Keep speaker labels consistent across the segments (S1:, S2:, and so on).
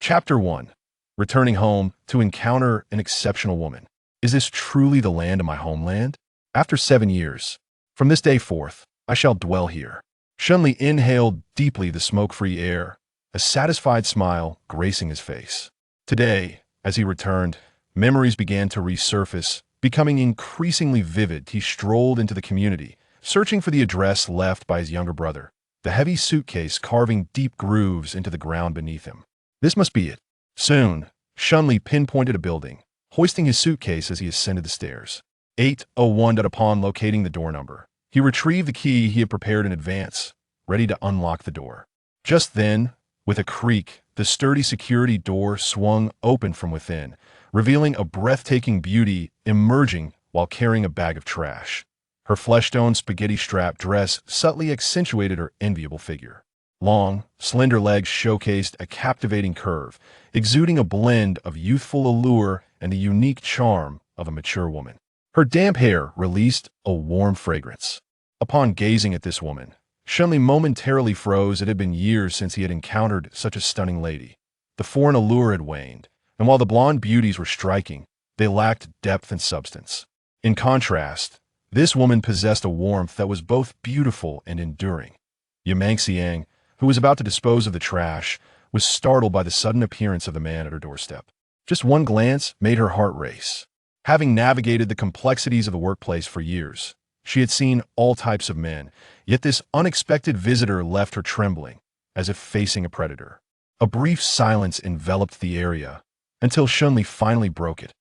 S1: Chapter 1. Returning home to encounter an exceptional woman. Is this truly the land of my homeland? After 7 years, from this day forth, I shall dwell here. Shen Li inhaled deeply the smoke-free air, a satisfied smile gracing his face. Today, as he returned, memories began to resurface, becoming increasingly vivid. He strolled into the community, searching for the address left by his younger brother, the heavy suitcase carving deep grooves into the ground beneath him. This must be it. Soon, Shen Li pinpointed a building, hoisting his suitcase as he ascended the stairs. 801. Upon locating the door number, he retrieved the key he had prepared in advance, ready to unlock the door. Just then, with a creak, the sturdy security door swung open from within, revealing a breathtaking beauty emerging while carrying a bag of trash. Her flesh-toned spaghetti-strap dress subtly accentuated her enviable figure. Long, slender legs showcased a captivating curve, exuding a blend of youthful allure and the unique charm of a mature woman. Her damp hair released a warm fragrance. Upon gazing at this woman, Shen Li momentarily froze. It had been years since he had encountered such a stunning lady. The foreign allure had waned, and while the blonde beauties were striking, they lacked depth and substance. In contrast, this woman possessed a warmth that was both beautiful and enduring. Xiang, who was about to dispose of the trash, was startled by the sudden appearance of the man at her doorstep. Just one glance made her heart race. Having navigated the complexities of the workplace for years, she had seen all types of men, yet this unexpected visitor left her trembling, as if facing a predator. A brief silence enveloped the area, until Shen Li finally broke it.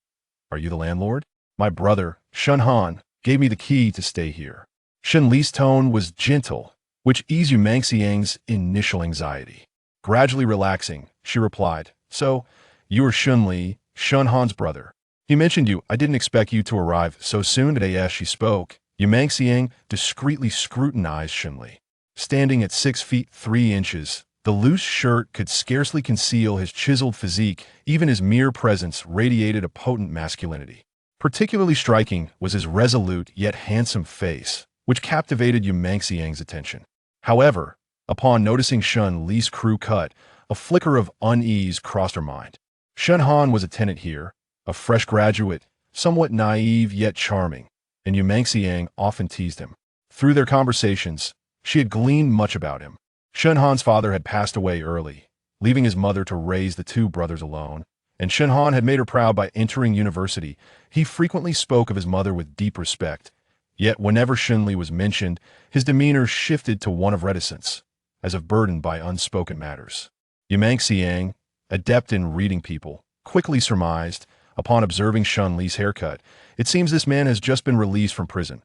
S1: "Are you the landlord? My brother, Shen Han, gave me the key to stay here." Shen Li's tone was gentle, which eased Xiang's initial anxiety. Gradually relaxing, she replied, "So, you are Shen Li, Shen Han's brother. He mentioned you. I didn't expect you to arrive so soon today." As she spoke, Xiang discreetly scrutinized Shen Li. Standing at 6 feet 3 inches, the loose shirt could scarcely conceal his chiseled physique. Even his mere presence radiated a potent masculinity. Particularly striking was his resolute yet handsome face, which captivated Xiang's attention. However, upon noticing Shen Li's crew cut, a flicker of unease crossed her mind. Shen Han was a tenant here, a fresh graduate, somewhat naive yet charming, and Xiang often teased him. Through their conversations, she had gleaned much about him. Shen Han's father had passed away early, leaving his mother to raise the two brothers alone, and Shen Han had made her proud by entering university. He frequently spoke of his mother with deep respect, yet whenever Shen Li was mentioned, his demeanor shifted to one of reticence, as if burdened by unspoken matters. Xiang, adept in reading people, quickly surmised, upon observing Shen Li's haircut, "It seems this man has just been released from prison.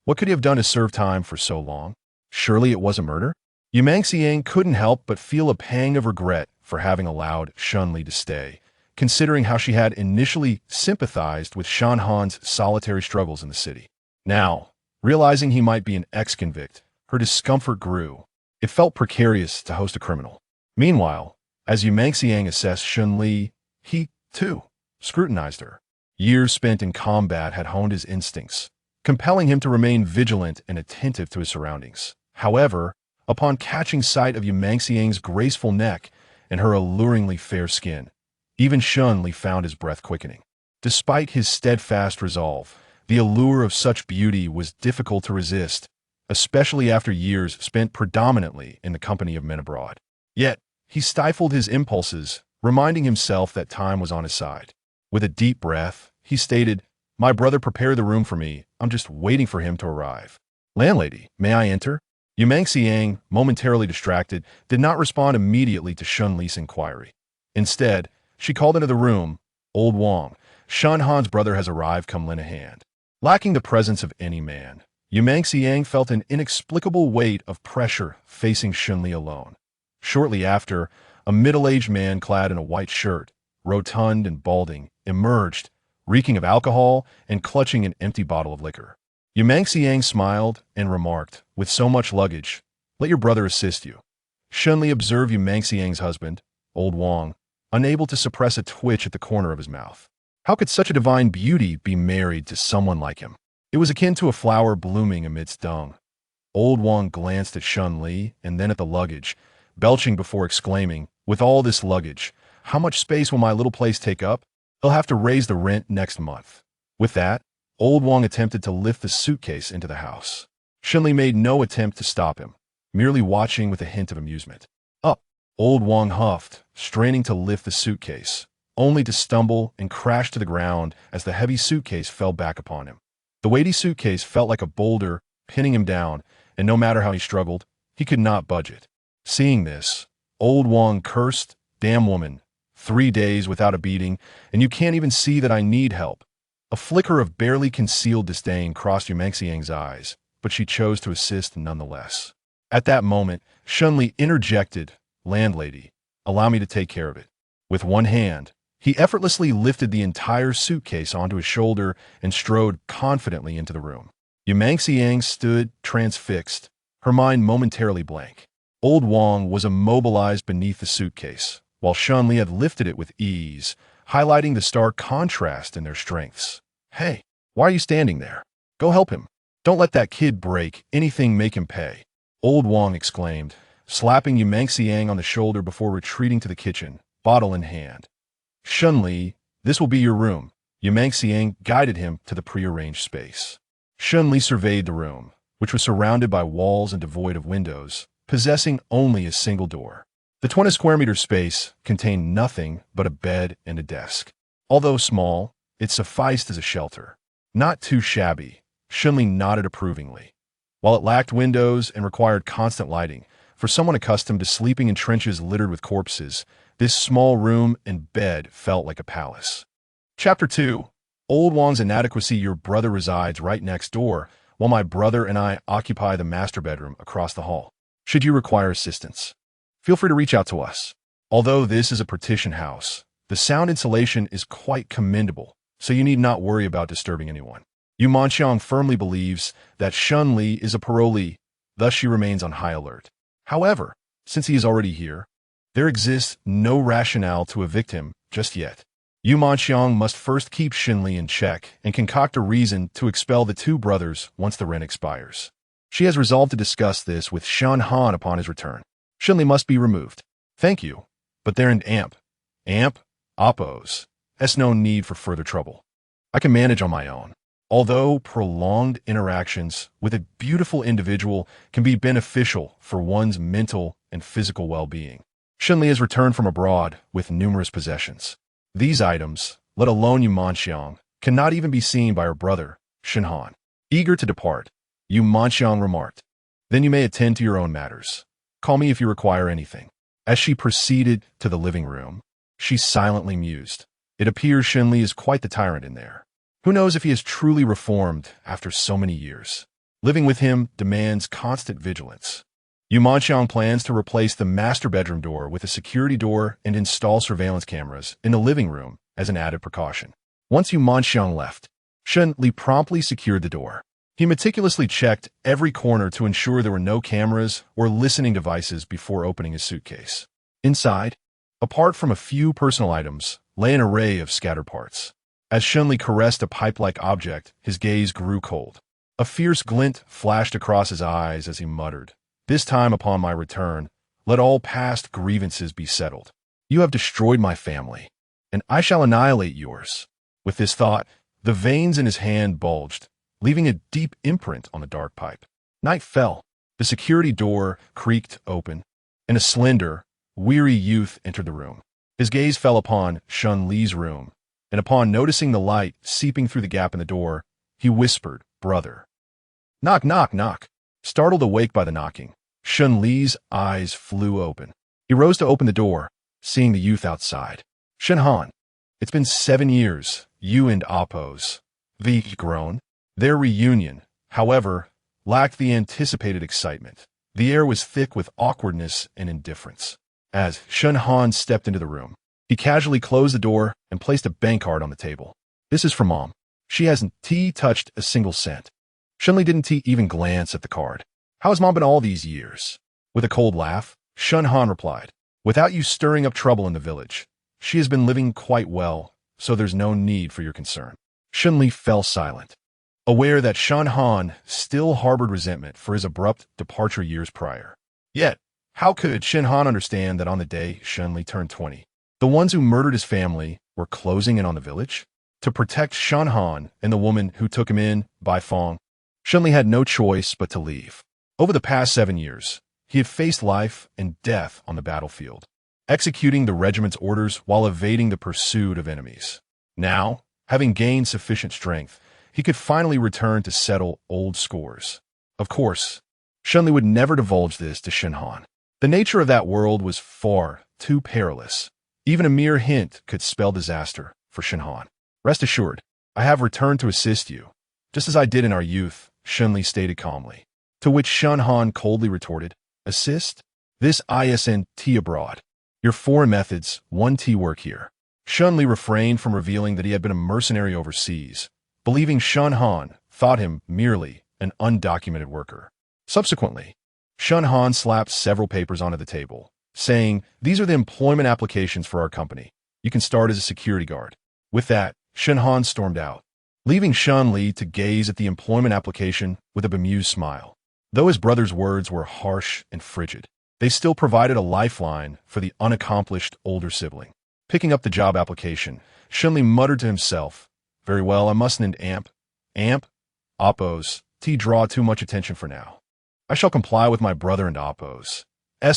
S1: What could he have done to serve time for so long? Surely it was a murder?" Xiang couldn't help but feel a pang of regret for having allowed Shen Li to stay, considering how she had initially sympathized with Shen Han's solitary struggles in the city. Now, realizing he might be an ex-convict, her discomfort grew. It felt precarious to host a criminal. Meanwhile, as Xiang assessed Shen Li, he, too, scrutinized her. Years spent in combat had honed his instincts, compelling him to remain vigilant and attentive to his surroundings. However, upon catching sight of Xiang's graceful neck and her alluringly fair skin, even Shen Li found his breath quickening. Despite his steadfast resolve, the allure of such beauty was difficult to resist, especially after years spent predominantly in the company of men abroad. Yet, he stifled his impulses, reminding himself that time was on his side. With a deep breath, he stated, "My brother prepared the room for me. I'm just waiting for him to arrive." "Landlady, may I enter?" Xiang, momentarily distracted, did not respond immediately to Shen Li's inquiry. Instead, she called into the room, "Old Wang, Shen Han's brother has arrived. Come lend a hand." Lacking the presence of any man, Xiang felt an inexplicable weight of pressure facing Shen Li alone. Shortly after, a middle-aged man clad in a white shirt, rotund and balding, emerged, reeking of alcohol and clutching an empty bottle of liquor. Xiang smiled and remarked, "With so much luggage, let your brother assist you." Shen Li observed Xiang's husband, Old Wang, unable to suppress a twitch at the corner of his mouth. How could such a divine beauty be married to someone like him? It was akin to a flower blooming amidst dung. Old Wang glanced at Shen Li and then at the luggage, belching before exclaiming, "With all this luggage, how much space will my little place take up? He'll have to raise the rent next month. With that, Old Wang attempted to lift the suitcase into the house. Shen Li made no attempt to stop him, merely watching with a hint of amusement. Up, Old Wang huffed, straining to lift the suitcase, only to stumble and crash to the ground as the heavy suitcase fell back upon him. The weighty suitcase felt like a boulder, pinning him down, and no matter how he struggled, he could not budge it. Seeing this, Old Wang cursed, "Damn woman, 3 days without a beating, and you can't even see that I need help." A flicker of barely concealed disdain crossed Yu Mengxiang's eyes, but she chose to assist nonetheless. At that moment, Shen Li interjected, "Landlady, allow me to take care of it." With one hand, he effortlessly lifted the entire suitcase onto his shoulder and strode confidently into the room. Yu Mengxiang stood transfixed, her mind momentarily blank. Old Wang was immobilized beneath the suitcase, while Shen Li had lifted it with ease, highlighting the stark contrast in their strengths. "Hey, why are you standing there? Go help him. Don't let that kid break anything, make him pay," Old Wang exclaimed, slapping Yu Mengxiang on the shoulder before retreating to the kitchen, bottle in hand. "Shen Li, this will be your room." Yu Mengxiang guided him to the prearranged space. Shen Li surveyed the room, which was surrounded by walls and devoid of windows, possessing only a single door. The 20 square meter space contained nothing but a bed and a desk. Although small, it sufficed as a shelter. Not too shabby, Shen Li nodded approvingly. While it lacked windows and required constant lighting, for someone accustomed to sleeping in trenches littered with corpses, this small room and bed felt like a palace. Chapter 2. Old Wang's inadequacy. Your brother resides right next door, while my brother and I occupy the master bedroom across the hall. Should you require assistance, feel free to reach out to us. Although this is a partition house, the sound insulation is quite commendable, so you need not worry about disturbing anyone. Yu Manxiang firmly believes that Shen Li is a parolee, thus she remains on high alert. However, since he is already here, there exists no rationale to evict him just yet. Yu Manxiang must first keep Shen Li in check and concoct a reason to expel the two brothers once the rent expires. She has resolved to discuss this with Shen Han upon his return. Shen Li must be removed. Thank you, but they're an amp. Amp? Oppos. There's no need for further trouble. I can manage on my own. Although prolonged interactions with a beautiful individual can be beneficial for one's mental and physical well-being, Shen Li has returned from abroad with numerous possessions. These items, let alone Yu Manxiang, cannot even be seen by her brother, Shen Han. Eager to depart, Yu Manxiang remarked, "Then you may attend to your own matters. Call me if you require anything." As she proceeded to the living room, she silently mused. It appears Shen Li is quite the tyrant in there. Who knows if he has truly reformed after so many years? Living with him demands constant vigilance. Yu Manxiang plans to replace the master bedroom door with a security door and install surveillance cameras in the living room as an added precaution. Once Yu Manxiang left, Shen Li promptly secured the door. He meticulously checked every corner to ensure there were no cameras or listening devices before opening his suitcase. Inside, apart from a few personal items, lay an array of scattered parts. As Shen Li caressed a pipe-like object, his gaze grew cold. A fierce glint flashed across his eyes as he muttered, "This time upon my return, let all past grievances be settled. You have destroyed my family, and I shall annihilate yours." With this thought, the veins in his hand bulged, leaving a deep imprint on the dark pipe. Night fell. The security door creaked open, and a slender, weary youth entered the room. His gaze fell upon Shen Li's room, and upon noticing the light seeping through the gap in the door, he whispered, "Brother." "Knock, knock, knock." Startled awake by the knocking, Shen Li's eyes flew open. He rose to open the door, seeing the youth outside. "Shen Han, it's been 7 years, you and Oppos." He groaned. Their reunion, however, lacked the anticipated excitement. The air was thick with awkwardness and indifference. As Shen Han stepped into the room, he casually closed the door and placed a bank card on the table. "This is for Mom. She hasn't touched a single cent." Shen Li didn't even glance at the card. "How has Mom been all these years?" With a cold laugh, Shen Han replied, "Without you stirring up trouble in the village, she has been living quite well, so there's no need for your concern." Shen Li fell silent, aware that Shen Han still harbored resentment for his abrupt departure years prior. Yet, how could Shen Han understand that on the day Shen Li turned 20, The ones who murdered his family were closing in on the village to protect Shen Han and the woman who took him in, Bai Fong. Shen Li had no choice but to leave. Over the past 7 years, he had faced life and death on the battlefield, executing the regiment's orders while evading the pursuit of enemies. Now, having gained sufficient strength, he could finally return to settle old scores. Of course, Shen Li would never divulge this to Shen Han. The nature of that world was far too perilous. Even a mere hint could spell disaster for Shen Han. Rest assured, I have returned to assist you, just as I did in our youth, Shen Li stated calmly. To which Shen Han coldly retorted, assist? This isn't abroad. Your foreign methods, 1T work here. Shen Li refrained from revealing that he had been a mercenary overseas, believing Shen Han thought him merely an undocumented worker. Subsequently, Shen Han slapped several papers onto the table, saying, these are the employment applications for our company. You can start as a security guard. With that, Shen Han stormed out, leaving Shen Li to gaze at the employment application with a bemused smile. Though his brother's words were harsh and frigid, they still provided a lifeline for the unaccomplished older sibling. Picking up the job application, Shen Li muttered to himself, very well, I mustn't Oppos, draw too much attention for now. I shall comply with my brother and Oppos'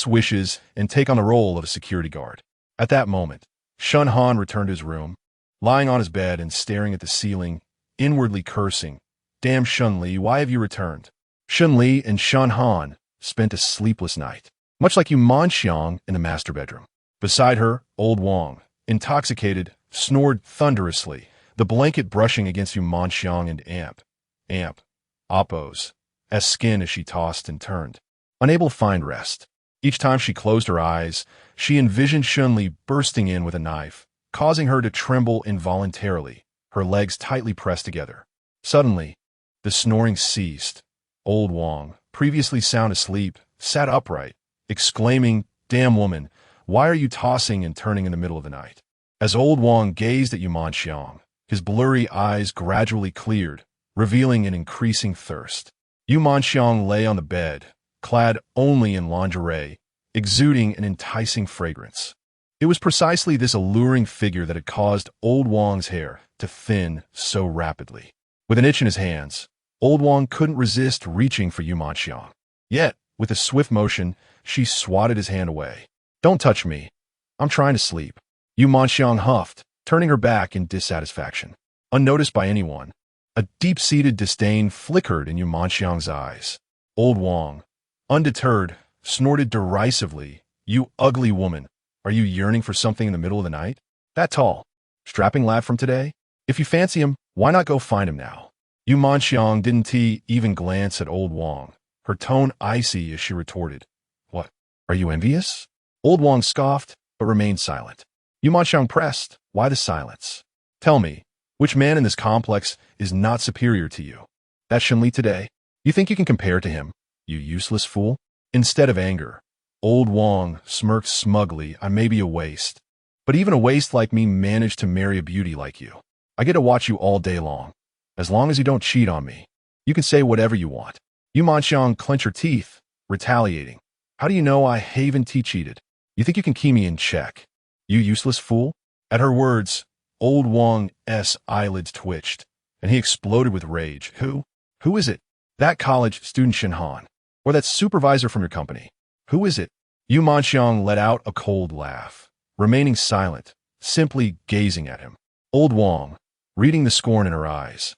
S1: wishes and take on the role of a security guard. At that moment, Shen Han returned to his room, lying on his bed and staring at the ceiling, inwardly cursing, damn Shen Li, why have you returned? Shen Li and Shen Han spent a sleepless night, much like Yu Manxiang in the master bedroom. Beside her, old Wang, intoxicated, snored thunderously, the blanket brushing against Yu Manxiang and Oppos' skin as she tossed and turned, unable to find rest. Each time she closed her eyes, she envisioned Shen Li bursting in with a knife, causing her to tremble involuntarily, her legs tightly pressed together. Suddenly, the snoring ceased. Old Wang, previously sound asleep, sat upright, exclaiming, damn woman, why are you tossing and turning in the middle of the night? As old Wang gazed at Yu Manxiang, his blurry eyes gradually cleared, revealing an increasing thirst. Yu Manxiang lay on the bed, clad only in lingerie, exuding an enticing fragrance. It was precisely this alluring figure that had caused old Wang's hair to thin so rapidly. With an itch in his hands, old Wang couldn't resist reaching for Yu Manxiang. Yet, with a swift motion, she swatted his hand away. Don't touch me. I'm trying to sleep. Yu Manxiang huffed, turning her back in dissatisfaction. Unnoticed by anyone, a deep-seated disdain flickered in Yu Manxiang's eyes. Old Wang, undeterred, snorted derisively, you ugly woman, are you yearning for something in the middle of the night? That tall, strapping lad from today? If you fancy him, why not go find him now? Yu Manxiang didn't even glance at old Wang, her tone icy as she retorted, what, are you envious? Old Wang scoffed, but remained silent. Yu Manxiang pressed, why the silence? Tell me, which man in this complex is not superior to you? That Shen Li today? You think you can compare to him, you useless fool? Instead of anger, old Wang smirked smugly, I may be a waste, but even a waste like me managed to marry a beauty like you. I get to watch you all day long. As long as you don't cheat on me, you can say whatever you want. Yu Manxiang clenched her teeth, retaliating. How do you know I haven't cheated? You think you can keep me in check? You useless fool? At her words, old Wang's eyelids twitched, and he exploded with rage. Who is it? That college student Shen Han? Or that supervisor from your company? Who is it? Yu Manxiang let out a cold laugh, remaining silent, simply gazing at him. Old Wang, reading the scorn in her eyes,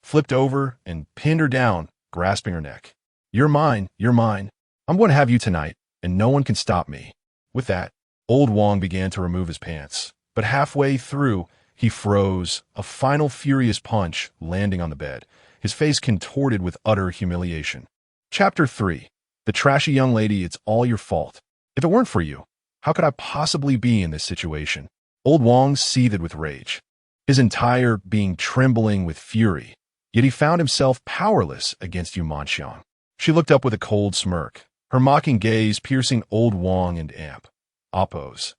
S1: flipped over and pinned her down, grasping her neck. You're mine, you're mine. I'm going to have you tonight, and no one can stop me. With that, old Wang began to remove his pants, but halfway through, he froze, a final furious punch landing on the bed, his face contorted with utter humiliation. Chapter 3. The trashy young lady, it's all your fault. If it weren't for you, how could I possibly be in this situation? Old Wang seethed with rage, his entire being trembling with fury, yet he found himself powerless against Yu Manxiang. She looked up with a cold smirk, her mocking gaze piercing old Wang and Oppos'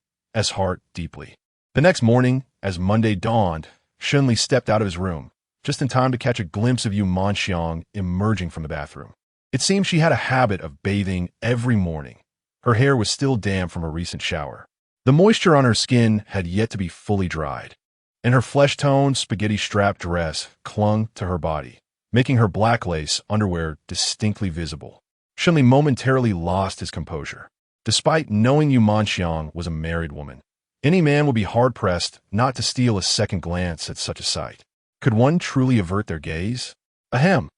S1: heart deeply. The next morning, as Monday dawned, Shen Li stepped out of his room, just in time to catch a glimpse of Yu Manxiang emerging from the bathroom. It seemed she had a habit of bathing every morning. Her hair was still damp from a recent shower. The moisture on her skin had yet to be fully dried, and her flesh-toned, spaghetti-strapped dress clung to her body, making her black lace underwear distinctly visible. Shen Li momentarily lost his composure. Despite knowing Yu Manxiang was a married woman, any man would be hard-pressed not to steal a second glance at such a sight. Could one truly avert their gaze? Ahem.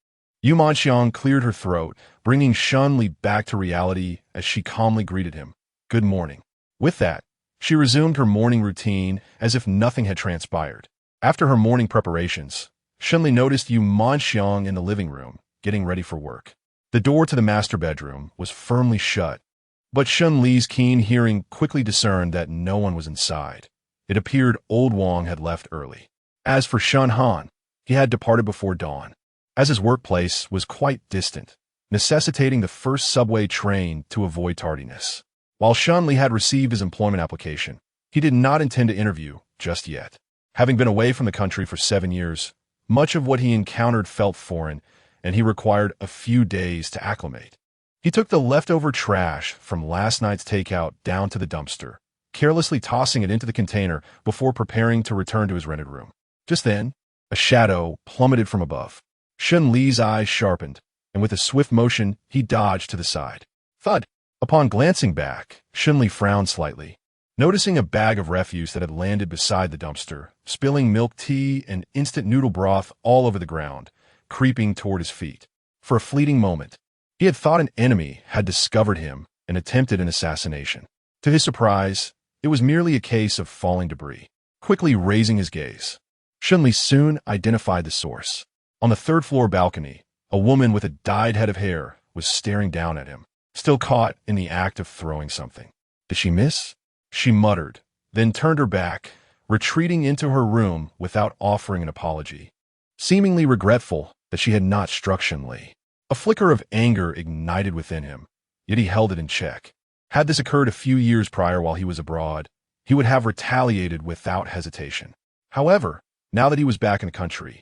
S1: Yu Manxiang cleared her throat, bringing Shen Li back to reality as she calmly greeted him. Good morning. With that, she resumed her morning routine as if nothing had transpired. After her morning preparations, Shen Li noticed Yu Manxiang in the living room, getting ready for work. The door to the master bedroom was firmly shut, but Shen Li's keen hearing quickly discerned that no one was inside. It appeared old Wang had left early. As for Shen Han, he had departed before dawn, as his workplace was quite distant, necessitating the first subway train to avoid tardiness. While Shen Li had received his employment application, he did not intend to interview just yet. Having been away from the country for 7 years, much of what he encountered felt foreign, and he required a few days to acclimate. He took the leftover trash from last night's takeout down to the dumpster, carelessly tossing it into the container before preparing to return to his rented room. Just then, a shadow plummeted from above. Shen Li's eyes sharpened, and with a swift motion, he dodged to the side. Thud! Upon glancing back, Shen Li frowned slightly, noticing a bag of refuse that had landed beside the dumpster, spilling milk tea and instant noodle broth all over the ground, creeping toward his feet. For a fleeting moment, he had thought an enemy had discovered him and attempted an assassination. To his surprise, it was merely a case of falling debris. Quickly raising his gaze, Shen Li soon identified the source. On the third-floor balcony, a woman with a dyed head of hair was staring down at him, still caught in the act of throwing something. Did she miss? She muttered, then turned her back, retreating into her room without offering an apology, seemingly regretful that she had not struck Shen Li. A flicker of anger ignited within him, yet he held it in check. Had this occurred a few years prior while he was abroad, he would have retaliated without hesitation. However, now that he was back in the country,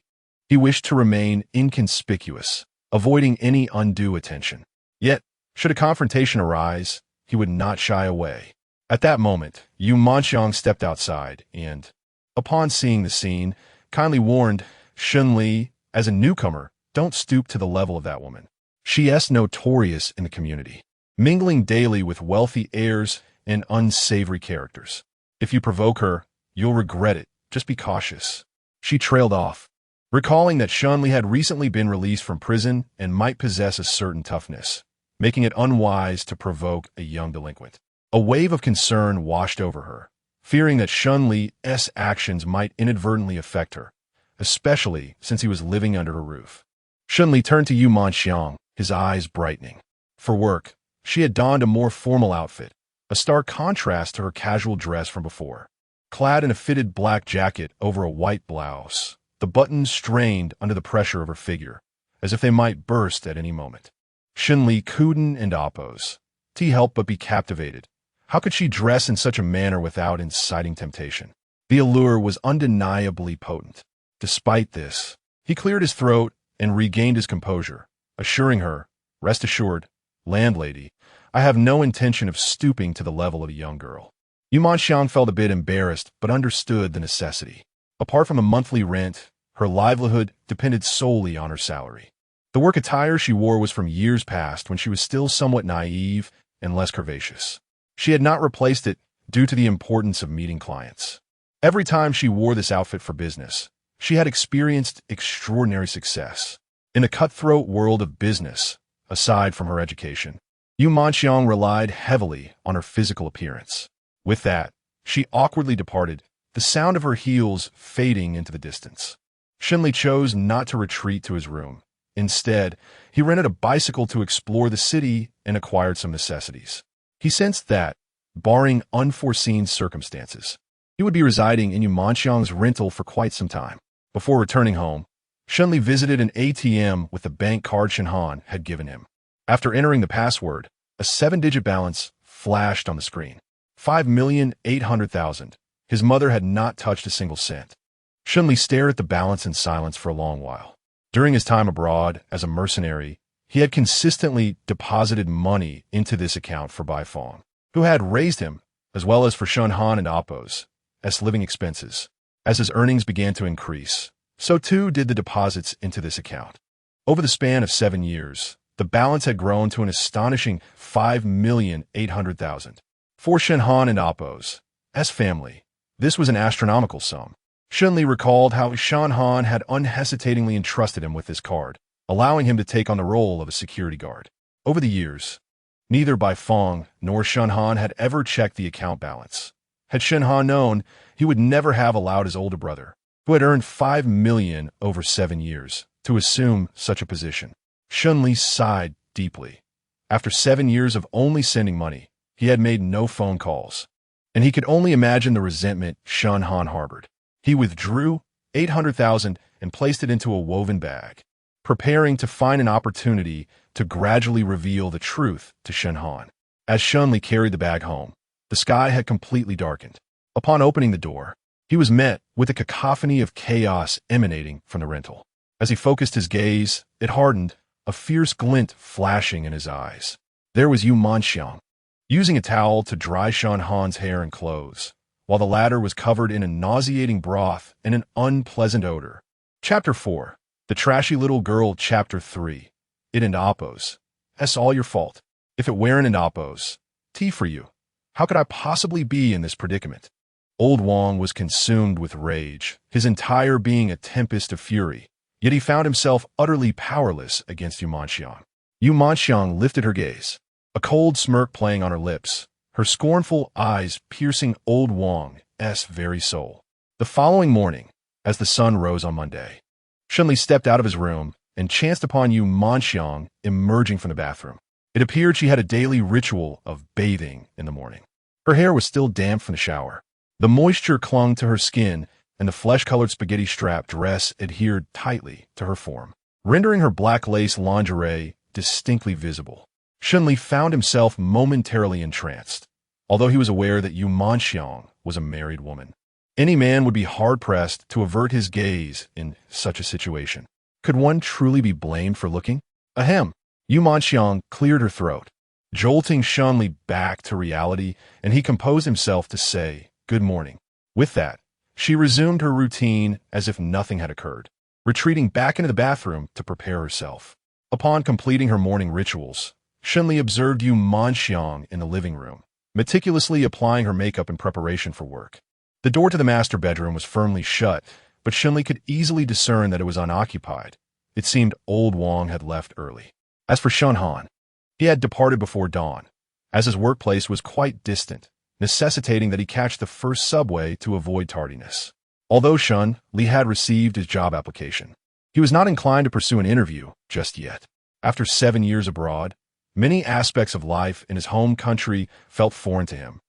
S1: he wished to remain inconspicuous, avoiding any undue attention. Yet, should a confrontation arise, he would not shy away. At that moment, Yu Manxiang stepped outside and, upon seeing the scene, kindly warned Shen Li, as a newcomer, don't stoop to the level of that woman. She is notorious in the community, mingling daily with wealthy heirs and unsavory characters. If you provoke her, you'll regret it. Just be cautious. She trailed off, recalling that Shen Li had recently been released from prison and might possess a certain toughness, making it unwise to provoke a young delinquent. A wave of concern washed over her, fearing that Shen Li's actions might inadvertently affect her, especially since he was living under her roof. Shen Li turned to Yu Manxiang, his eyes brightening. For work, she had donned a more formal outfit, a stark contrast to her casual dress from before. Clad in a fitted black jacket over a white blouse, the buttons strained under the pressure of her figure, as if they might burst at any moment. Shen Li couldn't and oppose. He helped but be captivated. How could she dress in such a manner without inciting temptation? The allure was undeniably potent. Despite this, he cleared his throat and regained his composure, assuring her, "Rest assured, landlady, I have no intention of stooping to the level of a young girl." Yu Manxiang felt a bit embarrassed but understood the necessity. Apart from a monthly rent, her livelihood depended solely on her salary. The work attire she wore was from years past when she was still somewhat naive and less curvaceous. She had not replaced it due to the importance of meeting clients. Every time she wore this outfit for business, she had experienced extraordinary success. In the cutthroat world of business, aside from her education, Yu Manxiang relied heavily on her physical appearance. With that, she awkwardly departed, the sound of her heels fading into the distance. Shen Li chose not to retreat to his room. Instead, he rented a bicycle to explore the city and acquired some necessities. He sensed that, barring unforeseen circumstances, he would be residing in Yu Manxiang's rental for quite some time. Before returning home, Shen Li visited an ATM with the bank card Shen Han had given him. After entering the password, a 7-digit balance flashed on the screen. 5,800,000. His mother had not touched a single cent. Shen Li stared at the balance in silence for a long while. During his time abroad as a mercenary, he had consistently deposited money into this account for Bai Fong, who had raised him as well as for Shen Han and Appo's living expenses. As his earnings began to increase, so too did the deposits into this account. Over the span of 7 years, the balance had grown to an astonishing 5,800,000. For Shen Han and Appo's family, this was an astronomical sum. Shen Li recalled how Shen Han had unhesitatingly entrusted him with this card, allowing him to take on the role of a security guard. Over the years, neither Bai Feng nor Shen Han had ever checked the account balance. Had Shen Han known, he would never have allowed his older brother, who had earned 5 million over 7 years, to assume such a position. Shen Li sighed deeply. After 7 years of only sending money, he had made no phone calls, and he could only imagine the resentment Shen Han harbored. He withdrew 800,000 and placed it into a woven bag, preparing to find an opportunity to gradually reveal the truth to Shen Han. As Shen Li carried the bag home, the sky had completely darkened. Upon opening the door, he was met with a cacophony of chaos emanating from the rental. As he focused his gaze, it hardened, a fierce glint flashing in his eyes. There was Yu Manxiang, using a towel to dry Shen Han's hair and clothes, while the latter was covered in a nauseating broth and an unpleasant odor. Chapter 4. The Trashy Little Girl. Chapter 3. It and Appo's. That's all your fault. If it weren't and Appo's tea for you, how could I possibly be in this predicament? Old Wang was consumed with rage, his entire being a tempest of fury, yet he found himself utterly powerless against Yu Manxiang. Yu Manxiang lifted her gaze, a cold smirk playing on her lips, her scornful eyes piercing old Wang's very soul. The following morning, as the sun rose on Monday, Shen Li stepped out of his room and chanced upon Yu Manxiang emerging from the bathroom. It appeared she had a daily ritual of bathing in the morning. Her hair was still damp from the shower. The moisture clung to her skin, and the flesh-colored spaghetti strap dress adhered tightly to her form, rendering her black lace lingerie distinctly visible. Shen Li found himself momentarily entranced, although he was aware that Yu Manxiang was a married woman. Any man would be hard-pressed to avert his gaze in such a situation. Could one truly be blamed for looking? Ahem. Yu Manxiang cleared her throat, jolting Shen Li back to reality, and he composed himself to say, "Good morning." With that, she resumed her routine as if nothing had occurred, retreating back into the bathroom to prepare herself. Upon completing her morning rituals, Shen Li observed Yu Manxiang in the living room, meticulously applying her makeup in preparation for work. The door to the master bedroom was firmly shut, but Shen Li could easily discern that it was unoccupied. It seemed old Wang had left early. As for Shen Han, he had departed before dawn, as his workplace was quite distant, necessitating that he catch the first subway to avoid tardiness. Although Shen Li had received his job application, he was not inclined to pursue an interview just yet. After 7 years abroad, many aspects of life in his home country felt foreign to him,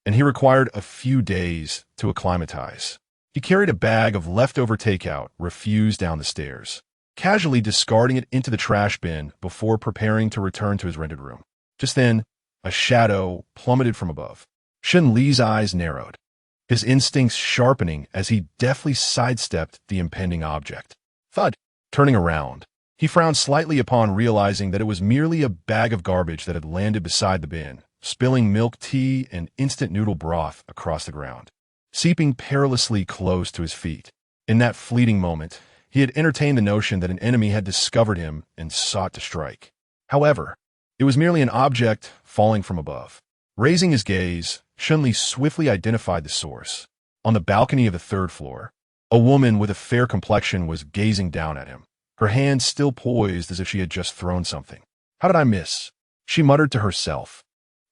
S1: and he required a few days to acclimatize. He carried a bag of leftover takeout refused down the stairs, casually discarding it into the trash bin before preparing to return to his rented room. Just then, a shadow plummeted from above. Shen Li's eyes narrowed, his instincts sharpening as he deftly sidestepped the impending object. Thud! Turning around, he frowned slightly upon realizing that it was merely a bag of garbage that had landed beside the bin, spilling milk tea and instant noodle broth across the ground, seeping perilously close to his feet. In that fleeting moment, he had entertained the notion that an enemy had discovered him and sought to strike. However, it was merely an object falling from above. Raising his gaze, Shen Li swiftly identified the source. On the balcony of the 3rd floor, a woman with a fair complexion was gazing down at him, her hands still poised as if she had just thrown something. "How did I miss?" she muttered to herself,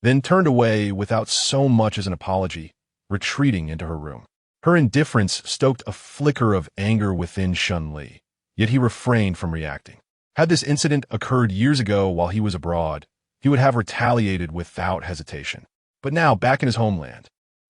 S1: then turned away without so much as an apology, retreating into her room. Her indifference stoked a flicker of anger within Shen Li, yet he refrained from reacting. Had this incident occurred years ago while he was abroad, he would have retaliated without hesitation. But now, back in his homeland,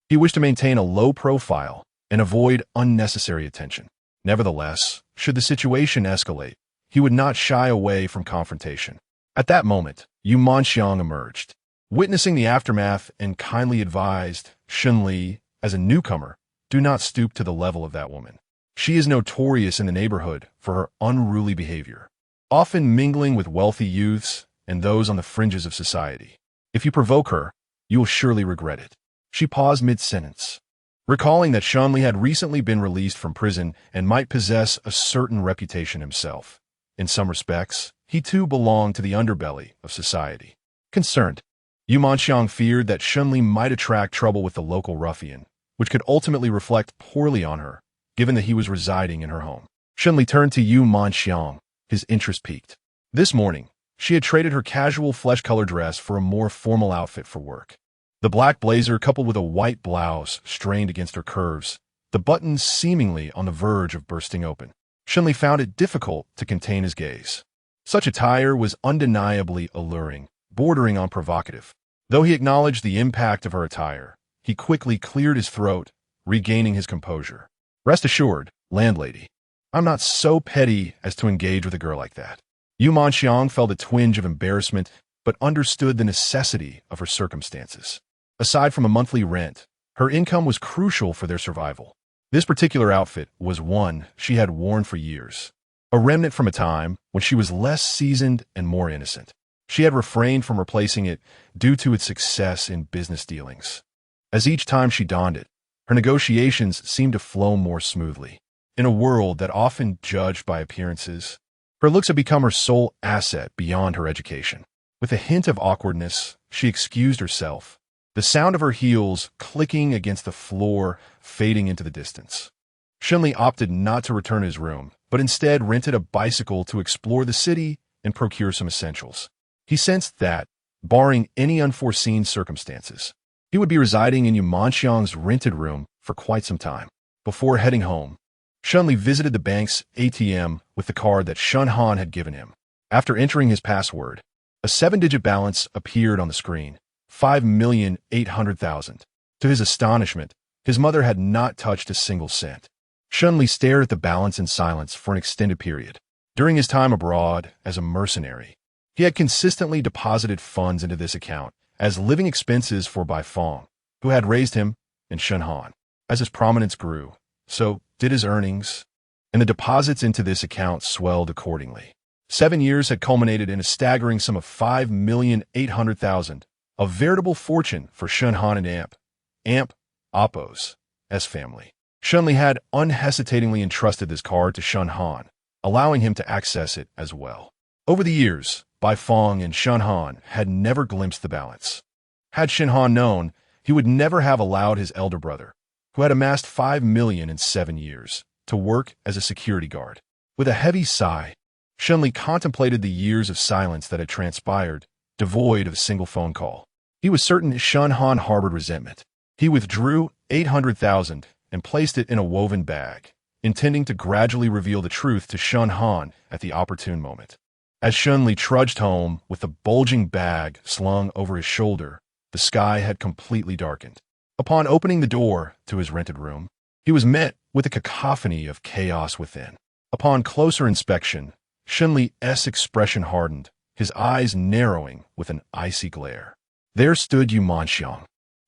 S1: he wished to maintain a low profile and avoid unnecessary attention. Nevertheless, should the situation escalate, he would not shy away from confrontation. At that moment, Yu Manxiang emerged, witnessing the aftermath, and kindly advised Shen Li, as a newcomer, do not stoop to the level of that woman. She is notorious in the neighborhood for her unruly behavior, often mingling with wealthy youths and those on the fringes of society. If you provoke her, you will surely regret it. She paused mid-sentence, recalling that Shen Li had recently been released from prison and might possess a certain reputation himself. In some respects, he too belonged to the underbelly of society. Concerned, Yu Manxiang feared that Shen Li might attract trouble with the local ruffian, which could ultimately reflect poorly on her, given that he was residing in her home. Shen Li turned to Yu Manxiang, his interest piqued. This morning, she had traded her casual flesh-colored dress for a more formal outfit for work. The black blazer coupled with a white blouse strained against her curves, the buttons seemingly on the verge of bursting open. Shen Li found it difficult to contain his gaze. Such attire was undeniably alluring, bordering on provocative. Though he acknowledged the impact of her attire, he quickly cleared his throat, regaining his composure. Rest assured, landlady, I'm not so petty as to engage with a girl like that. Yu Manxiang felt a twinge of embarrassment, but understood the necessity of her circumstances. Aside from a monthly rent, her income was crucial for their survival. This particular outfit was one she had worn for years, a remnant from a time when she was less seasoned and more innocent. She had refrained from replacing it due to its success in business dealings. As each time she donned it, her negotiations seemed to flow more smoothly. In a world that often judged by appearances, her looks had become her sole asset beyond her education. With a hint of awkwardness, she excused herself, the sound of her heels clicking against the floor fading into the distance. Shen Li opted not to return to his room, but instead rented a bicycle to explore the city and procure some essentials. He sensed that, barring any unforeseen circumstances, he would be residing in Yu Manxiang's rented room for quite some time. Before heading home, Shen Li visited the bank's ATM with the card that Shen Han had given him. After entering his password, a 7-digit balance appeared on the screen, 5,800,000. To his astonishment, his mother had not touched a single cent. Shen Li stared at the balance in silence for an extended period. During his time abroad as a mercenary, he had consistently deposited funds into this account as living expenses for Bai Fong, who had raised him, and Shen Han. As his prominence grew, so did his earnings, and the deposits into this account swelled accordingly. 7 years had culminated in a staggering sum of 5,800,000, a veritable fortune for Shen Han and Amp, Oppo's family. Shen Li had unhesitatingly entrusted this card to Shen Han, allowing him to access it as well. Over the years, Bai Fong and Shen Han had never glimpsed the balance. Had Shen Han known, he would never have allowed his elder brother, who had amassed 5 million in 7 years, to work as a security guard. With a heavy sigh, Shen Li contemplated the years of silence that had transpired, devoid of a single phone call. He was certain Shen Han harbored resentment. He withdrew 800,000 and placed it in a woven bag, intending to gradually reveal the truth to Shen Han at the opportune moment. As Shen Li trudged home with the bulging bag slung over his shoulder, the sky had completely darkened. Upon opening the door to his rented room, he was met with a cacophony of chaos within. Upon closer inspection, Shen Li's expression hardened, his eyes narrowing with an icy glare. There stood Yu Manxiang,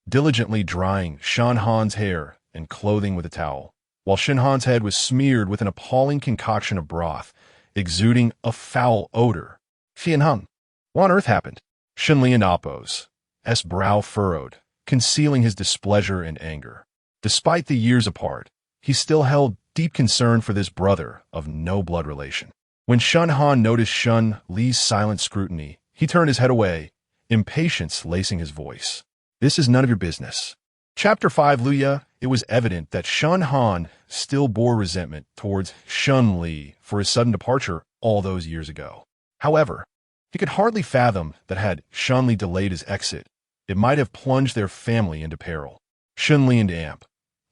S1: diligently drying Shen Han's hair and clothing with a towel, while Shen Han's head was smeared with an appalling concoction of broth, exuding a foul odor. Xian Heng, what on earth happened? Shen Li and Oppo's brow furrowed, concealing his displeasure and anger. Despite the years apart, he still held deep concern for this brother of no blood relation. When Shen Han noticed Shen Li's silent scrutiny, he turned his head away, impatience lacing his voice. This is none of your business. Chapter 5 Luya. It was evident that Shen Han still bore resentment towards Shen Li for his sudden departure all those years ago. However, he could hardly fathom that had Shen Li delayed his exit, it might have plunged their family into peril. Shen Li and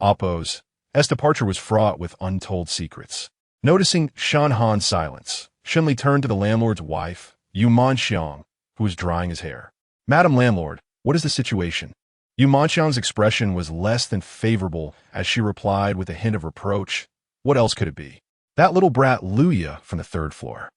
S1: Oppo's departure was fraught with untold secrets. Noticing Shen Han's silence, Shen Li turned to the landlord's wife, Yu Manxiang, who was drying his hair. Madam Landlord, what is the situation? Yu Manxiang's expression was less than favorable as she replied with a hint of reproach. What else could it be? That little brat Luya from the 3rd floor.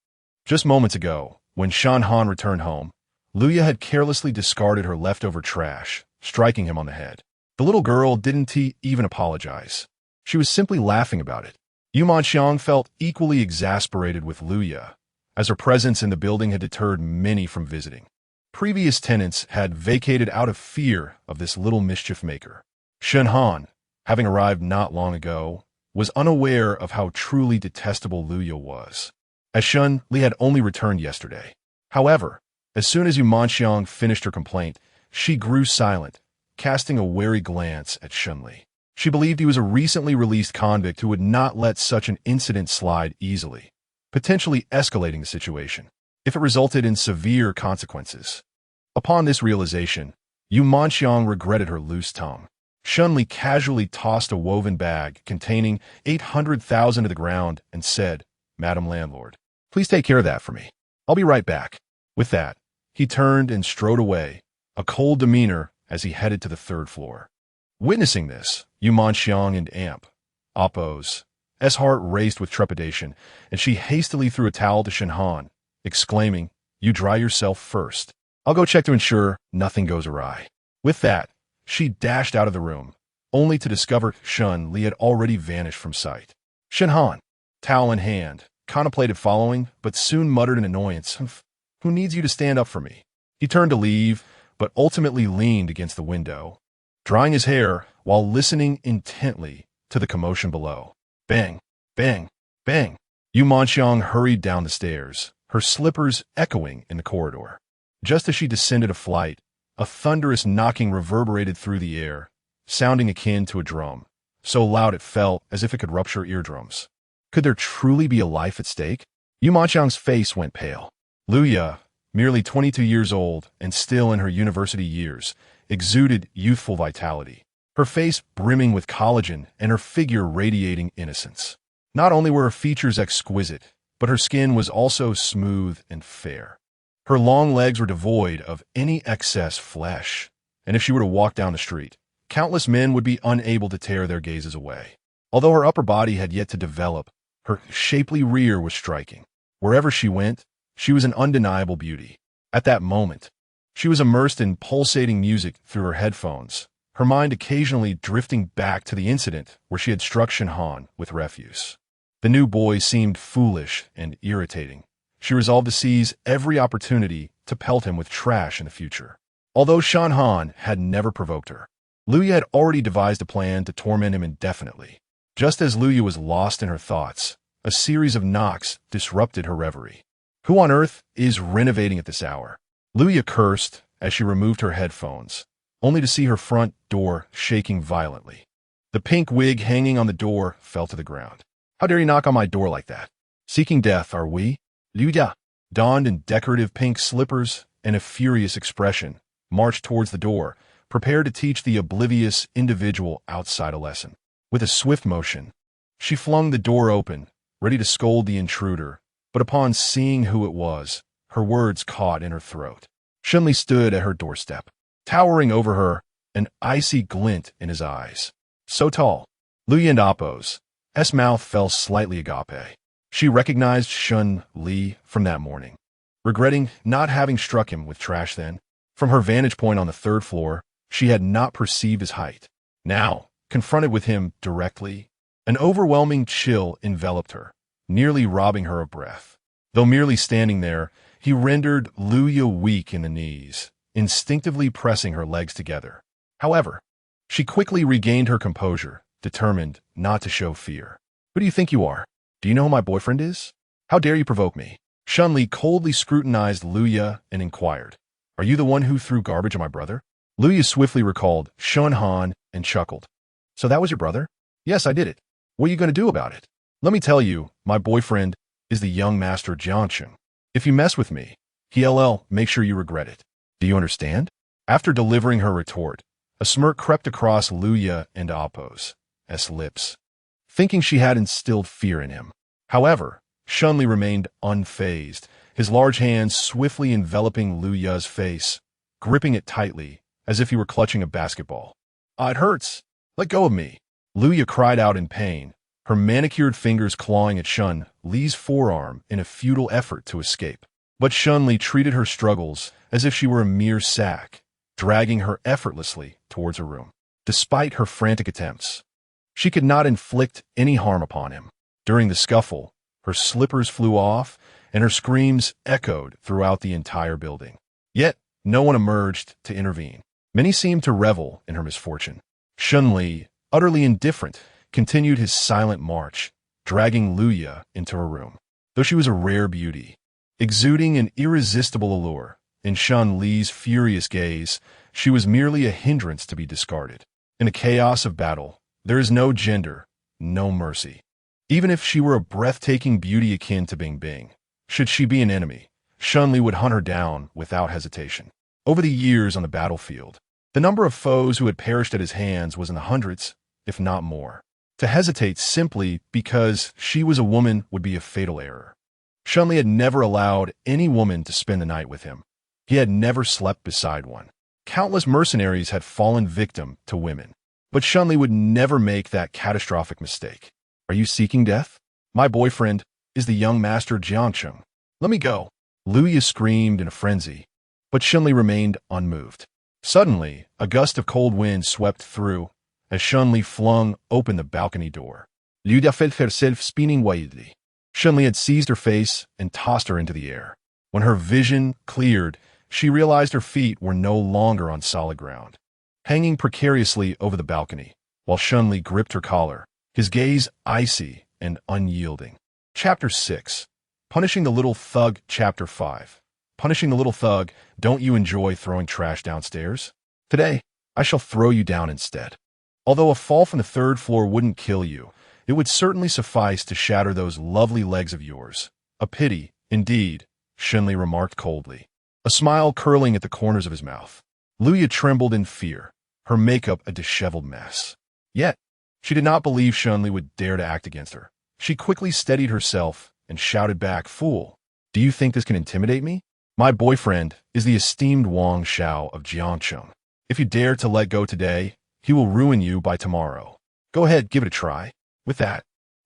S1: Just moments ago, when Shen Han returned home, Luya had carelessly discarded her leftover trash, striking him on the head. The little girl didn't even apologize. She was simply laughing about it. Yu Manxiang felt equally exasperated with Luya, as her presence in the building had deterred many from visiting. Previous tenants had vacated out of fear of this little mischief maker. Shen Han, having arrived not long ago, was unaware of how truly detestable Luya was, as Shen Li had only returned yesterday. However, as soon as Yu Manxiang finished her complaint, she grew silent, casting a wary glance at Shen Li. She believed he was a recently released convict who would not let such an incident slide easily, potentially escalating the situation if it resulted in severe consequences. Upon this realization, Yu Manxiang regretted her loose tongue. Shen Li casually tossed a woven bag containing 800,000 to the ground and said, "Madam Landlord, please take care of that for me. I'll be right back." With that, he turned and strode away, a cold demeanor as he headed to the third floor. Witnessing this, Yu Manxiang and Appo's heart raced with trepidation, and she hastily threw a towel to Shen Han, exclaiming, "You dry yourself first. I'll go check to ensure nothing goes awry." With that, she dashed out of the room, only to discover Shen Li had already vanished from sight. Shen Han, towel in hand, contemplated following, but soon muttered in annoyance, "Who needs you to stand up for me?" He turned to leave, but ultimately leaned against the window, drying his hair while listening intently to the commotion below. Bang, bang, bang. Yu Manxiang hurried down the stairs, her slippers echoing in the corridor. Just as she descended a flight, a thunderous knocking reverberated through the air, sounding akin to a drum, so loud it felt as if it could rupture eardrums. Could there truly be a life at stake? Yu Manxiang's face went pale. Luya, merely 22 years old and still in her university years, exuded youthful vitality, her face brimming with collagen and her figure radiating innocence. Not only were her features exquisite, but her skin was also smooth and fair. Her long legs were devoid of any excess flesh, and if she were to walk down the street, countless men would be unable to tear their gazes away. Although her upper body had yet to develop, her shapely rear was striking. Wherever she went, she was an undeniable beauty. At that moment, she was immersed in pulsating music through her headphones, her mind occasionally drifting back to the incident where she had struck Shen Han with refuse. The new boy seemed foolish and irritating. She resolved to seize every opportunity to pelt him with trash in the future. Although Shen Han had never provoked her, Luya had already devised a plan to torment him indefinitely. Just as Luya was lost in her thoughts, a series of knocks disrupted her reverie. Who on earth is renovating at this hour? Luya cursed as she removed her headphones, only to see her front door shaking violently. The pink wig hanging on the door fell to the ground. "How dare you knock on my door like that? Seeking death, are we?" Luya, donned in decorative pink slippers and a furious expression, marched towards the door, prepared to teach the oblivious individual outside a lesson. With a swift motion, she flung the door open, ready to scold the intruder, but upon seeing who it was, her words caught in her throat. Shen Li stood at her doorstep, towering over her, an icy glint in his eyes. So tall, Luya and Appo's mouth fell slightly agape. She recognized Shen Li from that morning, regretting not having struck him with trash then. From her vantage point on the third floor, she had not perceived his height. Now, confronted with him directly, an overwhelming chill enveloped her, nearly robbing her of breath. Though merely standing there, he rendered Luya weak in the knees, instinctively pressing her legs together. However, she quickly regained her composure, determined not to show fear. "Who do you think you are? Do you know who my boyfriend is? How dare you provoke me?" Shen Li coldly scrutinized Luya and inquired, "Are you the one who threw garbage at my brother?" Luya swiftly recalled Shen Han and chuckled. "So that was your brother?" "Yes, I did it. What are you going to do about it?" "Let me tell you, my boyfriend is the young master Jiangsheng. If you mess with me, he'll make sure you regret it. Do you understand?" After delivering her retort, a smirk crept across Luya and Appo's lips, thinking she had instilled fear in him. However, Shen Li remained unfazed, his large hands swiftly enveloping Luya's face, gripping it tightly, as if he were clutching a basketball. "Ah, it hurts. Let go of me." Luya cried out in pain, her manicured fingers clawing at Shen Li's forearm in a futile effort to escape. But Shen Li treated her struggles as if she were a mere sack, dragging her effortlessly towards her room. Despite her frantic attempts, she could not inflict any harm upon him. During the scuffle, her slippers flew off, and her screams echoed throughout the entire building. Yet, no one emerged to intervene. Many seemed to revel in her misfortune. Shen Li, utterly indifferent, continued his silent march, dragging Luya into her room. Though she was a rare beauty, exuding an irresistible allure, in Shen Li's furious gaze, she was merely a hindrance to be discarded. In the chaos of battle, there is no gender, no mercy. Even if she were a breathtaking beauty akin to Bing Bing, should she be an enemy, Shen Li would hunt her down without hesitation. Over the years on the battlefield, the number of foes who had perished at his hands was in the hundreds, if not more. To hesitate simply because she was a woman would be a fatal error. Shen Li had never allowed any woman to spend the night with him. He had never slept beside one. Countless mercenaries had fallen victim to women. But Shen Li would never make that catastrophic mistake. Are you seeking death? My boyfriend is the young master Jiangcheng. Let me go. Luya screamed in a frenzy, but Shen Li remained unmoved. Suddenly, a gust of cold wind swept through as Shen Li flung open the balcony door. Luya felt herself spinning wildly. Shen Li had seized her face and tossed her into the air. When her vision cleared, she realized her feet were no longer on solid ground. Hanging precariously over the balcony, while Shen Li gripped her collar, his gaze icy and unyielding. Chapter 6. Punishing the Little Thug. Chapter 5. Punishing the Little Thug. Don't you enjoy throwing trash downstairs? Today, I shall throw you down instead. Although a fall from the third floor wouldn't kill you, it would certainly suffice to shatter those lovely legs of yours. A pity, indeed, Shen Li remarked coldly, a smile curling at the corners of his mouth. Luya trembled in fear, her makeup a disheveled mess. Yet, she did not believe Shen Li would dare to act against her. She quickly steadied herself and shouted back, "Fool, do you think this can intimidate me? My boyfriend is the esteemed Wang Shao of Jiangcheng. If you dare to let go today, he will ruin you by tomorrow. Go ahead, give it a try." With that,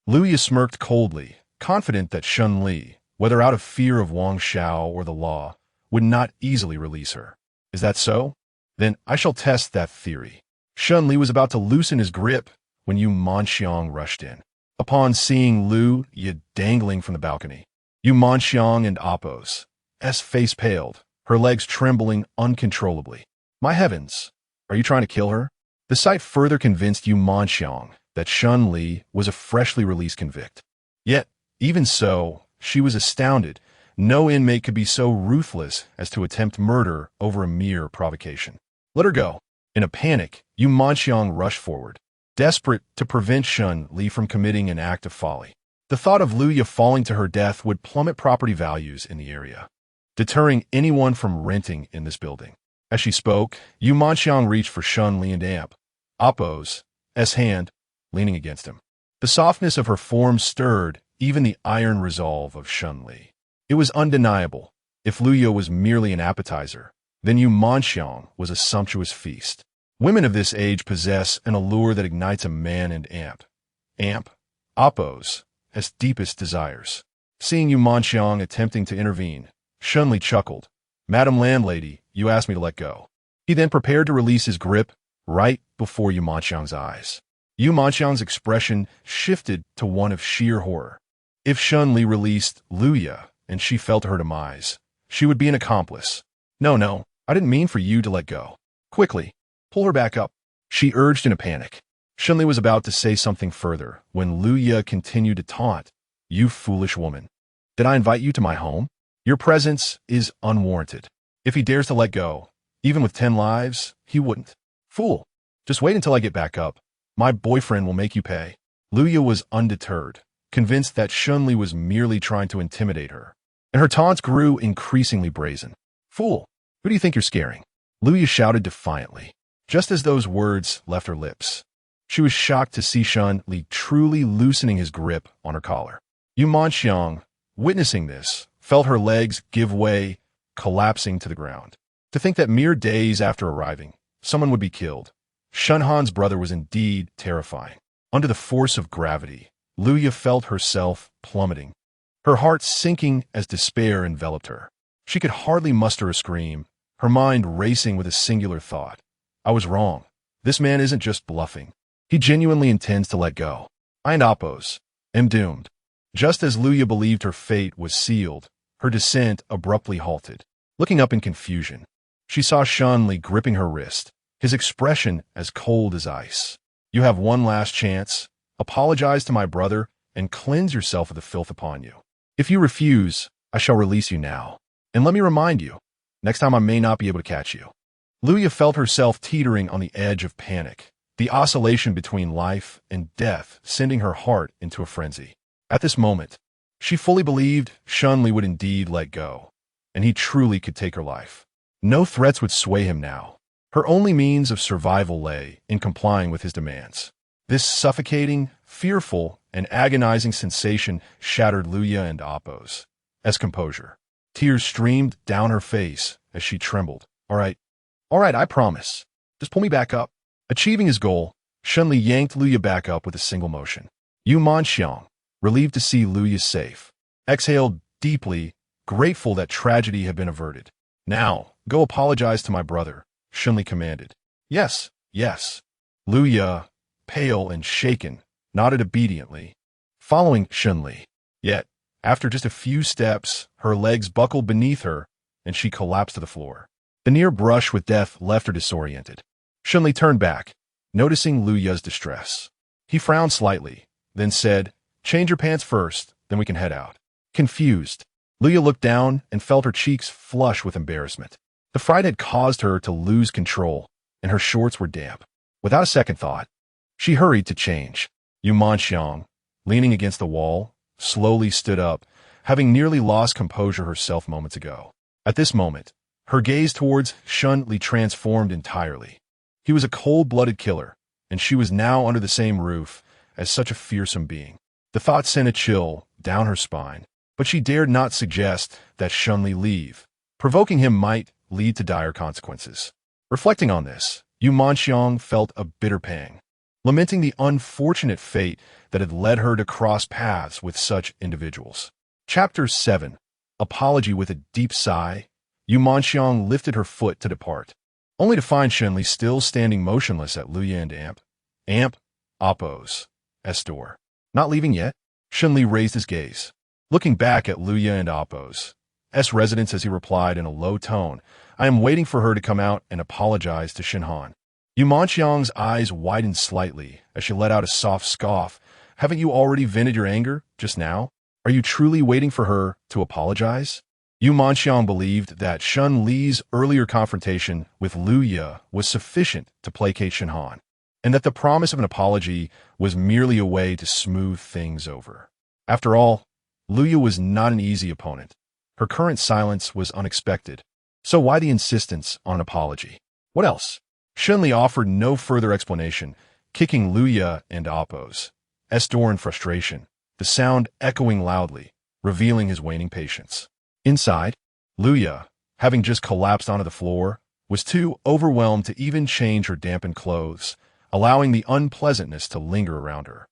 S1: Luya smirked coldly, confident that Shen Li, whether out of fear of Wang Shao or the law, would not easily release her. Is that so? Then I shall test that theory. Shen Li was about to loosen his grip when Yu Manxiang rushed in. Upon seeing Luya dangling from the balcony, Yu Manxiang and Appo's face paled, her legs trembling uncontrollably. My heavens, are you trying to kill her? The sight further convinced Yu Manxiang that Shen Li was a freshly released convict. Yet, even so, she was astounded. No inmate could be so ruthless as to attempt murder over a mere provocation. Let her go. In a panic, Yu Manxiang rushed forward, desperate to prevent Shen Li from committing an act of folly. The thought of Luya falling to her death would plummet property values in the area, deterring anyone from renting in this building. As she spoke, Yu Manxiang reached for Shen Li and Appo's hand, leaning against him. The softness of her form stirred even the iron resolve of Shen Li. It was undeniable. If Luya was merely an appetizer, then Yu Manxiang was a sumptuous feast. Women of this age possess an allure that ignites a man and Appo's deepest desires. Seeing Yu Manxiang attempting to intervene, Shen Li chuckled. Madam Landlady, you asked me to let go. He then prepared to release his grip right before Yu Manxiang's eyes. Yu Manxiang's expression shifted to one of sheer horror. If Shen Li released Luya and she fell to her demise, she would be an accomplice. No, I didn't mean for you to let go. Quickly, pull her back up, she urged in a panic. Shen Li was about to say something further when Luya continued to taunt. You foolish woman. Did I invite you to my home? Your presence is unwarranted. If he dares to let go, even with 10 lives, he wouldn't. Fool, just wait until I get back up. My boyfriend will make you pay. Luya was undeterred, convinced that Shen Li was merely trying to intimidate her, and her taunts grew increasingly brazen. Fool, who do you think you're scaring? Luya shouted defiantly, just as those words left her lips. She was shocked to see Shen Li truly loosening his grip on her collar. Yu Manxiang, witnessing this, felt her legs give way, collapsing to the ground. To think that mere days after arriving, someone would be killed. Shen Han's brother was indeed terrifying. Under the force of gravity, Luya felt herself plummeting, her heart sinking as despair enveloped her. She could hardly muster a scream, her mind racing with a singular thought. I was wrong. This man isn't just bluffing. He genuinely intends to let go. I and Appo's am doomed. Just as Luya believed her fate was sealed, her descent abruptly halted. Looking up in confusion, She saw Shen Li gripping her wrist, his expression as cold as ice. You have one last chance. Apologize to my brother and cleanse yourself of the filth upon you. If you refuse, I shall release you now. And let me remind you, next time I may not be able to catch you. Luya felt herself teetering on the edge of panic, the oscillation between life and death sending her heart into a frenzy. At this moment, she fully believed Shen Li would indeed let go, and he truly could take her life. No threats would sway him now. Her only means of survival lay in complying with his demands. This suffocating, fearful, and agonizing sensation shattered Luya and Appo's composure. Tears streamed down her face as she trembled. All right, I promise. Just pull me back up. Achieving his goal, Shen Li yanked Luya back up with a single motion. Yu Manxiang, relieved to see Luya safe, exhaled deeply, grateful that tragedy had been averted. Now, go apologize to my brother, Shen Li commanded. Yes. Luya, pale and shaken, nodded obediently, following Shen Li. Yet, after just a few steps, her legs buckled beneath her, and she collapsed to the floor. The near brush with death left her disoriented. Shen Li turned back, noticing Luya's distress. He frowned slightly, then said, Change your pants first, then we can head out. Confused, Luya looked down and felt her cheeks flush with embarrassment. The fright had caused her to lose control, and her shorts were damp. Without a second thought, she hurried to change. Yu Manxiang, leaning against the wall, slowly stood up, having nearly lost composure herself moments ago. At this moment, her gaze towards Shen Li transformed entirely. He was a cold-blooded killer, and she was now under the same roof as such a fearsome being. The thought sent a chill down her spine, but she dared not suggest that Shen Li leave. Provoking him might lead to dire consequences. Reflecting on this, Yu Manxiang felt a bitter pang, lamenting the unfortunate fate that had led her to cross paths with such individuals. Chapter 7. Apology. With a deep sigh, Yu Manxiang lifted her foot to depart, only to find Shen Li still standing motionless at Luya and Appo's door. Not leaving yet? Shen Li raised his gaze, looking back at Luya and Appo's residence as he replied in a low tone, I am waiting for her to come out and apologize to Shen Han. Yu Manxiang's eyes widened slightly as she let out a soft scoff. Haven't you already vented your anger just now? Are you truly waiting for her to apologize? Yu Manxiang believed that Shen Li's earlier confrontation with Luya was sufficient to placate Shen Han, and that the promise of an apology was merely a way to smooth things over. After all, Luya was not an easy opponent. Her current silence was unexpected, so why the insistence on an apology? What else? Shen Li offered no further explanation, kicking Luya and Appo's door in frustration, the sound echoing loudly, revealing his waning patience. Inside, Luya, having just collapsed onto the floor, was too overwhelmed to even change her dampened clothes, allowing the unpleasantness to linger around her.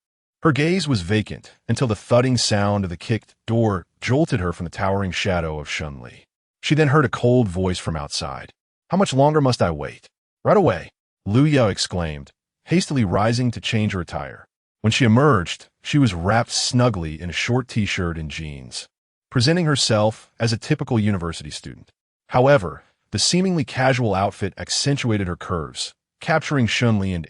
S1: Her gaze was vacant until the thudding sound of the kicked door jolted her from the towering shadow of Shen Li. She then heard a cold voice from outside. How much longer must I wait? Right away, Luya exclaimed, hastily rising to change her attire. When she emerged, she was wrapped snugly in a short t-shirt and jeans, presenting herself as a typical university student. However, the seemingly casual outfit accentuated her curves, capturing Shen Li and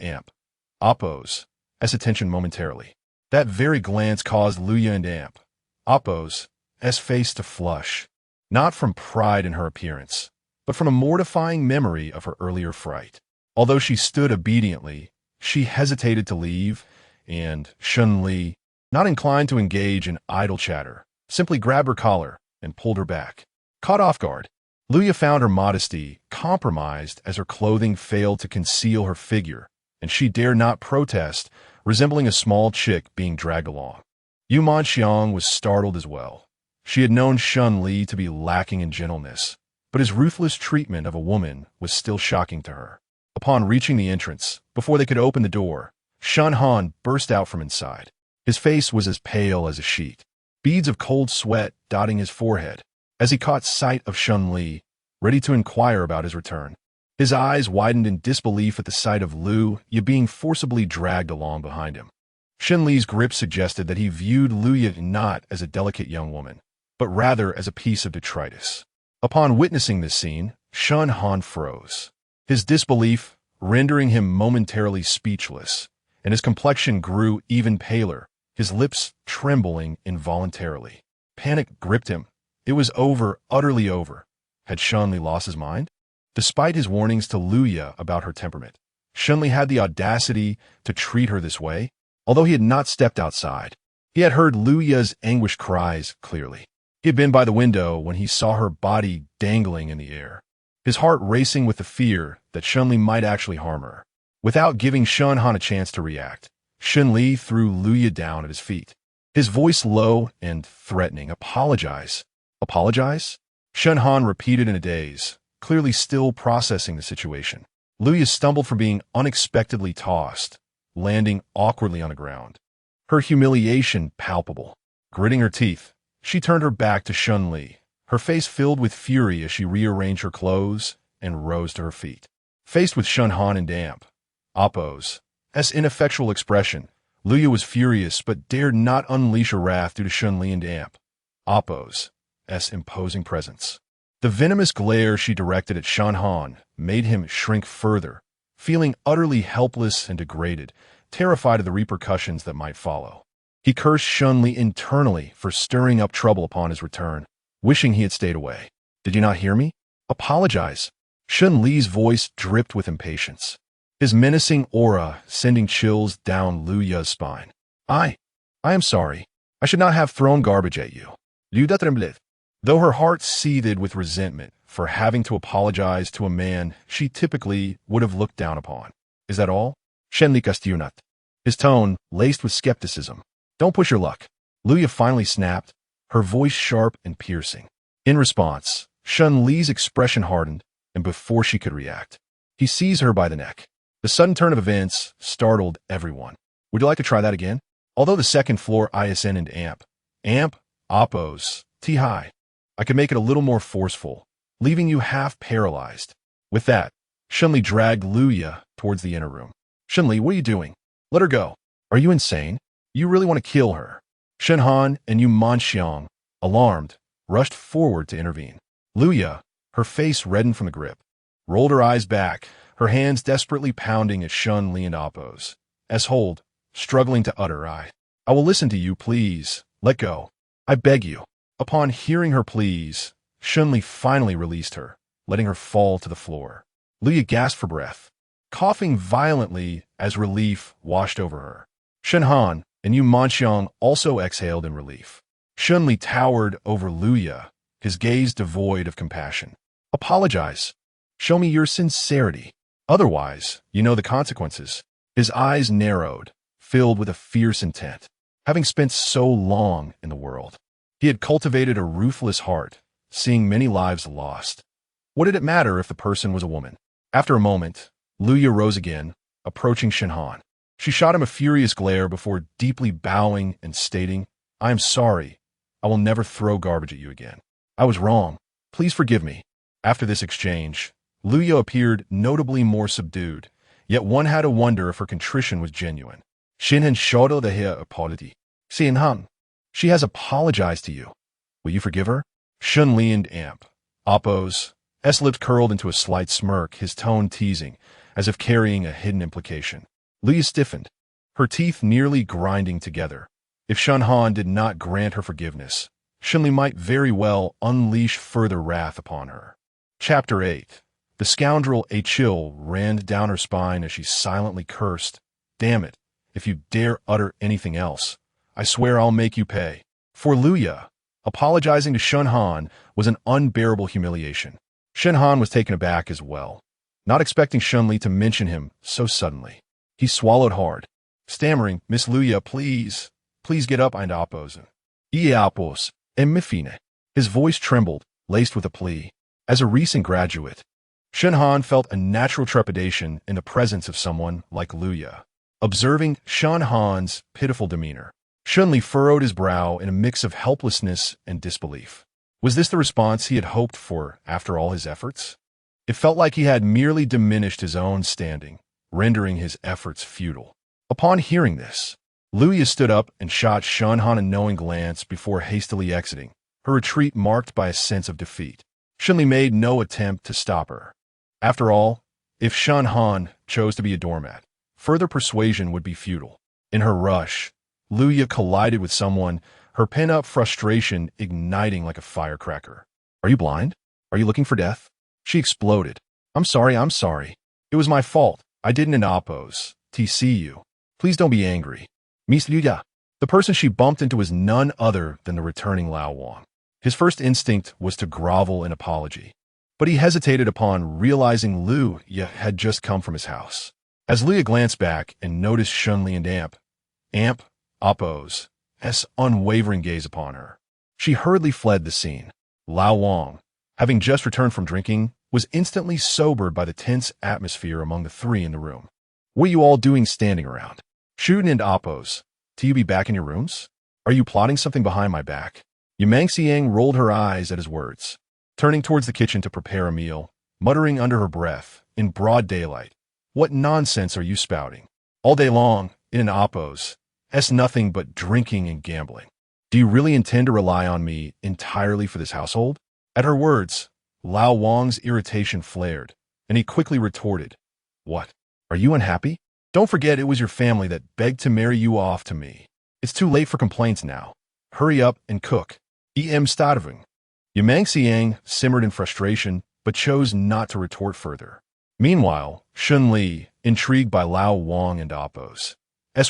S1: Appo's attention momentarily. That very glance caused Luya and Appo's face to flush, not from pride in her appearance, but from a mortifying memory of her earlier fright. Although she stood obediently, she hesitated to leave, and Shen Li, not inclined to engage in idle chatter, simply grabbed her collar and pulled her back. Caught off guard, Luya found her modesty compromised as her clothing failed to conceal her figure, and she dared not protest, resembling a small chick being dragged along. Yu Manxiang was startled as well. She had known Shen Li to be lacking in gentleness, but his ruthless treatment of a woman was still shocking to her. Upon reaching the entrance, before they could open the door, Shen Han burst out from inside. His face was as pale as a sheet, beads of cold sweat dotting his forehead, as he caught sight of Shen Li, ready to inquire about his return. His eyes widened in disbelief at the sight of Luya being forcibly dragged along behind him. Shen Li's grip suggested that he viewed Luya not as a delicate young woman, but rather as a piece of detritus. Upon witnessing this scene, Shen Han froze. His disbelief rendering him momentarily speechless, and his complexion grew even paler, his lips trembling involuntarily. Panic gripped him. It was over, utterly over. Had Shen Li lost his mind? Despite his warnings to Luya about her temperament, Shen Li had the audacity to treat her this way. Although he had not stepped outside, he had heard Luya's anguished cries clearly. He had been by the window when he saw her body dangling in the air, his heart racing with the fear that Shen Li might actually harm her. Without giving Shen Han a chance to react, Shen Li threw Luya down at his feet, his voice low and threatening. Apologize. Apologize? Shen Han repeated in a daze, clearly still processing the situation. Luya stumbled from being unexpectedly tossed, landing awkwardly on the ground, her humiliation palpable. Gritting her teeth, she turned her back to Shen Li, her face filled with fury as she rearranged her clothes and rose to her feet. Faced with Shen Han and damp, Appo's ineffectual expression, Luya was furious but dared not unleash her wrath due to Shen Li and damp, Appo's imposing presence. The venomous glare she directed at Shen Han made him shrink further, feeling utterly helpless and degraded, terrified of the repercussions that might follow. He cursed Shen Li internally for stirring up trouble upon his return, wishing he had stayed away. Did you not hear me? Apologize. Shen Li's voice dripped with impatience, his menacing aura sending chills down Luya's spine. I am sorry. I should not have thrown garbage at you. Luya trembled, though her heart seethed with resentment for having to apologize to a man she typically would have looked down upon. Is that all? Shen Li castionat, his tone laced with skepticism. Don't push your luck. Luya finally snapped, her voice sharp and piercing. In response, Shen Li's expression hardened, and before she could react, he seized her by the neck. The sudden turn of events startled everyone. Would you like to try that again? Although the second floor ISN and amp, Appo's, T-high, I could make it a little more forceful, leaving you half paralyzed. With that, Shen Li dragged Luya towards the inner room. Shen Li, what are you doing? Let her go. Are you insane? You really want to kill her? Shen Han and Yu Manxiang, alarmed, rushed forward to intervene. Luya, her face reddened from the grip, rolled her eyes back, her hands desperately pounding at Shen Li and Appo's hold, struggling to utter, I will listen to you, please. Let go. I beg you. Upon hearing her pleas, Shen Li finally released her, letting her fall to the floor. Luya gasped for breath, coughing violently as relief washed over her. Shen Han and Yu Manxiang also exhaled in relief. Shen Li towered over Luya, his gaze devoid of compassion. Apologize. Show me your sincerity. Otherwise, you know the consequences. His eyes narrowed, filled with a fierce intent. Having spent so long in the world, he had cultivated a ruthless heart, seeing many lives lost. What did it matter if the person was a woman? After a moment, Luya rose again, approaching Shen Han. She shot him a furious glare before deeply bowing and stating, I am sorry. I will never throw garbage at you again. I was wrong. Please forgive me. After this exchange, Luya appeared notably more subdued, yet one had to wonder if her contrition was genuine. Shen Han showed the hair apology. Shen Han, she has apologized to you. Will you forgive her? Shen Li and Appo's lips curled into a slight smirk, his tone teasing, as if carrying a hidden implication. Luya stiffened, her teeth nearly grinding together. If Shen Han did not grant her forgiveness, Shen Li might very well unleash further wrath upon her. Chapter 8. The scoundrel, a chill ran down her spine as she silently cursed. Damn it, if you dare utter anything else, I swear I'll make you pay. For Luya, apologizing to Shen Han was an unbearable humiliation. Shen Han was taken aback as well, not expecting Shen Li to mention him so suddenly. He swallowed hard, stammering, Miss Luya, please get up, and Appo's. Appo's, and mifine. His voice trembled, laced with a plea. As a recent graduate, Shen Han felt a natural trepidation in the presence of someone like Luya. Observing Shen Han's pitiful demeanor, Shen Li furrowed his brow in a mix of helplessness and disbelief. Was this the response he had hoped for after all his efforts? It felt like he had merely diminished his own standing, rendering his efforts futile. Upon hearing this, Luya stood up and shot Shen Han a knowing glance before hastily exiting, her retreat marked by a sense of defeat. Shen Li made no attempt to stop her. After all, if Shen Han chose to be a doormat, further persuasion would be futile. In her rush, Luya collided with someone, her pent-up frustration igniting like a firecracker. "Are you blind? Are you looking for death?" She exploded. I'm sorry. It was my fault. I didn't oppose. TCU. Please don't be angry. Miss Luya." The person she bumped into was none other than the returning Lao Wang. His first instinct was to grovel in apology, but he hesitated upon realizing Luya had just come from his house. As Luya glanced back and noticed Shen Li and Amp, Oppo's unwavering gaze upon her, she hurriedly fled the scene. Lao Wang, having just returned from drinking, was instantly sobered by the tense atmosphere among the three in the room. "What are you all doing standing around? Shooting and Oppos, do you be back in your rooms? Are you plotting something behind my back?" Yumeng Xiang rolled her eyes at his words, turning towards the kitchen to prepare a meal, muttering under her breath, in broad daylight, "What nonsense are you spouting? All day long, in an Oppos, nothing but drinking and gambling. Do you really intend to rely on me entirely for this household?" At her words, Lao Wang's irritation flared, and he quickly retorted, "What? Are you unhappy? Don't forget it was your family that begged to marry you off to me. It's too late for complaints now. Hurry up and cook." Starving. Yumeng Xiang simmered in frustration, but chose not to retort further. Meanwhile, Shen Li, intrigued by Lao Wang and Oppo's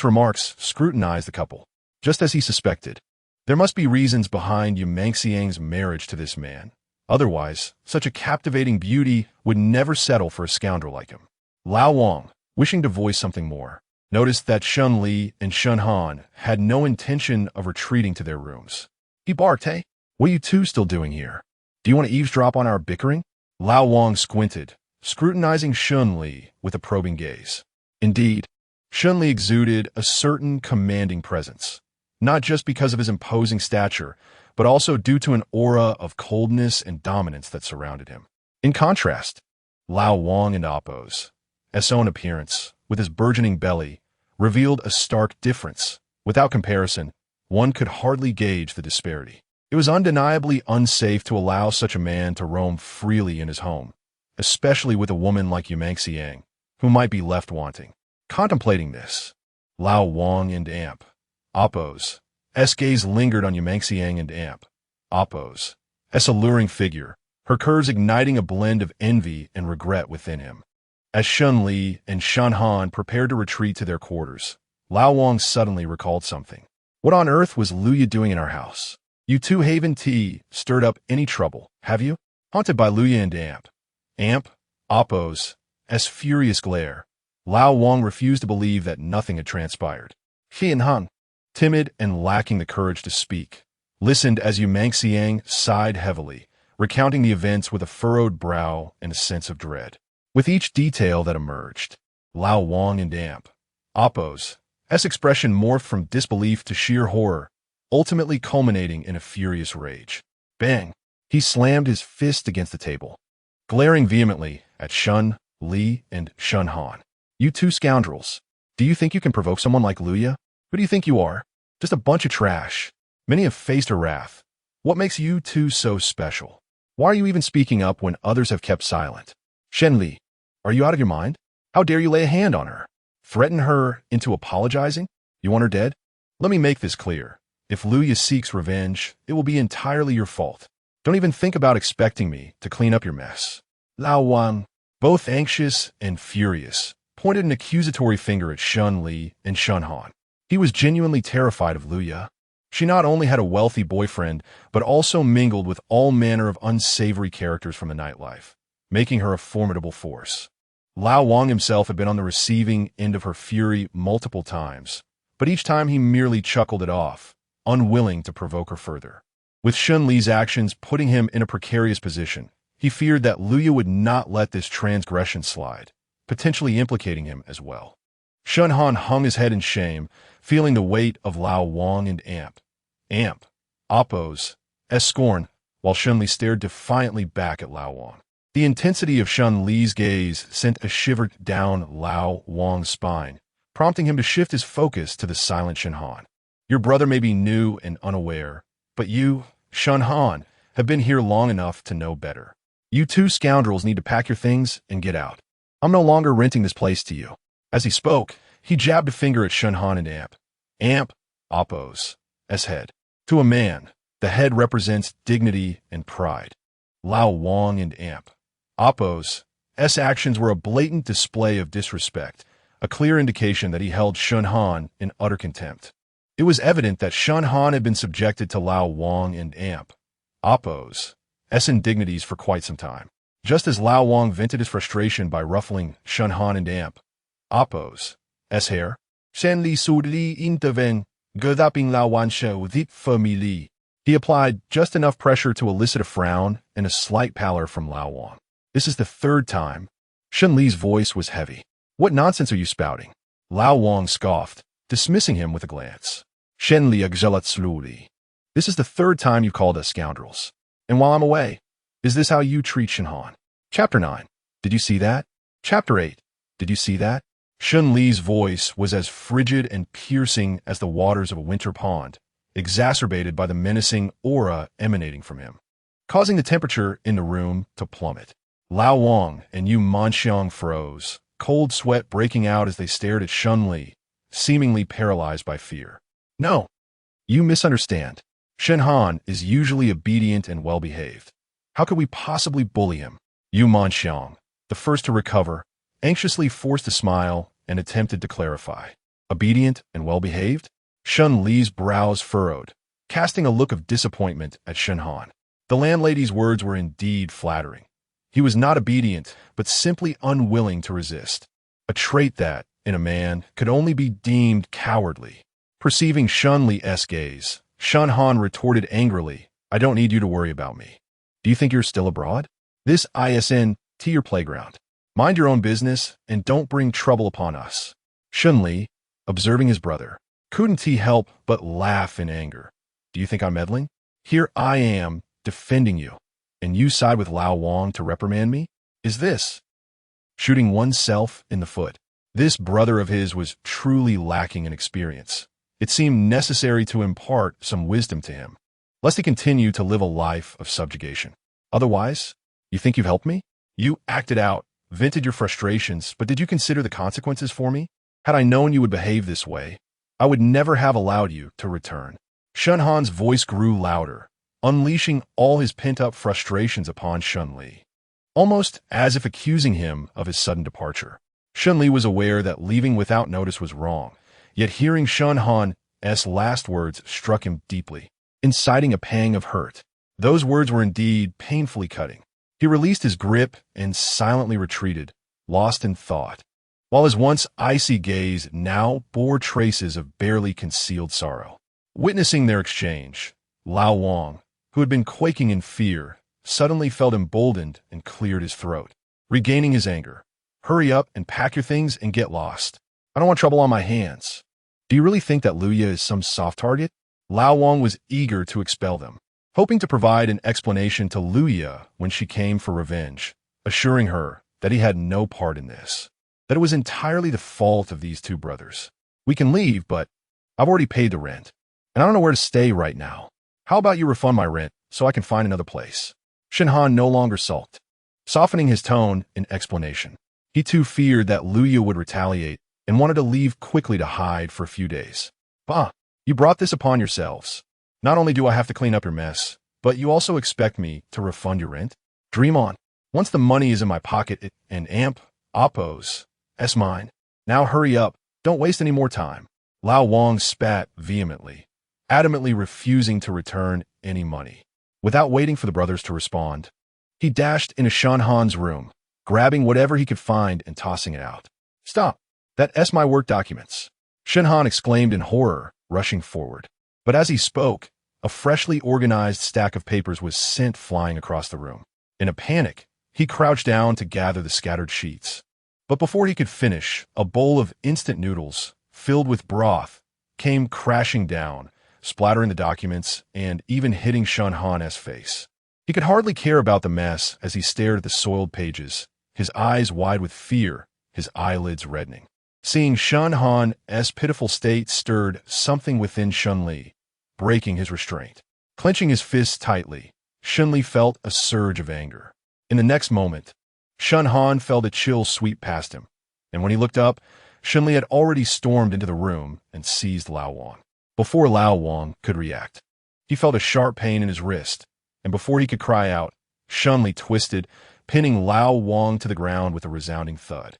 S1: remarks, scrutinized the couple. Just as he suspected, there must be reasons behind Yumeng Xiang's marriage to this man. Otherwise, such a captivating beauty would never settle for a scoundrel like him. Lao Wang, wishing to voice something more, noticed that Shen Li and Shen Han had no intention of retreating to their rooms. He barked, "Hey, what are you two still doing here? Do you want to eavesdrop on our bickering?" Lao Wang squinted, scrutinizing Shen Li with a probing gaze. Indeed, Shen Li exuded a certain commanding presence, not just because of his imposing stature, but also due to an aura of coldness and dominance that surrounded him. In contrast, Lao Wang and Oppo's own appearance, with his burgeoning belly, revealed a stark difference. Without comparison, one could hardly gauge the disparity. It was undeniably unsafe to allow such a man to roam freely in his home, especially with a woman like Yumeng Xiang, who might be left wanting. Contemplating this, Lao Wang and Oppo's gaze lingered on Yumeng Xiang and Oppo's alluring figure, her curves igniting a blend of envy and regret within him. As Shen Li and Shen Han prepared to retreat to their quarters, Lao Wang suddenly recalled something. "What on earth was Luya doing in our house? You two haven't stirred up any trouble, have you?" Haunted by Luya and Oppo's furious glare, Lao Wang refused to believe that nothing had transpired. He and Han, timid and lacking the courage to speak, listened as Yumeng Xiang sighed heavily, recounting the events with a furrowed brow and a sense of dread. With each detail that emerged, Lao Wang and Oppo's expression morphed from disbelief to sheer horror, ultimately culminating in a furious rage. Bang! He slammed his fist against the table, glaring vehemently at Shen Li and Shen Han. "You two scoundrels! Do you think you can provoke someone like Luya? Who do you think you are? Just a bunch of trash. Many have faced her wrath. What makes you two so special? Why are you even speaking up when others have kept silent? Shen Li, are you out of your mind? How dare you lay a hand on her? Threaten her into apologizing? You want her dead? Let me make this clear. If Luya seeks revenge, it will be entirely your fault. Don't even think about expecting me to clean up your mess." Lao Wang, both anxious and furious, pointed an accusatory finger at Shen Li and Shen Han. He was genuinely terrified of Luya. She not only had a wealthy boyfriend, but also mingled with all manner of unsavory characters from the nightlife, making her a formidable force. Lao Wang himself had been on the receiving end of her fury multiple times, but each time he merely chuckled it off, unwilling to provoke her further. With Shen Li's actions putting him in a precarious position, he feared that Luya would not let this transgression slide, potentially implicating him as well. Shen Han hung his head in shame, feeling the weight of Lao Wang and Oppo's scorn, while Shen Li stared defiantly back at Lao Wang. The intensity of Shen Li's gaze sent a shiver down Lao Wang's spine, prompting him to shift his focus to the silent Shen Han. "Your brother may be new and unaware, but you, Shen Han, have been here long enough to know better. You two scoundrels need to pack your things and get out. I'm no longer renting this place to you. As he spoke, he jabbed a finger at Shen Han and Amp. Amp, Appo's head. To a man, the head represents dignity and pride. Lao Wang and Amp. Appo's actions were a blatant display of disrespect, a clear indication that he held Shen Han in utter contempt. It was evident that Shen Han had been subjected to Lao Wang and Amp. Appo's indignities for quite some time. Just as Lao Wang vented his frustration by ruffling Shen Han and Amp. Appo's hair. Shen Li suddenly intervened, galloping Lao Wan show with family. He applied just enough pressure to elicit a frown and a slight pallor from Lao Wang. This is the third time. Shen Li's voice was heavy. What nonsense are you spouting? Lao Wang scoffed, dismissing him with a glance. Shen Li exhalat slowly. This is the third time you've called us scoundrels. And while I'm away, is this how you treat Shen Han? Chapter 9. Did you see that? Chapter 8. Did you see that? Shen Li's voice was as frigid and piercing as the waters of a winter pond, exacerbated by the menacing aura emanating from him, causing the temperature in the room to plummet. Lao Wang and Yu Manxiang froze, cold sweat breaking out as they stared at Shen Li, seemingly paralyzed by fear. No, you misunderstand. Shen Han is usually obedient and well-behaved. How could we possibly bully him? Yu Manxiang, the first to recover, anxiously forced a smile and attempted to clarify. Obedient and well-behaved? Shen Li's brows furrowed, casting a look of disappointment at Shen Han. The landlady's words were indeed flattering. He was not obedient, but simply unwilling to resist. A trait that, in a man, could only be deemed cowardly. Perceiving Shen Li's gaze, Shen Han retorted angrily, I don't need you to worry about me. Do you think you're still abroad? This isn't your playground. Mind your own business and don't bring trouble upon us. Shen Li, observing his brother, couldn't he help but laugh in anger. Do you think I'm meddling? Here I am, defending you, and you side with Lao Wang to reprimand me? Is this shooting oneself in the foot? This brother of his was truly lacking in experience. It seemed necessary to impart some wisdom to him, lest he continue to live a life of subjugation. Otherwise, you think you've helped me? You acted out, vented your frustrations, but did you consider the consequences for me? Had I known you would behave this way, I would never have allowed you to return. Shen Han's voice grew louder, unleashing all his pent-up frustrations upon Shen Li, almost as if accusing him of his sudden departure. Shen Li was aware that leaving without notice was wrong, yet hearing Shen Han's last words struck him deeply, inciting a pang of hurt. Those words were indeed painfully cutting. He released his grip and silently retreated, lost in thought, while his once icy gaze now bore traces of barely concealed sorrow. Witnessing their exchange, Lao Wang, who had been quaking in fear, suddenly felt emboldened and cleared his throat, regaining his anger. Hurry up and pack your things and get lost. I don't want trouble on my hands. Do you really think that Luya is some soft target? Lao Wang was eager to expel them, hoping to provide an explanation to Luya when she came for revenge, assuring her that he had no part in this, that it was entirely the fault of these two brothers. We can leave, but I've already paid the rent, and I don't know where to stay right now. How about you refund my rent so I can find another place? Shen Han no longer sulked, softening his tone in explanation. He too feared that Luya would retaliate and wanted to leave quickly to hide for a few days. Bah, you brought this upon yourselves. Not only do I have to clean up your mess, but you also expect me to refund your rent? Dream on. Once the money is in my pocket and Appo's mine. Now hurry up. Don't waste any more time. Lao Wang spat vehemently, adamantly refusing to return any money. Without waiting for the brothers to respond, he dashed into Shen Han's room, grabbing whatever he could find and tossing it out. Stop. That's my work documents. Shen Han exclaimed in horror, rushing forward. But as he spoke, a freshly organized stack of papers was sent flying across the room. In a panic, he crouched down to gather the scattered sheets. But before he could finish, a bowl of instant noodles, filled with broth, came crashing down, splattering the documents and even hitting Shen Han's face. He could hardly care about the mess as he stared at the soiled pages, his eyes wide with fear, his eyelids reddening. Seeing Shen Han's pitiful state stirred something within Shen Li, breaking his restraint. Clenching his fists tightly, Shen Li felt a surge of anger. In the next moment, Shen Han felt a chill sweep past him, and when he looked up, Shen Li had already stormed into the room and seized Lao Wang. Before Lao Wang could react, he felt a sharp pain in his wrist, and before he could cry out, Shen Li twisted, pinning Lao Wang to the ground with a resounding thud.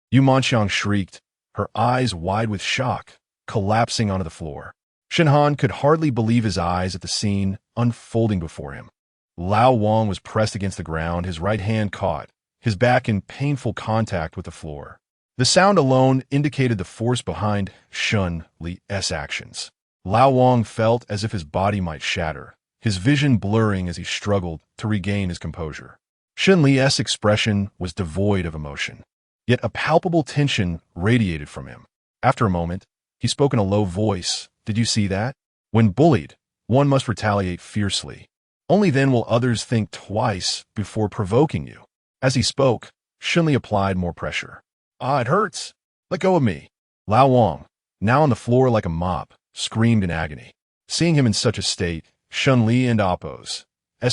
S1: Yu Manxiang shrieked, her eyes wide with shock, collapsing onto the floor. Shen Han could hardly believe his eyes at the scene unfolding before him. Lao Wang was pressed against the ground, his right hand caught, his back in painful contact with the floor. The sound alone indicated the force behind Shen Li's actions. Lao Wang felt as if his body might shatter, his vision blurring as he struggled to regain his composure. Shen Li's expression was devoid of emotion, yet a palpable tension radiated from him. After a moment, he spoke in a low voice. Did you see that? When bullied, one must retaliate fiercely. Only then will others think twice before provoking you. As he spoke, Shen Li applied more pressure. It hurts. Let go of me. Lao Wang, now on the floor like a mop, screamed in agony. Seeing him in such a state, Shen Li and Appo's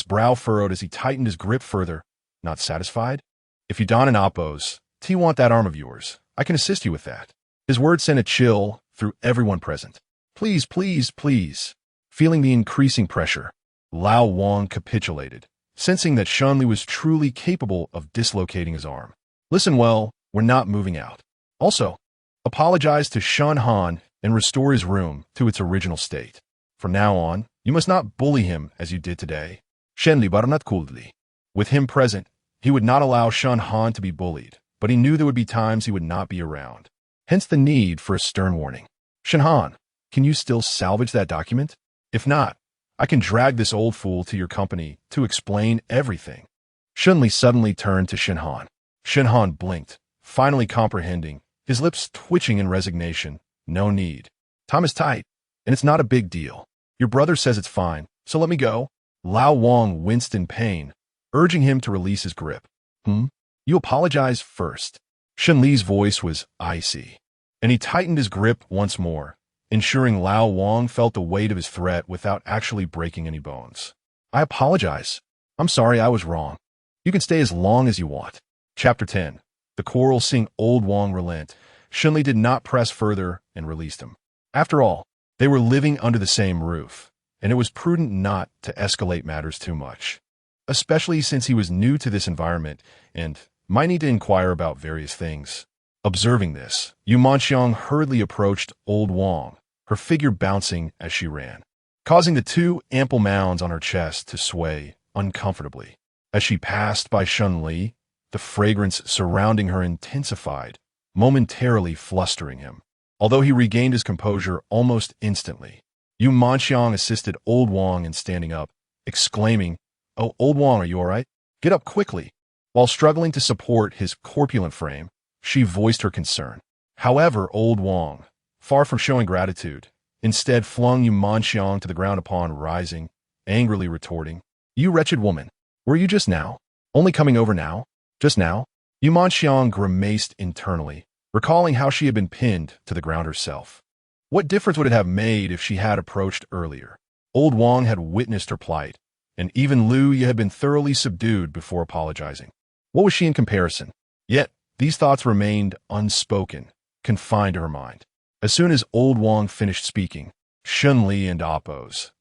S1: brow furrowed as he tightened his grip further. Not satisfied? If you don an Appo's, do you want that arm of yours? I can assist you with that. His words sent a chill through everyone present. Please, please, please. Feeling the increasing pressure, Lao Wang capitulated, sensing that Shen Li was truly capable of dislocating his arm. Listen well, we're not moving out. Also, apologize to Shen Han and restore his room to its original state. From now on, you must not bully him as you did today. Shen Li baranat kuldli. With him present, he would not allow Shen Han to be bullied, but he knew there would be times he would not be around. Hence the need for a stern warning. Shen Han, can you still salvage that document? If not, I can drag this old fool to your company to explain everything. Shen Li suddenly turned to Shen Han. Shen Han blinked, finally comprehending, his lips twitching in resignation. No need. Time is tight, and it's not a big deal. Your brother says it's fine, so let me go. Lao Wang winced in pain, urging him to release his grip. You apologize first. Shen Li's voice was icy, and he tightened his grip once more, ensuring Lao Wang felt the weight of his threat without actually breaking any bones. I apologize. I'm sorry I was wrong. You can stay as long as you want. Chapter 10. The quarrel. Seeing old Wang relent, Shen Li did not press further and released him. After all, they were living under the same roof, and it was prudent not to escalate matters too much, especially since he was new to this environment and might need to inquire about various things. Observing this, Yu Manxiang hurriedly approached old Wang, her figure bouncing as she ran, causing the two ample mounds on her chest to sway uncomfortably. As she passed by Shen Li, the fragrance surrounding her intensified, momentarily flustering him. Although he regained his composure almost instantly, Yu Manxiang assisted old Wang in standing up, exclaiming, "Oh, old Wang, are you all right? Get up quickly." While struggling to support his corpulent frame, she voiced her concern. However, old Wang, far from showing gratitude, instead flung Yu Manxiang to the ground upon rising, angrily retorting, "You wretched woman, were you just now? Only coming over now? Just now?" Yu Manxiang grimaced internally, recalling how she had been pinned to the ground herself. What difference would it have made if she had approached earlier? Old Wang had witnessed her plight, and even Lu Yi had been thoroughly subdued before apologizing. What was she in comparison? Yet, these thoughts remained unspoken, confined to her mind. As soon as old Wang finished speaking, Shen Li and Appo's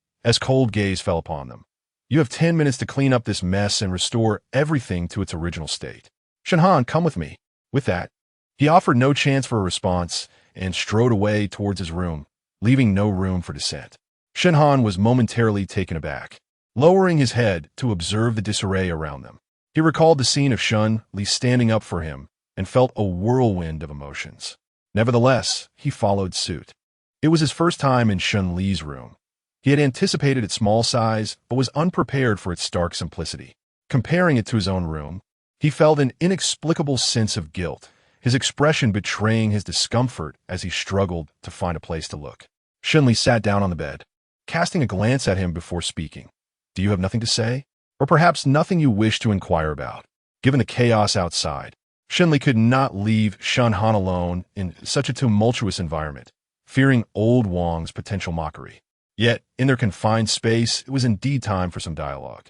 S1: cold gaze fell upon them. You have 10 minutes to clean up this mess and restore everything to its original state. Shen Han, come with me. With that, he offered no chance for a response and strode away towards his room, leaving no room for dissent. Shen Han was momentarily taken aback, lowering his head to observe the disarray around them. He recalled the scene of Shen Li standing up for him and felt a whirlwind of emotions. Nevertheless, he followed suit. It was his first time in Shen Li's room. He had anticipated its small size, but was unprepared for its stark simplicity. Comparing it to his own room, he felt an inexplicable sense of guilt, his expression betraying his discomfort as he struggled to find a place to look. Shen Li sat down on the bed, casting a glance at him before speaking. Do you have nothing to say? Or perhaps nothing you wish to inquire about? Given the chaos outside, Shen Li could not leave Shen Han alone in such a tumultuous environment, fearing old Wang's potential mockery. Yet, in their confined space, it was indeed time for some dialogue.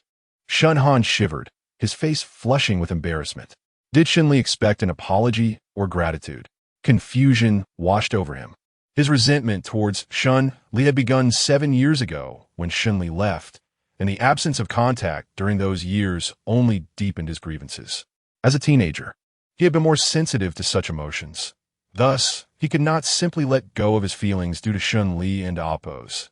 S1: Shen Han shivered, his face flushing with embarrassment. Did Shen Li expect an apology or gratitude? Confusion washed over him. His resentment towards Shen Li had begun 7 years ago when Shen Li left, and the absence of contact during those years only deepened his grievances. As a teenager, he had been more sensitive to such emotions. Thus, he could not simply let go of his feelings due to Shen Li and Appo's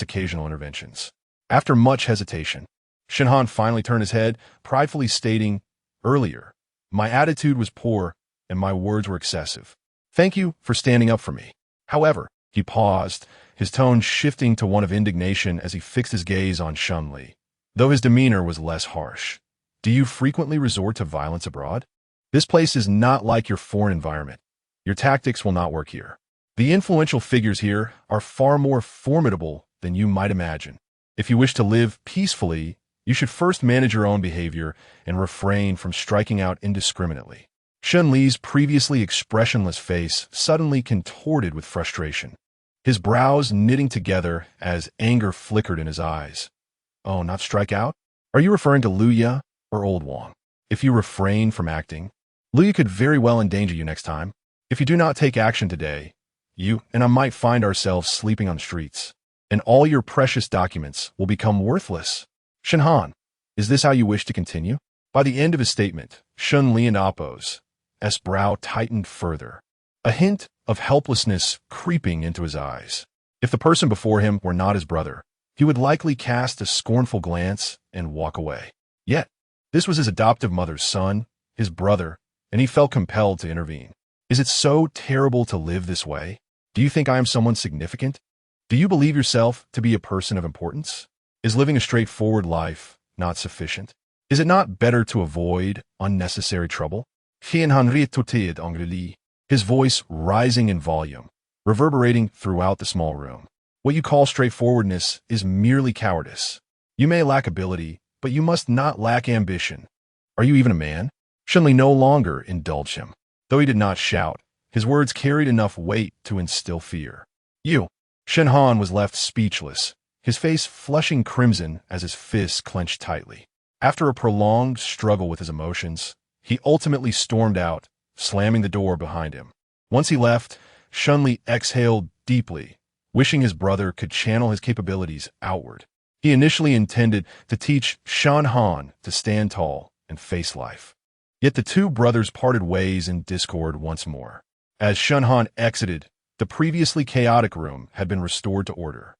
S1: occasional interventions. After much hesitation, Shen Han finally turned his head, pridefully stating, "Earlier, my attitude was poor and my words were excessive. Thank you for standing up for me." However, he paused, his tone shifting to one of indignation as he fixed his gaze on Shen Li, though his demeanor was less harsh. "Do you frequently resort to violence abroad? This place is not like your foreign environment. Your tactics will not work here. The influential figures here are far more formidable than you might imagine. If you wish to live peacefully, you should first manage your own behavior and refrain from striking out indiscriminately." Shen Li's previously expressionless face suddenly contorted with frustration, his brows knitting together as anger flickered in his eyes. "Oh, not strike out? Are you referring to Luya or Old Wang? If you refrain from acting, Luya could very well endanger you next time. If you do not take action today, you and I might find ourselves sleeping on the streets, and all your precious documents will become worthless." "Shen Han, is this how you wish to continue?" By the end of his statement, Shen Li and Appo's brow tightened further, a hint of helplessness creeping into his eyes. If the person before him were not his brother, he would likely cast a scornful glance and walk away. Yet, this was his adoptive mother's son, his brother, and he felt compelled to intervene. "Is it so terrible to live this way? Do you think I am someone significant? Do you believe yourself to be a person of importance? Is living a straightforward life not sufficient? Is it not better to avoid unnecessary trouble?" His voice rising in volume, reverberating throughout the small room. "What you call straightforwardness is merely cowardice. You may lack ability, but you must not lack ambition. Are you even a man?" Shen Li no longer indulged him. Though he did not shout, his words carried enough weight to instill fear. "You!" Shen Han was left speechless, his face flushing crimson as his fists clenched tightly. After a prolonged struggle with his emotions, he ultimately stormed out, slamming the door behind him. Once he left, Shen Li exhaled deeply, wishing his brother could channel his capabilities outward. He initially intended to teach Shen Han to stand tall and face life. Yet the two brothers parted ways in discord once more. As Shen Han exited, the previously chaotic room had been restored to order.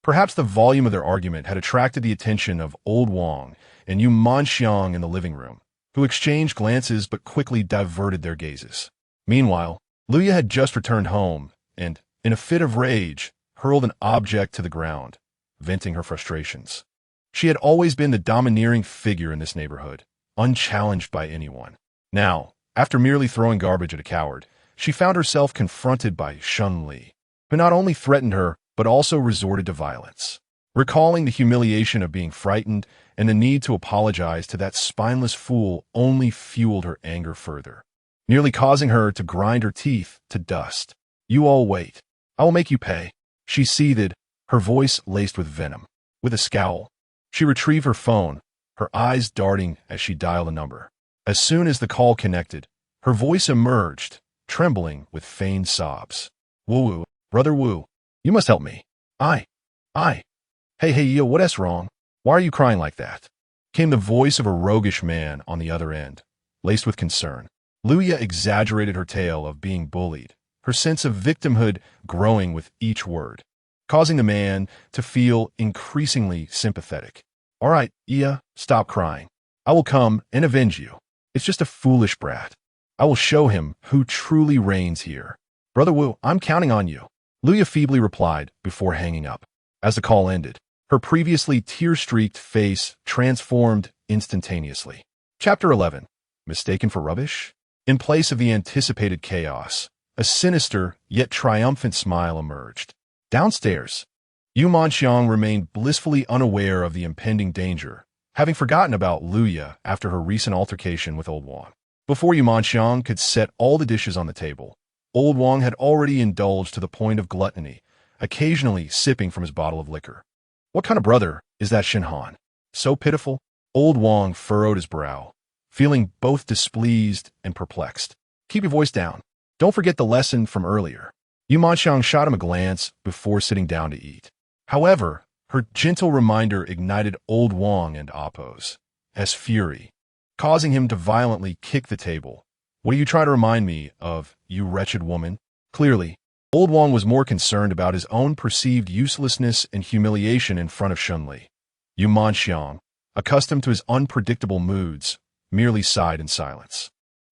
S1: Perhaps the volume of their argument had attracted the attention of Old Wang and Yu Manxiang in the living room, who exchanged glances but quickly diverted their gazes. Meanwhile, Luya had just returned home and, in a fit of rage, hurled an object to the ground, venting her frustrations. She had always been the domineering figure in this neighborhood, unchallenged by anyone. Now, after merely throwing garbage at a coward, she found herself confronted by Shen Li, who not only threatened her, but also resorted to violence. Recalling the humiliation of being frightened and the need to apologize to that spineless fool only fueled her anger further, nearly causing her to grind her teeth to dust. "You all wait. I will make you pay." She seethed, her voice laced with venom. With a scowl, she retrieved her phone, her eyes darting as she dialed a number. As soon as the call connected, her voice emerged, trembling with feigned sobs. "Woo, brother Wu, you must help me. I. Hey, yo, what's wrong? Why are you crying like that?" Came the voice of a roguish man on the other end, laced with concern. Luya exaggerated her tale of being bullied, her sense of victimhood growing with each word, causing the man to feel increasingly sympathetic. "All right, Iya, stop crying. I will come and avenge you. It's just a foolish brat. I will show him who truly reigns here. Brother Wu, I'm counting on you," Luya feebly replied before hanging up. As the call ended, her previously tear-streaked face transformed instantaneously. Chapter 11. Mistaken for rubbish? In place of the anticipated chaos, a sinister yet triumphant smile emerged. Downstairs, Yu Manxiang remained blissfully unaware of the impending danger, having forgotten about Luya after her recent altercation with Old Wang. Before Yu Manxiang could set all the dishes on the table, Old Wang had already indulged to the point of gluttony, occasionally sipping from his bottle of liquor. What kind of brother is that Shen Han? So pitiful, Old Wang furrowed his brow, feeling both displeased and perplexed. Keep your voice down. Don't forget the lesson from earlier. Yu Manxiang shot him a glance before sitting down to eat. However, her gentle reminder ignited Old Wang and Appo's fury, causing him to violently kick the table. What are you trying to remind me of, you wretched woman? Clearly, Old Wang was more concerned about his own perceived uselessness and humiliation in front of Shen Li. Yu Manxiang, accustomed to his unpredictable moods, merely sighed in silence.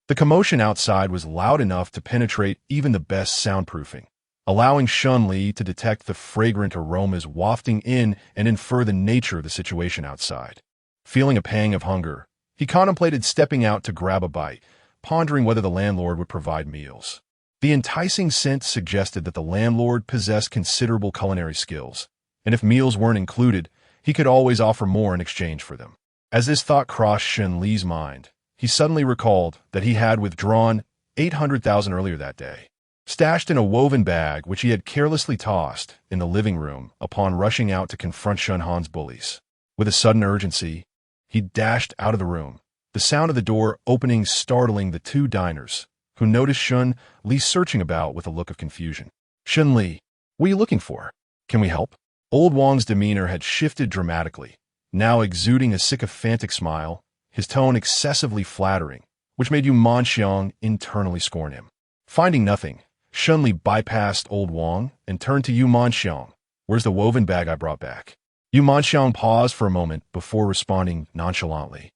S1: The commotion outside was loud enough to penetrate even the best soundproofing, allowing Shen Li to detect the fragrant aromas wafting in and infer the nature of the situation outside. Feeling a pang of hunger, he contemplated stepping out to grab a bite, pondering whether the landlord would provide meals. The enticing scent suggested that the landlord possessed considerable culinary skills, and if meals weren't included, he could always offer more in exchange for them. As this thought crossed Shen Li's mind, he suddenly recalled that he had withdrawn 800,000 earlier that day, stashed in a woven bag which he had carelessly tossed in the living room upon rushing out to confront Shen Han's bullies. With a sudden urgency, he dashed out of the room, the sound of the door opening startling the two diners, who noticed Shen Li searching about with a look of confusion. Shen Li, what are you looking for? Can we help? Old Wang's demeanor had shifted dramatically, now exuding a sycophantic smile, his tone excessively flattering, which made Yu Manxiang internally scorn him. Finding nothing, Shen Li bypassed Old Wang and turned to Yu Manxiang. Where's the woven bag I brought back? Yu Manxiang paused for a moment before responding nonchalantly.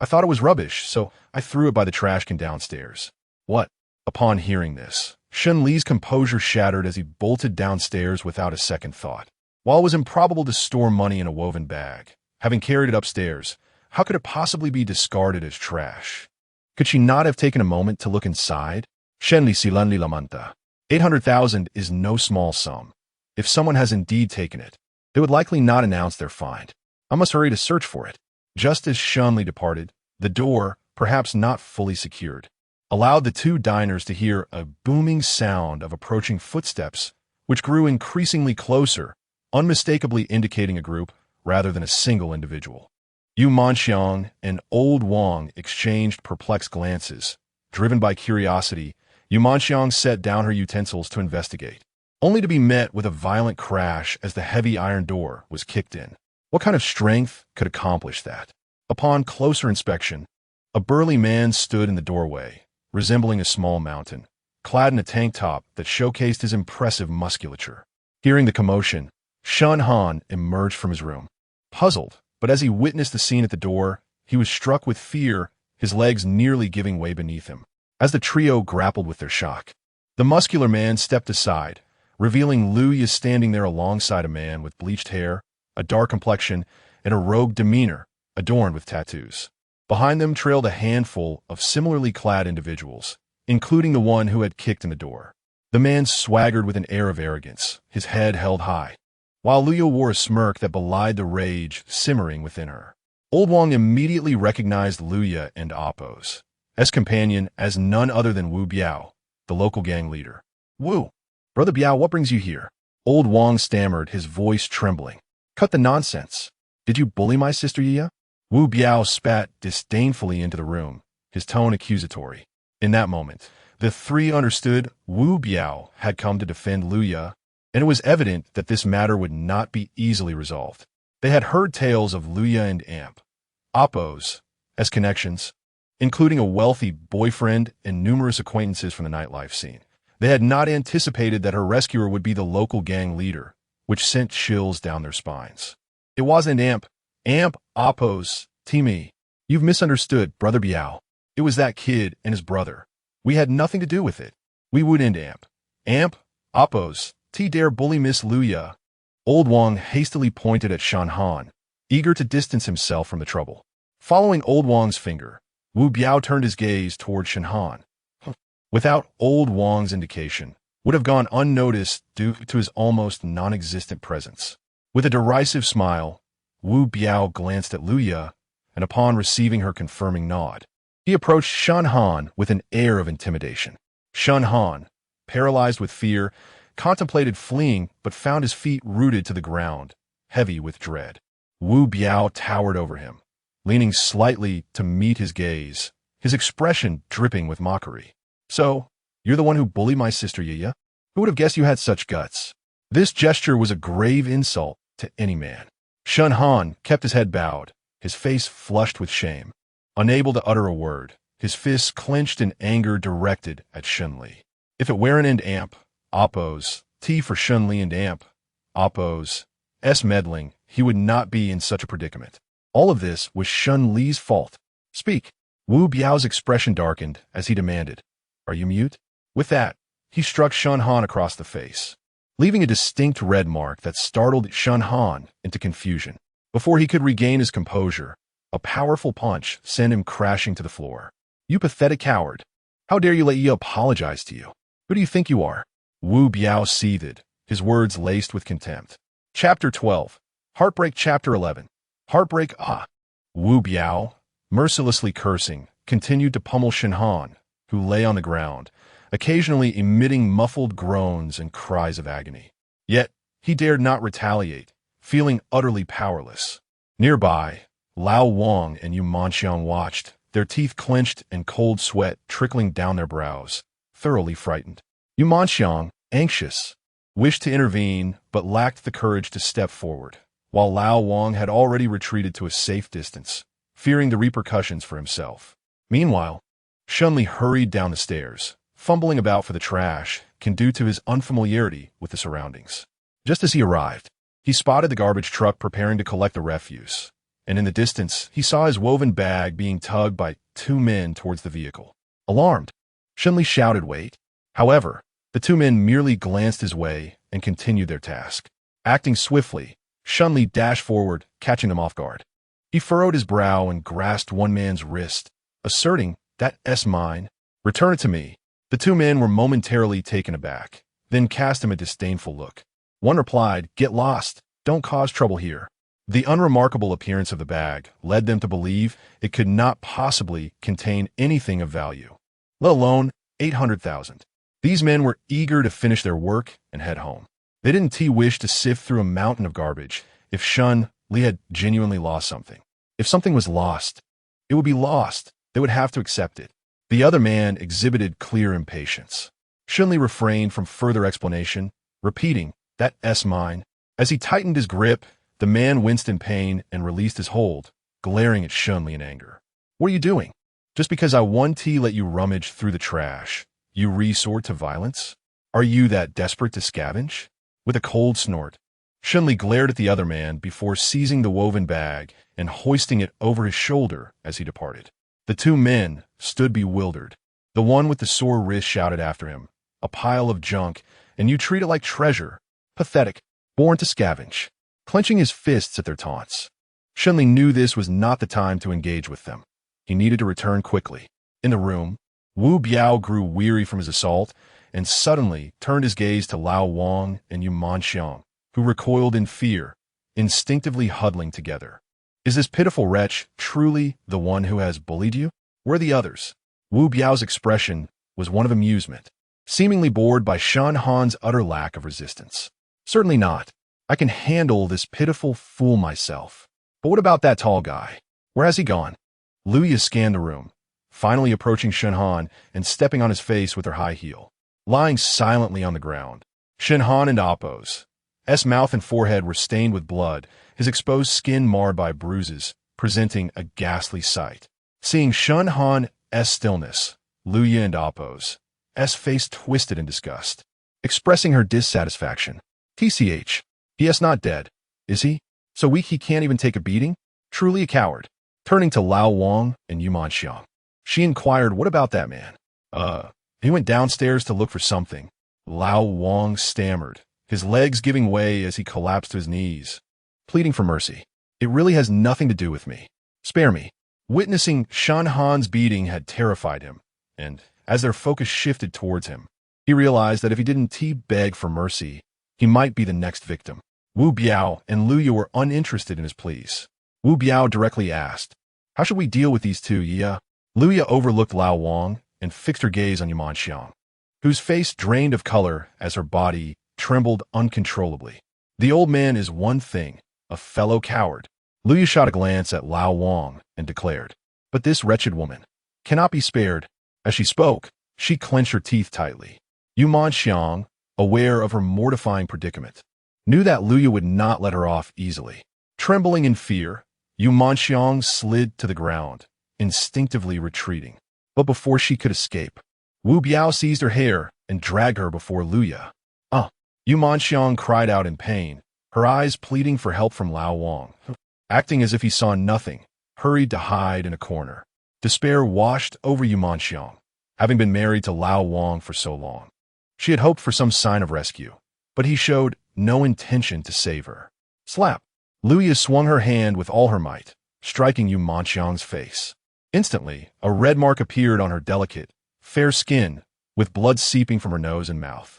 S1: I thought it was rubbish, so I threw it by the trash can downstairs. What? Upon hearing this, Shen Li's composure shattered as he bolted downstairs without a second thought. While it was improbable to store money in a woven bag, having carried it upstairs, how could it possibly be discarded as trash? Could she not have taken a moment to look inside? Shen Li silan li lamanta. 800,000 is no small sum. If someone has indeed taken it, they would likely not announce their find. I must hurry to search for it. Just as Shen Li departed, the door, perhaps not fully secured, allowed the two diners to hear a booming sound of approaching footsteps, which grew increasingly closer, unmistakably indicating a group rather than a single individual. Yu Manxiang and Old Wang exchanged perplexed glances. Driven by curiosity, Yu Manxiang set down her utensils to investigate, only to be met with a violent crash as the heavy iron door was kicked in. What kind of strength could accomplish that? Upon closer inspection, a burly man stood in the doorway, resembling a small mountain, clad in a tank top that showcased his impressive musculature. Hearing the commotion, Shen Han emerged from his room, puzzled, but as he witnessed the scene at the door, he was struck with fear, his legs nearly giving way beneath him. As the trio grappled with their shock, the muscular man stepped aside, revealing Lu Yi standing there alongside a man with bleached hair, a dark complexion, and a rogue demeanor adorned with tattoos. Behind them trailed a handful of similarly clad individuals, including the one who had kicked in the door. The man swaggered with an air of arrogance, his head held high, while Lu Yi wore a smirk that belied the rage simmering within her. Old Wang immediately recognized Lu Yi and Appo's companion as none other than Wu Biao, the local gang leader. Wu, Brother Biao, what brings you here? Old Wang stammered, his voice trembling. Cut the nonsense. Did you bully my sister Yi? Wu Biao spat disdainfully into the room, his tone accusatory. In that moment, the three understood Wu Biao had come to defend Lu Yi, and it was evident that this matter would not be easily resolved. They had heard tales of Lu Yi and Appo's connections, including a wealthy boyfriend and numerous acquaintances from the nightlife scene. They had not anticipated that her rescuer would be the local gang leader, which sent chills down their spines. It wasn't Appo's, Timmy. You've misunderstood, Brother Biao. It was that kid and his brother. We had nothing to do with it. We wouldn't Appo's, dare bully Miss Lu Yi. Old Wang hastily pointed at Shen Han, eager to distance himself from the trouble. Following Old Wang's finger, Wu Biao turned his gaze toward Shen Han. Without Old Wang's indication, would have gone unnoticed due to his almost non-existent presence. With a derisive smile, Wu Biao glanced at Lu Yi, and upon receiving her confirming nod, he approached Shen Han with an air of intimidation. Shen Han, paralyzed with fear, contemplated fleeing but found his feet rooted to the ground, heavy with dread. Wu Biao towered over him, leaning slightly to meet his gaze, his expression dripping with mockery. So, you're the one who bullied my sister Yiya? Who would have guessed you had such guts? This gesture was a grave insult to any man. Shen Han kept his head bowed, his face flushed with shame. Unable to utter a word, his fists clenched in anger directed at Shen Li. If it weren't and amp, Oppo's, T for Shen Li and amp, Oppo's, S meddling, he would not be in such a predicament. All of this was Shen Li's fault. Speak. Wu Biao's expression darkened as he demanded, "Are you mute?" With that, he struck Shen Han across the face, leaving a distinct red mark that startled Shen Han into confusion. Before he could regain his composure, a powerful punch sent him crashing to the floor. "You pathetic coward. How dare you let Yi apologize to you? Who do you think you are?" Wu Biao seethed, his words laced with contempt. Chapter 12. Heartbreak. Chapter 11. Heartbreak. Wu Biao, mercilessly cursing, continued to pummel Shen Han, who lay on the ground, occasionally emitting muffled groans and cries of agony. Yet, he dared not retaliate, feeling utterly powerless. Nearby, Lao Wang and Yu Manxiang watched, their teeth clenched and cold sweat trickling down their brows, thoroughly frightened. Yu Manxiang, anxious, wished to intervene but lacked the courage to step forward, while Lao Wang had already retreated to a safe distance, fearing the repercussions for himself. Meanwhile, Shen Li hurried down the stairs, fumbling about for the trash, due to his unfamiliarity with the surroundings. Just as he arrived, he spotted the garbage truck preparing to collect the refuse, and in the distance, he saw his woven bag being tugged by two men towards the vehicle. Alarmed, Shen Li shouted, "Wait!" However, the two men merely glanced his way and continued their task. Acting swiftly, Shen Li dashed forward, catching them off guard. He furrowed his brow and grasped one man's wrist, asserting, "That's mine. Return it to me." The two men were momentarily taken aback, then cast him a disdainful look. One replied, "Get lost. Don't cause trouble here." The unremarkable appearance of the bag led them to believe it could not possibly contain anything of value, let alone 800,000. These men were eager to finish their work and head home. They didn't wish to sift through a mountain of garbage if Shen Li had genuinely lost something. If something was lost, it would be lost. They would have to accept it. The other man exhibited clear impatience. Shen Li refrained from further explanation, repeating, "That's mine." As he tightened his grip, the man winced in pain and released his hold, glaring at Shen Li in anger. "What are you doing? Just because I let you rummage through the trash, you resort to violence? Are you that desperate to scavenge?" With a cold snort, Shen Li glared at the other man before seizing the woven bag and hoisting it over his shoulder as he departed. The two men stood bewildered. The one with the sore wrist shouted after him, "A pile of junk, and you treat it like treasure. Pathetic, born to scavenge," clenching his fists at their taunts. Shen Li knew this was not the time to engage with them. He needed to return quickly. In the room, Wu Biao grew weary from his assault and suddenly turned his gaze to Lao Wang and Yu Manxiang, who recoiled in fear, instinctively huddling together. "Is this pitiful wretch truly the one who has bullied you? Where are the others?" Wu Biao's expression was one of amusement, seemingly bored by Shen Han's utter lack of resistance. "Certainly not. I can handle this pitiful fool myself. But what about that tall guy? Where has he gone?" Luya scanned the room, finally approaching Shen Han and stepping on his face with her high heel. Lying silently on the ground, Shen Han and Oppo's mouth and forehead were stained with blood, his exposed skin marred by bruises, presenting a ghastly sight. Seeing Shen Han's stillness, Luya and Oppo's face twisted in disgust, expressing her dissatisfaction. "TCH, he is not dead, is he? So weak he can't even take a beating? Truly a coward." Turning to Lao Wang and Yu Manxiang, she inquired, "What about that man?" He went downstairs to look for something," Lao Wang stammered, his legs giving way as he collapsed to his knees, pleading for mercy. "It really has nothing to do with me. Spare me." Witnessing Shen Han's beating had terrified him, and as their focus shifted towards him, he realized that if he didn't beg for mercy, he might be the next victim. Wu Biao and Luya were uninterested in his pleas. Wu Biao directly asked, "How should we deal with these two, Yiya?" Luya overlooked Lao Wang and fixed her gaze on Yu Manxiang, whose face drained of color as her body trembled uncontrollably. "The old man is one thing, a fellow coward. Luya shot a glance at Lao Wang and declared, "But this wretched woman cannot be spared." As she spoke, she clenched her teeth tightly. Yu Manxiang, aware of her mortifying predicament, knew that Luya would not let her off easily. Trembling in fear, Yu Manxiang slid to the ground, instinctively retreating. But before she could escape, Wu Biao seized her hair and dragged her before Luya. Yu Manxiang cried out in pain, her eyes pleading for help from Lao Wang. Acting as if he saw nothing, hurried to hide in a corner. Despair washed over Yu Manxiang, having been married to Lao Wang for so long. She had hoped for some sign of rescue, but he showed no intention to save her. Slap! Luya swung her hand with all her might, striking Yu Manxiang's face. Instantly, a red mark appeared on her delicate, fair skin, with blood seeping from her nose and mouth.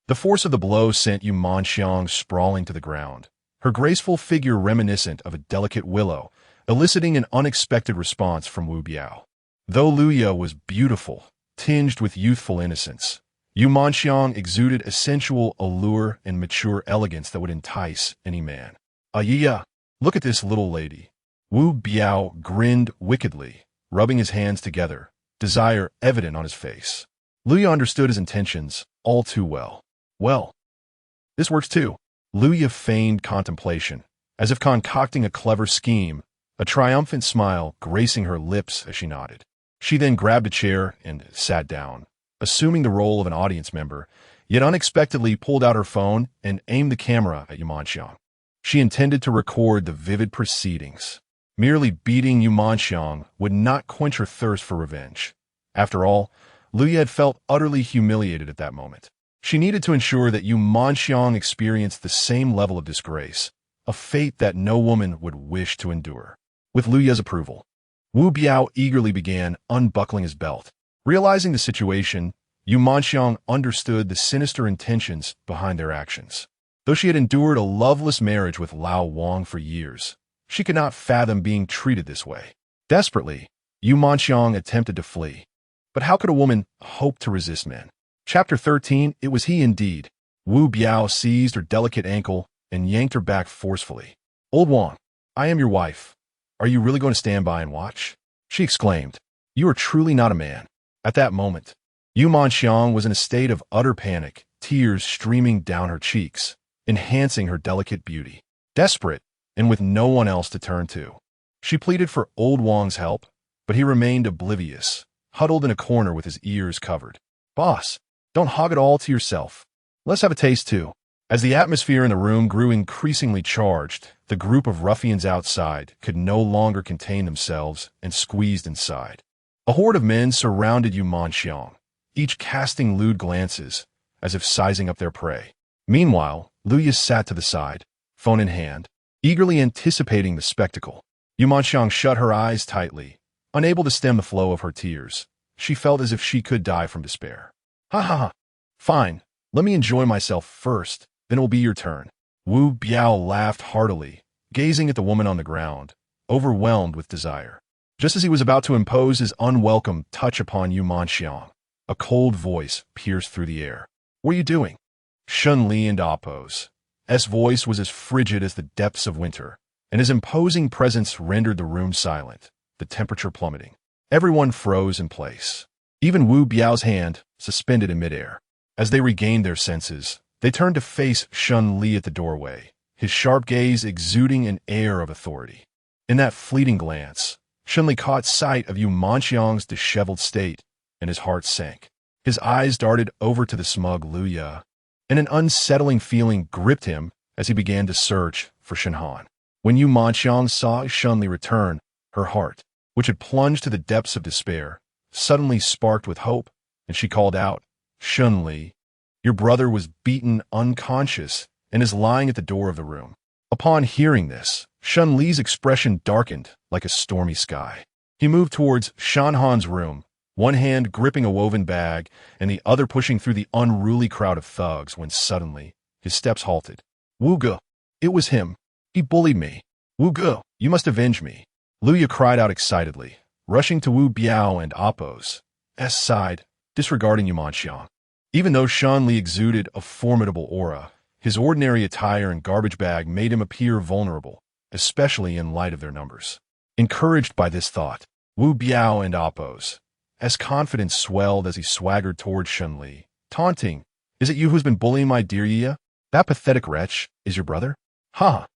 S1: The force of the blow sent Yu Manxiang sprawling to the ground, her graceful figure reminiscent of a delicate willow, eliciting an unexpected response from Wu Biao. Though Luya was beautiful, tinged with youthful innocence, Yu Manxiang exuded a sensual allure and mature elegance that would entice any man. Yeah, look at this little lady. Wu Biao grinned wickedly, rubbing his hands together, desire evident on his face. Luya understood his intentions all too well. Well, this works too. Luya feigned contemplation, as if concocting a clever scheme, a triumphant smile gracing her lips as she nodded. She then grabbed a chair and sat down, assuming the role of an audience member, yet unexpectedly pulled out her phone and aimed the camera at Yu Manxiang. She intended to record the vivid proceedings. Merely beating Yu Manxiang would not quench her thirst for revenge. After all, Luya had felt utterly humiliated at that moment. She needed to ensure that Yu Manxiang experienced the same level of disgrace, a fate that no woman would wish to endure. With Luya's approval, Wu Biao eagerly began unbuckling his belt. Realizing the situation, Yu Manxiang understood the sinister intentions behind their actions. Though she had endured a loveless marriage with Lao Wang for years, she could not fathom being treated this way. Desperately, Yu Manxiang attempted to flee. But how could a woman hope to resist men? Chapter 13, it was he indeed. Wu Biao seized her delicate ankle and yanked her back forcefully. "Old Wang, I am your wife. Are you really going to stand by and watch?" she exclaimed. "You are truly not a man." At that moment, Yu Manxiang was in a state of utter panic, tears streaming down her cheeks, enhancing her delicate beauty. Desperate, and with no one else to turn to, she pleaded for Old Wang's help, but he remained oblivious, huddled in a corner with his ears covered. "Boss, don't hog it all to yourself. Let's have a taste too." As the atmosphere in the room grew increasingly charged, the group of ruffians outside could no longer contain themselves and squeezed inside. A horde of men surrounded Yu Manxiang, each casting lewd glances, as if sizing up their prey. Meanwhile, Luya sat to the side, phone in hand, eagerly anticipating the spectacle. Yu Manxiang shut her eyes tightly, unable to stem the flow of her tears. She felt as if she could die from despair. "Ha ha ha. Fine, let me enjoy myself first, then it will be your turn." Wu Biao laughed heartily, gazing at the woman on the ground, overwhelmed with desire. Just as he was about to impose his unwelcome touch upon Yu Manxiang, a cold voice pierced through the air. "What are you doing?" Shen Li and Appo's voice was as frigid as the depths of winter, and his imposing presence rendered the room silent, the temperature plummeting. Everyone froze in place. Even Wu Biao's hand suspended in midair. As they regained their senses, they turned to face Shen Li at the doorway, his sharp gaze exuding an air of authority. In that fleeting glance, Shen Li caught sight of Yu Manxiang's disheveled state, and his heart sank. His eyes darted over to the smug Luya, and an unsettling feeling gripped him as he began to search for Shen Han. When Yu Manxiang saw Shen Li return, her heart, which had plunged to the depths of despair, suddenly sparked with hope, and she called out, "Shen Li, your brother was beaten unconscious and is lying at the door of the room." Upon hearing this, Shen Li's expression darkened like a stormy sky. He moved towards Shen Han's room, one hand gripping a woven bag and the other pushing through the unruly crowd of thugs when suddenly his steps halted. "Wu Ge, it was him. He bullied me. Wu Ge, you must avenge me." Luya cried out excitedly, rushing to Wu Biao and Appo's side, disregarding Yu Manxiang. Even though Shen Li exuded a formidable aura, his ordinary attire and garbage bag made him appear vulnerable, especially in light of their numbers. Encouraged by this thought, Wu Biao and Appo's confidence swelled as he swaggered toward Shen Li, taunting, "Is it you who's been bullying my dear Yia? That pathetic wretch is your brother? Ha!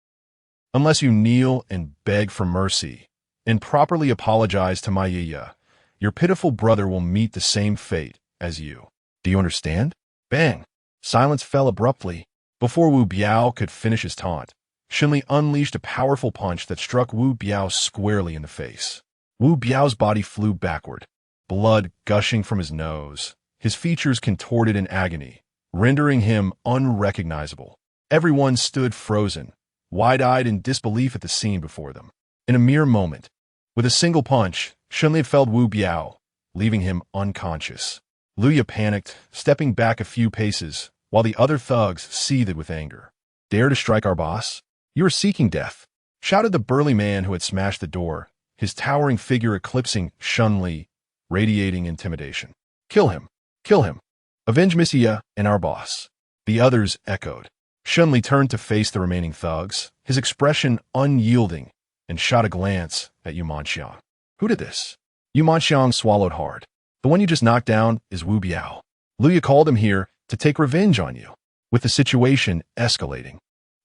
S1: Unless you kneel and beg for mercy and properly apologize to my Yia, your pitiful brother will meet the same fate as you. Do you understand?" Bang! Silence fell abruptly. Before Wu Biao could finish his taunt, Shen Li unleashed a powerful punch that struck Wu Biao squarely in the face. Wu Biao's body flew backward, blood gushing from his nose, his features contorted in agony, rendering him unrecognizable. Everyone stood frozen, wide-eyed in disbelief at the scene before them. In a mere moment, with a single punch, Shen Li felled Wu Biao, leaving him unconscious. Luya panicked, stepping back a few paces, while the other thugs seethed with anger. "Dare to strike our boss? You are seeking death," shouted the burly man who had smashed the door, his towering figure eclipsing Shen Li, radiating intimidation. "Kill him! Kill him! Avenge Miss Yia and our boss." The others echoed. Shen Li turned to face the remaining thugs, his expression unyielding, and shot a glance at Yu Manxiang. "Who did this?" Yu Manxiang swallowed hard. "The one you just knocked down is Wu Biao. Luya called him here to take revenge on you." With the situation escalating,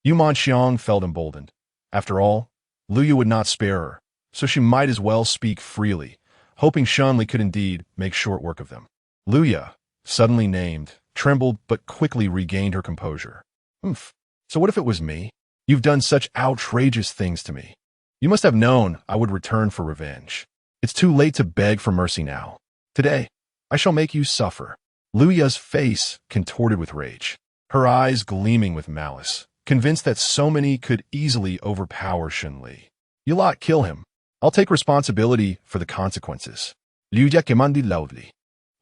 S1: Yu Manxiang felt emboldened. After all, Luya would not spare her, so she might as well speak freely, hoping Shen Li could indeed make short work of them. Luya, suddenly named, trembled but quickly regained her composure. "Oomph. So what if it was me? You've done such outrageous things to me. You must have known I would return for revenge. It's too late to beg for mercy now. Today, I shall make you suffer." Luya's face contorted with rage, her eyes gleaming with malice, convinced that so many could easily overpower Shen Li. "You lot kill him. I'll take responsibility for the consequences." Luya commanded loudly.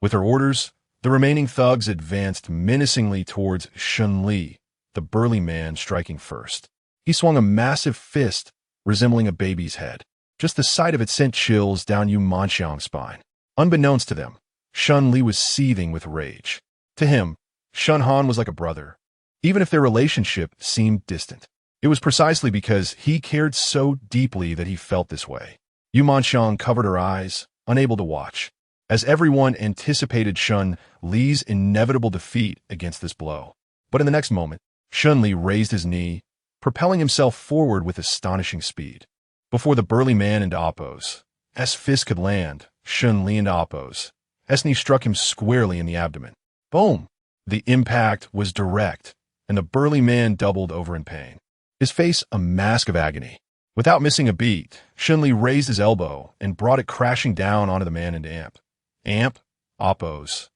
S1: With her orders, the remaining thugs advanced menacingly towards Shen Li, the burly man striking first. He swung a massive fist resembling a baby's head. Just the sight of it sent chills down Yu Manxiang's spine. Unbeknownst to them, Shen Li was seething with rage. To him, Shen Han was like a brother, even if their relationship seemed distant. It was precisely because he cared so deeply that he felt this way. Yu Manxiang covered her eyes, unable to watch, as everyone anticipated Shen Li's inevitable defeat against this blow. But in the next moment, Shen Li raised his knee, propelling himself forward with astonishing speed. Before the burly man and Appo's fist could land, Shen Li and Appo's knee struck him squarely in the abdomen. Boom! The impact was direct, and the burly man doubled over in pain, his face a mask of agony. Without missing a beat, Shen Li raised his elbow and brought it crashing down onto the man and Appo's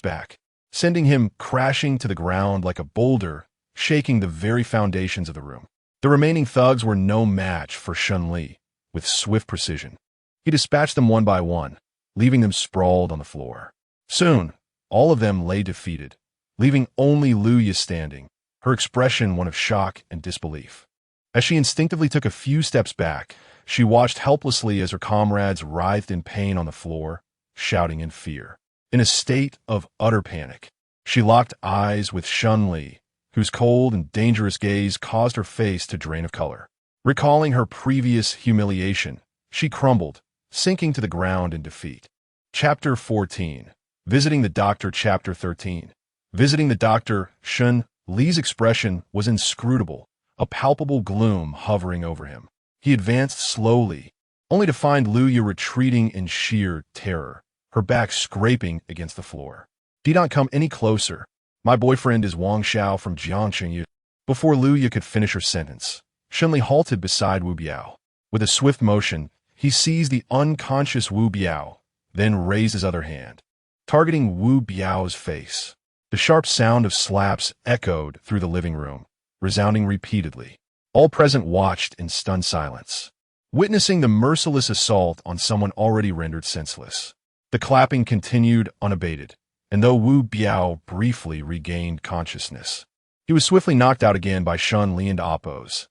S1: back, sending him crashing to the ground like a boulder, shaking the very foundations of the room. The remaining thugs were no match for Shen Li. With swift precision, he dispatched them one by one, leaving them sprawled on the floor. Soon, all of them lay defeated, leaving only Luya standing, her expression one of shock and disbelief. As she instinctively took a few steps back, she watched helplessly as her comrades writhed in pain on the floor, shouting in fear. In a state of utter panic, she locked eyes with Shen Li, whose cold and dangerous gaze caused her face to drain of color. Recalling her previous humiliation, she crumbled, sinking to the ground in defeat. Chapter 14. Visiting the Doctor. Chapter 13. Visiting the Doctor. Shen Li's expression was inscrutable, a palpable gloom hovering over him. He advanced slowly, only to find Luya retreating in sheer terror, her back scraping against the floor. "Do not come any closer. My boyfriend is Wang Xiao from Jiangxing." Before Luya could finish her sentence, Shen Li halted beside Wu Biao. With a swift motion, he seized the unconscious Wu Biao, then raised his other hand, targeting Wu Biao's face. The sharp sound of slaps echoed through the living room, resounding repeatedly. All present watched in stunned silence, witnessing the merciless assault on someone already rendered senseless. The clapping continued unabated, and though Wu Biao briefly regained consciousness, he was swiftly knocked out again by Shen Li and Appo's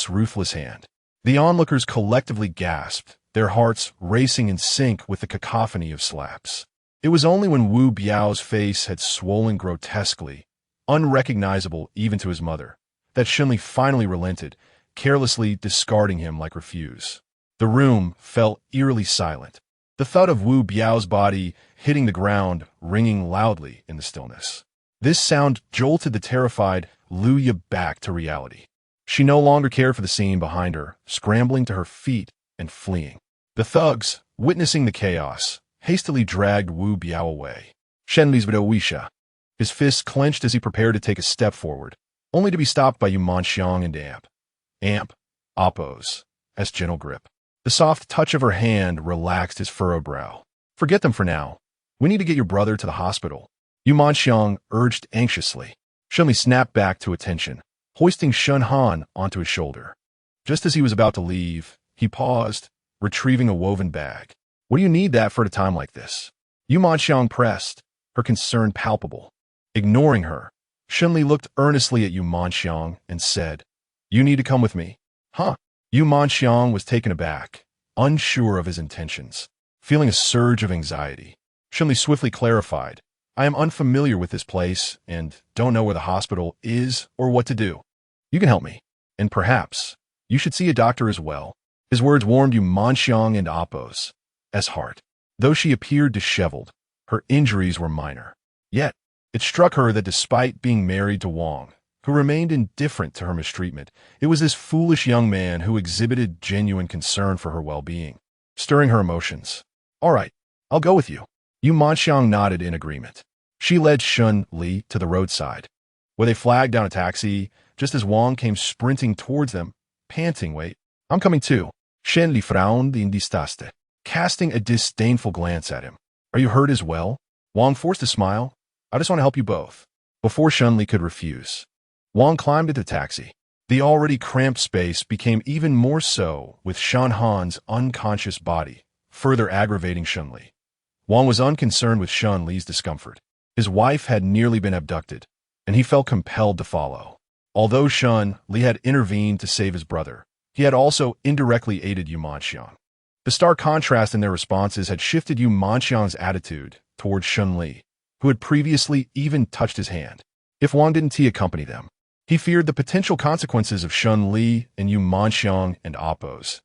S1: ruthless hand. The onlookers collectively gasped, their hearts racing in sync with the cacophony of slaps. It was only when Wu Biao's face had swollen grotesquely, unrecognizable even to his mother, that Shen Li finally relented, carelessly discarding him like refuse. The room fell eerily silent, the thud of Wu Biao's body hitting the ground ringing loudly in the stillness. This sound jolted the terrified Lu Yi back to reality. She no longer cared for the scene behind her, scrambling to her feet and fleeing. The thugs, witnessing the chaos, hastily dragged Wu Biao away. Shen Li's Wisha, his fists clenched as he prepared to take a step forward, only to be stopped by Yu Manxiang and Amp, Oppos, as gentle grip. The soft touch of her hand relaxed his furrowed brow. Forget them for now. We need to get your brother to the hospital, Yu Manxiang urged anxiously. Shen Li snapped back to attention, hoisting Shen Han onto his shoulder. Just as he was about to leave, he paused, retrieving a woven bag. What do you need that for at a time like this? Yu Manxiang pressed, her concern palpable. Ignoring her, Shen Li looked earnestly at Yu Manxiang and said, You need to come with me. Huh? Yu Manxiang was taken aback, unsure of his intentions. Feeling a surge of anxiety, Shen Li swiftly clarified, I am unfamiliar with this place and don't know where the hospital is or what to do. You can help me. And perhaps you should see a doctor as well. His words warmed Yu Manxiang and Oppos' heart. Though she appeared disheveled, her injuries were minor. Yet, it struck her that despite being married to Wang, who remained indifferent to her mistreatment, it was this foolish young man who exhibited genuine concern for her well-being, stirring her emotions. All right, I'll go with you. Yu Manxiang nodded in agreement. She led Shen Li to the roadside, where they flagged down a taxi just as Wang came sprinting towards them, panting, Wait, I'm coming too. Shen Li frowned in disgust, casting a disdainful glance at him. Are you hurt as well? Wang forced a smile. I just want to help you both. Before Shen Li could refuse, Wang climbed into the taxi. The already cramped space became even more so with Shen Han's unconscious body, further aggravating Shen Li. Wang was unconcerned with Shen Li's discomfort. His wife had nearly been abducted, and he felt compelled to follow. Although Shen Li had intervened to save his brother, he had also indirectly aided Yu Manxiang. The stark contrast in their responses had shifted Yu Manxiang's attitude towards Shen Li, who had previously even touched his hand. If Wang didn't accompany them, he feared the potential consequences of Shen Li and Yu Manxiang and Oppos'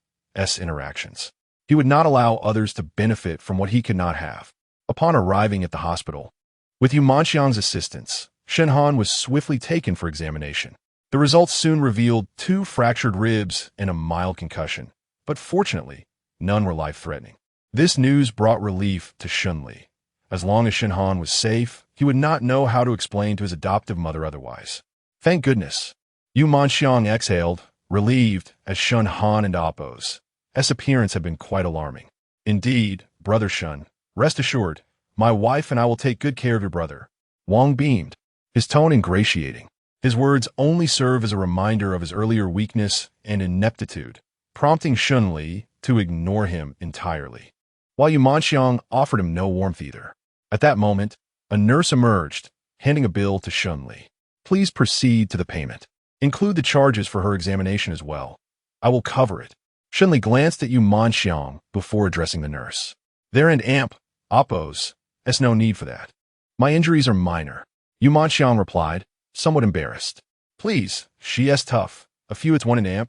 S1: interactions. He would not allow others to benefit from what he could not have. Upon arriving at the hospital, with Yu Manxiang's assistance, Shen Han was swiftly taken for examination. The results soon revealed 2 fractured ribs and a mild concussion, but fortunately, none were life-threatening. This news brought relief to Shen Li. As long as Shen Han was safe, he would not know how to explain to his adoptive mother otherwise. Thank goodness. Yu Manxiang exhaled, relieved, as Shen Han and Oppos' appearance had been quite alarming. Indeed, Brother Shen, rest assured, my wife and I will take good care of your brother. Wang beamed, his tone ingratiating. His words only serve as a reminder of his earlier weakness and ineptitude, prompting Shen Li to ignore him entirely, while Yu Manxiang offered him no warmth either. At that moment, a nurse emerged, handing a bill to Shen Li. Please proceed to the payment. Include the charges for her examination as well. I will cover it. Shen Li glanced at Yu Manxiang before addressing the nurse. There and Oppos' no need for that. My injuries are minor. Yu Manxiang replied, somewhat embarrassed. Please, she's tough. A few it's one in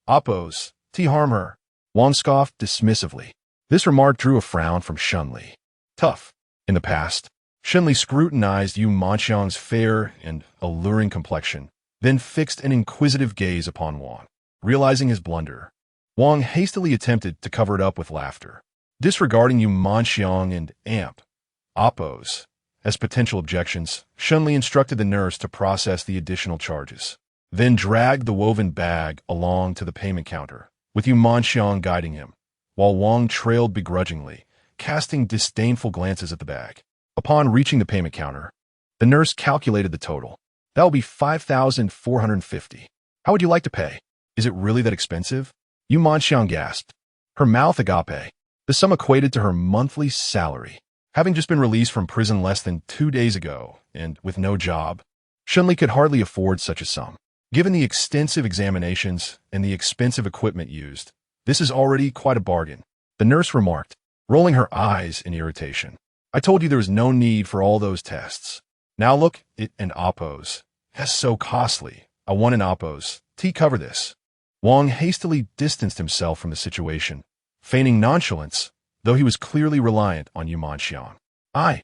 S1: Oppos' harm her. Wang scoffed dismissively. This remark drew a frown from Shen Li. Tough. In the past, Shen Li scrutinized Yu Manxiang's fair and alluring complexion, then fixed an inquisitive gaze upon Wang. Realizing his blunder, Wang hastily attempted to cover it up with laughter. Disregarding Yu Manxiang and Oppos' potential objections, Shen Li instructed the nurse to process the additional charges, then dragged the woven bag along to the payment counter, with Yu Manxiang guiding him, while Wang trailed begrudgingly, casting disdainful glances at the bag. Upon reaching the payment counter, the nurse calculated the total. That will be 5,450. How would you like to pay? Is it really that expensive? Yu Manxiang gasped, her mouth agape. The sum equated to her monthly salary. Having just been released from prison less than 2 days ago, and with no job, Shen Li could hardly afford such a sum. Given the extensive examinations and the expensive equipment used, this is already quite a bargain, the nurse remarked, rolling her eyes in irritation. I told you there was no need for all those tests. Now look, it and Oppos' so costly. I want an Oppos' cover this. Wang hastily distanced himself from the situation, feigning nonchalance, though he was clearly reliant on Yu Manxiang. I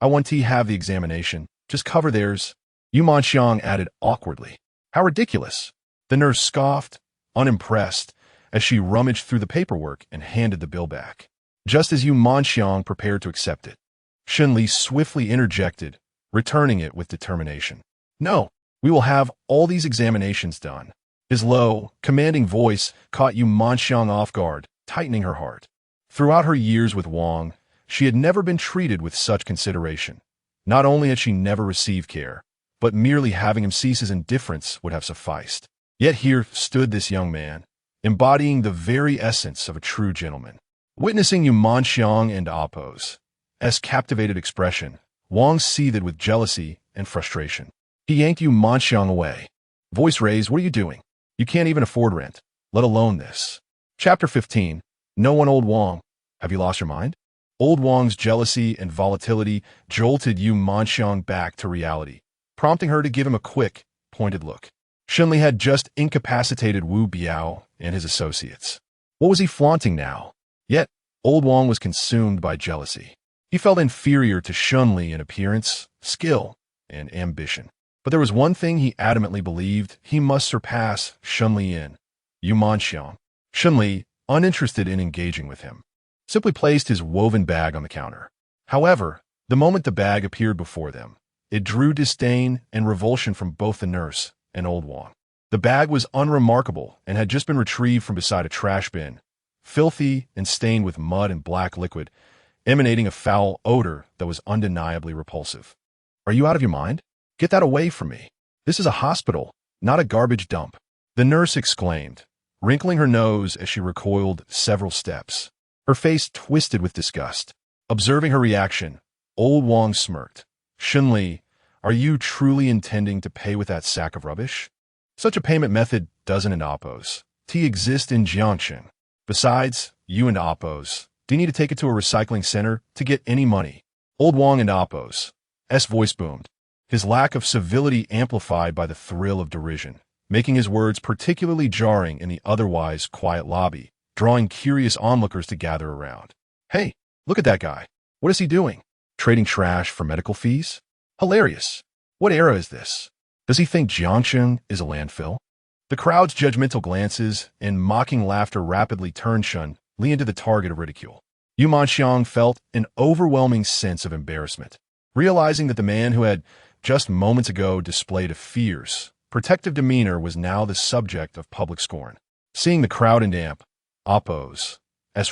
S1: want to have the examination. Just cover theirs, Yu Manxiang added awkwardly. How ridiculous. The nurse scoffed, unimpressed, as she rummaged through the paperwork and handed the bill back. Just as Yu Manxiang prepared to accept it, Shen Li swiftly interjected, returning it with determination. No, we will have all these examinations done. His low, commanding voice caught Yu Manxiang off guard, tightening her heart. Throughout her years with Wang, she had never been treated with such consideration. Not only had she never received care, but merely having him cease his indifference would have sufficed. Yet here stood this young man, embodying the very essence of a true gentleman. Witnessing Yu Manxiang and Appo's captivated expression, Wang seethed with jealousy and frustration. He yanked Yu Manxiang away. Voice raised, what are you doing? You can't even afford rent, let alone this. Chapter 15. No one, old Wang. Have you lost your mind? Old Wang's jealousy and volatility jolted Yu Manxiang back to reality, prompting her to give him a quick, pointed look. Shen Li had just incapacitated Wu Biao and his associates. What was he flaunting now? Yet, old Wang was consumed by jealousy. He felt inferior to Shen Li in appearance, skill, and ambition. But there was one thing he adamantly believed he must surpass Shen Li in: Yu Manxiang. Shen Li, uninterested in engaging with him, simply placed his woven bag on the counter. However, the moment the bag appeared before them, it drew disdain and revulsion from both the nurse and old Wang. The bag was unremarkable and had just been retrieved from beside a trash bin, filthy and stained with mud and black liquid, emanating a foul odor that was undeniably repulsive. Are you out of your mind? Get that away from me. This is a hospital, not a garbage dump, the nurse exclaimed, wrinkling her nose as she recoiled several steps. Her face twisted with disgust. Observing her reaction, old Wang smirked. Shen Li, are you truly intending to pay with that sack of rubbish? Such a payment method doesn't in Appo's exist in Jiangxing. Besides, you and Appo's, do you need to take it to a recycling center to get any money? Old Wang and Appo's voice boomed, his lack of civility amplified by the thrill of derision, making his words particularly jarring in the otherwise quiet lobby, drawing curious onlookers to gather around. Hey, look at that guy. What is he doing? Trading trash for medical fees? Hilarious. What era is this? Does he think Jiangxing is a landfill? The crowd's judgmental glances and mocking laughter rapidly turned Shen Li into the target of ridicule. Yu Manxiang felt an overwhelming sense of embarrassment, realizing that the man who had just moments ago displayed a fierce, protective demeanor was now the subject of public scorn. Seeing the crowd in Appo's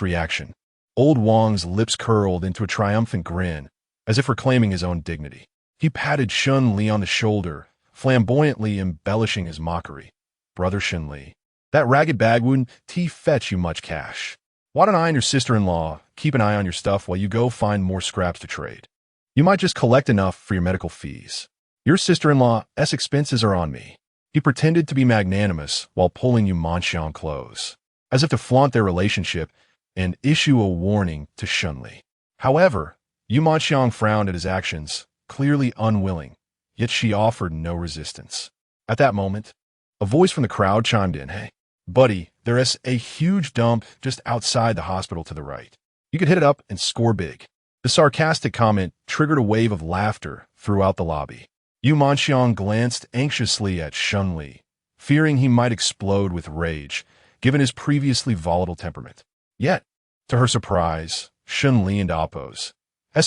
S1: reaction, old Wang's lips curled into a triumphant grin, as if reclaiming his own dignity. He patted Shen Li on the shoulder, flamboyantly embellishing his mockery. Brother Shen Li, that ragged bag wouldn't fetch you much cash. Why don't I and your sister-in-law keep an eye on your stuff while you go find more scraps to trade? You might just collect enough for your medical fees. Your sister-in-law's expenses are on me. He pretended to be magnanimous while pulling Yu Manxiang close, as if to flaunt their relationship and issue a warning to Shen Li. However, Yu Manxiang frowned at his actions, clearly unwilling, yet she offered no resistance. At that moment, a voice from the crowd chimed in. Hey, buddy, there's a huge dump just outside the hospital to the right. You could hit it up and score big. The sarcastic comment triggered a wave of laughter throughout the lobby. Yu Manxiang glanced anxiously at Shen Li, fearing he might explode with rage, given his previously volatile temperament. Yet, to her surprise, Shen Li and Appo's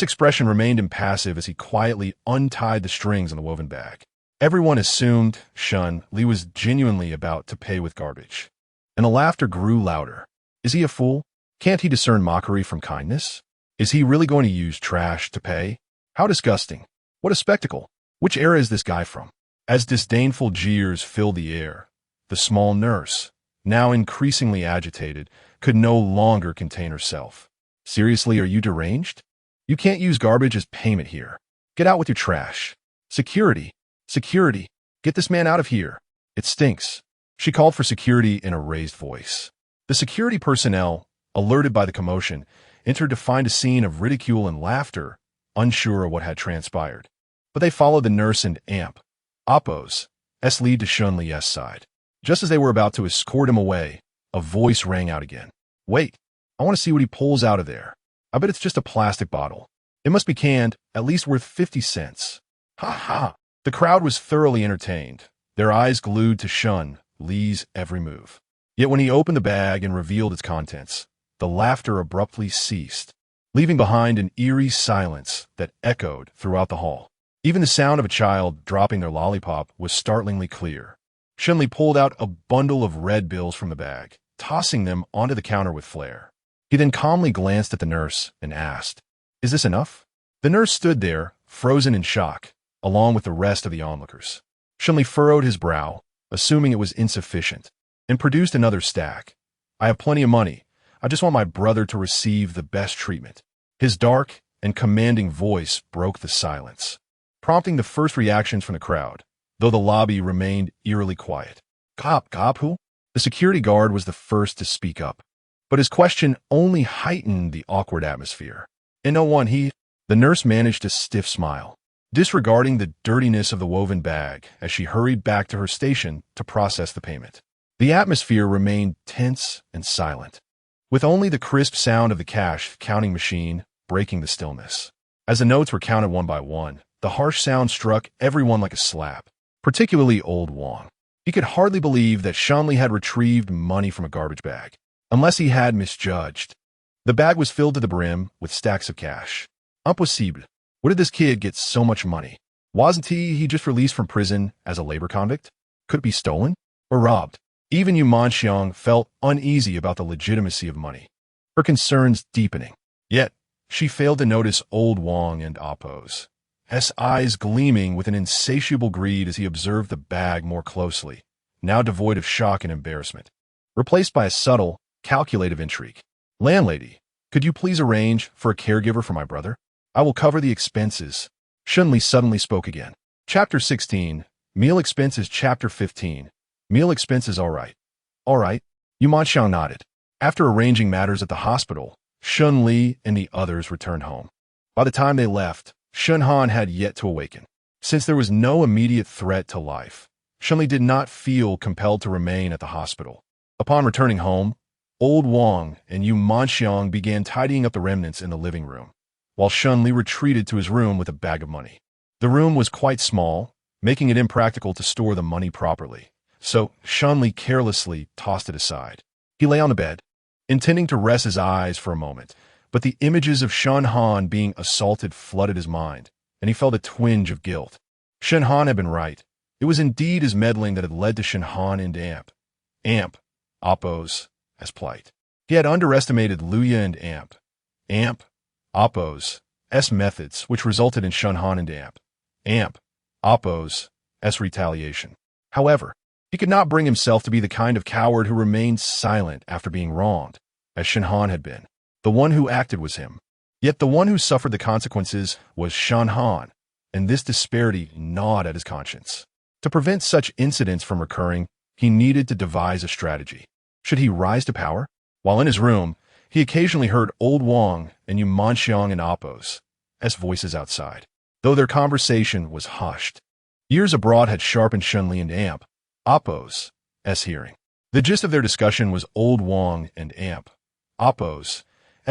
S1: expression remained impassive as he quietly untied the strings on the woven bag. Everyone assumed Shen Li was genuinely about to pay with garbage, and the laughter grew louder. Is he a fool? Can't he discern mockery from kindness? Is he really going to use trash to pay? How disgusting. What a spectacle. Which era is this guy from? As disdainful jeers filled the air, the small nurse, now increasingly agitated, could no longer contain herself. Seriously, are you deranged? You can't use garbage as payment here. Get out with your trash. Security. Security. Get this man out of here. It stinks. She called for security in a raised voice. The security personnel, alerted by the commotion, entered to find a scene of ridicule and laughter, unsure of what had transpired. But they followed the nurse and Appo's lead to Shen Li's side. Just as they were about to escort him away, a voice rang out again. Wait, I want to see what he pulls out of there. I bet it's just a plastic bottle. It must be canned, at least worth 50 cents. Ha ha! The crowd was thoroughly entertained, their eyes glued to Shen Li's every move. Yet when he opened the bag and revealed its contents, the laughter abruptly ceased, leaving behind an eerie silence that echoed throughout the hall. Even the sound of a child dropping their lollipop was startlingly clear. Shen Li pulled out a bundle of red bills from the bag, tossing them onto the counter with flair. He then calmly glanced at the nurse and asked, "Is this enough?" The nurse stood there, frozen in shock, along with the rest of the onlookers. Shen Li furrowed his brow, assuming it was insufficient, and produced another stack. "I have plenty of money. I just want my brother to receive the best treatment." His dark and commanding voice broke the silence, prompting the first reactions from the crowd, though the lobby remained eerily quiet. Cop who? The security guard was the first to speak up, but his question only heightened the awkward atmosphere. "And no one, he—" The nurse managed a stiff smile, disregarding the dirtiness of the woven bag as she hurried back to her station to process the payment. The atmosphere remained tense and silent, with only the crisp sound of the cash counting machine breaking the stillness. As the notes were counted one by one, the harsh sound struck everyone like a slap, particularly old Wang. He could hardly believe that Shen Li had retrieved money from a garbage bag, unless he had misjudged. The bag was filled to the brim with stacks of cash. Impossible. Where did this kid get so much money? Wasn't he just released from prison as a labor convict? Could it be stolen or robbed? Even Yu Manxiang felt uneasy about the legitimacy of money, her concerns deepening. Yet, she failed to notice old Wang and Appo's eyes gleaming with an insatiable greed as he observed the bag more closely, now devoid of shock and embarrassment, replaced by a subtle, calculative intrigue. "Landlady, could you please arrange for a caregiver for my brother? I will cover the expenses." Shen Li suddenly spoke again. Chapter 16, Meal Expenses. Chapter 15, Meal Expenses. All right. Yu Manxiang nodded. After arranging matters at the hospital, Shen Li and the others returned home. By the time they left, Shen Han had yet to awaken. Since there was no immediate threat to life, Shen Li did not feel compelled to remain at the hospital. Upon returning home, old Wang and Yu Manxiang began tidying up the remnants in the living room, while Shen Li retreated to his room with a bag of money. The room was quite small, making it impractical to store the money properly, so Shen Li carelessly tossed it aside. He lay on the bed, intending to rest his eyes for a moment, but the images of Shen Han being assaulted flooded his mind, and he felt a twinge of guilt. Shen Han had been right. It was indeed his meddling that had led to Shen Han and Appo's plight. He had underestimated Luya and Appo's methods, which resulted in Shen Han and Appo's retaliation. However, he could not bring himself to be the kind of coward who remained silent after being wronged, as Shen Han had been. The one who acted was him. Yet the one who suffered the consequences was Shen Han, and this disparity gnawed at his conscience. To prevent such incidents from recurring, he needed to devise a strategy. Should he rise to power? While in his room, he occasionally heard old Wang and Yu Manxiang and Appo's voices outside, though their conversation was hushed. Years abroad had sharpened Shen Li and Appo's hearing. The gist of their discussion was old Wang and Appo's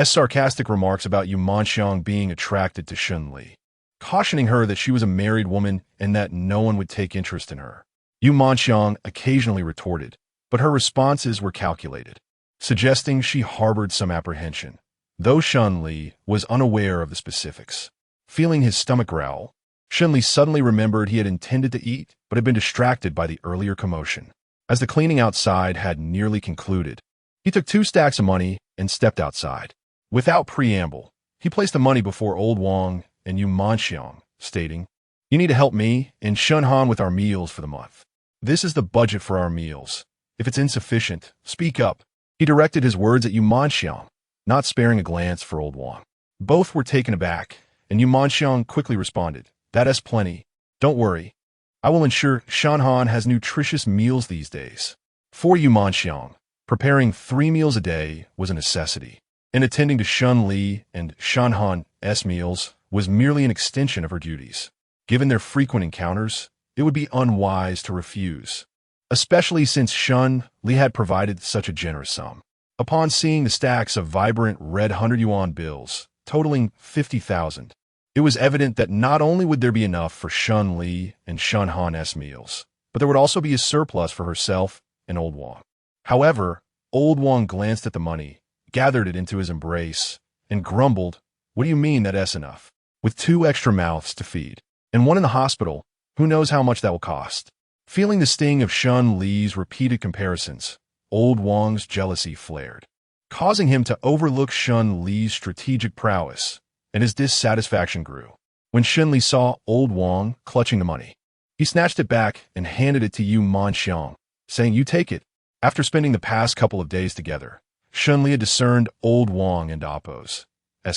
S1: sarcastic remarks about Yu Manxiang being attracted to Shen Li, cautioning her that she was a married woman and that no one would take interest in her. Yu Manxiang occasionally retorted, but her responses were calculated, suggesting she harbored some apprehension, though Shen Li was unaware of the specifics. Feeling his stomach growl, Shen Li suddenly remembered he had intended to eat, but had been distracted by the earlier commotion. As the cleaning outside had nearly concluded, he took 2 stacks of money and stepped outside. Without preamble, he placed the money before old Wang and Yu Manxiang, stating, "You need to help me and Shen Han with our meals for the month. This is the budget for our meals. If it's insufficient, speak up." He directed his words at Yu Manxiang, not sparing a glance for old Wang. Both were taken aback, and Yu Manxiang quickly responded, "That's plenty. Don't worry. I will ensure Shen Han has nutritious meals these days." For Yu Manxiang, preparing 3 meals a day was a necessity, and attending to Shen Li and Shen Han's meals was merely an extension of her duties. Given their frequent encounters, it would be unwise to refuse. especially since Shen Li had provided such a generous sum. Upon seeing the stacks of vibrant red 100 yuan bills, totaling 50,000, it was evident that not only would there be enough for Shen Li and Shen Han's meals, but there would also be a surplus for herself and Old Wang. However, Old Wang glanced at the money, gathered it into his embrace, and grumbled, "What do you mean that's enough? With 2 extra mouths to feed, and one in the hospital, who knows how much that will cost?" Feeling the sting of Shen Li's repeated comparisons, Old Wang's jealousy flared, causing him to overlook Shen Li's strategic prowess, and his dissatisfaction grew. When Shen Li saw Old Wang clutching the money, he snatched it back and handed it to Yu Manxiang, saying, "You take it." After spending the past couple of days together, Shen Li had discerned Old Wang and Appo's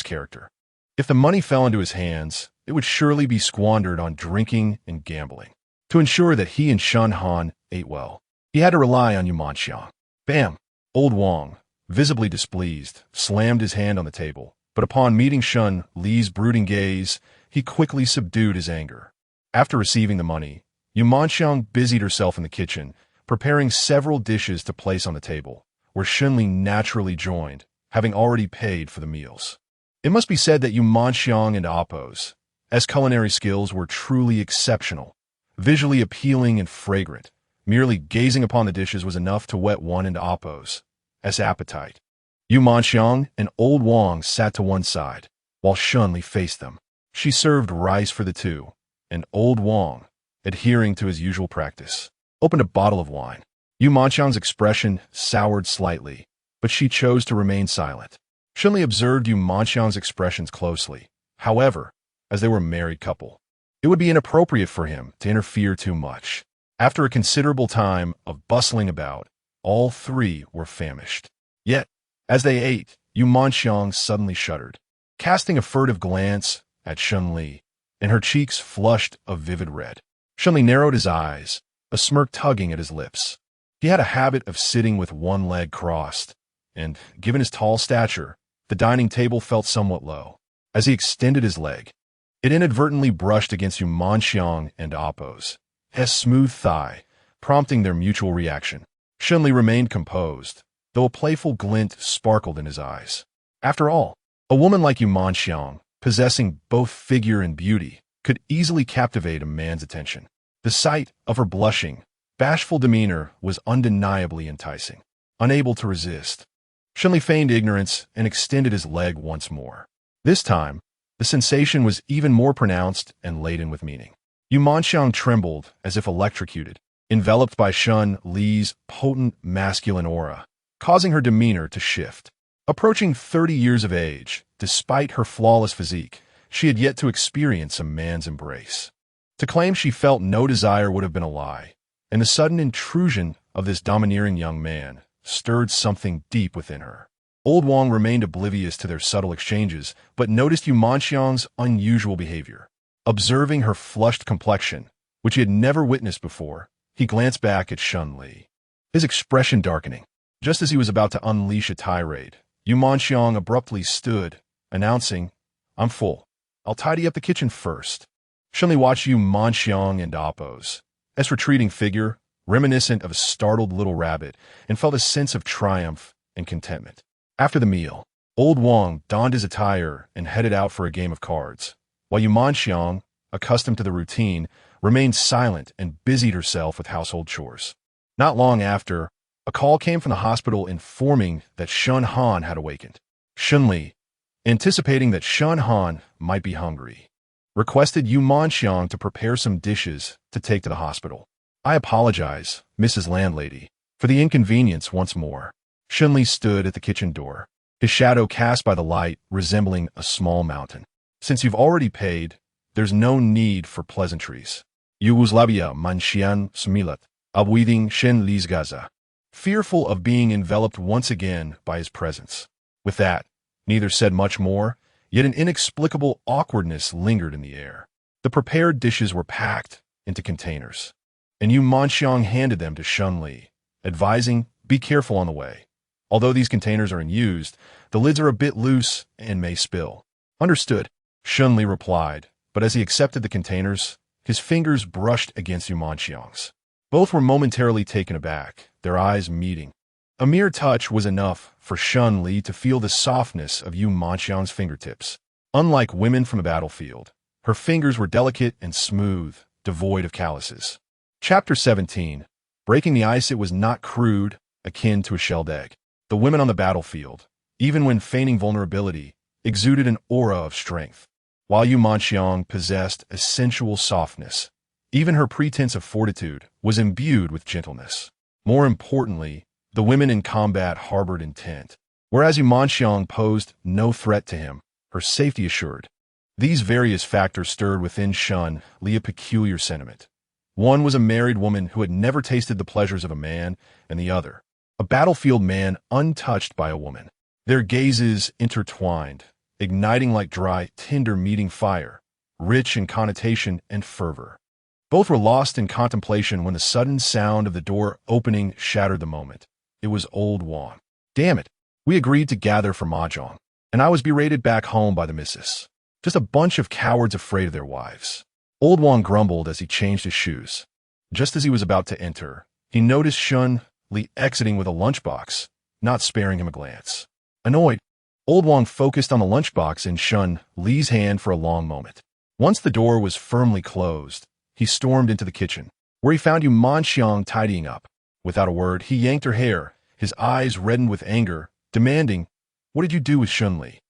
S1: character. If the money fell into his hands, it would surely be squandered on drinking and gambling. To ensure that he and Shen Han ate well, he had to rely on Yu Manxiang. Bam! Old Wang, visibly displeased, slammed his hand on the table, but upon meeting Shen Li's brooding gaze, he quickly subdued his anger. After receiving the money, Yu Manxiang busied herself in the kitchen, preparing several dishes to place on the table, where Shen Li naturally joined, having already paid for the meals. It must be said that Yu Manxiang and Appo's culinary skills were truly exceptional, visually appealing and fragrant. Merely gazing upon the dishes was enough to whet one and Appo's appetite. Yu Manxiang and Old Wang sat to one side, while Shen Li faced them. She served rice for the two, and Old Wang, adhering to his usual practice, opened a bottle of wine. Yu Manxiang's expression soured slightly, but she chose to remain silent. Shen Li observed Yu Manxiang's expressions closely. However, as they were a married couple, it would be inappropriate for him to interfere too much. After a considerable time of bustling about, all three were famished. Yet, as they ate, Yu Manxiang suddenly shuddered, casting a furtive glance at Shen Li, and her cheeks flushed a vivid red. Shen Li narrowed his eyes, a smirk tugging at his lips. He had a habit of sitting with one leg crossed, and, given his tall stature, the dining table felt somewhat low. As he extended his leg, it inadvertently brushed against Yu Manxiang and Appo's smooth thigh, prompting their mutual reaction. Shen Li remained composed, though a playful glint sparkled in his eyes. After all, a woman like Yu Manxiang, possessing both figure and beauty, could easily captivate a man's attention. The sight of her blushing, bashful demeanor was undeniably enticing. Unable to resist, Shen Li feigned ignorance and extended his leg once more. This time, the sensation was even more pronounced and laden with meaning. Yu Manxiang trembled as if electrocuted, enveloped by Shen Li's potent masculine aura, causing her demeanor to shift. Approaching 30 years of age, despite her flawless physique, she had yet to experience a man's embrace. To claim she felt no desire would have been a lie, and the sudden intrusion of this domineering young man stirred something deep within her. Old Wang remained oblivious to their subtle exchanges, but noticed Yu Manxiang's unusual behavior. Observing her flushed complexion, which he had never witnessed before, he glanced back at Shen Li, his expression darkening. Just as he was about to unleash a tirade, Yu Manxiang abruptly stood, announcing, "I'm full. I'll tidy up the kitchen first." Shen Li watched Yu Manxiang and Appo's retreating figure, reminiscent of a startled little rabbit, and felt a sense of triumph and contentment. After the meal, Old Wang donned his attire and headed out for a game of cards, while Yu Manxiang, accustomed to the routine, remained silent and busied herself with household chores. Not long after, a call came from the hospital informing that Shen Han had awakened. Shen Li, anticipating that Shen Han might be hungry, requested Yu Manxiang to prepare some dishes to take to the hospital. "I apologize, Mrs. Landlady, for the inconvenience once more." Shen Li stood at the kitchen door, his shadow cast by the light resembling a small mountain. "Since you've already paid, there's no need for pleasantries." Yugoslavia Manxian Smilat, avoiding Shen Li's Gaza, fearful of being enveloped once again by his presence. With that, neither said much more, yet an inexplicable awkwardness lingered in the air. The prepared dishes were packed into containers, and Yu Manxiang handed them to Shen Li, advising, "Be careful on the way. Although these containers are unused, the lids are a bit loose and may spill." "Understood," Shen Li replied, but as he accepted the containers, his fingers brushed against Yu Manxiang's. Both were momentarily taken aback, their eyes meeting. A mere touch was enough for Shen Li to feel the softness of Yu Manxiang's fingertips. Unlike women from a battlefield, her fingers were delicate and smooth, devoid of calluses. Chapter 17. Breaking the ice. It was not crude, akin to a shelled egg. The women on the battlefield, even when feigning vulnerability, exuded an aura of strength. While Yu Manxiang possessed a sensual softness, even her pretense of fortitude was imbued with gentleness. More importantly, the women in combat harbored intent. Whereas Yu Manxiang posed no threat to him, her safety assured. These various factors stirred within Shen Li a peculiar sentiment. One was a married woman who had never tasted the pleasures of a man, and the other, a battlefield man untouched by a woman. Their gazes intertwined, igniting like dry tinder meeting fire, rich in connotation and fervor. Both were lost in contemplation when the sudden sound of the door opening shattered the moment. It was old Wang. Damn it, we agreed to gather for mahjong, and I was berated back home by the missus. Just a bunch of cowards afraid of their wives. Old Wang grumbled as he changed his shoes. Just as he was about to enter, he noticed Shen Li exiting with a lunchbox, not sparing him a glance. Annoyed, Old Wang focused on the lunchbox in Shen Li's hand for a long moment. Once the door was firmly closed, he stormed into the kitchen, where he found Yu Manxiang tidying up. Without a word, he yanked her hair, his eyes reddened with anger, demanding, "What did you do with Shen Li?"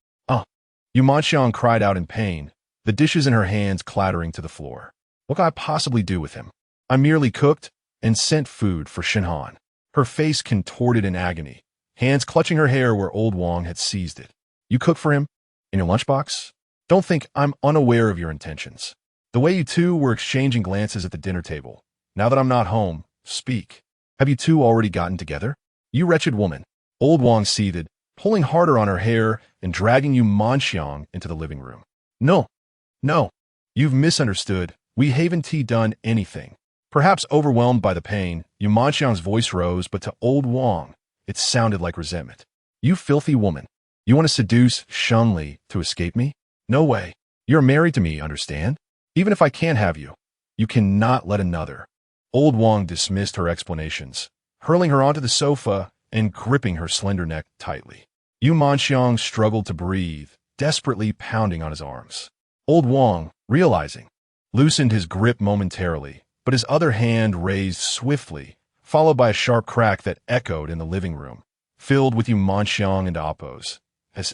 S1: Yu Manxiang cried out in pain, the dishes in her hands clattering to the floor. "What could I possibly do with him? I merely cooked and sent food for Shen Han." Her face contorted in agony, hands clutching her hair where old Wang had seized it. "You cook for him? In your lunchbox? Don't think I'm unaware of your intentions. The way you two were exchanging glances at the dinner table. Now that I'm not home, speak. Have you two already gotten together? You wretched woman." Old Wang seethed, pulling harder on her hair and dragging Yu Manxiang into the living room. No, you've misunderstood. We haven't done anything." Perhaps overwhelmed by the pain, Yu Manxiang's voice rose, but to old Wang, it sounded like resentment. "You filthy woman. You want to seduce Shen Li to escape me? No way. You're married to me, understand? Even if I can't have you, you cannot let another." Old Wang dismissed her explanations, hurling her onto the sofa and gripping her slender neck tightly. Yu Manxiang struggled to breathe, desperately pounding on his arms. Old Wang, realizing, loosened his grip momentarily, but his other hand raised swiftly, followed by a sharp crack that echoed in the living room, filled with Yu Manxiang and Appo's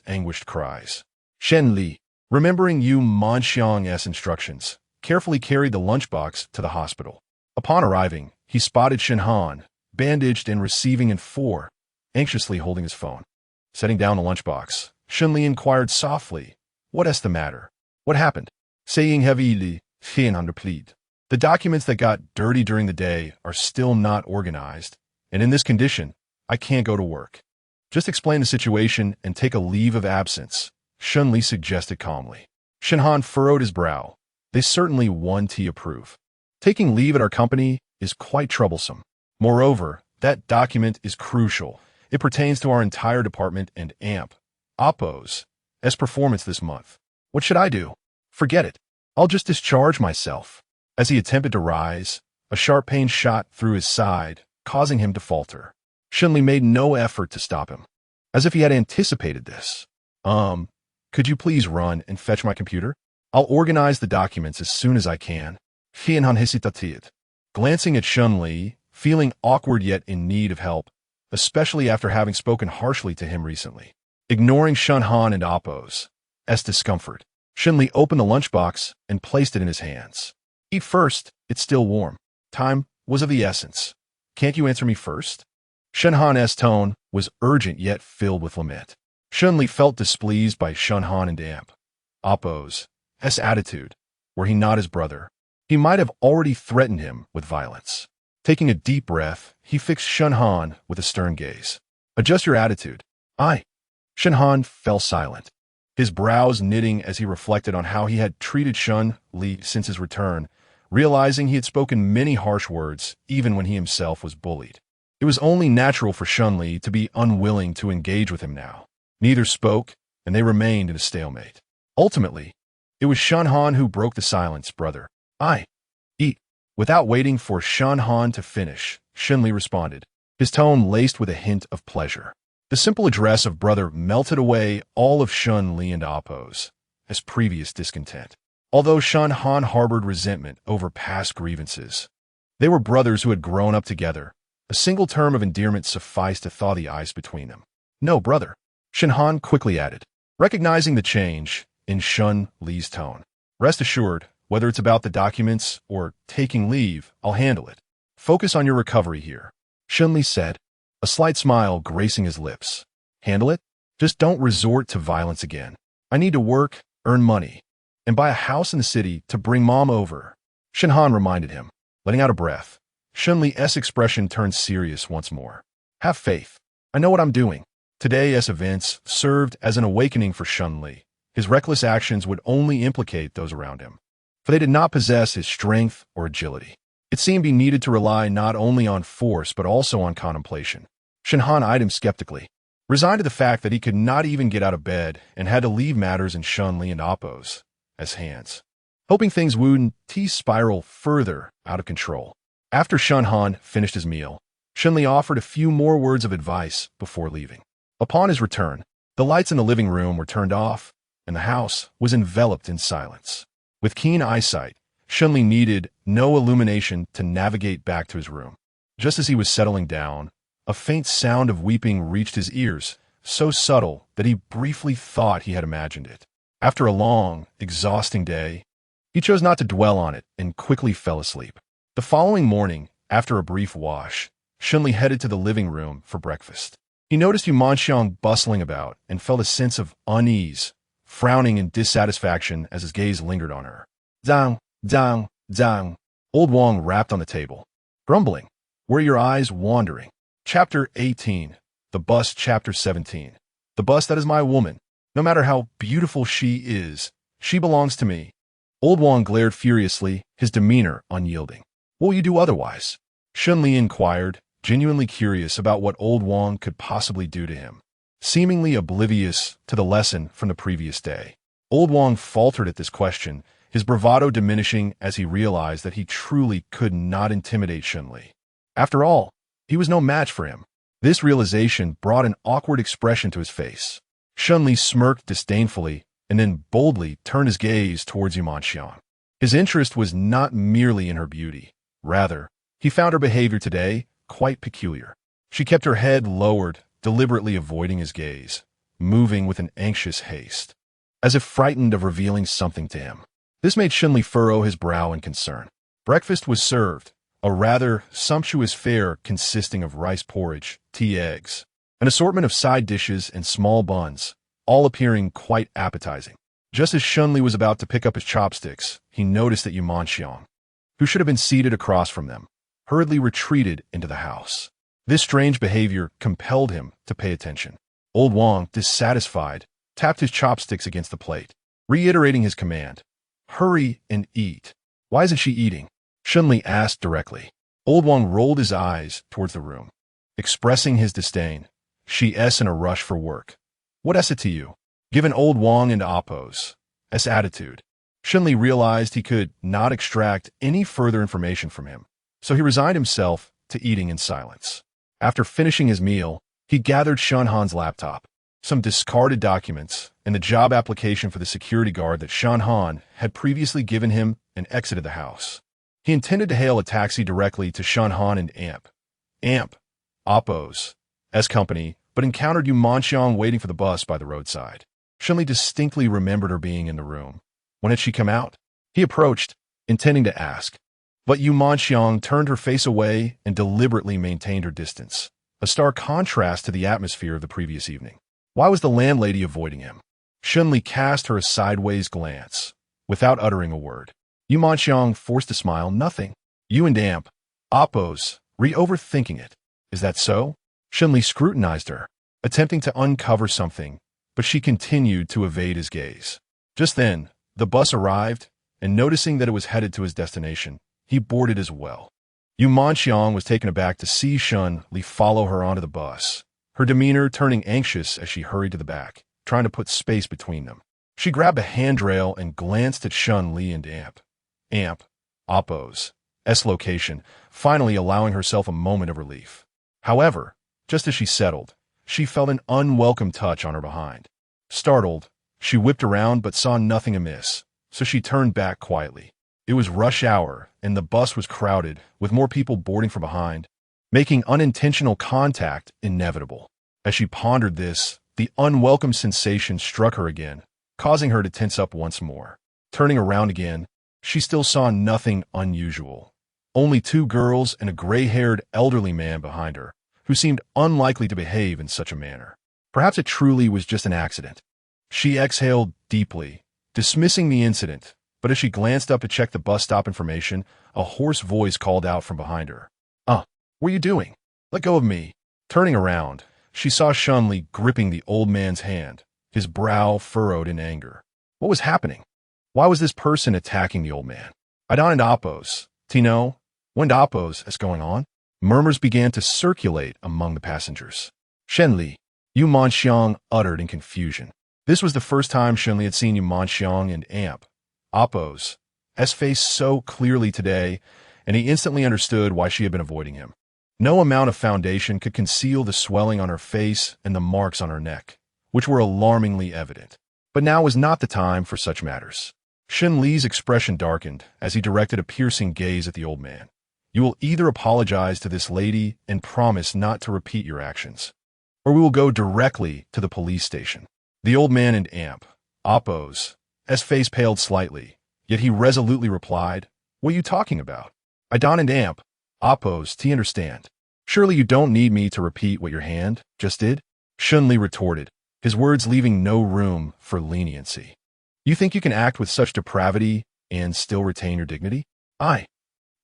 S1: anguished cries. Shen Li, remembering Yu Manxiang's instructions, carefully carried the lunchbox to the hospital. Upon arriving, he spotted Shen Han, bandaged and receiving in 4, anxiously holding his phone. Setting down the lunchbox, Shen Li inquired softly, "What's the matter? What happened?" Saying heavily, "Shen Han replied. The documents that got dirty during the day are still not organized, and in this condition, I can't go to work. Just explain the situation and take a leave of absence," Shen Li suggested calmly. Shen Han furrowed his brow. They certainly want to approve. Taking leave at our company is quite troublesome. Moreover, that document is crucial. It pertains to our entire department and Appo's performance this month. What should I do? Forget it. I'll just discharge myself. As he attempted to rise, a sharp pain shot through his side, causing him to falter. Shen Li made no effort to stop him, as if he had anticipated this. Could you please run and fetch my computer? I'll organize the documents as soon as I can." Shen Han hesitated, glancing at Shen Li, feeling awkward yet in need of help, especially after having spoken harshly to him recently. Ignoring Shen Han and Appo's discomfort, Shen Li opened the lunchbox and placed it in his hands. "Eat first, it's still warm. Time was of the essence. Can't you answer me first?" Shen Han's tone was urgent yet filled with lament. Shen Li felt displeased by Shen Han and Appo's attitude, were he not his brother. He might have already threatened him with violence. Taking a deep breath, he fixed Shen Han with a stern gaze. "Adjust your attitude." Shen Han fell silent, his brows knitting as he reflected on how he had treated Shen Li since his return, realizing he had spoken many harsh words even when he himself was bullied. It was only natural for Shen Li to be unwilling to engage with him now. Neither spoke, and they remained in a stalemate. Ultimately, it was Shen Han who broke the silence. "Brother, eat." Without waiting for Shen Han to finish, Shen Li responded, his tone laced with a hint of pleasure. The simple address of brother melted away all of Shen Li and Appo's previous discontent. Although Shen Han harbored resentment over past grievances, they were brothers who had grown up together. A single term of endearment sufficed to thaw the ice between them. No, brother, Shen Han quickly added, recognizing the change in Shen Li's tone. Rest assured, whether it's about the documents or taking leave, I'll handle it. Focus on your recovery here, Shen Li said, a slight smile gracing his lips. Handle it? Just don't resort to violence again. I need to work, earn money, and buy a house in the city to bring Mom over, Shen Han reminded him. Letting out a breath, Shen Li's expression turned serious once more. Have faith. I know what I'm doing. Today's events served as an awakening for Shen Li. His reckless actions would only implicate those around him, for they did not possess his strength or agility. It seemed he needed to rely not only on force but also on contemplation. Shen Han eyed him skeptically, resigned to the fact that he could not even get out of bed and had to leave matters in Shen Li and Appo's hands, hoping things wouldn't spiral further out of control. After Shen Han finished his meal, Shen Li offered a few more words of advice before leaving. Upon his return, the lights in the living room were turned off, and the house was enveloped in silence. With keen eyesight, Shen Li needed no illumination to navigate back to his room. Just as he was settling down, a faint sound of weeping reached his ears, so subtle that he briefly thought he had imagined it. After a long, exhausting day, he chose not to dwell on it and quickly fell asleep. The following morning, after a brief wash, Shen Li headed to the living room for breakfast. He noticed Yu Manxiang bustling about and felt a sense of unease, frowning in dissatisfaction as his gaze lingered on her. Zhang, Zhang, Zhang. Old Wang rapped on the table, grumbling. Were your eyes wandering? Chapter 18. The Bus. Chapter 17. The bus that is my woman. No matter how beautiful she is, she belongs to me. Old Wang glared furiously, his demeanor unyielding. What will you do otherwise? Shen Li inquired, genuinely curious about what Old Wang could possibly do to him. Seemingly oblivious to the lesson from the previous day, Old Wang faltered at this question, his bravado diminishing as he realized that he truly could not intimidate Shen Li. After all, he was no match for him. This realization brought an awkward expression to his face. Shen Li smirked disdainfully and then boldly turned his gaze towards Yu Manxiang. His interest was not merely in her beauty. Rather, he found her behavior today quite peculiar. She kept her head lowered, deliberately avoiding his gaze, moving with an anxious haste, as if frightened of revealing something to him. This made Shen Li furrow his brow in concern. Breakfast was served, a rather sumptuous fare consisting of rice porridge, tea, eggs, an assortment of side dishes, and small buns, all appearing quite appetizing. Just as Shen Li was about to pick up his chopsticks, he noticed that Yu Manxiang, who should have been seated across from them, hurriedly retreated into the house. This strange behavior compelled him to pay attention. Old Wang, dissatisfied, tapped his chopsticks against the plate, reiterating his command. Hurry and eat. Why isn't she eating? Shen Li asked directly. Old Wang rolled his eyes towards the room, expressing his disdain. She's in a rush for work. What is it to you? Given Old Wang and Appo's attitude, Shen Li realized he could not extract any further information from him, so he resigned himself to eating in silence. After finishing his meal, he gathered Shen Han's laptop, some discarded documents, and the job application for the security guard that Shen Han had previously given him, and exited the house. He intended to hail a taxi directly to Shen Han and Appo's company, but encountered Yu Manxiang waiting for the bus by the roadside. Shen Li distinctly remembered her being in the room. When had she come out? He approached, intending to ask, but Yu Manxiang turned her face away and deliberately maintained her distance, a stark contrast to the atmosphere of the previous evening. Why was the landlady avoiding him? Shen Li cast her a sideways glance, without uttering a word. Yu Manxiang forced a smile. Nothing. You and Appo's overthinking it. Is that so? Shen Li scrutinized her, attempting to uncover something, but she continued to evade his gaze. Just then, the bus arrived, and noticing that it was headed to his destination, he boarded as well. Yu Manxiang was taken aback to see Shen Li follow her onto the bus, her demeanor turning anxious as she hurried to the back, trying to put space between them. She grabbed a handrail and glanced at Shen Li and Appo's location, finally allowing herself a moment of relief. However, just as she settled, she felt an unwelcome touch on her behind. Startled, she whipped around but saw nothing amiss, so she turned back quietly. It was rush hour, and the bus was crowded, with more people boarding from behind, making unintentional contact inevitable. As she pondered this, the unwelcome sensation struck her again, causing her to tense up once more. Turning around again, she still saw nothing unusual. Only two girls and a gray-haired elderly man behind her, who seemed unlikely to behave in such a manner. Perhaps it truly was just an accident. She exhaled deeply, dismissing the incident, but as she glanced up to check the bus stop information, a hoarse voice called out from behind her. What are you doing? Let go of me." Turning around, she saw Shen Li gripping the old man's hand, his brow furrowed in anger. What was happening? Why was this person attacking the old man? "I don't oppose. Tino, when oppose is going on?" Murmurs began to circulate among the passengers. "Shen Li," Yu Manxiang uttered in confusion. This was the first time Shen Li had seen Yu Manxiang and Amp, Oppo's, face so clearly today, and he instantly understood why she had been avoiding him. No amount of foundation could conceal the swelling on her face and the marks on her neck, which were alarmingly evident. But now was not the time for such matters. Shen Li's expression darkened as he directed a piercing gaze at the old man. "You will either apologize to this lady and promise not to repeat your actions, or we will go directly to the police station." The old man and Amp, Oppo's, face paled slightly, yet he resolutely replied, "What are you talking about? I don't and Amp, Oppo's, to understand. Surely you don't need me to repeat what your hand just did?" Shen Li retorted, his words leaving no room for leniency. "You think you can act with such depravity and still retain your dignity?" I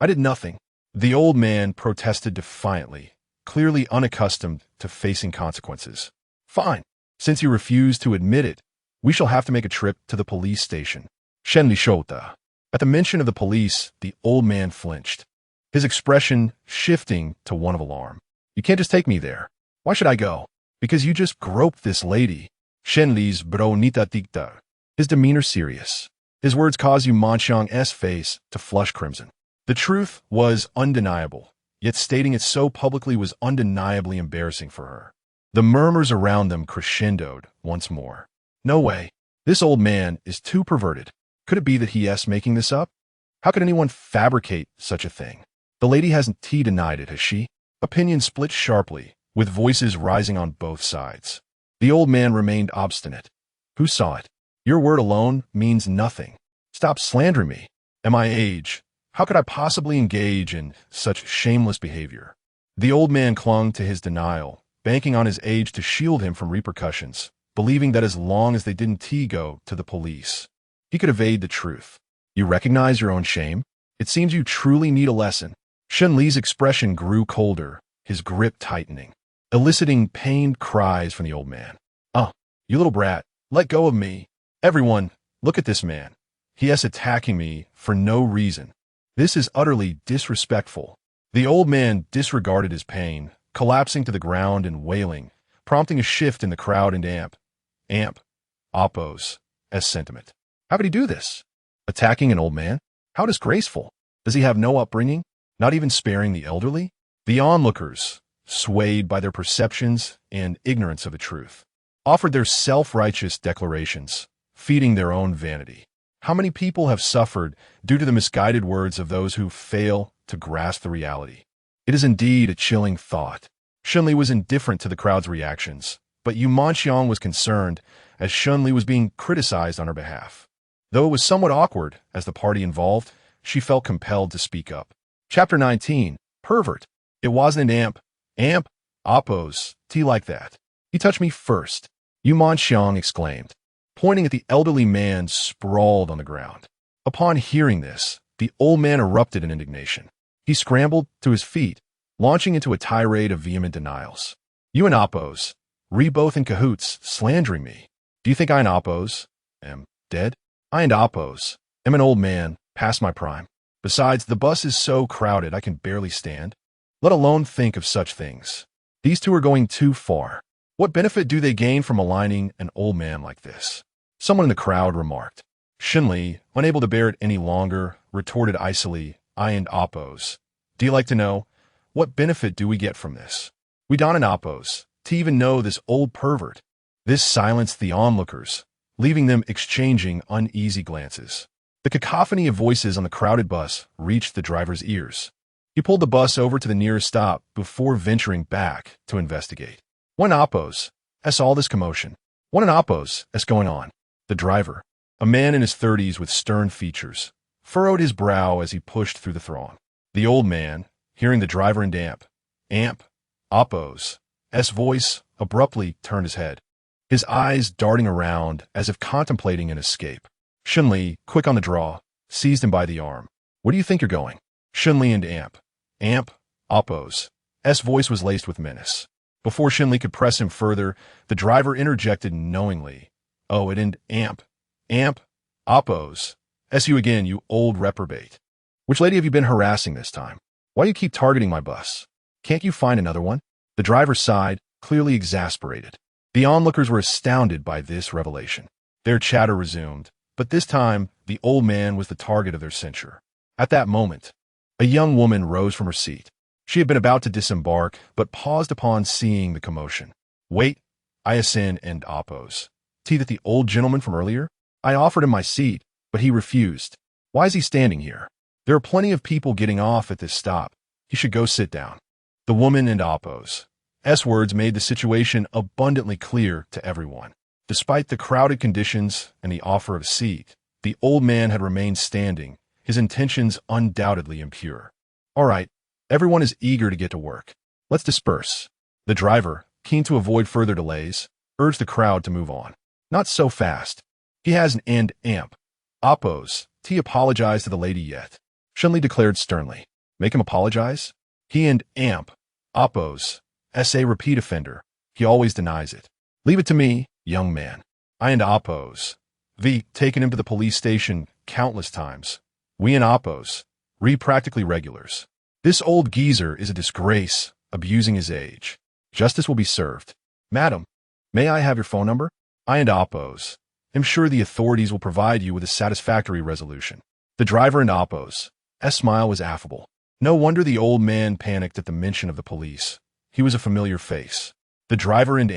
S1: did nothing." The old man protested defiantly, clearly unaccustomed to facing consequences. "Fine. Since you refuse to admit it, we shall have to make a trip to the police station." Shen Li Shota. At the mention of the police, the old man flinched, his expression shifting to one of alarm. "You can't just take me there. Why should I go?" "Because you just groped this lady." Shen Li's bronita dicta. His demeanor serious. His words caused Yu Manxiang's face to flush crimson. The truth was undeniable, yet stating it so publicly was undeniably embarrassing for her. The murmurs around them crescendoed once more. "No way. This old man is too perverted. Could it be that he is making this up? How could anyone fabricate such a thing? The lady hasn't denied it, has she?" Opinions split sharply, with voices rising on both sides. The old man remained obstinate. "Who saw it? Your word alone means nothing. Stop slandering me. At my age, how could I possibly engage in such shameless behavior?" The old man clung to his denial, banking on his age to shield him from repercussions, believing that as long as they didn't go to the police, he could evade the truth. "You recognize your own shame? It seems you truly need a lesson." Shen Li's expression grew colder, his grip tightening, eliciting pained cries from the old man. You little brat, let go of me. Everyone, look at this man. He is attacking me for no reason. This is utterly disrespectful." The old man disregarded his pain, collapsing to the ground and wailing, prompting a shift in the crowd and Amp, Oppo's, sentiment. How could he do this? Attacking an old man? How disgraceful. Does he have no upbringing? Not even sparing the elderly? The onlookers, swayed by their perceptions and ignorance of the truth, offered their self-righteous declarations, feeding their own vanity. How many people have suffered due to the misguided words of those who fail to grasp the reality? It is indeed a chilling thought. Shen Li was indifferent to the crowd's reactions, but Yu Manxiang was concerned as Shen Li was being criticized on her behalf. Though it was somewhat awkward as the party involved, she felt compelled to speak up. Chapter 19. Pervert. "It wasn't an Amp, Oppo's, like that. He touched me first," Yu Manxiang exclaimed, pointing at the elderly man sprawled on the ground. Upon hearing this, the old man erupted in indignation. He scrambled to his feet, launching into a tirade of vehement denials. "You and Oppo's, both in cahoots, slandering me. Do you think I and Oppo's am dead? I and Oppo's am an old man, past my prime. Besides, the bus is so crowded I can barely stand, let alone think of such things. These two are going too far. What benefit do they gain from aligning an old man like this?" Someone in the crowd remarked. Shen Li, unable to bear it any longer, retorted icily, I and Oppos. Do you like to know? What benefit do we get from this? We don and Oppos, to even know this old pervert. This silenced the onlookers, leaving them exchanging uneasy glances. The cacophony of voices on the crowded bus reached the driver's ears. He pulled the bus over to the nearest stop before venturing back to investigate. What an Oppos, as all this commotion. What an Oppos, as going on. The driver, a man in his 30s with stern features, furrowed his brow as he pushed through the throng. The old man, hearing the driver and Oppos' voice, abruptly turned his head, his eyes darting around as if contemplating an escape. Shen Li, quick on the draw, seized him by the arm. Where do you think you're going? Shen Li and Oppos' voice was laced with menace. Before Shen Li could press him further, the driver interjected knowingly. Oh, it and Oppos' you again, you old reprobate. Which lady have you been harassing this time? Why do you keep targeting my bus? Can't you find another one? The driver sighed, clearly exasperated. The onlookers were astounded by this revelation. Their chatter resumed, but this time the old man was the target of their censure. At that moment, a young woman rose from her seat. She had been about to disembark, but paused upon seeing the commotion. Wait, Iasin and Oppos. See that the old gentleman from earlier? I offered him my seat, but he refused. Why is he standing here? There are plenty of people getting off at this stop. He should go sit down. The woman and Oppos' words made the situation abundantly clear to everyone. Despite the crowded conditions and the offer of a seat, the old man had remained standing, his intentions undoubtedly impure. All right, everyone is eager to get to work. Let's disperse. The driver, keen to avoid further delays, urged the crowd to move on. Not so fast. He has an Oppos. He apologized to the lady yet. Shen Li declared sternly. Make him apologize? He and Oppos' a repeat offender. He always denies it. Leave it to me, young man. I and Oppos. Taken him to the police station countless times. We and Oppos. Practically regulars. This old geezer is a disgrace, abusing his age. Justice will be served. Madam, may I have your phone number? I and Oppos. I'm sure the authorities will provide you with a satisfactory resolution. The driver and Oppos' smile was affable. No wonder the old man panicked at the mention of the police. He was a familiar face. The driver and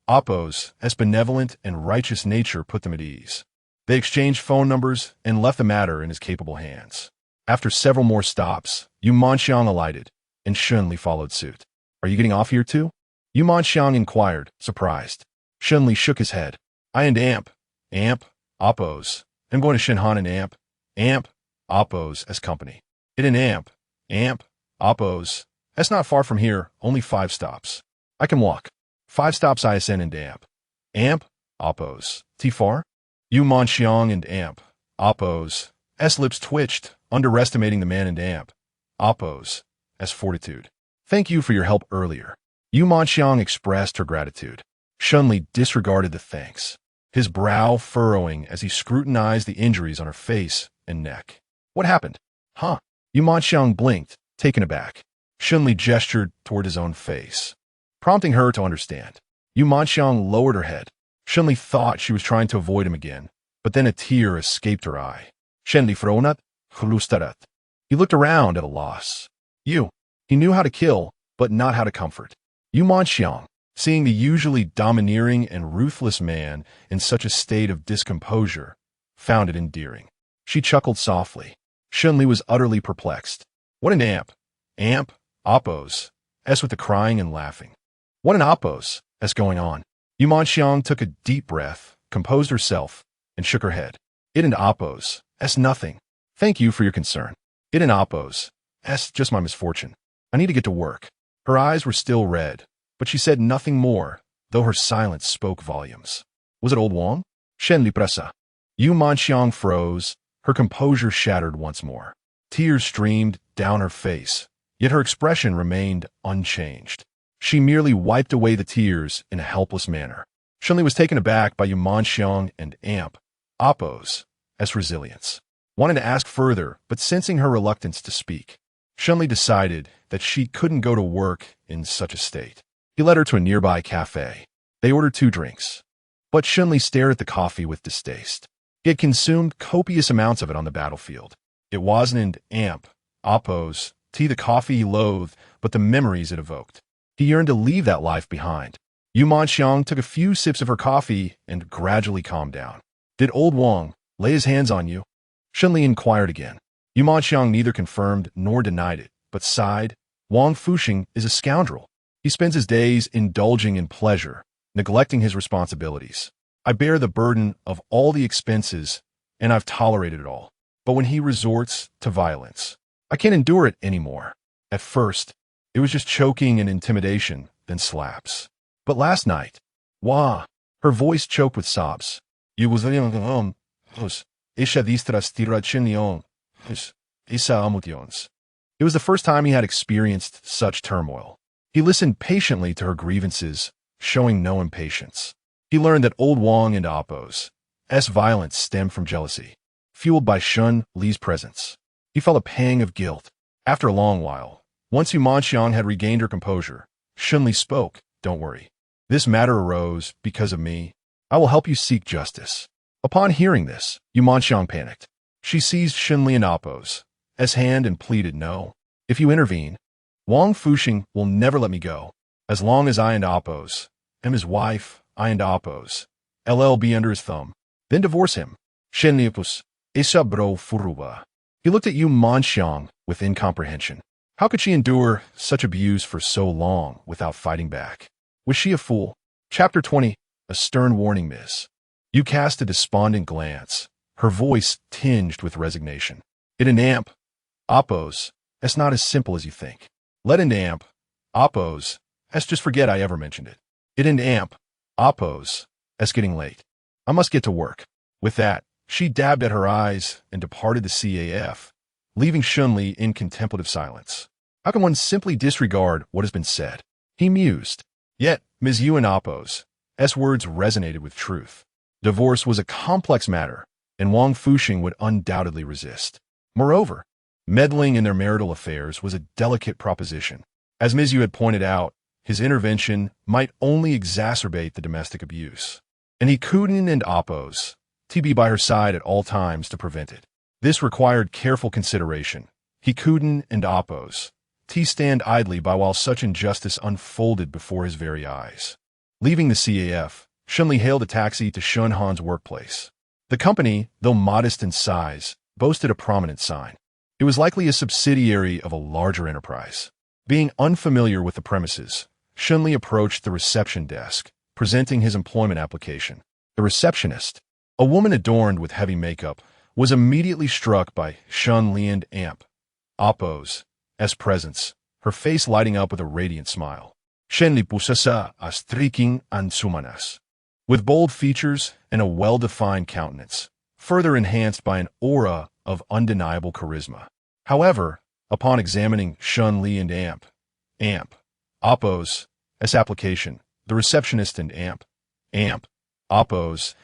S1: Oppos' benevolent and righteous nature put them at ease. They exchanged phone numbers and left the matter in his capable hands. After several more stops, Yu Manxiang alighted, and Shen Li followed suit. Are you getting off here too? Yu Manxiang inquired, surprised. Shen Li shook his head. I and Oppos. I'm going to Shenhan and Oppos' company. It and Oppos. That's not far from here, only 5 stops. I can walk. 5 stops ISN and Oppos. T far? Yu Manxiang and Oppos' lips twitched, underestimating the man and Oppos' fortitude. Thank you for your help earlier. Yu Manxiang expressed her gratitude. Shen Li disregarded the thanks, his brow furrowing as he scrutinized the injuries on her face and neck. What happened? Huh? Yu Manxiang blinked, taken aback. Shen Li gestured toward his own face, prompting her to understand. Yu Manxiang lowered her head. Shen Li thought she was trying to avoid him again, but then a tear escaped her eye. Shen Li fronat, hlustarat. He looked around at a loss. He knew how to kill, but not how to comfort. Yu Manxiang, seeing the usually domineering and ruthless man in such a state of discomposure, found it endearing. She chuckled softly. Shen Li was utterly perplexed. What an Oppos, with the crying and laughing. What an Oppos, going on. Yu Manxiang took a deep breath, composed herself, and shook her head. It and Oppos, nothing. Thank you for your concern. It and Oppos, just my misfortune. I need to get to work. Her eyes were still red, but she said nothing more, though her silence spoke volumes. Was it old Wang? Shen Li pressa. Yu Manxiang froze, her composure shattered once more. Tears streamed down her face, yet her expression remained unchanged. She merely wiped away the tears in a helpless manner. Shen Li was taken aback by Yu Manxiang and Oppos' resilience. Wanted to ask further, but sensing her reluctance to speak, Shen Li decided that she couldn't go to work in such a state. He led her to a nearby cafe. They ordered 2 drinks. But Shen Li stared at the coffee with distaste. He had consumed copious amounts of it on the battlefield. It wasn't an Oppos, tea the coffee he loathed, but the memories it evoked. He yearned to leave that life behind. Yu Manxiang took a few sips of her coffee and gradually calmed down. Did old Wang lay his hands on you? Shen Li inquired again. Yu Manxiang neither confirmed nor denied it, but sighed. Wang Fuxing is a scoundrel. He spends his days indulging in pleasure, neglecting his responsibilities. I bear the burden of all the expenses, and I've tolerated it all. But when he resorts to violence, I can't endure it anymore. At first, it was just choking and intimidation, then slaps. But last night, wah, her voice choked with sobs. It was the first time he had experienced such turmoil. He listened patiently to her grievances, showing no impatience. He learned that old Wang and Oppo's violence stemmed from jealousy, fueled by Shen Li's presence. He felt a pang of guilt. After a long while, once Yu Manxiang had regained her composure, Shen Li spoke. Don't worry. This matter arose because of me. I will help you seek justice. Upon hearing this, Yu Manxiang panicked. She seized Shen Li and Oppo's hand and pleaded, no. If you intervene, Wang Fuxing will never let me go. As long as I and Oppo's am his wife, I and Oppo's LLB under his thumb. Then divorce him. Shen Li Esa bro furuba. He looked at Yu Manxiang with incomprehension. How could she endure such abuse for so long without fighting back? Was she a fool? Chapter 20. A stern warning, miss. Yu cast a despondent glance, her voice tinged with resignation. It an amp. Oppos. It's not as simple as you think. Let an amp. Oppos. Just forget I ever mentioned it. It an amp. Oppos. It's getting late. I must get to work. With that, she dabbed at her eyes and departed the CAF, leaving Shen Li in contemplative silence. How can one simply disregard what has been said? He mused. Yet, Ms. Yu and Oppo's words resonated with truth. Divorce was a complex matter, and Wang Fuxing would undoubtedly resist. Moreover, meddling in their marital affairs was a delicate proposition. As Ms. Yu had pointed out, his intervention might only exacerbate the domestic abuse, and he couldn't and Oppo's to be by her side at all times to prevent it. This required careful consideration. He couldn't and Oppo's to stand idly by while such injustice unfolded before his very eyes. Leaving the CAF, Shen Li hailed a taxi to Shun Han's workplace. The company, though modest in size, boasted a prominent sign. It was likely a subsidiary of a larger enterprise. Being unfamiliar with the premises, Shen Li approached the reception desk, presenting his employment application. The receptionist, a woman adorned with heavy makeup, was immediately struck by Shen Li and Amp Oppo's presence, her face lighting up with a radiant smile. Shen Li pusasa astriking ansumanas. With bold features and a well-defined countenance, further enhanced by an aura of undeniable charisma. However, upon examining Shen Li and Amp Oppo's application, the receptionist and Amp Oppo's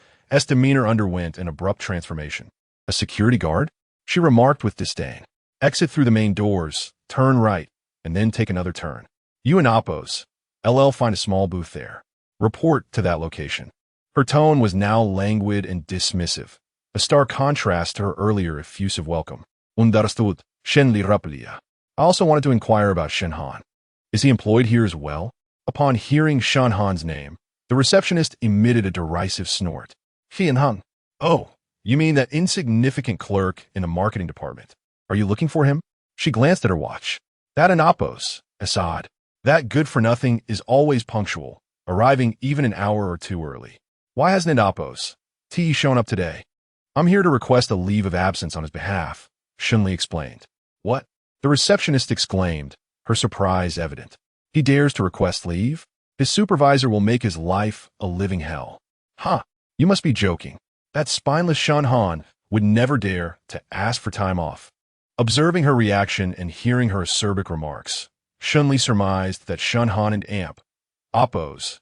S1: demeanor underwent an abrupt transformation. A security guard? She remarked with disdain. Exit through the main doors, turn right, and then take another turn. You and Oppo's find a small booth there. Report to that location. Her tone was now languid and dismissive, a stark contrast to her earlier effusive welcome. Understood, Shen Li Raplia. I also wanted to inquire about Shen Han. Is he employed here as well? Upon hearing Shen Han's name, the receptionist emitted a derisive snort. Shen Han. Oh, you mean that insignificant clerk in the marketing department. Are you looking for him? She glanced at her watch. That and Oppo's, Assad. That good-for-nothing is always punctual, arriving even an hour or two early. Why hasn't Oppo's shown up today? I'm here to request a leave of absence on his behalf, Shen Li explained. What? The receptionist exclaimed, her surprise evident. He dares to request leave? His supervisor will make his life a living hell. Huh, you must be joking. That spineless Shen Han would never dare to ask for time off. Observing her reaction and hearing her acerbic remarks, Shen Li surmised that Shen Han and Amp Oppo's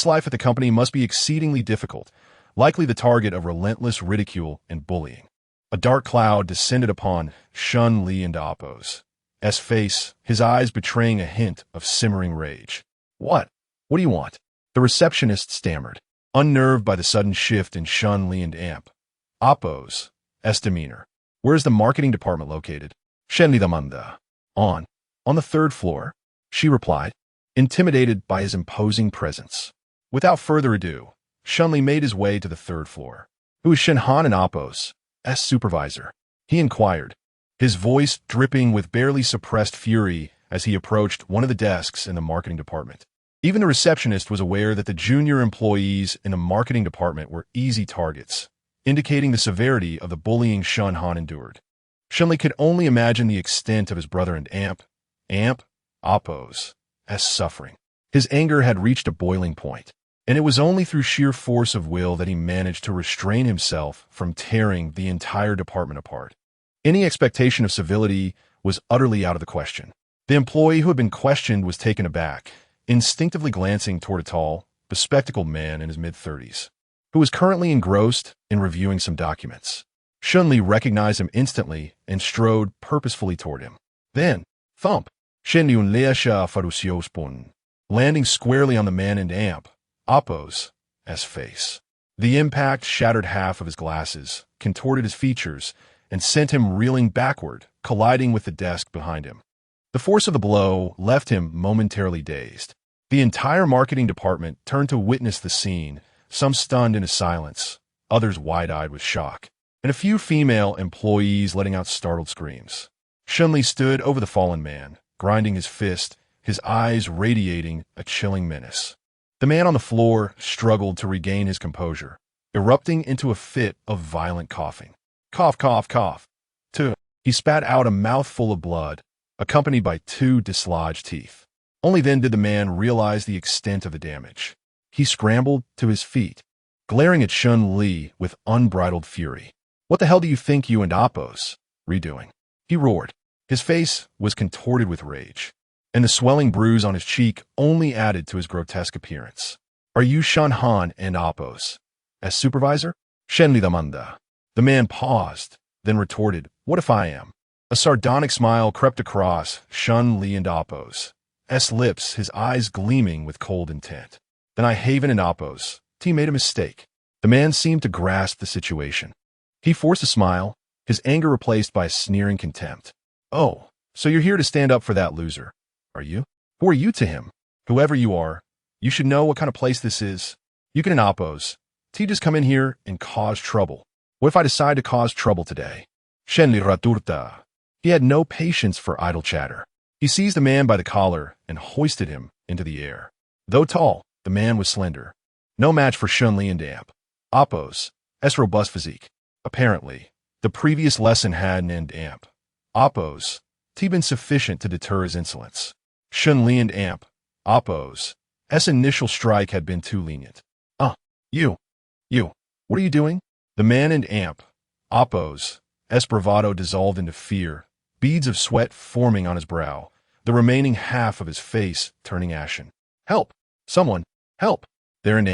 S1: life at the company must be exceedingly difficult, likely the target of relentless ridicule and bullying. A dark cloud descended upon Shen Li and Oppo's face, his eyes betraying a hint of simmering rage. What? What do you want? The receptionist stammered, unnerved by the sudden shift in Shen Li and Amp Oppo's demeanor. Where is the marketing department located? Shen Li demanda. On the third floor, she replied, intimidated by his imposing presence. Without further ado, Shen Li made his way to the third floor. Who is Shen Han and Apos, S supervisor? He inquired, his voice dripping with barely suppressed fury as he approached one of the desks in the marketing department. Even the receptionist was aware that the junior employees in the marketing department were easy targets, indicating the severity of the bullying Shen Han endured. Shen Li could only imagine the extent of his brother and Apos' suffering. His anger had reached a boiling point, and it was only through sheer force of will that he managed to restrain himself from tearing the entire department apart. Any expectation of civility was utterly out of the question. The employee who had been questioned was taken aback, instinctively glancing toward a tall, bespectacled man in his mid-30s, who was currently engrossed in reviewing some documents. Shen Li recognized him instantly and strode purposefully toward him. Then, thump! Shen Li unleasha faruciospun, landing squarely on the man and Apos' face. The impact shattered half of his glasses, contorted his features, and sent him reeling backward, colliding with the desk behind him. The force of the blow left him momentarily dazed. The entire marketing department turned to witness the scene, some stunned into silence, others wide-eyed with shock, and a few female employees letting out startled screams. Shen Li stood over the fallen man, grinding his fist, his eyes radiating a chilling menace. The man on the floor struggled to regain his composure, erupting into a fit of violent coughing. Cough, cough, cough. He spat out a mouthful of blood, accompanied by 2 dislodged teeth. Only then did the man realize the extent of the damage. He scrambled to his feet, glaring at Shen Li with unbridled fury. What the hell do you think you and Apos are doing? He roared. His face was contorted with rage, and the swelling bruise on his cheek only added to his grotesque appearance. Are you Shen Han and Apos' supervisor? Shen Li demanda. The man paused, then retorted, what if I am? A sardonic smile crept across Shen Li and Apos' lips, his eyes gleaming with cold intent. Then I Haven and Apos. He made a mistake. The man seemed to grasp the situation. He forced a smile, his anger replaced by a sneering contempt. Oh, so you're here to stand up for that loser, are you? Who are you to him? Whoever you are, you should know what kind of place this is. You can and Apos. Just come in here and cause trouble. What if I decide to cause trouble today? Shen Li raturta. He had no patience for idle chatter. He seized the man by the collar and hoisted him into the air. Though tall, the man was slender. No match for Shen Li and Apos' robust physique. Apparently, the previous lesson had an Apos' been sufficient to deter his insolence. Shen Li and Apos' initial strike had been too lenient. You, what are you doing? The man and Apos' bravado dissolved into fear, beads of sweat forming on his brow, the remaining half of his face turning ashen. Help! Someone! Help! There and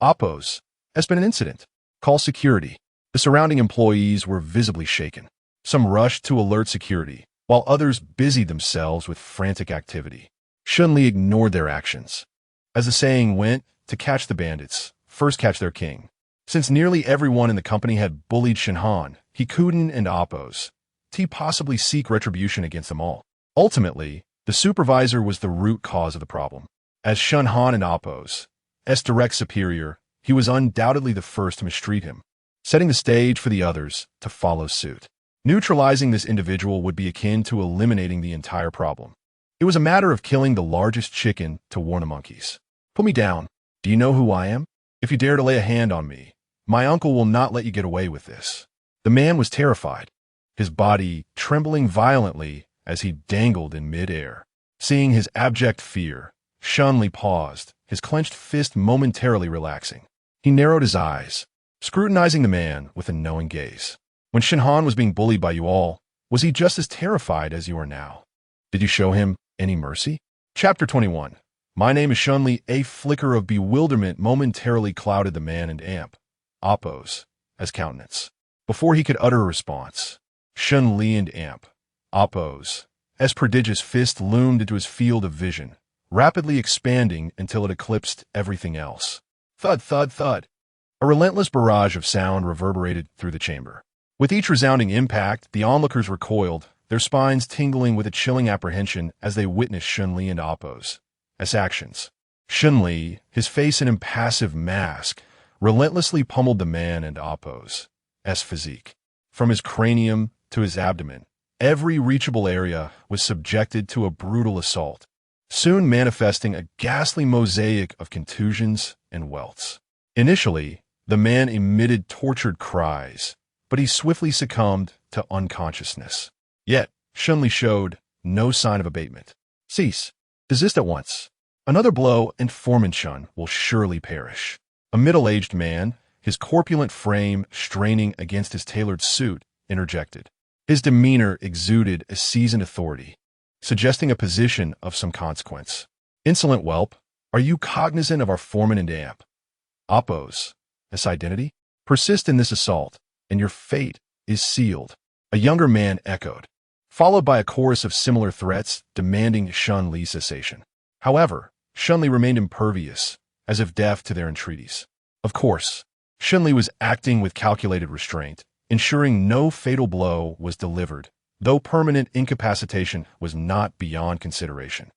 S1: Apos' been an incident. Call security. The surrounding employees were visibly shaken. Some rushed to alert security, while others busied themselves with frantic activity. Shen Li ignored their actions. As the saying went, to catch the bandits, first catch their king. Since nearly everyone in the company had bullied Shen Han, he couldn't and Apos' possibly seek retribution against them all. Ultimately, the supervisor was the root cause of the problem. As Shen Han and Apos' direct superior, he was undoubtedly the first to mistreat him, setting the stage for the others to follow suit. Neutralizing this individual would be akin to eliminating the entire problem. It was a matter of killing the largest chicken to warn the monkeys. Put me down. Do you know who I am? If you dare to lay a hand on me, my uncle will not let you get away with this. The man was terrified, his body trembling violently as he dangled in mid-air. Seeing his abject fear, Shen Li paused, his clenched fist momentarily relaxing. He narrowed his eyes, scrutinizing the man with a knowing gaze. When Shen Han was being bullied by you all, was he just as terrified as you are now? Did you show him any mercy? Chapter 21. My name is Shen Li. A flicker of bewilderment momentarily clouded the man and Apos' countenance. Before he could utter a response, Shen Li and Apos' prodigious fist loomed into his field of vision, rapidly expanding until it eclipsed everything else. Thud, thud, thud. A relentless barrage of sound reverberated through the chamber. With each resounding impact, the onlookers recoiled, their spines tingling with a chilling apprehension as they witnessed Shen Li and Appo's actions. Shen Li, his face an impassive mask, relentlessly pummeled the man and Appo's physique. From his cranium to his abdomen, every reachable area was subjected to a brutal assault, soon manifesting a ghastly mosaic of contusions and welts. Initially, the man emitted tortured cries, but he swiftly succumbed to unconsciousness. Yet, Shen Li showed no sign of abatement. Cease. Desist at once. Another blow and Foreman Shen will surely perish. A middle-aged man, his corpulent frame straining against his tailored suit, interjected. His demeanor exuded a seasoned authority, suggesting a position of some consequence. Insolent whelp, are you cognizant of our foreman and amp? Appo's identity? Persist in this assault, and your fate is sealed. A younger man echoed, followed by a chorus of similar threats demanding Shen Li's cessation. However, Shen Li remained impervious, as if deaf to their entreaties. Of course, Shen Li was acting with calculated restraint, ensuring no fatal blow was delivered, though permanent incapacitation was not beyond consideration.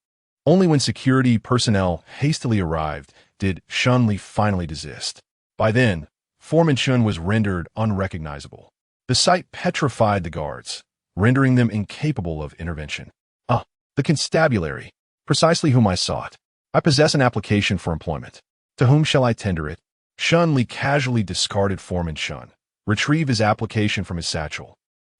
S1: Only when security personnel hastily arrived did Shen Li finally desist. By then, Foreman Shen was rendered unrecognizable. The sight petrified the guards, rendering them incapable of intervention. The constabulary, precisely whom I sought. I possess an application for employment. To whom shall I tender it? Shen Li casually discarded Foreman Shen, retrieved his application from his satchel,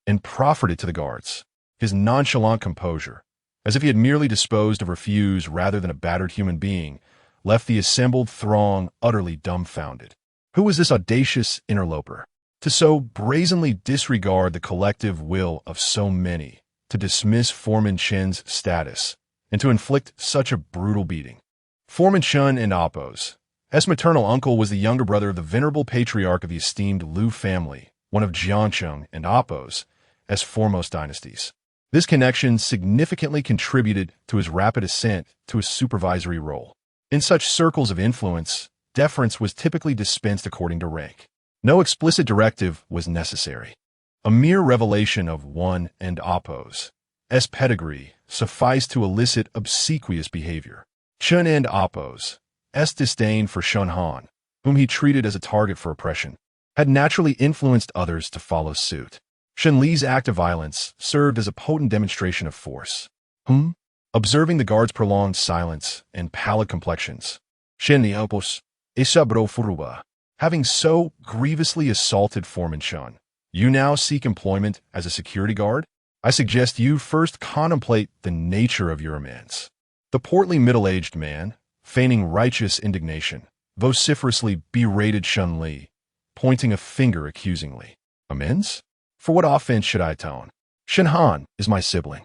S1: and proffered it to the guards. His nonchalant composure, as if he had merely disposed of refuse rather than a battered human being, left the assembled throng utterly dumbfounded. Who was this audacious interloper? To so brazenly disregard the collective will of so many, to dismiss Foreman Shen's status, and to inflict such a brutal beating. Foreman Shen and Appo's maternal uncle was the younger brother of the venerable patriarch of the esteemed Liu family, one of Jiangcheng and Appo's foremost dynasties. This connection significantly contributed to his rapid ascent to a supervisory role. In such circles of influence, deference was typically dispensed according to rank. No explicit directive was necessary. A mere revelation of one and Appo's pedigree sufficed to elicit obsequious behavior. Chen and Appo's disdain for Shen Han, whom he treated as a target for oppression, had naturally influenced others to follow suit. Shen Li's act of violence served as a potent demonstration of force. Observing the guards' prolonged silence and pallid complexions, Shen Li Appo's Isabro Furuba, having so grievously assaulted Foreman Shen, you now seek employment as a security guard? I suggest you first contemplate the nature of your amends. The portly middle-aged man, feigning righteous indignation, vociferously berated Shen Li, pointing a finger accusingly. Amends? For what offense should I atone? Shen Han is my sibling.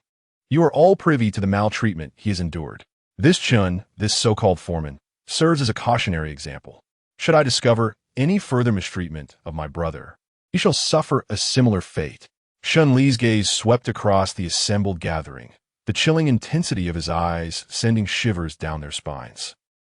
S1: You are all privy to the maltreatment he has endured. This Chen, this so-called foreman, serves as a cautionary example. Should I discover any further mistreatment of my brother, he shall suffer a similar fate. Shen Li's gaze swept across the assembled gathering, the chilling intensity of his eyes sending shivers down their spines.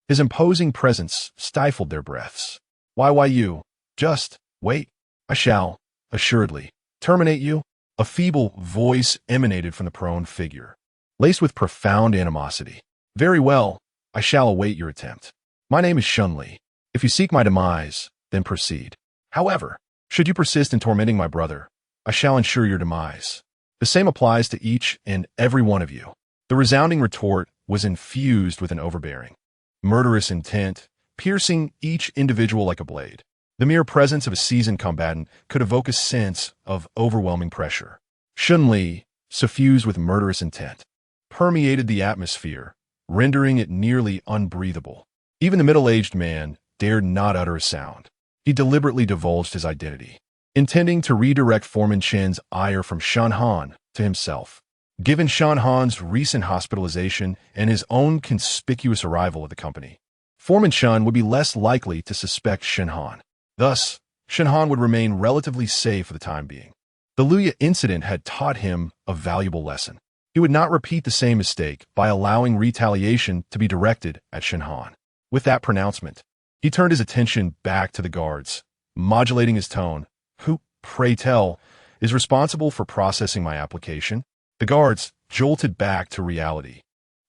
S1: His imposing presence stifled their breaths. Why you? Just wait. I shall, assuredly, terminate you. A feeble voice emanated from the prone figure, laced with profound animosity. Very well, I shall await your attempt. My name is Shen Li. If you seek my demise, then proceed. However, should you persist in tormenting my brother, I shall ensure your demise. The same applies to each and every one of you. The resounding retort was infused with an overbearing, murderous intent, piercing each individual like a blade. The mere presence of a seasoned combatant could evoke a sense of overwhelming pressure. Shen Li, suffused with murderous intent, permeated the atmosphere, rendering it nearly unbreathable. Even the middle-aged man dared not utter a sound. He deliberately divulged his identity, intending to redirect Foreman Shen's ire from Shen Han to himself. Given Shen Han's recent hospitalization and his own conspicuous arrival at the company, Foreman Shen would be less likely to suspect Shen Han. Thus, Shen Han would remain relatively safe for the time being. The Luya incident had taught him a valuable lesson. He would not repeat the same mistake by allowing retaliation to be directed at Shen Han. With that pronouncement, he turned his attention back to the guards, modulating his tone. Who, pray tell, is responsible for processing my application? The guards, jolted back to reality,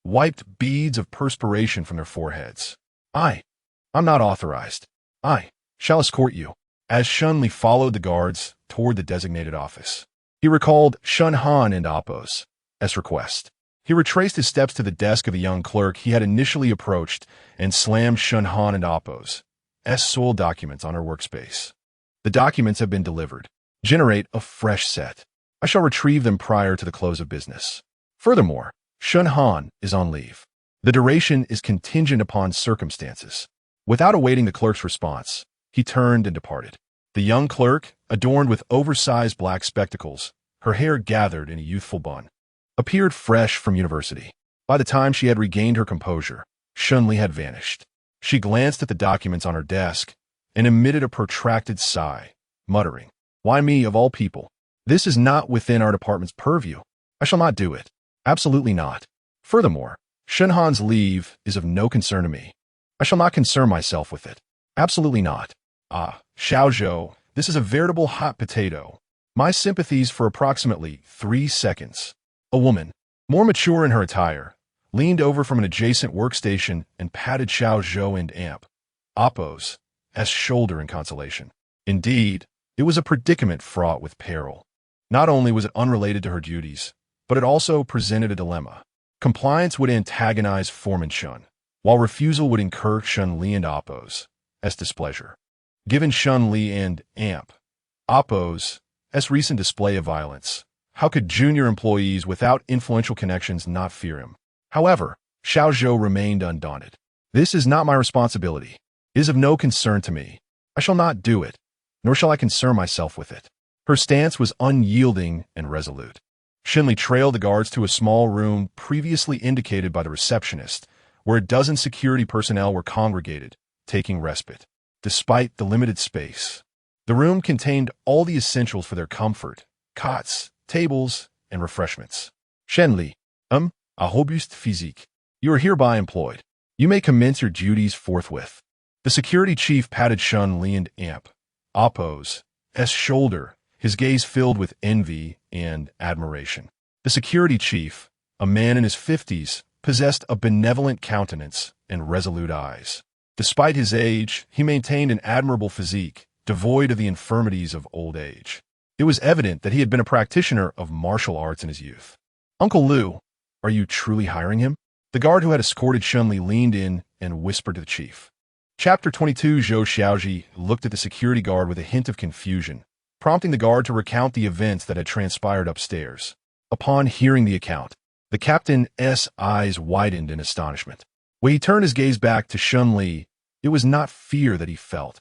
S1: wiped beads of perspiration from their foreheads. I'm not authorized. I shall escort you. As Shen Li followed the guards toward the designated office, he recalled Shen Han and Appo's request. He retraced his steps to the desk of the young clerk he had initially approached and slammed Shen Han and Appo's sole documents on her workspace. The documents have been delivered. Generate a fresh set. I shall retrieve them prior to the close of business. Furthermore, Shen Han is on leave. The duration is contingent upon circumstances. Without awaiting the clerk's response, he turned and departed. The young clerk, adorned with oversized black spectacles, her hair gathered in a youthful bun, appeared fresh from university. By the time she had regained her composure, Shen Li had vanished. She glanced at the documents on her desk and emitted a protracted sigh, muttering, "Why me, of all people? This is not within our department's purview. I shall not do it. Absolutely not. Furthermore, Shen Han's leave is of no concern to me. I shall not concern myself with it. Absolutely not. Xiao Zhou, this is a veritable hot potato. My sympathies for approximately 3 seconds." A woman, more mature in her attire, leaned over from an adjacent workstation and patted Xiao Zhou and Appo's shoulder in consolation. Indeed, it was a predicament fraught with peril. Not only was it unrelated to her duties, but it also presented a dilemma. Compliance would antagonize Foreman Shen, while refusal would incur Shen Li and Appo's displeasure. Given Shen Li and Appo's recent display of violence, how could junior employees without influential connections not fear him? However, Xiao Zhou remained undaunted. "This is not my responsibility. It is of no concern to me. I shall not do it, nor shall I concern myself with it." Her stance was unyielding and resolute. Shen Li trailed the guards to a small room previously indicated by the receptionist, where a dozen security personnel were congregated, taking respite. Despite the limited space, the room contained all the essentials for their comfort: cots, tables, and refreshments. "Shen Li, a robuste physique. You are hereby employed. You may commence your duties forthwith." The security chief patted Shen Li and Appo's shoulder, his gaze filled with envy and admiration. The security chief, a man in his 50s, possessed a benevolent countenance and resolute eyes. Despite his age, he maintained an admirable physique, devoid of the infirmities of old age. It was evident that he had been a practitioner of martial arts in his youth. "Uncle Lu, are you truly hiring him?" The guard who had escorted Shen Li leaned in and whispered to the chief. Chapter 22. Zhou Xiaoji looked at the security guard with a hint of confusion, prompting the guard to recount the events that had transpired upstairs. Upon hearing the account, the captain's eyes widened in astonishment. When he turned his gaze back to Shen Li, it was not fear that he felt,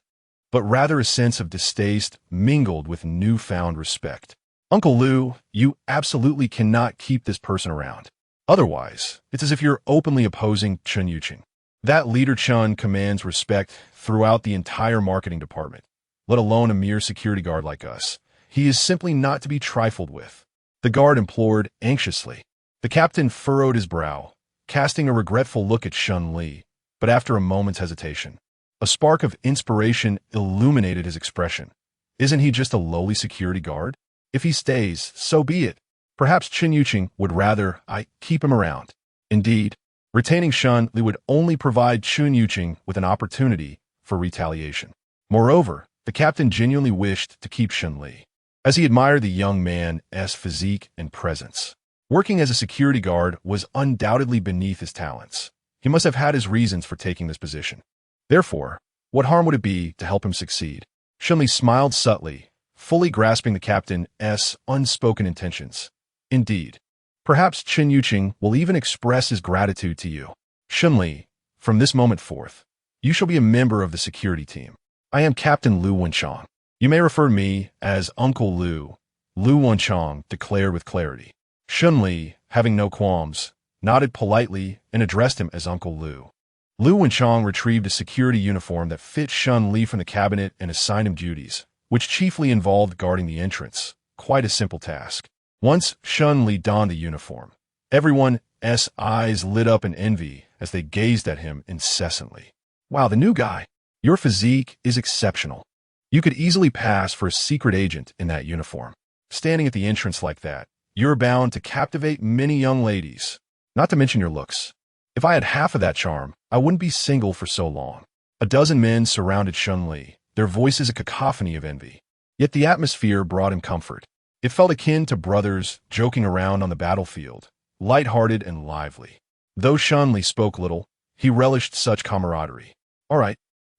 S1: but rather a sense of distaste mingled with newfound respect. "Uncle Lu, you absolutely cannot keep this person around. Otherwise, it's as if you're openly opposing Chen Yuqing. That leader Chen commands respect throughout the entire marketing department, let alone a mere security guard like us. He is simply not to be trifled with," the guard implored anxiously. The captain furrowed his brow, casting a regretful look at Shen Li, but after a moment's hesitation, a spark of inspiration illuminated his expression. "Isn't he just a lowly security guard? If he stays, so be it. Perhaps Chen Yuqing would rather I keep him around." Indeed, retaining Shen Li would only provide Chen Yuqing with an opportunity for retaliation. Moreover, the captain genuinely wished to keep Shen Li, as he admired the young man's physique and presence. Working as a security guard was undoubtedly beneath his talents. He must have had his reasons for taking this position. Therefore, what harm would it be to help him succeed? Shen Li smiled subtly, fully grasping the captain's unspoken intentions. "Indeed, perhaps Chen Yuqing will even express his gratitude to you. Shen Li, from this moment forth, you shall be a member of the security team. I am Captain Lu Wenchang. You may refer to me as Uncle Lu," Lu Wenchang declared with clarity. Shen Li, having no qualms, nodded politely and addressed him as Uncle Lu. Lu Wenchang retrieved a security uniform that fit Shen Li from the cabinet and assigned him duties, which chiefly involved guarding the entrance. Quite a simple task. Once Shen Li donned the uniform, everyone's eyes lit up in envy as they gazed at him incessantly. "Wow, the new guy. Your physique is exceptional. You could easily pass for a secret agent in that uniform. Standing at the entrance like that, You're bound to captivate many young ladies, not to mention your looks. If I had half of that charm, I wouldn't be single for so long. A dozen men surrounded Shen Li, their voices a cacophony of envy. Yet the atmosphere brought him comfort. It felt akin to brothers joking around on the battlefield, light-hearted and lively. Though Shen Li spoke little, he relished such camaraderie. All right,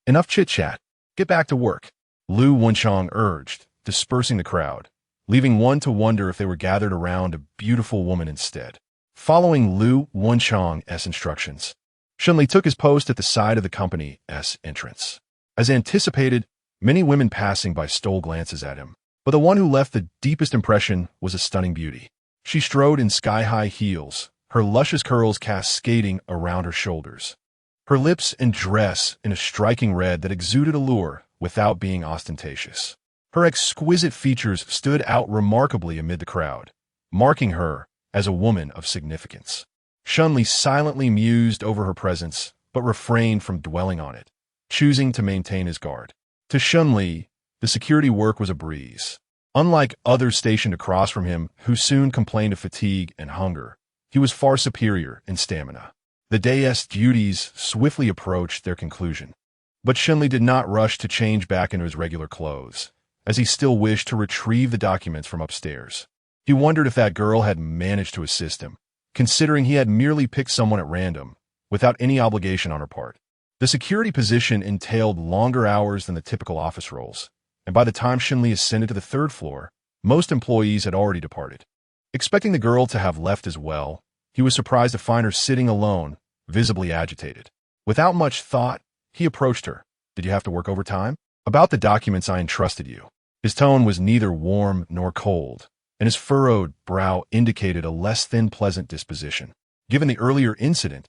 S1: enough chit-chat. Get back to work, Lu Wenchang urged, dispersing the crowd, leaving one to wonder if they were gathered around a beautiful woman instead. Following Lu Wenchang's instructions, Shen Li took his post at the side of the company's entrance. As anticipated, many women passing by stole glances at him, but the one who left the deepest impression was a stunning beauty. She strode in sky-high heels, her luscious curls cascading around her shoulders. Her lips and dress in a striking red that exuded allure without being ostentatious. Her exquisite features stood out remarkably amid the crowd, marking her as a woman of significance. Shen Li silently mused over her presence, but refrained from dwelling on it, choosing to maintain his guard. To Shen Li, the security work was a breeze. Unlike others stationed across from him who soon complained of fatigue and hunger, he was far superior in stamina. The day's duties swiftly approached their conclusion. But Shen Li did not rush to change back into his regular clothes, as he still wished to retrieve the documents from upstairs. He wondered if that girl had managed to assist him, considering he had merely picked someone at random, without any obligation on her part. The security position entailed longer hours than the typical office roles, and by the time Shen Li ascended to the third floor, most employees had already departed. Expecting the girl to have left as well, he was surprised to find her sitting alone, visibly agitated. Without much thought, he approached her. "Did you have to work overtime?" "About the documents I entrusted you." His tone was neither warm nor cold, and his furrowed brow indicated a less than pleasant disposition. Given the earlier incident,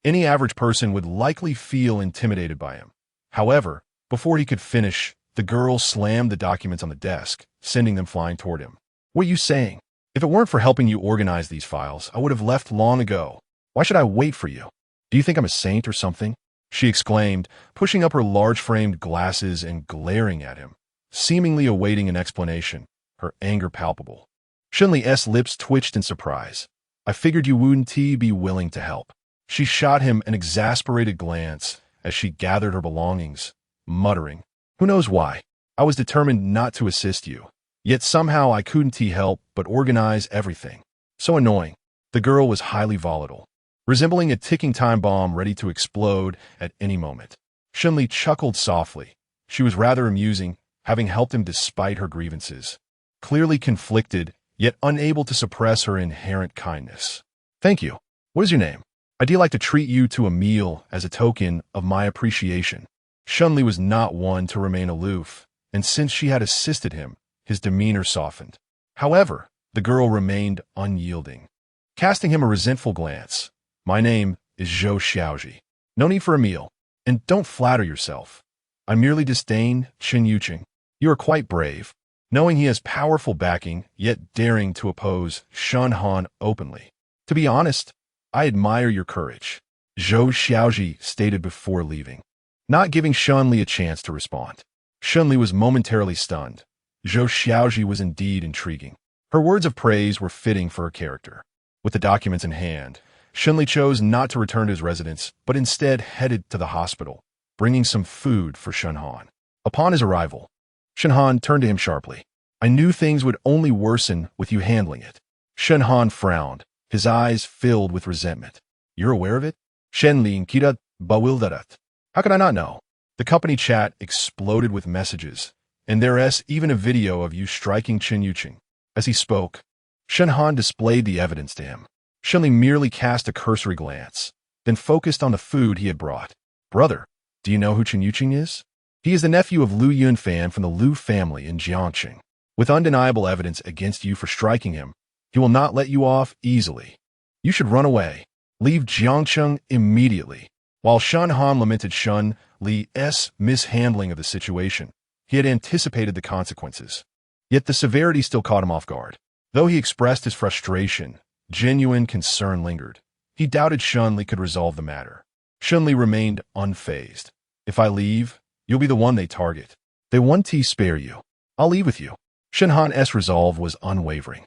S1: any average person would likely feel intimidated by him. However, before he could finish, the girl slammed the documents on the desk, sending them flying toward him. "What are you saying? If it weren't for helping you organize these files, I would have left long ago. Why should I wait for you? Do you think I'm a saint or something?" she exclaimed, pushing up her large-framed glasses and glaring at him, seemingly awaiting an explanation, her anger palpable. Shen Li's lips twitched in surprise. "I figured you wouldn't be willing to help." She shot him an exasperated glance as she gathered her belongings, muttering, "Who knows why? I was determined not to assist you. Yet somehow I couldn't help but organize everything. So annoying." The girl was highly volatile, resembling a ticking time bomb ready to explode at any moment. Shen Li chuckled softly. She was rather amusing, having helped him despite her grievances. Clearly conflicted, yet unable to suppress her inherent kindness. "Thank you. What is your name? I'd like to treat you to a meal as a token of my appreciation." Shen Li was not one to remain aloof, and since she had assisted him, his demeanor softened. However, the girl remained unyielding. Casting him a resentful glance, "My name is Zhou Xiaoji. No need for a meal. And don't flatter yourself. I merely disdain Chen Yuqing. You are quite brave, knowing he has powerful backing, yet daring to oppose Shen Han openly. To be honest, I admire your courage," Zhou Xiaoji stated before leaving, not giving Shen Li a chance to respond. Shen Li was momentarily stunned. Zhou Xiaoji was indeed intriguing. Her words of praise were fitting for her character. With the documents in hand, Shen Li chose not to return to his residence, but instead headed to the hospital, bringing some food for Shen Han. Upon his arrival, Shen Han turned to him sharply. "I knew things would only worsen with you handling it." Shen Han frowned, his eyes filled with resentment. "You're aware of it?" Shen Li Nkita Bawildarat. "How could I not know?" The company chat exploded with messages, and there's even a video of you striking Chen Yuqing. As he spoke, Shen Han displayed the evidence to him. Shen Li merely cast a cursory glance, then focused on the food he had brought. "Brother, do you know who Chen Yuqing is?" "He is the nephew of Lu Yunfan from the Lu family in Jiangqing. With undeniable evidence against you for striking him, he will not let you off easily. You should run away. Leave Jiangqing immediately." While Shen Han lamented Shen Li's mishandling of the situation, he had anticipated the consequences. Yet the severity still caught him off guard. Though he expressed his frustration, genuine concern lingered. He doubted Shen Li could resolve the matter. Shen Li remained unfazed. "If I leave, you'll be the one they target. They won't spare you. I'll leave with you." Shen Han's resolve was unwavering.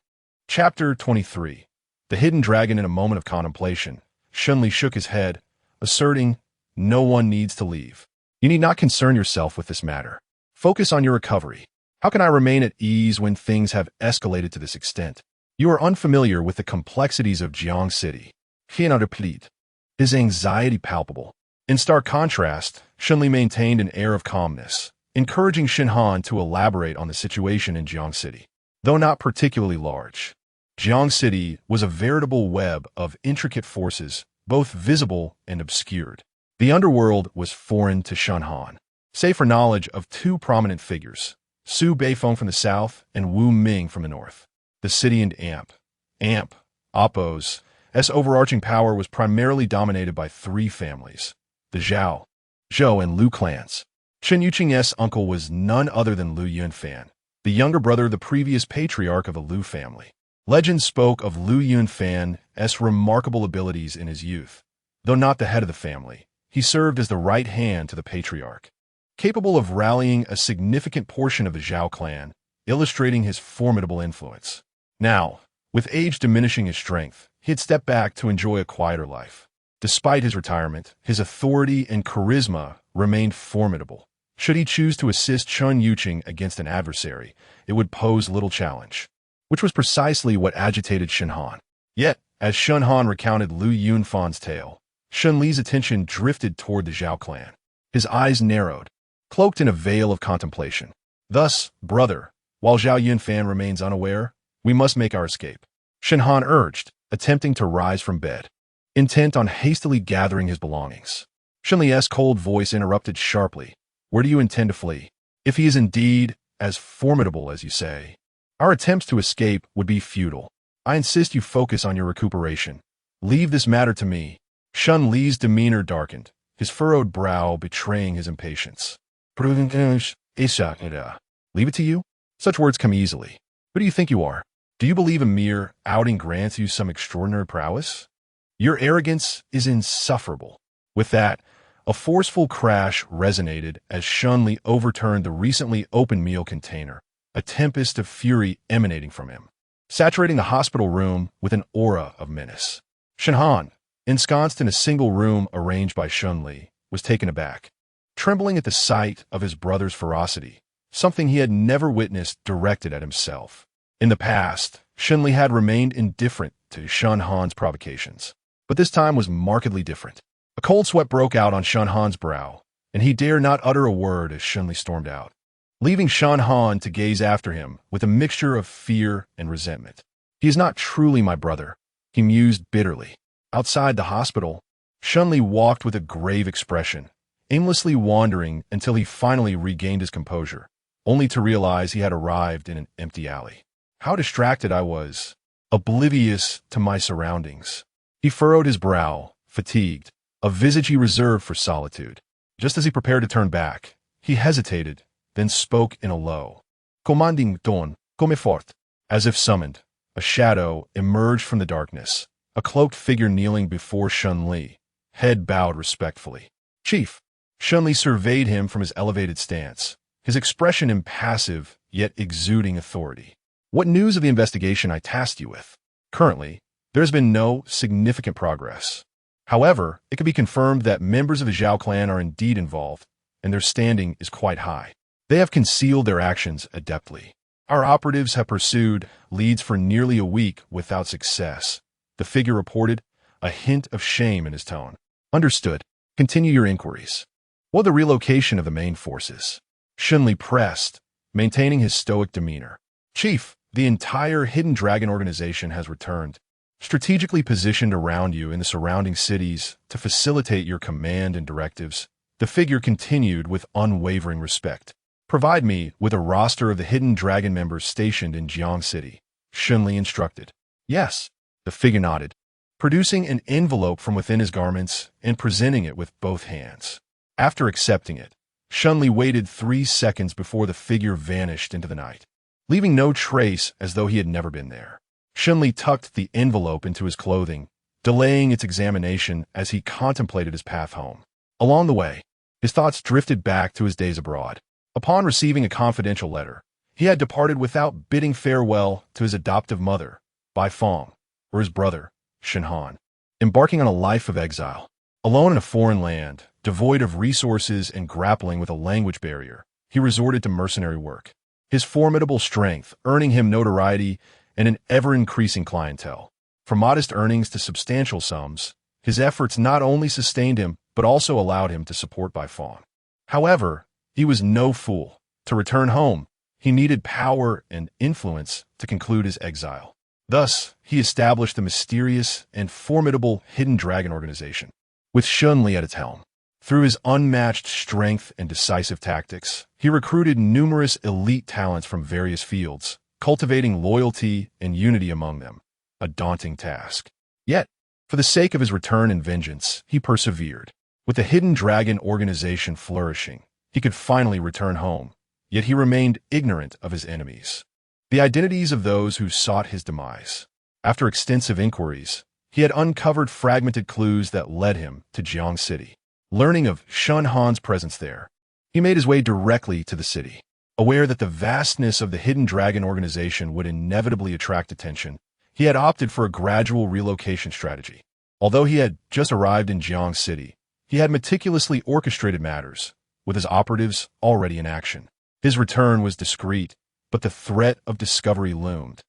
S1: Chapter 23. The Hidden Dragon. In a moment of contemplation, Shen Li shook his head, asserting, "No one needs to leave. You need not concern yourself with this matter. Focus on your recovery. How can I remain at ease when things have escalated to this extent? You are unfamiliar with the complexities of Jiang City." His anxiety palpable. In stark contrast, Shen Li maintained an air of calmness, encouraging Shen Han to elaborate on the situation in Jiang City. Though not particularly large, Jiang City was a veritable web of intricate forces, both visible and obscured. The underworld was foreign to Shen Han, save for knowledge of two prominent figures, Su Beifeng from the south and Wu Ming from the north. The city and Oppo's overarching power was primarily dominated by three families, the Zhao, Zhou, and Lu clans. Chen Yuqing's uncle was none other than Lu Yunfan, the younger brother of the previous patriarch of the Lu family. Legend spoke of Lu Yunfan's remarkable abilities in his youth. Though not the head of the family, he served as the right hand to the patriarch, capable of rallying a significant portion of the Zhao clan, illustrating his formidable influence. Now, with age diminishing his strength, he had stepped back to enjoy a quieter life. Despite his retirement, his authority and charisma remained formidable. Should he choose to assist Chen Yuqing against an adversary, it would pose little challenge, which was precisely what agitated Shen Han. Yet, as Shen Han recounted Lu Yunfan's tale, Shen Li's attention drifted toward the Zhao clan. His eyes narrowed, cloaked in a veil of contemplation. "Thus, brother, while Zhao Yunfan remains unaware, we must make our escape," Shen Han urged, attempting to rise from bed, intent on hastily gathering his belongings. Shen Li's cold voice interrupted sharply. "Where do you intend to flee? If he is indeed as formidable as you say, our attempts to escape would be futile. I insist you focus on your recuperation. Leave this matter to me." Shen Li's demeanor darkened, his furrowed brow betraying his impatience. "Leave it to you? Such words come easily. Who do you think you are? Do you believe a mere outing grants you some extraordinary prowess? Your arrogance is insufferable." With that, a forceful crash resonated as Shen Li overturned the recently opened meal container, a tempest of fury emanating from him, saturating the hospital room with an aura of menace. Shen Han, ensconced in a single room arranged by Shen Li, was taken aback, trembling at the sight of his brother's ferocity, something he had never witnessed directed at himself. In the past, Shen Li had remained indifferent to Shen Han's provocations, but this time was markedly different. A cold sweat broke out on Shen Han's brow, and he dared not utter a word as Shen Li stormed out, leaving Shen Han to gaze after him with a mixture of fear and resentment. "He is not truly my brother," he mused bitterly. Outside the hospital, Shen Li walked with a grave expression, aimlessly wandering until he finally regained his composure, only to realize he had arrived in an empty alley. "How distracted I was, oblivious to my surroundings." He furrowed his brow, fatigued, a visage he reserved for solitude. Just as he prepared to turn back, he hesitated, then spoke in a low, commanding tone, "Come fort." As if summoned, a shadow emerged from the darkness, a cloaked figure kneeling before Shen Li, head bowed respectfully. "Chief." Shen Li surveyed him from his elevated stance, his expression impassive yet exuding authority. "What news of the investigation I tasked you with?" "Currently, there has been no significant progress. However, it can be confirmed that members of the Zhao clan are indeed involved, and their standing is quite high. They have concealed their actions adeptly. Our operatives have pursued leads for nearly a week without success," the figure reported, a hint of shame in his tone. "Understood. Continue your inquiries." "What the relocation of the main forces?" Shen Li pressed, maintaining his stoic demeanor. "Chief, the entire Hidden Dragon organization has returned, strategically positioned around you in the surrounding cities to facilitate your command and directives," the figure continued with unwavering respect. "Provide me with a roster of the Hidden Dragon members stationed in Jiang City," Shen Li instructed. "Yes," the figure nodded, producing an envelope from within his garments and presenting it with both hands. After accepting it, Shen Li waited 3 seconds before the figure vanished into the night, leaving no trace as though he had never been there. Shen Li tucked the envelope into his clothing, delaying its examination as he contemplated his path home. Along the way, his thoughts drifted back to his days abroad. Upon receiving a confidential letter, he had departed without bidding farewell to his adoptive mother, Bai Fong, or his brother, Shen Han, embarking on a life of exile. Alone in a foreign land, devoid of resources and grappling with a language barrier, he resorted to mercenary work. His formidable strength earning him notoriety and an ever-increasing clientele. From modest earnings to substantial sums, his efforts not only sustained him, but also allowed him to support Bai Fong. However, he was no fool. To return home, he needed power and influence to conclude his exile. Thus, he established the mysterious and formidable Hidden Dragon organization, with Shen Li at its helm. Through his unmatched strength and decisive tactics, he recruited numerous elite talents from various fields, cultivating loyalty and unity among them, a daunting task. Yet, for the sake of his return and vengeance, he persevered. With the Hidden Dragon organization flourishing, he could finally return home, yet he remained ignorant of his enemies, the identities of those who sought his demise. After extensive inquiries, he had uncovered fragmented clues that led him to Jiang City. Learning of Shen Han's presence there, he made his way directly to the city. Aware that the vastness of the Hidden Dragon organization would inevitably attract attention, he had opted for a gradual relocation strategy. Although he had just arrived in Jiang City, he had meticulously orchestrated matters, with his operatives already in action. His return was discreet, but the threat of discovery loomed,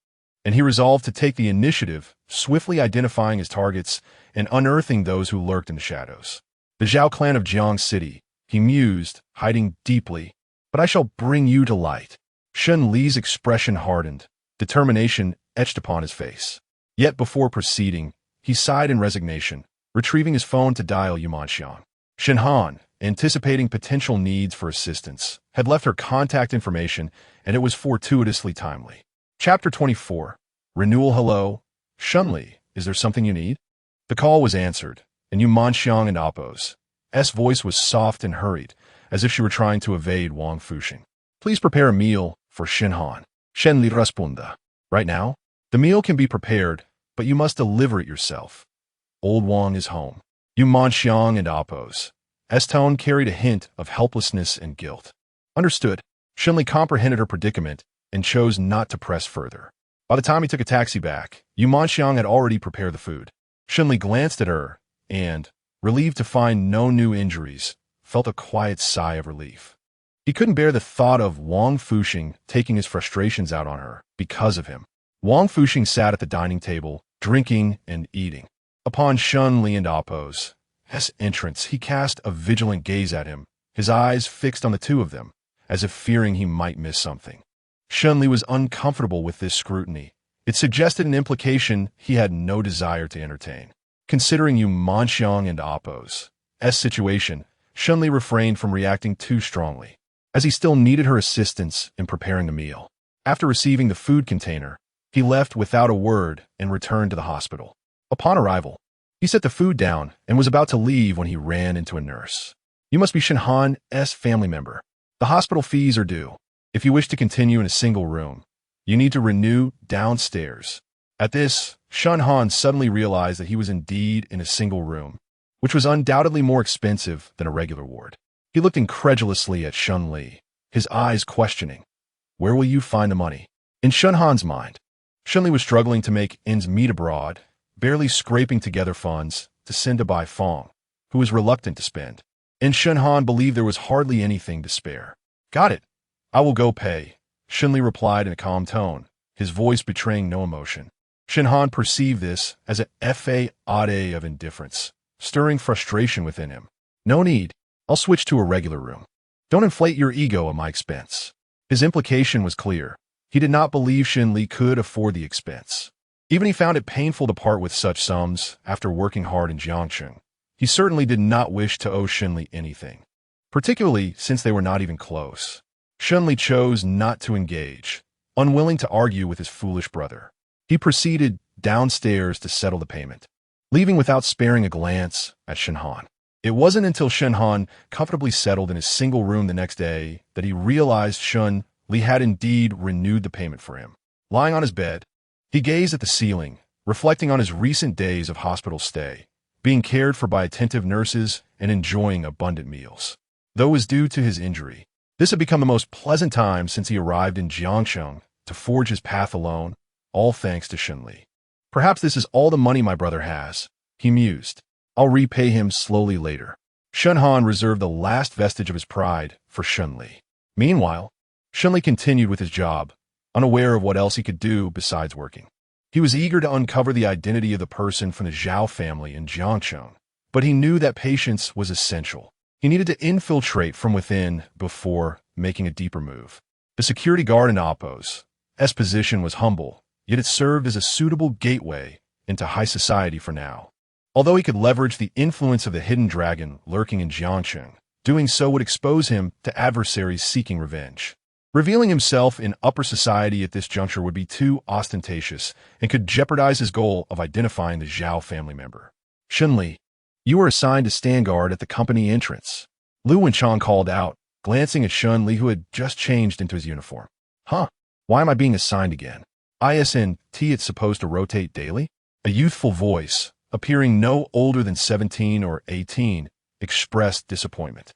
S1: and he resolved to take the initiative, swiftly identifying his targets and unearthing those who lurked in the shadows. The Zhao clan of Jiang City, he mused, hiding deeply, but I shall bring you to light. Shen Li's expression hardened, determination etched upon his face. Yet before proceeding, he sighed in resignation, retrieving his phone to dial Yumanxiang. Shen Han, anticipating potential needs for assistance, had left her contact information, and it was fortuitously timely. Chapter 24. Renewal. Hello, Shen Li, is there something you need? The call was answered, and Yumanxiang and Appo's voice was soft and hurried, as if she were trying to evade Wang Fuxing. Please prepare a meal for Shen Han. Shen Li responded. Right now? The meal can be prepared, but you must deliver it yourself. Old Wang is home. Yumanxiang and Appo's tone carried a hint of helplessness and guilt. Understood. Shen Li comprehended her predicament and chose not to press further. By the time he took a taxi back, Yumanxiang had already prepared the food. Shen Li glanced at her and, relieved to find no new injuries, felt a quiet sigh of relief. He couldn't bear the thought of Wang Fuxing taking his frustrations out on her because of him. Wang Fuxing sat at the dining table, drinking and eating. Upon Shen Li and Appo's entrance, he cast a vigilant gaze at him, his eyes fixed on the two of them, as if fearing he might miss something. Shen Li was uncomfortable with this scrutiny. It suggested an implication he had no desire to entertain. Considering Yumanxiang and Appo's situation, Shen Li refrained from reacting too strongly, as he still needed her assistance in preparing the meal. After receiving the food container, he left without a word and returned to the hospital. Upon arrival, he set the food down and was about to leave when he ran into a nurse. You must be Shen Han's family member. The hospital fees are due. If you wish to continue in a single room, you need to renew downstairs. At this, Shen Han suddenly realized that he was indeed in a single room, which was undoubtedly more expensive than a regular ward. He looked incredulously at Shen Li, his eyes questioning. Where will you find the money? In Shen Han's mind, Shen Li was struggling to make ends meet abroad, barely scraping together funds to send to Bai Fong, who was reluctant to spend. And Shen Han believed there was hardly anything to spare. Got it. I will go pay, Shen Li replied in a calm tone, his voice betraying no emotion. Shen Han perceived this as a fade of indifference, stirring frustration within him. No need. I'll switch to a regular room. Don't inflate your ego at my expense. His implication was clear. He did not believe Shen Li could afford the expense. Even he found it painful to part with such sums after working hard in Jiangcheng. He certainly did not wish to owe Shen Li anything, particularly since they were not even close. Shen Li chose not to engage, unwilling to argue with his foolish brother. He proceeded downstairs to settle the payment, leaving without sparing a glance at Shen Han. It wasn't until Shen Han comfortably settled in his single room the next day that he realized Shen Li had indeed renewed the payment for him. Lying on his bed, he gazed at the ceiling, reflecting on his recent days of hospital stay, being cared for by attentive nurses and enjoying abundant meals. Though it was due to his injury, this had become the most pleasant time since he arrived in Jiangcheng to forge his path alone, all thanks to Shen Li. Perhaps this is all the money my brother has, he mused. I'll repay him slowly later. Shen Han reserved the last vestige of his pride for Shen Li. Meanwhile, Shen Li continued with his job, unaware of what else he could do besides working. He was eager to uncover the identity of the person from the Zhao family in Jiangcheng, but he knew that patience was essential. He needed to infiltrate from within before making a deeper move. The security guard in Appo's position was humble, yet it served as a suitable gateway into high society for now. Although he could leverage the influence of the hidden dragon lurking in Jiangcheng, doing so would expose him to adversaries seeking revenge. Revealing himself in upper society at this juncture would be too ostentatious and could jeopardize his goal of identifying the Zhao family member. Shen Li, you are assigned to stand guard at the company entrance. Lu Wenchang called out, glancing at Shen Li, who had just changed into his uniform. Huh? Why am I being assigned again? Isn't it's supposed to rotate daily? A youthful voice, appearing no older than 17 or 18, expressed disappointment.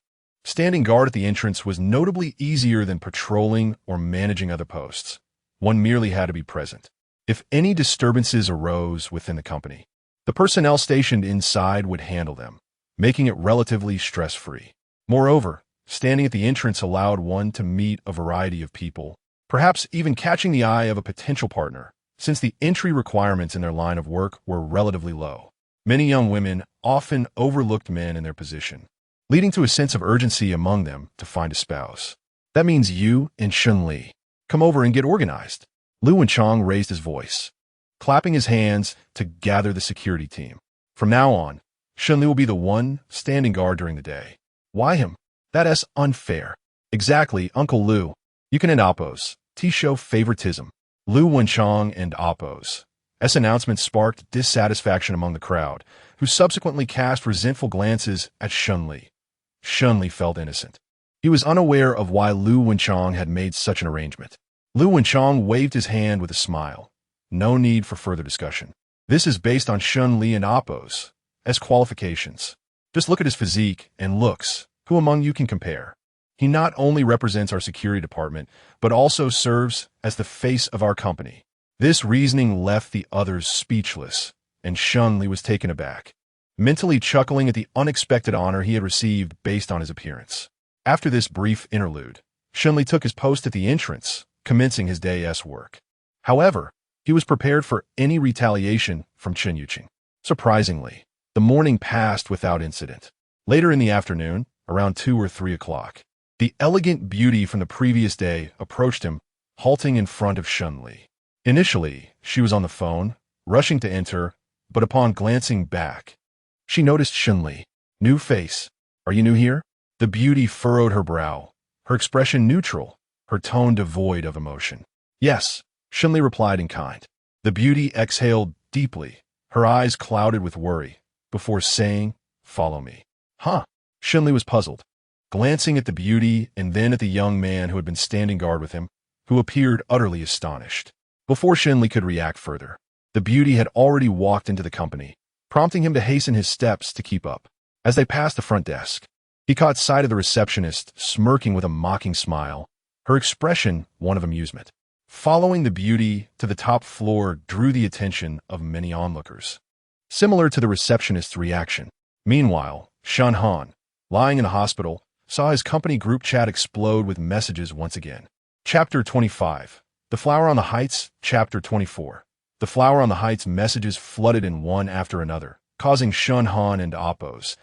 S1: Standing guard at the entrance was notably easier than patrolling or managing other posts. One merely had to be present. If any disturbances arose within the company, the personnel stationed inside would handle them, making it relatively stress-free. Moreover, standing at the entrance allowed one to meet a variety of people, perhaps even catching the eye of a potential partner, since the entry requirements in their line of work were relatively low. Many young women often overlooked men in their position, leading to a sense of urgency among them to find a spouse. That means you and Shen Li. Come over and get organized. Lu Wenchang raised his voice, clapping his hands to gather the security team. From now on, Shen Li will be the one standing guard during the day. Why him? That's unfair. Exactly, Uncle Lu. You can end Appo's show favoritism. Lu Wenchang and Appo's announcement sparked dissatisfaction among the crowd, who subsequently cast resentful glances at Shen Li. Shen Li felt innocent. He was unaware of why Lu Wenchang had made such an arrangement. Lu Wenchang waved his hand with a smile. No need for further discussion. This is based on Shen Li and Appo's qualifications. Just look at his physique and looks. Who among you can compare? He not only represents our security department, but also serves as the face of our company. This reasoning left the others speechless, and Shen Li was taken aback, mentally chuckling at the unexpected honor he had received based on his appearance. After this brief interlude, Shen Li took his post at the entrance, commencing his day's work. However, he was prepared for any retaliation from Chen Yuqing. Surprisingly, the morning passed without incident. Later in the afternoon, around 2 or 3 o'clock, the elegant beauty from the previous day approached him, halting in front of Shen Li. Initially, she was on the phone, rushing to enter, but upon glancing back, she noticed Shen Li. New face. Are you new here? The beauty furrowed her brow, her expression neutral, her tone devoid of emotion. Yes, Shen Li replied in kind. The beauty exhaled deeply, her eyes clouded with worry, before saying, "Follow me." Huh? Shen Li was puzzled, glancing at the beauty and then at the young man who had been standing guard with him, who appeared utterly astonished. Before Shen Li could react further, the beauty had already walked into the company, prompting him to hasten his steps to keep up. As they passed the front desk, he caught sight of the receptionist smirking with a mocking smile, her expression one of amusement. Following the beauty to the top floor drew the attention of many onlookers, similar to the receptionist's reaction. Meanwhile, Shen Han, lying in a hospital, saw his company group chat explode with messages once again. Chapter 25. The Flower on the Heights. Chapter 24. The Flower on the Heights messages flooded in one after another, causing Shen Han and Appo's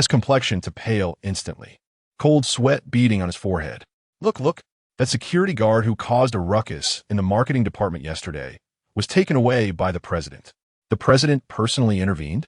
S1: complexion to pale instantly. Cold sweat beading on his forehead. Look, that security guard who caused a ruckus in the marketing department yesterday was taken away by the president. The president personally intervened?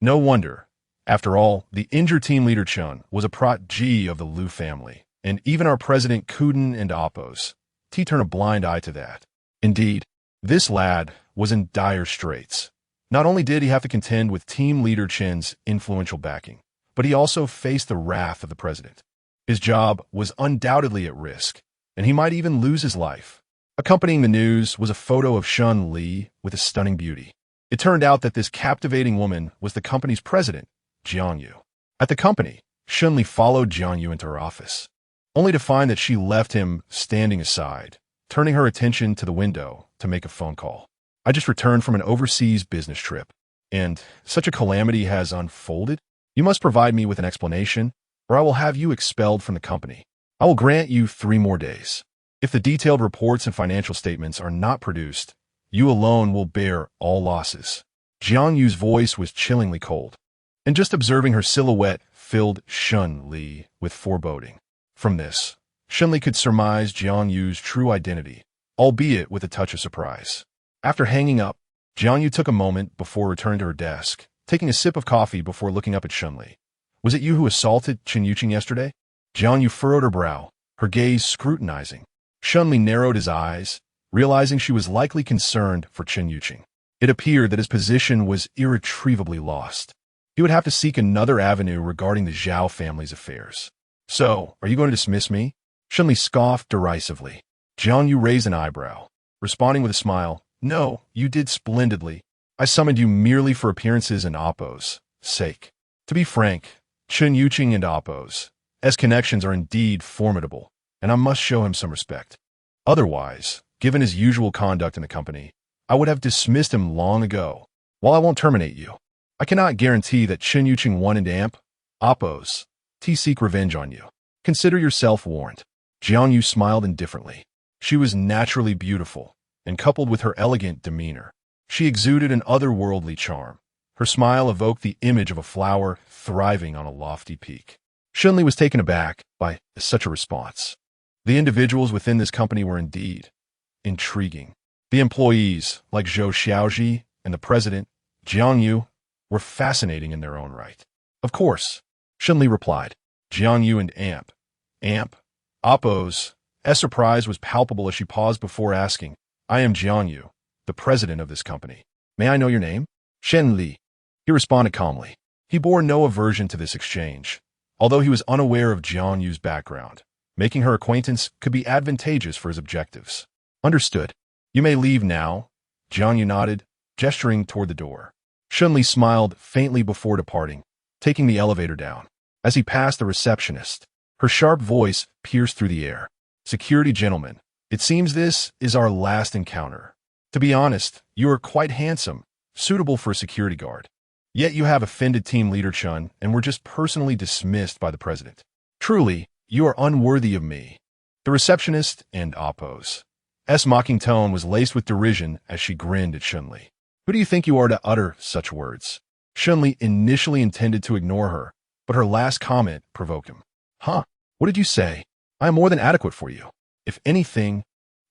S1: No wonder. After all, the injured team leader Chen was a protege of the Liu family, and even our president Kuden and Appo's turned a blind eye to that. Indeed, this lad was in dire straits. Not only did he have to contend with team leader Chen's influential backing, but he also faced the wrath of the president. His job was undoubtedly at risk, and he might even lose his life. Accompanying the news was a photo of Shen Li with a stunning beauty. It turned out that this captivating woman was the company's president, Jiang Yu. At the company, Shen Li followed Jiang Yu into her office, only to find that she left him standing aside, turning her attention to the window to make a phone call. I just returned from an overseas business trip, and such a calamity has unfolded. You must provide me with an explanation, or I will have you expelled from the company. I will grant you 3 more days. If the detailed reports and financial statements are not produced, you alone will bear all losses. Jiang Yu's voice was chillingly cold, and just observing her silhouette filled Shen Li with foreboding. From this, Shen Li could surmise Jiang Yu's true identity, albeit with a touch of surprise. After hanging up, Jiang Yu took a moment before returning to her desk, taking a sip of coffee before looking up at Shen Li. Was it you who assaulted Chen Yuqing yesterday? Jiang Yu furrowed her brow, her gaze scrutinizing. Shen Li narrowed his eyes, realizing she was likely concerned for Chen Yuqing. It appeared that his position was irretrievably lost. He would have to seek another avenue regarding the Zhao family's affairs. So, are you going to dismiss me? Shen Li scoffed derisively. Jiang Yu raised an eyebrow, responding with a smile. No, you did splendidly. I summoned you merely for appearances and Oppo's sake. To be frank, Chen Yuqing and Oppo's connections are indeed formidable, and I must show him some respect. Otherwise, given his usual conduct in the company, I would have dismissed him long ago. While I won't terminate you, I cannot guarantee that Chen Yuqing 1 and Amp, Oppo's, seek revenge on you. Consider yourself warned. Jiang Yu smiled indifferently. She was naturally beautiful, and coupled with her elegant demeanor, she exuded an otherworldly charm. Her smile evoked the image of a flower thriving on a lofty peak. Shen Li was taken aback by such a response. The individuals within this company were indeed intriguing. The employees, like Zhou Xiaoji and the president, Jiang Yu, were fascinating in their own right. Of course, Shen Li replied. Jiang Yu and Amp, Oppo's surprise was palpable as she paused before asking, I am Jiang Yu, the president of this company. May I know your name? Shen Li. He responded calmly. He bore no aversion to this exchange, although he was unaware of Jiang Yu's background. Making her acquaintance could be advantageous for his objectives. Understood. You may leave now. Jiang Yu nodded, gesturing toward the door. Shen Li smiled faintly before departing, taking the elevator down. As he passed the receptionist, her sharp voice pierced through the air. Security gentlemen, it seems this is our last encounter. To be honest, you are quite handsome, suitable for a security guard. Yet you have offended team leader Chun and were just personally dismissed by the president. Truly, you are unworthy of me. The receptionist and Oppo's mocking tone was laced with derision as she grinned at Shen Li. Who do you think you are to utter such words? Shen Li initially intended to ignore her, but her last comment provoked him. Huh? What did you say? I am more than adequate for you. If anything,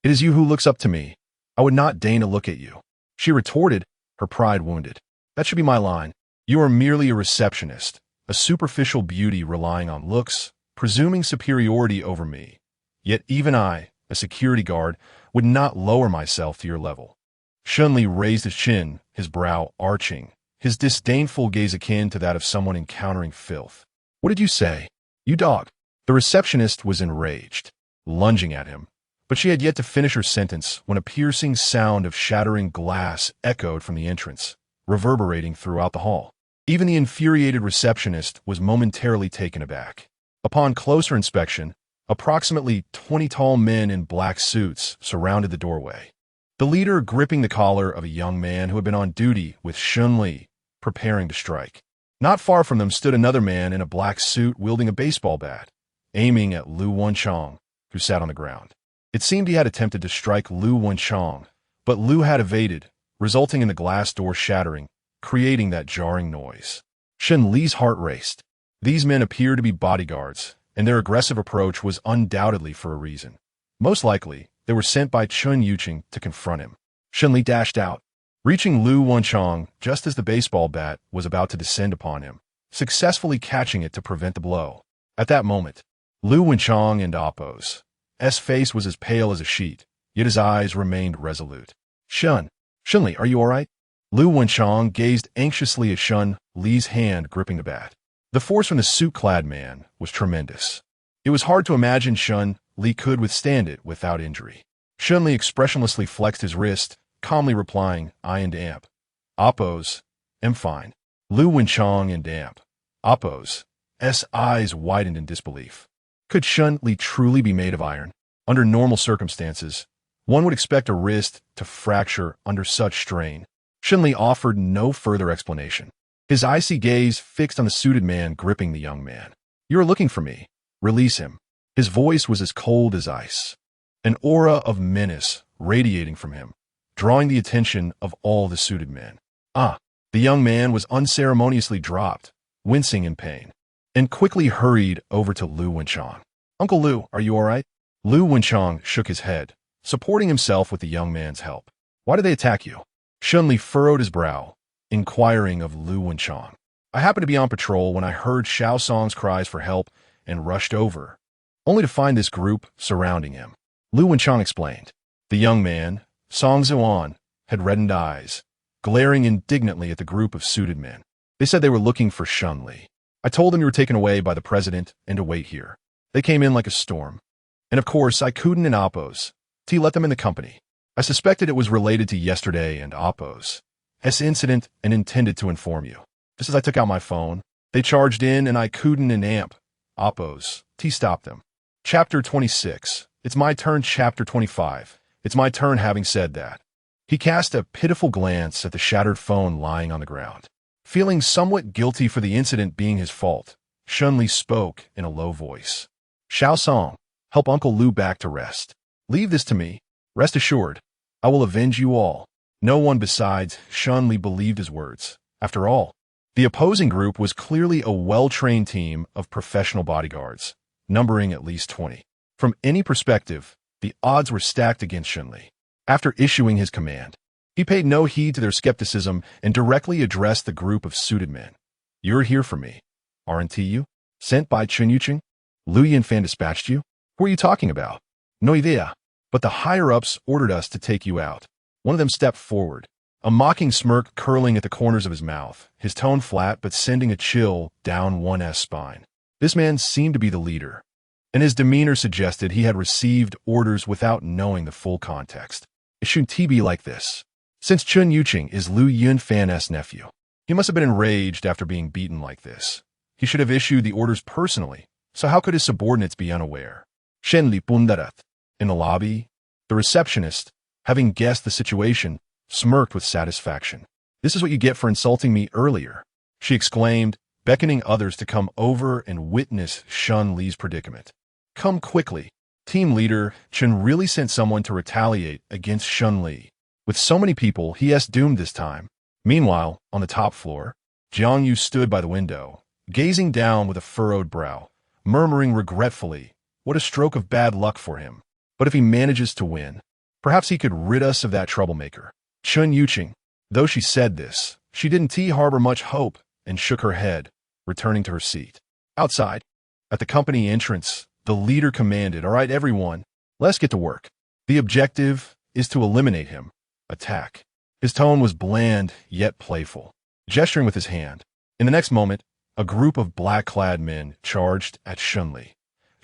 S1: it is you who looks up to me. I would not deign to look at you. She retorted, her pride wounded. That should be my line. You are merely a receptionist, a superficial beauty relying on looks, presuming superiority over me. Yet even I, a security guard, would not lower myself to your level. Shen Li raised his chin, his brow arching, his disdainful gaze akin to that of someone encountering filth. What did you say? You dog. The receptionist was enraged, lunging at him, but she had yet to finish her sentence when a piercing sound of shattering glass echoed from the entrance, reverberating throughout the hall. Even the infuriated receptionist was momentarily taken aback. Upon closer inspection, approximately 20 tall men in black suits surrounded the doorway. The leader gripping the collar of a young man who had been on duty with Shen Li, preparing to strike. Not far from them stood another man in a black suit wielding a baseball bat, aiming at Lu Wenchong, who sat on the ground. It seemed he had attempted to strike Lu Wenchong, but Lu had evaded, resulting in the glass door shattering, creating that jarring noise. Shen Li's heart raced. These men appeared to be bodyguards, and their aggressive approach was undoubtedly for a reason. Most likely, they were sent by Chen Yuqing to confront him. Shen Li dashed out, reaching Lu Wenchong just as the baseball bat was about to descend upon him, successfully catching it to prevent the blow. At that moment, Lu Wenchong and Oppo's face was as pale as a sheet, yet his eyes remained resolute. Shen Li, are you all right? Lu Wenchong gazed anxiously at Shen Li's hand gripping the bat. The force from the suit-clad man was tremendous. It was hard to imagine Shen Li could withstand it without injury. Shen Li expressionlessly flexed his wrist, calmly replying, I and Amp. Oppo's am fine. Lu Wenchong and Amp. Oppo's eyes widened in disbelief. Could Shen Li truly be made of iron? Under normal circumstances, One would expect a wrist to fracture under such strain. Shen Li offered no further explanation. His icy gaze fixed on the suited man gripping the young man. "You are looking for me. Release him." His voice was as cold as ice. An aura of menace radiating from him, drawing the attention of all the suited men. The young man was unceremoniously dropped, wincing in pain, and quickly hurried over to Lu Wenchang. "Uncle Lu, are you all right?" Lu Wenchang shook his head, supporting himself with the young man's help. "Why did they attack you?" Shen Li furrowed his brow, inquiring of Lu Wenchang. "I happened to be on patrol when I heard Xiao Song's cries for help and rushed over, only to find this group surrounding him." Lu Wenchang explained. The young man, Song Zuan, had reddened eyes, glaring indignantly at the group of suited men. "They said they were looking for Shen Li. I told them you were taken away by the president and to wait here. They came in like a storm. And of course, I couldn't in Oppos. T let them in the company. I suspected it was related to yesterday and Oppos' incident and intended to inform you. Just as I took out my phone, they charged in and I couldn't in amp. Oppos. T stopped them." Chapter 26. It's my turn. Chapter 25. It's my turn. Having said that, he cast a pitiful glance at the shattered phone lying on the ground. Feeling somewhat guilty for the incident being his fault, Shen Li spoke in a low voice. "Xiao Song, help Uncle Lu back to rest. Leave this to me. Rest assured, I will avenge you all." No one besides Shen Li believed his words. After all, the opposing group was clearly a well-trained team of professional bodyguards, numbering at least 20. From any perspective, the odds were stacked against Shen Li. After issuing his command, he paid no heed to their skepticism and directly addressed the group of suited men. "You're here for me, aren't you? Sent by Chen Yuqing? Lu Yinfan dispatched you? Who are you talking about?" "No idea, but the higher-ups ordered us to take you out." One of them stepped forward, a mocking smirk curling at the corners of his mouth, his tone flat but sending a chill down one's spine. This man seemed to be the leader, and his demeanor suggested he had received orders without knowing the full context. It shouldn't be like this. Since Chen Yuqing is Lu Yinfan's nephew, he must have been enraged after being beaten like this. He should have issued the orders personally, so how could his subordinates be unaware? Shen Li Bundarat. In the lobby, the receptionist, having guessed the situation, smirked with satisfaction. "This is what you get for insulting me earlier," she exclaimed, beckoning others to come over and witness Shen Li's predicament. "Come quickly." Team leader Chen really sent someone to retaliate against Shen Li. With so many people, he is doomed this time. Meanwhile, on the top floor, Jiang Yu stood by the window, gazing down with a furrowed brow, murmuring regretfully, "What a stroke of bad luck for him. But if he manages to win, perhaps he could rid us of that troublemaker." Chen Yuqing. Though she said this, she didn't harbor much hope and shook her head, returning to her seat. Outside, at the company entrance, the leader commanded, "All right, everyone, let's get to work. The objective is to eliminate him. Attack." His tone was bland yet playful, gesturing with his hand. In the next moment, a group of black-clad men charged at Shen Li.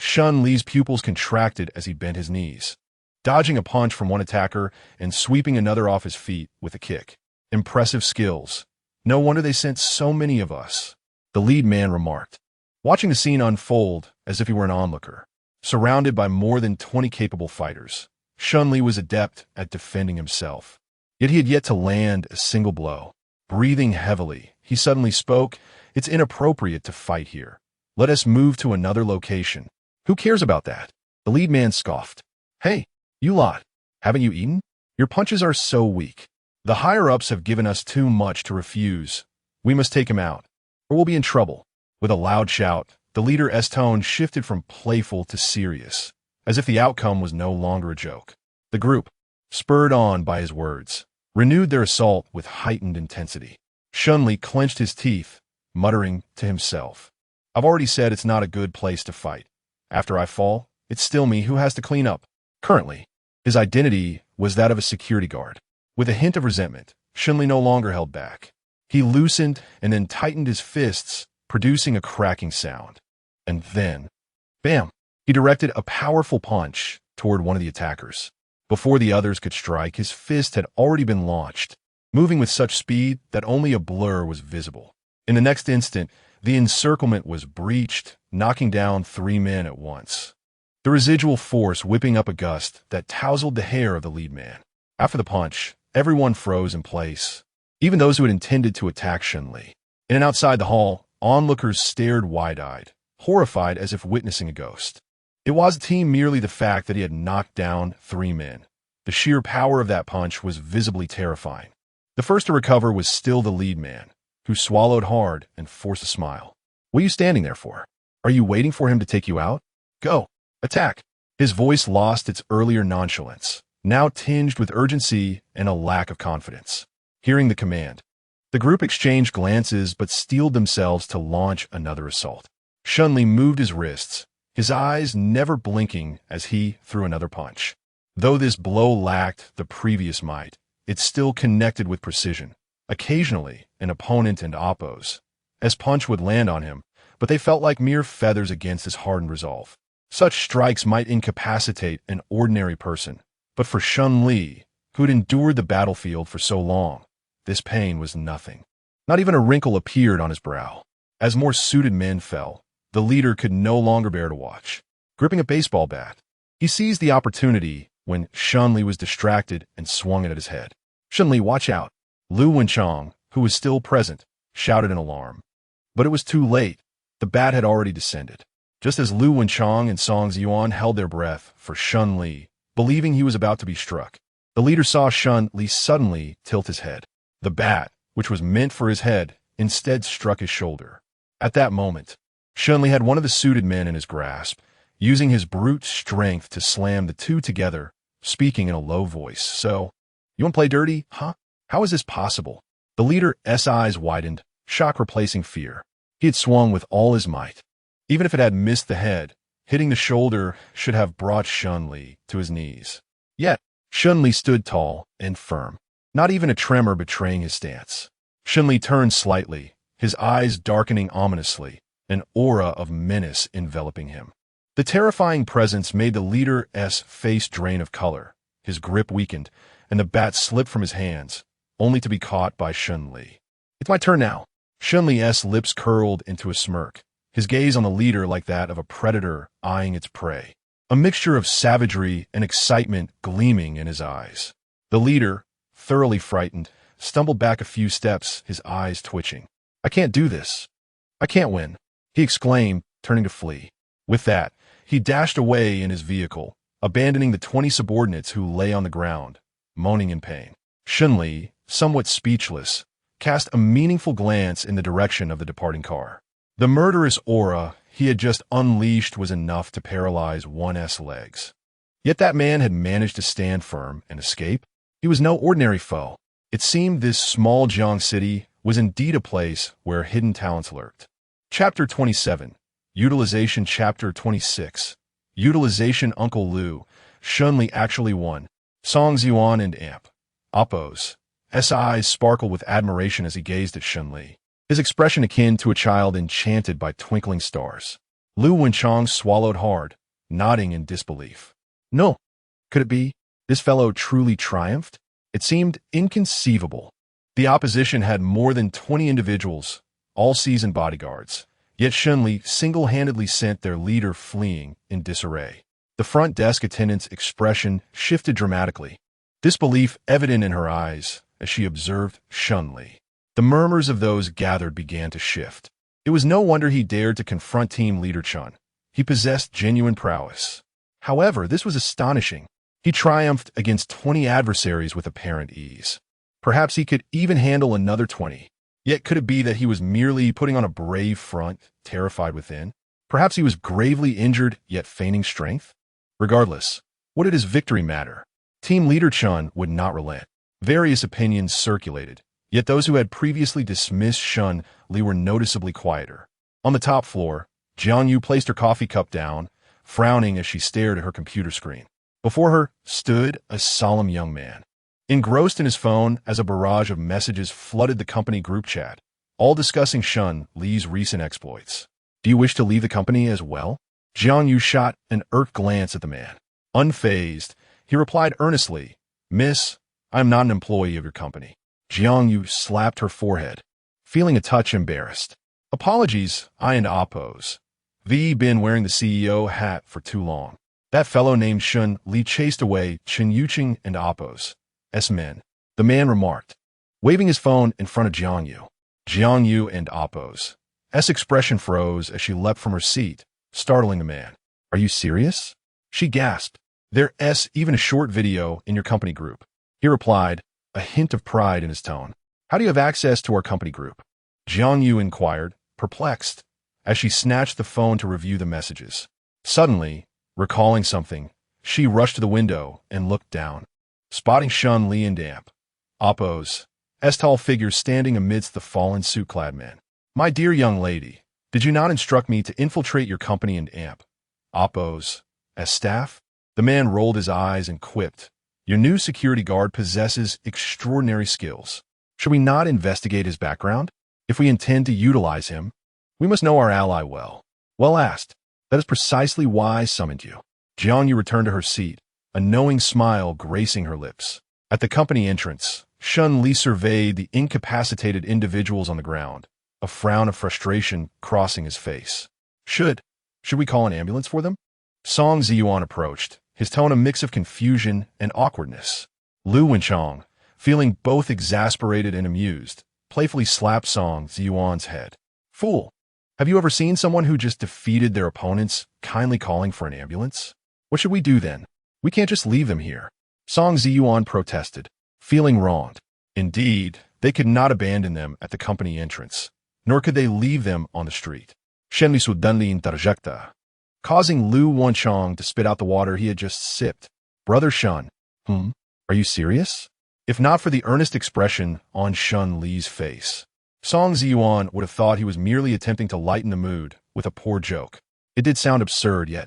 S1: Shen Li's pupils contracted as he bent his knees, dodging a punch from one attacker and sweeping another off his feet with a kick. Impressive skills. No wonder they sent so many of us, the lead man remarked, watching the scene unfold as if he were an onlooker. Surrounded by more than 20 capable fighters, Shen Li was adept at defending himself. Yet he had yet to land a single blow. Breathing heavily, he suddenly spoke, "It's inappropriate to fight here. Let us move to another location." "Who cares about that?" The lead man scoffed. "Hey, you lot, haven't you eaten? Your punches are so weak. The higher-ups have given us too much to refuse. We must take him out, or we'll be in trouble." With a loud shout, the leader's tone shifted from playful to serious, as if the outcome was no longer a joke. The group, spurred on by his words, renewed their assault with heightened intensity. Shen Li clenched his teeth, muttering to himself, "I've already said it's not a good place to fight. After I fall, it's still me who has to clean up." Currently, his identity was that of a security guard. With a hint of resentment, Shen Li no longer held back. He loosened and then tightened his fists, producing a cracking sound. And then, bam! He directed a powerful punch toward one of the attackers. Before the others could strike, his fist had already been launched, moving with such speed that only a blur was visible. In the next instant, the encirclement was breached, knocking down 3 men at once. the residual force whipping up a gust that tousled the hair of the lead man. After the punch, everyone froze in place, even those who had intended to attack Shen Li. In and outside the hall, onlookers stared wide-eyed, horrified as if witnessing a ghost. It wasn't merely the fact that he had knocked down 3 men. The sheer power of that punch was visibly terrifying. The first to recover was still the lead man, who swallowed hard and forced a smile. What are you standing there for? Are you waiting for him to take you out? Go. Attack. His voice lost its earlier nonchalance, now tinged with urgency and a lack of confidence. Hearing the command, the group exchanged glances but steeled themselves to launch another assault. Shen Li moved his wrists, his eyes never blinking as he threw another punch. Though this blow lacked the previous might, it still connected with precision. Occasionally, an opponent and oppose, as punch would land on him, but they felt like mere feathers against his hardened resolve. Such strikes might incapacitate an ordinary person, but for Shen Li, who had endured the battlefield for so long, this pain was nothing. Not even a wrinkle appeared on his brow. As more suited men fell, the leader could no longer bear to watch. Gripping a baseball bat, he seized the opportunity when Shen Li was distracted and swung it at his head. "Shen Li, watch out!" Lu Wenchang, who was still present, shouted in alarm. But it was too late. The bat had already descended. Just as Lu Wenchang and Song Ziyuan held their breath for Shen Li, believing he was about to be struck, the leader saw Shen Li suddenly tilt his head. The bat, which was meant for his head, instead struck his shoulder. At that moment, Shen Li had one of the suited men in his grasp, using his brute strength to slam the two together, speaking in a low voice. "So, you want to play dirty, huh? How is this possible?" The leader's eyes widened, shock replacing fear. He had swung with all his might. Even if it had missed the head, hitting the shoulder should have brought Shen Li to his knees. Yet, Shen Li stood tall and firm, not even a tremor betraying his stance. Shen Li turned slightly, his eyes darkening ominously, an aura of menace enveloping him. The terrifying presence made the leader's face drain of color. His grip weakened, and the bat slipped from his hands, only to be caught by Shen Li. "It's my turn now." Shen Li's lips curled into a smirk, his gaze on the leader like that of a predator eyeing its prey, a mixture of savagery and excitement gleaming in his eyes. The leader, thoroughly frightened, stumbled back a few steps, his eyes twitching. "I can't do this. I can't win," he exclaimed, turning to flee. With that, he dashed away in his vehicle, abandoning the 20 subordinates who lay on the ground, moaning in pain. Shen Li, somewhat speechless, cast a meaningful glance in the direction of the departing car. The murderous aura he had just unleashed was enough to paralyze one's legs. Yet that man had managed to stand firm and escape. He was no ordinary foe. It seemed this small Jiang city was indeed a place where hidden talents lurked. Chapter 27. Utilization. Chapter 26. Utilization. Uncle Lu. Shen Li actually won. Song Ziyuan and Amp. Oppo's eyes sparkled with admiration as he gazed at Shen Li, his expression akin to a child enchanted by twinkling stars. Lu Wenchang swallowed hard, nodding in disbelief. No, could it be? This fellow truly triumphed? It seemed inconceivable. The opposition had more than 20 individuals, all seasoned bodyguards, yet Shen Li single-handedly sent their leader fleeing in disarray. The front desk attendant's expression shifted dramatically, disbelief evident in her eyes as she observed Shen Li. The murmurs of those gathered began to shift. It was no wonder he dared to confront team leader Chun. He possessed genuine prowess. However, this was astonishing. He triumphed against 20 adversaries with apparent ease. Perhaps he could even handle another 20. Yet could it be that he was merely putting on a brave front, terrified within? Perhaps he was gravely injured, yet feigning strength? Regardless, what did his victory matter? Team leader Chun would not relent. Various opinions circulated, yet those who had previously dismissed Shen Li were noticeably quieter. On the top floor, Jiang Yu placed her coffee cup down, frowning as she stared at her computer screen. Before her stood a solemn young man, engrossed in his phone as a barrage of messages flooded the company group chat, all discussing Shen Li's recent exploits. "Do you wish to leave the company as well?" Jiang Yu shot an irked glance at the man. Unfazed, he replied earnestly, "Miss, I am not an employee of your company." Jiang Yu slapped her forehead, feeling a touch embarrassed. "Apologies, I and oppose. V been wearing the CEO hat for too long." That fellow named Shen Li chased away Chen Yuqing and Appo's men, the man remarked, waving his phone in front of Jiang Yu. Jiang Yu and Appo's expression froze as she leapt from her seat, startling the man. Are you serious? She gasped. There's even a short video in your company group. He replied, a hint of pride in his tone. How do you have access to our company group? Jiang Yu inquired, perplexed, as she snatched the phone to review the messages. Suddenly, recalling something, she rushed to the window and looked down, spotting Shen Li and Appo's tall figures standing amidst the fallen suit-clad men. My dear young lady, did you not instruct me to infiltrate your company and Appo's staff? The man rolled his eyes and quipped, your new security guard possesses extraordinary skills. Should we not investigate his background? If we intend to utilize him, we must know our ally well. Well asked. That is precisely why I summoned you. Jiang Yu returned to her seat, a knowing smile gracing her lips. At the company entrance, Shen Li surveyed the incapacitated individuals on the ground, a frown of frustration crossing his face. Should we call an ambulance for them? Song Ziyuan approached, his tone a mix of confusion and awkwardness. Lu Wenchong, feeling both exasperated and amused, playfully slapped Song Ziyuan's head. Fool! Have you ever seen someone who just defeated their opponents kindly calling for an ambulance? What should we do then? We can't just leave them here. Song Ziyuan protested, feeling wronged. Indeed, they could not abandon them at the company entrance, nor could they leave them on the street. Shen Li suddenly interjected, causing Lu Wenchong to spit out the water he had just sipped. Brother Shen, are you serious? If not for the earnest expression on Shen Li's face, Song Ziyuan would have thought he was merely attempting to lighten the mood with a poor joke. It did sound absurd, yet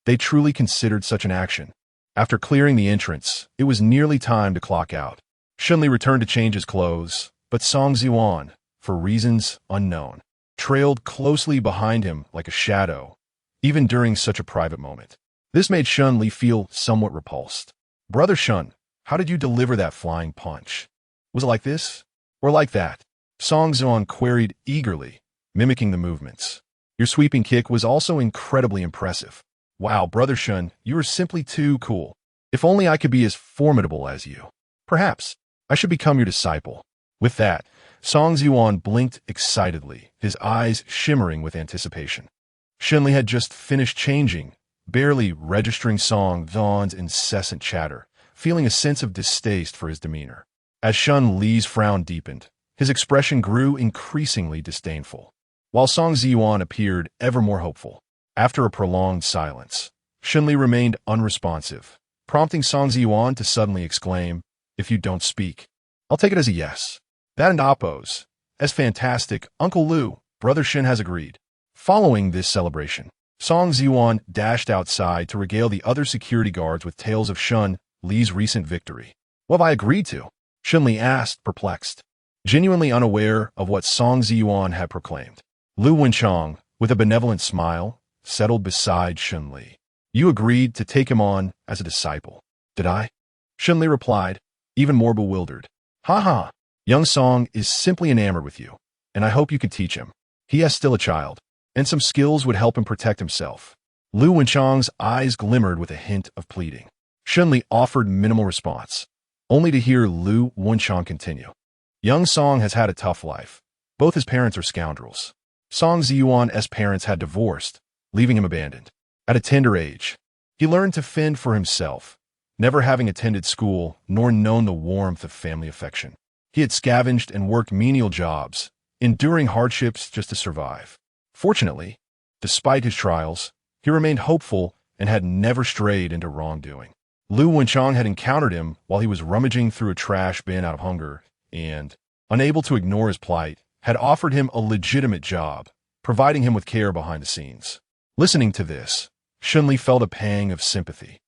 S1: they truly considered such an action. After clearing the entrance, it was nearly time to clock out. Shen Li returned to change his clothes, but Song Ziyuan, for reasons unknown, trailed closely behind him like a shadow, even during such a private moment. This made Shen Li feel somewhat repulsed. Brother Shen, how did you deliver that flying punch? Was it like this? Or like that? Song Ziyuan queried eagerly, mimicking the movements. Your sweeping kick was also incredibly impressive. Wow, Brother Shen, you are simply too cool. If only I could be as formidable as you. Perhaps I should become your disciple. With that, Song Ziyuan blinked excitedly, his eyes shimmering with anticipation. Shen Li had just finished changing, barely registering Song Ziyuan's incessant chatter, feeling a sense of distaste for his demeanor. As Shen Li's frown deepened, his expression grew increasingly disdainful, while Song Ziyuan appeared ever more hopeful. After a prolonged silence, Shen Li remained unresponsive, prompting Song Ziyuan to suddenly exclaim, if you don't speak, I'll take it as a yes. That and Appo's fantastic, Uncle Lu, Brother Shen has agreed. Following this celebration, Song Ziyuan dashed outside to regale the other security guards with tales of Shen Li's recent victory. What have I agreed to? Shen Li asked, perplexed, genuinely unaware of what Song Ziyuan had proclaimed. Lu Wenchong, with a benevolent smile, settled beside Shen Li. You agreed to take him on as a disciple. Did I? Shen Li replied, even more bewildered. Ha ha, young Song is simply enamored with you, and I hope you can teach him. He is still a child, and some skills would help him protect himself. Lu Wenchong's eyes glimmered with a hint of pleading. Shen Li offered minimal response, only to hear Lu Wenchong continue. Young Song has had a tough life. Both his parents are scoundrels. Song Ziyuan's parents had divorced, leaving him abandoned. At a tender age, he learned to fend for himself, never having attended school nor known the warmth of family affection. He had scavenged and worked menial jobs, enduring hardships just to survive. Fortunately, despite his trials, he remained hopeful and had never strayed into wrongdoing. Lu Wenchong had encountered him while he was rummaging through a trash bin out of hunger and, unable to ignore his plight, had offered him a legitimate job, providing him with care behind the scenes. Listening to this, Shen Li felt a pang of sympathy.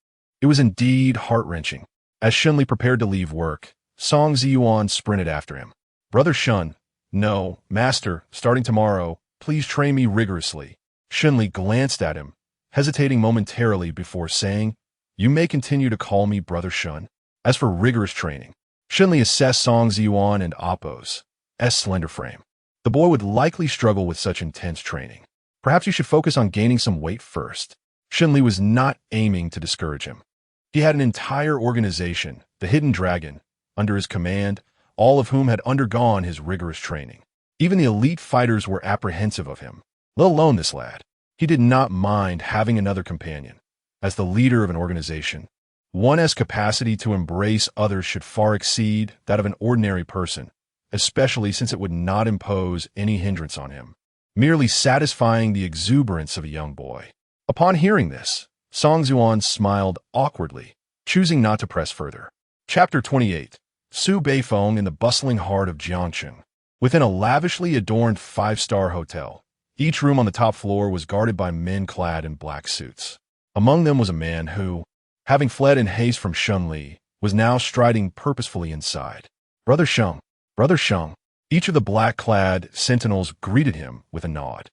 S1: It was indeed heart-wrenching. As Shen Li prepared to leave work, Song Ziyuan sprinted after him. Brother Shen, no, master, starting tomorrow, please train me rigorously. Shen Li glanced at him, hesitating momentarily before saying, you may continue to call me Brother Shen. As for rigorous training, Shen Li assessed Song Ziyuan and Appo's slender frame. The boy would likely struggle with such intense training. Perhaps you should focus on gaining some weight first. Shen Li was not aiming to discourage him. He had an entire organization, the Hidden Dragon, under his command, all of whom had undergone his rigorous training. Even the elite fighters were apprehensive of him, let alone this lad. He did not mind having another companion. As the leader of an organization, one's capacity to embrace others should far exceed that of an ordinary person, especially since it would not impose any hindrance on him, merely satisfying the exuberance of a young boy. Upon hearing this, Song Zuan smiled awkwardly, choosing not to press further. Chapter 28. Su Beifeng in the bustling heart of Jiangcheng. Within a lavishly adorned five-star hotel, each room on the top floor was guarded by men clad in black suits. Among them was a man who, having fled in haste from Shen Li, was now striding purposefully inside. Brother Sheng, Brother Sheng. Each of the black-clad sentinels greeted him with a nod.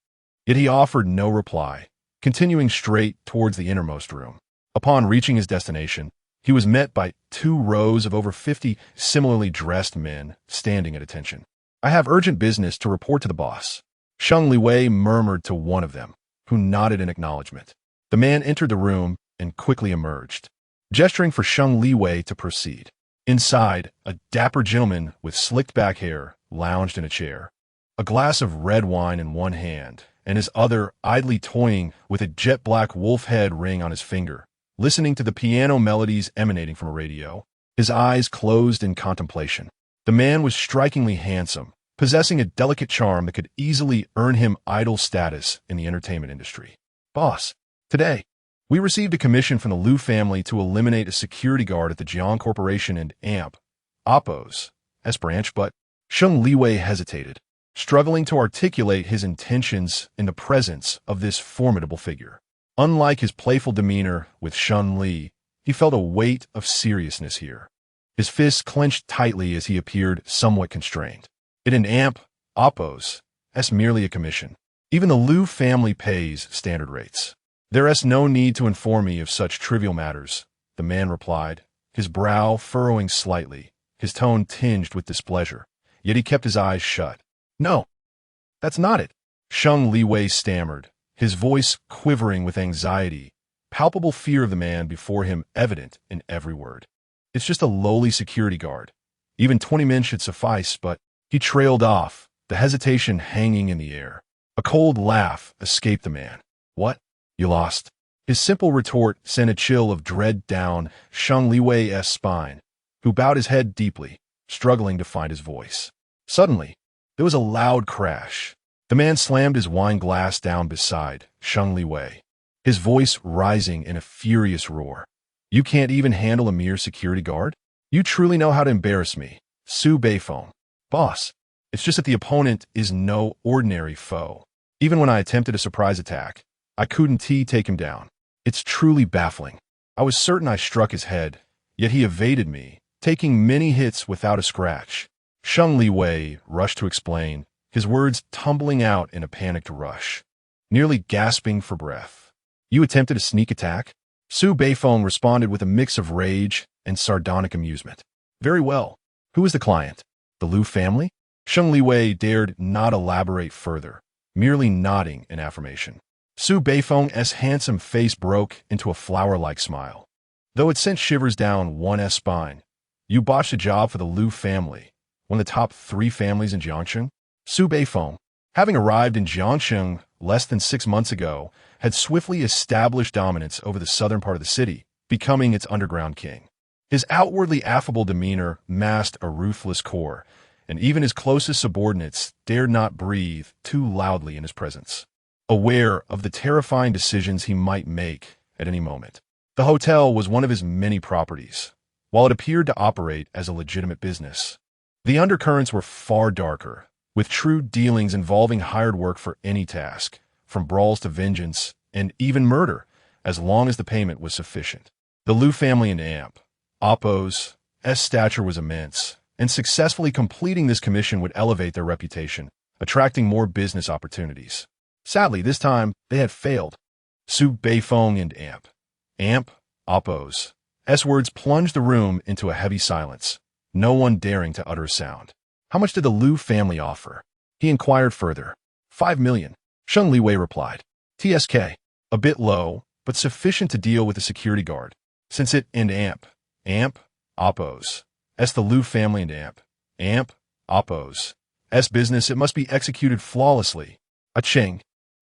S1: Yet he offered no reply, continuing straight towards the innermost room. Upon reaching his destination, he was met by 2 rows of over 50 similarly dressed men standing at attention. I have urgent business to report to the boss. Sheng Liwei murmured to one of them, who nodded in acknowledgement. The man entered the room and quickly emerged, gesturing for Sheng Liwei to proceed. Inside, a dapper gentleman with slicked back hair lounged in a chair, a glass of red wine in one hand, and his other idly toying with a jet-black wolf head ring on his finger, listening to the piano melodies emanating from a radio, his eyes closed in contemplation. The man was strikingly handsome, possessing a delicate charm that could easily earn him idol status in the entertainment industry. Boss, today, we received a commission from the Liu family to eliminate a security guard at the Jiang Corporation and AMP, Oppo's, S branch, but Sheng Liwei hesitated, struggling to articulate his intentions in the presence of this formidable figure. Unlike his playful demeanor with Shen Li, he felt a weight of seriousness here. His fists clenched tightly as he appeared somewhat constrained. It an AMP, Oppo's, S merely a commission. Even the Liu family pays standard rates. There is no need to inform me of such trivial matters, the man replied, his brow furrowing slightly, his tone tinged with displeasure, yet he kept his eyes shut. No, that's not it, Sheng Liwei stammered, his voice quivering with anxiety, palpable fear of the man before him evident in every word. It's just a lowly security guard. Even 20 men should suffice, but he trailed off, the hesitation hanging in the air. A cold laugh escaped the man. What? You lost? His simple retort sent a chill of dread down Sheng Liwei's spine, who bowed his head deeply, struggling to find his voice. Suddenly, there was a loud crash. The man slammed his wine glass down beside Sheng Liwei, his voice rising in a furious roar. You can't even handle a mere security guard? You truly know how to embarrass me, Su Beifeng. Boss, it's just that the opponent is no ordinary foe. Even when I attempted a surprise attack, I couldn't take him down. It's truly baffling. I was certain I struck his head, yet he evaded me, taking many hits without a scratch. Sheng Liwei rushed to explain, his words tumbling out in a panicked rush, nearly gasping for breath. You attempted a sneak attack? Su Beifeng responded with a mix of rage and sardonic amusement. Very well. Who is the client? The Liu family? Sheng Liwei dared not elaborate further, merely nodding in affirmation. Su Beifeng's handsome face broke into a flower-like smile, though it sent shivers down one's spine. You botched a job for the Liu family, one of the top 3 families in Jiangcheng? Su Beifeng, having arrived in Jiangcheng less than 6 months ago, had swiftly established dominance over the southern part of the city, becoming its underground king. His outwardly affable demeanor masked a ruthless core, and even his closest subordinates dared not breathe too loudly in his presence, aware of the terrifying decisions he might make at any moment. The hotel was one of his many properties. While it appeared to operate as a legitimate business, the undercurrents were far darker, with true dealings involving hired work for any task, from brawls to vengeance, and even murder, as long as the payment was sufficient. The Liu family and AMP, Oppo's, stature was immense, and successfully completing this commission would elevate their reputation, attracting more business opportunities. Sadly, this time, they had failed. Su Beifeng and AMP, Oppo's, words plunged the room into a heavy silence, no one daring to utter a sound. How much did the Liu family offer? He inquired further. 5 million. Sheng Liwei replied. TSK. A bit low, but sufficient to deal with the security guard, since it and amp, oppose. The Liu family and amp, oppose. Business, it must be executed flawlessly. Cheng,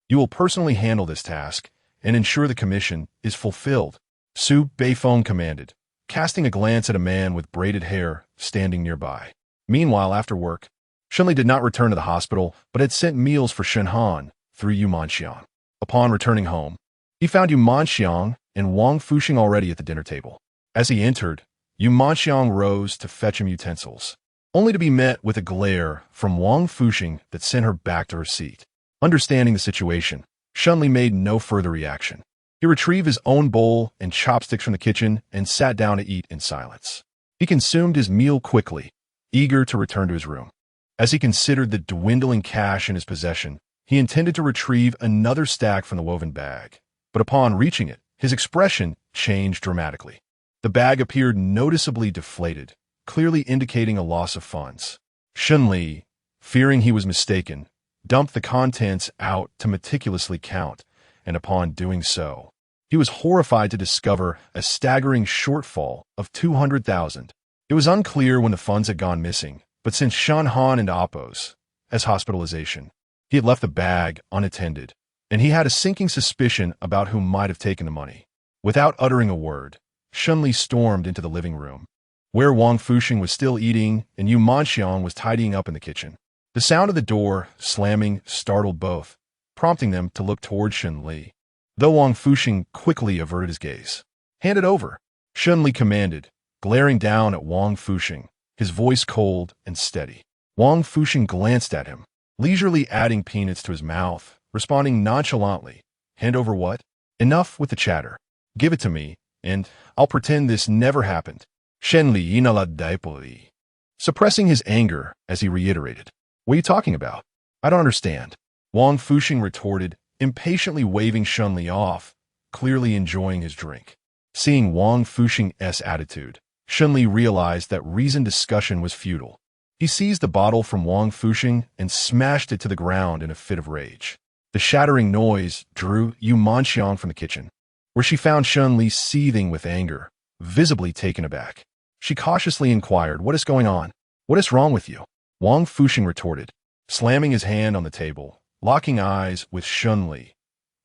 S1: you will personally handle this task and ensure the commission is fulfilled. Su Beifeng commanded, casting a glance at a man with braided hair standing nearby. Meanwhile, after work, Shen Li did not return to the hospital, but had sent meals for Shen Han through Yu Manxiang. Upon returning home, he found Yu Manxiang and Wang Fuxing already at the dinner table. As he entered, Yu Manxiang rose to fetch him utensils, only to be met with a glare from Wang Fuxing that sent her back to her seat. Understanding the situation, Shen Li made no further reaction. He retrieved his own bowl and chopsticks from the kitchen and sat down to eat in silence. He consumed his meal quickly, eager to return to his room. As he considered the dwindling cash in his possession, he intended to retrieve another stack from the woven bag. But upon reaching it, his expression changed dramatically. The bag appeared noticeably deflated, clearly indicating a loss of funds. Shen Li, fearing he was mistaken, dumped the contents out to meticulously count, and upon doing so, he was horrified to discover a staggering shortfall of 200,000. It was unclear when the funds had gone missing, but since Shen Han and Appo's hospitalization, he had left the bag unattended, and he had a sinking suspicion about who might have taken the money. Without uttering a word, Shen Li stormed into the living room, where Wang Fuxing was still eating and Yu Manxiang was tidying up in the kitchen. The sound of the door slamming startled both, prompting them to look toward Shen Li, though Wang Fuxing quickly averted his gaze. "Hand it over," Shen Li commanded, glaring down at Wang Fuxing, his voice cold and steady. Wang Fuxing glanced at him, leisurely adding peanuts to his mouth, responding nonchalantly, "Hand over what? Enough with the chatter. Give it to me, and I'll pretend this never happened." Shen Li inalladipoli, suppressing his anger as he reiterated, "What are you talking about? I don't understand." Wang Fuxing retorted, impatiently waving Shen Li off, clearly enjoying his drink. Seeing Wang Fuxing's attitude, Shen Li realized that reasoned discussion was futile. He seized the bottle from Wang Fuxing and smashed it to the ground in a fit of rage. The shattering noise drew Yu Manxiang from the kitchen, where she found Shen Li seething with anger, visibly taken aback. She cautiously inquired, "What is going on? What is wrong with you?" Wang Fuxing retorted, slamming his hand on the table, locking eyes with Shen Li.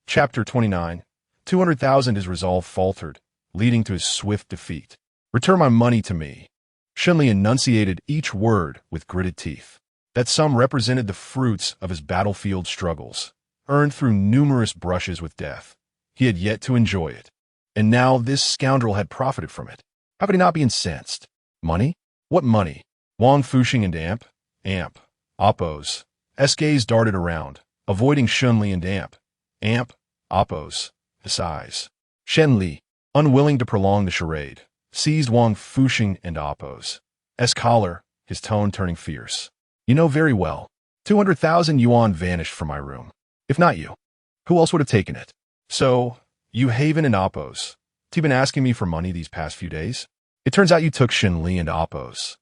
S1: Chapter 29. 200,000. His resolve faltered, leading to his swift defeat. "Return my money to me." Shen Li enunciated each word with gritted teeth. That sum represented the fruits of his battlefield struggles, earned through numerous brushes with death. He had yet to enjoy it, and now this scoundrel had profited from it. How could he not be incensed? Money? What money? Wang Fuxing and amp, Appo's gaze darted around, avoiding Shen Li and amp, Appo's eyes. Shen Li, unwilling to prolong the charade, seized Wang Fuxing and Appo's collar, his tone turning fierce. "You know very well, 200,000 yuan vanished from my room. If not you, who else would have taken it? So, you Haven and Appo's, you've been asking me for money these past few days? It turns out you took Shen Li and Appo's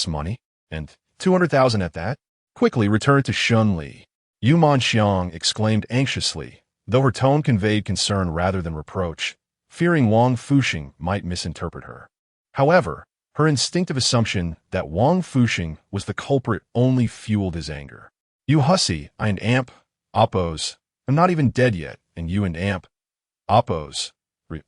S1: money, and 200,000 at that?" Quickly returned to Shen Li. Yu Manxiang exclaimed anxiously, though her tone conveyed concern rather than reproach, fearing Wang Fuxing might misinterpret her. However, her instinctive assumption that Wang Fuxing was the culprit only fueled his anger. "You hussy, I and Appo's, I'm not even dead yet, and you and Appo's,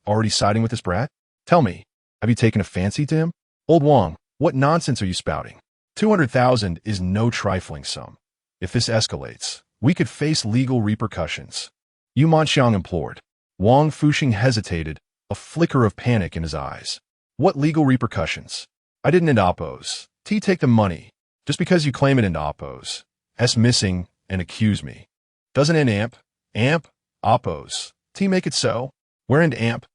S1: already siding with this brat? Tell me, have you taken a fancy to him? Old Wang, what nonsense are you spouting? 200,000 is no trifling sum. If this escalates, we could face legal repercussions." Yu Manxiang implored. Wang Fuxing hesitated, a flicker of panic in his eyes. "What legal repercussions? I didn't end Appo's. Take the money, just because you claim it in Appo's missing and accuse me. Doesn't end amp, Appo's. Make it so? Where end amp,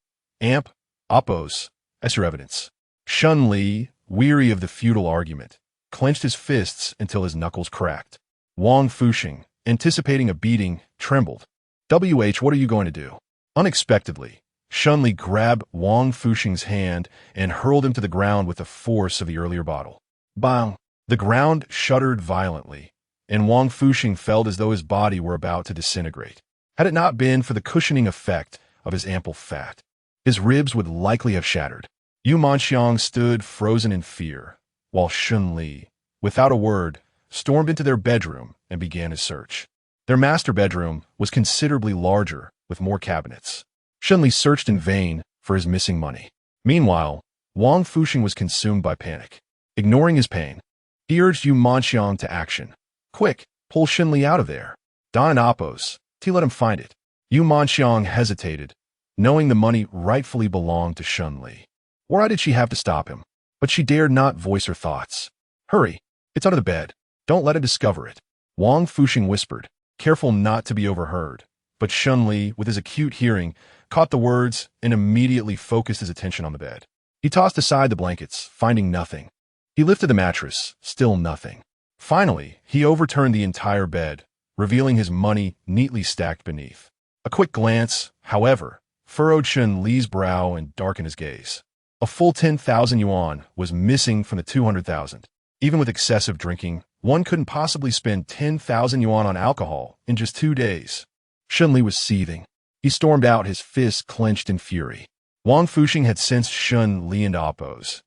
S1: Appo's your evidence?" Shen Li, weary of the futile argument, clenched his fists until his knuckles cracked. Wang Fuxing, anticipating a beating, trembled. What are you going to do?" Unexpectedly, Shen Li grabbed Wang Fuxing's hand and hurled him to the ground with the force of the earlier bottle. Bang! The ground shuddered violently, and Wang Fuxing felt as though his body were about to disintegrate. Had it not been for the cushioning effect of his ample fat. His ribs would likely have shattered. Yu Manxiang stood frozen in fear, while Shen Li, without a word, stormed into their bedroom and began his search. Their master bedroom was considerably larger, with more cabinets. Shen Li searched in vain for his missing money. Meanwhile, Wang Fuxing was consumed by panic. Ignoring his pain, he urged Yu Manxiang to action. Quick, pull Shen Li out of there. Don and Appos, let him find it. Yu Manxiang hesitated, knowing the money rightfully belonged to Shen Li. Why did she have to stop him? But she dared not voice her thoughts. Hurry, it's under the bed. Don't let him discover it. Wang Fuxing whispered, careful not to be overheard. But Shen Li, with his acute hearing, caught the words and immediately focused his attention on the bed. He tossed aside the blankets, finding nothing. He lifted the mattress, still nothing. Finally, he overturned the entire bed, revealing his money neatly stacked beneath. A quick glance, however, furrowed Shen Li's brow and darkened his gaze. A full 10,000 yuan was missing from the 200,000. Even with excessive drinking, one couldn't possibly spend 10,000 yuan on alcohol in just 2 days. Shen Li was seething. He stormed out, his fists clenched in fury. Wang Fuxing had sensed Shen Li and Appos'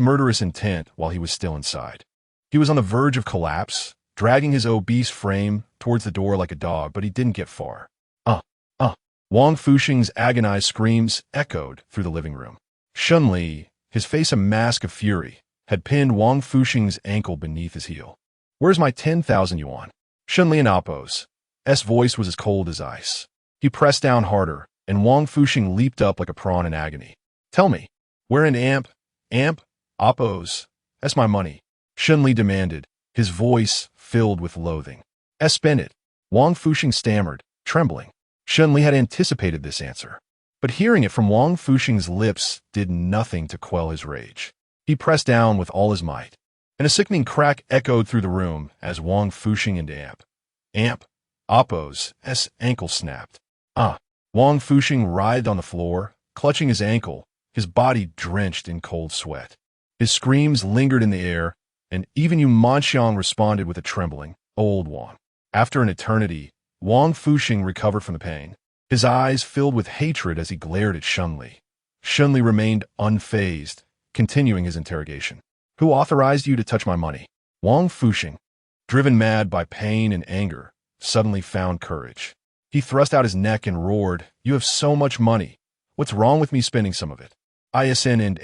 S1: murderous intent while he was still inside. He was on the verge of collapse, dragging his obese frame towards the door like a dog, but he didn't get far. Wang Fuxing's agonized screams echoed through the living room. Shen Li, his face a mask of fury, had pinned Wang Fuxing's ankle beneath his heel. Where's my 10,000 yuan? Shen Li and Appos' voice was as cold as ice. He pressed down harder, and Wang Fuxing leaped up like a prawn in agony. Tell me, where in Appos' my money? Shen Li demanded, his voice filled with loathing. Spend it. Wang Fuxing stammered, trembling. Shen Li had anticipated this answer, but hearing it from Wang Fuxing's lips did nothing to quell his rage. He pressed down with all his might, and a sickening crack echoed through the room as Wang Fuxing and Appos' ankle snapped. Wang Fuxing writhed on the floor, clutching his ankle, his body drenched in cold sweat. His screams lingered in the air, and even Yu Manxiang responded with a trembling, old Wang. After an eternity, Wang Fuxing recovered from the pain. His eyes filled with hatred as he glared at Shen Li. Shen Li remained unfazed, continuing his interrogation. Who authorized you to touch my money? Wang Fuxing, driven mad by pain and anger, suddenly found courage. He thrust out his neck and roared, You have so much money. What's wrong with me spending some of it? ISN and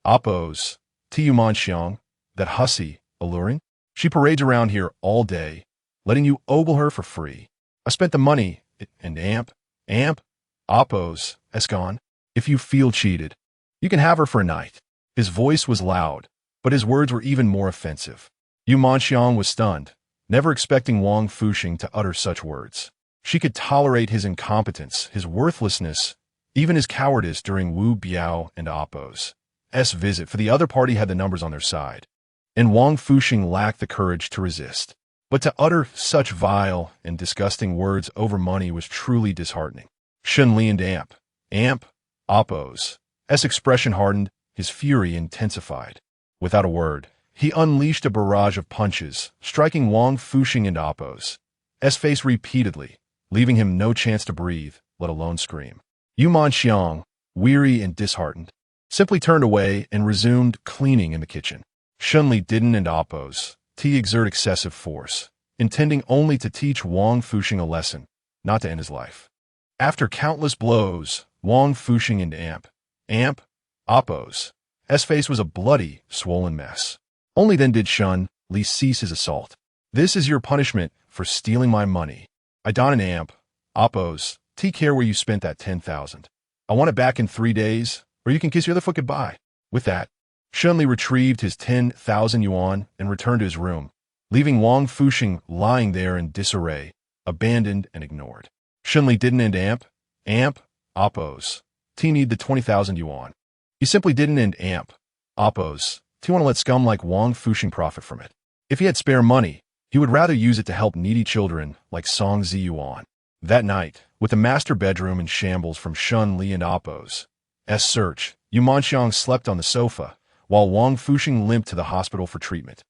S1: Appos' Yu Manxiang, that hussy, alluring? She parades around here all day, letting you ogle her for free. I spent the money, and Appos' gone. If you feel cheated, you can have her for a night. His voice was loud, but his words were even more offensive. Yu Manxiang was stunned, never expecting Wang Fuxing to utter such words. She could tolerate his incompetence, his worthlessness, even his cowardice during Wu Biao and Appos' visit, for the other party had the numbers on their side, and Wang Fuxing lacked the courage to resist. But to utter such vile and disgusting words over money was truly disheartening. Shen Li and Appos' expression hardened, his fury intensified. Without a word, he unleashed a barrage of punches, striking Wang Fuxing and Appos' face repeatedly, leaving him no chance to breathe, let alone scream. Yu Manxiang, weary and disheartened, simply turned away and resumed cleaning in the kitchen. Shen Li didn't and Appos' exert excessive force, intending only to teach Wang Fuxing a lesson, not to end his life. After countless blows, Wang Fuxing and Appos' face was a bloody, swollen mess. Only then did Shen Li cease his assault. This is your punishment for stealing my money. I don an Appos' care where you spent that 10,000. I want it back in 3 days, or you can kiss your other foot goodbye. With that, Shen Li retrieved his 10,000 yuan and returned to his room, leaving Wang Fuxing lying there in disarray, abandoned and ignored. Shen Li didn't and Appos' need the 20,000 yuan. He simply didn't and Appos' want to let scum like Wang Fuxing profit from it. If he had spare money, he would rather use it to help needy children like Song Ziyuan. That night, with the master bedroom in shambles from Shen Li and Appos' search, Yu Manxiang slept on the sofa, while Wang Fuxing limped to the hospital for treatment,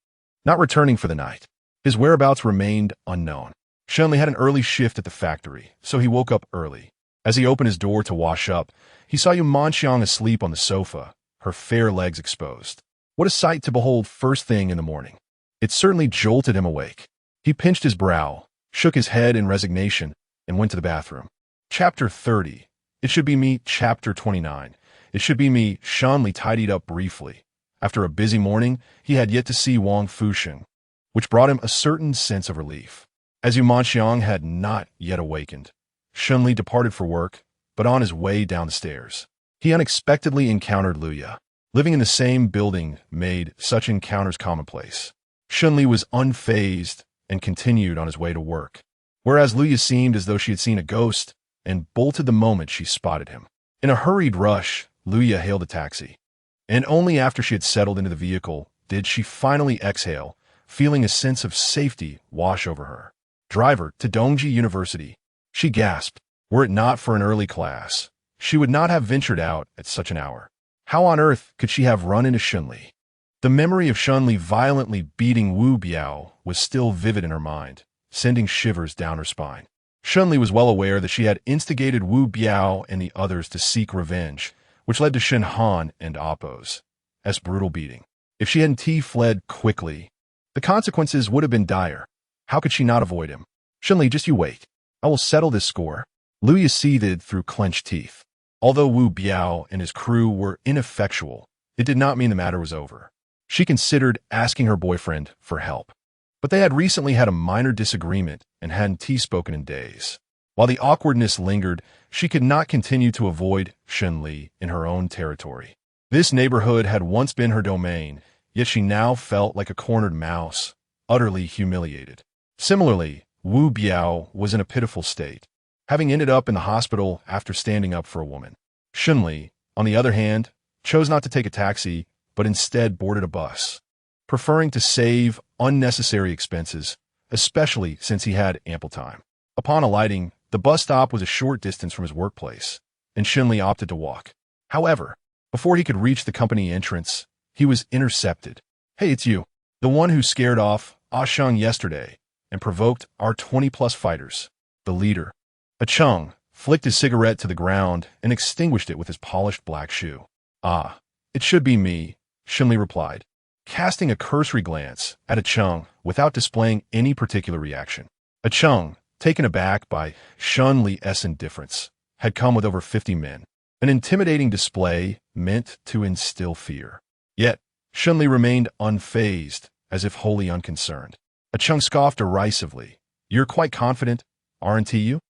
S1: not returning for the night. His whereabouts remained unknown. Shen Li had an early shift at the factory, so he woke up early. As he opened his door to wash up, he saw Yu Manxiang asleep on the sofa, her fair legs exposed. What a sight to behold first thing in the morning. It certainly jolted him awake. He pinched his brow, shook his head in resignation, and went to the bathroom. Chapter 30. It should be me. Chapter 29. It should be me. Shen Li tidied up briefly. After a busy morning, he had yet to see Wang Fuxing, which brought him a certain sense of relief. As Yu Manxiang had not yet awakened, Shen Li departed for work, but on his way down the stairs, he unexpectedly encountered Luya. Living in the same building made such encounters commonplace. Shen Li was unfazed and continued on his way to work, whereas Luya seemed as though she had seen a ghost and bolted the moment she spotted him. In a hurried rush, Luya hailed a taxi, and only after she had settled into the vehicle did she finally exhale, feeling a sense of safety wash over her. Driver to Dongji University, she gasped. Were it not for an early class, she would not have ventured out at such an hour. How on earth could she have run into Shen Li? The memory of Shen Li violently beating Wu Biao was still vivid in her mind, sending shivers down her spine. Shen Li was well aware that she had instigated Wu Biao and the others to seek revenge, which led to Shen Han and Appo's brutal beating. If she hadn't fled quickly, the consequences would have been dire. How could she not avoid him? Shen Li, just you wait. I will settle this score. Luya seethed through clenched teeth. Although Wu Biao and his crew were ineffectual, it did not mean the matter was over. She considered asking her boyfriend for help, but they had recently had a minor disagreement and hadn't spoken in days. While the awkwardness lingered, she could not continue to avoid Shen Li in her own territory. This neighborhood had once been her domain, yet she now felt like a cornered mouse, utterly humiliated. Similarly, Wu Biao was in a pitiful state, having ended up in the hospital after standing up for a woman. Shen Li, on the other hand, chose not to take a taxi, but instead boarded a bus, preferring to save unnecessary expenses, especially since he had ample time. Upon alighting, the bus stop was a short distance from his workplace, and Shen Li opted to walk. However, before he could reach the company entrance, he was intercepted. Hey, it's you, the one who scared off Ashang yesterday and provoked our 20-plus fighters, the leader. Acheng flicked his cigarette to the ground and extinguished it with his polished black shoe. Ah, it should be me, Shen Li replied, casting a cursory glance at Acheng without displaying any particular reaction. Acheng, taken aback by Shen Li's indifference, had come with over 50 men, an intimidating display meant to instill fear. Yet, Shen Li remained unfazed, as if wholly unconcerned. Acheng scoffed derisively. You're quite confident, aren't you?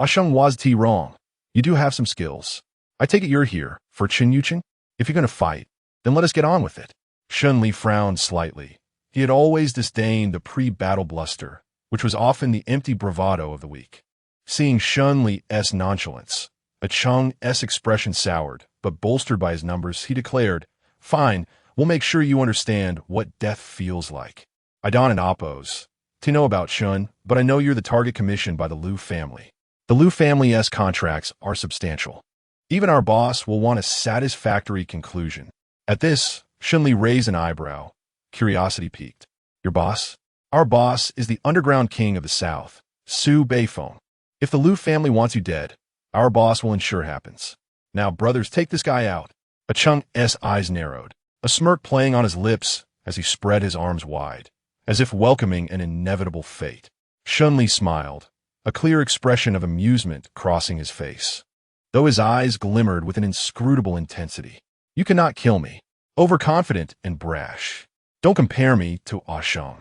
S1: Asheng was wrong. You do have some skills. I take it you're here for Chen Yucheng? If you're going to fight, then let us get on with it. Shen Li frowned slightly. He had always disdained the pre-battle bluster, which was often the empty bravado of the weak. Seeing Shen Li's nonchalance, Acheng's expression soured, but bolstered by his numbers, he declared, Fine, we'll make sure you understand what death feels like. I don and Appo's to know about Shen, but I know you're the target commissioned by the Liu family. The Liu family's contracts are substantial. Even our boss will want a satisfactory conclusion. At this, Shen Li raised an eyebrow. Curiosity piqued. Your boss? Our boss is the underground king of the south, Su Beifeng. If the Liu family wants you dead, our boss will ensure happens. Now, brothers, take this guy out. Acheng's eyes narrowed, a smirk playing on his lips as he spread his arms wide, as if welcoming an inevitable fate. Shen Li smiled, a clear expression of amusement crossing his face, though his eyes glimmered with an inscrutable intensity. You cannot kill me. Overconfident and brash. Don't compare me to Asheng.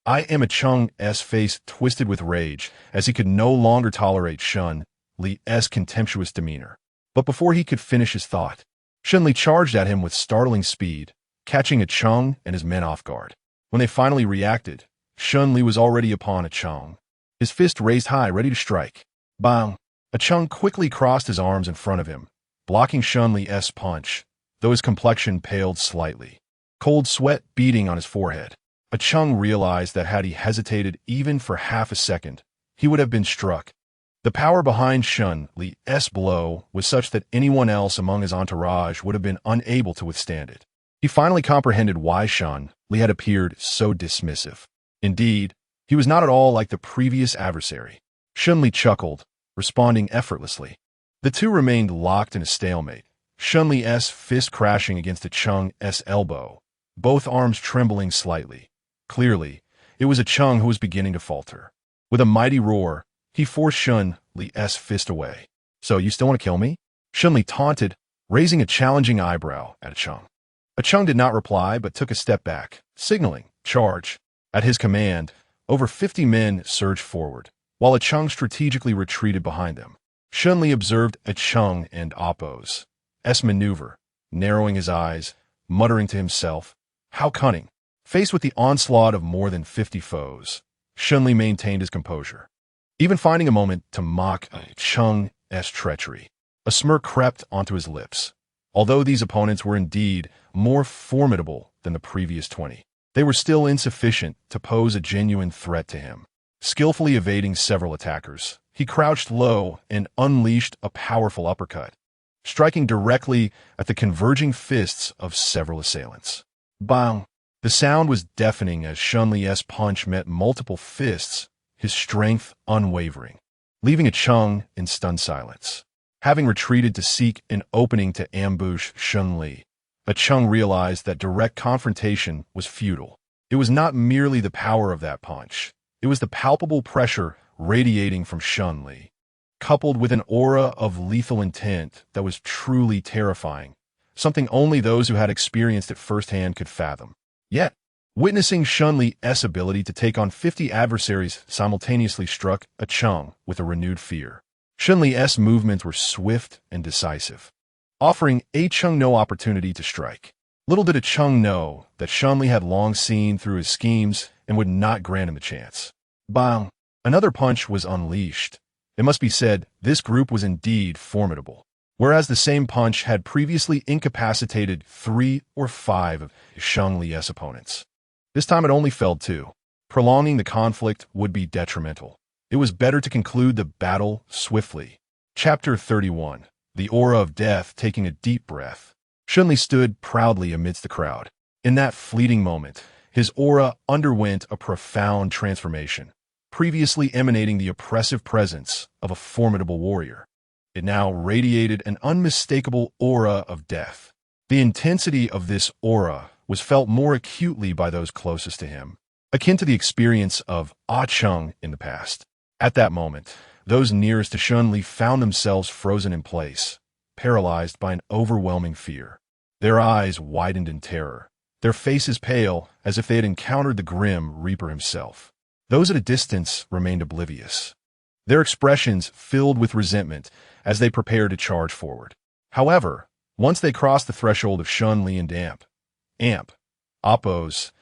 S1: I am. Acheng's face twisted with rage as he could no longer tolerate Shen Li's contemptuous demeanor. But before he could finish his thought, Shen Li charged at him with startling speed, catching Acheng and his men off guard. When they finally reacted, Shen Li was already upon Acheng, his fist raised high, ready to strike. Bang! Acheng quickly crossed his arms in front of him, blocking Shen Li's punch, though his complexion paled slightly, cold sweat beading on his forehead. Acheng realized that had he hesitated even for half a second, he would have been struck. The power behind Shen Li's blow was such that anyone else among his entourage would have been unable to withstand it. He finally comprehended why Shen Li had appeared so dismissive. Indeed, he was not at all like the previous adversary. Shen Li chuckled, responding effortlessly. The two remained locked in a stalemate, Shen Li's fist crashing against Cheng's elbow, both arms trembling slightly. Clearly, it was Cheng who was beginning to falter. With a mighty roar, he forced Shen Li's fist away. "So you still want to kill me?" Shen Li taunted, raising a challenging eyebrow at Cheng. Cheng did not reply but took a step back, signaling, "Charge." At his command, over 50 men surged forward, while Cheng strategically retreated behind them. Shen Li observed Cheng and Appo's maneuver, narrowing his eyes, muttering to himself, "How cunning." Faced with the onslaught of more than 50 foes, Shen Li maintained his composure, even finding a moment to mock Cheng's treachery. A smirk crept onto his lips. Although these opponents were indeed more formidable than the previous 20, they were still insufficient to pose a genuine threat to him. Skillfully evading several attackers, he crouched low and unleashed a powerful uppercut, striking directly at the converging fists of several assailants. Bang! The sound was deafening as Shen Li's punch met multiple fists, his strength unwavering, leaving Cheng in stunned silence. Having retreated to seek an opening to ambush Shen Li, Cheng realized that direct confrontation was futile. It was not merely the power of that punch, it was the palpable pressure radiating from Shen Li, coupled with an aura of lethal intent that was truly terrifying, something only those who had experienced it firsthand could fathom. Yet, witnessing Shen Li's ability to take on 50 adversaries simultaneously struck Cheng with a renewed fear. Shen Li's movements were swift and decisive, offering Cheng no opportunity to strike. Little did Cheng know that Shen Li had long seen through his schemes and would not grant him the chance. Bang! Another punch was unleashed. It must be said, this group was indeed formidable. Whereas the same punch had previously incapacitated 3 or 5 of Shen Li's opponents. This time it only felled 2. Prolonging the conflict would be detrimental. It was better to conclude the battle swiftly. Chapter 31. The Aura of Death. Taking a deep breath, Shen Li stood proudly amidst the crowd. In that fleeting moment, his aura underwent a profound transformation, previously emanating the oppressive presence of a formidable warrior. It now radiated an unmistakable aura of death. The intensity of this aura was felt more acutely by those closest to him, akin to the experience of Cheng in the past. At that moment, those nearest to Shen Li found themselves frozen in place, paralyzed by an overwhelming fear. Their eyes widened in terror, their faces pale as if they had encountered the grim Reaper himself. Those at a distance remained oblivious, their expressions filled with resentment as they prepared to charge forward. However, once they crossed the threshold of Shen Li and Appo's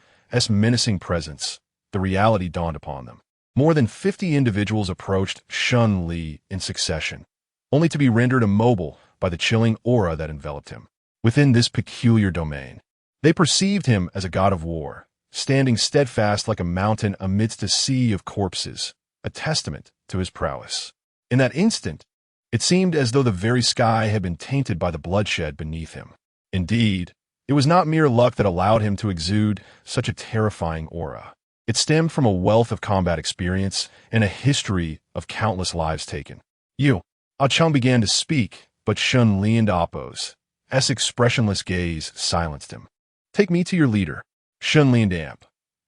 S1: menacing presence, the reality dawned upon them. More than 50 individuals approached Shen Li in succession, only to be rendered immobile by the chilling aura that enveloped him. Within this peculiar domain, they perceived him as a god of war, standing steadfast like a mountain amidst a sea of corpses, a testament to his prowess. In that instant, it seemed as though the very sky had been tainted by the bloodshed beneath him. Indeed, it was not mere luck that allowed him to exude such a terrifying aura. It stemmed from a wealth of combat experience and a history of countless lives taken. Cheng began to speak, but Shen Li and Appo's expressionless gaze silenced him. "Take me to your leader." Shen Li and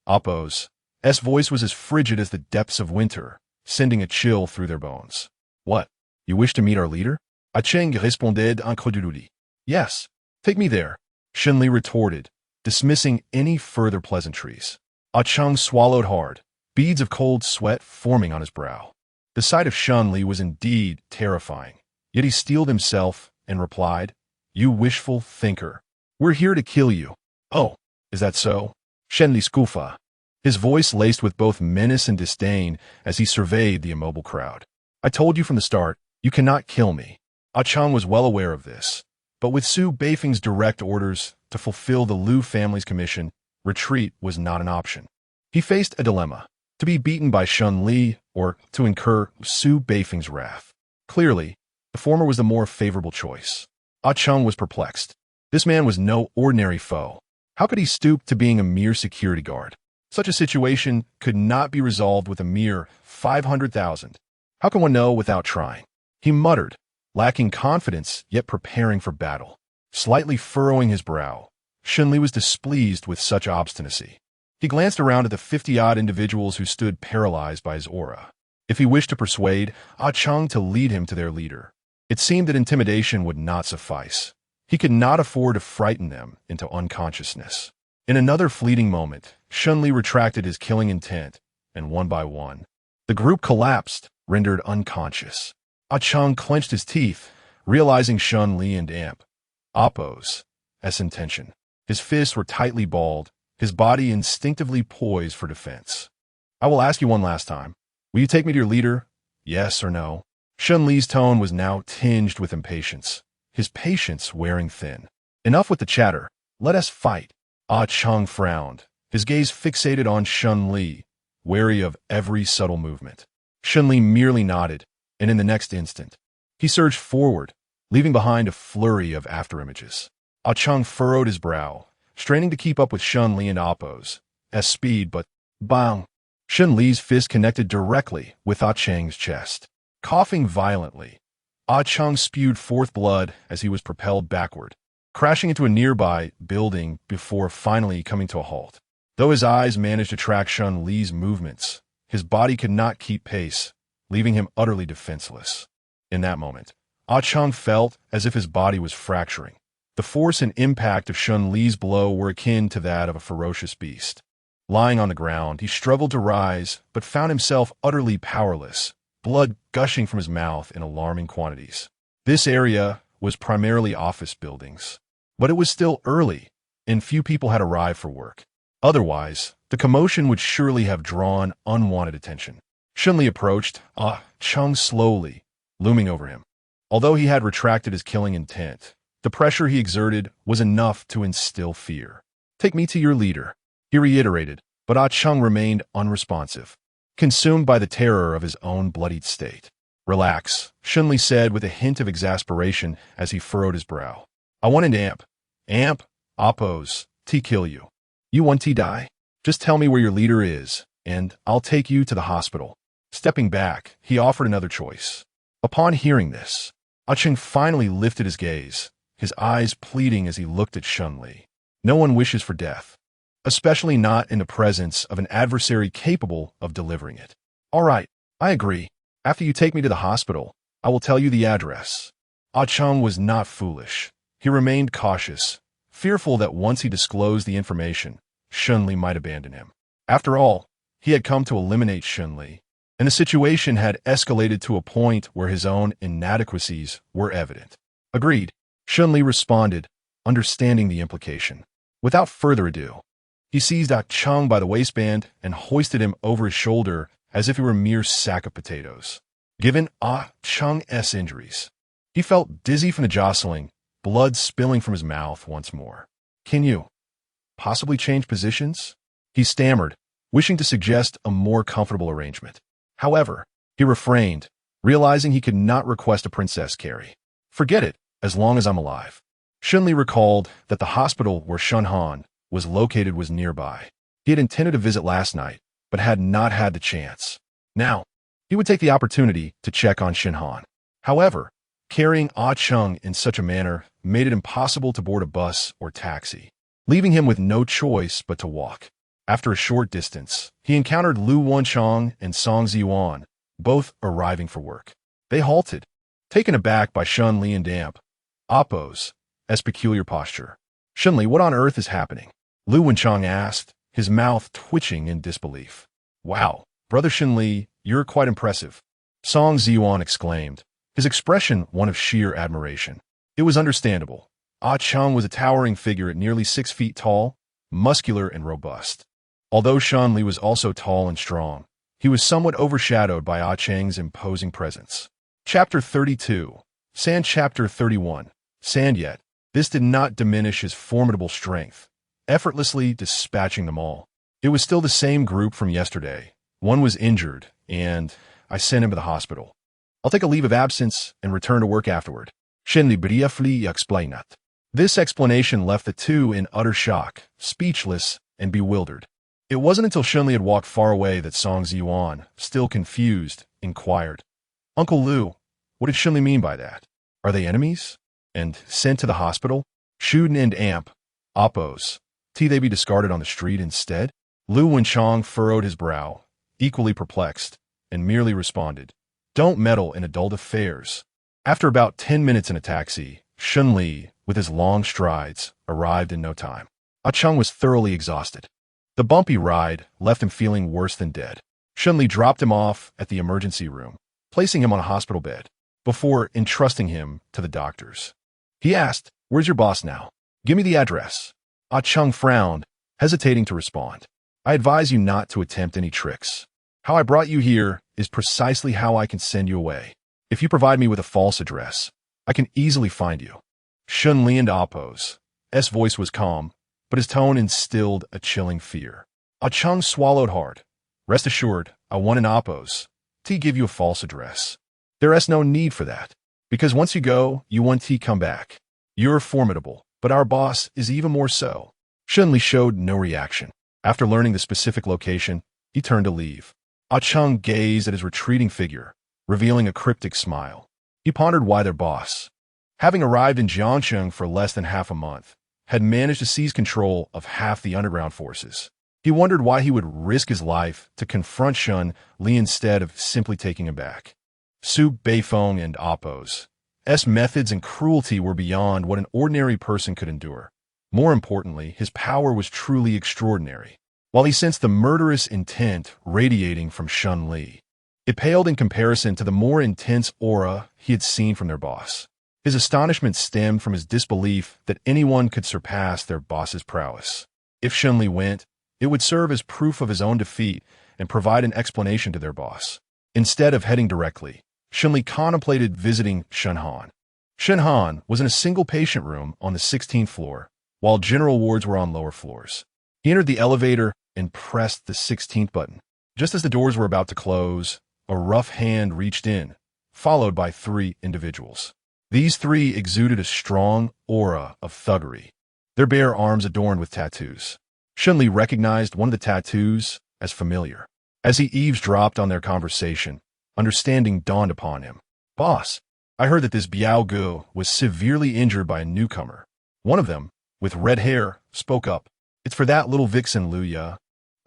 S1: Appo's voice was as frigid as the depths of winter, sending a chill through their bones. "What? You wish to meet our leader?" Cheng responded incredulously. "Yes, take me there," Shen Li retorted, dismissing any further pleasantries. Cheng swallowed hard, beads of cold sweat forming on his brow. The sight of Shen Li was indeed terrifying, yet he steeled himself and replied, "You wishful thinker, we're here to kill you." "Oh, is that so?" Shen Li scoffed, his voice laced with both menace and disdain as he surveyed the immobile crowd. "I told you from the start, you cannot kill me." Cheng was well aware of this, but with Su Beifeng's direct orders to fulfill the Liu family's commission, retreat was not an option. He faced a dilemma: to be beaten by Shen Li or to incur Su Beifeng's wrath. Clearly, the former was the more favorable choice. Cheng was perplexed. This man was no ordinary foe. How could he stoop to being a mere security guard? Such a situation could not be resolved with a mere 500,000. How can one know without trying? He muttered, lacking confidence yet preparing for battle. Slightly furrowing his brow, Shen Li was displeased with such obstinacy. He glanced around at the 50-odd individuals who stood paralyzed by his aura. If he wished to persuade Chang to lead him to their leader, it seemed that intimidation would not suffice. He could not afford to frighten them into unconsciousness. In another fleeting moment, Shen Li retracted his killing intent, and one by one, the group collapsed, rendered unconscious. Chang clenched his teeth, realizing Shen Li and Appo's intention. His fists were tightly balled, his body instinctively poised for defense. I will ask you one last time. Will you take me to your leader? Yes or no? Shen Li's tone was now tinged with impatience, his patience wearing thin. Enough with the chatter. Let us fight. Chang frowned, his gaze fixated on Shen Li, wary of every subtle movement. Shen Li merely nodded, and in the next instant, he surged forward, leaving behind a flurry of afterimages. Chang furrowed his brow, straining to keep up with Shen Li and Appo's speed, but bang! Shen Li's fist connected directly with Chang's chest. Coughing violently, Chang spewed forth blood as he was propelled backward, crashing into a nearby building before finally coming to a halt. Though his eyes managed to track Shen Li's movements, his body could not keep pace, leaving him utterly defenseless. In that moment, Chang felt as if his body was fracturing. The force and impact of Shen Li's blow were akin to that of a ferocious beast. Lying on the ground, he struggled to rise, but found himself utterly powerless, blood gushing from his mouth in alarming quantities. This area was primarily office buildings, but it was still early, and few people had arrived for work. Otherwise, the commotion would surely have drawn unwanted attention. Shen Li approached Chang slowly, looming over him. Although he had retracted his killing intent, the pressure he exerted was enough to instill fear. Take me to your leader, he reiterated, but Chang remained unresponsive, consumed by the terror of his own bloodied state. Relax, Shen Li said with a hint of exasperation as he furrowed his brow. I want an Appo's kill you. You want to die? Just tell me where your leader is, and I'll take you to the hospital. Stepping back, he offered another choice. Upon hearing this, Chang finally lifted his gaze, his eyes pleading as he looked at Shen Li. No one wishes for death, especially not in the presence of an adversary capable of delivering it. All right, I agree. After you take me to the hospital, I will tell you the address. Chang was not foolish. He remained cautious, fearful that once he disclosed the information, Shen Li might abandon him. After all, he had come to eliminate Shen Li, and the situation had escalated to a point where his own inadequacies were evident. Agreed, Shen Li responded, understanding the implication. Without further ado, he seized Chang by the waistband and hoisted him over his shoulder as if he were a mere sack of potatoes. Given Chang's injuries, he felt dizzy from the jostling, blood spilling from his mouth once more. Can you possibly change positions? He stammered, wishing to suggest a more comfortable arrangement. However, he refrained, realizing he could not request a princess carry. Forget it, as long as I'm alive. Shen Li recalled that the hospital where Shen Han was located was nearby. He had intended to visit last night, but had not had the chance. Now, he would take the opportunity to check on Shen Han. However, carrying Chang in such a manner made it impossible to board a bus or taxi, leaving him with no choice but to walk. After a short distance, he encountered Lu Wanchong and Song Ziyuan, both arriving for work. They halted, taken aback by Shen Li and Appo's peculiar posture. Shen Li, what on earth is happening? Lu Wanchong asked, his mouth twitching in disbelief. Wow, Brother Shen Li, you're quite impressive, Song Ziyuan exclaimed, his expression one of sheer admiration. It was understandable. Chang was a towering figure at nearly 6 feet tall, muscular and robust. Although Shen Li was also tall and strong, he was somewhat overshadowed by Chang's imposing presence. Chapter 32. Sand. Chapter 31. Sand. Yet, this did not diminish his formidable strength, effortlessly dispatching them all. It was still the same group from yesterday. One was injured, and I sent him to the hospital. I'll take a leave of absence and return to work afterward. Shen Li briefly explained. This explanation left the two in utter shock, speechless and bewildered. It wasn't until Shen Li had walked far away that Song Ziyuan, still confused, inquired, Uncle Lu, what did Shen Li mean by that? Are they enemies? And sent to the hospital? Shuden and amp. Oppos. They be discarded on the street instead? Lu Wenchong furrowed his brow, equally perplexed, and merely responded, "Don't meddle in adult affairs." After about 10 minutes in a taxi, Shen Li, with his long strides, arrived in no time. Chung was thoroughly exhausted. The bumpy ride left him feeling worse than dead. Shen Li dropped him off at the emergency room, placing him on a hospital bed, before entrusting him to the doctors. He asked, "Where's your boss now? Give me the address." Chung frowned, hesitating to respond. "I advise you not to attempt any tricks. How I brought you here is precisely how I can send you away. If you provide me with a false address, I can easily find you." Shen Li and Appo's voice was calm, but his tone instilled a chilling fear. Chung swallowed hard. "Rest assured, I want an Appo's to give you a false address. There is no need for that, because once you go, you want to come back. You're formidable, but our boss is even more so." Shen Li showed no reaction. After learning the specific location, he turned to leave. Chung gazed at his retreating figure, revealing a cryptic smile. He pondered why their boss, having arrived in Jiangcheng for less than half a month, had managed to seize control of half the underground forces. He wondered why he would risk his life to confront Shen Li instead of simply taking him back. Su Beifeng and Appo's methods and cruelty were beyond what an ordinary person could endure. More importantly, his power was truly extraordinary. While he sensed the murderous intent radiating from Shen Li, it paled in comparison to the more intense aura he had seen from their boss. His astonishment stemmed from his disbelief that anyone could surpass their boss's prowess. If Shen Li went, it would serve as proof of his own defeat and provide an explanation to their boss. Instead of heading directly, Shen Li contemplated visiting Shen Han. Shen Han was in a single patient room on the 16th floor, while general wards were on lower floors. He entered the elevator and pressed the 16th button. Just as the doors were about to close, a rough hand reached in, followed by 3 individuals. These 3 exuded a strong aura of thuggery, their bare arms adorned with tattoos. Shen Li recognized one of the tattoos as familiar. As he eavesdropped on their conversation, understanding dawned upon him. "Boss, I heard that this Biao Gu was severely injured by a newcomer." One of them, with red hair, spoke up. "It's for that little vixen Lu Ya.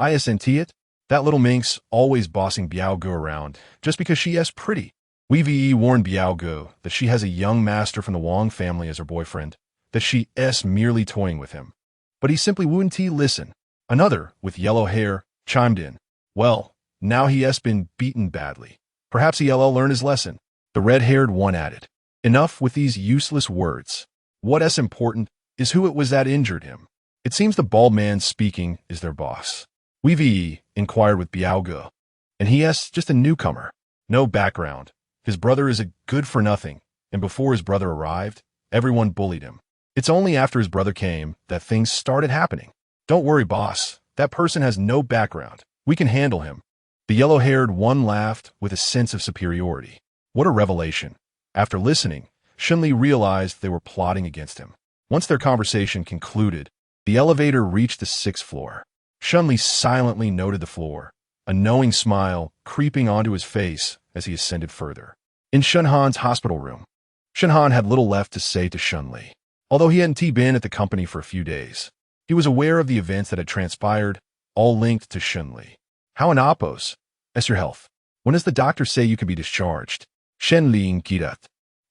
S1: Isn't it? That little minx always bossing Biao Gu around just because she is pretty. We warned Biao Gu that she has a young master from the Wang family as her boyfriend, that she is merely toying with him. But he simply wouldn't listen." Another, with yellow hair, chimed in. "Well, now he has been beaten badly. Perhaps he'll learn his lesson." The red-haired one added, "Enough with these useless words. What is important is who it was that injured him. It seems the bald man speaking is their boss." We inquired with Biao Gu, "And he is just a newcomer. No background. His brother is a good-for-nothing, and before his brother arrived, everyone bullied him. It's only after his brother came that things started happening. Don't worry, boss. That person has no background. We can handle him." The yellow-haired one laughed with a sense of superiority. What a revelation. After listening, Shen Li realized they were plotting against him. Once their conversation concluded, the elevator reached the 6th floor. Shen Li silently noted the floor, a knowing smile creeping onto his face as he ascended further. In Shen Han's hospital room, Shen Han had little left to say to Shen Li. Although he hadn't been at the company for a few days, he was aware of the events that had transpired, all linked to Shen Li. "How in Appos? As your health? When does the doctor say you can be discharged?" Shen Li inquired.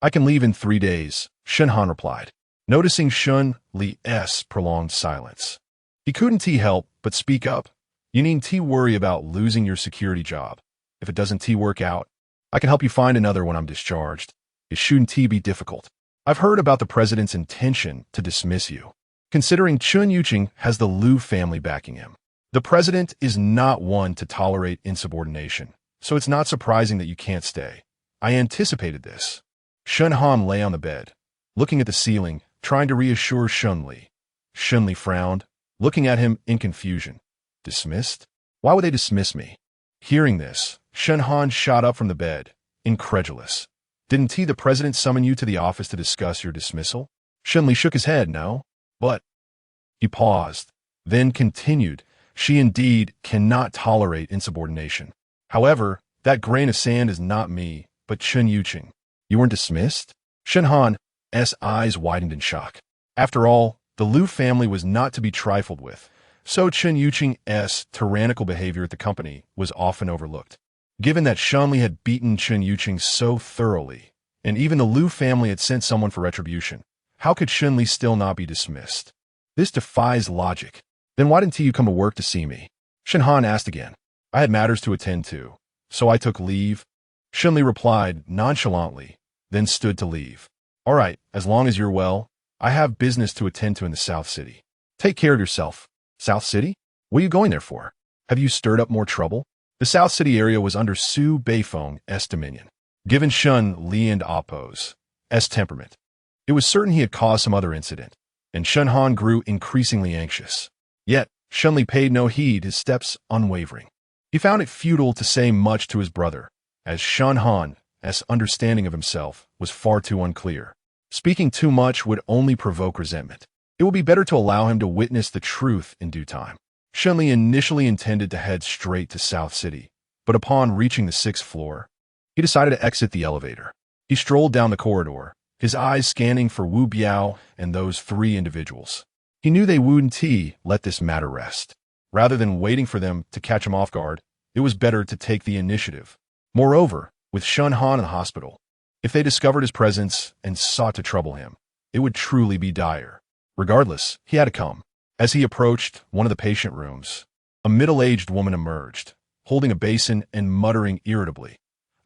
S1: "I can leave in 3 days," Shen Han replied, noticing Shen Li's prolonged silence. He couldn't help but speak up. "You needn't worry about losing your security job. If it doesn't work out, I can help you find another when I'm discharged. It shouldn't be difficult. I've heard about the president's intention to dismiss you, considering Chun Yuqing has the Liu family backing him. The president is not one to tolerate insubordination, so it's not surprising that you can't stay. I anticipated this." Shen Han lay on the bed, looking at the ceiling, trying to reassure Shen Li. Shen Li frowned, looking at him in confusion. "Dismissed? Why would they dismiss me?" Hearing this, Shen Han shot up from the bed, incredulous. "Didn't the president summon you to the office to discuss your dismissal?" Shen Li shook his head, "No, but—" He paused, then continued, "She indeed cannot tolerate insubordination. However, that grain of sand is not me, but Chun Yuqing." "You weren't dismissed?" Shen Han's eyes widened in shock. After all, the Liu family was not to be trifled with, so Chen Yuqing's tyrannical behavior at the company was often overlooked. Given that Shen Li had beaten Chen Yuqing so thoroughly, and even the Liu family had sent someone for retribution, how could Shen Li still not be dismissed? This defies logic. Then why didn't you come to work to see me? Shen Han asked again. I had matters to attend to, so I took leave. Shen Li replied nonchalantly, then stood to leave. All right, as long as you're well, I have business to attend to in the South City. Take care of yourself. South City? What are you going there for? Have you stirred up more trouble? The South City area was under Su Beifeng's dominion. Given Shen Li and Appo's temperament, it was certain he had caused some other incident, and Shen Han grew increasingly anxious. Yet, Shen Li paid no heed, his steps unwavering. He found it futile to say much to his brother, as Shen Han's understanding of himself was far too unclear. Speaking too much would only provoke resentment. It would be better to allow him to witness the truth in due time. Shen Li initially intended to head straight to South City, but upon reaching the 6th floor, he decided to exit the elevator. He strolled down the corridor, his eyes scanning for Wu Biao and those 3 individuals. He knew they wouldn't let this matter rest. Rather than waiting for them to catch him off guard, it was better to take the initiative. Moreover, with Shen Han in the hospital, if they discovered his presence and sought to trouble him, it would truly be dire. Regardless, he had to come. As he approached one of the patient rooms, a middle-aged woman emerged, holding a basin and muttering irritably,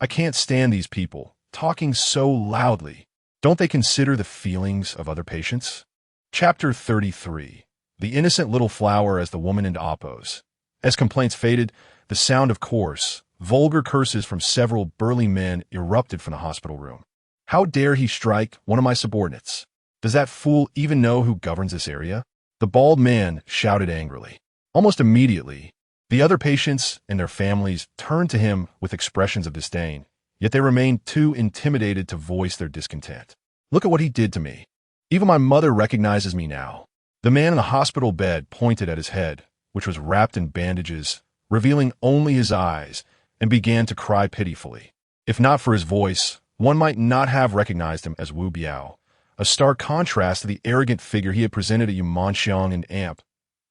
S1: I can't stand these people, talking so loudly. Don't they consider the feelings of other patients? Chapter 33. The innocent little flower as the woman and Appo's. As complaints faded, the sound of coarse, vulgar curses from several burly men erupted from the hospital room. How dare he strike one of my subordinates? Does that fool even know who governs this area? The bald man shouted angrily. Almost immediately, the other patients and their families turned to him with expressions of disdain, yet they remained too intimidated to voice their discontent. Look at what he did to me. Even my mother recognizes me now. The man in the hospital bed pointed at his head, which was wrapped in bandages, revealing only his eyes, and began to cry pitifully. If not for his voice, one might not have recognized him as Wu Biao, a stark contrast to the arrogant figure he had presented at Yumanxiang and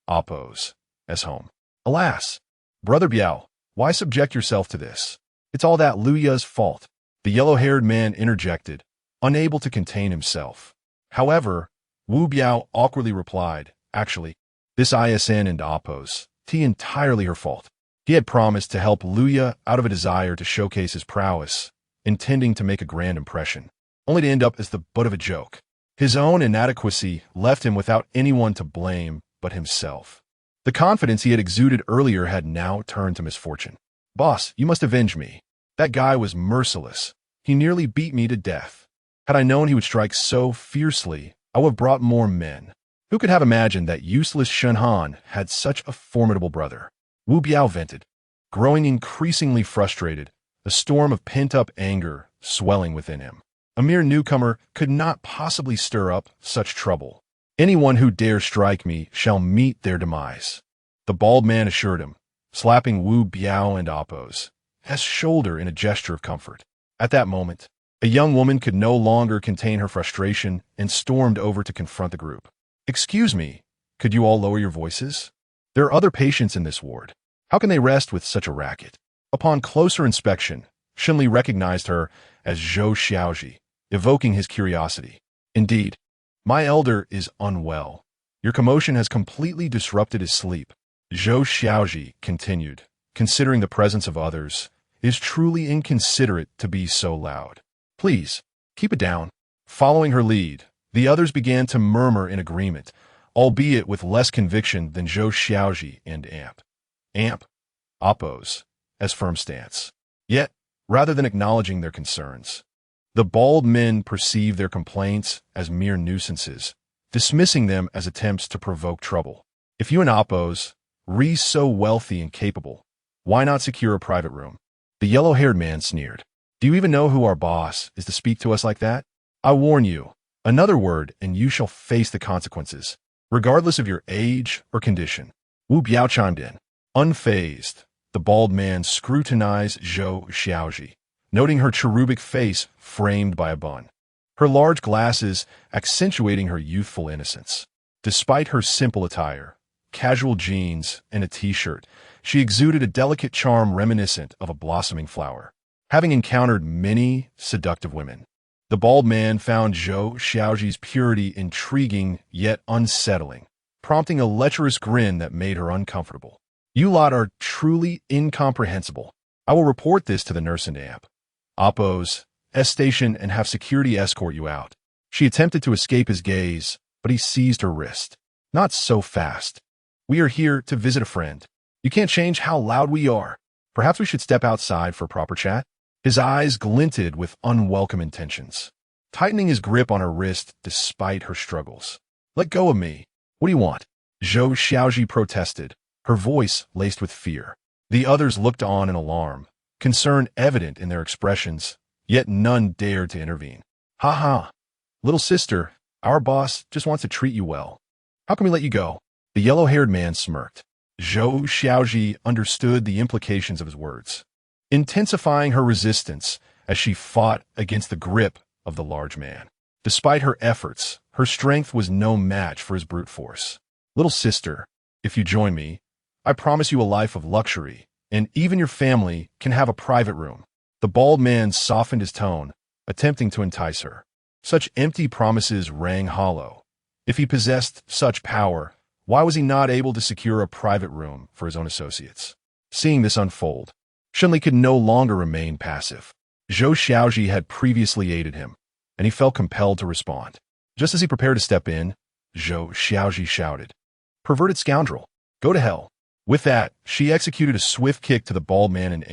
S1: Appo's home. Alas, Brother Biao, why subject yourself to this? It's all that Luya's fault. The yellow-haired man interjected, unable to contain himself. However, Wu Biao awkwardly replied, actually, this ISN and Appo's entirely her fault. He had promised to help Luya out of a desire to showcase his prowess, intending to make a grand impression, only to end up as the butt of a joke. His own inadequacy left him without anyone to blame but himself. The confidence he had exuded earlier had now turned to misfortune. Boss, you must avenge me. That guy was merciless. He nearly beat me to death. Had I known he would strike so fiercely, I would have brought more men. Who could have imagined that useless Shen Han had such a formidable brother? Wu Biao vented, growing increasingly frustrated, a storm of pent-up anger swelling within him. A mere newcomer could not possibly stir up such trouble. Anyone who dares strike me shall meet their demise, the bald man assured him, slapping Wu Biao and Appo's shoulder in a gesture of comfort. At that moment, a young woman could no longer contain her frustration and stormed over to confront the group. Excuse me, could you all lower your voices? There are other patients in this ward. How can they rest with such a racket? Upon closer inspection, Shen Li recognized her as Zhou Xiaoji, evoking his curiosity. Indeed, my elder is unwell. Your commotion has completely disrupted his sleep. Zhou Xiaoji continued, considering the presence of others. It is truly inconsiderate to be so loud. Please, keep it down. Following her lead, the others began to murmur in agreement, albeit with less conviction than Zhou Xiaoji and Appo's firm stance. Yet, rather than acknowledging their concerns, the bald men perceived their complaints as mere nuisances, dismissing them as attempts to provoke trouble. If you and Appo's so wealthy and capable, why not secure a private room? The yellow-haired man sneered. Do you even know who our boss is to speak to us like that? I warn you, another word and you shall face the consequences, regardless of your age or condition. Wu Biao chimed in. Unfazed, the bald man scrutinized Zhou Xiaoji, noting her cherubic face framed by a bun. her large glasses accentuating her youthful innocence. Despite her simple attire, casual jeans, and a t-shirt, she exuded a delicate charm reminiscent of a blossoming flower. Having encountered many seductive women, the bald man found Zhou Xiaoji's purity intriguing yet unsettling, prompting a lecherous grin that made her uncomfortable. You lot are truly incomprehensible. I will report this to the nurse and amp. Oppo's S-station and have security escort you out. She attempted to escape his gaze, but he seized her wrist. Not so fast. We are here to visit a friend. You can't change how loud we are. Perhaps we should step outside for a proper chat? His eyes glinted with unwelcome intentions, tightening his grip on her wrist despite her struggles. Let go of me. What do you want? Zhou Xiaoji protested, her voice laced with fear. The others looked on in alarm, concern evident in their expressions, yet none dared to intervene. Ha ha. Little sister, our boss just wants to treat you well. How can we let you go? The yellow-haired man smirked. Zhou Xiaoji understood the implications of his words, intensifying her resistance as she fought against the grip of the large man. Despite her efforts, her strength was no match for his brute force. Little sister, if you join me, I promise you a life of luxury, and even your family can have a private room. The bald man softened his tone, attempting to entice her. Such empty promises rang hollow. If he possessed such power, why was he not able to secure a private room for his own associates? Seeing this unfold, Shen Li could no longer remain passive. Zhou Xiaoji had previously aided him, and he felt compelled to respond. Just as he prepared to step in, Zhou Xiaoji shouted, "Perverted scoundrel, go to hell." With that, she executed a swift kick to the bald man and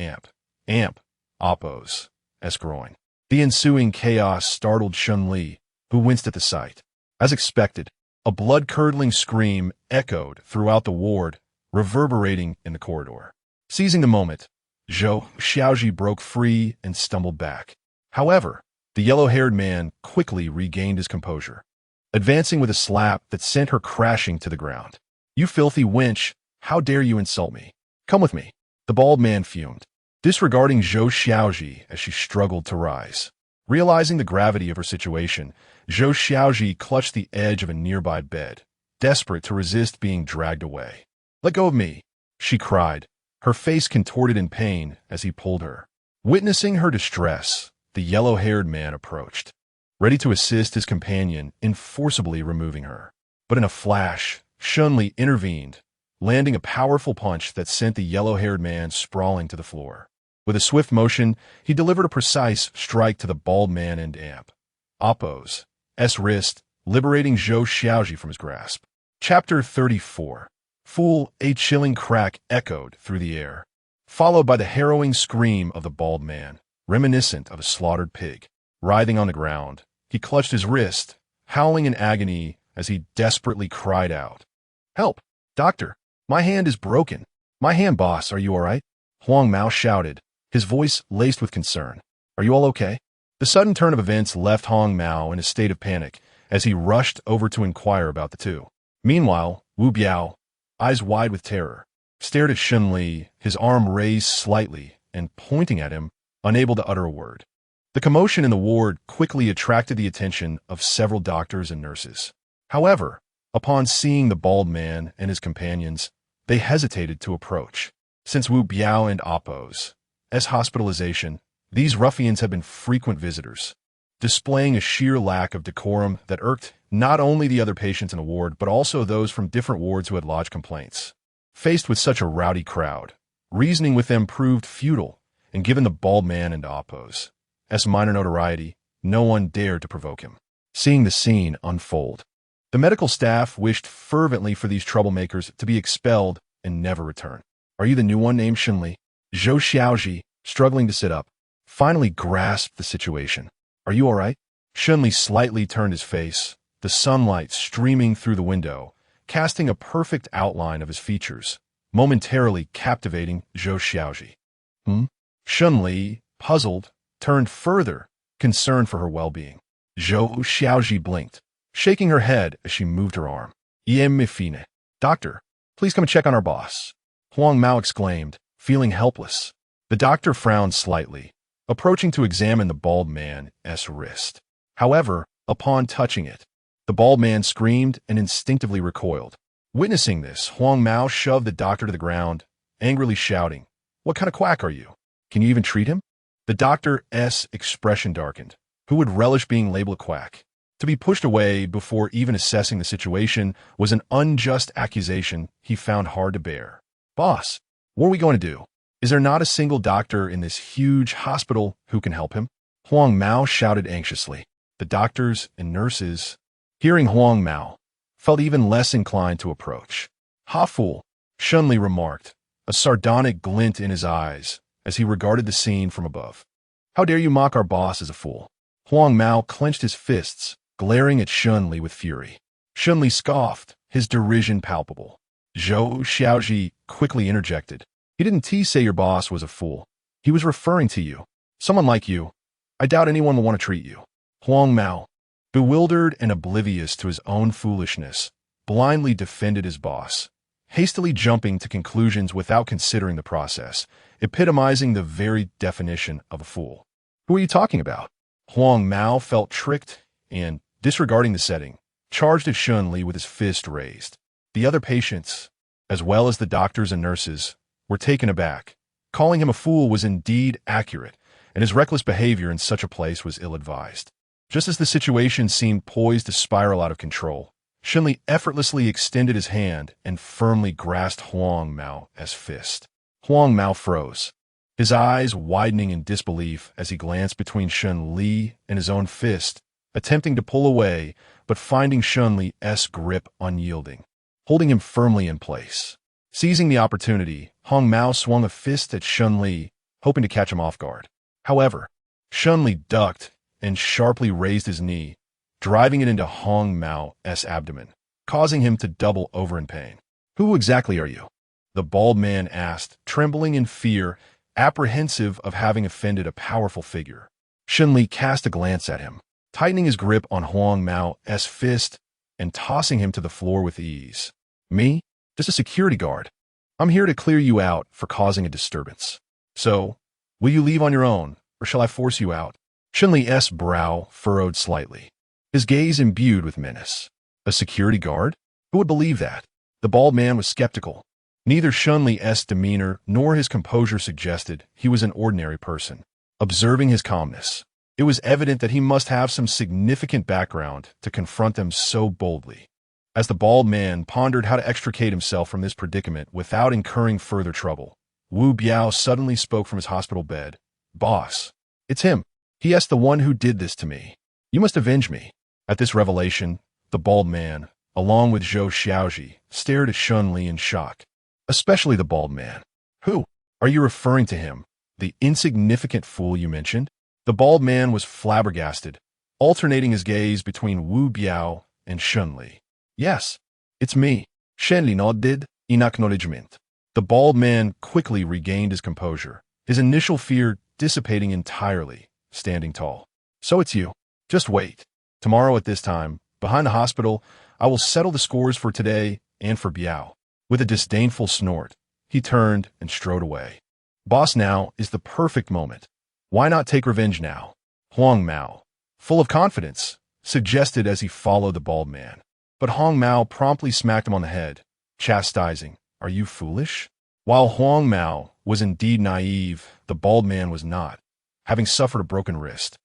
S1: amp, Oppo's groin. The ensuing chaos startled Shen Li, who winced at the sight. As expected, a blood-curdling scream echoed throughout the ward, reverberating in the corridor. Seizing the moment, Zhou Xiaoji broke free and stumbled back. However, the yellow-haired man quickly regained his composure, advancing with a slap that sent her crashing to the ground. "You filthy wench, how dare you insult me? Come with me." The bald man fumed, disregarding Zhou Xiaoji as she struggled to rise. Realizing the gravity of her situation, Zhou Xiaoji clutched the edge of a nearby bed, desperate to resist being dragged away. "Let go of me," she cried, her face contorted in pain as he pulled her. Witnessing her distress, the yellow-haired man approached, ready to assist his companion in forcibly removing her. But in a flash, Shen Li intervened, landing a powerful punch that sent the yellow-haired man sprawling to the floor. With a swift motion, he delivered a precise strike to the bald man and Oppo's wrist, liberating Zhou Xiaoji from his grasp. Chapter 34. Fool, a chilling crack echoed through the air, followed by the harrowing scream of the bald man, reminiscent of a slaughtered pig. Writhing on the ground, he clutched his wrist, howling in agony as he desperately cried out, "Help! Doctor! My hand is broken! My hand, boss, are you all right?" Huang Mao shouted, his voice laced with concern. "Are you all okay?" The sudden turn of events left Huang Mao in a state of panic as he rushed over to inquire about the two. Meanwhile, Wu Biao, eyes wide with terror, stared at Shen Li, his arm raised slightly and pointing at him, unable to utter a word. The commotion in the ward quickly attracted the attention of several doctors and nurses. However, upon seeing the bald man and his companions, they hesitated to approach. Since Wu Biao and Oppo's hospitalization, these ruffians had been frequent visitors, displaying a sheer lack of decorum that irked not only the other patients in the ward, but also those from different wards who had lodged complaints. Faced with such a rowdy crowd, reasoning with them proved futile, and given the bald man and Oppo's minor notoriety, no one dared to provoke him. Seeing the scene unfold, the medical staff wished fervently for these troublemakers to be expelled and never return. "Are you the new one named Shen Li?" Zhou Xiaoji, struggling to sit up, finally grasped the situation. "Are you all right?" Shen Li slightly turned his face, the sunlight streaming through the window, casting a perfect outline of his features, momentarily captivating Zhou Xiaoji. Shen Li, puzzled, turned further, concerned for her well-being. Zhou Xiaoji blinked, shaking her head as she moved her arm. "Fine. Doctor, please come and check on our boss," Huang Mao exclaimed, feeling helpless. The doctor frowned slightly, approaching to examine the bald man's wrist. However, upon touching it, the bald man screamed and instinctively recoiled. Witnessing this, Huang Mao shoved the doctor to the ground, angrily shouting, "What kind of quack are you? Can you even treat him?" The doctor's expression darkened. Who would relish being labeled a quack? To be pushed away before even assessing the situation was an unjust accusation he found hard to bear. "Boss, what are we going to do? Is there not a single doctor in this huge hospital who can help him?" Huang Mao shouted anxiously. The doctors and nurses, hearing Huang Mao, felt even less inclined to approach. "Ha fool," Shen Li remarked, a sardonic glint in his eyes as he regarded the scene from above. "How dare you mock our boss as a fool?" Huang Mao clenched his fists, glaring at Shen Li with fury. Shen Li scoffed, his derision palpable. Zhou Xiaoji quickly interjected. "He didn't say your boss was a fool. He was referring to you. Someone like you. I doubt anyone will want to treat you." Huang Mao, bewildered and oblivious to his own foolishness, blindly defended his boss, hastily jumping to conclusions without considering the process, epitomizing the very definition of a fool. "Who are you talking about?" Huang Mao felt tricked and, disregarding the setting, charged at Shen Li with his fist raised. The other patients, as well as the doctors and nurses, were taken aback. Calling him a fool was indeed accurate, and his reckless behavior in such a place was ill-advised. Just as the situation seemed poised to spiral out of control, Shen Li effortlessly extended his hand and firmly grasped Huang Mao's fist. Huang Mao froze, his eyes widening in disbelief as he glanced between Shen Li and his own fist, attempting to pull away, but finding Shen Li's grip unyielding, holding him firmly in place. Seizing the opportunity, Huang Mao swung a fist at Shen Li, hoping to catch him off guard. However, Shen Li ducked and sharply raised his knee, driving it into Huang Mao's abdomen, causing him to double over in pain. "Who exactly are you?" the bald man asked, trembling in fear, apprehensive of having offended a powerful figure. Shen Li cast a glance at him, tightening his grip on Huang Mao's fist and tossing him to the floor with ease. "Me? Just a security guard. I'm here to clear you out for causing a disturbance. So, will you leave on your own, or shall I force you out?" Shen Li's brow furrowed slightly, his gaze imbued with menace. A security guard? Who would believe that? The bald man was skeptical. Neither Shen Li's demeanor nor his composure suggested he was an ordinary person. Observing his calmness, it was evident that he must have some significant background to confront them so boldly. As the bald man pondered how to extricate himself from this predicament without incurring further trouble, Wu Biao suddenly spoke from his hospital bed. "Boss, it's him. He the one who did this to me. You must avenge me." At this revelation, the bald man, along with Zhou Xiaoji, stared at Shen Li in shock. Especially the bald man. "Who? Are you referring to him, the insignificant fool you mentioned?" The bald man was flabbergasted, alternating his gaze between Wu Biao and Shen Li. "Yes, it's me." Shen Li nodded in acknowledgement. The bald man quickly regained his composure, his initial fear dissipating entirely, standing tall. "So it's you. Just wait. Tomorrow at this time, behind the hospital, I will settle the scores for today and for Biao." With a disdainful snort, he turned and strode away. "Boss, now is the perfect moment. Why not take revenge now?" Huang Mao, full of confidence, suggested as he followed the bald man. But Huang Mao promptly smacked him on the head, chastising, "Are you foolish?" While Huang Mao was indeed naive, the bald man was not, having suffered a broken wrist.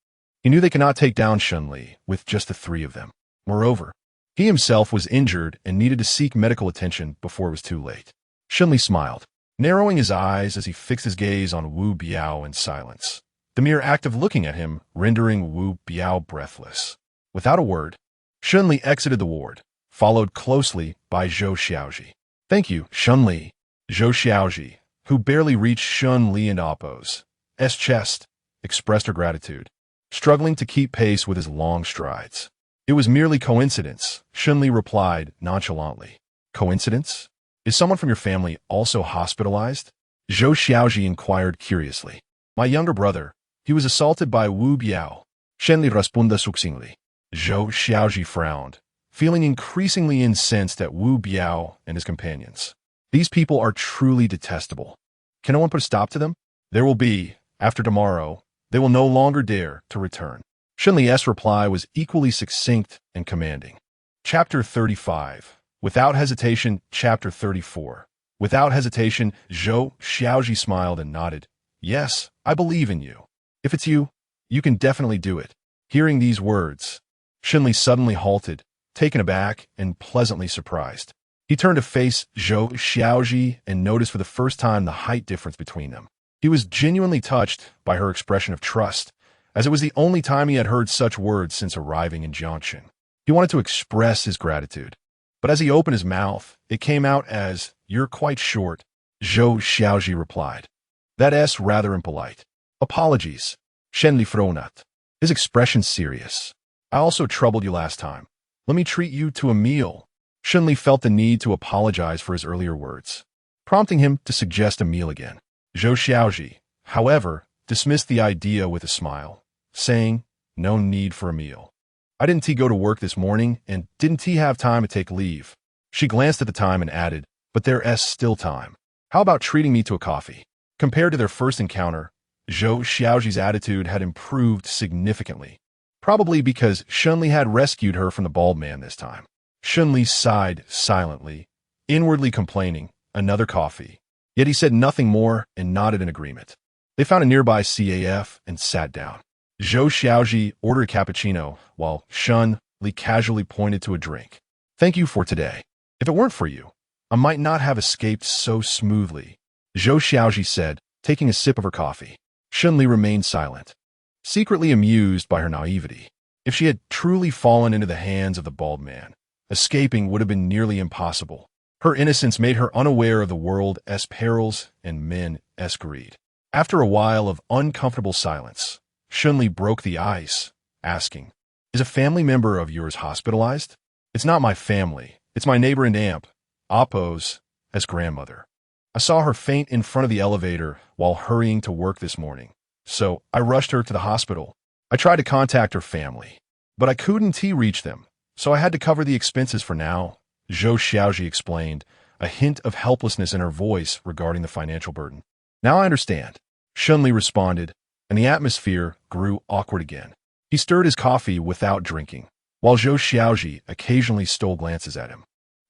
S1: He knew they could not take down Shen Li with just the three of them. Moreover, he himself was injured and needed to seek medical attention before it was too late. Shen Li smiled, narrowing his eyes as he fixed his gaze on Wu Biao in silence, the mere act of looking at him rendering Wu Biao breathless. Without a word, Shen Li exited the ward, followed closely by Zhou Xiaoji. "Thank you, Shen Li." Zhou Xiaoji, who barely reached Shen Li and Appo's chest, expressed her gratitude, struggling to keep pace with his long strides. "It was merely coincidence," Shen Li replied nonchalantly. "Coincidence? Is someone from your family also hospitalized?" Zhou Xiaoji inquired curiously. "My younger brother. He was assaulted by Wu Biao." Shen Li responded succinctly. Zhou Xiaoji frowned, feeling increasingly incensed at Wu Biao and his companions. These people are truly detestable. Can no one put a stop to them? There will be, after tomorrow, they will no longer dare to return. Shen Li's reply was equally succinct and commanding. Chapter 35. Without hesitation. Chapter 34. Without hesitation, Zhou Xiaoji smiled and nodded. Yes, I believe in you. If it's you, you can definitely do it. Hearing these words, Shen Li suddenly halted, taken aback and pleasantly surprised. He turned to face Zhou Xiaoji and noticed for the first time the height difference between them. He was genuinely touched by her expression of trust, as it was the only time he had heard such words since arriving in Jiangxin. He wanted to express his gratitude, but as he opened his mouth, it came out as, "You're quite short," Zhou Xiaoji replied. That's rather impolite. Apologies. Shen Li frowned, his expression serious. I also troubled you last time. Let me treat you to a meal. Shen Li felt the need to apologize for his earlier words, prompting him to suggest a meal again. Zhou Xiaoji, however, dismissed the idea with a smile, saying, "No need for a meal. I didn't go to work this morning, and didn't have time to take leave." She glanced at the time and added, "But there's still time. How about treating me to a coffee?" Compared to their first encounter, Zhou Xiaoji's attitude had improved significantly, probably because Shen Li had rescued her from the bald man this time. Shen Li sighed silently, inwardly complaining, "Another coffee." Yet he said nothing more and nodded in agreement. They found a nearby CAF and sat down. Zhou Xiaoji ordered a cappuccino, while Shen Li casually pointed to a drink. "Thank you for today. If it weren't for you, I might not have escaped so smoothly," Zhou Xiaoji said, taking a sip of her coffee. Shen Li remained silent, secretly amused by her naivety. If she had truly fallen into the hands of the bald man, escaping would have been nearly impossible. Her innocence made her unaware of the world's perils and men's greed. After a while of uncomfortable silence, Shen Li broke the ice, asking, "Is a family member of yours hospitalized?" "It's not my family. It's my neighbor and aunt, Appo's grandmother. I saw her faint in front of the elevator while hurrying to work this morning, so I rushed her to the hospital. I tried to contact her family, but I couldn't reach them, so I had to cover the expenses for now," Zhou Xiaoji explained, a hint of helplessness in her voice regarding the financial burden. "Now I understand," Shen Li responded, and the atmosphere grew awkward again. He stirred his coffee without drinking, while Zhou Xiaoji occasionally stole glances at him.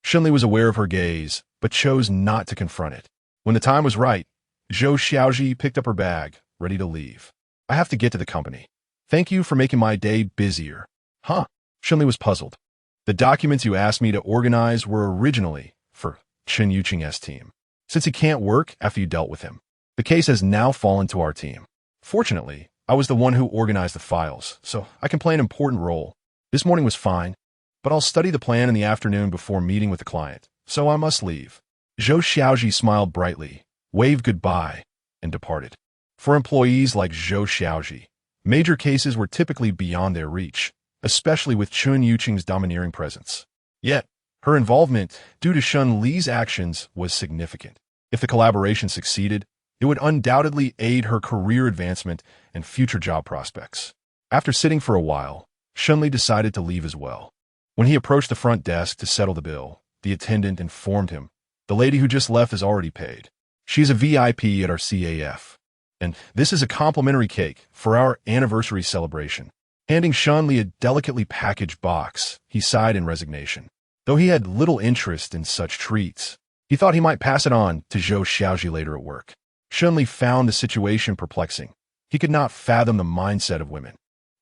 S1: Shen Li was aware of her gaze, but chose not to confront it. When the time was right, Zhou Xiaoji picked up her bag, ready to leave. "I have to get to the company. Thank you for making my day busier." "Huh?" Shen Li was puzzled. "The documents you asked me to organize were originally for Chen Yuqing's team. Since he can't work after you dealt with him, the case has now fallen to our team. Fortunately, I was the one who organized the files, so I can play an important role. This morning was fine, but I'll study the plan in the afternoon before meeting with the client, so I must leave." Zhou Xiaoji smiled brightly, waved goodbye, and departed. For employees like Zhou Xiaoji, major cases were typically beyond their reach, especially with Chen Yuqing's domineering presence. Yet, her involvement, due to Shen Li's actions, was significant. If the collaboration succeeded, it would undoubtedly aid her career advancement and future job prospects. After sitting for a while, Shen Li decided to leave as well. When he approached the front desk to settle the bill, the attendant informed him, "The lady who just left is already paid. She's a VIP at our CAF. And this is a complimentary cake for our anniversary celebration." Handing Shen Li a delicately packaged box, he sighed in resignation. Though he had little interest in such treats, he thought he might pass it on to Zhou Xiaoji later at work. Shen Li found the situation perplexing. He could not fathom the mindset of women.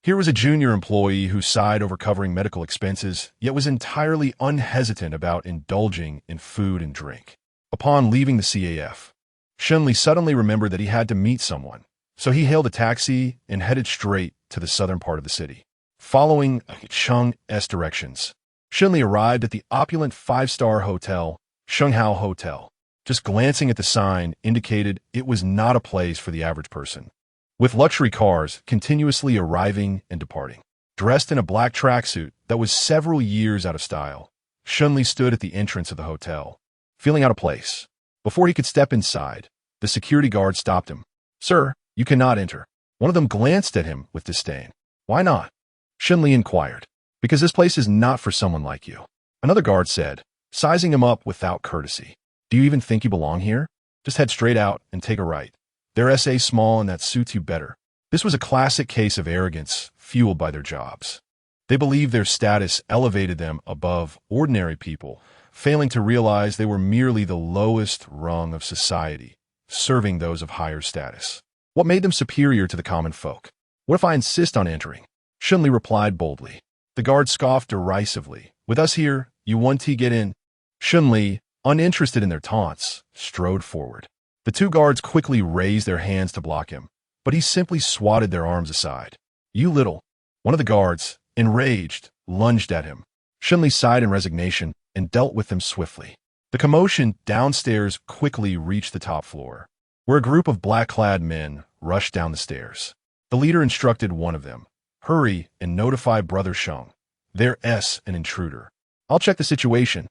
S1: Here was a junior employee who sighed over covering medical expenses, yet was entirely unhesitant about indulging in food and drink. Upon leaving the CAF, Shen Li suddenly remembered that he had to meet someone, so he hailed a taxi and headed straight to the southern part of the city. Following Cheng's directions, Shen Li arrived at the opulent five-star hotel, Shenghao Hotel. Just glancing at the sign indicated it was not a place for the average person, with luxury cars continuously arriving and departing. Dressed in a black tracksuit that was several years out of style, Shen Li stood at the entrance of the hotel, feeling out of place. Before he could step inside, the security guard stopped him. "Sir, you cannot enter." One of them glanced at him with disdain. "Why not?" Shen Li inquired. "Because this place is not for someone like you," another guard said, sizing him up without courtesy. "Do you even think you belong here? Just head straight out and take a right. There's a small and that suits you better." This was a classic case of arrogance fueled by their jobs. They believed their status elevated them above ordinary people, failing to realize they were merely the lowest rung of society, serving those of higher status. What made them superior to the common folk? What if I insist on entering? Shen Li replied boldly. The guard scoffed derisively. With us here, you want to get in? Shen Li, uninterested in their taunts, strode forward. The two guards quickly raised their hands to block him, but he simply swatted their arms aside. You little. One of the guards, enraged, lunged at him. Shen Li sighed in resignation and dealt with them swiftly. The commotion downstairs quickly reached the top floor, where a group of black-clad men rushed down the stairs. The leader instructed one of them, hurry and notify Brother Sheng. There's an intruder. I'll check the situation.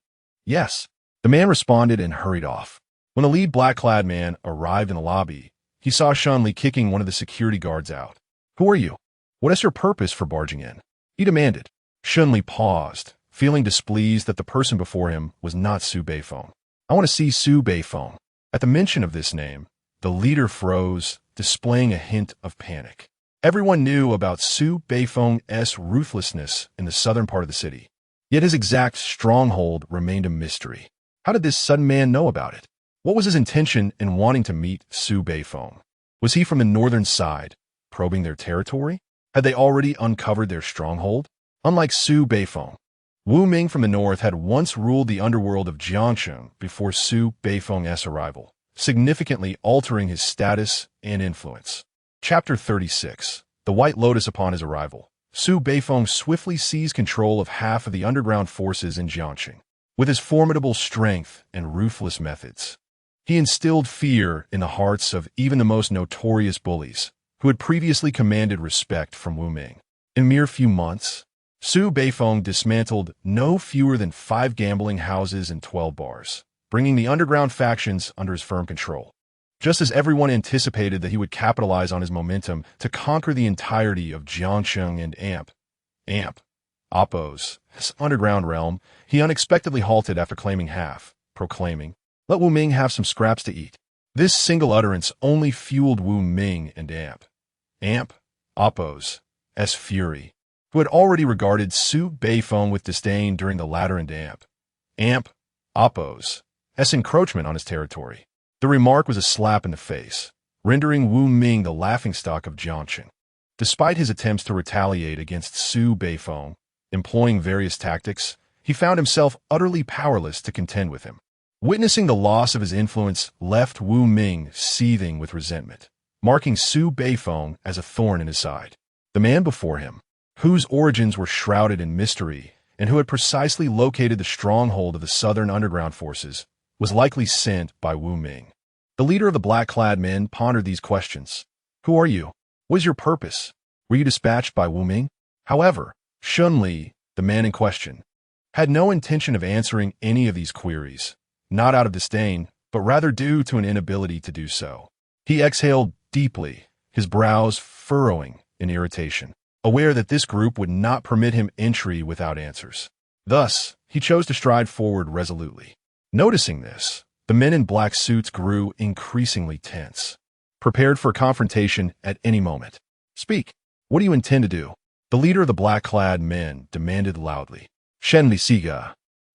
S1: Yes. The man responded and hurried off. When the lead black-clad man arrived in the lobby, he saw Shen Li kicking one of the security guards out. Who are you? What is your purpose for barging in? He demanded. Shen Li paused, feeling displeased that the person before him was not Su Beifeng. I want to see Su Beifeng. At the mention of this name, the leader froze, displaying a hint of panic. Everyone knew about Su Beifeng's ruthlessness in the southern part of the city, yet his exact stronghold remained a mystery. How did this sudden man know about it? What was his intention in wanting to meet Su Beifeng? Was he from the northern side, probing their territory? Had they already uncovered their stronghold? Unlike Su Beifeng, Wu Ming from the north had once ruled the underworld of Jiangsheng before Su Beifeng's arrival, significantly altering his status and influence. Chapter 36. The White Lotus. Upon his arrival, Su Beifeng swiftly seized control of half of the underground forces in Jiangsheng. With his formidable strength and ruthless methods, he instilled fear in the hearts of even the most notorious bullies, who had previously commanded respect from Wu Ming. In mere few months, Su Beifeng dismantled no fewer than 5 gambling houses and 12 bars, bringing the underground factions under his firm control. Just as everyone anticipated that he would capitalize on his momentum to conquer the entirety of Jiangsheng and Appo's underground realm, he unexpectedly halted after claiming half, proclaiming, "Let Wu Ming have some scraps to eat." This single utterance only fueled Wu Ming and Appo's fury, who had already regarded Su Beifeng with disdain during the latter and Appo's encroachment on his territory. The remark was a slap in the face, rendering Wu Ming the laughingstock of Jiangsheng. Despite his attempts to retaliate against Su Beifeng, employing various tactics, he found himself utterly powerless to contend with him. Witnessing the loss of his influence left Wu Ming seething with resentment, marking Su Beifeng as a thorn in his side. The man before him, whose origins were shrouded in mystery and who had precisely located the stronghold of the southern underground forces, was likely sent by Wu Ming. The leader of the black-clad men pondered these questions. Who are you? What is your purpose? Were you dispatched by Wu Ming? However, Shen Li, the man in question, had no intention of answering any of these queries, not out of disdain, but rather due to an inability to do so. He exhaled deeply, his brows furrowing in irritation, aware that this group would not permit him entry without answers. Thus, he chose to stride forward resolutely. Noticing this, the men in black suits grew increasingly tense, prepared for confrontation at any moment. Speak. What do you intend to do? The leader of the black-clad men demanded loudly. Shen Li Siga.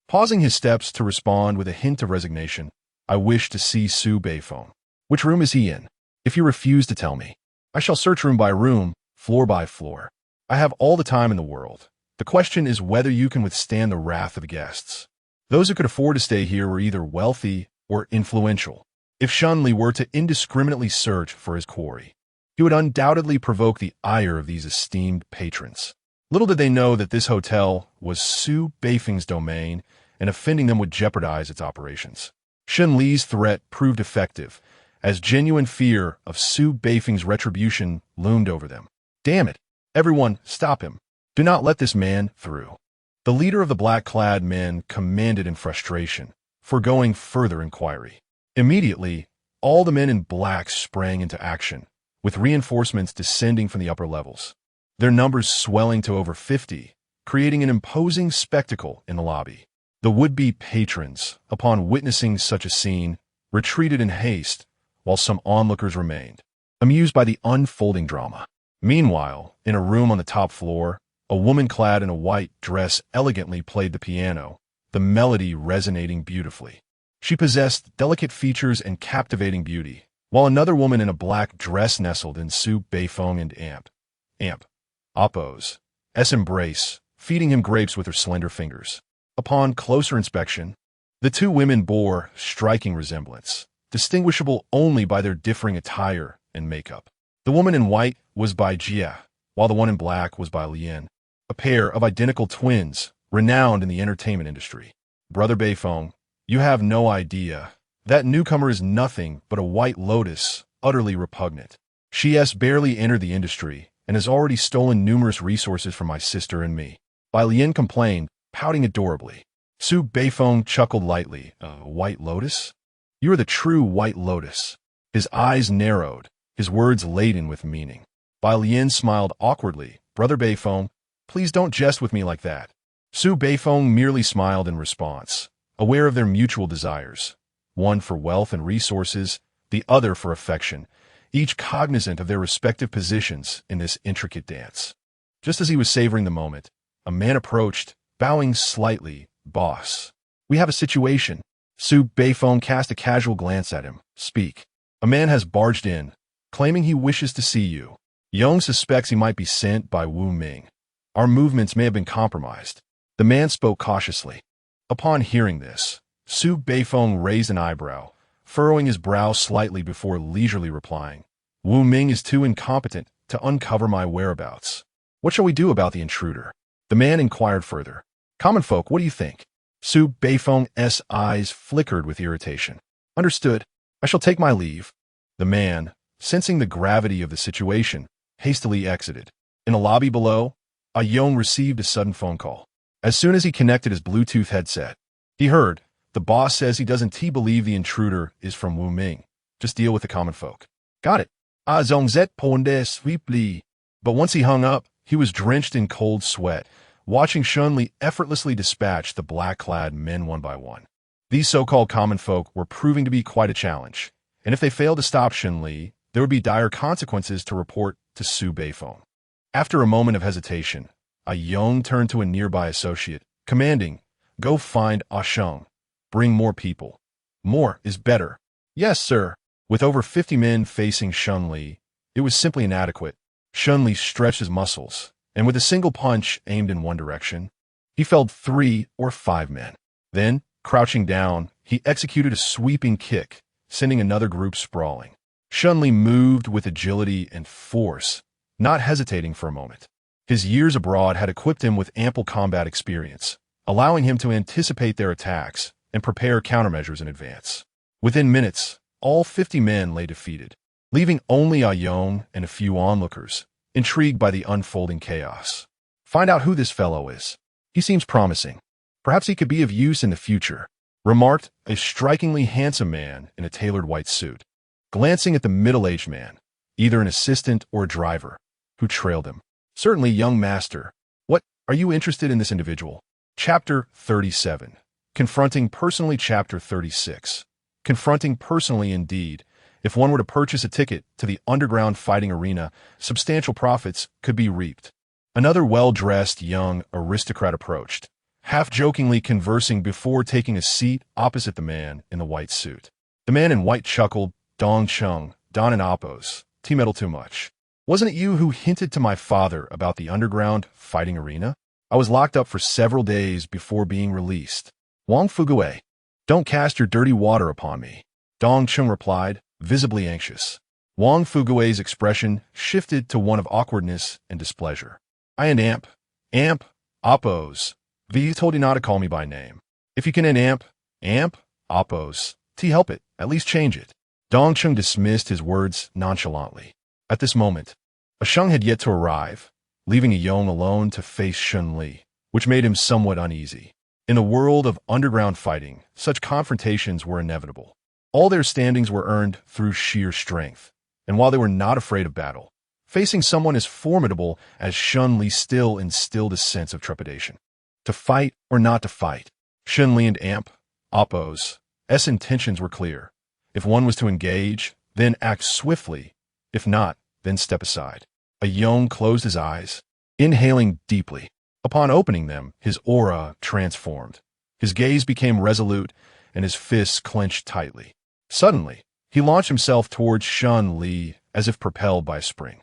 S1: Pausing his steps to respond with a hint of resignation, I wish to see Su Beifeng. Which room is he in? If you refuse to tell me, I shall search room by room, floor by floor. I have all the time in the world. The question is whether you can withstand the wrath of the guests. Those who could afford to stay here were either wealthy or influential. If Shen Li were to indiscriminately search for his quarry, he would undoubtedly provoke the ire of these esteemed patrons. Little did they know that this hotel was Su Beifeng's domain, and offending them would jeopardize its operations. Shen Li's threat proved effective, as genuine fear of Su Beifeng's retribution loomed over them. Damn it! Everyone, stop him. Do not let this man through. The leader of the black-clad men commanded in frustration, foregoing further inquiry. Immediately, all the men in black sprang into action, with reinforcements descending from the upper levels, their numbers swelling to over 50, creating an imposing spectacle in the lobby. The would-be patrons, upon witnessing such a scene, retreated in haste, while some onlookers remained, amused by the unfolding drama. Meanwhile, in a room on the top floor, a woman clad in a white dress elegantly played the piano, the melody resonating beautifully. She possessed delicate features and captivating beauty, while another woman in a black dress nestled in Su Beifeng and Amp, Oppo's embrace, feeding him grapes with her slender fingers. Upon closer inspection, the two women bore striking resemblance, distinguishable only by their differing attire and makeup. The woman in white was by Jia, while the one in black was by Lian, a pair of identical twins renowned in the entertainment industry. Brother Beifeng, you have no idea. That newcomer is nothing but a white lotus, utterly repugnant. She has barely entered the industry and has already stolen numerous resources from my sister and me. Bai Lian complained, pouting adorably. Su Beifeng chuckled lightly. White lotus? You are the true white lotus. His eyes narrowed, his words laden with meaning. Bai Lian smiled awkwardly. Brother Beifeng, please don't jest with me like that. Su Beifeng merely smiled in response, aware of their mutual desires, one for wealth and resources, the other for affection, each cognizant of their respective positions in this intricate dance. Just as he was savoring the moment, a man approached, bowing slightly. Boss, we have a situation. Su Beifeng cast a casual glance at him. Speak. A man has barged in, claiming he wishes to see you. Yong suspects he might be sent by Wu Ming. Our movements may have been compromised. The man spoke cautiously. Upon hearing this, Su Beifeng raised an eyebrow, furrowing his brow slightly before leisurely replying. Wu Ming is too incompetent to uncover my whereabouts. What shall we do about the intruder? The man inquired further. Common folk, what do you think? Su Beifeng's eyes flickered with irritation. Understood. I shall take my leave. The man, sensing the gravity of the situation, hastily exited. In the lobby below, Yong received a sudden phone call. As soon as he connected his Bluetooth headset, he heard, the boss says he doesn't believe the intruder is from Wu Ming. Just deal with the common folk. Got it. Zongzet ponde sweetly. But once he hung up, he was drenched in cold sweat, watching Shen Li effortlessly dispatch the black-clad men one by one. These so-called common folk were proving to be quite a challenge, and if they failed to stop Shen Li, there would be dire consequences to report to Su Beifeng. After a moment of hesitation, Yong turned to a nearby associate, commanding, go find Sheng. Bring more people. More is better. Yes, sir. With over 50 men facing Shen Li, it was simply inadequate. Shen Li stretched his muscles, and with a single punch aimed in one direction, he felled 3 or 5 men. Then, crouching down, he executed a sweeping kick, sending another group sprawling. Shen Li moved with agility and force, not hesitating for a moment. His years abroad had equipped him with ample combat experience, allowing him to anticipate their attacks and prepare countermeasures in advance. Within minutes, all 50 men lay defeated, leaving only Yong and a few onlookers, intrigued by the unfolding chaos. Find out who this fellow is. He seems promising. Perhaps he could be of use in the future, remarked a strikingly handsome man in a tailored white suit, glancing at the middle-aged man, either an assistant or a driver, who trailed him. Certainly, young master. What, are you interested in this individual? Chapter 37. Confronting personally. Chapter 36. Confronting personally indeed. If one were to purchase a ticket to the underground fighting arena, substantial profits could be reaped. Another well-dressed young aristocrat approached, half-jokingly conversing before taking a seat opposite the man in the white suit. The man in white chuckled, Dong Chung, Don and Appos, T-metal too much. Wasn't it you who hinted to my father about the underground fighting arena? I was locked up for several days before being released. Wang Fugue, don't cast your dirty water upon me. Dong Chung replied, visibly anxious. Wang Fugue's expression shifted to one of awkwardness and displeasure. I and Amp, Appos. V told you not to call me by name. If you can end Amp, Appos, help it, at least change it. Dong Chung dismissed his words nonchalantly. At this moment, Sheng had yet to arrive, leaving Yong alone to face Shen Li, which made him somewhat uneasy. In a world of underground fighting, such confrontations were inevitable. All their standings were earned through sheer strength, and while they were not afraid of battle, facing someone as formidable as Shen Li still instilled a sense of trepidation. To fight or not to fight, Shen Li and Appos' intentions were clear. If one was to engage, then act swiftly. If not, then step aside. A Yong closed his eyes, inhaling deeply. Upon opening them, his aura transformed. His gaze became resolute, and his fists clenched tightly. Suddenly, he launched himself towards Shen Li as if propelled by a spring.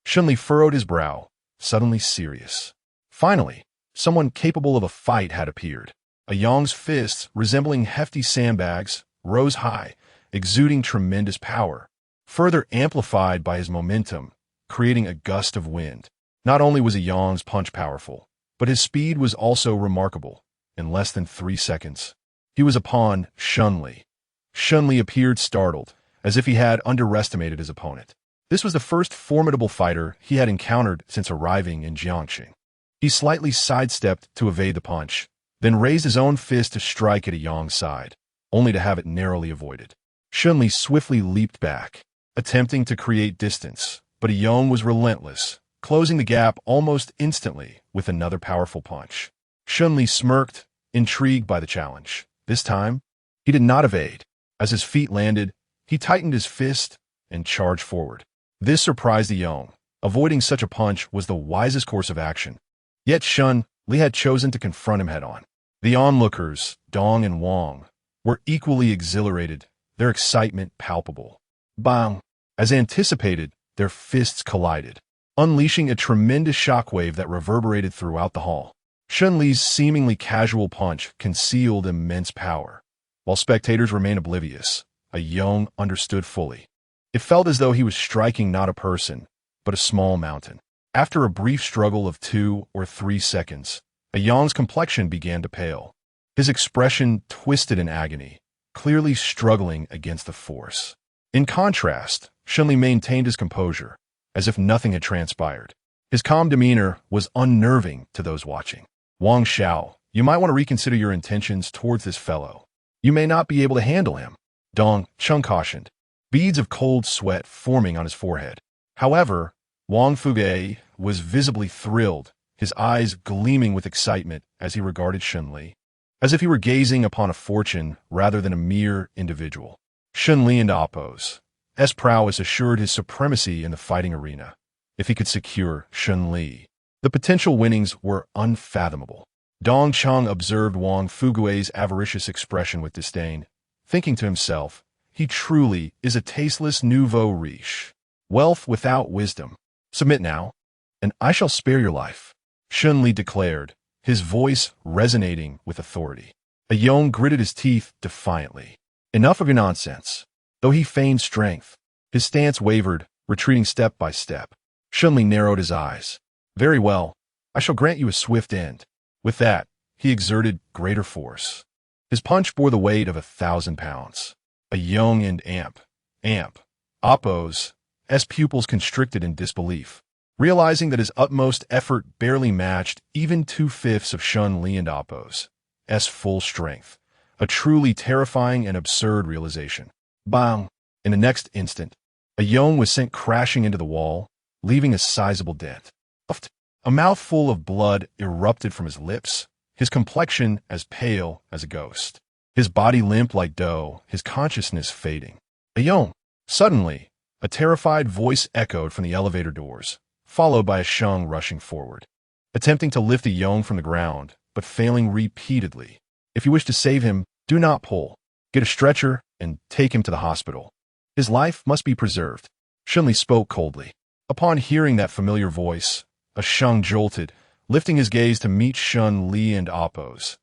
S1: Shen Li furrowed his brow, suddenly serious. Finally, someone capable of a fight had appeared. A Yong's fists, resembling hefty sandbags, rose high, exuding tremendous power, further amplified by his momentum, creating a gust of wind. Not only was a Yong's punch powerful, but his speed was also remarkable. In less than 3 seconds, he was upon Shen Li. Shen Li appeared startled, as if he had underestimated his opponent. This was the first formidable fighter he had encountered since arriving in Jiangxing. He slightly sidestepped to evade the punch, then raised his own fist to strike at a Yong's side, only to have it narrowly avoided. Shen Li swiftly leaped back, attempting to create distance, but a Yong was relentless, closing the gap almost instantly with another powerful punch. Shen Li smirked, intrigued by the challenge. This time, he did not evade. As his feet landed, he tightened his fist and charged forward. This surprised the Yong. Avoiding such a punch was the wisest course of action. Yet Shen Li had chosen to confront him head-on. The onlookers, Dong and Wang, were equally exhilarated, their excitement palpable. Bang! As anticipated, their fists collided, unleashing a tremendous shockwave that reverberated throughout the hall. Shen Li's seemingly casual punch concealed immense power. While spectators remained oblivious, a Yong understood fully. It felt as though he was striking not a person, but a small mountain. After a brief struggle of 2 or 3 seconds, a Yong's complexion began to pale. His expression twisted in agony, clearly struggling against the force. In contrast, Shen Li maintained his composure, as if nothing had transpired. His calm demeanor was unnerving to those watching. Wang Xiao, you might want to reconsider your intentions towards this fellow. You may not be able to handle him. Dong Chung cautioned, beads of cold sweat forming on his forehead. However, Wang Fuge was visibly thrilled, his eyes gleaming with excitement as he regarded Shen Li, as if he were gazing upon a fortune rather than a mere individual. Shen Li and Appo's prowess assured his supremacy in the fighting arena. If he could secure Shen Li, the potential winnings were unfathomable. Dong Chang observed Wang Fugue's avaricious expression with disdain, thinking to himself, he truly is a tasteless nouveau riche. Wealth without wisdom. Submit now, and I shall spare your life, Shen Li declared, his voice resonating with authority. A Yong gritted his teeth defiantly. Enough of your nonsense. Though he feigned strength, his stance wavered, retreating step by step. Shen Li narrowed his eyes. Very well, I shall grant you a swift end. With that, he exerted greater force. His punch bore the weight of 1,000 pounds. A Yong and Appo's pupils constricted in disbelief, realizing that his utmost effort barely matched even 2/5 of Shen Li and Appo's full strength. A truly terrifying and absurd realization. Bang! In the next instant, a Yong was sent crashing into the wall, leaving a sizable dent. A mouthful of blood erupted from his lips, his complexion as pale as a ghost. His body limp like dough, his consciousness fading. A Yong! Suddenly, a terrified voice echoed from the elevator doors, followed by a Sheng rushing forward, attempting to lift a Yong from the ground, but failing repeatedly. If you wish to save him, do not pull. Get a stretcher and take him to the hospital. His life must be preserved. Shen Li spoke coldly. Upon hearing that familiar voice, a Sheng jolted, lifting his gaze to meet Shen Li and Appo's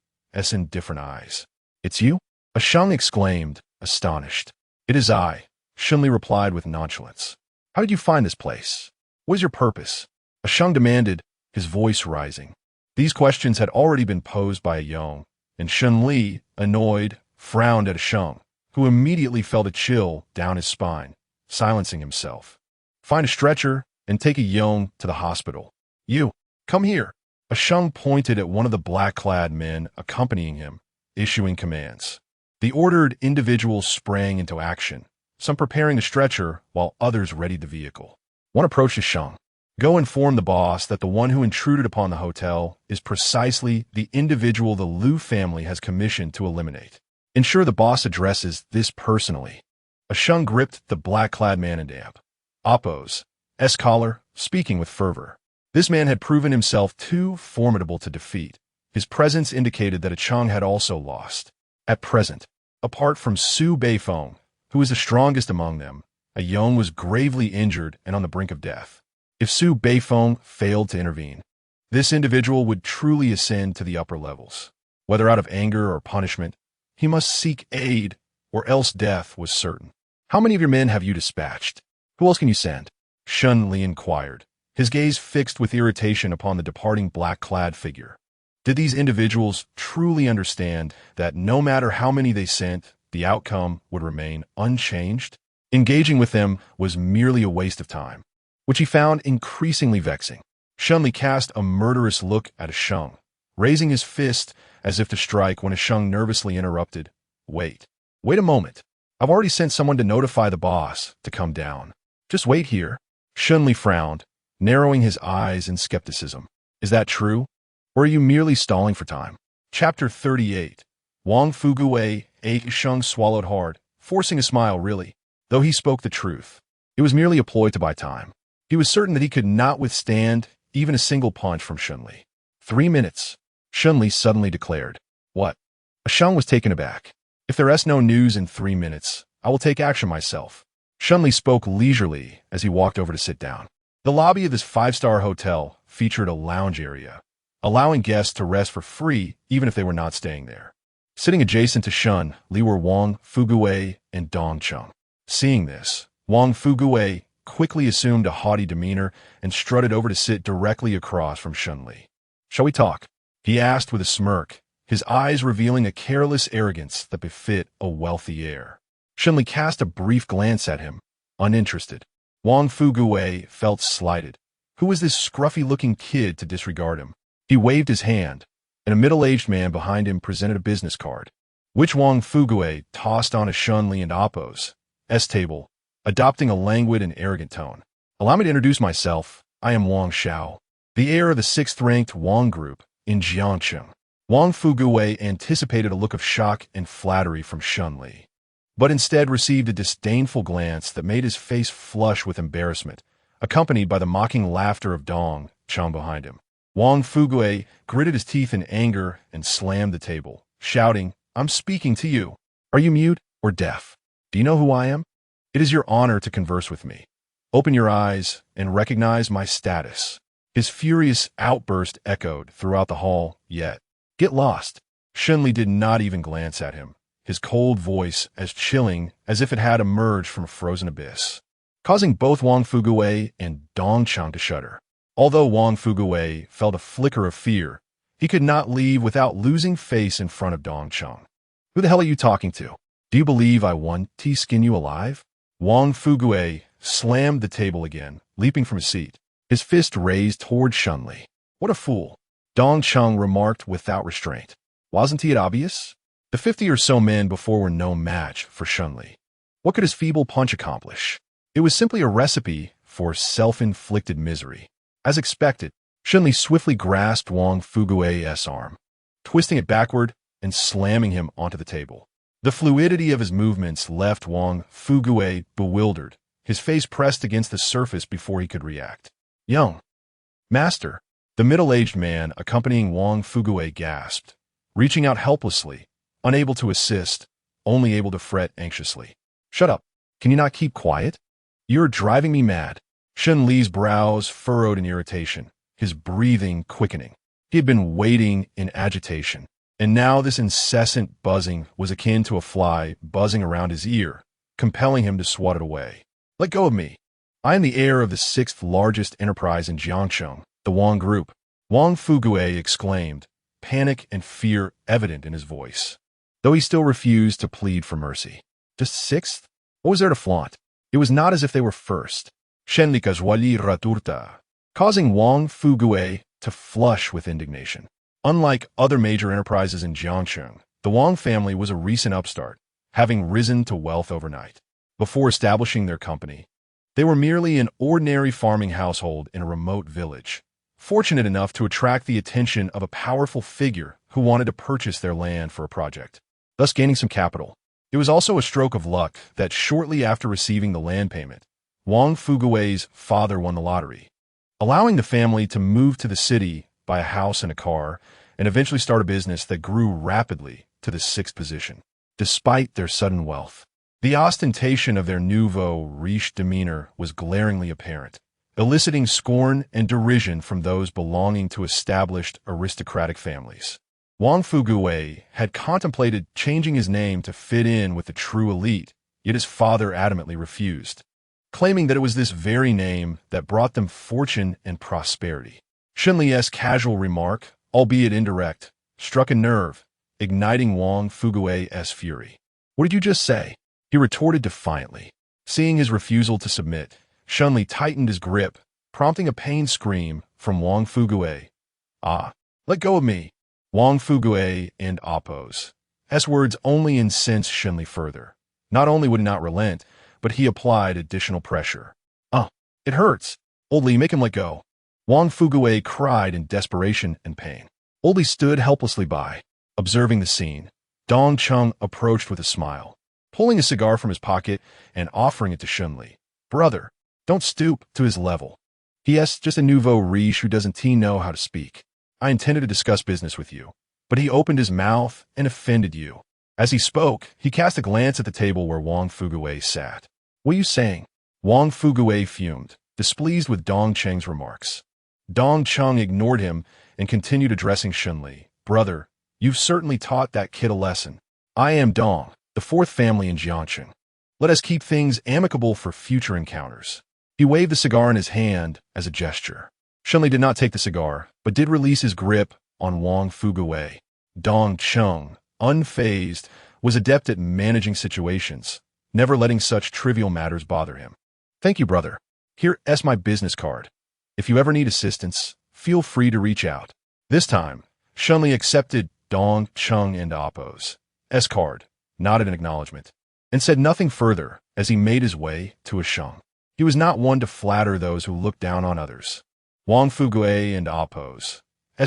S1: indifferent eyes. It's you? A Sheng exclaimed, astonished. It is I, Shen Li replied with nonchalance. How did you find this place? What is your purpose? A Sheng demanded, his voice rising. These questions had already been posed by a Yong, and Shen Li, annoyed, frowned at a Sheng, who immediately felt a chill down his spine, silencing himself. Find a stretcher and take a Yong to the hospital. You, come here. A Sheng pointed at one of the black-clad men accompanying him, issuing commands. The ordered individuals sprang into action, some preparing the stretcher while others readied the vehicle. One approached the Sheng. Go inform the boss that the one who intruded upon the hotel is precisely the individual the Liu family has commissioned to eliminate. Ensure the boss addresses this personally. A Sheng gripped the black-clad man in Appo's Scholar, speaking with fervor. This man had proven himself too formidable to defeat. His presence indicated that Chang had also lost. At present, apart from Su Beifeng, who was the strongest among them, Yong was gravely injured and on the brink of death. If Su Beifeng failed to intervene, this individual would truly ascend to the upper levels. Whether out of anger or punishment, he must seek aid, or else death was certain. How many of your men have you dispatched? Who else can you send? Shen Li inquired, his gaze fixed with irritation upon the departing black-clad figure. Did these individuals truly understand that no matter how many they sent, the outcome would remain unchanged? Engaging with them was merely a waste of time, which he found increasingly vexing. Shen Li cast a murderous look at Sheng, raising his fist as if to strike when Sheng nervously interrupted. Wait a moment. I've already sent someone to notify the boss to come down. Just wait here. Shen Li frowned, narrowing his eyes in skepticism. Is that true? Or are you merely stalling for time? Chapter 38. Wang Fuguwei, Sheng swallowed hard, forcing a smile really. Though he spoke the truth, it was merely a ploy to buy time. He was certain that he could not withstand even a single punch from Shen Li. 3 minutes, Shen Li suddenly declared. What? Sheng was taken aback. If there is no news in 3 minutes, I will take action myself. Shen Li spoke leisurely as he walked over to sit down. The lobby of this 5-star hotel featured a lounge area, allowing guests to rest for free even if they were not staying there. Sitting adjacent to Shen Li were Wang Fuguwei and Dong Cheng. Seeing this, Wang Fuguwei quickly assumed a haughty demeanor and strutted over to sit directly across from Shen Li. Shall we talk? He asked with a smirk, his eyes revealing a careless arrogance that befit a wealthy heir. Shen Li cast a brief glance at him, uninterested. Wang Fuguwei felt slighted. Who was this scruffy-looking kid to disregard him? He waved his hand, and a middle-aged man behind him presented a business card, which Wang Fuguwei tossed on a Shen Li and Appo's table, adopting a languid and arrogant tone. Allow me to introduce myself. I am Wang Xiao, the heir of the 6th-ranked Wang Group in Jiangcheng. Wang Fuguwei anticipated a look of shock and flattery from Shen Li, but instead received a disdainful glance that made his face flush with embarrassment, accompanied by the mocking laughter of Dong Cheng behind him. Wang Fuguwei gritted his teeth in anger and slammed the table, shouting, I'm speaking to you. Are you mute or deaf? Do you know who I am? It is your honor to converse with me. Open your eyes and recognize my status. His furious outburst echoed throughout the hall, yet. Get lost. Shen Li did not even glance at him, his cold voice as chilling as if it had emerged from a frozen abyss, causing both Wang Fuguwei and Dong Cheng to shudder. Although Wang Fuguwei felt a flicker of fear, he could not leave without losing face in front of Dong Cheng. Who the hell are you talking to? Do you believe I want to skin you alive? Wang Fuguwei slammed the table again, leaping from his seat, his fist raised toward Shen Li. What a fool, Dong Cheng remarked without restraint. Wasn't it obvious? The 50 or so men before were no match for Shen Li. What could his feeble punch accomplish? It was simply a recipe for self-inflicted misery. As expected, Shen Li swiftly grasped Wang Fuguwei's arm, twisting it backward and slamming him onto the table. The fluidity of his movements left Wang Fuguwei bewildered, his face pressed against the surface before he could react. Young master, the middle-aged man accompanying Wang Fuguwei gasped, reaching out helplessly, unable to assist, only able to fret anxiously. Shut up. Can you not keep quiet? You're driving me mad. Shen Li's brows furrowed in irritation, his breathing quickening. He had been waiting in agitation, and now this incessant buzzing was akin to a fly buzzing around his ear, compelling him to swat it away. Let go of me. I am the heir of the 6th largest enterprise in Jiangcheng, the Wang Group. Wang Fuguwei exclaimed, panic and fear evident in his voice, though he still refused to plead for mercy. Just 6th? What was there to flaunt? It was not as if they were first. Shen Li casually raturta, causing Wang Fuguwei to flush with indignation. Unlike other major enterprises in Jiangcheng, the Wang family was a recent upstart, having risen to wealth overnight. Before establishing their company, they were merely an ordinary farming household in a remote village, fortunate enough to attract the attention of a powerful figure who wanted to purchase their land for a project, thus gaining some capital. It was also a stroke of luck that shortly after receiving the land payment, Wang Fugui's father won the lottery, allowing the family to move to the city, buy a house and a car, and eventually start a business that grew rapidly to the sixth position. Despite their sudden wealth, the ostentation of their nouveau riche demeanor was glaringly apparent, eliciting scorn and derision from those belonging to established aristocratic families. Wang Fugui had contemplated changing his name to fit in with the true elite, yet his father adamantly refused, claiming that it was this very name that brought them fortune and prosperity. Shen Li's casual remark, albeit indirect, struck a nerve, igniting Wang Fugui's fury. "What did you just say?" he retorted defiantly. Seeing his refusal to submit, Shen Li tightened his grip, prompting a pained scream from Wang Fugui. "Ah, let go of me!" Wang Fugui and oppose. S words only incensed Shen Li further. Not only would he not relent, but he applied additional pressure. It hurts. Old Li, make him let go." Wang Fugui cried in desperation and pain. Old Li stood helplessly by, observing the scene. Dong Chung approached with a smile, pulling a cigar from his pocket and offering it to Shen Li. "Brother, don't stoop to his level. He is just a nouveau riche who doesn't know how to speak. I intended to discuss business with you, but he opened his mouth and offended you." As he spoke, he cast a glance at the table where Wang Fugui sat. "What are you saying?" Wang Fugui fumed, displeased with Dong Cheng's remarks. Dong Cheng ignored him and continued addressing Shen Li. "Brother, you've certainly taught that kid a lesson. I am Dong, the fourth family in Jiangcheng. Let us keep things amicable for future encounters." He waved the cigar in his hand as a gesture. Shen Li did not take the cigar, but did release his grip on Wang Fugui. Dong Cheng, unfazed, was adept at managing situations, never letting such trivial matters bother him. "Thank you, brother. Here's my business card. If you ever need assistance, feel free to reach out." This time, Shen Li accepted Dong Cheng and Appo's card, nodded in acknowledgement, and said nothing further as he made his way to a sheng. He was not one to flatter those who looked down on others. Wang Fugui and Appo's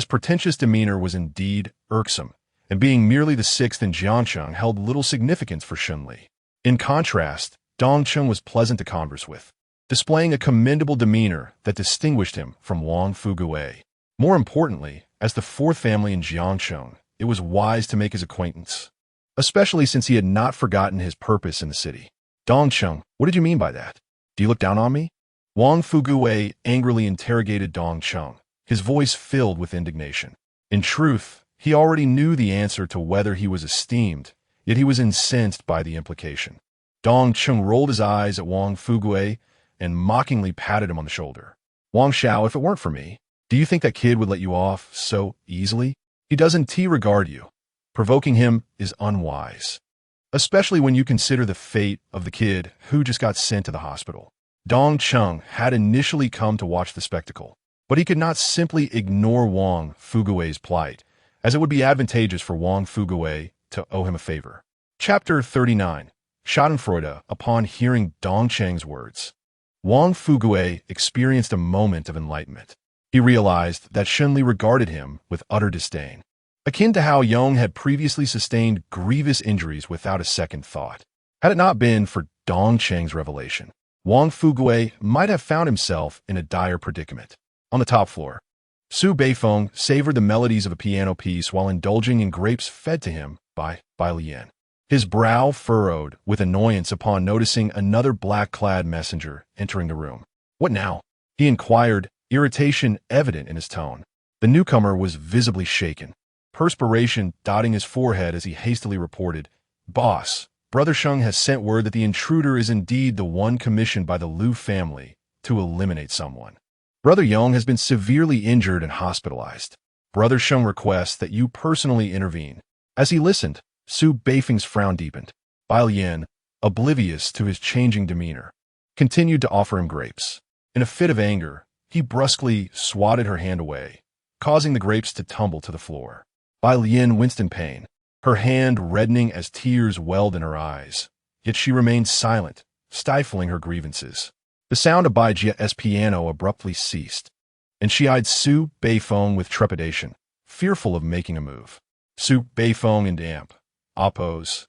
S1: pretentious demeanor was indeed irksome, and being merely the sixth in Jiangcheng held little significance for Shen Li. In contrast, Dong Cheng was pleasant to converse with, displaying a commendable demeanor that distinguished him from Wang Fugui. More importantly, as the fourth family in Jiangcheng, it was wise to make his acquaintance, especially since he had not forgotten his purpose in the city. "Dong Cheng, what did you mean by that? Do you look down on me?" Wang Fugui angrily interrogated Dong Cheng, his voice filled with indignation. In truth, he already knew the answer to whether he was esteemed, yet he was incensed by the implication. Dong Cheng rolled his eyes at Wang Fugui and mockingly patted him on the shoulder. "Wang Xiao, if it weren't for me, do you think that kid would let you off so easily? He doesn't regard you. Provoking him is unwise, especially when you consider the fate of the kid who just got sent to the hospital." Dong Cheng had initially come to watch the spectacle, but he could not simply ignore Wang Fugui's plight, as it would be advantageous for Wang Fugui to owe him a favor. Chapter 39. Schadenfreude. Upon hearing Dong Cheng's words, Wang Fugui experienced a moment of enlightenment. He realized that Shen Li regarded him with utter disdain, akin to how Yong had previously sustained grievous injuries without a second thought. Had it not been for Dong Cheng's revelation, Wang Fugui might have found himself in a dire predicament. On the top floor, Su Beifeng savored the melodies of a piano piece while indulging in grapes fed to him by Lian. His brow furrowed with annoyance upon noticing another black-clad messenger entering the room. "What now?" he inquired, irritation evident in his tone. The newcomer was visibly shaken, perspiration dotting his forehead as he hastily reported, "Boss, Brother Sheng has sent word that the intruder is indeed the one commissioned by the Liu family to eliminate someone. Brother Yong has been severely injured and hospitalized. Brother Sheng requests that you personally intervene." As he listened, Su Beifeng's frown deepened. Bai Lian, oblivious to his changing demeanor, continued to offer him grapes. In a fit of anger, he brusquely swatted her hand away, causing the grapes to tumble to the floor. Bai Lian winced in pain, her hand reddening as tears welled in her eyes. Yet she remained silent, stifling her grievances. The sound of Bai Jia's piano abruptly ceased, and she eyed Su Beifeng with trepidation, fearful of making a move. Su Beifeng and Appo's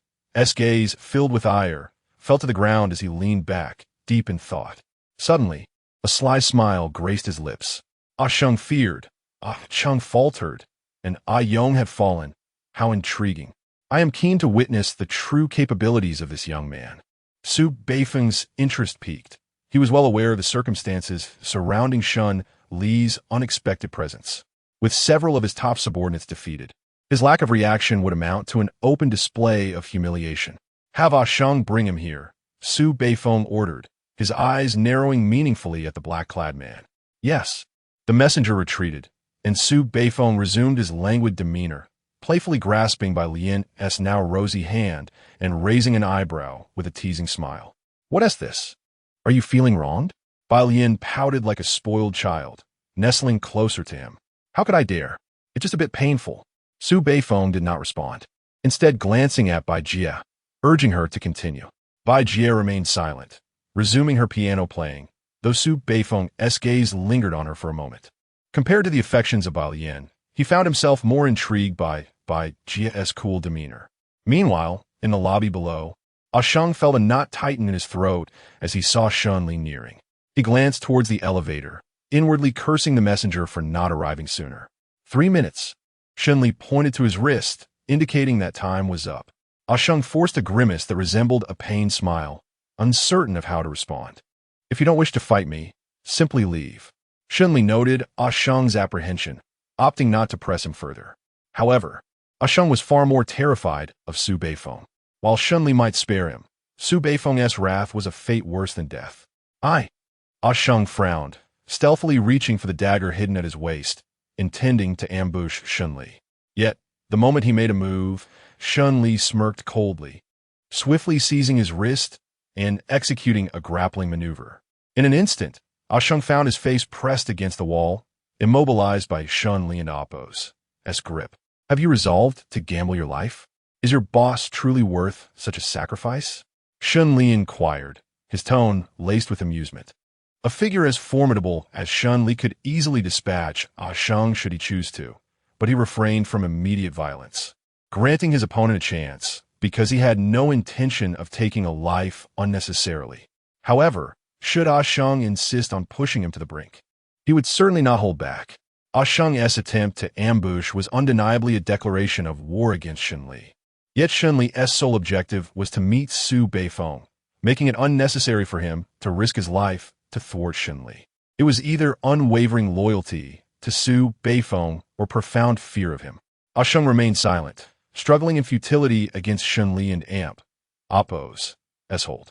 S1: gaze, filled with ire, fell to the ground as he leaned back, deep in thought. Suddenly, a sly smile graced his lips. Ah Sheng feared, Ah Cheng faltered, and Ah Yong had fallen. How intriguing. I am keen to witness the true capabilities of this young man. Su Beifeng's interest piqued. He was well aware of the circumstances surrounding Shen Li's unexpected presence. With several of his top subordinates defeated, his lack of reaction would amount to an open display of humiliation. Have Ah Sheng bring him here, Su Beifeng ordered, his eyes narrowing meaningfully at the black-clad man. Yes. The messenger retreated, and Su Beifeng resumed his languid demeanor, playfully grasping by Lian's now rosy hand and raising an eyebrow with a teasing smile. What is this? Are you feeling wronged? Bai Lian pouted like a spoiled child, nestling closer to him. How could I dare? It's just a bit painful. Su Beifeng did not respond, instead glancing at Bai Jie, urging her to continue. Bai Jie remained silent, resuming her piano playing, though Su Beifeng's gaze lingered on her for a moment. Compared to the affections of Bai Lian, he found himself more intrigued by Bai Jie's cool demeanor. Meanwhile, in the lobby below, Ah Sheng felt a knot tighten in his throat as he saw Shen Li nearing. He glanced towards the elevator, inwardly cursing the messenger for not arriving sooner. 3 minutes. Shen Li pointed to his wrist, indicating that time was up. Ah Sheng forced a grimace that resembled a pained smile, uncertain of how to respond. If you don't wish to fight me, simply leave. Shen Li noted Ah Sheng's apprehension, opting not to press him further. However, Ah Sheng was far more terrified of Su Beifeng. While Shen Li might spare him, Su Beifeng's wrath was a fate worse than death. Ah Sheng frowned, stealthily reaching for the dagger hidden at his waist, intending to ambush Shen Li. Yet, the moment he made a move, Shen Li smirked coldly, swiftly seizing his wrist and executing a grappling maneuver. In an instant, Ah Sheng found his face pressed against the wall, immobilized by Shen Li and Appo's grip. Have you resolved to gamble your life? Is your boss truly worth such a sacrifice? Shen Li inquired, his tone laced with amusement. A figure as formidable as Shen Li could easily dispatch Ah Sheng should he choose to, but he refrained from immediate violence, granting his opponent a chance because he had no intention of taking a life unnecessarily. However, should Ah Sheng insist on pushing him to the brink, he would certainly not hold back. Ah Sheng's attempt to ambush was undeniably a declaration of war against Shen Li. Yet Shen Li's sole objective was to meet Su Beifeng, making it unnecessary for him to risk his life to thwart Shen Li. It was either unwavering loyalty to Su Beifeng or profound fear of him. Ah Sheng remained silent, struggling in futility against Shen Li and Appo's hold.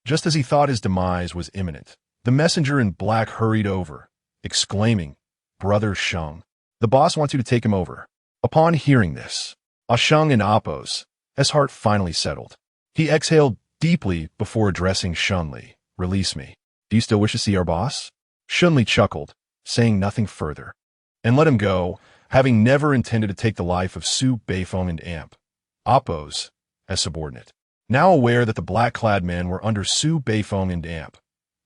S1: Just as he thought his demise was imminent, the messenger in black hurried over, exclaiming, "Brother Sheng, the boss wants you to take him over." Upon hearing this, Ah Sheng and Appo's heart finally settled. He exhaled deeply before addressing Shen Li. "Release me. Do you still wish to see our boss?" Shen Li chuckled, saying nothing further, and let him go, having never intended to take the life of Su Beifeng and Appo's subordinate. Now aware that the black-clad men were under Su Beifeng and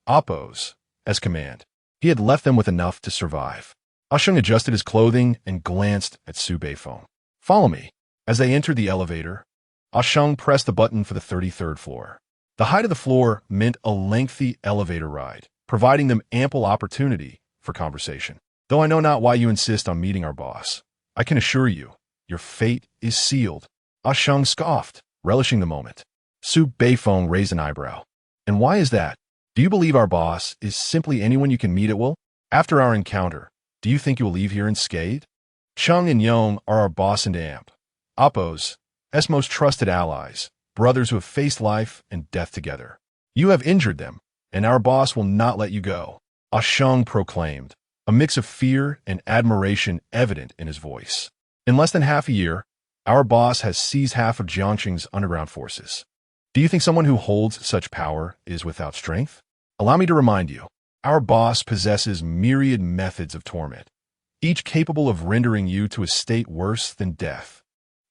S1: Appo's command, he had left them with enough to survive. Ah Sheng adjusted his clothing and glanced at Su Beifeng. "Follow me." As they entered the elevator, Ah Sheng pressed the button for the 33rd floor. The height of the floor meant a lengthy elevator ride, providing them ample opportunity for conversation. "Though I know not why you insist on meeting our boss, I can assure you, your fate is sealed." Ah Sheng scoffed, relishing the moment. Su Beifeng raised an eyebrow. "And why is that? Do you believe our boss is simply anyone you can meet at will? After our encounter, do you think you will leave here unscathed? Cheng and Yong are our boss and Appo's most trusted allies, brothers who have faced life and death together. You have injured them, and our boss will not let you go." Ah Sheng proclaimed, a mix of fear and admiration evident in his voice. "In less than half a year, our boss has seized half of Jiangqing's underground forces. Do you think someone who holds such power is without strength? Allow me to remind you, our boss possesses myriad methods of torment, each capable of rendering you to a state worse than death."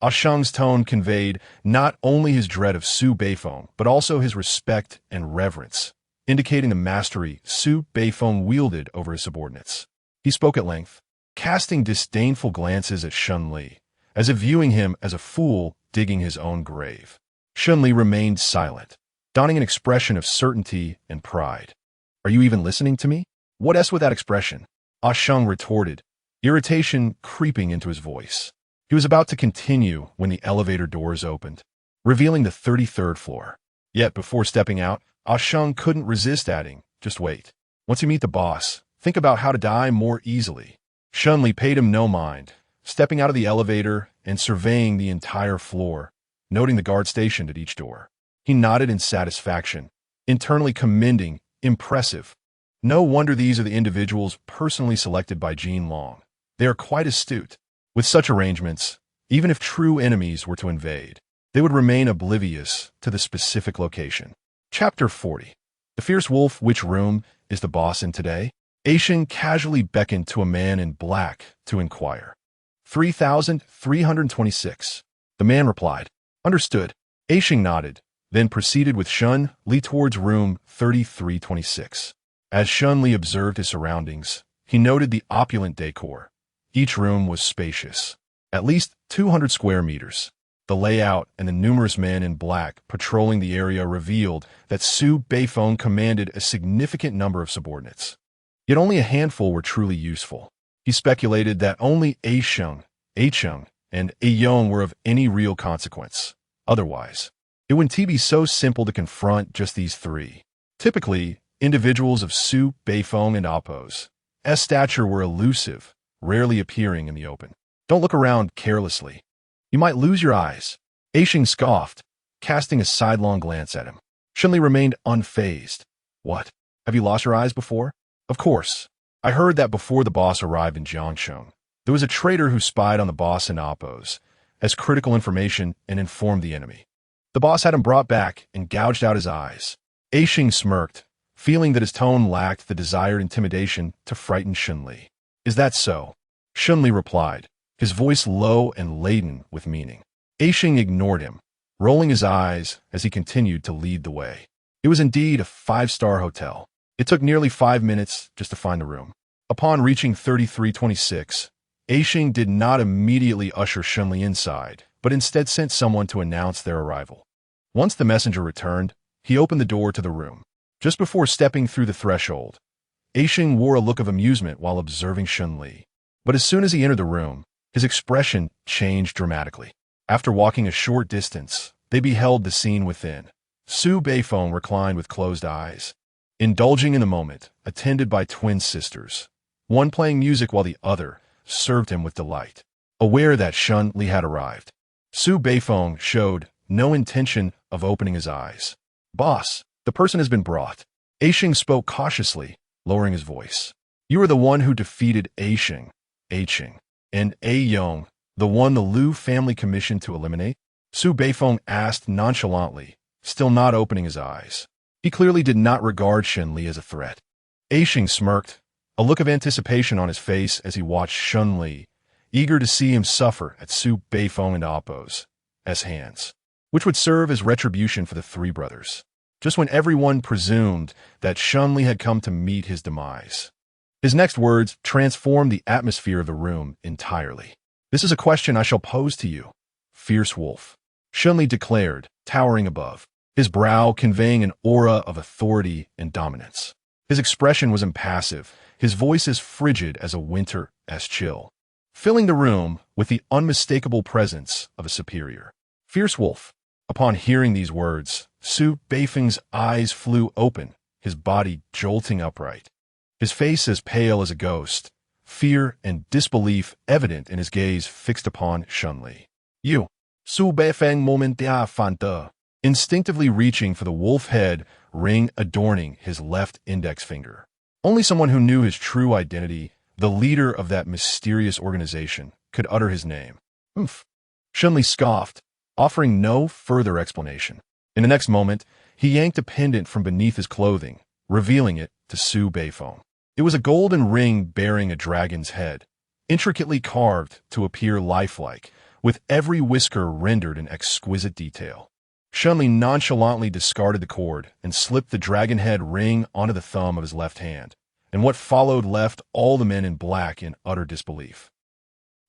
S1: Ah Sheng's tone conveyed not only his dread of Su Beifeng, but also his respect and reverence, indicating the mastery Su Beifeng wielded over his subordinates. He spoke at length, casting disdainful glances at Shen Li, as if viewing him as a fool digging his own grave. Shen Li remained silent, donning an expression of certainty and pride. Are you even listening to me? What S with that expression? Ah Sheng retorted, irritation creeping into his voice. He was about to continue when the elevator doors opened, revealing the 33rd floor. Yet before stepping out, Ah Sheng couldn't resist adding, just wait. Once you meet the boss, think about how to die more easily. Shen Li paid him no mind, stepping out of the elevator and surveying the entire floor, noting the guard stationed at each door. He nodded in satisfaction, internally commending, impressive. No wonder these are the individuals personally selected by Jin Long. They are quite astute. With such arrangements, even if true enemies were to invade, they would remain oblivious to the specific location. Chapter 40. The Fierce Wolf. Which room is the boss in today? Aishin casually beckoned to a man in black to inquire. 3326. The man replied. Understood. Aishin nodded, then proceeded with Shen Li towards room 3326. As Shen Li observed his surroundings, he noted the opulent decor. Each room was spacious, at least 200 square meters. The layout and the numerous men in black patrolling the area revealed that Su Beifeng commanded a significant number of subordinates. Yet only a handful were truly useful. He speculated that only Aicheng, and Aiyong were of any real consequence. Otherwise, it wouldn't be so simple to confront just these three. Typically, individuals of Su Beifeng and Appo's stature were elusive, rarely appearing in the open. Don't look around carelessly. You might lose your eyes. Aishing scoffed, casting a sidelong glance at him. Shen Li remained unfazed. What? Have you lost your eyes before? Of course. I heard that before the boss arrived in Jiangsheng, there was a traitor who spied on the boss in Appo's as critical information and informed the enemy. The boss had him brought back and gouged out his eyes. Aishing smirked, feeling that his tone lacked the desired intimidation to frighten Shen Li. Is that so? Shen Li replied, his voice low and laden with meaning. Aishing ignored him, rolling his eyes as he continued to lead the way. It was indeed a 5-star hotel. It took nearly 5 minutes just to find the room. Upon reaching 3326, Aishing did not immediately usher Shen Li inside, but instead sent someone to announce their arrival. Once the messenger returned, he opened the door to the room. Just before stepping through the threshold, Aishing wore a look of amusement while observing Shen Li. But as soon as he entered the room, his expression changed dramatically. After walking a short distance, they beheld the scene within. Su Beifeng reclined with closed eyes, indulging in the moment, attended by twin sisters, one playing music while the other served him with delight. Aware that Shen Li had arrived, Su Beifeng showed no intention of opening his eyes. Boss, the person has been brought. Aishing spoke cautiously, lowering his voice. You are the one who defeated Aicheng, and Aiyong, the one the Liu family commissioned to eliminate? Su Beifeng asked nonchalantly, still not opening his eyes. He clearly did not regard Shen Li as a threat. Aishing smirked, a look of anticipation on his face as he watched Shen Li, eager to see him suffer at Su Beifeng and Appo's hands, which would serve as retribution for the three brothers. Just when everyone presumed that Shen Li had come to meet his demise, his next words transformed the atmosphere of the room entirely. This is a question I shall pose to you, Fierce Wolf, Shen Li declared, towering above, his brow conveying an aura of authority and dominance. His expression was impassive, his voice as frigid as a winter's chill, filling the room with the unmistakable presence of a superior. Fierce Wolf. Upon hearing these words, Su Beifeng's eyes flew open, his body jolting upright, his face as pale as a ghost, fear and disbelief evident in his gaze fixed upon Shen Li. You, Su Beifeng momentia fante, instinctively reaching for the wolf head ring adorning his left index finger. Only someone who knew his true identity, the leader of that mysterious organization, could utter his name. Oof. Shen Li scoffed, offering no further explanation. In the next moment, he yanked a pendant from beneath his clothing, revealing it to Su Beifeng. It was a golden ring bearing a dragon's head, intricately carved to appear lifelike, with every whisker rendered in exquisite detail. Shen Li nonchalantly discarded the cord and slipped the dragon head ring onto the thumb of his left hand, and what followed left all the men in black in utter disbelief.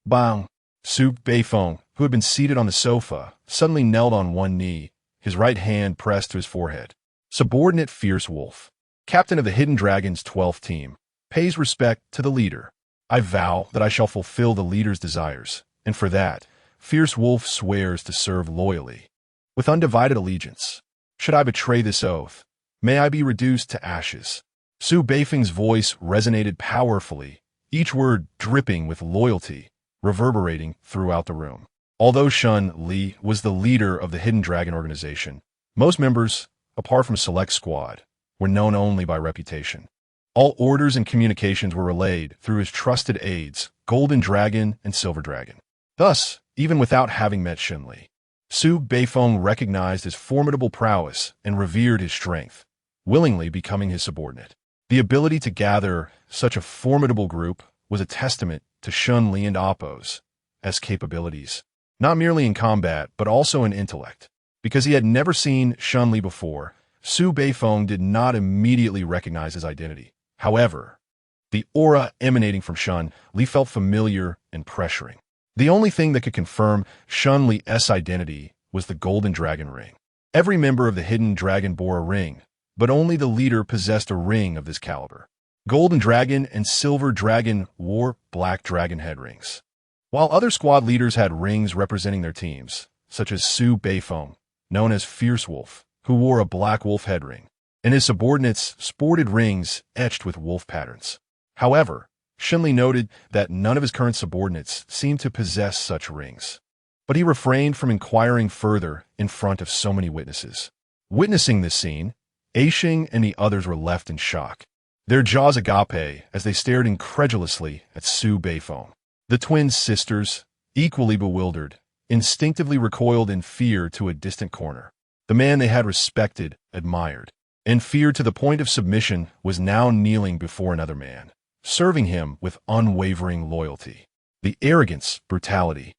S1: Bang! Su Beifeng, who had been seated on the sofa, suddenly knelt on one knee, his right hand pressed to his forehead. Subordinate Fierce Wolf. captain of the Hidden Dragon's 12th team, pays respect to the leader. I vow that I shall fulfill the leader's desires, and for that, Fierce Wolf swears to serve loyally, with undivided allegiance. Should I betray this oath, may I be reduced to ashes. Su Beifeng's voice resonated powerfully, each word dripping with loyalty, reverberating throughout the room. Although Shen Li was the leader of the Hidden Dragon organization, most members, apart from Select Squad, were known only by reputation. All orders and communications were relayed through his trusted aides, Golden Dragon and Silver Dragon. Thus, even without having met Shen Li, Su Beifeng recognized his formidable prowess and revered his strength, willingly becoming his subordinate. The ability to gather such a formidable group was a testament to Shen Li and Appo's capabilities, not merely in combat, but also in intellect. Because he had never seen Shen Li before, Su Beifeng did not immediately recognize his identity. However, the aura emanating from Shen Li felt familiar and pressuring. The only thing that could confirm Shen Li's identity was the Golden Dragon ring. Every member of the Hidden Dragon bore a ring, but only the leader possessed a ring of this caliber. Golden Dragon and Silver Dragon wore Black Dragon head rings, while other squad leaders had rings representing their teams, such as Su Beifeng, known as Fierce Wolf, who wore a Black Wolf head ring, and his subordinates sported rings etched with wolf patterns. However, Shen Li noted that none of his current subordinates seemed to possess such rings, but he refrained from inquiring further in front of so many witnesses. Witnessing this scene, Aixing and the others were left in shock, their jaws agape as they stared incredulously at Su Beifeng. The twin sisters, equally bewildered, instinctively recoiled in fear to a distant corner. The man they had respected, admired, and feared to the point of submission was now kneeling before another man, serving him with unwavering loyalty. The arrogance, brutality,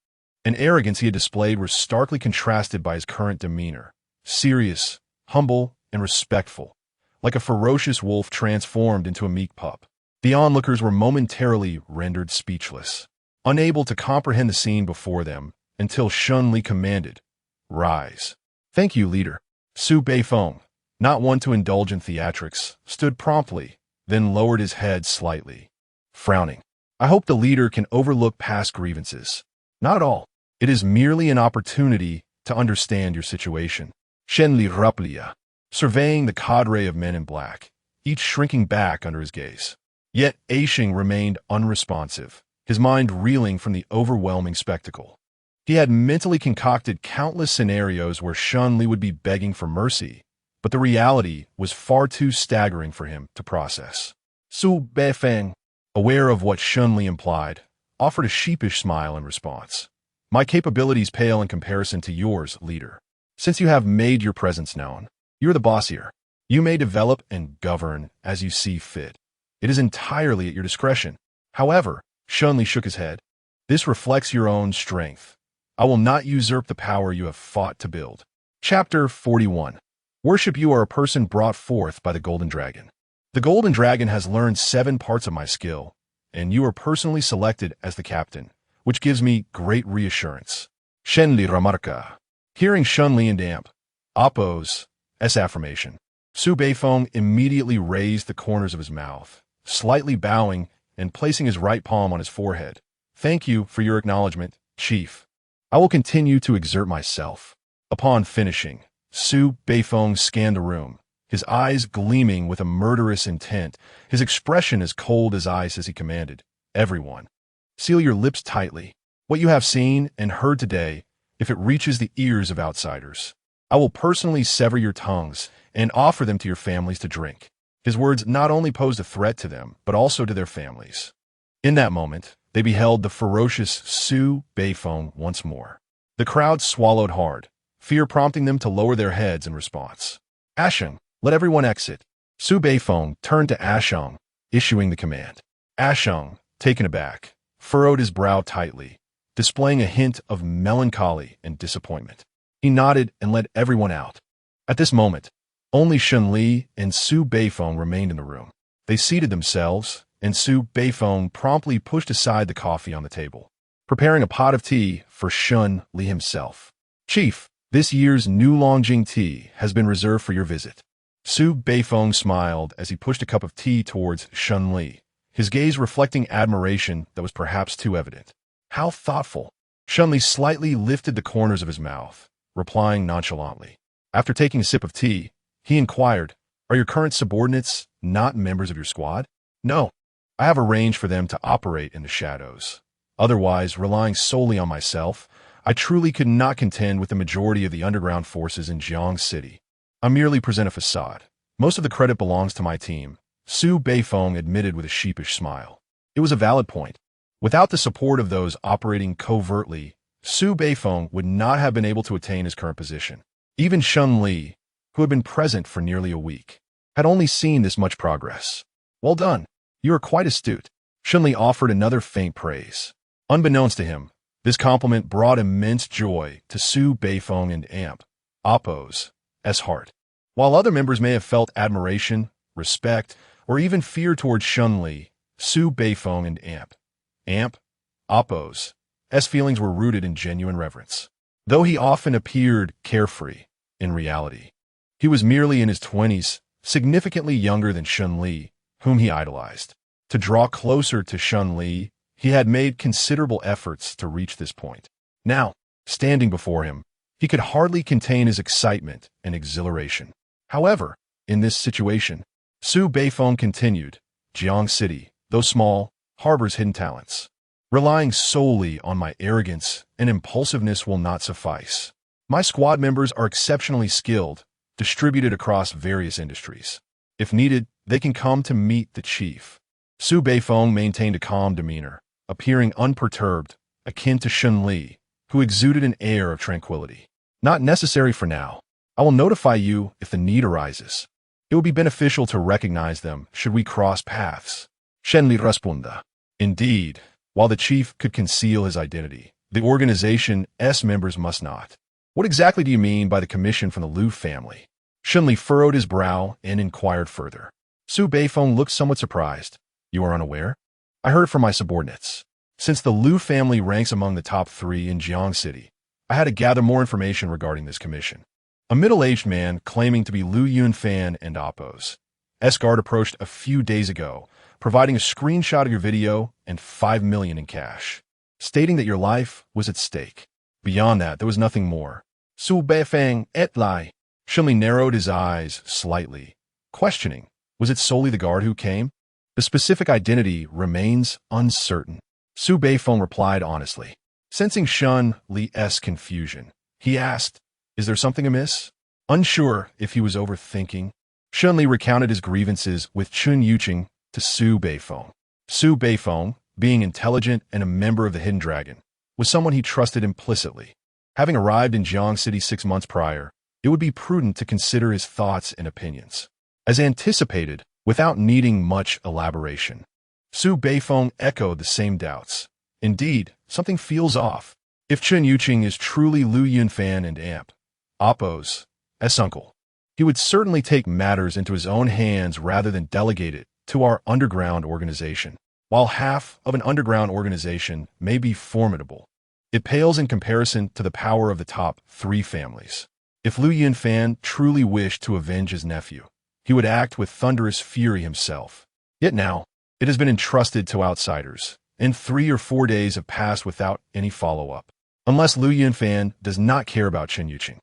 S1: and arrogance he had displayed were starkly contrasted by his current demeanor, serious, humble, and respectful, like a ferocious wolf transformed into a meek pup. The onlookers were momentarily rendered speechless, unable to comprehend the scene before them until Shen Li commanded, "Rise." "Thank you, leader." Su Beifeng, not one to indulge in theatrics, stood promptly, then lowered his head slightly, frowning. "I hope the leader can overlook past grievances." "Not at all. It is merely an opportunity to understand your situation." Shen Li replied, surveying the cadre of men in black, each shrinking back under his gaze. Yet Aixing remained unresponsive, his mind reeling from the overwhelming spectacle. He had mentally concocted countless scenarios where Shen Li would be begging for mercy, but the reality was far too staggering for him to process. Su Beifeng, aware of what Shen Li implied, offered a sheepish smile in response. "My capabilities pale in comparison to yours, leader. Since you have made your presence known, you're the boss here. You may develop and govern as you see fit. It is entirely at your discretion." However, Shen Li shook his head. "This reflects your own strength. I will not usurp the power you have fought to build." Chapter 41. Worship. You are a person brought forth by the Golden Dragon. The Golden Dragon has learned 7 parts of my skill, and you are personally selected as the captain, which gives me great reassurance. Shen Li remarca. Hearing Shen Li and Appo's affirmation, Su Beifeng immediately raised the corners of his mouth, slightly bowing and placing his right palm on his forehead. "Thank you for your acknowledgement, Chief. I will continue to exert myself." Upon finishing, Su Beifeng scanned the room, his eyes gleaming with a murderous intent, his expression as cold as ice as he commanded, "Everyone, seal your lips tightly. What you have seen and heard today, if it reaches the ears of outsiders, I will personally sever your tongues and offer them to your families to drink." His words not only posed a threat to them, but also to their families. In that moment, they beheld the ferocious Su Beifeng once more. The crowd swallowed hard, fear prompting them to lower their heads in response. "Asheng, let everyone exit." Su Beifeng turned to Asheng, issuing the command. Asheng, taken aback, furrowed his brow tightly, displaying a hint of melancholy and disappointment. He nodded and led everyone out. At this moment, only Shen Li and Su Beifeng remained in the room. They seated themselves, and Su Beifeng promptly pushed aside the coffee on the table, preparing a pot of tea for Shen Li himself. "Chief, this year's new Longjing tea has been reserved for your visit." Su Beifeng smiled as he pushed a cup of tea towards Shen Li, his gaze reflecting admiration that was perhaps too evident. How thoughtful. Shen Li slightly lifted the corners of his mouth, replying nonchalantly. After taking a sip of tea, he inquired, "Are your current subordinates not members of your squad?" "No. I have arranged for them to operate in the shadows. Otherwise, relying solely on myself, I truly could not contend with the majority of the underground forces in Jiang City. I merely present a facade. Most of the credit belongs to my team," Su Beifeng admitted with a sheepish smile. It was a valid point. Without the support of those operating covertly, Su Beifeng would not have been able to attain his current position. Even Shen Li, who had been present for nearly a week, had only seen this much progress. "Well done. You are quite astute." Shen Li offered another faint praise. Unbeknownst to him, this compliment brought immense joy to Su Beifeng and Amp, Oppo's heart. While other members may have felt admiration, respect, or even fear towards Shen Li, Su Beifeng and Amp, Oppo's feelings were rooted in genuine reverence. Though he often appeared carefree, in reality, he was merely in his 20s, significantly younger than Shen Li, whom he idolized. To draw closer to Shen Li, he had made considerable efforts to reach this point. Now, standing before him, he could hardly contain his excitement and exhilaration. However, in this situation, Su Beifeng continued, "Jiang City, though small, harbors hidden talents. Relying solely on my arrogance and impulsiveness will not suffice. My squad members are exceptionally skilled, distributed across various industries. If needed, they can come to meet the chief." Su Beifeng maintained a calm demeanor, appearing unperturbed, akin to Shen Li, who exuded an air of tranquility. "Not necessary for now. I will notify you if the need arises. It will be beneficial to recognize them should we cross paths." Shen Li responded. Indeed, while the chief could conceal his identity, the organization's members must not. "What exactly do you mean by the commission from the Liu family?" Shen Li furrowed his brow and inquired further. Su Beifeng looked somewhat surprised. "You are unaware? I heard it from my subordinates. Since the Liu family ranks among the top 3 in Jiang City, I had to gather more information regarding this commission." A middle-aged man claiming to be Liu Yunfan and Oppo's guard approached a few days ago, providing a screenshot of your video and 5 million in cash, stating that your life was at stake. Beyond that, there was nothing more. Su Beifeng et Lai. Shen Li narrowed his eyes slightly, questioning, was it solely the guard who came? "The specific identity remains uncertain," Su Beifeng replied honestly. Sensing Shen Li's confusion, he asked, "Is there something amiss?" Unsure if he was overthinking, Shen Li recounted his grievances with Chun Yuqing to Su Beifeng. Su Beifeng, being intelligent and a member of the Hidden Dragon, was someone he trusted implicitly. Having arrived in Jiang City 6 months prior, it would be prudent to consider his thoughts and opinions. As anticipated, without needing much elaboration, Su Beifeng echoed the same doubts. Indeed, something feels off. If Chun Yuqing is truly Liu Yunfan and Oppo's uncle, he would certainly take matters into his own hands rather than delegate it to our underground organization. While half of an underground organization may be formidable, it pales in comparison to the power of the top 3 families. If Liu Yunfan truly wished to avenge his nephew, he would act with thunderous fury himself. Yet now, it has been entrusted to outsiders, and 3 or 4 days have passed without any follow-up. Unless Liu Yunfan does not care about Chun Yuqing.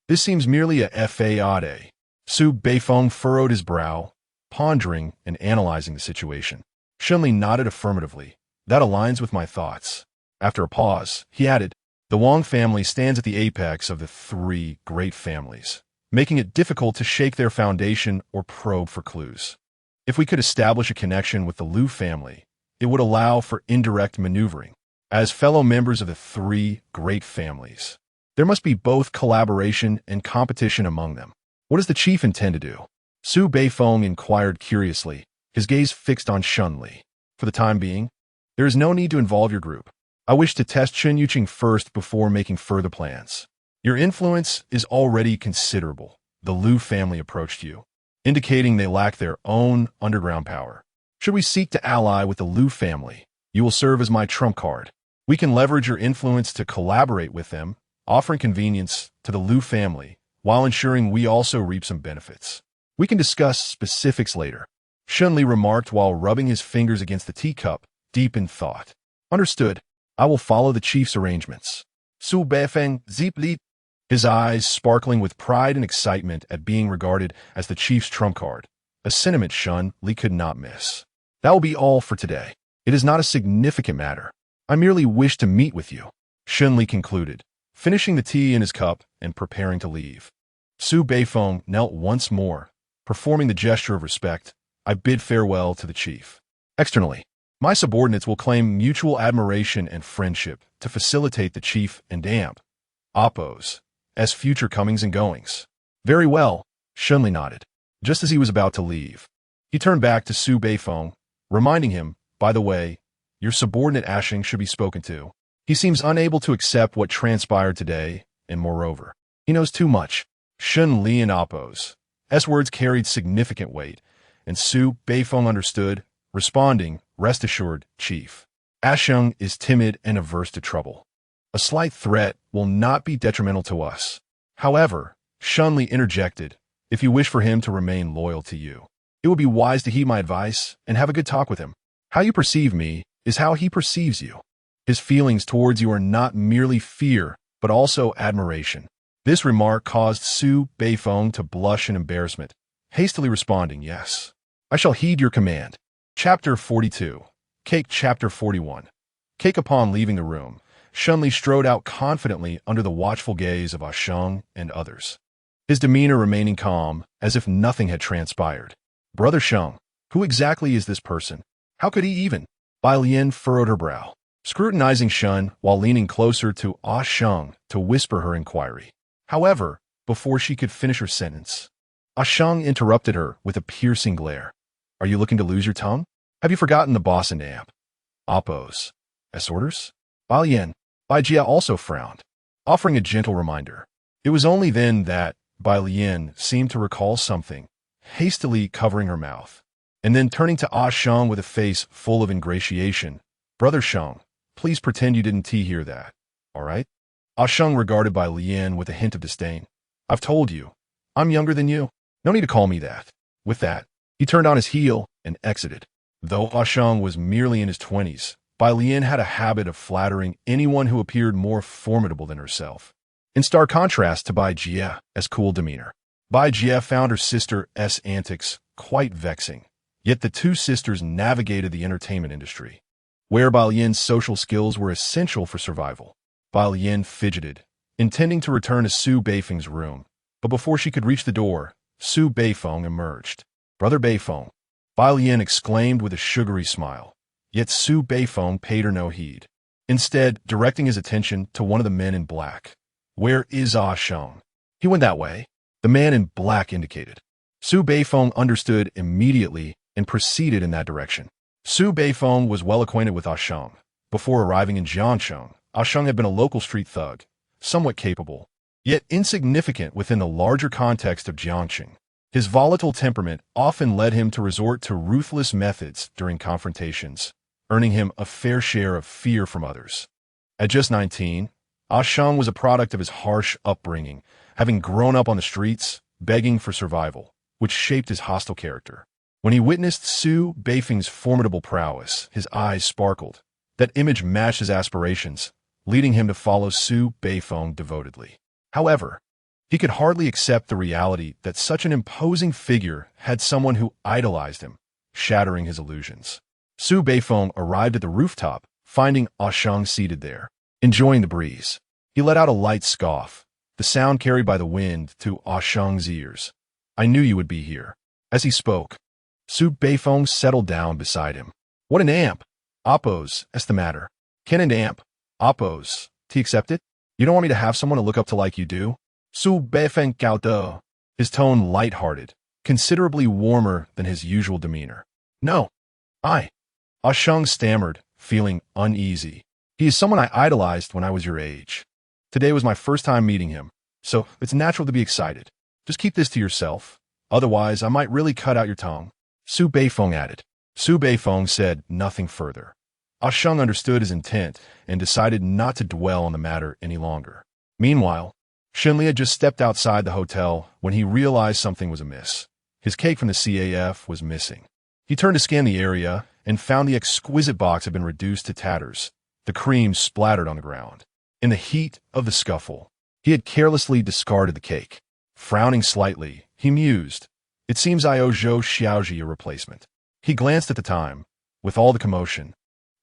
S1: This seems merely a fade. Su Beifeng furrowed his brow, pondering and analyzing the situation. Shen Li nodded affirmatively. "That aligns with my thoughts." After a pause, he added, "The Wang family stands at the apex of the 3 great families, making it difficult to shake their foundation or probe for clues. If we could establish a connection with the Liu family, it would allow for indirect maneuvering. As fellow members of the 3 great families, there must be both collaboration and competition among them. What does the chief intend to do?" Su Beifeng inquired curiously, his gaze fixed on Shen Li. "For the time being, there is no need to involve your group. I wish to test Chun Yuqing first before making further plans. Your influence is already considerable." The Liu family approached you, indicating they lack their own underground power. "Should we seek to ally with the Liu family, you will serve as my trump card. We can leverage your influence to collaborate with them, offering convenience to the Liu family, while ensuring we also reap some benefits." We can discuss specifics later, Shen Li remarked while rubbing his fingers against the teacup, deep in thought. Understood. I will follow the chief's arrangements. Su Beifeng Zip Li, his eyes sparkling with pride and excitement at being regarded as the chief's trump card, a sentiment Shen Li could not miss. That will be all for today. It is not a significant matter. I merely wish to meet with you, Shen Li concluded, finishing the tea in his cup and preparing to leave. Su Beifeng knelt once more, performing the gesture of respect. I bid farewell to the chief. Externally, my subordinates will claim mutual admiration and friendship to facilitate the chief and amp oppos as future comings and goings. Very well, Shen Li nodded. Just as he was about to leave, he turned back to Su Beifeng, reminding him, by the way, your subordinate Ashing should be spoken to. He seems unable to accept what transpired today, and moreover, he knows too much. Shen Li and oppos. S words carried significant weight, and Su Beifeng understood, responding, rest assured, Chief. Asheng is timid and averse to trouble. A slight threat will not be detrimental to us. However, Shen Li interjected, if you wish for him to remain loyal to you, it would be wise to heed my advice and have a good talk with him. How you perceive me is how he perceives you. His feelings towards you are not merely fear, but also admiration. This remark caused Su Beifeng to blush in embarrassment, hastily responding, yes. I shall heed your command. Chapter 42. Cake. Chapter 41. Cake. Upon leaving the room, Shen Li strode out confidently under the watchful gaze of Asheng and others, his demeanor remaining calm, as if nothing had transpired. Brother Sheng, who exactly is this person? How could he even? Bai Lian furrowed her brow, scrutinizing Shen while leaning closer to Asheng to whisper her inquiry. However, before she could finish her sentence, Asheng interrupted her with a piercing glare. Are you looking to lose your tongue? Have you forgotten the boss and amp oppos S orders? Bai Lian, Bai Jia also frowned, offering a gentle reminder. It was only then that Bai Lian seemed to recall something, hastily covering her mouth, and then turning to Asheng with a face full of ingratiation. Brother Sheng, please pretend you didn't hear that, all right? Asheng regarded Bai Lian with a hint of disdain. I've told you, I'm younger than you. No need to call me that. With that, he turned on his heel and exited. Though Asheng was merely in his 20s, Bai Lian had a habit of flattering anyone who appeared more formidable than herself. In stark contrast to Bai Jia's cool demeanor, Bai Jia found her sister's antics quite vexing. Yet the two sisters navigated the entertainment industry, where Bai Lian's social skills were essential for survival. Bai Lian fidgeted, intending to return to Su Beifeng's room, but before she could reach the door, Su Beifeng emerged. Brother Beifeng, Bai Lian exclaimed with a sugary smile. Yet Su Beifeng paid her no heed, instead directing his attention to one of the men in black. Where is Asheng? He went that way, the man in black indicated. Su Beifeng understood immediately and proceeded in that direction. Su Beifeng was well acquainted with Asheng. Before arriving in Jiangsheng, Asheng had been a local street thug, somewhat capable, yet insignificant within the larger context of Jiangsheng. His volatile temperament often led him to resort to ruthless methods during confrontations, earning him a fair share of fear from others. At just 19, Asheng was a product of his harsh upbringing, having grown up on the streets, begging for survival, which shaped his hostile character. When he witnessed Su Beifeng's formidable prowess, his eyes sparkled. That image matched his aspirations, leading him to follow Su Beifeng devotedly. However, he could hardly accept the reality that such an imposing figure had someone who idolized him, shattering his illusions. Su Beifeng arrived at the rooftop, finding Asheng seated there, enjoying the breeze. He let out a light scoff, the sound carried by the wind to Asheng's ears. I knew you would be here. As he spoke, Su Beifeng settled down beside him. What an amp! Oppos, that's the matter. Ken and amp. Oppos, T accept it? You don't want me to have someone to look up to like you do? Su Beifeng Gao De, his tone light-hearted, considerably warmer than his usual demeanor. No, Asheng stammered, feeling uneasy. He is someone I idolized when I was your age. Today was my first time meeting him, so it's natural to be excited. Just keep this to yourself. Otherwise, I might really cut out your tongue. Su Beifeng added. Su Beifeng said nothing further. Asheng understood his intent and decided not to dwell on the matter any longer. Meanwhile, Shen Li had just stepped outside the hotel when he realized something was amiss. His cake from the CAF was missing. He turned to scan the area and found the exquisite box had been reduced to tatters. The cream splattered on the ground. In the heat of the scuffle, he had carelessly discarded the cake. Frowning slightly, he mused, "It seems I owe Zhou Xiaoji a replacement." He glanced at the time. With all the commotion,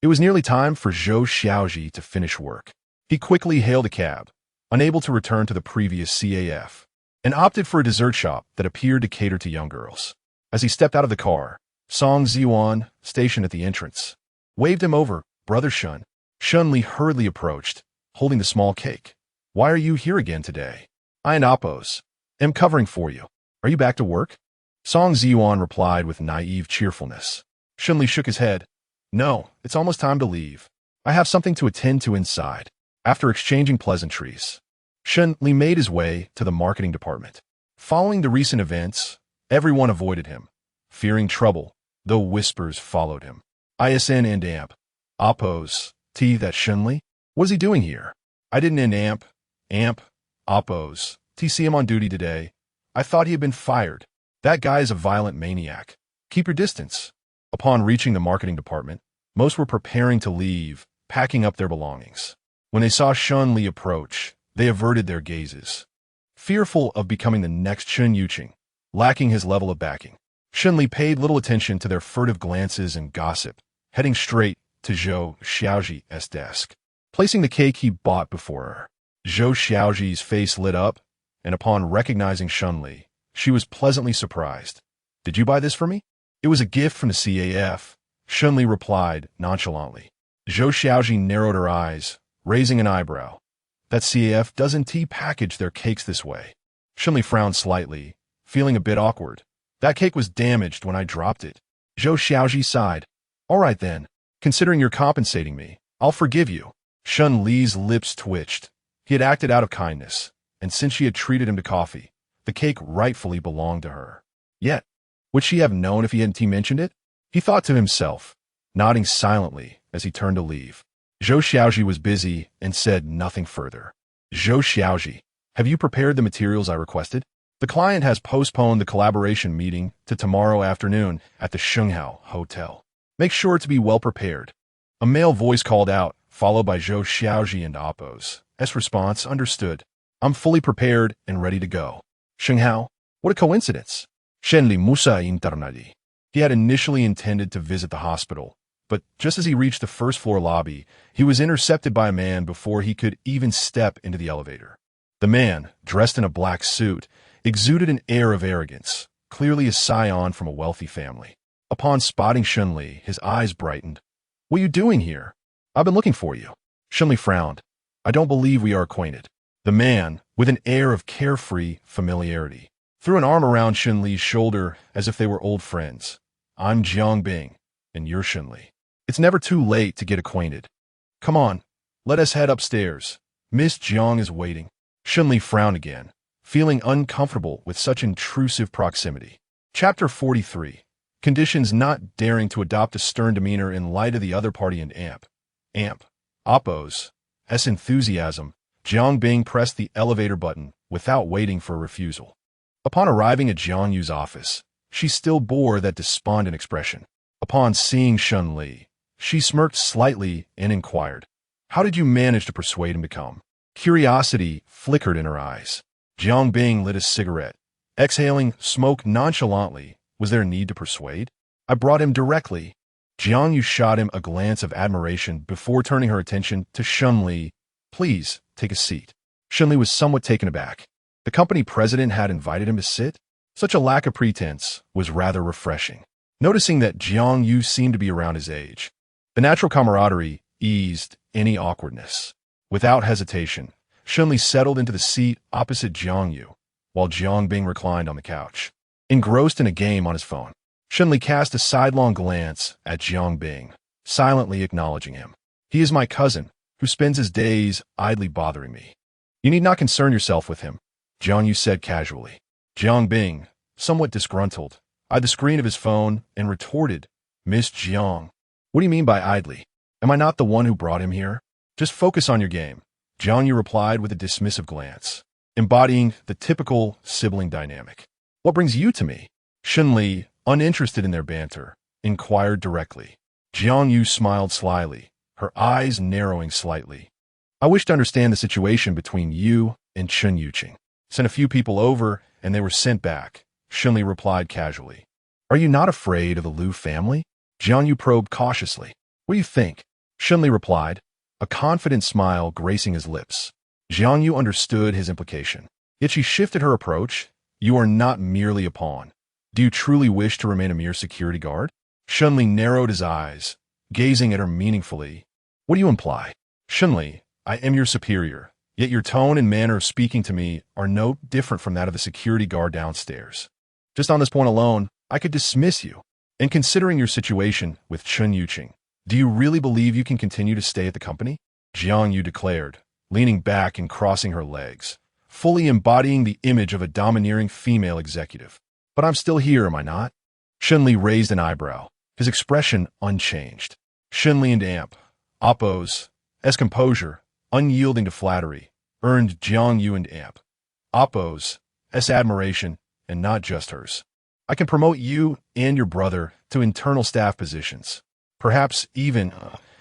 S1: it was nearly time for Zhou Xiaoji to finish work. He quickly hailed a cab, unable to return to the previous CAF, and opted for a dessert shop that appeared to cater to young girls. As he stepped out of the car, Song Ziyuan, stationed at the entrance, waved him over. "Brother Shen." Shen Li hurriedly approached, holding the small cake. "Why are you here again today?" "I and Appos am covering for you. Are you back to work?" Song Ziyuan replied with naive cheerfulness. Shen Li shook his head. "No, it's almost time to leave. I have something to attend to inside." After exchanging pleasantries, Shen Li made his way to the marketing department. Following the recent events, everyone avoided him, fearing trouble, though whispers followed him. ISN and AMP. Appos. That Shen Li? What is he doing here? I didn't end AMP. Appos. See him on duty today. I thought he had been fired. That guy is a violent maniac. Keep your distance. Upon reaching the marketing department, most were preparing to leave, packing up their belongings. When they saw Shen Li approach, they averted their gazes, fearful of becoming the next Chen Yuqing, lacking his level of backing. Shen Li paid little attention to their furtive glances and gossip, heading straight to Zhou Xiaoji's desk, placing the cake he bought before her. Zhou Xiaoji's face lit up, and upon recognizing Shen Li, she was pleasantly surprised. "Did you buy this for me?" "It was a gift from the CAF," Shen Li replied nonchalantly. Zhou Xiaoji narrowed her eyes, raising an eyebrow. "That CAF doesn't package their cakes this way." Shen Li frowned slightly, feeling a bit awkward. "That cake was damaged when I dropped it." Zhou Xiaoji sighed. "All right then. Considering you're compensating me, I'll forgive you." Shen Li's lips twitched. He had acted out of kindness, and since she had treated him to coffee, the cake rightfully belonged to her. Yet, would she have known if he hadn't mentioned it? He thought to himself, nodding silently as he turned to leave. Zhou Xiaoji was busy and said nothing further. "Zhou Xiaoji, have you prepared the materials I requested?" "The client has postponed the collaboration meeting to tomorrow afternoon at the Shenghao Hotel. Make sure to be well prepared." A male voice called out, followed by Zhou Xiaoji and Appos. S response, "Understood. I'm fully prepared and ready to go." Shenghao? What a coincidence. Shen Li Musa internally. He had initially intended to visit the hospital, but just as he reached the first-floor lobby, he was intercepted by a man before he could even step into the elevator. The man, dressed in a black suit, exuded an air of arrogance, clearly a scion from a wealthy family. Upon spotting Shen Li, his eyes brightened. "What are you doing here? I've been looking for you." Shen Li frowned. "I don't believe we are acquainted." The man, with an air of carefree familiarity, threw an arm around Shen Li's shoulder as if they were old friends. "I'm Jiang Bing, and you're Shen Li. It's never too late to get acquainted. Come on, let us head upstairs. Miss Jiang is waiting." Shen Li frowned again, feeling uncomfortable with such intrusive proximity. Chapter 43. Conditions not daring to adopt a stern demeanor in light of the other party and AMP. Appos. Enthusiasm. Jiang Bing pressed the elevator button without waiting for a refusal. Upon arriving at Jiang Yu's office, she still bore that despondent expression. Upon seeing Shen Li, she smirked slightly and inquired, "How did you manage to persuade him to come?" Curiosity flickered in her eyes. Jiang Bing lit a cigarette, exhaling smoke nonchalantly. Was there a need to persuade? "I brought him directly." Jiang Yu shot him a glance of admiration before turning her attention to Shen Li. "Please, take a seat." Shen Li was somewhat taken aback. The company president had invited him to sit? Such a lack of pretense was rather refreshing. Noticing that Jiang Yu seemed to be around his age, the natural camaraderie eased any awkwardness. Without hesitation, Shen Li settled into the seat opposite Jiang Yu, while Jiang Bing reclined on the couch. Engrossed in a game on his phone, Shen Li cast a sidelong glance at Jiang Bing, silently acknowledging him. "He is my cousin, who spends his days idly bothering me. You need not concern yourself with him," Jiang Yu said casually. Jiang Bing, somewhat disgruntled, eyed the screen of his phone and retorted, "Miss Jiang, what do you mean by idly? Am I not the one who brought him here? Just focus on your game," Jiang Yu replied with a dismissive glance, embodying the typical sibling dynamic. "What brings you to me?" Shen Li, uninterested in their banter, inquired directly. Jiang Yu smiled slyly, her eyes narrowing slightly. I wish to understand the situation between you and Chen Yuqing. Sent a few people over, and they were sent back, Shen Li replied casually. Are you not afraid of the Liu family? Jiang Yu probed cautiously. What do you think? Shen Li replied, a confident smile gracing his lips. Jiang Yu understood his implication. Yet she shifted her approach. You are not merely a pawn. Do you truly wish to remain a mere security guard? Shen Li narrowed his eyes, gazing at her meaningfully. What do you imply? Shen Li, I am your superior, yet your tone and manner of speaking to me are no different from that of the security guard downstairs. Just on this point alone, I could dismiss you. And considering your situation with Chen Yuqing, do you really believe you can continue to stay at the company? Jiang Yu declared, leaning back and crossing her legs, fully embodying the image of a domineering female executive. But I'm still here, am I not? Shen Li raised an eyebrow, his expression unchanged. Shen Li and Oppo's composure, unyielding to flattery, earned Jiang Yu and Oppo's admiration, and not just hers. I can promote you and your brother to internal staff positions. Perhaps even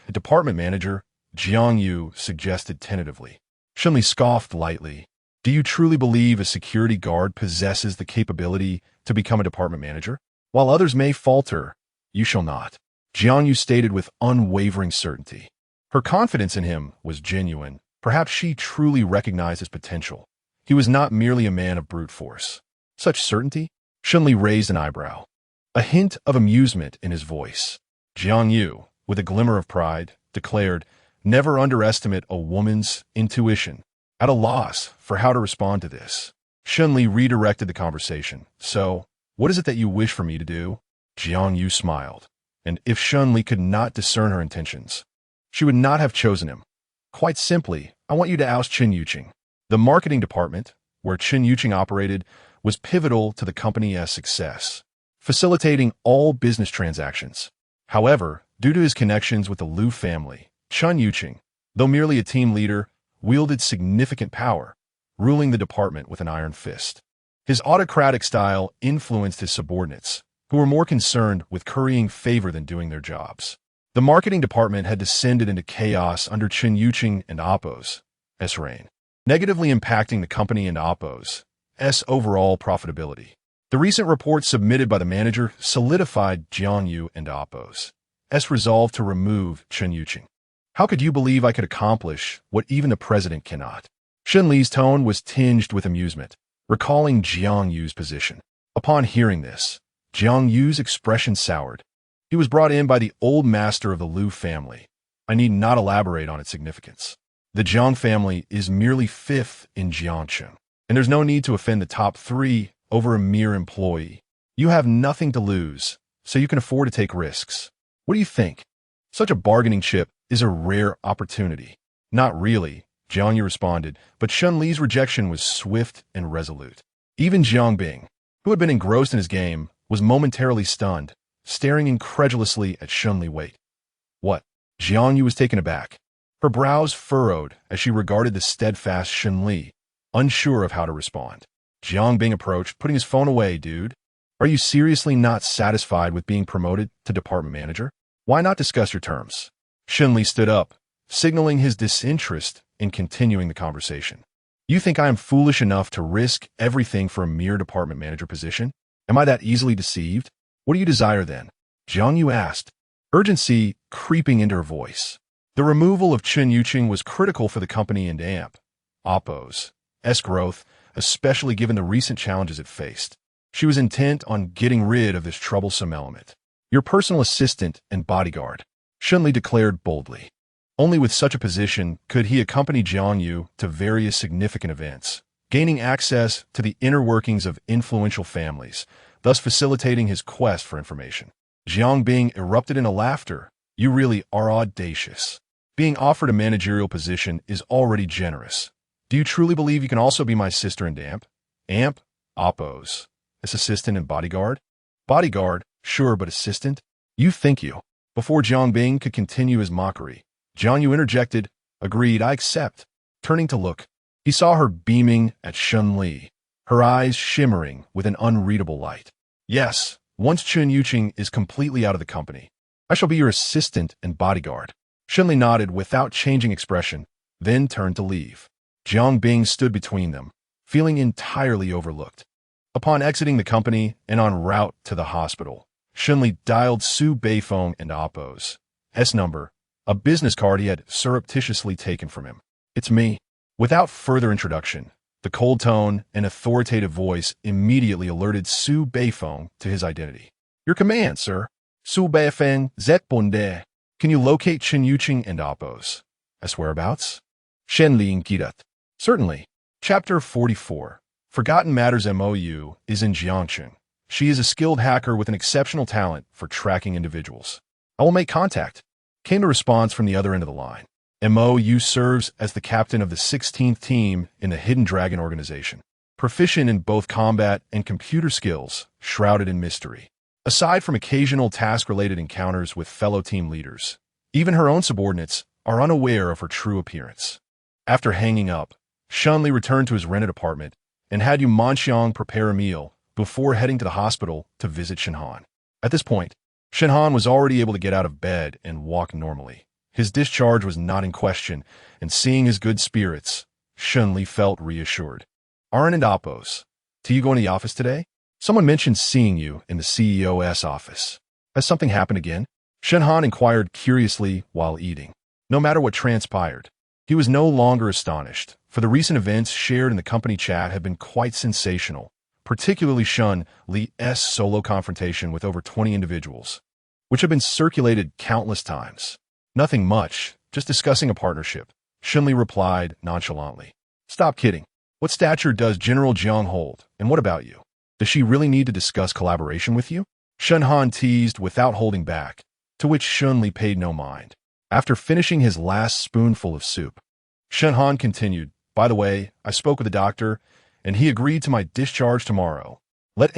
S1: a department manager, Jiang Yu suggested tentatively. Shen Li scoffed lightly. Do you truly believe a security guard possesses the capability to become a department manager? While others may falter, you shall not. Jiang Yu stated with unwavering certainty. Her confidence in him was genuine. Perhaps she truly recognized his potential. He was not merely a man of brute force. Such certainty? Shen Li raised an eyebrow, a hint of amusement in his voice. Jiang Yu, with a glimmer of pride, declared, never underestimate a woman's intuition. At a loss for how to respond to this, Shen Li redirected the conversation. So, what is it that you wish for me to do? Jiang Yu smiled, and if Shen Li could not discern her intentions, she would not have chosen him. Quite simply, I want you to oust Chen Yuqing. The marketing department, where Chen Yuqing operated, was pivotal to the company's success, facilitating all business transactions. However, due to his connections with the Liu family, Chen Yuqing, though merely a team leader, wielded significant power, ruling the department with an iron fist. His autocratic style influenced his subordinates, who were more concerned with currying favor than doing their jobs. The marketing department had descended into chaos under Chen Yuqing and Oppo's reign, negatively impacting the company and Oppo's overall profitability. The recent report submitted by the manager solidified Jiang Yu and Oppo's resolve to remove Chen Yuqing. How could you believe I could accomplish what even the president cannot? Shen Li's tone was tinged with amusement, recalling Jiang Yu's position. Upon hearing this, Jiang Yu's expression soured. He was brought in by the old master of the Liu family. I need not elaborate on its significance. The Jiang family is merely fifth in Jiangcheng, and there's no need to offend the top three over a mere employee. You have nothing to lose, so you can afford to take risks. What do you think? Such a bargaining chip is a rare opportunity. Not really, Jiang Yu responded, but Shen Li's rejection was swift and resolute. Even Jiang Bing, who had been engrossed in his game, was momentarily stunned, staring incredulously at Shen Li. Wait. What? Jiang Yu was taken aback. Her brows furrowed as she regarded the steadfast Shen Li, unsure of how to respond. Jiang Bing approached, putting his phone away. Dude, are you seriously not satisfied with being promoted to department manager? Why not discuss your terms? Shen Li stood up, signaling his disinterest in continuing the conversation. You think I am foolish enough to risk everything for a mere department manager position? Am I that easily deceived? What do you desire then? Jiang Yu asked, urgency creeping into her voice. The removal of Chen Yuqing was critical for the company and Oppo's growth, especially given the recent challenges it faced. She was intent on getting rid of this troublesome element. Your personal assistant and bodyguard, Shen Li declared boldly. Only with such a position could he accompany Jiang Yu to various significant events, gaining access to the inner workings of influential families, thus facilitating his quest for information. Jiang Bing erupted into laughter. You really are audacious. Being offered a managerial position is already generous. Do you truly believe you can also be my sister and Oppo's assistant and bodyguard? Bodyguard, sure, but assistant? You think you. Before Jiang Bing could continue his mockery, Jiang Yu interjected, agreed, I accept. Turning to look, he saw her beaming at Shen Li, her eyes shimmering with an unreadable light. Yes, once Chun Yuqing is completely out of the company, I shall be your assistant and bodyguard. Shen Li nodded without changing expression, then turned to leave. Jiang Bing stood between them, feeling entirely overlooked. Upon exiting the company and en route to the hospital, Shen Li dialed Su Beifeng and Appo's number, a business card he had surreptitiously taken from him. It's me. Without further introduction, the cold tone and authoritative voice immediately alerted Su Beifeng to his identity. Your command, sir. Su Beifeng, Zet Bonde. Can you locate Chen Yuqing and Appo's whereabouts? Shen Li inquired. Certainly. Chapter 44. Forgotten Matters MOU is in Jiangcheng. She is a skilled hacker with an exceptional talent for tracking individuals. I will make contact, came the response from the other end of the line. MOU serves as the captain of the 16th team in the Hidden Dragon organization, proficient in both combat and computer skills, shrouded in mystery. Aside from occasional task-related encounters with fellow team leaders, even her own subordinates are unaware of her true appearance. After hanging up, Shen Li returned to his rented apartment and had Yu Manxiang prepare a meal before heading to the hospital to visit Shenhan. At this point, Shenhan was already able to get out of bed and walk normally. His discharge was not in question, and seeing his good spirits, Shen Li felt reassured. Aren't and Appo's. Do you go in the office today? Someone mentioned seeing you in the CEO's office. Has something happened again? Shenhan inquired curiously while eating. No matter what transpired, he was no longer astonished, for the recent events shared in the company chat had been quite sensational, particularly Shen Li's solo confrontation with over 20 individuals, which had been circulated countless times. Nothing much, just discussing a partnership, Shen Li replied nonchalantly. Stop kidding. What stature does General Jiang hold, and what about you? Does she really need to discuss collaboration with you? Shenhan teased without holding back, to which Shen Li paid no mind. After finishing his last spoonful of soup, Shenhan continued, by the way, I spoke with the doctor, and he agreed to my discharge tomorrow. Let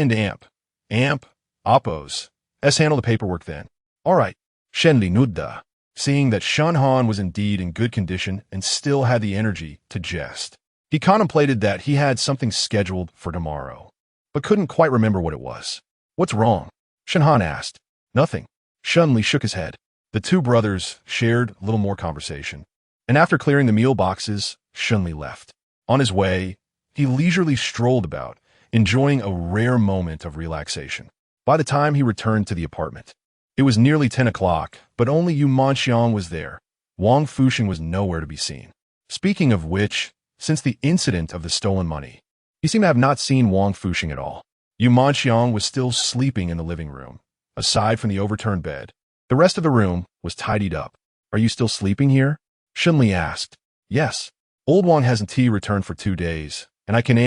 S1: Appo's handle the paperwork then. All right. Shen Li nudda, seeing that Shenhan was indeed in good condition and still had the energy to jest. He contemplated that he had something scheduled for tomorrow, but couldn't quite remember what it was. What's wrong? Shenhan asked. Nothing. Shen Li shook his head. The two brothers shared a little more conversation, and after clearing the meal boxes, Shen Li left. On his way, he leisurely strolled about, enjoying a rare moment of relaxation. By the time he returned to the apartment, it was nearly 10 o'clock, but only Yu Manxiang was there. Wang Fuxing was nowhere to be seen. Speaking of which, since the incident of the stolen money, he seemed to have not seen Wang Fuxing at all. Yu Manxiang was still sleeping in the living room. Aside from the overturned bed, the rest of the room was tidied up. Are you still sleeping here? Shen Li asked. Yes. Old Wang hasn't returned for 2 days, and I can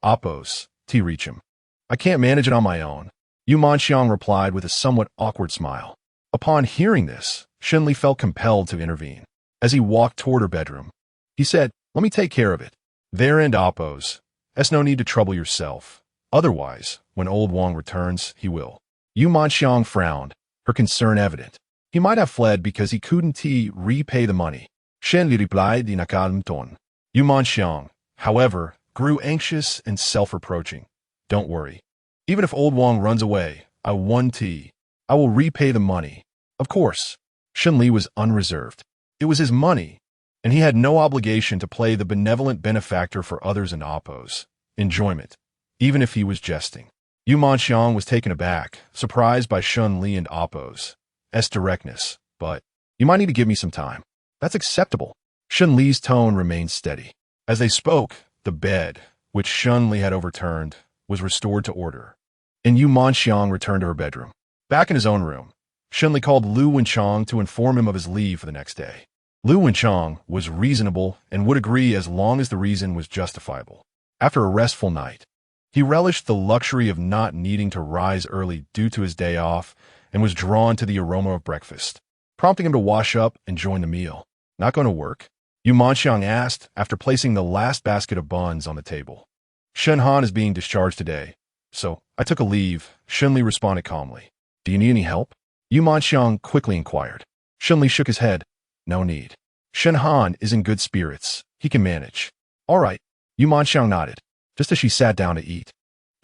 S1: Appo's reach him. I can't manage it on my own. Yu Manxiang replied with a somewhat awkward smile. Upon hearing this, Shen Li felt compelled to intervene. As he walked toward her bedroom, he said, let me take care of it. There and Appo's. There's no need to trouble yourself. Otherwise, when old Wang returns, he will. Yu Manxiang frowned, her concern evident. He might have fled because he couldn't repay the money. Shen Li replied in a calm tone. Yu Manxiang, however, grew anxious and self-reproaching. Don't worry. Even if old Wang runs away, I will repay the money. Of course. Shen Li was unreserved. It was his money, and he had no obligation to play the benevolent benefactor for others and Appo's enjoyment, even if he was jesting. Yu Manxiang was taken aback, surprised by Shen Li and Appo's directness, but you might need to give me some time. That's acceptable. Shen Li's tone remained steady. As they spoke, the bed, which Shen Li had overturned, was restored to order, and Yu Manxiang returned to her bedroom. Back in his own room, Shen Li called Lu Wenchang to inform him of his leave for the next day. Lu Wenchang was reasonable and would agree as long as the reason was justifiable. After a restful night, he relished the luxury of not needing to rise early due to his day off and was drawn to the aroma of breakfast, prompting him to wash up and join the meal. Not going to work? Yu Manxiang asked after placing the last basket of buns on the table. Shenhan is being discharged today, so I took a leave, Shen Li responded calmly. Do you need any help? Yu Manxiang quickly inquired. Shen Li shook his head. No need. Shenhan is in good spirits. He can manage. All right. Yu Manxiang nodded, just as she sat down to eat.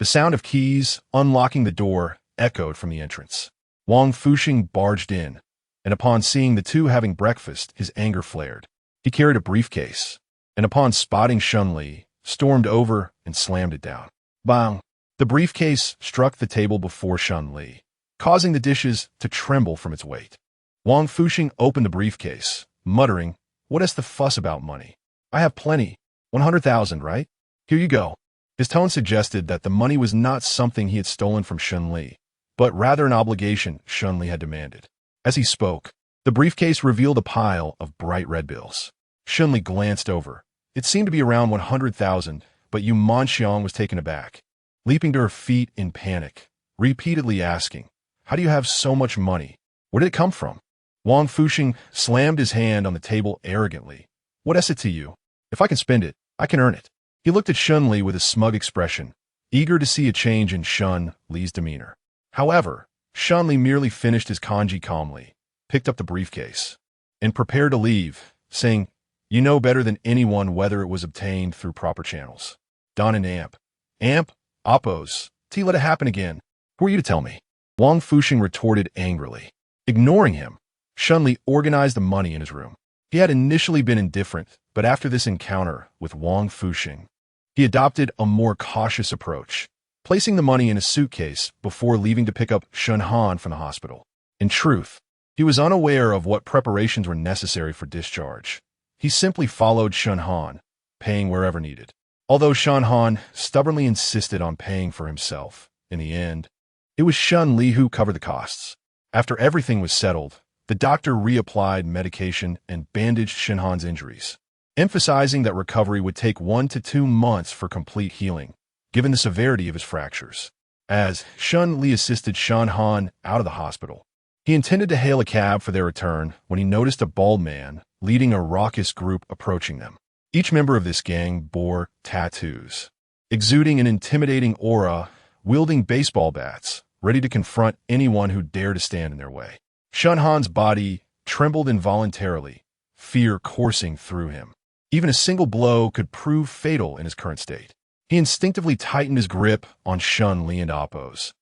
S1: The sound of keys unlocking the door echoed from the entrance. Wang Fuxing barged in, and upon seeing the two having breakfast, his anger flared. He carried a briefcase, and upon spotting Shen Li, stormed over and slammed it down. Bang! The briefcase struck the table before Shen Li, causing the dishes to tremble from its weight. Wang Fuxing opened the briefcase, muttering, "What is the fuss about money? I have plenty. 100,000, right? Here you go." His tone suggested that the money was not something he had stolen from Shen Li, but rather an obligation Shen Li had demanded. As he spoke, the briefcase revealed a pile of bright red bills. Shen Li glanced over. It seemed to be around 100,000, but Yu Manxiang was taken aback, leaping to her feet in panic, repeatedly asking, "How do you have so much money? Where did it come from?" Wang Fuxing slammed his hand on the table arrogantly. "What is it to you? If I can spend it, I can earn it." He looked at Shen Li with a smug expression, eager to see a change in Shen Li's demeanor. However, Shen Li merely finished his kanji calmly, picked up the briefcase, and prepared to leave, saying, "You know better than anyone whether it was obtained through proper channels. Don and Amp. Amp? Oppos. T let it happen again. Who are you to tell me?" Wang Fuxing retorted angrily. Ignoring him, Shen Li organized the money in his room. He had initially been indifferent, but after this encounter with Wang Fuxing, he adopted a more cautious approach, placing the money in a suitcase before leaving to pick up Shen Han from the hospital. In truth, he was unaware of what preparations were necessary for discharge. He simply followed Shen Han, paying wherever needed. Although Shen Han stubbornly insisted on paying for himself, in the end, it was Shen Li who covered the costs. After everything was settled, the doctor reapplied medication and bandaged Shen Han's injuries, emphasizing that recovery would take 1 to 2 months for complete healing, given the severity of his fractures. As Shen Li assisted Shen Han out of the hospital, he intended to hail a cab for their return when he noticed a bald man leading a raucous group approaching them. Each member of this gang bore tattoos, exuding an intimidating aura, wielding baseball bats, ready to confront anyone who dared to stand in their way. Shen Han's body trembled involuntarily, fear coursing through him. Even a single blow could prove fatal in his current state. He instinctively tightened his grip on Shen Li and Appo's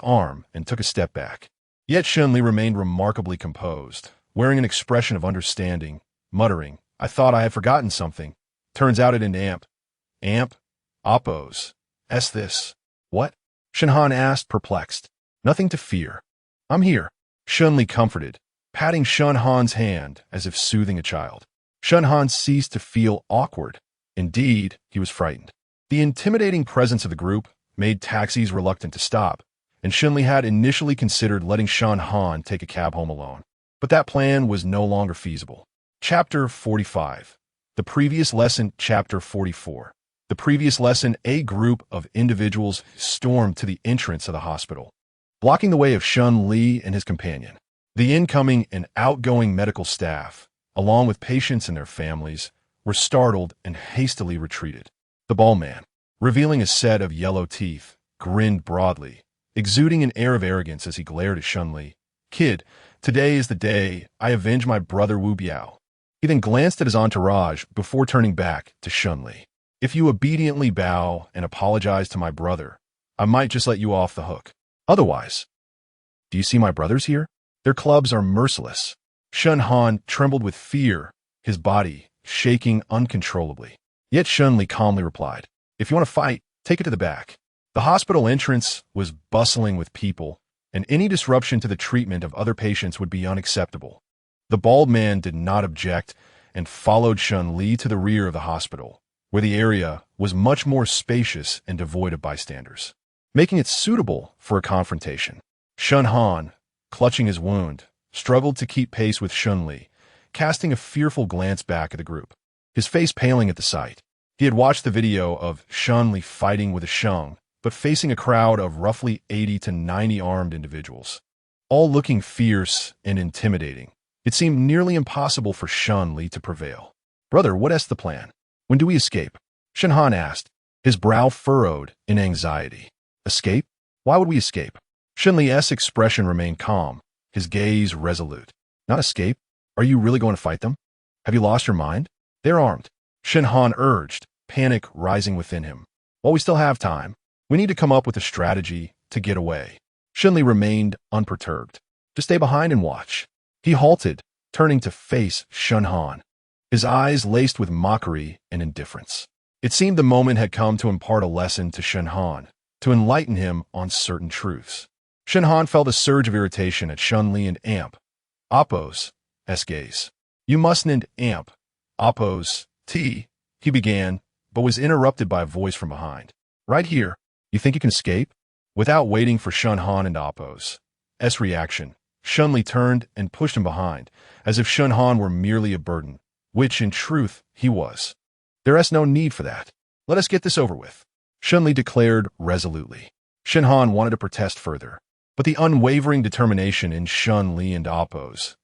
S1: arm and took a step back. Yet Shen Li remained remarkably composed, wearing an expression of understanding, muttering, "I thought I had forgotten something. Turns out it in Amp. Amp? Appo's. This. What?" Shen Han asked, perplexed. "Nothing to fear. I'm here." Shen Li comforted, patting Shen Han's hand as if soothing a child. Shen Han ceased to feel awkward. Indeed, he was frightened. The intimidating presence of the group made taxis reluctant to stop, and Shen Li had initially considered letting Shen Han take a cab home alone. But that plan was no longer feasible. Chapter 45. The previous lesson, Chapter 44. The previous lesson, a group of individuals stormed to the entrance of the hospital, blocking the way of Shen Li and his companion. The incoming and outgoing medical staff, along with patients and their families, were startled and hastily retreated. The bald man, revealing a set of yellow teeth, grinned broadly, exuding an air of arrogance as he glared at Shen Li. "Kid, today is the day I avenge my brother Wu Biao." He then glanced at his entourage before turning back to Shen Li. "If you obediently bow and apologize to my brother, I might just let you off the hook. Otherwise, do you see my brothers here? Their clubs are merciless." Shen Han trembled with fear, his body shaking uncontrollably. Yet Shen Li calmly replied, "If you want to fight, take it to the back." The hospital entrance was bustling with people, and any disruption to the treatment of other patients would be unacceptable. The bald man did not object and followed Shen Li to the rear of the hospital, where the area was much more spacious and devoid of bystanders, making it suitable for a confrontation. Shen Han, clutching his wound, struggled to keep pace with Shen Li, casting a fearful glance back at the group, his face paling at the sight. He had watched the video of Shen Li fighting with a sheng, but facing a crowd of roughly 80 to 90 armed individuals, all looking fierce and intimidating. It seemed nearly impossible for Shen Li to prevail. "Brother, what is the plan? When do we escape?" Shen Han asked, his brow furrowed in anxiety. "Escape? Why would we escape?" Shen Li's expression remained calm, his gaze resolute. "Not escape? Are you really going to fight them? Have you lost your mind? They're armed," Shen Han urged, panic rising within him. "While we still have time, We need to come up with a strategy to get away. Shen Li remained unperturbed. To stay behind and watch. He halted, turning to face Shen Han, his eyes laced with mockery and indifference. It seemed the moment had come to impart a lesson to Shen Han, to enlighten him on certain truths. Shen Han felt a surge of irritation at Shen Li and Amp. Appo's gaze. You mustn't Amp. Appo's he began, but was interrupted by a voice from behind. Right here. You think you can escape? Without waiting for Shen Han and Appo's reaction, Shen Li turned and pushed him behind, as if Shen Han were merely a burden, which, in truth, he was. There is no need for that. Let us get this over with, Shen Li declared resolutely. Shen Han wanted to protest further, but the unwavering determination in Shen Li and Appo's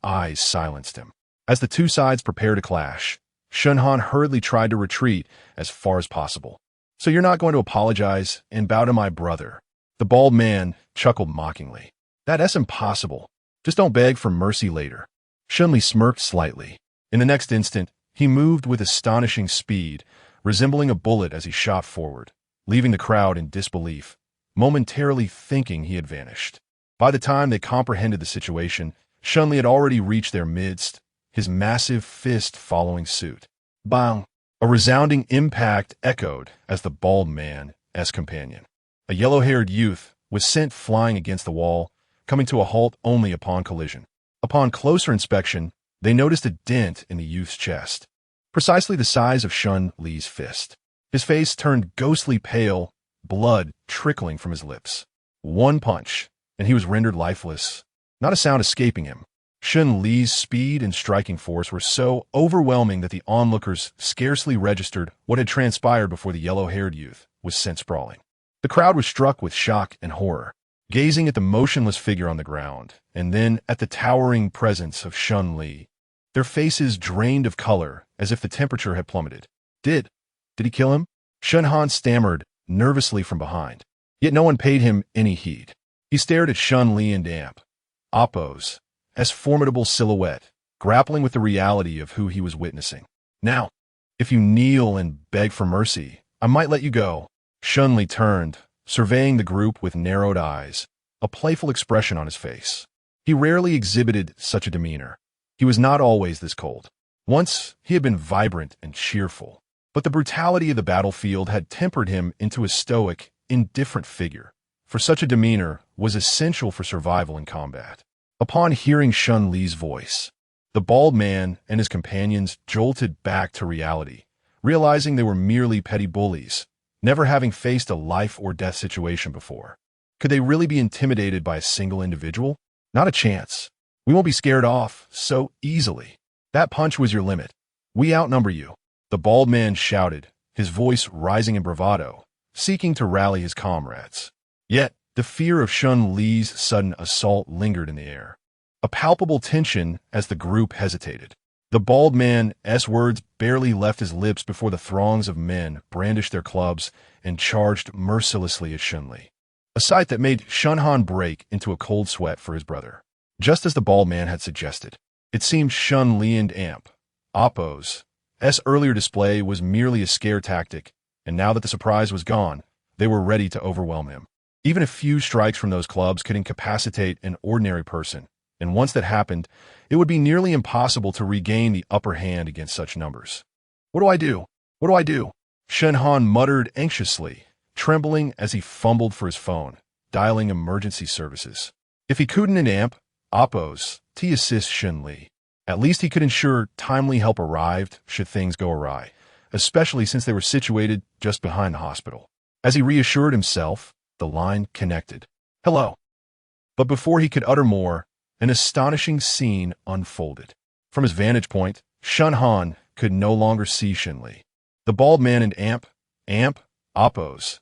S1: eyes silenced him. As the two sides prepared to clash, Shen Han hurriedly tried to retreat as far as possible. So you're not going to apologize and bow to my brother? The bald man chuckled mockingly. That's impossible. Just don't beg for mercy later. Shen Li smirked slightly. In the next instant, he moved with astonishing speed, resembling a bullet as he shot forward, leaving the crowd in disbelief, momentarily thinking he had vanished. By the time they comprehended the situation, Shen Li had already reached their midst, his massive fist following suit. Bang! A resounding impact echoed as the bald man's companion, a yellow-haired youth, was sent flying against the wall, coming to a halt only upon collision. Upon closer inspection, they noticed a dent in the youth's chest, precisely the size of Shen Li's fist. His face turned ghostly pale, blood trickling from his lips. One punch, and he was rendered lifeless, not a sound escaping him. Shen Li's speed and striking force were so overwhelming that the onlookers scarcely registered what had transpired before the yellow-haired youth was sent sprawling. The crowd was struck with shock and horror, gazing at the motionless figure on the ground, and then at the towering presence of Shen Li. Their faces drained of color, as if the temperature had plummeted. Did he kill him? Shen Han stammered nervously from behind. Yet no one paid him any heed. He stared at Shen Li and Amp, Appo's formidable silhouette, grappling with the reality of who he was witnessing. Now, if you kneel and beg for mercy, I might let you go. Shen Li turned, surveying the group with narrowed eyes, a playful expression on his face. He rarely exhibited such a demeanor. He was not always this cold. Once, he had been vibrant and cheerful, but the brutality of the battlefield had tempered him into a stoic, indifferent figure, for such a demeanor was essential for survival in combat. Upon hearing Shen Li's voice, the bald man and his companions jolted back to reality, realizing they were merely petty bullies, never having faced a life-or-death situation before. Could they really be intimidated by a single individual? Not a chance. We won't be scared off so easily. That punch was your limit. We outnumber you, the bald man shouted, his voice rising in bravado, seeking to rally his comrades. Yet, the fear of Shen Li's sudden assault lingered in the air, a palpable tension as the group hesitated. The bald man's words barely left his lips before the throngs of men brandished their clubs and charged mercilessly at Shen Li, a sight that made Shen Han break into a cold sweat for his brother. Just as the bald man had suggested, it seemed Shen Li and Amp, Appo's earlier display was merely a scare tactic, and now that the surprise was gone, they were ready to overwhelm him. Even a few strikes from those clubs could incapacitate an ordinary person, and once that happened, it would be nearly impossible to regain the upper hand against such numbers. What do I do? What do I do? Shen Han muttered anxiously, trembling as he fumbled for his phone, dialing emergency services. If he couldn't Amp, Appo's assist Shen Li, at least he could ensure timely help arrived should things go awry, especially since they were situated just behind the hospital. As he reassured himself, the line connected. Hello. But before he could utter more, an astonishing scene unfolded. From his vantage point, Shen Han could no longer see Shen Li. The bald man and Amp, Appo's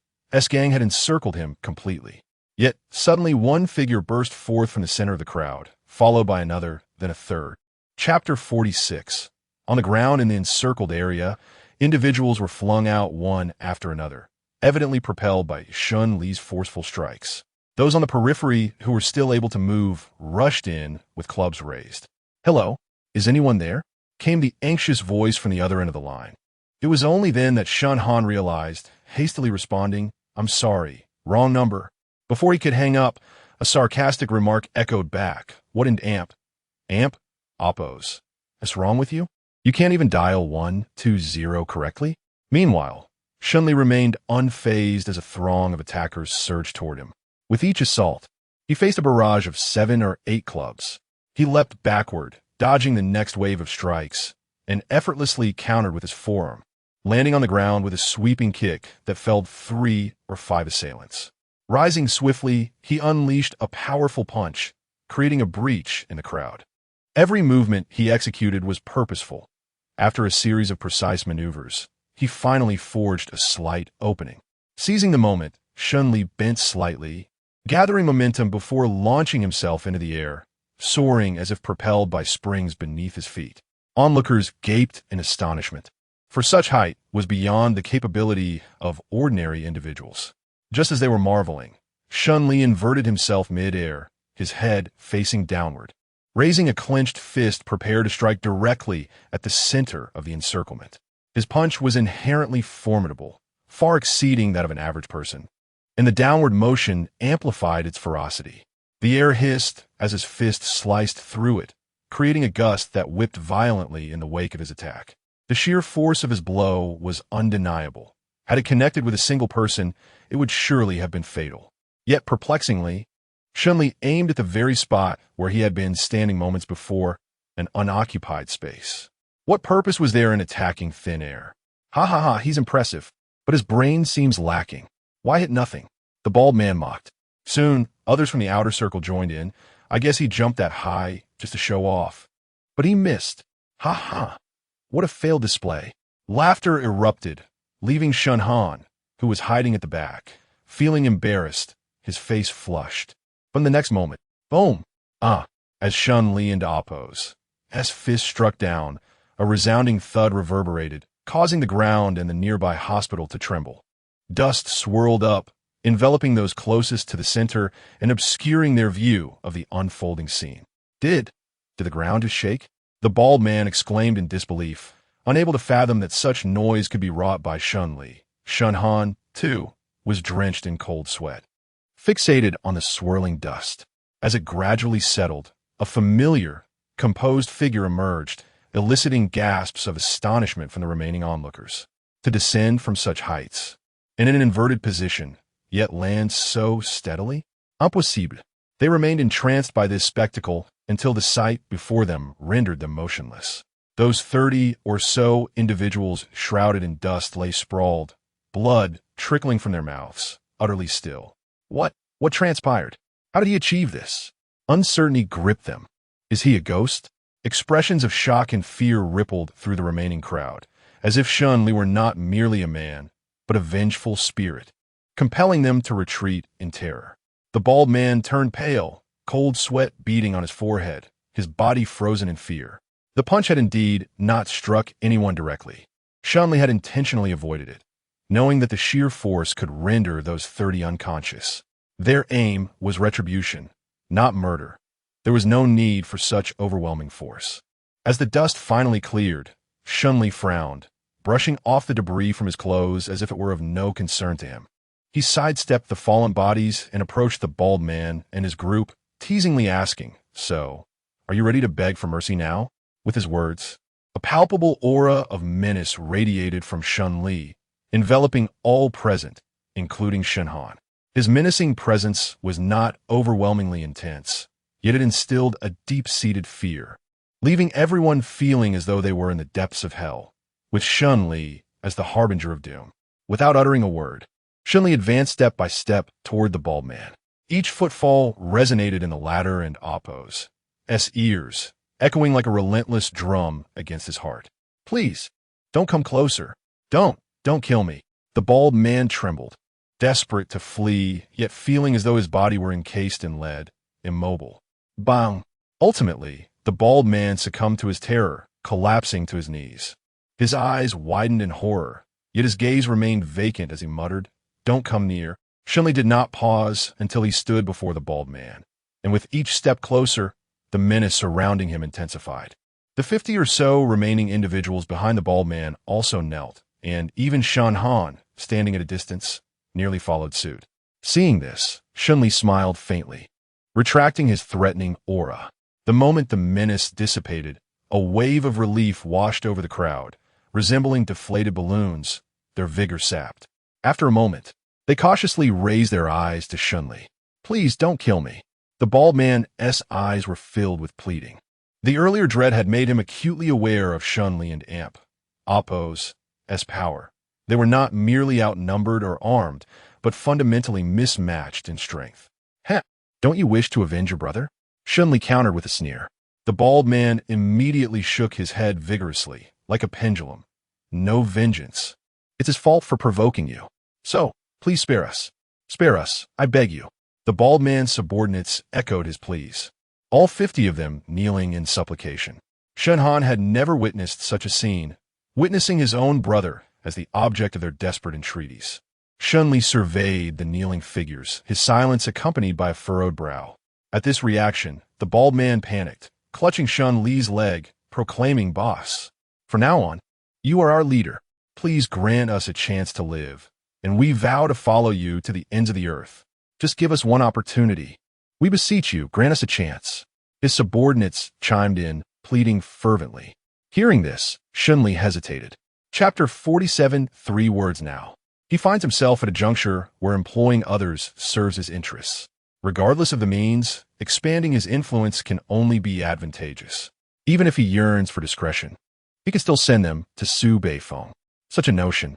S1: gang had encircled him completely. Yet, suddenly one figure burst forth from the center of the crowd, followed by another, then a third. Chapter 46. On the ground in the encircled area, individuals were flung out one after another, evidently propelled by Shen Li's forceful strikes. Those on the periphery who were still able to move rushed in with clubs raised. Hello, is anyone there? Came the anxious voice from the other end of the line. It was only then that Shen Han realized, hastily responding, I'm sorry. Wrong number. Before he could hang up, a sarcastic remark echoed back. What an amp? Amp? Oppos. What's wrong with you? You can't even dial 120 correctly? Meanwhile, Shen Li remained unfazed as a throng of attackers surged toward him. With each assault, he faced a barrage of 7 or 8 clubs. He leapt backward, dodging the next wave of strikes, and effortlessly countered with his forearm, landing on the ground with a sweeping kick that felled 3 or 5 assailants. Rising swiftly, he unleashed a powerful punch, creating a breach in the crowd. Every movement he executed was purposeful. After a series of precise maneuvers, he finally forged a slight opening. Seizing the moment, Shen Li bent slightly, gathering momentum before launching himself into the air, soaring as if propelled by springs beneath his feet. Onlookers gaped in astonishment, for such height was beyond the capability of ordinary individuals. Just as they were marveling, Shen Li inverted himself mid-air, his head facing downward, raising a clenched fist prepared to strike directly at the center of the encirclement. His punch was inherently formidable, far exceeding that of an average person, and the downward motion amplified its ferocity. The air hissed as his fist sliced through it, creating a gust that whipped violently in the wake of his attack. The sheer force of his blow was undeniable. Had it connected with a single person, it would surely have been fatal. Yet perplexingly, Shen Li aimed at the very spot where he had been standing moments before, an unoccupied space. What purpose was there in attacking thin air? Ha ha ha, he's impressive, but his brain seems lacking. Why hit nothing? The bald man mocked. Soon, others from the outer circle joined in. I guess he jumped that high just to show off. But he missed. Ha ha. What a failed display. Laughter erupted, leaving Shen Han, who was hiding at the back, feeling embarrassed, his face flushed. But in the next moment, boom! As Shen Li into Oppos. As fist struck down, a resounding thud reverberated, causing the ground and the nearby hospital to tremble. Dust swirled up, enveloping those closest to the center and obscuring their view of the unfolding scene. Did the ground just shake? The bald man exclaimed in disbelief, unable to fathom that such noise could be wrought by Shen Li. Shen Han, too, was drenched in cold sweat, fixated on the swirling dust. As it gradually settled, a familiar, composed figure emerged, eliciting gasps of astonishment from the remaining onlookers. To descend from such heights, in an inverted position, yet land so steadily? Impossible. They remained entranced by this spectacle until the sight before them rendered them motionless. Those 30 or so individuals shrouded in dust lay sprawled, blood trickling from their mouths, utterly still. What transpired? How did he achieve this? Uncertainty gripped them. Is he a ghost? Expressions of shock and fear rippled through the remaining crowd, as if Shen Li were not merely a man, but a vengeful spirit, compelling them to retreat in terror. The bald man turned pale, cold sweat beading on his forehead, his body frozen in fear. The punch had indeed not struck anyone directly. Shen Li had intentionally avoided it, knowing that the sheer force could render those 30 unconscious. Their aim was retribution, not murder. There was no need for such overwhelming force. As the dust finally cleared, Shen Li frowned, brushing off the debris from his clothes as if it were of no concern to him. He sidestepped the fallen bodies and approached the bald man and his group, teasingly asking, "So, are you ready to beg for mercy now?" With his words, a palpable aura of menace radiated from Shen Li, enveloping all present, including Shen Han. His menacing presence was not overwhelmingly intense, yet it instilled a deep-seated fear, leaving everyone feeling as though they were in the depths of hell, with Shen Li as the harbinger of doom. Without uttering a word, Shen Li advanced step by step toward the bald man. Each footfall resonated in the latter and Oppos' ears, echoing like a relentless drum against his heart. "Please, don't come closer. Don't kill me." The bald man trembled, desperate to flee, yet feeling as though his body were encased in lead, immobile. Bang! Ultimately, the bald man succumbed to his terror, collapsing to his knees. His eyes widened in horror, yet his gaze remained vacant as he muttered, "Don't come near." Shen Li did not pause until he stood before the bald man, and with each step closer, the menace surrounding him intensified. The 50 or so remaining individuals behind the bald man also knelt, and even Shen Han, standing at a distance, nearly followed suit. Seeing this, Shen Li smiled faintly, retracting his threatening aura. The moment the menace dissipated, a wave of relief washed over the crowd, resembling deflated balloons, their vigor sapped. After a moment, they cautiously raised their eyes to Shen Li. "Please don't kill me." The bald man's eyes were filled with pleading. The earlier dread had made him acutely aware of Shen Li and Appo's power. They were not merely outnumbered or armed, but fundamentally mismatched in strength. "Heh, don't you wish to avenge your brother?" Shen Li countered with a sneer. The bald man immediately shook his head vigorously, like a pendulum. "No vengeance. It's his fault for provoking you. So, please spare us. Spare us, I beg you." The bald man's subordinates echoed his pleas, all 50 of them kneeling in supplication. Shen Han had never witnessed such a scene, witnessing his own brother as the object of their desperate entreaties. Shen Li surveyed the kneeling figures, his silence accompanied by a furrowed brow. At this reaction, the bald man panicked, clutching Shen Li's leg, proclaiming, "Boss, from now on, you are our leader. Please grant us a chance to live, and we vow to follow you to the ends of the earth. Just give us one opportunity. We beseech you, grant us a chance." His subordinates chimed in, pleading fervently. Hearing this, Shen Li hesitated. Chapter 47, 3 words now. He finds himself at a juncture where employing others serves his interests. Regardless of the means, expanding his influence can only be advantageous. Even if he yearns for discretion, he can still send them to Su Beifeng. Such a notion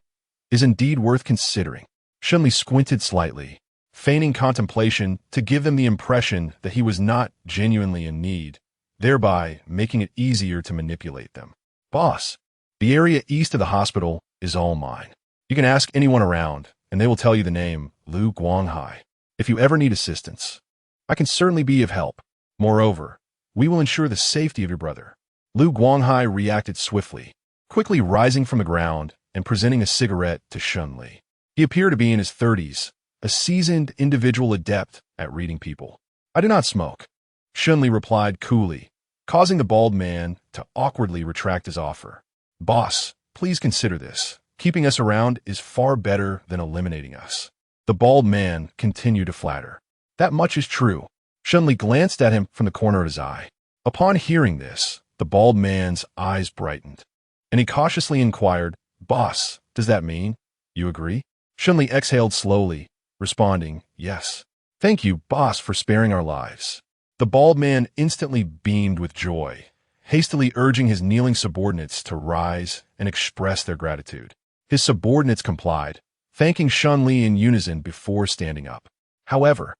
S1: is indeed worth considering. Shen Li squinted slightly, feigning contemplation to give them the impression that he was not genuinely in need, thereby making it easier to manipulate them. "Boss, the area east of the hospital is all mine. You can ask anyone around, and they will tell you the name Lu Guanghai. If you ever need assistance, I can certainly be of help. Moreover, we will ensure the safety of your brother." Lu Guanghai reacted swiftly, quickly rising from the ground and presenting a cigarette to Shen Li. He appeared to be in his 30s, a seasoned individual adept at reading people. "I do not smoke," Shen Li replied coolly, causing the bald man to awkwardly retract his offer. "Boss, please consider this. Keeping us around is far better than eliminating us." The bald man continued to flatter. "That much is true." Shen Li glanced at him from the corner of his eye. Upon hearing this, the bald man's eyes brightened, and he cautiously inquired, "Boss, does that mean you agree?" Shen Li exhaled slowly, responding, "Yes. Thank you, boss, for sparing our lives." The bald man instantly beamed with joy, hastily urging his kneeling subordinates to rise and express their gratitude. His subordinates complied, thanking Shen Li in unison before standing up. However,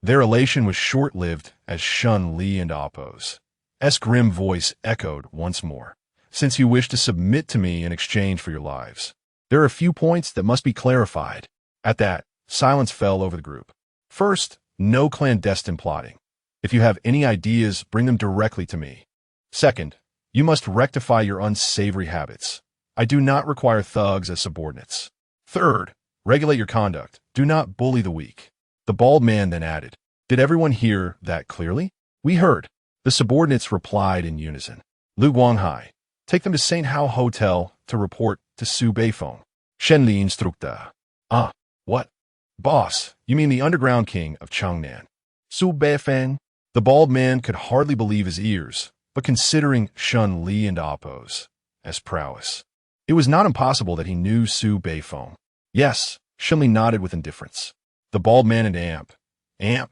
S1: their elation was short-lived as Shen Li and Appo's grim voice echoed once more. "Since you wish to submit to me in exchange for your lives, there are a few points that must be clarified." At that, silence fell over the group. "First, no clandestine plotting. If you have any ideas, bring them directly to me. Second, you must rectify your unsavory habits. I do not require thugs as subordinates. Third, regulate your conduct. Do not bully the weak." The bald man then added, "Did everyone hear that clearly?" "We heard." The subordinates replied in unison. "Lu Guanghai, take them to St. Hao Hotel to report to Su Beifeng." Shen Li instructa. "Ah, what? Boss, you mean the underground king of Changnan? Su Beifeng?" The bald man could hardly believe his ears, but considering Shen Li and Appo's prowess, it was not impossible that he knew Su Beifeng. "Yes," Shen Li nodded with indifference. The bald man and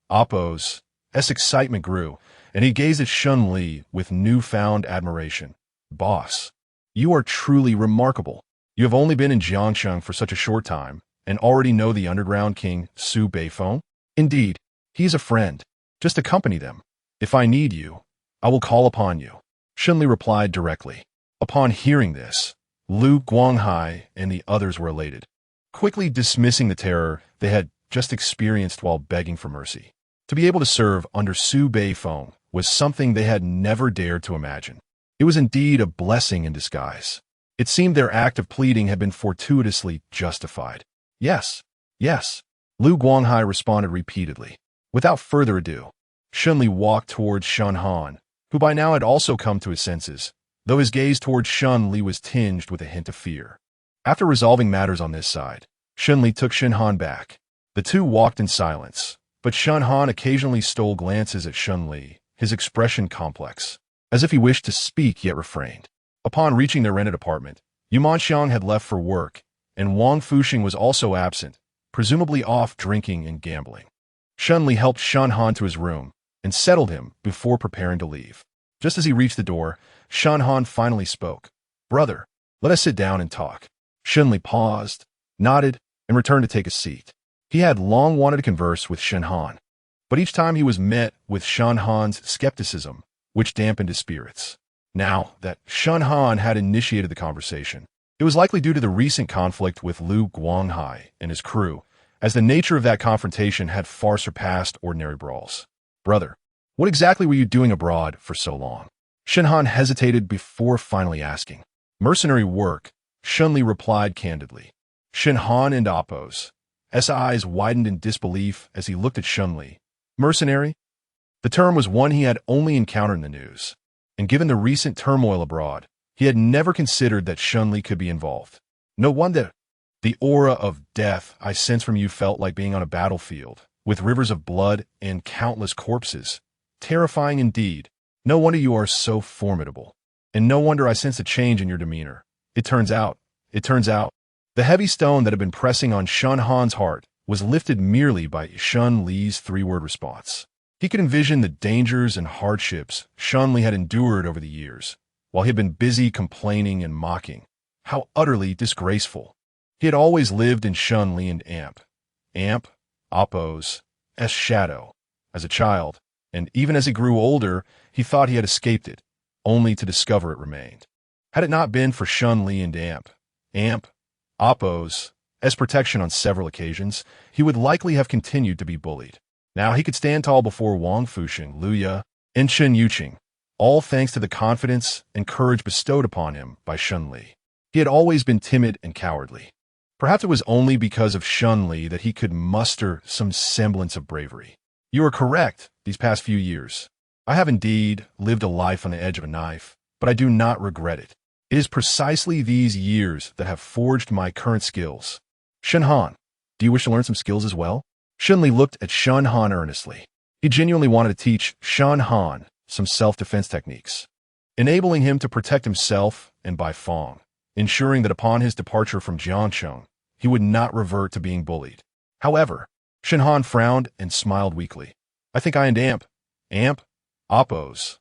S1: Appo's excitement grew, and he gazed at Shen Li with newfound admiration. "Boss, you are truly remarkable. You have only been in Jiangsheng for such a short time, and already know the underground king Su Beifeng? Indeed, he is a friend. Just accompany them. If I need you, I will call upon you." Shen Li replied directly. Upon hearing this, Lu Guanghai and the others were elated, quickly dismissing the terror they had just experienced while begging for mercy. To be able to serve under Su Beifeng was something they had never dared to imagine. It was indeed a blessing in disguise. It seemed their act of pleading had been fortuitously justified. "Yes, yes," Lu Guanghai responded repeatedly. Without further ado, Shen Li walked towards Shen Han, who by now had also come to his senses, though his gaze towards Shen Li was tinged with a hint of fear. After resolving matters on this side, Shen Li took Shen Han back. The two walked in silence, but Shen Han occasionally stole glances at Shen Li, his expression complex, as if he wished to speak yet refrained. Upon reaching their rented apartment, Yu Manxiang had left for work, and Wang Fuxing was also absent, presumably off drinking and gambling. Shen Li helped Shen Han to his room and settled him before preparing to leave. Just as he reached the door, Shen Han finally spoke. "Brother, let us sit down and talk." Shen Li paused, nodded, and returned to take a seat. He had long wanted to converse with Shen Han, but each time he was met with Shen Han's skepticism, which dampened his spirits. Now that Shen Han had initiated the conversation, it was likely due to the recent conflict with Lu Guanghai and his crew, as the nature of that confrontation had far surpassed ordinary brawls. "Brother, what exactly were you doing abroad for so long?" Shen Han hesitated before finally asking. "Mercenary work," Shen Li replied candidly. Shen Han and Appo's eyes widened in disbelief as he looked at Shen Li. Mercenary? The term was one he had only encountered in the news, and given the recent turmoil abroad, he had never considered that Shen Li could be involved. "No wonder. The aura of death I sense from you felt like being on a battlefield, with rivers of blood and countless corpses. Terrifying indeed. No wonder you are so formidable. And no wonder I sense a change in your demeanor. It turns out. The heavy stone that had been pressing on Shen Han's heart was lifted merely by Shen Li's three-word response. He could envision the dangers and hardships Shen Li had endured over the years, while he had been busy complaining and mocking. How utterly disgraceful. He had always lived in Shen Li and Appo's shadow, as a child, and even as he grew older, he thought he had escaped it, only to discover it remained. Had it not been for Shen Li and Appo's protection on several occasions, he would likely have continued to be bullied. Now he could stand tall before Wang Fuxing, Lu Ya, and Chen Yuqing, all thanks to the confidence and courage bestowed upon him by Shen Li. He had always been timid and cowardly. Perhaps it was only because of Shen Li that he could muster some semblance of bravery. "You are correct, these past few years. I have indeed lived a life on the edge of a knife, but I do not regret it. It is precisely these years that have forged my current skills." "Shen Han, do you wish to learn some skills as well?" Shen Li looked at Shen Han earnestly. He genuinely wanted to teach Shen Han some self-defense techniques, enabling him to protect himself and Bai Fong, ensuring that upon his departure from Jiangcheng, he would not revert to being bullied. However, Shen Han frowned and smiled weakly. "I think I and Appo's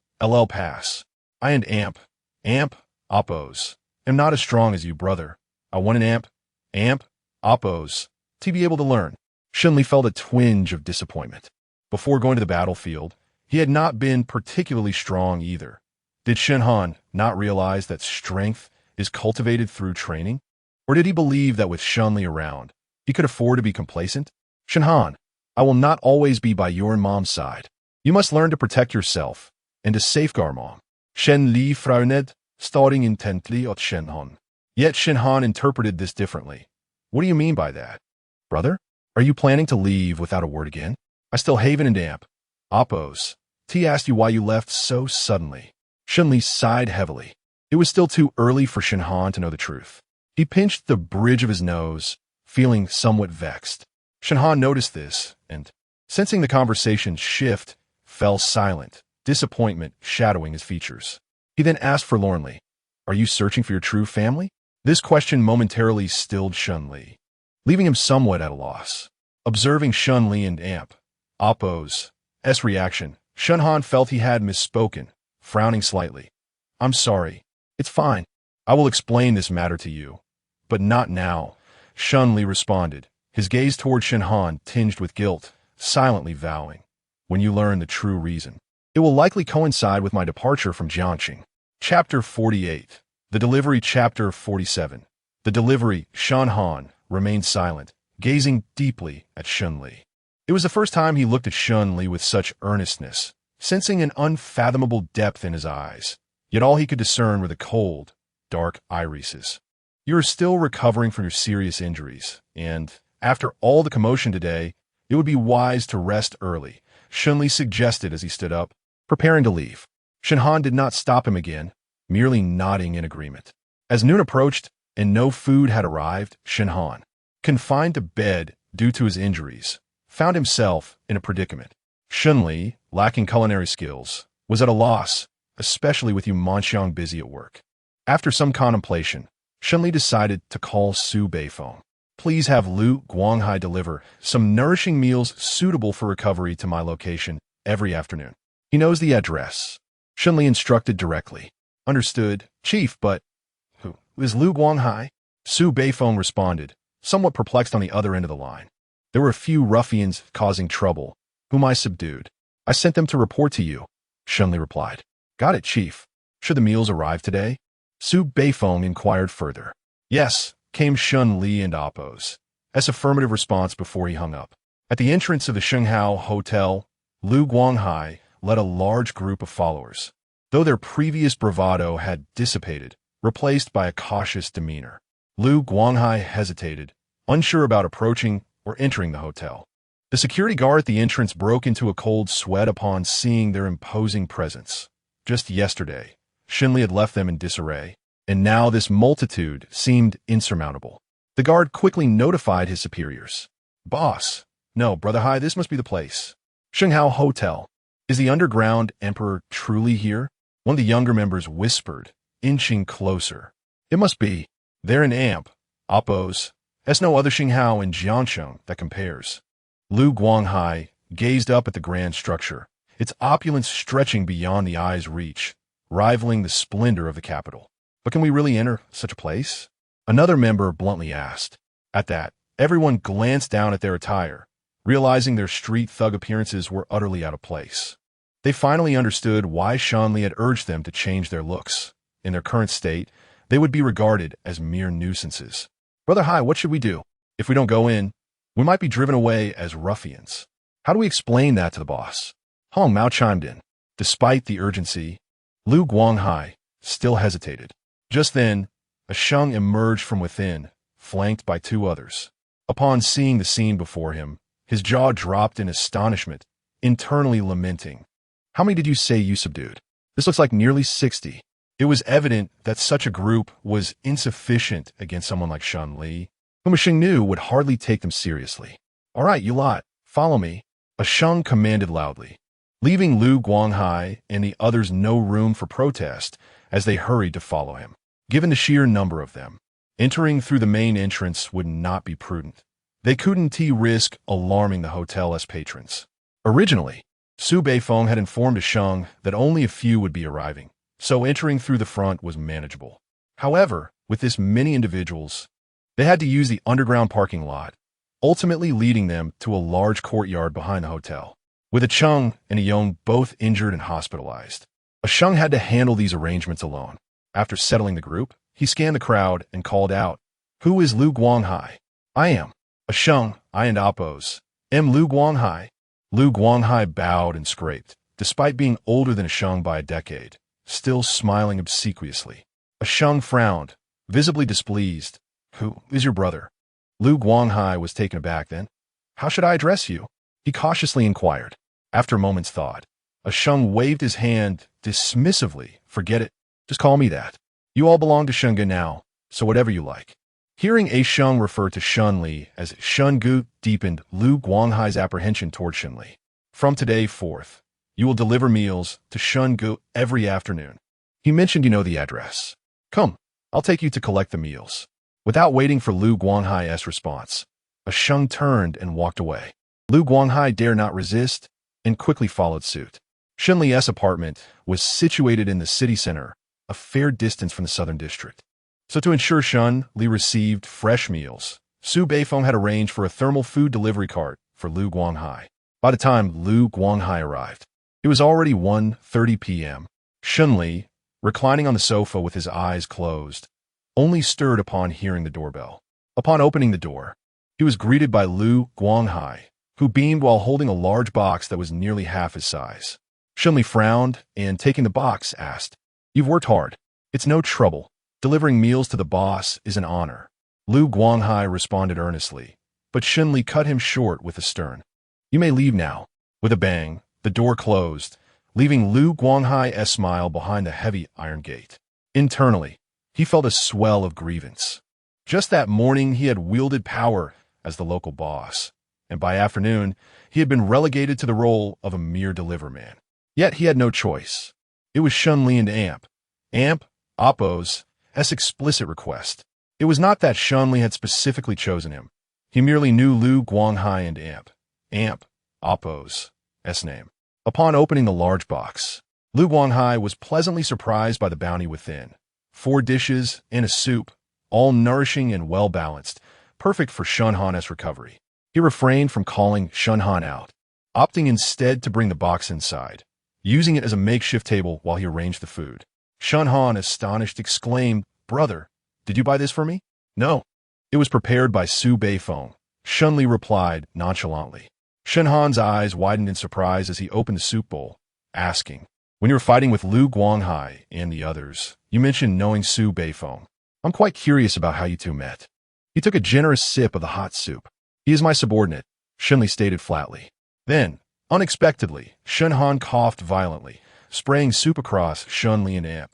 S1: pass. I and Appo's am not as strong as you, brother. I want an Appo's to be able to learn." Shen Li felt a twinge of disappointment. Before going to the battlefield, he had not been particularly strong either. Did Shen Han not realize that strength is cultivated through training? Or did he believe that with Shen Li around, he could afford to be complacent? "Shen Han, I will not always be by your mom's side. You must learn to protect yourself and to safeguard mom." Shen Li frowned, staring intently at Shen Han. Yet Shen Han interpreted this differently. "What do you mean by that? Brother, are you planning to leave without a word again? I still haven and Appo's. T asked you why you left so suddenly." Shen Li sighed heavily. It was still too early for Shen Han to know the truth. He pinched the bridge of his nose, feeling somewhat vexed. Shen Han noticed this, and, sensing the conversation shift, fell silent, disappointment shadowing his features. He then asked forlornly, "Are you searching for your true family?" This question momentarily stilled Shen Li, leaving him somewhat at a loss. Observing Shen Li and Appo's reaction, Shen Han felt he had misspoken, frowning slightly. "I'm sorry. It's fine. I will explain this matter to you. But not now," Shen Li responded, his gaze toward Shen Han tinged with guilt, silently vowing, "When you learn the true reason, it will likely coincide with my departure from Jiangxing." Chapter 48. The Delivery. Chapter 47. The Delivery. Shen Han remained silent, gazing deeply at Shen Li. It was the first time he looked at Shen Li with such earnestness, sensing an unfathomable depth in his eyes. Yet all he could discern were the cold, dark irises. "You are still recovering from your serious injuries, and, after all the commotion today, it would be wise to rest early," Shen Li suggested as he stood up, preparing to leave. Shen Han did not stop him again, merely nodding in agreement. As noon approached and no food had arrived, Shen Han confined to bed due to his injuries, found himself in a predicament. Shen Li, lacking culinary skills, was at a loss, especially with Yu Manxiang busy at work. After some contemplation, Shen Li decided to call Su Beifeng. Please have Lu Guanghai deliver some nourishing meals suitable for recovery to my location every afternoon. He knows the address. Shen Li instructed directly. Understood, Chief, but who is Lu Guanghai? Su Beifeng responded, somewhat perplexed on the other end of the line. There were a few ruffians causing trouble, whom I subdued. I sent them to report to you, Shen Li replied. Got it, Chief. Should the meals arrive today? Su Beifeng inquired further. Yes, came Shen Li and Appos, as affirmative response before he hung up. At the entrance of the Shenghao Hotel, Lu Guanghai led a large group of followers, though their previous bravado had dissipated, replaced by a cautious demeanor. Lu Guanghai hesitated, unsure about approaching or entering the hotel. The security guard at the entrance broke into a cold sweat upon seeing their imposing presence. Just yesterday, Shen Li had left them in disarray, and now this multitude seemed insurmountable. The guard quickly notified his superiors. Boss, no, Brother Hai, this must be the place. Shenghao Hotel. Is the underground emperor truly here? One of the younger members whispered, inching closer. It must be. They're an amp. Appos. There's no other Shenghao in Jiangsheng that compares. Lu Guanghai gazed up at the grand structure, its opulence stretching beyond the eye's reach, rivaling the splendor of the capital. But can we really enter such a place? Another member bluntly asked. At that, everyone glanced down at their attire, realizing their street thug appearances were utterly out of place. They finally understood why Shen Li had urged them to change their looks. In their current state, they would be regarded as mere nuisances. Brother Hai, what should we do? If we don't go in, we might be driven away as ruffians. How do we explain that to the boss? Hong Mao chimed in. Despite the urgency, Lu Guanghai still hesitated. Just then, a sheng emerged from within, flanked by two others. Upon seeing the scene before him, his jaw dropped in astonishment, internally lamenting. How many did you say you subdued? This looks like nearly 60. It was evident that such a group was insufficient against someone like Shen Li, whom a sheng knew would hardly take them seriously. All right, you lot, follow me. A sheng commanded loudly, leaving Lu Guanghai and the others no room for protest as they hurried to follow him. Given the sheer number of them, entering through the main entrance would not be prudent. They couldn't risk alarming the hotel's patrons. Originally, Su Beifeng had informed a sheng that only a few would be arriving, so entering through the front was manageable. However, with this many individuals, they had to use the underground parking lot, ultimately leading them to a large courtyard behind the hotel. With a Chung and a Yong both injured and hospitalized, a sheng had to handle these arrangements alone. After settling the group, he scanned the crowd and called out, Who is Lu Guanghai? I am. A sheng, I and Appos. Am Lu Guanghai. Lu Guanghai bowed and scraped, despite being older than a sheng by a decade, still smiling obsequiously. A sheng frowned, visibly displeased. Who is your brother? Lu Guanghai was taken aback then. How should I address you? He cautiously inquired. After a moment's thought, a sheng waved his hand dismissively. Forget it. Just call me that. You all belong to Shenge now, so whatever you like. Hearing a sheng refer to Shen Li as Shen Gu deepened Lu Guanghai's apprehension toward Shen Li. From today forth, you will deliver meals to Shen Gu every afternoon. He mentioned you know the address. Come, I'll take you to collect the meals. Without waiting for Lu Guanghai's response, a sheng turned and walked away. Lu Guanghai dared not resist and quickly followed suit. Shen Li's apartment was situated in the city center, a fair distance from the southern district. So to ensure Shen Li received fresh meals, Su Beifeng had arranged for a thermal food delivery cart for Lu Guanghai. By the time Lu Guanghai arrived, it was already 1:30 p.m. Shen Li, reclining on the sofa with his eyes closed, only stirred upon hearing the doorbell. Upon opening the door, he was greeted by Lu Guanghai, who beamed while holding a large box that was nearly half his size. Shen Li frowned and, taking the box, asked, You've worked hard. It's no trouble. Delivering meals to the boss is an honor. Lu Guanghai responded earnestly, but Shen Li cut him short with a stern. You may leave now. With a bang, the door closed, leaving Lu Guanghai's smile behind the heavy iron gate. Internally, he felt a swell of grievance. Just that morning, he had wielded power as the local boss, and by afternoon, he had been relegated to the role of a mere deliverman. Yet he had no choice. It was Shen Li and Amp, Oppo's explicit request. It was not that Shen Li had specifically chosen him. He merely knew Lu Guanghai and Amp, Oppo's name. Upon opening the large box, Lu Guanghai was pleasantly surprised by the bounty within. 4 dishes and a soup, all nourishing and well-balanced, perfect for Shen Han's recovery. He refrained from calling Shen Han out, opting instead to bring the box inside, using it as a makeshift table while he arranged the food. Shen Han, astonished, exclaimed, "Brother, did you buy this for me?" "No. It was prepared by Su Beifeng," Shen Li replied nonchalantly. Shen Han's eyes widened in surprise as he opened the soup bowl, asking, "When you were fighting with Lu Guanghai and the others, you mentioned knowing Su Beifeng. I'm quite curious about how you two met." He took a generous sip of the hot soup. "He is my subordinate," Shen Li stated flatly. Then, unexpectedly, Shen Han coughed violently, spraying soup across Shen Li and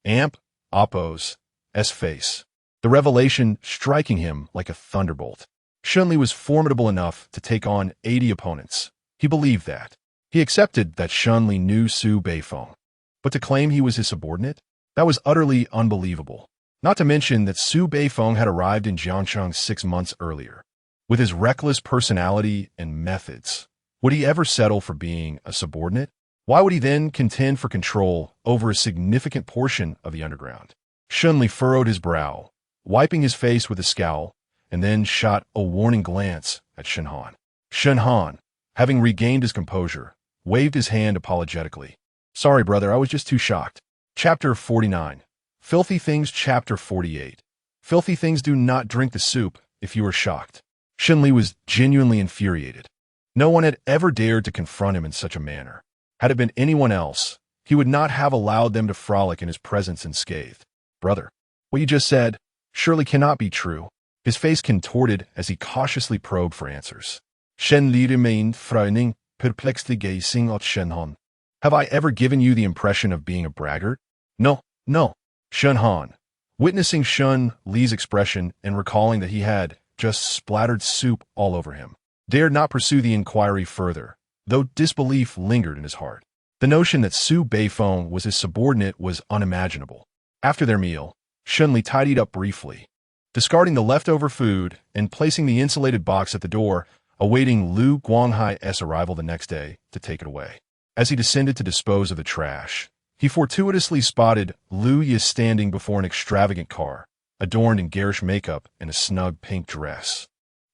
S1: Amp, Oppo's face. The revelation striking him like a thunderbolt. Shen Li was formidable enough to take on 80 opponents. He believed that. He accepted that Shen Li knew Su Beifeng. But to claim he was his subordinate? That was utterly unbelievable. Not to mention that Su Beifeng had arrived in Jiangcheng 6 months earlier. With his reckless personality and methods, would he ever settle for being a subordinate? Why would he then contend for control over a significant portion of the underground? Shen Li furrowed his brow, wiping his face with a scowl, and then shot a warning glance at Shen Han. Shen Han, having regained his composure, waved his hand apologetically. "Sorry, brother, I was just too shocked." Chapter 49. Filthy Things. Chapter 48. Filthy things do not drink the soup if you are shocked. Shen Li was genuinely infuriated. No one had ever dared to confront him in such a manner. Had it been anyone else, he would not have allowed them to frolic in his presence unscathed. "Brother, what you just said surely cannot be true." His face contorted as he cautiously probed for answers. Shen Li remained frowning, perplexedly gazing at Shen Han. "Have I ever given you the impression of being a braggart?" No. Shen Han, witnessing Shen Li's expression and recalling that he had just splattered soup all over him, dared not pursue the inquiry further, though disbelief lingered in his heart. The notion that Su Beifeng was his subordinate was unimaginable. After their meal, Shen Li tidied up briefly, discarding the leftover food and placing the insulated box at the door, awaiting Lu Guanghai's arrival the next day to take it away. As he descended to dispose of the trash, he fortuitously spotted Lu Yi standing before an extravagant car, adorned in garish makeup and a snug pink dress.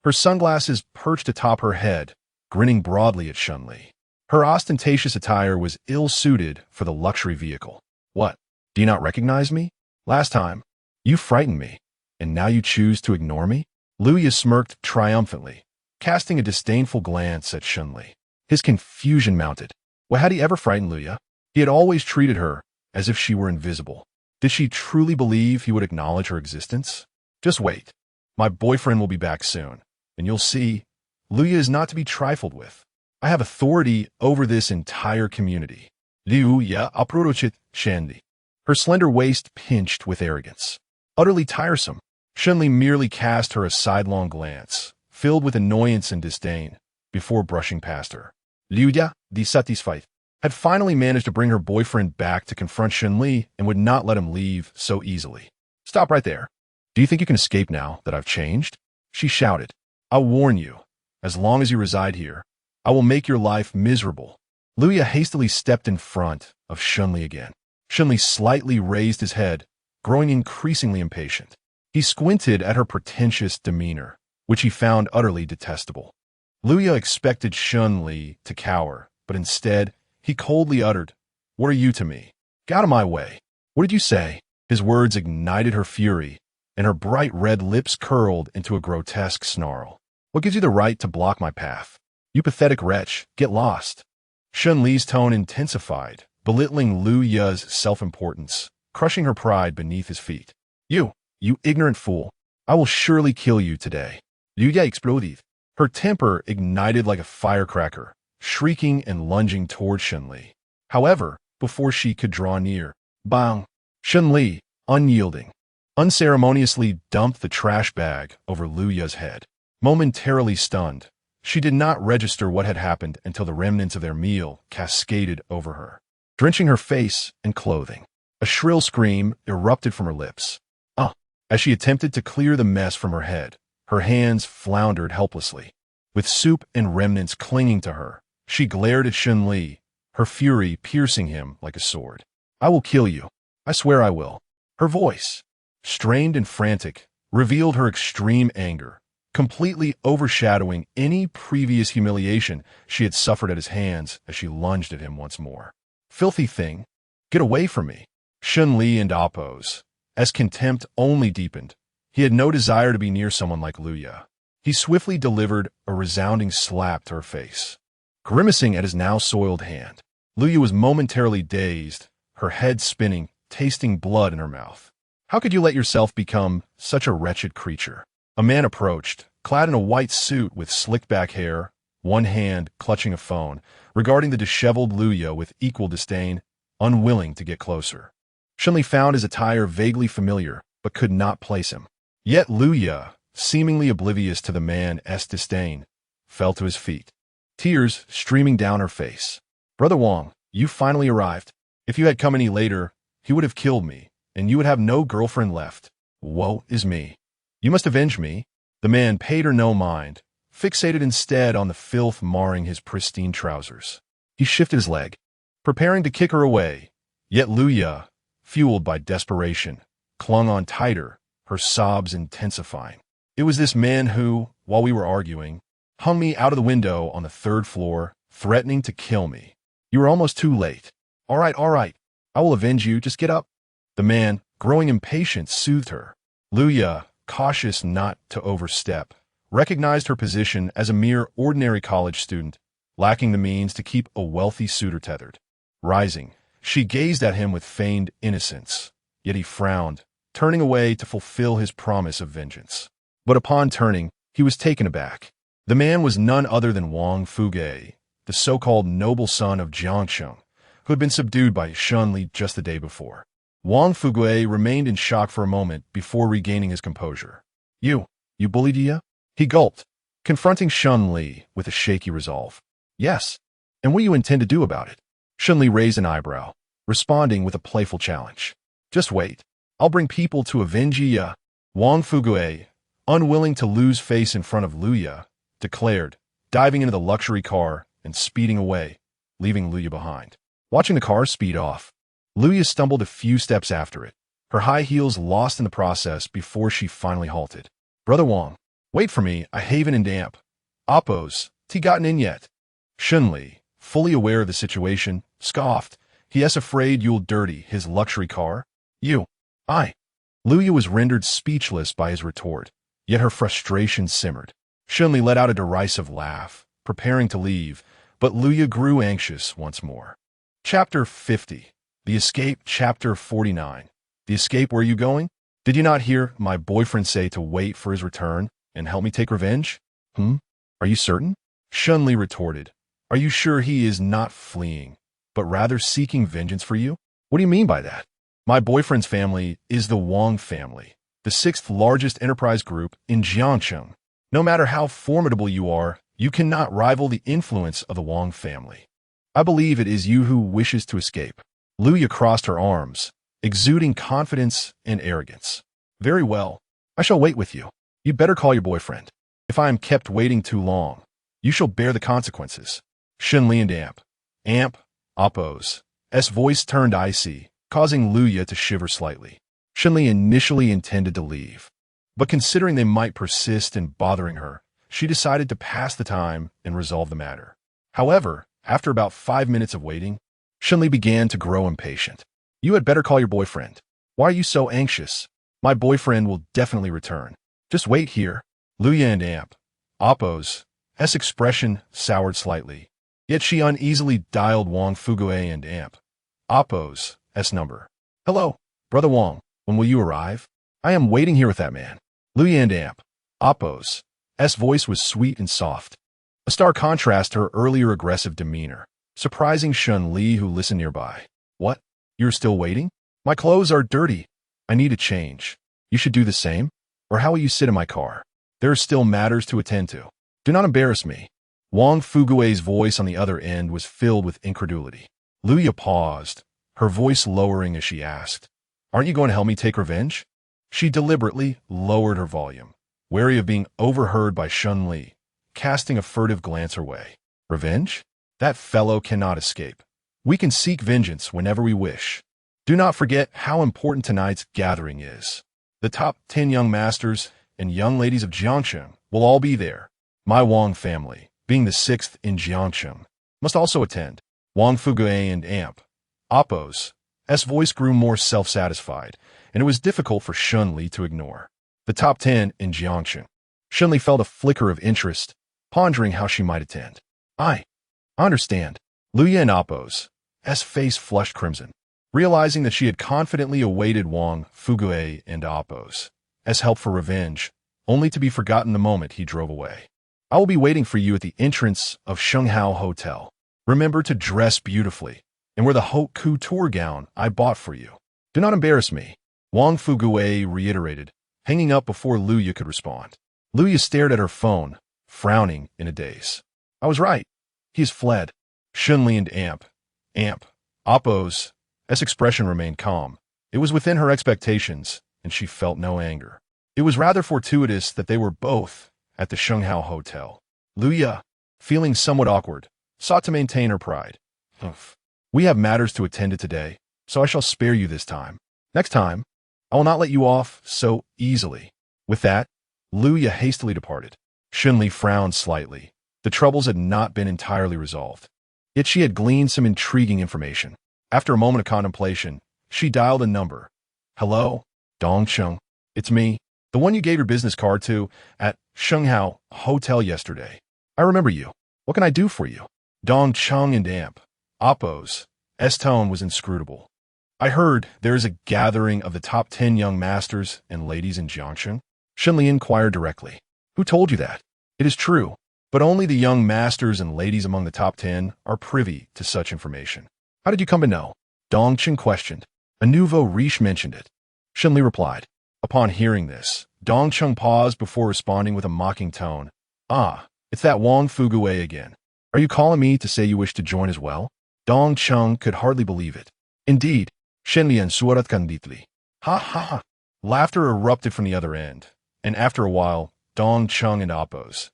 S1: Her sunglasses perched atop her head, grinning broadly at Shen Li. Her ostentatious attire was ill-suited for the luxury vehicle. "What? Do you not recognize me? Last time, you frightened me, and now you choose to ignore me?" Lu Yi smirked triumphantly, casting a disdainful glance at Shen Li. His confusion mounted. Well, had he ever frightened Lu Yi? He had always treated her as if she were invisible. Did she truly believe he would acknowledge her existence? "Just wait. My boyfriend will be back soon, and you'll see, Lu Yi is not to be trifled with. I have authority over this entire community." Liu Ya approached Shen Li. Her slender waist pinched with arrogance. Utterly tiresome, Shen Li merely cast her a sidelong glance, filled with annoyance and disdain, before brushing past her. Liu Ya, dissatisfied, had finally managed to bring her boyfriend back to confront Shen Li and would not let him leave so easily. "Stop right there. Do you think you can escape now that I've changed?" she shouted. "I'll warn you, as long as you reside here, I will make your life miserable." Liu Ya hastily stepped in front of Shen Li again. Shen Li slightly raised his head, growing increasingly impatient. He squinted at her pretentious demeanor, which he found utterly detestable. Liu Ya expected Shen Li to cower, but instead, he coldly uttered, "What are you to me? Get out of my way." "What did you say?" His words ignited her fury, and her bright red lips curled into a grotesque snarl. "What gives you the right to block my path? You pathetic wretch, get lost." Shen Li's tone intensified, belittling Liu Ya's self-importance, crushing her pride beneath his feet. You ignorant fool. I will surely kill you today." Liu Ya exploded. Her temper ignited like a firecracker, shrieking and lunging toward Shen Li. However, before she could draw near, bang! Shen Li, unyielding, unceremoniously dumped the trash bag over Luya's head. Momentarily stunned, she did not register what had happened until the remnants of their meal cascaded over her, drenching her face and clothing. A shrill scream erupted from her lips. As she attempted to clear the mess from her head, her hands floundered helplessly. With soup and remnants clinging to her, she glared at Shen Li, her fury piercing him like a sword. "I will kill you. I swear I will." Her voice, strained and frantic, revealed her extreme anger, completely overshadowing any previous humiliation she had suffered at his hands as she lunged at him once more. "Filthy thing! Get away from me!" Shen Li and oppose. As contempt only deepened, he had no desire to be near someone like Luya. He swiftly delivered a resounding slap to her face. Grimacing at his now soiled hand, Luya was momentarily dazed, her head spinning, tasting blood in her mouth. "How could you let yourself become such a wretched creature?" A man approached, clad in a white suit with slicked-back hair, one hand clutching a phone, regarding the disheveled Luya with equal disdain, unwilling to get closer. Shen Li found his attire vaguely familiar, but could not place him. Yet Luya, seemingly oblivious to the man's disdain, fell to his feet, tears streaming down her face. "Brother Wang, you finally arrived. If you had come any later, he would have killed me, and you would have no girlfriend left. Woe is me. You must avenge me." The man paid her no mind, fixated instead on the filth marring his pristine trousers. He shifted his leg, preparing to kick her away, yet Luya, fueled by desperation, clung on tighter, her sobs intensifying. "It was this man who, while we were arguing, hung me out of the window on the 3rd floor, threatening to kill me. You were almost too late. All right, I will avenge you, just get up." The man, growing impatient, soothed her. Luya, cautious not to overstep, recognized her position as a mere ordinary college student, lacking the means to keep a wealthy suitor tethered. Rising, she gazed at him with feigned innocence, yet he frowned, turning away to fulfill his promise of vengeance. But upon turning, he was taken aback. The man was none other than Wang Fuge, the so-called noble son of Jiangsheng, who had been subdued by Shen Li just the day before. Wang Fuge remained in shock for a moment before regaining his composure. You bullied Yi?" He gulped, confronting Shen Li with a shaky resolve. "Yes, and what do you intend to do about it?" Shen Li raised an eyebrow, responding with a playful challenge. "Just wait. I'll bring people to avenge Yi." Wang Fugue, unwilling to lose face in front of Luya, declared, diving into the luxury car and speeding away, leaving Luya behind. Watching the car speed off, Luya stumbled a few steps after it, her high heels lost in the process before she finally halted. "Brother Wang, wait for me, I haven and damp. Oppose, he gotten in yet?" Shen Li, fully aware of the situation, scoffed. "He is afraid you'll dirty his luxury car? I." Luya was rendered speechless by his retort, yet her frustration simmered. Shen Li let out a derisive laugh, preparing to leave, but Luya grew anxious once more. Chapter 50. The Escape. Chapter 49. The Escape. Where are you going? Did you not hear my boyfriend say to wait for his return and help me take revenge? Are you certain? Shen Li retorted. Are you sure he is not fleeing, but rather seeking vengeance for you? What do you mean by that? My boyfriend's family is the Wang family, the 6th largest enterprise group in Jiangsheng. No matter how formidable you are, you cannot rival the influence of the Wang family. I believe it is you who wishes to escape. Luya crossed her arms, exuding confidence and arrogance. Very well, I shall wait with you. You better call your boyfriend. If I am kept waiting too long, you shall bear the consequences. Shen Li and Amp, oppose. S voice turned icy, causing Luya to shiver slightly. Shen Li initially intended to leave, but considering they might persist in bothering her, she decided to pass the time and resolve the matter. However, after about 5 minutes of waiting, Shen Li began to grow impatient. You had better call your boyfriend. Why are you so anxious? My boyfriend will definitely return. Just wait here. Luya and oppose. S expression soured slightly, yet she uneasily dialed Wang Fugue and oppose. S number. Hello, Brother Wang, when will you arrive? I am waiting here with that man. Luya and oppose. S voice was sweet and soft, a stark contrast to her earlier aggressive demeanor, surprising Shen Li who listened nearby. What? You're still waiting? My clothes are dirty. I need a change. You should do the same? Or how will you sit in my car? There are still matters to attend to. Do not embarrass me. Wang Fugui's voice on the other end was filled with incredulity. Luya paused, her voice lowering as she asked, "Aren't you going to help me take revenge?" She deliberately lowered her volume, wary of being overheard by Shen Li, casting a furtive glance her way. Revenge? That fellow cannot escape. We can seek vengeance whenever we wish. Do not forget how important tonight's gathering is. The top 10 young masters and young ladies of Jiangsheng will all be there. My Wang family, being the 6th in Jiangsheng, must also attend. Wang Fugui and Appo's voice grew more self-satisfied, and it was difficult for Shen Li to ignore. The top 10 in Jiangsheng. Shen Li felt a flicker of interest, pondering how she might attend. I understand. Luya and Appo's face flushed crimson, realizing that she had confidently awaited Wang Fugui and Appo's help for revenge, only to be forgotten the moment he drove away. I will be waiting for you at the entrance of Shenghao Hotel. Remember to dress beautifully and wear the haute couture gown I bought for you. Do not embarrass me, Wang Fugui reiterated, hanging up before Luya could respond. Luya stared at her phone, frowning in a daze. I was right. He has fled. Shen Li and Appo's expression remained calm. It was within her expectations, and she felt no anger. It was rather fortuitous that they were both at the Shenghao Hotel. Luya, feeling somewhat awkward, sought to maintain her pride. We have matters to attend to today, so I shall spare you this time. Next time, I will not let you off so easily. With that, Luya hastily departed. Shen Li frowned slightly. The troubles had not been entirely resolved. Yet she had gleaned some intriguing information. After a moment of contemplation, she dialed a number. Hello, Dongcheng. It's me, the one you gave your business card to at Shenghao Hotel yesterday. I remember you. What can I do for you? Dongcheng and Appo's tone was inscrutable. I heard there is a gathering of the top 10 young masters and ladies in Jiangsheng. Shen Li inquired directly. Who told you that? It is true, but only the young masters and ladies among the top 10 are privy to such information. How did you come to know? Dongcheng questioned. A nouveau riche mentioned it. Shen Li replied. Upon hearing this, Dongcheng paused before responding with a mocking tone. Ah, it's that Wang Fugui again. Are you calling me to say you wish to join as well? Dongcheng could hardly believe it. Indeed, Shen Li suarat candidly. Ha ha ha. Laughter erupted from the other end, and after a while, Dongcheng and Appo's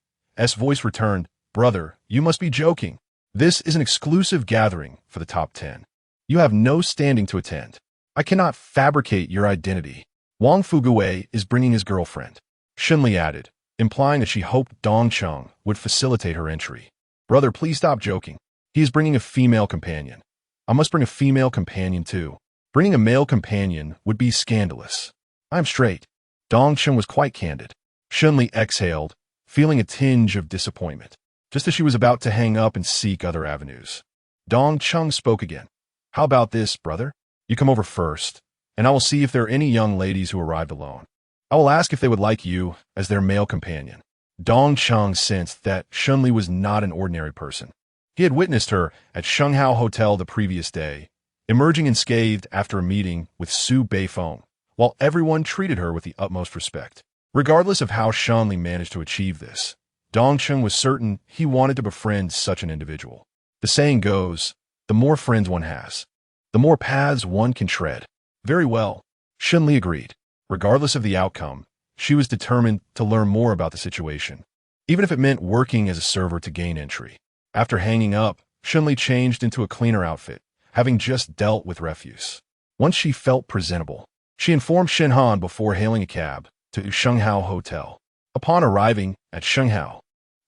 S1: voice returned. Brother, you must be joking. This is an exclusive gathering for the top 10. You have no standing to attend. I cannot fabricate your identity. Wang Fugui is bringing his girlfriend. Shen Li added, implying that she hoped Dongcheng would facilitate her entry. Brother, please stop joking. He is bringing a female companion. I must bring a female companion too. Bringing a male companion would be scandalous. I am straight. Dongcheng was quite candid. Shen Li exhaled, feeling a tinge of disappointment, just as she was about to hang up and seek other avenues. Dongcheng spoke again. How about this, brother? You come over first, and I will see if there are any young ladies who arrived alone. I will ask if they would like you as their male companion. Dongcheng sensed that Shen Li was not an ordinary person. He had witnessed her at Shenghao Hotel the previous day, emerging unscathed after a meeting with Su Beifeng, while everyone treated her with the utmost respect. Regardless of how Shen Li managed to achieve this, Dongcheng was certain he wanted to befriend such an individual. The saying goes, the more friends one has, the more paths one can tread. Very well, Shen Li agreed. Regardless of the outcome, she was determined to learn more about the situation, even if it meant working as a server to gain entry. After hanging up, Shen Li changed into a cleaner outfit, having just dealt with refuse. Once she felt presentable, she informed Shen Han before hailing a cab to Shenghao Hotel. Upon arriving at Shenghao,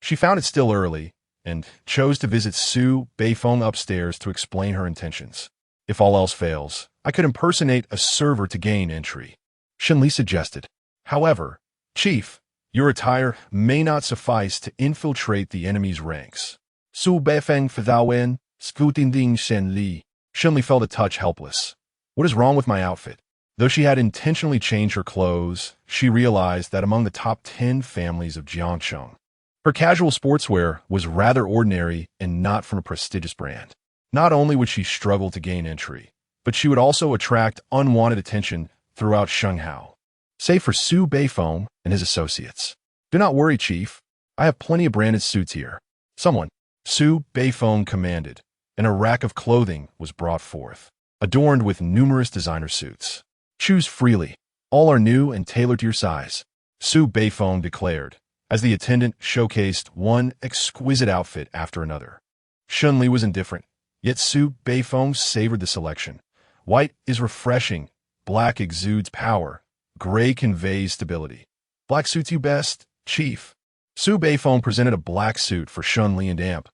S1: she found it still early and chose to visit Su Beifeng upstairs to explain her intentions. If all else fails, I could impersonate a server to gain entry, Shen Li suggested. However, Chief, your attire may not suffice to infiltrate the enemy's ranks. Su Beifeng Fadawen, Scutinding Shen Li. Shen Li felt a touch helpless. What is wrong with my outfit? Though she had intentionally changed her clothes, she realized that among the top 10 families of Jiangsheng, her casual sportswear was rather ordinary and not from a prestigious brand. Not only would she struggle to gain entry, but she would also attract unwanted attention throughout Shenghao. save for Su Beifeng and his associates. Do not worry, Chief. I have plenty of branded suits here. Someone, Su Beifeng commanded, and a rack of clothing was brought forth, adorned with numerous designer suits. Choose freely. All are new and tailored to your size, Su Beifeng declared, as the attendant showcased one exquisite outfit after another. Shen Li was indifferent, yet Su Beifeng savored the selection. White is refreshing, black exudes power, gray conveys stability. Black suits you best, Chief. Su Beifeng presented a black suit for Shen Li and Amp,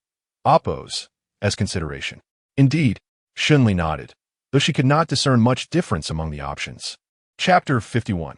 S1: Oppos, as consideration. Indeed, Shen Li nodded, though she could not discern much difference among the options. Chapter 51.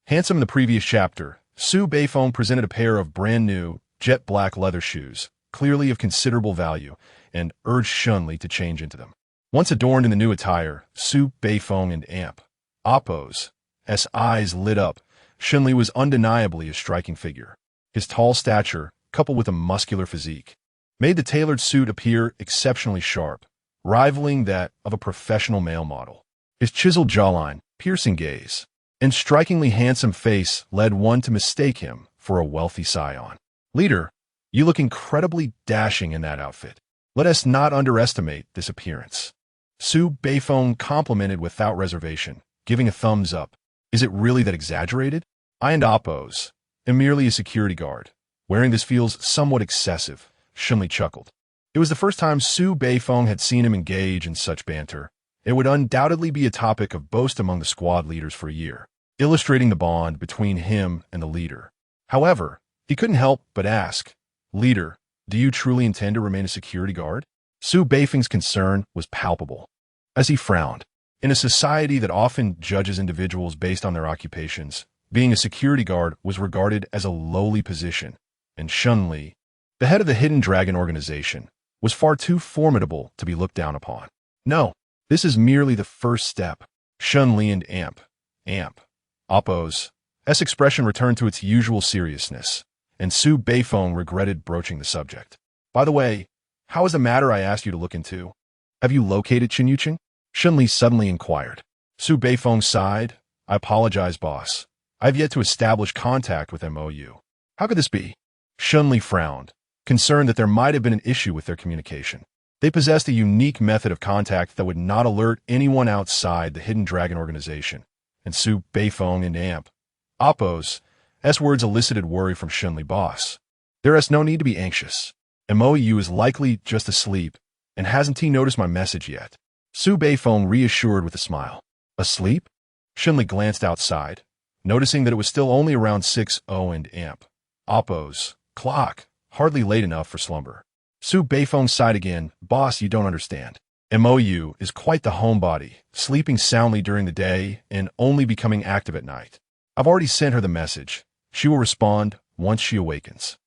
S1: Handsome in the previous chapter, Su Beifeng presented a pair of brand-new, jet black leather shoes, clearly of considerable value, and urged Shen Li to change into them. Once adorned in the new attire, Su Beifeng and Amp, Oppos, as eyes lit up, Shen Li was undeniably a striking figure. His tall stature, coupled with a muscular physique, made the tailored suit appear exceptionally sharp, rivaling that of a professional male model. His chiseled jawline, piercing gaze, and strikingly handsome face led one to mistake him for a wealthy scion. Leader, you look incredibly dashing in that outfit. Let us not underestimate this appearance. Su Beifeng complimented without reservation, giving a thumbs up. Is it really that exaggerated? I and Oppos am merely a security guard. Wearing this feels somewhat excessive, Shen Li chuckled. It was the first time Su Beifeng had seen him engage in such banter. It would undoubtedly be a topic of boast among the squad leaders for a year, illustrating the bond between him and the leader. However, he couldn't help but ask, Leader, do you truly intend to remain a security guard? Su Beifeng's concern was palpable. As he frowned, in a society that often judges individuals based on their occupations, being a security guard was regarded as a lowly position, and Shen Li, the head of the Hidden Dragon organization, was far too formidable to be looked down upon. No, this is merely the first step. Shen Li and Amp, Oppos' expression returned to its usual seriousness, and Su Beifeng regretted broaching the subject. By the way, how is the matter I asked you to look into? Have you located Qinyuqing? Shen Li suddenly inquired. Su Beifeng sighed. I apologize, boss. I have yet to establish contact with MOU. How could this be? Shen Li frowned, concerned that there might have been an issue with their communication. They possessed a unique method of contact that would not alert anyone outside the Hidden Dragon organization, and Su Beifeng and Amp, Oppos' words elicited worry from Shen Li boss. There is no need to be anxious. MOU is likely just asleep, and hasn't he noticed my message yet? Su Beifeng reassured with a smile. Asleep? Shen Li glanced outside, noticing that it was still only around 6:00 and Amp, Oppos' clock, hardly late enough for slumber. Su Beifeng sighed again. Boss, you don't understand. MOU is quite the homebody, sleeping soundly during the day and only becoming active at night. I've already sent her the message. She will respond once she awakens.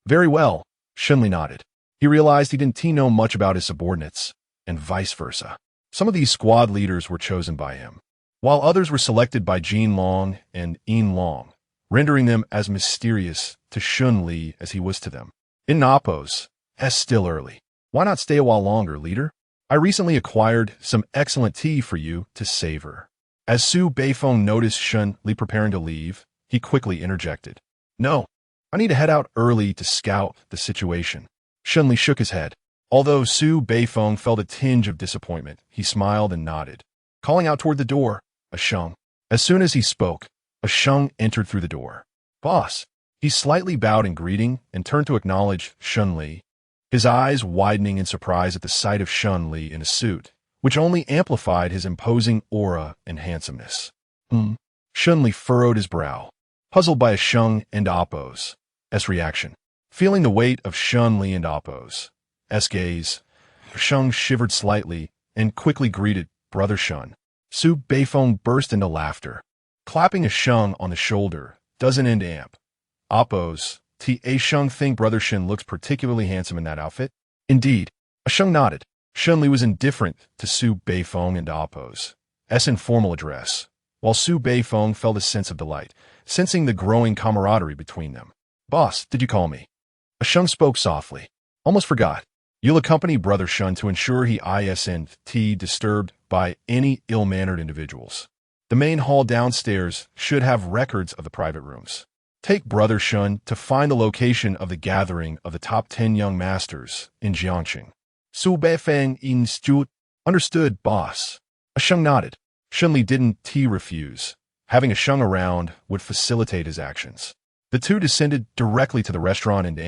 S1: Very well, Shen Li nodded. He realized he didn't know much about his subordinates, and vice versa. Some of these squad leaders were chosen by him, while others were selected by Jin Long and Yin Long, rendering them as mysterious to Shen Li as he was to them. In Oppos, still early. Why not stay a while longer, leader? I recently acquired some excellent tea for you to savor. As Su Beifeng noticed Shen Li preparing to leave, he quickly interjected. No, I need to head out early to scout the situation. Shen Li shook his head. Although Su Beifeng felt a tinge of disappointment, he smiled and nodded, calling out toward the door, a Sheng. As soon as he spoke, a Sheng entered through the door. Boss. He slightly bowed in greeting and turned to acknowledge Shen Li, his eyes widening in surprise at the sight of Shen Li in a suit, which only amplified his imposing aura and handsomeness. Shen Li furrowed his brow, puzzled by a Sheng and Oppos' reaction. Feeling the weight of Shen Li and Oppos' gaze, Sheng shivered slightly and quickly greeted Brother Shen. Su Beifeng burst into laughter, clapping a Sheng on the shoulder. Doesn't end Amp, Oppos' Sheng think Brother Shen looks particularly handsome in that outfit? Indeed, a Sheng nodded. Shen Li was indifferent to Su Beifeng and Oppos' informal address, while Su Beifeng felt a sense of delight, sensing the growing camaraderie between them. Boss, did you call me? A Sheng spoke softly. Almost forgot. You'll accompany Brother Shen to ensure he isn't disturbed by any ill-mannered individuals. The main hall downstairs should have records of the private rooms. Take Brother Shen to find the location of the gathering of the top 10 young masters in Jiangxing. Su Beifeng Institute. Understood, boss. A Sheng nodded. Shen Li didn't refuse. Having a Sheng around would facilitate his actions. The two descended directly to the restaurant and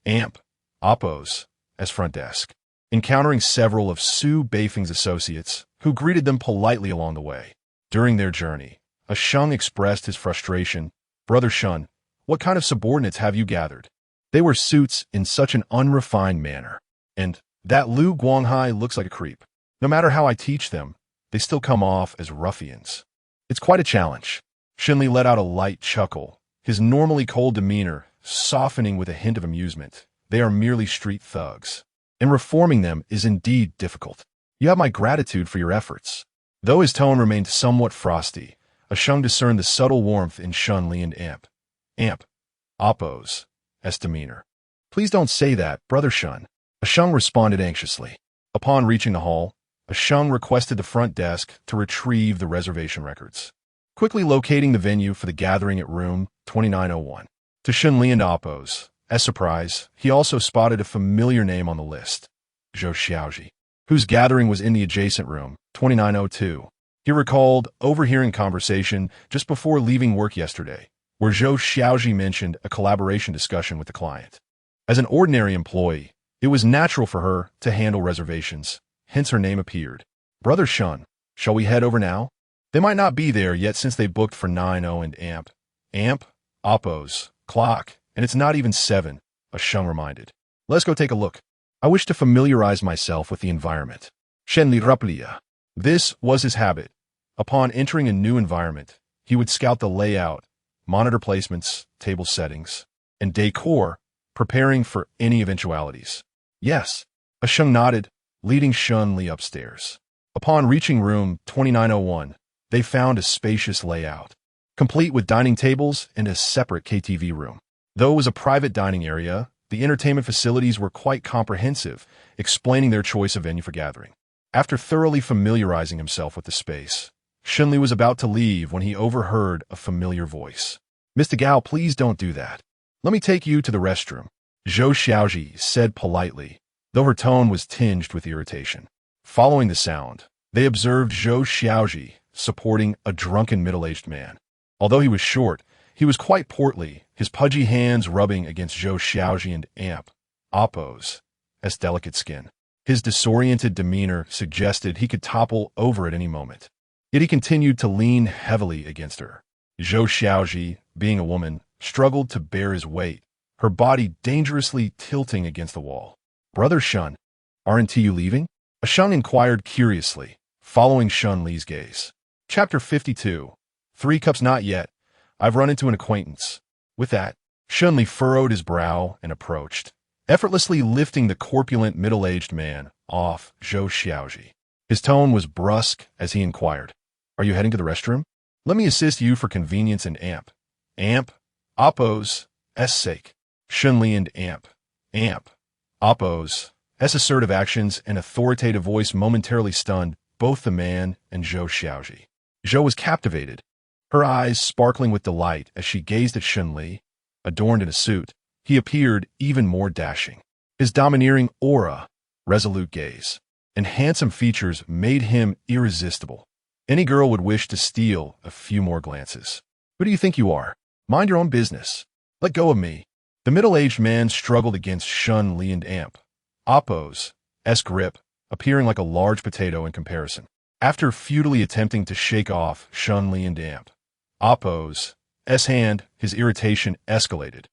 S1: Amp, Oppos, as front desk, encountering several of Su Beifeng's associates who greeted them politely along the way. During their journey, a Sheng expressed his frustration. Brother Shen, what kind of subordinates have you gathered? They wear suits in such an unrefined manner. And that Lu Guanghai looks like a creep. No matter how I teach them, they still come off as ruffians. It's quite a challenge. Shen Li let out a light chuckle, his normally cold demeanor softening with a hint of amusement. They are merely street thugs, and reforming them is indeed difficult. You have my gratitude for your efforts. Though his tone remained somewhat frosty, a Sheng discerned the subtle warmth in Shen Li and Amp, Oppos, demeanor. Please don't say that, Brother Shen. A Sheng responded anxiously. Upon reaching the hall, a Sheng requested the front desk to retrieve the reservation records, quickly locating the venue for the gathering at room 2901. To Shen Li and Oppos, as surprise, he also spotted a familiar name on the list, Zhou Xiaoji, whose gathering was in the adjacent room, 2902. He recalled overhearing conversation just before leaving work yesterday, where Zhou Xiaoji mentioned a collaboration discussion with the client. As an ordinary employee, it was natural for her to handle reservations, hence her name appeared. Brother Shen, shall we head over now? They might not be there yet since they booked for 9:00 and Amp, Oppos, clock, and it's not even 7, a Sheng reminded. Let's go take a look. I wish to familiarize myself with the environment. Shen Li Raplia. This was his habit. Upon entering a new environment, he would scout the layout, monitor placements, table settings, and decor, preparing for any eventualities. Yes, a Sheng nodded, leading Shen Li upstairs. Upon reaching room 2901, they found a spacious layout, complete with dining tables and a separate KTV room. Though it was a private dining area, the entertainment facilities were quite comprehensive, explaining their choice of venue for gathering. After thoroughly familiarizing himself with the space, Shen Li was about to leave when he overheard a familiar voice. Mr. Gao, please don't do that. Let me take you to the restroom, Zhou Xiaoji said politely, though her tone was tinged with irritation. Following the sound, they observed Zhou Xiaoji supporting a drunken middle-aged man. Although he was short, he was quite portly, his pudgy hands rubbing against Zhou Xiaoji and Amp, Oppos, delicate skin. His disoriented demeanor suggested he could topple over at any moment. Yet he continued to lean heavily against her. Zhou Xiaoji, being a woman, struggled to bear his weight, her body dangerously tilting against the wall. Brother Shen, aren't you leaving? A Sheng inquired curiously, following Shen Li's gaze. Chapter 52. 3 cups not yet. I've run into an acquaintance. With that, Shen Li furrowed his brow and approached, effortlessly lifting the corpulent middle-aged man off Zhou Xiaoji. His tone was brusque as he inquired, Are you heading to the restroom? Let me assist you for convenience and Amp, Oppos, sake. Shen Li and Amp, Oppos, assertive actions and authoritative voice momentarily stunned both the man and Zhou Xiaoji. Zhou was captivated, her eyes sparkling with delight as she gazed at Shen Li. Adorned in a suit, he appeared even more dashing. His domineering aura, resolute gaze, and handsome features made him irresistible. Any girl would wish to steal a few more glances. Who do you think you are? Mind your own business. Let go of me. The middle-aged man struggled against Shen Li and Oppos' grip, appearing like a large potato in comparison. After futilely attempting to shake off Shen Li and Oppos' hand, his irritation escalated,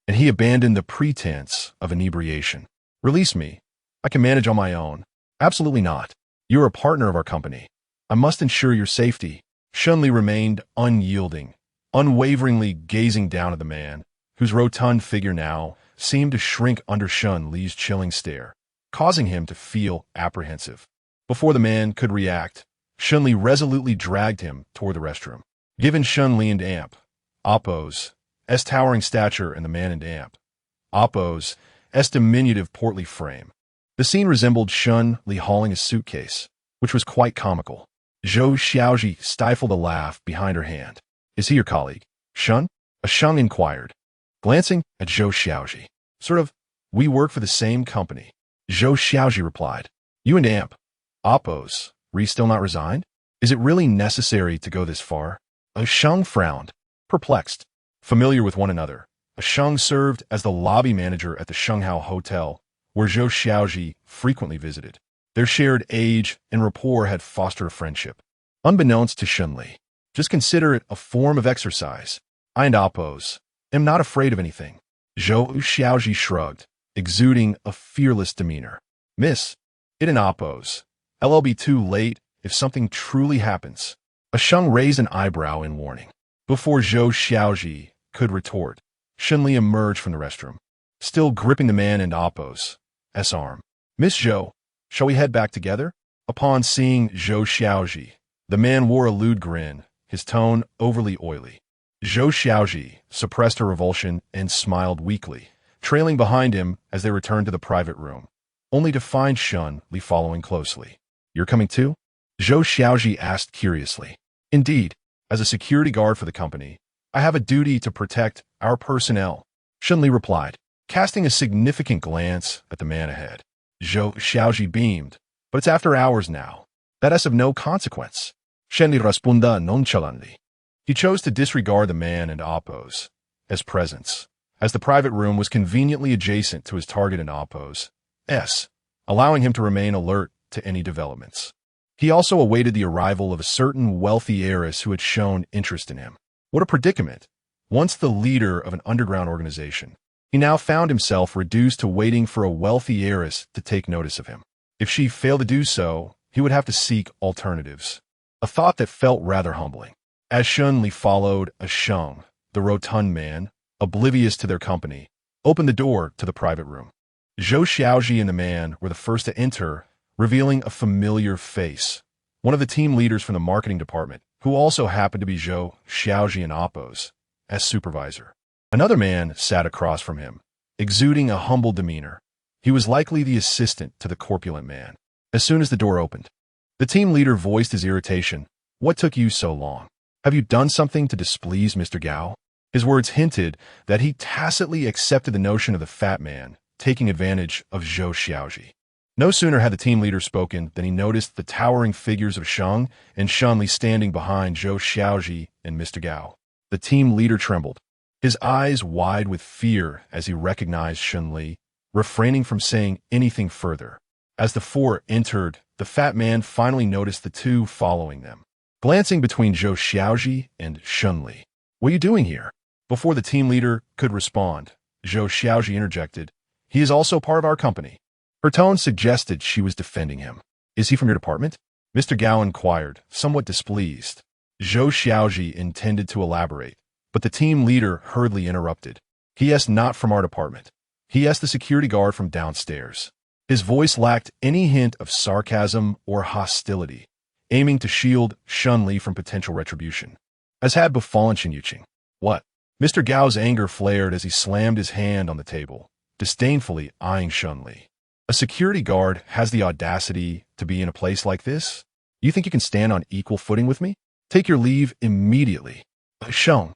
S1: and he abandoned the pretense of inebriation. Release me. I can manage on my own. Absolutely not. You're a partner of our company. I must ensure your safety. Shen Li remained unyielding, unwaveringly gazing down at the man, whose rotund figure now seemed to shrink under Shen Li's chilling stare, causing him to feel apprehensive. Before the man could react, Shen Li resolutely dragged him toward the restroom. Given Shen Li and Oppos' towering stature and the man and Oppos' diminutive portly frame, the scene resembled Shen Li hauling a suitcase, which was quite comical. Zhou Xiaoji stifled a laugh behind her hand. Is he your colleague, Shen? A Sheng inquired, glancing at Zhou Xiaoji. Sort of. We work for the same company. Zhou Xiaoji replied. You and Oppos, Ri still not resigned? Is it really necessary to go this far? A Sheng frowned, perplexed. Familiar with one another, a Sheng served as the lobby manager at the Shenghao Hotel, where Zhou Xiaoji frequently visited. Their shared age and rapport had fostered a friendship. Unbeknownst to Shen Li, just consider it a form of exercise. I and Oppos am not afraid of anything. Zhou Xiaoji shrugged, exuding a fearless demeanor. Miss, it and Oppos. I'll be too late if something truly happens. A Sheng raised an eyebrow in warning. Before Zhou Xiaoji could retort, Shen Li emerged from the restroom, still gripping the man and Oppos' arm. Miss Zhou, shall we head back together? Upon seeing Zhou Xiaoji, the man wore a lewd grin, his tone overly oily. Zhou Xiaoji suppressed her revulsion and smiled weakly, trailing behind him as they returned to the private room, only to find Shen Li following closely. You're coming too? Zhou Xiaoji asked curiously. Indeed, as a security guard for the company, I have a duty to protect our personnel, Shen Li replied, casting a significant glance at the man ahead. Zhou Xiaoji beamed, but it's after hours now. That's of no consequence. Shen Li responda nonchalantly. He chose to disregard the man and Oppos' presence, as the private room was conveniently adjacent to his target and Oppos', allowing him to remain alert to any developments. He also awaited the arrival of a certain wealthy heiress who had shown interest in him. What a predicament! Once the leader of an underground organization, he now found himself reduced to waiting for a wealthy heiress to take notice of him. If she failed to do so, he would have to seek alternatives. A thought that felt rather humbling. As Shen Li followed a Sheng, the rotund man, oblivious to their company, opened the door to the private room. Zhou Xiaoji and the man were the first to enter, revealing a familiar face, one of the team leaders from the marketing department, who also happened to be Zhou Xiaoji and Oppos' supervisor. Another man sat across from him, exuding a humble demeanor. He was likely the assistant to the corpulent man. As soon as the door opened, the team leader voiced his irritation. What took you so long? Have you done something to displease Mr. Gao? His words hinted that he tacitly accepted the notion of the fat man taking advantage of Zhou Xiaoji. No sooner had the team leader spoken than he noticed the towering figures of Sheng and Shen Li standing behind Zhou Xiaoji and Mr. Gao. The team leader trembled, his eyes wide with fear as he recognized Shen Li, refraining from saying anything further. As the four entered, the fat man finally noticed the two following them. Glancing between Zhou Xiaoji and Shen Li. What are you doing here? Before the team leader could respond, Zhou Xiaoji interjected. He is also part of our company. Her tone suggested she was defending him. Is he from your department? Mr. Gao inquired, somewhat displeased. Zhou Xiaoji intended to elaborate, but the team leader hurriedly interrupted. He is not from our department. He is the security guard from downstairs. His voice lacked any hint of sarcasm or hostility, aiming to shield Shen Li from potential retribution, as had befallen Shen Yuqing. What? Mr. Gao's anger flared as he slammed his hand on the table, disdainfully eyeing Shen Li. A security guard has the audacity to be in a place like this? You think you can stand on equal footing with me? Take your leave immediately. Sheng,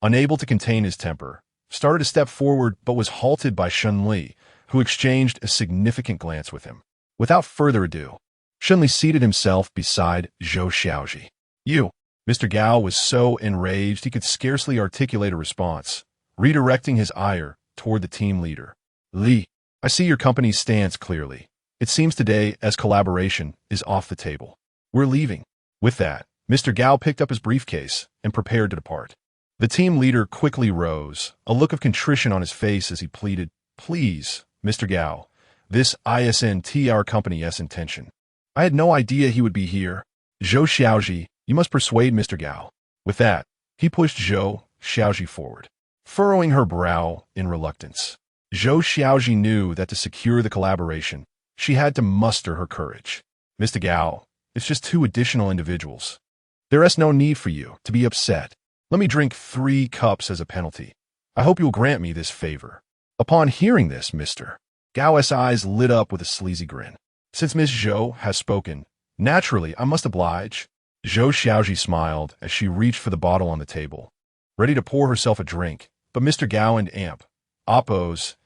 S1: unable to contain his temper, started to step forward but was halted by Shen Li, who exchanged a significant glance with him. Without further ado, Shen Li seated himself beside Zhou Xiaoji. You. Mr. Gao was so enraged he could scarcely articulate a response, redirecting his ire toward the team leader. Li, I see your company's stance clearly. It seems today as collaboration is off the table. We're leaving. With that, Mr. Gao picked up his briefcase and prepared to depart. The team leader quickly rose, a look of contrition on his face as he pleaded, Please, Mr. Gao, this isn't our company's intention. I had no idea he would be here. Zhou Xiaoji, you must persuade Mr. Gao. With that, he pushed Zhou Xiaoji forward, furrowing her brow in reluctance. Zhou Xiaoji knew that to secure the collaboration, she had to muster her courage. Mr. Gao, it's just 2 additional individuals. There is no need for you to be upset. Let me drink 3 cups as a penalty. I hope you'll grant me this favor. Upon hearing this, Mr. Gao's eyes lit up with a sleazy grin. Since Miss Zhou has spoken, naturally I must oblige. Zhou Xiaoji smiled as she reached for the bottle on the table, ready to pour herself a drink, but Mr. Gao and Amp, Oppo's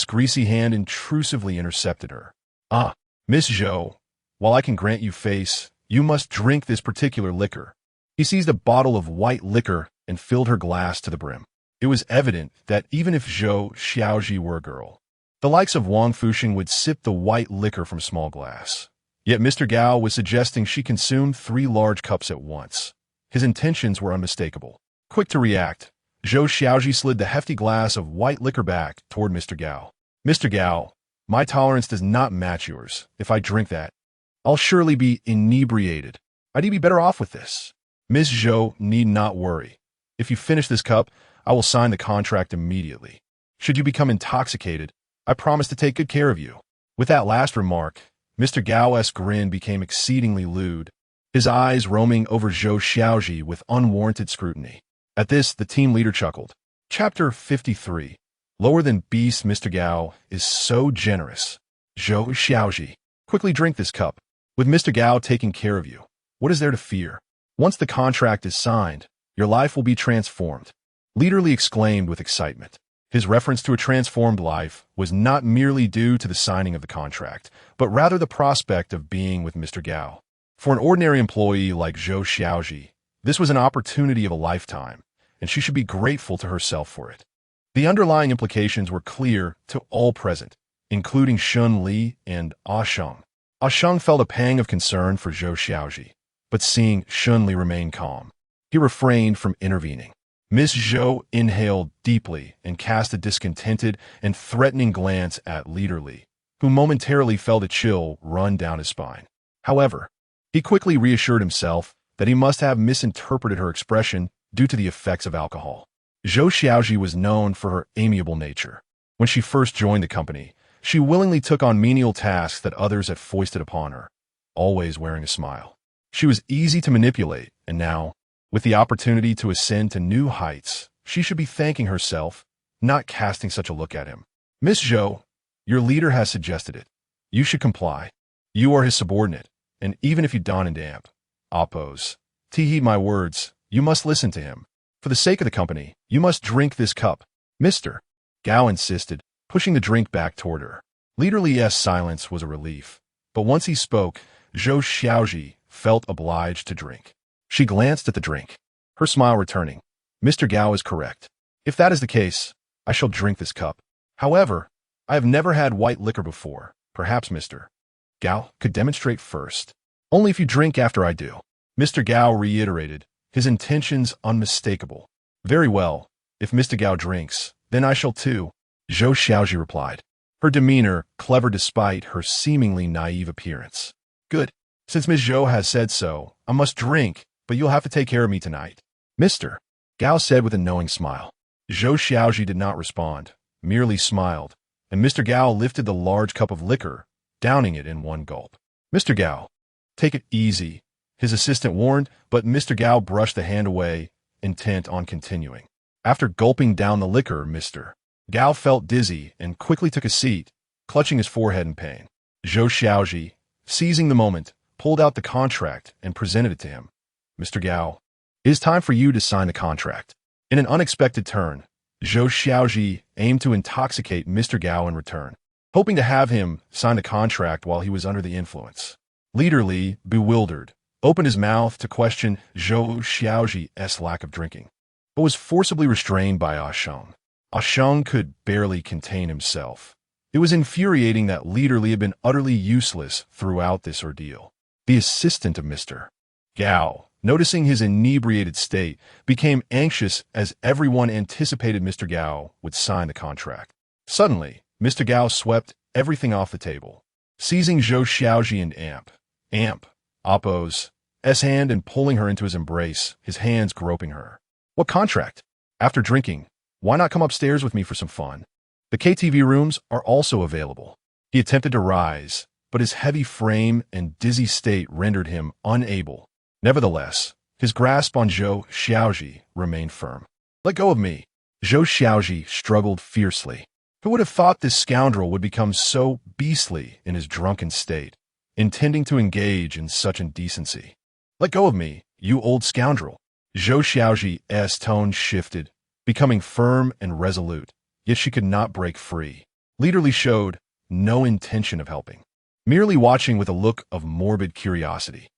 S1: greasy hand intrusively intercepted her. "Ah, Miss Zhou, while I can grant you face, you must drink this particular liquor." He seized a bottle of white liquor and filled her glass to the brim. It was evident that even if Zhou Xiaoji were a girl, the likes of Wang Fuxing would sip the white liquor from a small glass. Yet Mr. Gao was suggesting she consume 3 large cups at once. His intentions were unmistakable. Quick to react, Zhou Xiaoji slid the hefty glass of white liquor back toward Mr. Gao. "Mr. Gao, my tolerance does not match yours. If I drink that, I'll surely be inebriated. I'd be better off with this." "Miss Zhou need not worry. If you finish this cup, I will sign the contract immediately. Should you become intoxicated, I promise to take good care of you." With that last remark, Mr. Gao's grin became exceedingly lewd, his eyes roaming over Zhou Xiaoji with unwarranted scrutiny. At this, the team leader chuckled. Chapter 53. Lower than beast. Mr. Gao is so generous. Zhou Xiaoji, quickly drink this cup. With Mr. Gao taking care of you, what is there to fear? Once the contract is signed, your life will be transformed. Leader Li exclaimed with excitement. His reference to a transformed life was not merely due to the signing of the contract, but rather the prospect of being with Mr. Gao. For an ordinary employee like Zhou Xiaoji, this was an opportunity of a lifetime, and she should be grateful to herself for it. The underlying implications were clear to all present, including Shen Li and Sheng. Sheng felt a pang of concern for Zhou Xiaoji, but seeing Shen Li remain calm, he refrained from intervening. Miss Zhou inhaled deeply and cast a discontented and threatening glance at Leader Li, who momentarily felt a chill run down his spine. However, he quickly reassured himself that he must have misinterpreted her expression due to the effects of alcohol. Zhou Xiaoji was known for her amiable nature. When she first joined the company, she willingly took on menial tasks that others had foisted upon her, always wearing a smile. She was easy to manipulate, and now, with the opportunity to ascend to new heights, she should be thanking herself, not casting such a look at him. "Miss Zhou, your leader has suggested it. You should comply. You are his subordinate, and even if you don and damp, oppose. Heed my words, you must listen to him. For the sake of the company, you must drink this cup." "Mr. Gao insisted, pushing the drink back toward her. Leader Li's silence was a relief, but once he spoke, Zhou Xiaoji felt obliged to drink. She glanced at the drink, her smile returning. "Mr. Gao is correct. If that is the case, I shall drink this cup. However, I have never had white liquor before. Perhaps Mr. Gao could demonstrate first." "Only if you drink after I do." Mr. Gao reiterated, his intentions unmistakable. "Very well. If Mr. Gao drinks, then I shall too," Zhou Xiaoji replied, her demeanor clever despite her seemingly naive appearance. "Good. Since Miss Zhou has said so, I must drink, but you'll have to take care of me tonight." "Mr. Gao said with a knowing smile. Zhou Xiaoji did not respond, merely smiled, and Mr. Gao lifted the large cup of liquor, downing it in one gulp. "Mr. Gao, take it easy," his assistant warned, but Mr. Gao brushed the hand away, intent on continuing. After gulping down the liquor, Mr. Gao felt dizzy and quickly took a seat, clutching his forehead in pain. Zhou Xiaoji, seizing the moment, pulled out the contract and presented it to him. "Mr. Gao, it is time for you to sign the contract." In an unexpected turn, Zhou Xiaoji aimed to intoxicate Mr. Gao in return, hoping to have him sign the contract while he was under the influence. Leader Li, bewildered, opened his mouth to question Zhou Xiaoji's lack of drinking, but was forcibly restrained by Sheng. Sheng could barely contain himself. It was infuriating that Leader Li had been utterly useless throughout this ordeal. The assistant of Mr. Gao, noticing his inebriated state, became anxious as everyone anticipated Mr. Gao would sign the contract. Suddenly, Mr. Gao swept everything off the table, seizing Zhou Xiaoji and Amp, Oppo's hand and pulling her into his embrace, his hands groping her. "What contract? After drinking, why not come upstairs with me for some fun? The KTV rooms are also available." He attempted to rise, but his heavy frame and dizzy state rendered him unable. Nevertheless, his grasp on Zhou Xiaoji remained firm. "Let go of me." Zhou Xiaoji struggled fiercely. Who would have thought this scoundrel would become so beastly in his drunken state, intending to engage in such indecency? Let go of me, you old scoundrel. Zhou Xiaoji's tone shifted, becoming firm and resolute, yet she could not break free. Leader Li showed no intention of helping, merely watching with a look of morbid curiosity.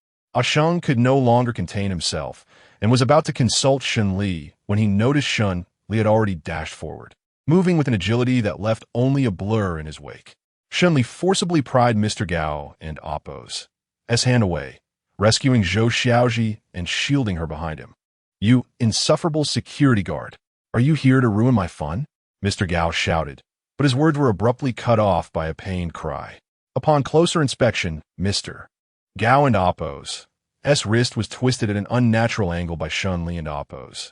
S1: Sheng could no longer contain himself and was about to consult Shen Li when he noticed Shen Li had already dashed forward, moving with an agility that left only a blur in his wake. Shen Li forcibly pried Mr. Gao and Appo's hand away, rescuing Zhou Xiaoji and shielding her behind him. You insufferable security guard, are you here to ruin my fun? Mr. Gao shouted, but his words were abruptly cut off by a pained cry. Upon closer inspection, Mr. Gao and Appo's wrist was twisted at an unnatural angle by Shen Li and Appo's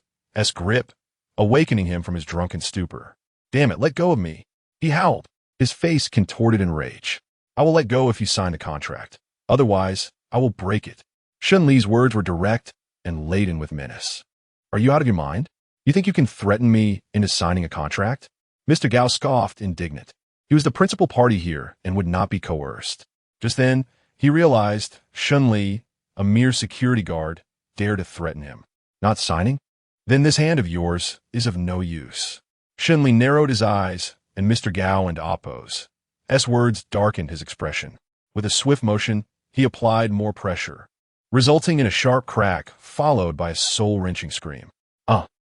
S1: grip, awakening him from his drunken stupor. Damn it, let go of me, he howled, his face contorted in rage. I will let go if you sign the contract. Otherwise, I will break it. Shen Li's words were direct and laden with menace. Are you out of your mind? You think you can threaten me into signing a contract? Mr. Gao scoffed, indignant. He was the principal party here and would not be coerced. Just then, he realized Shen Li, a mere security guard, dared to threaten him. Not signing? Then this hand of yours is of no use. Shen Li narrowed his eyes, and Mr. Gao and Appo's words darkened his expression. With a swift motion, he applied more pressure, resulting in a sharp crack followed by a soul-wrenching scream.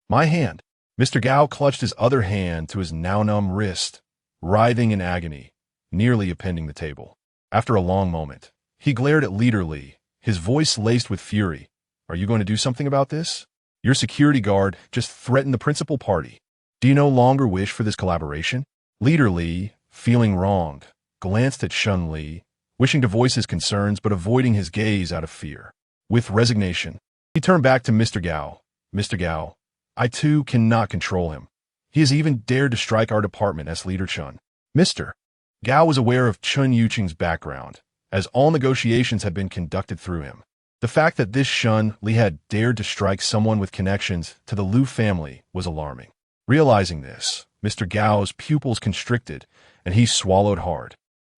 S1: My hand. Mr. Gao clutched his other hand to his now-numb wrist, writhing in agony, nearly upending the table. After a long moment, he glared at Leader Li, his voice laced with fury. Are you going to do something about this? Your security guard just threatened the principal party. Do you no longer wish for this collaboration? Leader Li, feeling wronged, glanced at Shen Li, wishing to voice his concerns but avoiding his gaze out of fear. With resignation, he turned back to Mr. Gao. Mr. Gao, I too cannot control him. He has even dared to strike our department as Leader Chun. Mr. Gao was aware of Chun Yuqing's background, as all negotiations had been conducted through him. The fact that this Shen Li had dared to strike someone with connections to the Liu family was alarming. Realizing this, Mr. Gao's pupils constricted, and he swallowed hard,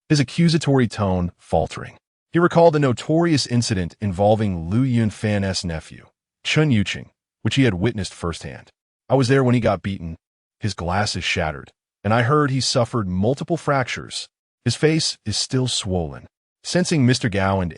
S1: his accusatory tone faltering. He recalled the notorious incident involving Liu Yunfan's nephew, Chun Yuqing, which he had witnessed firsthand. I was there when he got beaten. His glasses shattered, and I heard he suffered multiple fractures. His face is still swollen. Sensing Mr. Gao and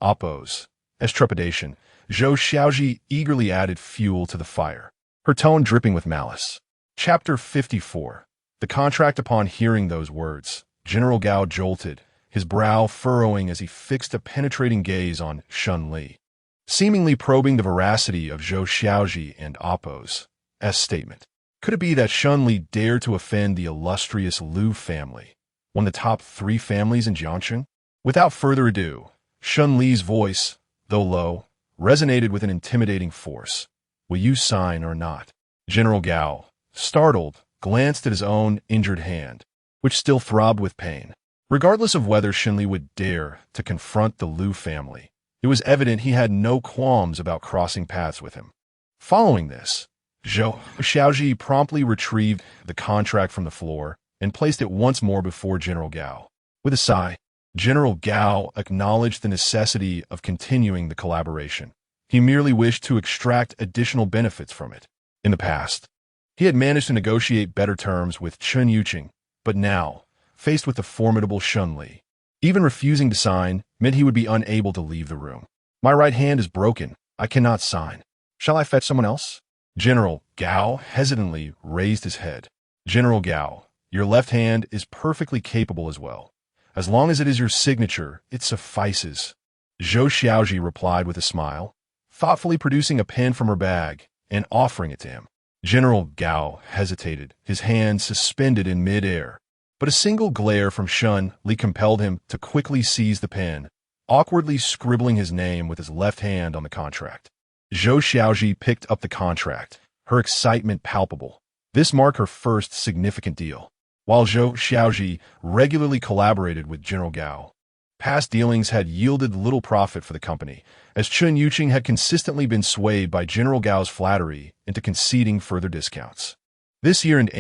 S1: Appo's trepidation, Zhou Xiaoji eagerly added fuel to the fire, her tone dripping with malice. Chapter 54. The contract. Upon hearing those words, General Gao jolted, his brow furrowing as he fixed a penetrating gaze on Shen Li, seemingly probing the veracity of Zhou Xiaoji and Appo's statement. Could it be that Shen Li dared to offend the illustrious Liu family, one of the top 3 families in Jiangcheng? Without further ado, Shen Li's voice, though low, resonated with an intimidating force. Will you sign or not? General Gao, startled, glanced at his own injured hand, which still throbbed with pain. Regardless of whether Shen Li would dare to confront the Liu family, it was evident he had no qualms about crossing paths with him. Following this, Zhou Xiaoji promptly retrieved the contract from the floor and placed it once more before General Gao. With a sigh, General Gao acknowledged the necessity of continuing the collaboration. He merely wished to extract additional benefits from it. In the past, he had managed to negotiate better terms with Chun Yuqing, but now, faced with the formidable Shen Li, even refusing to sign meant he would be unable to leave the room. My right hand is broken. I cannot sign. Shall I fetch someone else? General Gao hesitantly raised his head. General Gao, your left hand is perfectly capable as well. As long as it is your signature, it suffices. Zhou Xiaoji replied with a smile, thoughtfully producing a pen from her bag and offering it to him. General Gao hesitated, his hand suspended in mid-air. But a single glare from Shen Li compelled him to quickly seize the pen, awkwardly scribbling his name with his left hand on the contract. Zhou Xiaoji picked up the contract, her excitement palpable. This marked her first significant deal. While Zhou Xiaoji regularly collaborated with General Gao, past dealings had yielded little profit for the company, as Chun Yuqing had consistently been swayed by General Gao's flattery into conceding further discounts. This year in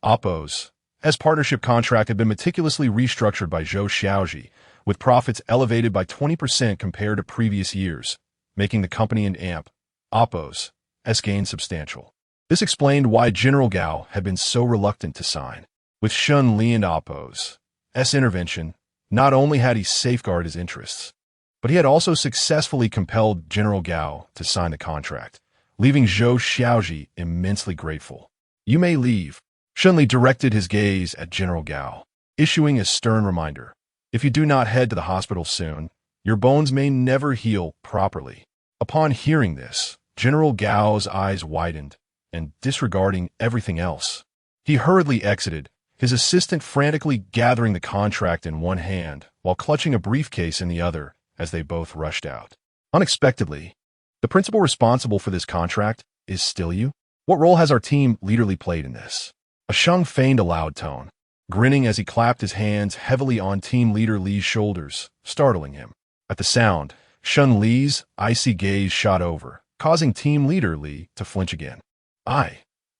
S1: Appo's partnership contract had been meticulously restructured by Zhou Xiaoji, with profits elevated by 20% compared to previous years. making the company and AMP, Oppos, S gain substantial. This explained why General Gao had been so reluctant to sign. With Shen Li and Oppos, S intervention, not only had he safeguarded his interests, but he had also successfully compelled General Gao to sign the contract, leaving Zhou Xiaoji immensely grateful. You may leave. Shen Li directed his gaze at General Gao, issuing a stern reminder. If you do not head to the hospital soon, your bones may never heal properly. Upon hearing this, General Gao's eyes widened, and disregarding everything else, he hurriedly exited, his assistant frantically gathering the contract in one hand while clutching a briefcase in the other as they both rushed out. Unexpectedly, the principal responsible for this contract is still you? What role has our team leaderly played in this? A Sheng feigned a loud tone, grinning as he clapped his hands heavily on team leader Li's shoulders, startling him. At the sound, Shen Li's icy gaze shot over, causing team leader Li to flinch again. I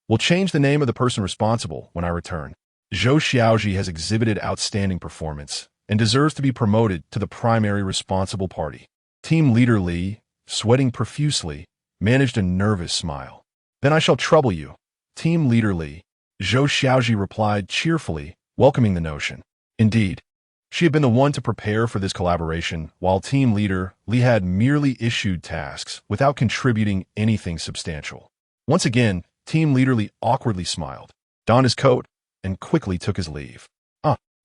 S1: will change the name of the person responsible when I return. Zhou Xiaoji has exhibited outstanding performance and deserves to be promoted to the primary responsible party. Team leader Li, sweating profusely, managed a nervous smile. Then I shall trouble you. Team leader Li. Zhou Xiaoji replied cheerfully, welcoming the notion. Indeed, she had been the one to prepare for this collaboration, while team leader Li had merely issued tasks without contributing anything substantial. Once again, team leader Li awkwardly smiled, donned his coat, and quickly took his leave.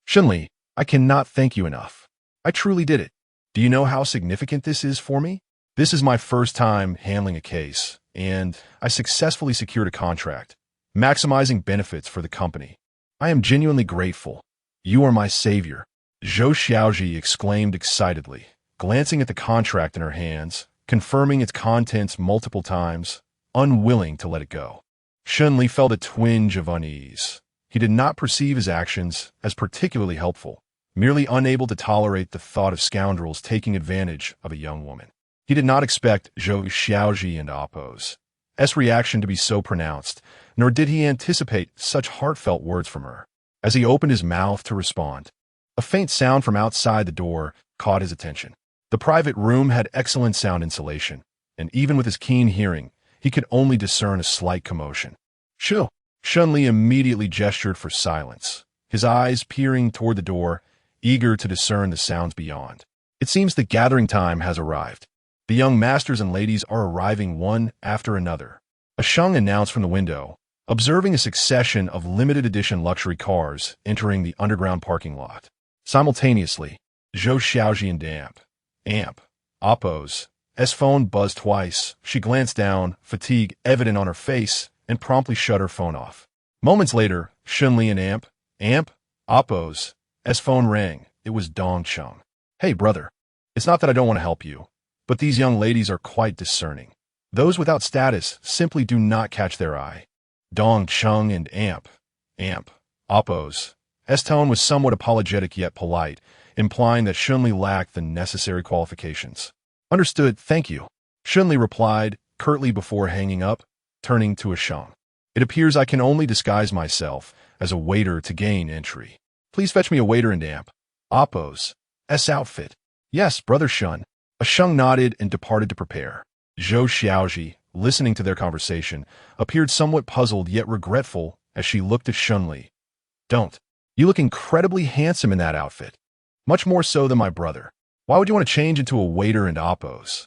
S1: Shen Li, I cannot thank you enough. I truly did it. Do you know how significant this is for me? This is my first time handling a case, and I successfully secured a contract, maximizing benefits for the company. I am genuinely grateful. You are my savior. Zhou Xiaoji exclaimed excitedly, glancing at the contract in her hands, confirming its contents multiple times, unwilling to let it go. Shen Li felt a twinge of unease. He did not perceive his actions as particularly helpful, merely unable to tolerate the thought of scoundrels taking advantage of a young woman. He did not expect Zhou Xiaoji and Oppos' reaction to be so pronounced, nor did he anticipate such heartfelt words from her. As he opened his mouth to respond, a faint sound from outside the door caught his attention. The private room had excellent sound insulation, and even with his keen hearing, he could only discern a slight commotion. Shoo! Shen Li immediately gestured for silence, his eyes peering toward the door, eager to discern the sounds beyond. It seems the gathering time has arrived. The young masters and ladies are arriving one after another. A Sheng announced from the window, observing a succession of limited-edition luxury cars entering the underground parking lot. Simultaneously, Zhou Xiaoji and AMP, Oppos' phone buzzed twice. She glanced down, fatigue evident on her face, and promptly shut her phone off. Moments later, Shen Li and AMP, Oppos' phone rang. It was Dong Cheng. Hey, brother. It's not that I don't want to help you, but these young ladies are quite discerning. Those without status simply do not catch their eye. Dong Cheng and AMP, Oppos' tone was somewhat apologetic yet polite, implying that Shen Li lacked the necessary qualifications. Understood, thank you. Shen Li replied, curtly before hanging up, turning to a Sheng. It appears I can only disguise myself as a waiter to gain entry. Please fetch me a waiter and AMP, Oppos' outfit. Yes, brother Shen. A Sheng nodded and departed to prepare. Zhou Xiaoji, listening to their conversation, appeared somewhat puzzled yet regretful as she looked at Shen Li. Don't. You look incredibly handsome in that outfit. Much more so than my brother. Why would you want to change into a waiter and Oppos'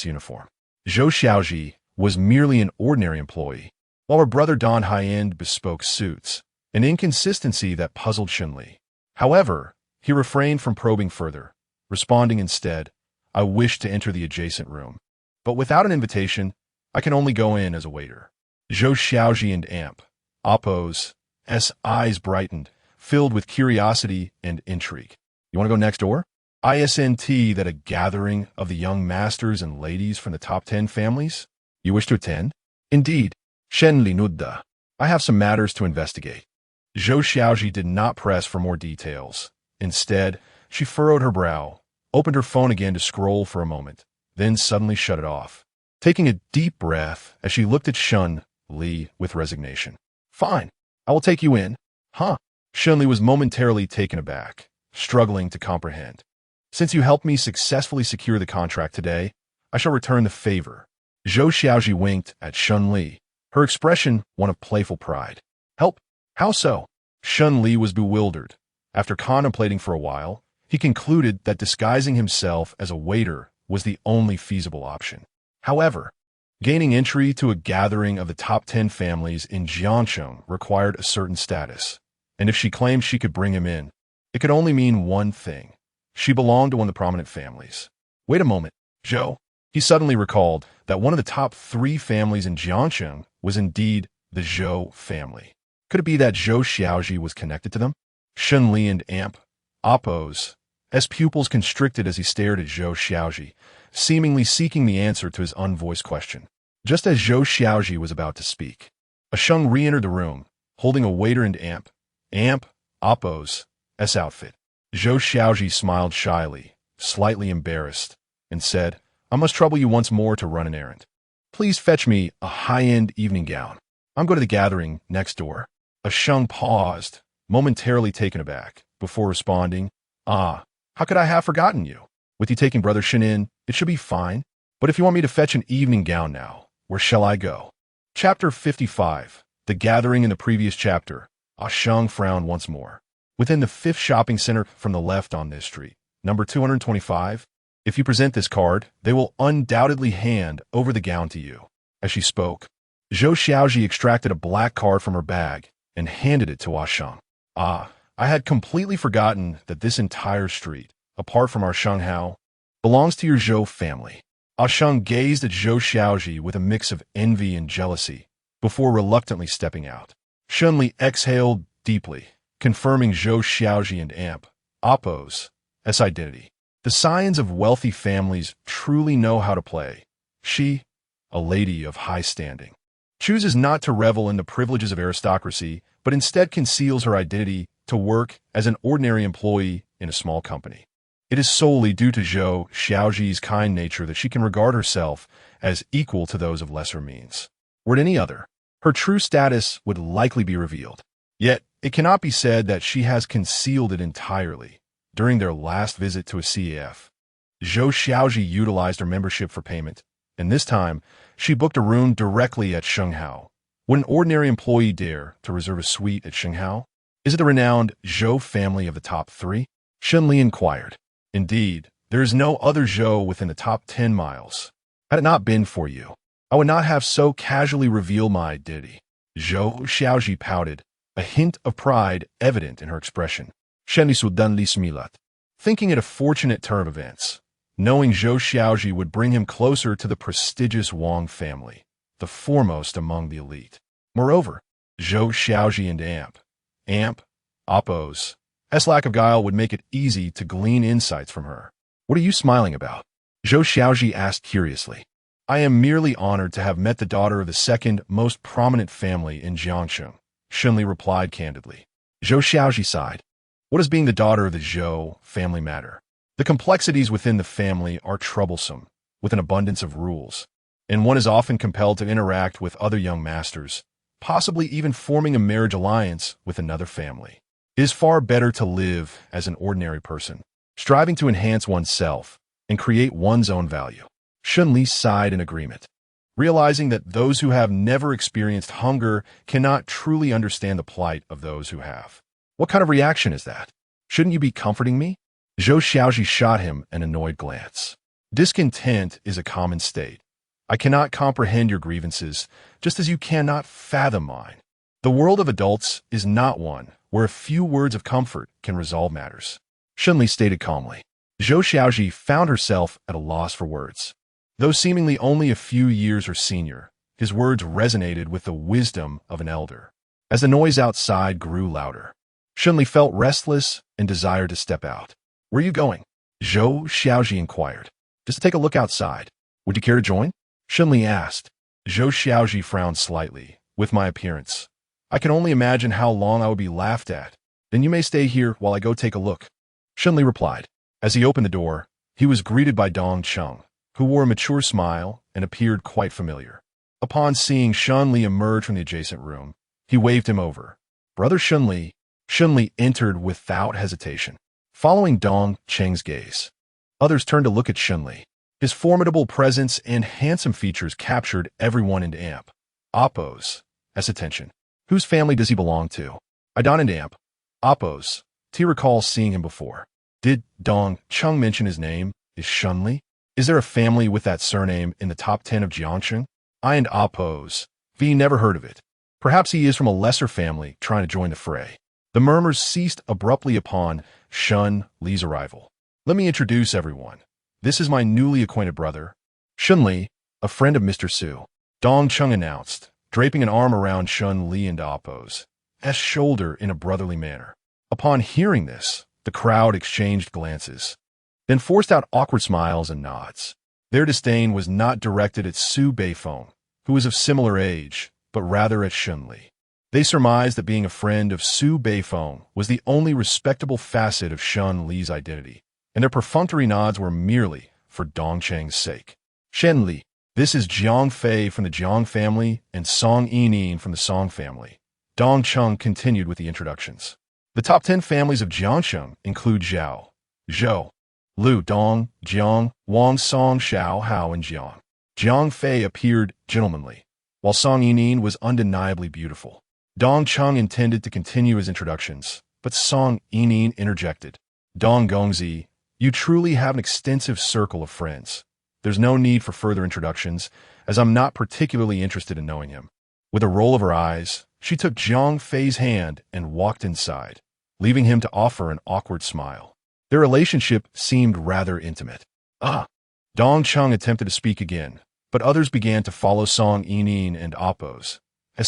S1: uniform? Zhou Xiaoji was merely an ordinary employee, while her brother donned high-end bespoke suits, an inconsistency that puzzled Shen Li. However, he refrained from probing further, responding instead, I wish to enter the adjacent room, but without an invitation, I can only go in as a waiter. Zhou Xiaoji and AMP, Oppos' eyes brightened, filled with curiosity and intrigue. You want to go next door? Isn't that a gathering of the young masters and ladies from the top 10 families? You wish to attend? Indeed. Shen Li Nudda. I have some matters to investigate. Zhou Xiaoji did not press for more details. Instead, she furrowed her brow, opened her phone again to scroll for a moment, then suddenly shut it off, taking a deep breath as she looked at Shen Li with resignation. Fine. I will take you in. Huh? Shen Li was momentarily taken aback, struggling to comprehend. Since you helped me successfully secure the contract today, I shall return the favor. Zhou Xiaoji winked at Shen Li, her expression one of playful pride. Help? How so? Shen Li was bewildered. After contemplating for a while, he concluded that disguising himself as a waiter was the only feasible option. However, gaining entry to a gathering of the top 10 families in Jiangcheng required a certain status, and if she claimed she could bring him in, it could only mean one thing. She belonged to one of the prominent families. Wait a moment, Zhou. He suddenly recalled that one of the top 3 families in Jiangcheng was indeed the Zhou family. Could it be that Zhou Xiaoji was connected to them? Shen Li and Amp, Oppos, as pupils constricted as he stared at Zhou Xiaoji, seemingly seeking the answer to his unvoiced question. Just as Zhou Xiaoji was about to speak, a Sheng re-entered the room, holding a waiter and Amp, Oppos, S outfit. Zhou Xiaoji smiled shyly, slightly embarrassed, and said, I must trouble you once more to run an errand. Please fetch me a high-end evening gown. I'm going to the gathering next door. A Sheng paused, momentarily taken aback, before responding, how could I have forgotten you? With you taking Brother Shen in, it should be fine. But if you want me to fetch an evening gown now, where shall I go? Chapter 55. The gathering in the previous chapter. Sheng frowned once more. Within the 5th shopping center from the left on this street, number 225, if you present this card, they will undoubtedly hand over the gown to you. As she spoke, Zhou Xiaoji extracted a black card from her bag and handed it to Sheng. I had completely forgotten that this entire street, apart from our Shenghao, belongs to your Zhou family. Sheng gazed at Zhou Xiaoji with a mix of envy and jealousy before reluctantly stepping out. Shen Li exhaled deeply, confirming Zhou Xiaoji and Amp, Oppos, S identity. The scions of wealthy families truly know how to play. She, a lady of high standing, chooses not to revel in the privileges of aristocracy, but instead conceals her identity to work as an ordinary employee in a small company. It is solely due to Zhou Xiaoji's kind nature that she can regard herself as equal to those of lesser means. Were it any other, her true status would likely be revealed. Yet, it cannot be said that she has concealed it entirely. During their last visit to a CAF, Zhou Xiaoji utilized her membership for payment, and this time, she booked a room directly at Shenghao. Would an ordinary employee dare to reserve a suite at Shenghao? Is it the renowned Zhou family of the top 3? Shen Li inquired. Indeed, there is no other Zhou within the top 10 miles. Had it not been for you, I would not have so casually revealed my identity. Zhou Xiaoji pouted, a hint of pride evident in her expression. Shen Li sudan li smilat. Thinking it a fortunate turn of events, knowing Zhou Xiaoji would bring him closer to the prestigious Wang family, the foremost among the elite. Moreover, Zhou Xiaoji and Amp, Oppos, S lack of guile would make it easy to glean insights from her. What are you smiling about? Zhou Xiaoji asked curiously. I am merely honored to have met the daughter of the second most prominent family in Jiangcheng, Shen Li replied candidly. Zhou Xiaoji sighed. What does being the daughter of the Zhou family matter? The complexities within the family are troublesome, with an abundance of rules, and one is often compelled to interact with other young masters, possibly even forming a marriage alliance with another family. It is far better to live as an ordinary person, striving to enhance oneself and create one's own value. Shen Li sighed in agreement, realizing that those who have never experienced hunger cannot truly understand the plight of those who have. What kind of reaction is that? Shouldn't you be comforting me? Zhou Xiaoji shot him an annoyed glance. Discontent is a common state. I cannot comprehend your grievances, just as you cannot fathom mine. The world of adults is not one where a few words of comfort can resolve matters. Shen Li stated calmly. Zhou Xiaoji found herself at a loss for words. Though seemingly only a few years her senior, his words resonated with the wisdom of an elder. As the noise outside grew louder, Shen Li felt restless and desired to step out. Where are you going? Zhou Xiaoji inquired. Just to take a look outside. Would you care to join? Shen Li asked. Zhou Xiaoji frowned slightly. With my appearance, I can only imagine how long I would be laughed at. Then you may stay here while I go take a look. Shen Li replied. As he opened the door, he was greeted by Dong Cheng, who wore a mature smile and appeared quite familiar. Upon seeing Shen Li emerge from the adjacent room, he waved him over. Brother Shen Li entered without hesitation, following Dong Cheng's gaze. Others turned to look at Shen Li. His formidable presence and handsome features captured everyone in Amp. Oppo's attention. Whose family does he belong to? I don and Amp. Oppo's. T recalls seeing him before. Did Dong Chung mention his name? Is Shen Li? Is there a family with that surname in the top 10 of Jiangsheng? I and Oppo's. V never heard of it. Perhaps he is from a lesser family trying to join the fray. The murmurs ceased abruptly upon Shen Li's arrival. Let me introduce everyone. This is my newly acquainted brother, Shen Li, a friend of Mr. Su. Dong Chung announced, draping an arm around Shen Li and Oppo's shoulder in a brotherly manner. Upon hearing this, the crowd exchanged glances, then forced out awkward smiles and nods. Their disdain was not directed at Su Beifeng, who was of similar age, but rather at Shen Li. They surmised that being a friend of Su Beifeng was the only respectable facet of Shen Li's identity, and their perfunctory nods were merely for Dongcheng's sake. Shen Li, this is Jiang Fei from the Jiang family and Song Yining from the Song family. Dong Chung continued with the introductions. The top 10 families of Jiangsheng include Zhao, Zhou, Lu, Dong, Jiang, Wang, Song, Xiao, Hao, and Jiang. Jiang Fei appeared gentlemanly, while Song Yining was undeniably beautiful. Dong Chung intended to continue his introductions, but Song Yining interjected. Dong Gongzi, you truly have an extensive circle of friends. There's no need for further introductions, as I'm not particularly interested in knowing him. With a roll of her eyes, she took Jiang Fei's hand and walked inside, leaving him to offer an awkward smile. Their relationship seemed rather intimate. Dong Chung attempted to speak again, but others began to follow Song Yining and Oppo's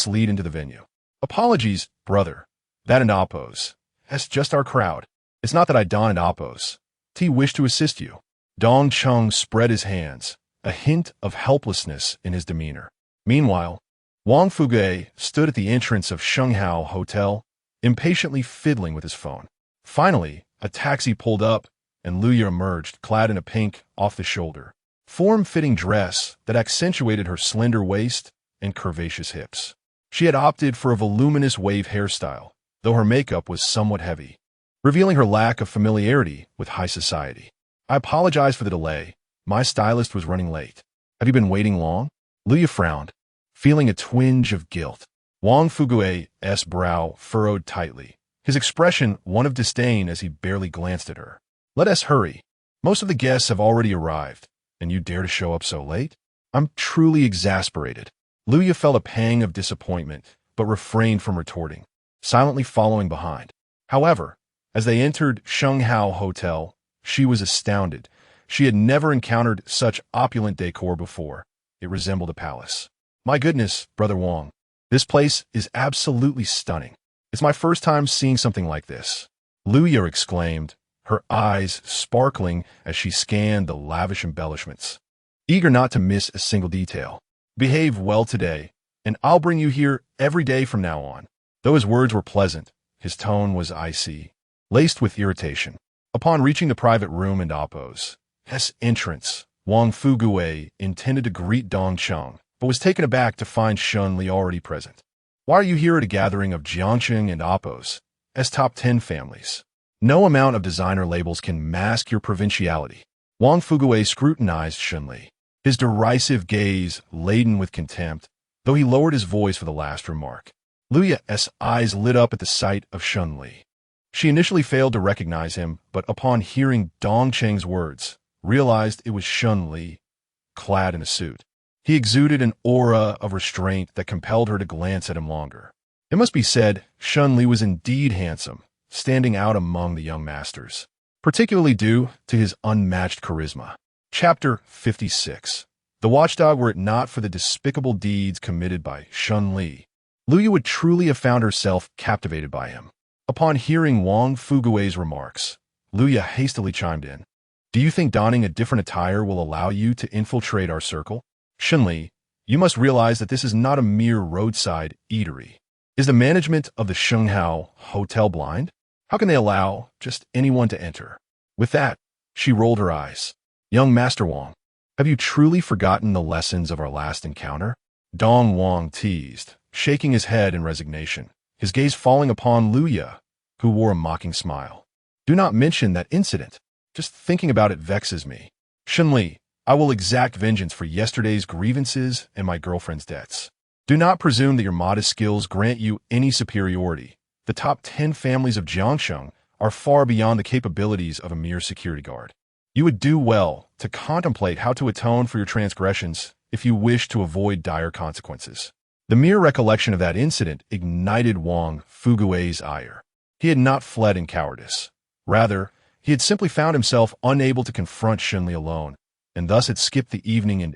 S1: lead into the venue. Apologies, brother. That and Oppo's. That's just our crowd. It's not that I don and Oppo's. T wished to assist you. Dong Chung spread his hands, a hint of helplessness in his demeanor. Meanwhile, Wang Fugue stood at the entrance of Shenghao Hotel, impatiently fiddling with his phone. Finally, a taxi pulled up, and Luya emerged, clad in a pink, off-the-shoulder, form-fitting dress that accentuated her slender waist and curvaceous hips. She had opted for a voluminous wave hairstyle, though her makeup was somewhat heavy, revealing her lack of familiarity with high society. I apologize for the delay. My stylist was running late. Have you been waiting long? Luya frowned, feeling a twinge of guilt. Wang Fugue's brow furrowed tightly, his expression one of disdain as he barely glanced at her. Let us hurry. Most of the guests have already arrived, and you dare to show up so late? I'm truly exasperated. Luya felt a pang of disappointment, but refrained from retorting, silently following behind. However, as they entered Shenghao Hotel, she was astounded. She had never encountered such opulent decor before. It resembled a palace. My goodness, Brother Wang, this place is absolutely stunning. It's my first time seeing something like this. Luya exclaimed, her eyes sparkling as she scanned the lavish embellishments, eager not to miss a single detail. Behave well today, and I'll bring you here every day from now on. Though his words were pleasant, his tone was icy, laced with irritation. Upon reaching the private room and Oppo's entrance, Wang Fugue intended to greet Dong Chung, but was taken aback to find Shen Li already present. Why are you here at a gathering of Jiangsheng and Oppo's top 10 families? No amount of designer labels can mask your provinciality. Wang Fugue scrutinized Shen Li, his derisive gaze laden with contempt, though he lowered his voice for the last remark. Luya's eyes lit up at the sight of Shen Li. She initially failed to recognize him, but upon hearing Dong Cheng's words, realized it was Shen Li, clad in a suit. He exuded an aura of restraint that compelled her to glance at him longer. It must be said, Shen Li was indeed handsome, standing out among the young masters, particularly due to his unmatched charisma. Chapter 56. The watchdog, were it not for the despicable deeds committed by Shen Li, Luya would truly have found herself captivated by him. Upon hearing Wang Fugue's remarks, Luya hastily chimed in. Do you think donning a different attire will allow you to infiltrate our circle? Shen Li, you must realize that this is not a mere roadside eatery. Is the management of the Shenghao Hotel blind? How can they allow just anyone to enter? With that, she rolled her eyes. Young Master Wang, have you truly forgotten the lessons of our last encounter? Dong Wang teased, shaking his head in resignation, his gaze falling upon Luya, who wore a mocking smile. Do not mention that incident. Just thinking about it vexes me. Shen Li, I will exact vengeance for yesterday's grievances and my girlfriend's debts. Do not presume that your modest skills grant you any superiority. The top 10 families of Jiangsheng are far beyond the capabilities of a mere security guard. You would do well to contemplate how to atone for your transgressions if you wish to avoid dire consequences. The mere recollection of that incident ignited Wang Fugui's ire. He had not fled in cowardice. Rather, he had simply found himself unable to confront Shen Li alone, and thus had skipped the evening in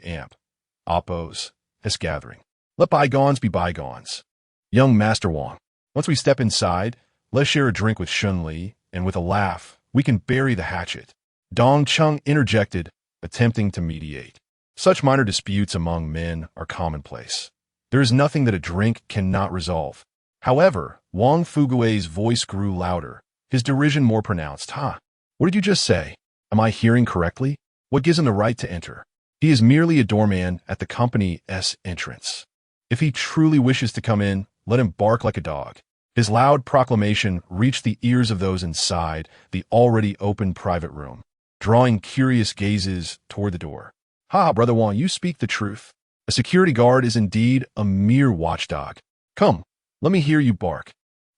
S1: Oppo's gathering. Let bygones be bygones. Young Master Wang, once we step inside, let's share a drink with Shen Li, and with a laugh, we can bury the hatchet. Dong Cheng interjected, attempting to mediate. Such minor disputes among men are commonplace. There is nothing that a drink cannot resolve. However, Wang Fugui's voice grew louder, his derision more pronounced. What did you just say? Am I hearing correctly? What gives him the right to enter? He is merely a doorman at the company's entrance. If he truly wishes to come in, let him bark like a dog. His loud proclamation reached the ears of those inside the already open private room, drawing curious gazes toward the door. Brother Wang, you speak the truth. A security guard is indeed a mere watchdog. Come, let me hear you bark.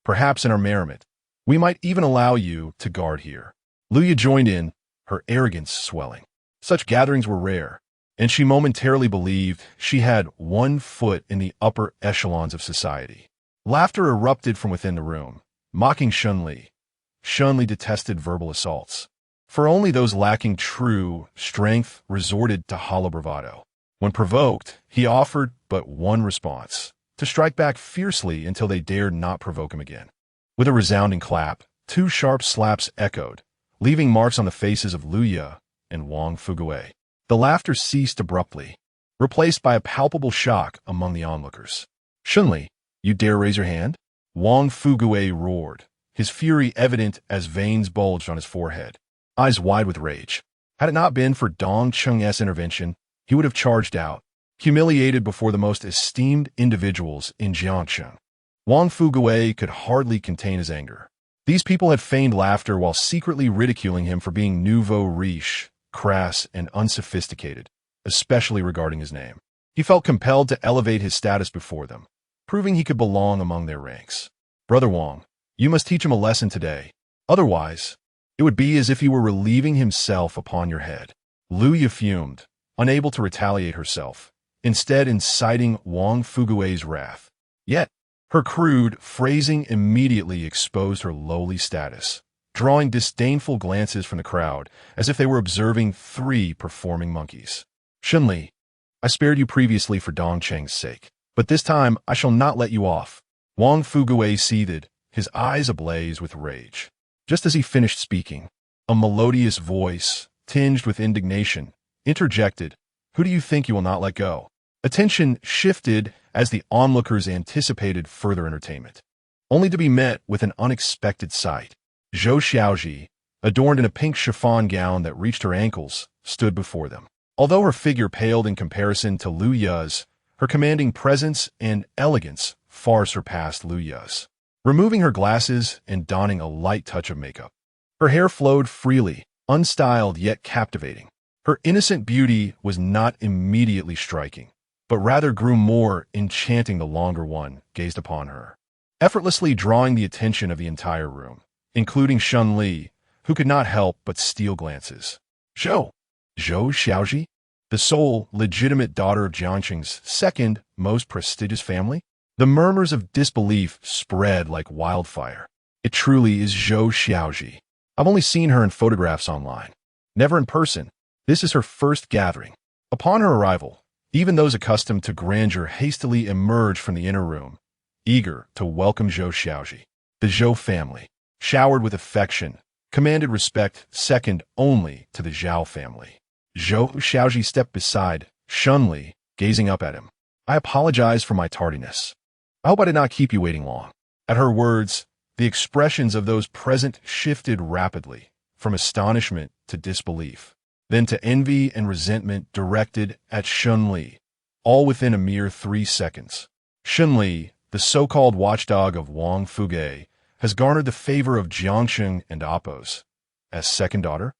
S1: Perhaps in our merriment, we might even allow you to guard here. Luya joined in, her arrogance swelling. Such gatherings were rare, and she momentarily believed she had one foot in the upper echelons of society. Laughter erupted from within the room, mocking Shen Li. Shen Li detested verbal assaults, for only those lacking true strength resorted to hollow bravado. When provoked, he offered but one response, to strike back fiercely until they dared not provoke him again. With a resounding clap, two sharp slaps echoed, leaving marks on the faces of Luya and Wang Fugui. The laughter ceased abruptly, replaced by a palpable shock among the onlookers. Shen Li, you dare raise your hand? Wang Fugui roared, his fury evident as veins bulged on his forehead, eyes wide with rage. Had it not been for Dong Cheng's intervention, he would have charged out, humiliated before the most esteemed individuals in Jiangsheng. Wang Fugui could hardly contain his anger. These people had feigned laughter while secretly ridiculing him for being nouveau riche, crass, and unsophisticated, especially regarding his name. He felt compelled to elevate his status before them, proving he could belong among their ranks. Brother Wang, you must teach him a lesson today. Otherwise, it would be as if he were relieving himself upon your head. Luya fumed, unable to retaliate herself, instead inciting Wang Fugui's wrath. Yet, her crude phrasing immediately exposed her lowly status, drawing disdainful glances from the crowd as if they were observing three performing monkeys. Shen Li, I spared you previously for Dong Cheng's sake, but this time I shall not let you off. Wang Fugui seethed, his eyes ablaze with rage. Just as he finished speaking, a melodious voice, tinged with indignation, interjected, Who do you think you will not let go? Attention shifted as the onlookers anticipated further entertainment, only to be met with an unexpected sight. Zhou Xiaoji, adorned in a pink chiffon gown that reached her ankles, stood before them. Although her figure paled in comparison to Lu Ya's, her commanding presence and elegance far surpassed Lu Ya's. Removing her glasses and donning a light touch of makeup, her hair flowed freely, unstyled yet captivating. Her innocent beauty was not immediately striking, but rather grew more enchanting the longer one gazed upon her, effortlessly drawing the attention of the entire room, including Shen Li, who could not help but steal glances. Zhou Xiaoji, the sole legitimate daughter of Jiangsheng's second most prestigious family? The murmurs of disbelief spread like wildfire. It truly is Zhou Xiaoji. I've only seen her in photographs online, never in person. This is her first gathering. Upon her arrival, even those accustomed to grandeur hastily emerged from the inner room, eager to welcome Zhou Xiaoji. The Zhou family, showered with affection, commanded respect second only to the Zhao family. Zhou Xiaoji stepped beside Shen Li, gazing up at him. I apologize for my tardiness. I hope I did not keep you waiting long. At her words, the expressions of those present shifted rapidly, from astonishment to disbelief, then to envy and resentment directed at Shen Li, all within a mere 3 seconds. Shen Li, the so-called watchdog of Wang Fugui, has garnered the favor of Jiangsheng and Oppo's. As second daughter?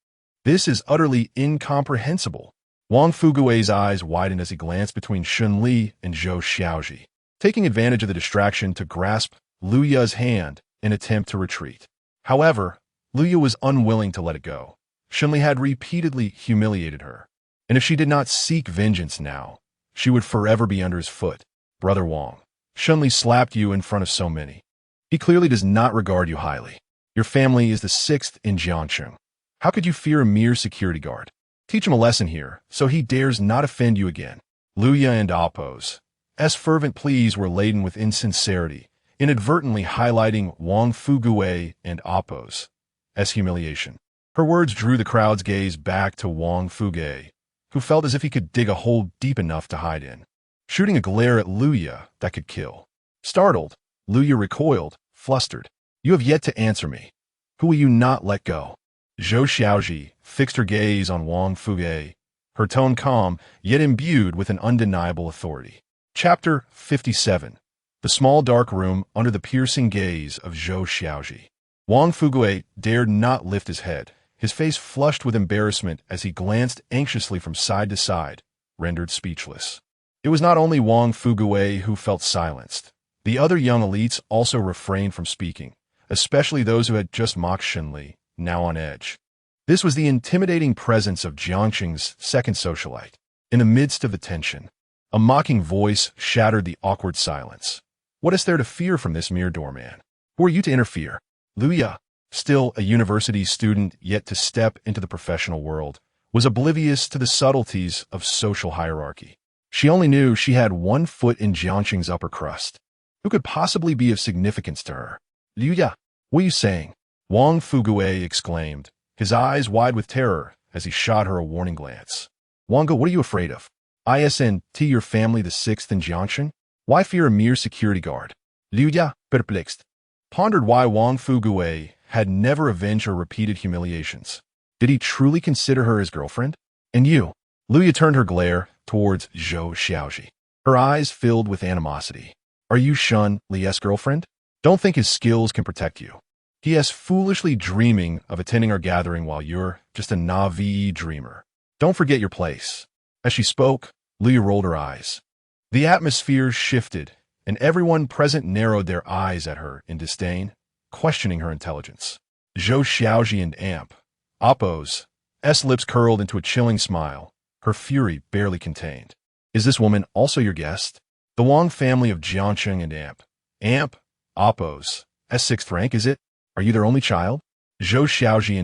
S1: This is utterly incomprehensible. Wang Fugui's eyes widened as he glanced between Shen Li and Zhou Xiaoji, taking advantage of the distraction to grasp Lu Ya's hand in attempt to retreat. However, Lu Ya was unwilling to let it go. Shen Li had repeatedly humiliated her, and if she did not seek vengeance now, she would forever be under his foot. Brother Wang, Shen Li slapped you in front of so many. He clearly does not regard you highly. Your family is the 6th in Jiangcheng. How could you fear a mere security guard? Teach him a lesson here, so he dares not offend you again. Lu Ya and Appo's fervent pleas were laden with insincerity, inadvertently highlighting Wang Fugui and Appo's humiliation. Her words drew the crowd's gaze back to Wang Fugui, who felt as if he could dig a hole deep enough to hide in, shooting a glare at Lu Ya that could kill. Startled, Lu Ya recoiled, flustered. You have yet to answer me. Who will you not let go? Zhou Xiaoji fixed her gaze on Wang Fugui, her tone calm, yet imbued with an undeniable authority. Chapter 57. The small dark room under the piercing gaze of Zhou Xiaoji. Wang Fugui dared not lift his head, his face flushed with embarrassment as he glanced anxiously from side to side, rendered speechless. It was not only Wang Fugui who felt silenced. The other young elites also refrained from speaking, especially those who had just mocked Shen Li, now on edge. This was the intimidating presence of Jiangcheng's second socialite. In the midst of the tension, a mocking voice shattered the awkward silence. What is there to fear from this mere doorman? Who are you to interfere? Lu Ya, still a university student yet to step into the professional world, was oblivious to the subtleties of social hierarchy. She only knew she had one foot in Jiangcheng's upper crust. Who could possibly be of significance to her? Lu Ya, what are you saying? Wang Fugui exclaimed, his eyes wide with terror as he shot her a warning glance. Wanga, what are you afraid of? Isn't your family the 6th in Jiangcheng? Why fear a mere security guard? Lu Ya, perplexed, pondered why Wang Fugui had never avenged her repeated humiliations. Did he truly consider her his girlfriend? And you? Lu Ya turned her glare towards Zhou Xiaoji, her eyes filled with animosity. Are you Shen Li's girlfriend? Don't think his skills can protect you. He is foolishly dreaming of attending our gathering while you're just a naive dreamer. Don't forget your place. As she spoke, Lu Ya rolled her eyes. The atmosphere shifted, and everyone present narrowed their eyes at her in disdain, questioning her intelligence. Zhou Xiaoji and Appo's lips curled into a chilling smile, her fury barely contained. Is this woman also your guest? The Wang family of Jiangcheng and Appo's 6th rank, is it? Are you their only child? Zhou Xiaoji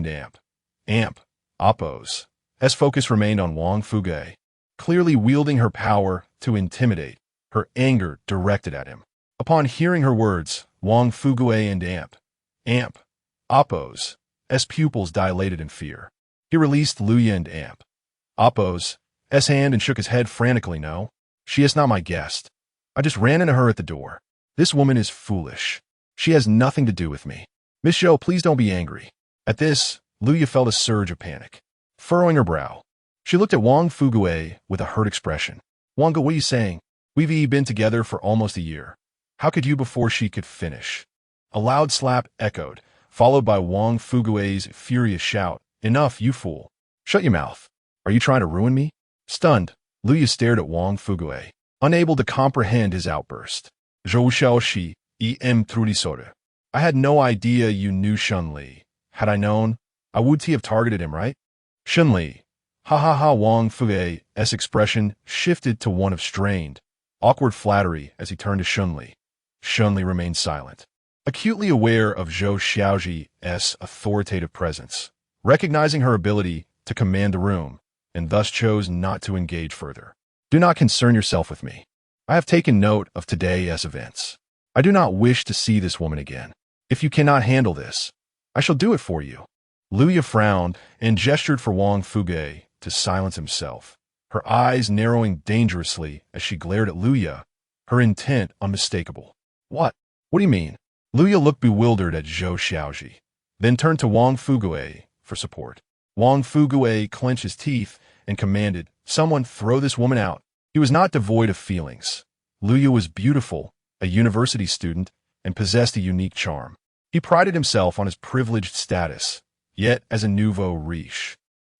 S1: and Appo's focus remained on Wang Fugui, clearly wielding her power to intimidate, her anger directed at him. Upon hearing her words, Wang Fugui and Appo's pupils dilated in fear. He released Lu Ya and Appo's hand and shook his head frantically. No, she is not my guest. I just ran into her at the door. This woman is foolish. She has nothing to do with me. Miss Zhou, please don't be angry. At this, Lu Ya felt a surge of panic, furrowing her brow. She looked at Wang Fugui with a hurt expression. Wanga, what are you saying? We've been together for almost a year. How could you before she could finish? A loud slap echoed, followed by Wang Fugui's furious shout. Enough, you fool. Shut your mouth. Are you trying to ruin me? Stunned, Lu Ya stared at Wang Fugui, unable to comprehend his outburst. Zhou Xiaoshi, trudisoda. I had no idea you knew Shen Li. Had I known, I would have targeted him, right? Shen Li. Ha ha ha. Wang Fugui's expression shifted to one of strained, awkward flattery as he turned to Shen Li. Shen Li remained silent, acutely aware of Zhou Xiaoji's authoritative presence, recognizing her ability to command the room, and thus chose not to engage further. Do not concern yourself with me. I have taken note of today's events. I do not wish to see this woman again. If you cannot handle this, I shall do it for you. Lu Ya frowned and gestured for Wang Fugui to silence himself, her eyes narrowing dangerously as she glared at Lu Ya, her intent unmistakable. What? What do you mean? Lu Ya looked bewildered at Zhou Xiaoji, then turned to Wang Fugui for support. Wang Fugui clenched his teeth and commanded, someone throw this woman out. He was not devoid of feelings. Lu Ya was beautiful, a university student, and possessed a unique charm. He prided himself on his privileged status, yet as a nouveau riche.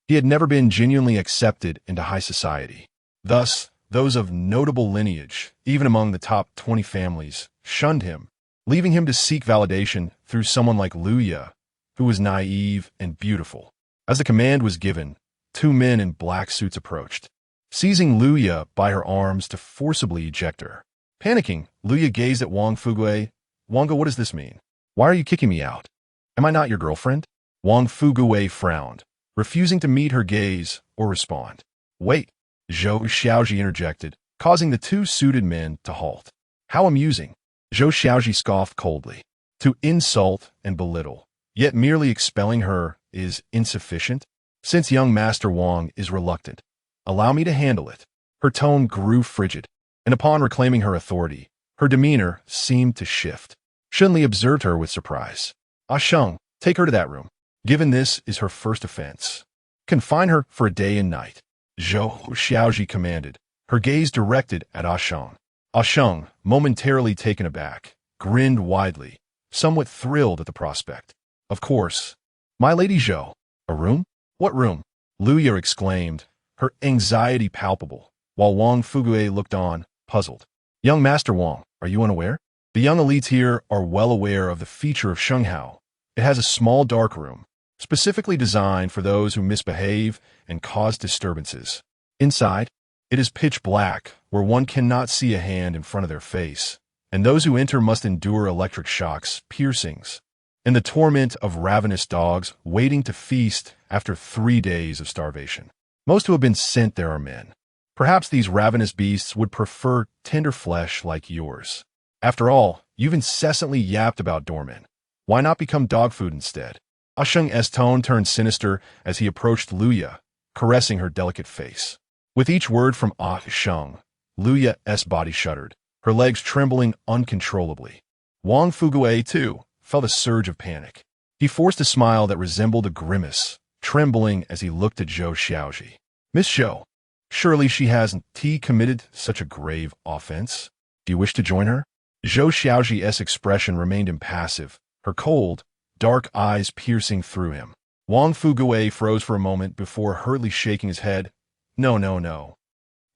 S1: He had never been genuinely accepted into high society. Thus, those of notable lineage, even among the top 20 families, shunned him, leaving him to seek validation through someone like Luya, who was naive and beautiful. As the command was given, two men in black suits approached, seizing Luya by her arms to forcibly eject her. Panicking, Luya gazed at Wang Fugue. "Wanga, what does this mean? Why are you kicking me out? Am I not your girlfriend?" Wang Fugue frowned, refusing to meet her gaze or respond. "Wait," Zhou Xiaoji interjected, causing the two suited men to halt. "How amusing." Zhou Xiaoji scoffed coldly. "To insult and belittle, yet merely expelling her is insufficient? Since young Master Wang is reluctant, allow me to handle it." Her tone grew frigid, and upon reclaiming her authority, her demeanor seemed to shift. Shen Li observed her with surprise. "Ah Sheng, take her to that room. Given this is her first offense, confine her for a day and night," Zhou Xiaoji commanded, her gaze directed at Ah Sheng. Ah Sheng, momentarily taken aback, grinned widely, somewhat thrilled at the prospect. "Of course. My Lady Zhou. A room? What room?" Luya exclaimed, her anxiety palpable, while Wang Fugue looked on, puzzled. "Young Master Wang, are you unaware? The young elites here are well aware of the feature of Shenghao. It has a small dark room, specifically designed for those who misbehave and cause disturbances. Inside, it is pitch black, where one cannot see a hand in front of their face, and those who enter must endure electric shocks, piercings, and the torment of ravenous dogs waiting to feast after 3 days of starvation. Most who have been sent there are men. Perhaps these ravenous beasts would prefer tender flesh like yours. After all, you've incessantly yapped about doormen. Why not become dog food instead?" Ah Sheng's tone turned sinister as he approached Luya, caressing her delicate face. With each word from Ah Sheng, Luya's body shuddered, her legs trembling uncontrollably. Wang Fugue, too, felt a surge of panic. He forced a smile that resembled a grimace, trembling as he looked at Zhou Xiaoji. "Miss Zhou, surely she hasn't committed such a grave offense? Do you wish to join her?" Zhou Xiaoji's expression remained impassive, her cold, dark eyes piercing through him. Wang Fugue froze for a moment before hurriedly shaking his head. "No, no, no.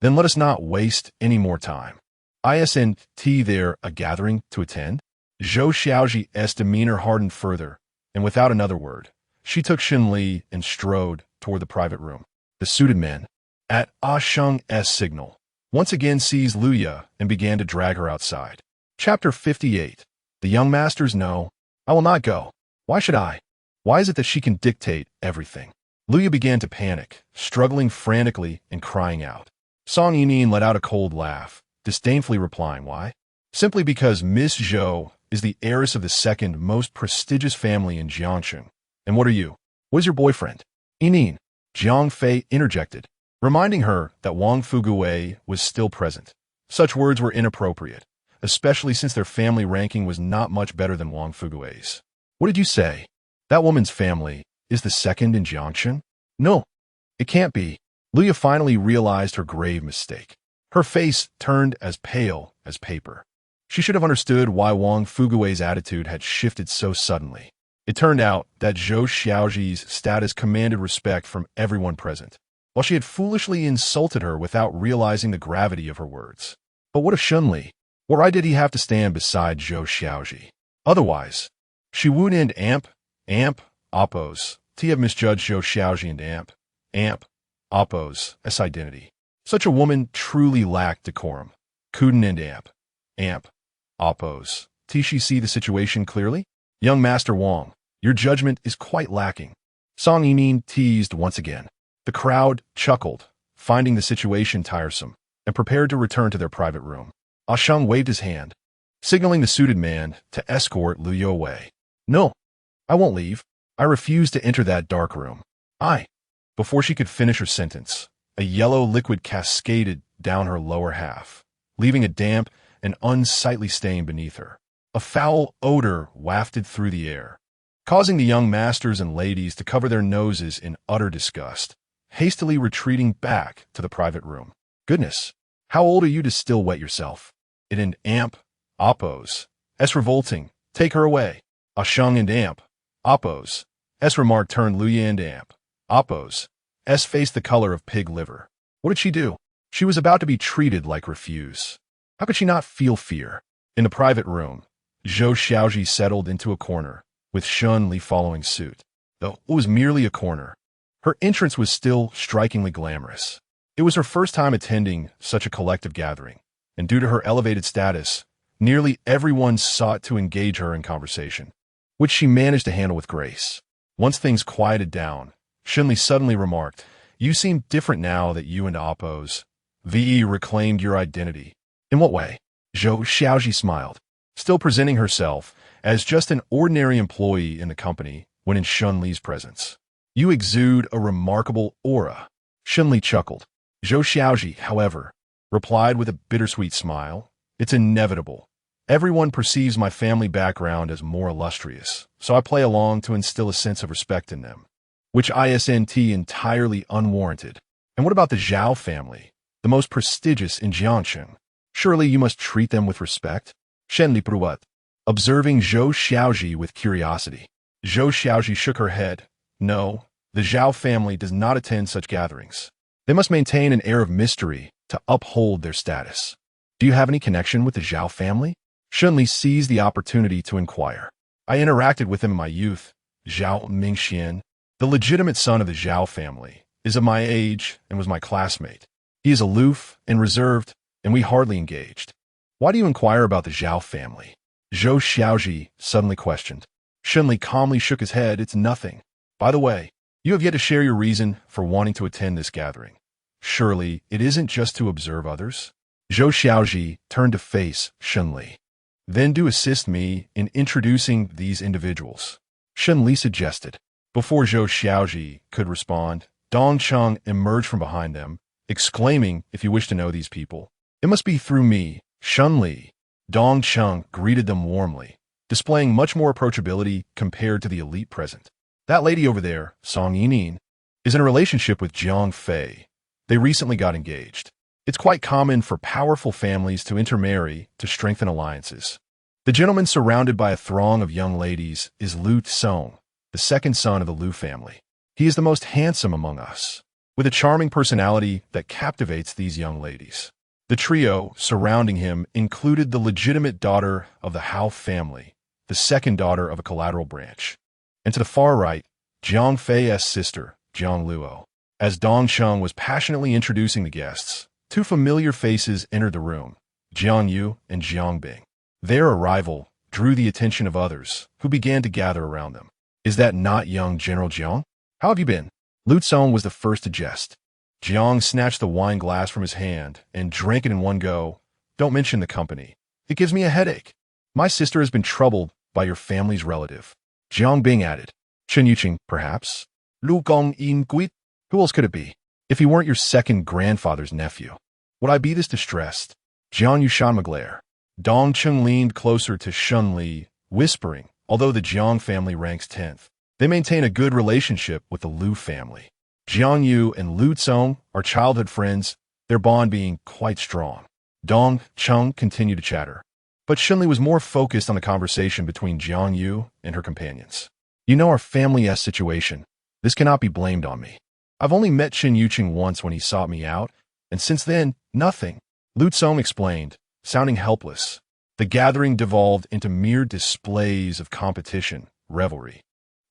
S1: Then let us not waste any more time. Isn't there a gathering to attend?" Zhou Xiaoji's demeanor hardened further, and without another word, she took Shen Li and strode toward the private room. The suited men, at Ah Sheng's signal, once again seized Luya and began to drag her outside. Chapter 58. The young masters know. "I will not go. Why should I? Why is it that she can dictate everything?" Luya began to panic, struggling frantically and crying out. Song Yining let out a cold laugh, disdainfully replying, "Why? Simply because Miss Zhou is the heiress of the second most prestigious family in Jiangsheng. And what are you? What is your boyfriend?" "Yining," Jiang Fei interjected, reminding her that Wang Fugue was still present. Such words were inappropriate, especially since their family ranking was not much better than Wang Fugue's. "What did you say? That woman's family is the second in Jiangsheng?" "No, it can't be." Luya finally realized her grave mistake. Her face turned as pale as paper. She should have understood why Wang Fugue's attitude had shifted so suddenly. It turned out that Zhou Xiaoji's status commanded respect from everyone present, while she had foolishly insulted her without realizing the gravity of her words. But what of Shen Li? Why did he have to stand beside Zhou Xiaoji? Otherwise, she wouldn't oppose to have misjudged Zhou Xiaoji and oppose's identity. Such a woman truly lacked decorum. Couldn't oppose. She see the situation clearly? "Young Master Wang, your judgment is quite lacking." Song Yining teased once again. The crowd chuckled, finding the situation tiresome, and prepared to return to their private room. Ah Sheng waved his hand, signaling the suited man to escort Luya away. "No, I won't leave. I refuse to enter that dark room. Before she could finish her sentence, a yellow liquid cascaded down her lower half, leaving a damp and unsightly stain beneath her. A foul odor wafted through the air, causing the young masters and ladies to cover their noses in utter disgust, hastily retreating back to the private room. "Goodness, how old are you to still wet yourself? It and oppose. S revolting. Take her away." Ah Sheng and oppose. S remark turned Luya and oppose. S face the color of pig liver. What did she do? She was about to be treated like refuse. How could she not feel fear? In the private room, Zhou Xiaoji settled into a corner, with Shen Li following suit. Though it was merely a corner, her entrance was still strikingly glamorous. It was her first time attending such a collective gathering, and due to her elevated status, nearly everyone sought to engage her in conversation, which she managed to handle with grace. Once things quieted down, Shen Li suddenly remarked, "You seem different now that you and Apo's VE reclaimed your identity." "In what way?" Zhou Xiaoji smiled, still presenting herself as just an ordinary employee in the company when in Shen Li's presence. "You exude a remarkable aura." Shen Li chuckled. Zhou Xiaoji, however, replied with a bittersweet smile, "It's inevitable. Everyone perceives my family background as more illustrious, so I play along to instill a sense of respect in them, which isn't entirely unwarranted. And what about the Zhao family, the most prestigious in Jiangsheng? Surely you must treat them with respect?" Shen Li Pruat, observing Zhou Xiaoji with curiosity. Zhou Xiaoji shook her head. "No, the Zhao family does not attend such gatherings. They must maintain an air of mystery to uphold their status." "Do you have any connection with the Zhao family?" Shen Li seized the opportunity to inquire. "I interacted with him in my youth. Zhao Mingxian, the legitimate son of the Zhao family, is of my age and was my classmate. He is aloof and reserved, and we hardly engaged." "Why do you inquire about the Zhao family?" Zhou Xiaoji suddenly questioned. Shen Li calmly shook his head. "It's nothing. By the way, you have yet to share your reason for wanting to attend this gathering. Surely it isn't just to observe others?" Zhou Xiaoji turned to face Shen Li. "Then do assist me in introducing these individuals," Shen Li suggested. Before Zhou Xiaoji could respond, Dong Cheng emerged from behind them, exclaiming, "If you wish to know these people, it must be through me, Shen Li." Dong Cheng greeted them warmly, displaying much more approachability compared to the elite present. "That lady over there, Song Yining, is in a relationship with Jiang Fei. They recently got engaged. It's quite common for powerful families to intermarry to strengthen alliances. The gentleman surrounded by a throng of young ladies is Lu Song, the second son of the Lu family. He is the most handsome among us, with a charming personality that captivates these young ladies." The trio surrounding him included the legitimate daughter of the Hao family, the second daughter of a collateral branch, and to the far right, Jiang Fei's sister, Jiang Luo. As Dong Cheng was passionately introducing the guests, two familiar faces entered the room, Jiang Yu and Jiang Bing. Their arrival drew the attention of others, who began to gather around them. "Is that not young General Jiang? How have you been?" Lu Song was the first to jest. Jiang snatched the wine glass from his hand and drank it in one go. "Don't mention the company. It gives me a headache. My sister has been troubled by your family's relative." Jiang Bing added, "Chen Yuqing, perhaps? Lu Gong Yin Guit? Who else could it be? If he weren't your second grandfather's nephew, would I be this distressed?" Jiang Yushan Maglair. Dong Cheng leaned closer to Shen Li, whispering, "Although the Jiang family ranks 10th, they maintain a good relationship with the Lu family. Jiang Yu and Lu Song are childhood friends, their bond being quite strong." Dong Cheng continued to chatter, but Shen Li was more focused on the conversation between Jiang Yu and her companions. "You know our family's situation. This cannot be blamed on me. I've only met Chen Yuqing once when he sought me out, and since then, nothing," Lu Song explained, sounding helpless. The gathering devolved into mere displays of competition, revelry,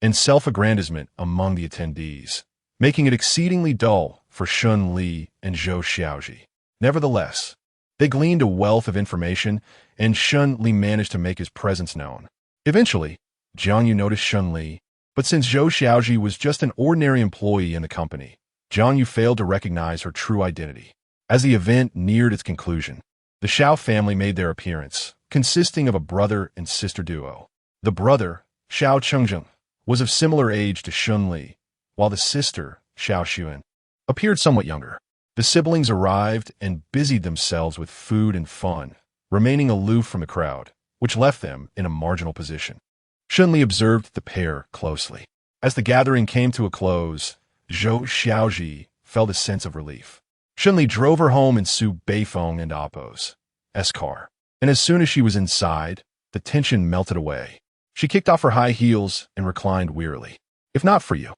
S1: and self-aggrandizement among the attendees, making it exceedingly dull for Shen Li and Zhou Xiaoji. Nevertheless, they gleaned a wealth of information, and Shen Li managed to make his presence known. Eventually, Jiang Yu noticed Shen Li, but since Zhou Xiaoji was just an ordinary employee in the company, Jiang Yu failed to recognize her true identity. As the event neared its conclusion, the Xiao family made their appearance, consisting of a brother and sister duo. The brother, Xiao Chengzheng, was of similar age to Shen Li, while the sister, Xiao Xuan, appeared somewhat younger. The siblings arrived and busied themselves with food and fun, remaining aloof from the crowd, which left them in a marginal position. Shen Li observed the pair closely. As the gathering came to a close, Zhou Xiaoji felt a sense of relief. Shen Li drove her home in Su Beifeng and Apo's car, and as soon as she was inside, the tension melted away. She kicked off her high heels and reclined wearily. "If not for you,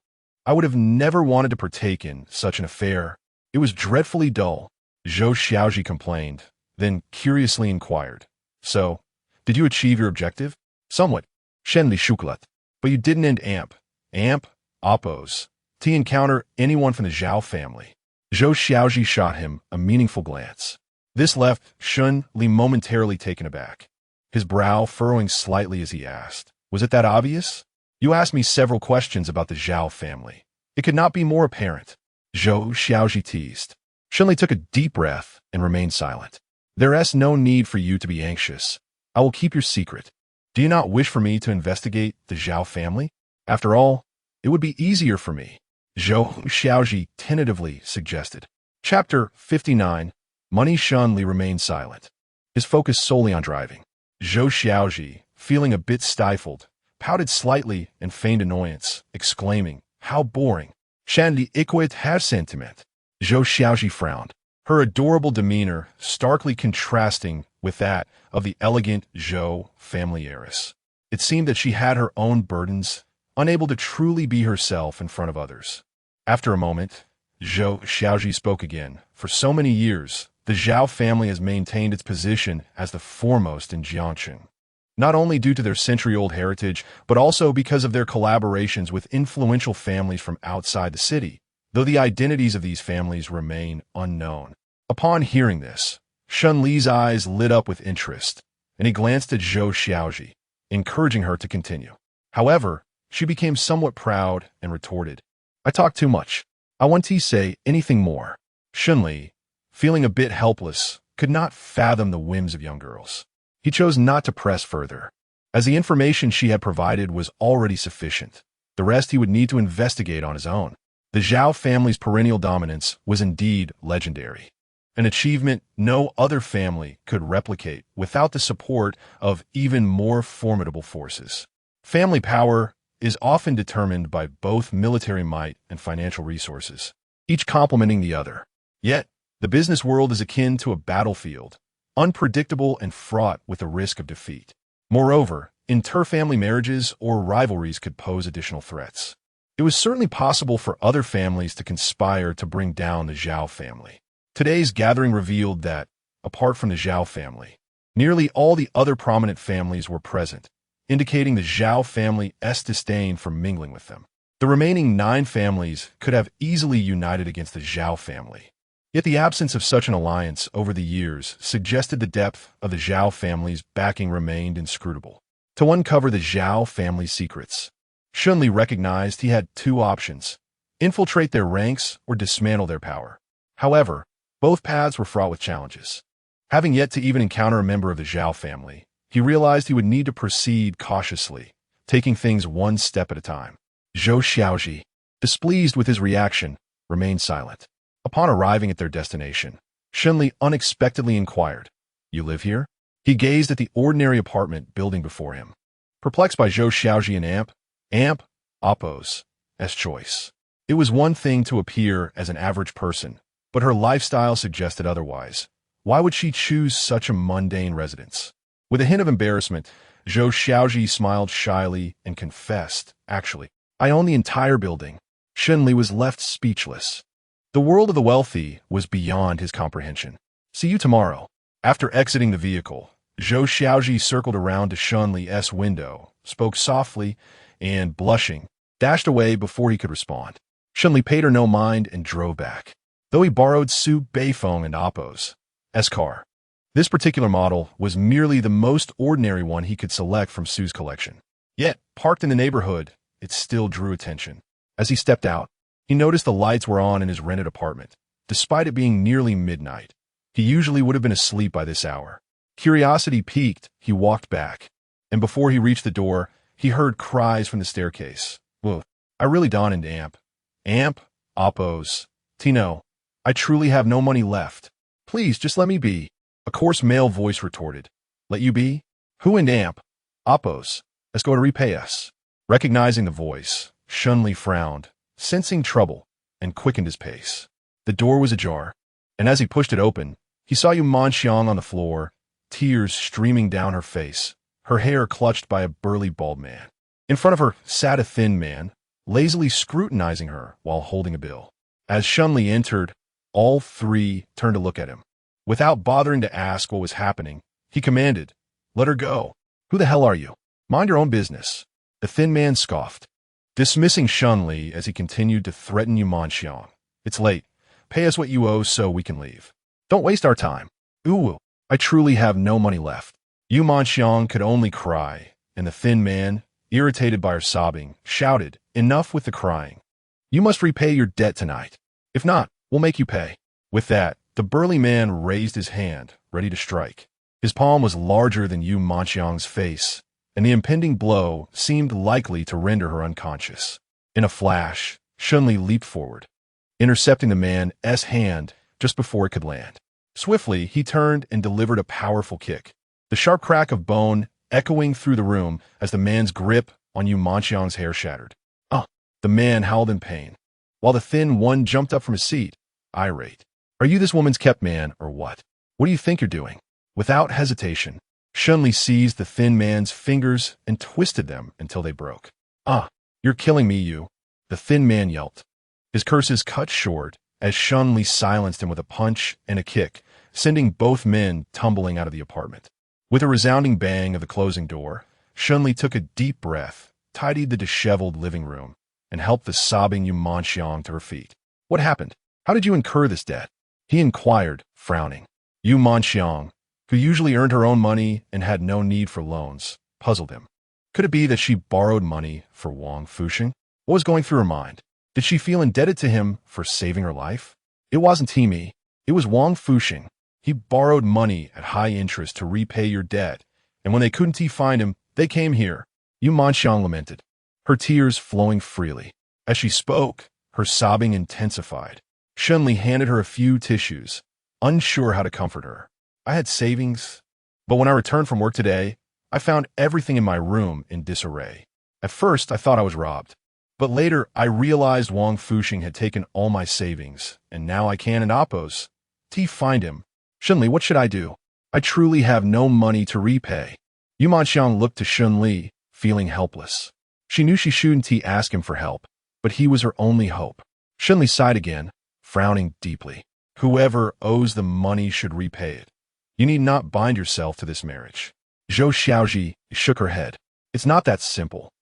S1: I would have never wanted to partake in such an affair. It was dreadfully dull, Zhou Xiaoji complained, then curiously inquired. So, did you achieve your objective? Somewhat, Shen Li Shukulat. But you didn't end Amp, Oppos, to encounter anyone from the Zhao family. Zhou Xiaoji shot him a meaningful glance. This left Shen Li momentarily taken aback, his brow furrowing slightly as he asked, "Was it that obvious? You asked me several questions about the Zhao family. It could not be more apparent." Zhou Xiaoji teased. Shen Li took a deep breath and remained silent. "There is no need for you to be anxious. I will keep your secret. Do you not wish for me to investigate the Zhao family? After all, it would be easier for me," Zhou Xiaoji tentatively suggested. Chapter 59. Money. Shen Li remained silent, his focus solely on driving. Zhou Xiaoji, feeling a bit stifled, pouted slightly and feigned annoyance, exclaiming, "How boring! Shen Li equate has sentiment." Zhou Xiaoji frowned, her adorable demeanor starkly contrasting with that of the elegant Zhou family heiress. It seemed that she had her own burdens, unable to truly be herself in front of others. After a moment, Zhou Xiaoji spoke again. "For so many years, the Zhao family has maintained its position as the foremost in Jiangxing, not only due to their century-old heritage, but also because of their collaborations with influential families from outside the city, though the identities of these families remain unknown." Upon hearing this, Shen Li's eyes lit up with interest, and he glanced at Zhou Xiaoji, encouraging her to continue. However, she became somewhat proud and retorted, "I talk too much. I want to say anything more." Shen Li, feeling a bit helpless, could not fathom the whims of young girls. He chose not to press further, as the information she had provided was already sufficient. The rest he would need to investigate on his own. The Zhao family's perennial dominance was indeed legendary, an achievement no other family could replicate without the support of even more formidable forces. Family power is often determined by both military might and financial resources, each complementing the other. Yet, the business world is akin to a battlefield, unpredictable and fraught with the risk of defeat. Moreover, inter-family marriages or rivalries could pose additional threats. It was certainly possible for other families to conspire to bring down the Zhao family. Today's gathering revealed that, apart from the Zhao family, nearly all the other prominent families were present, indicating the Zhao family's disdain for mingling with them. The remaining 9 families could have easily united against the Zhao family. Yet the absence of such an alliance over the years suggested the depth of the Zhao family's backing remained inscrutable. To uncover the Zhao family's secrets, Shen Li recognized he had 2 options: infiltrate their ranks or dismantle their power. However, both paths were fraught with challenges. Having yet to even encounter a member of the Zhao family, he realized he would need to proceed cautiously, taking things one step at a time. Zhou Xiaoji, displeased with his reaction, remained silent. Upon arriving at their destination, Shen Li unexpectedly inquired, "You live here?" He gazed at the ordinary apartment building before him, perplexed by Zhou Xiaoji and Oppos' choice. It was one thing to appear as an average person, but her lifestyle suggested otherwise. Why would she choose such a mundane residence? With a hint of embarrassment, Zhou Xiaoji smiled shyly and confessed, "Actually, I own the entire building." Shen Li was left speechless. The world of the wealthy was beyond his comprehension. "See you tomorrow." After exiting the vehicle, Zhou Xiaoji circled around to Shen Li's window, spoke softly, and, blushing, dashed away before he could respond. Shen Li paid her no mind and drove back, though he borrowed Su Beifeng and Oppos' car. This particular model was merely the most ordinary one he could select from Su's collection. Yet, parked in the neighborhood, it still drew attention. As he stepped out, he noticed the lights were on in his rented apartment, despite it being nearly midnight. He usually would have been asleep by this hour. Curiosity piqued, he walked back, and before he reached the door, he heard cries from the staircase. "Whoa, I really don't need Amp, Oppos, Tino. I truly have no money left. Please, just let me be." A coarse male voice retorted. "Let you be? Who and Oppos? Let's go to repay us." Recognizing the voice, Shen Li frowned, sensing trouble, and quickened his pace. The door was ajar, and as he pushed it open, he saw Yu Manxiang on the floor, tears streaming down her face, her hair clutched by a burly bald man. In front of her sat a thin man, lazily scrutinizing her while holding a bill. As Shen Li entered, all three turned to look at him. Without bothering to ask what was happening, he commanded, "Let her go." "Who the hell are you? Mind your own business." The thin man scoffed, dismissing Shen Li as he continued to threaten Yu Manxiang. "It's late. Pay us what you owe so we can leave. Don't waste our time." "Ooh, I truly have no money left." Yu Manxiang could only cry, and the thin man, irritated by her sobbing, shouted, "Enough with the crying. You must repay your debt tonight. If not, we'll make you pay." With that, the burly man raised his hand, ready to strike. His palm was larger than Yu Manxiang's face, and the impending blow seemed likely to render her unconscious. In a flash, Shen Li leaped forward, intercepting the man's hand just before it could land. Swiftly, he turned and delivered a powerful kick, the sharp crack of bone echoing through the room as the man's grip on Yu Manxiang's hair shattered. "Ah!" The man howled in pain, while the thin one jumped up from his seat, irate. "Are you this woman's kept man, or what? What do you think you're doing?" Without hesitation, Shen Li seized the thin man's fingers and twisted them until they broke. "Ah, you're killing me, you!" The thin man yelped. His curses cut short as Shen Li silenced him with a punch and a kick, sending both men tumbling out of the apartment. With a resounding bang of the closing door, Shen Li took a deep breath, tidied the disheveled living room, and helped the sobbing Yu Manxiang to her feet. "What happened? How did you incur this debt?" he inquired, frowning. Yu Manxiang, who usually earned her own money and had no need for loans, puzzled him. Could it be that she borrowed money for Wang Fuxing? What was going through her mind? Did she feel indebted to him for saving her life? It wasn't Timmy. It was Wang Fuxing. He borrowed money at high interest to repay your debt, and when they couldn't find him, they came here. Yu Manxiang lamented, her tears flowing freely. As she spoke, her sobbing intensified. Shen Li handed her a few tissues, unsure how to comfort her. "I had savings, but when I returned from work today, I found everything in my room in disarray. At first, I thought I was robbed, but later I realized Wang Fuxing had taken all my savings, and now I can't find him. Shen Li, what should I do? I truly have no money to repay." Yu Manxiang looked to Shen Li, feeling helpless. She knew she shouldn't ask him for help, but he was her only hope. Shen Li sighed again, frowning deeply. "Whoever owes the money should repay it. You need not bind yourself to this marriage." Zhou Xiaoji shook her head. "It's not that simple.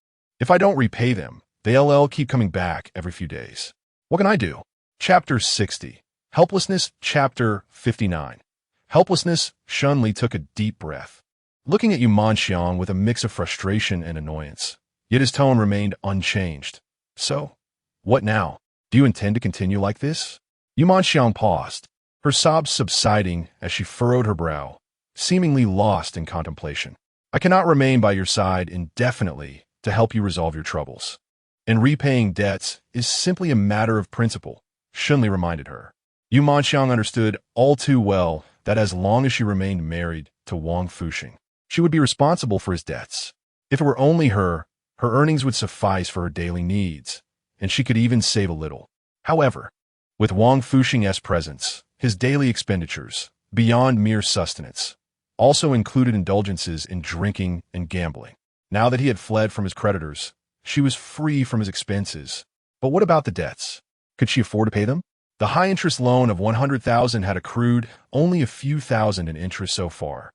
S1: If I don't repay them, they'll keep coming back every few days. What can I do?" Chapter 60. Helplessness. Chapter 59. Helplessness. Shen Li took a deep breath, looking at Yu Manxiang with a mix of frustration and annoyance. Yet his tone remained unchanged. "So, what now? Do you intend to continue like this?" Yu Manxiang paused, her sobs subsiding as she furrowed her brow, seemingly lost in contemplation. "I cannot remain by your side indefinitely to help you resolve your troubles. And repaying debts is simply a matter of principle," Shen Li reminded her. Yu Manxiang understood all too well that as long as she remained married to Wang Fuxing, she would be responsible for his debts. If it were only her earnings would suffice for her daily needs, and she could even save a little. However, with Wang Fuxing's presence, his daily expenditures, beyond mere sustenance, also included indulgences in drinking and gambling. Now that he had fled from his creditors, she was free from his expenses. But what about the debts? Could she afford to pay them? The high-interest loan of 100,000 had accrued only a few thousand in interest so far.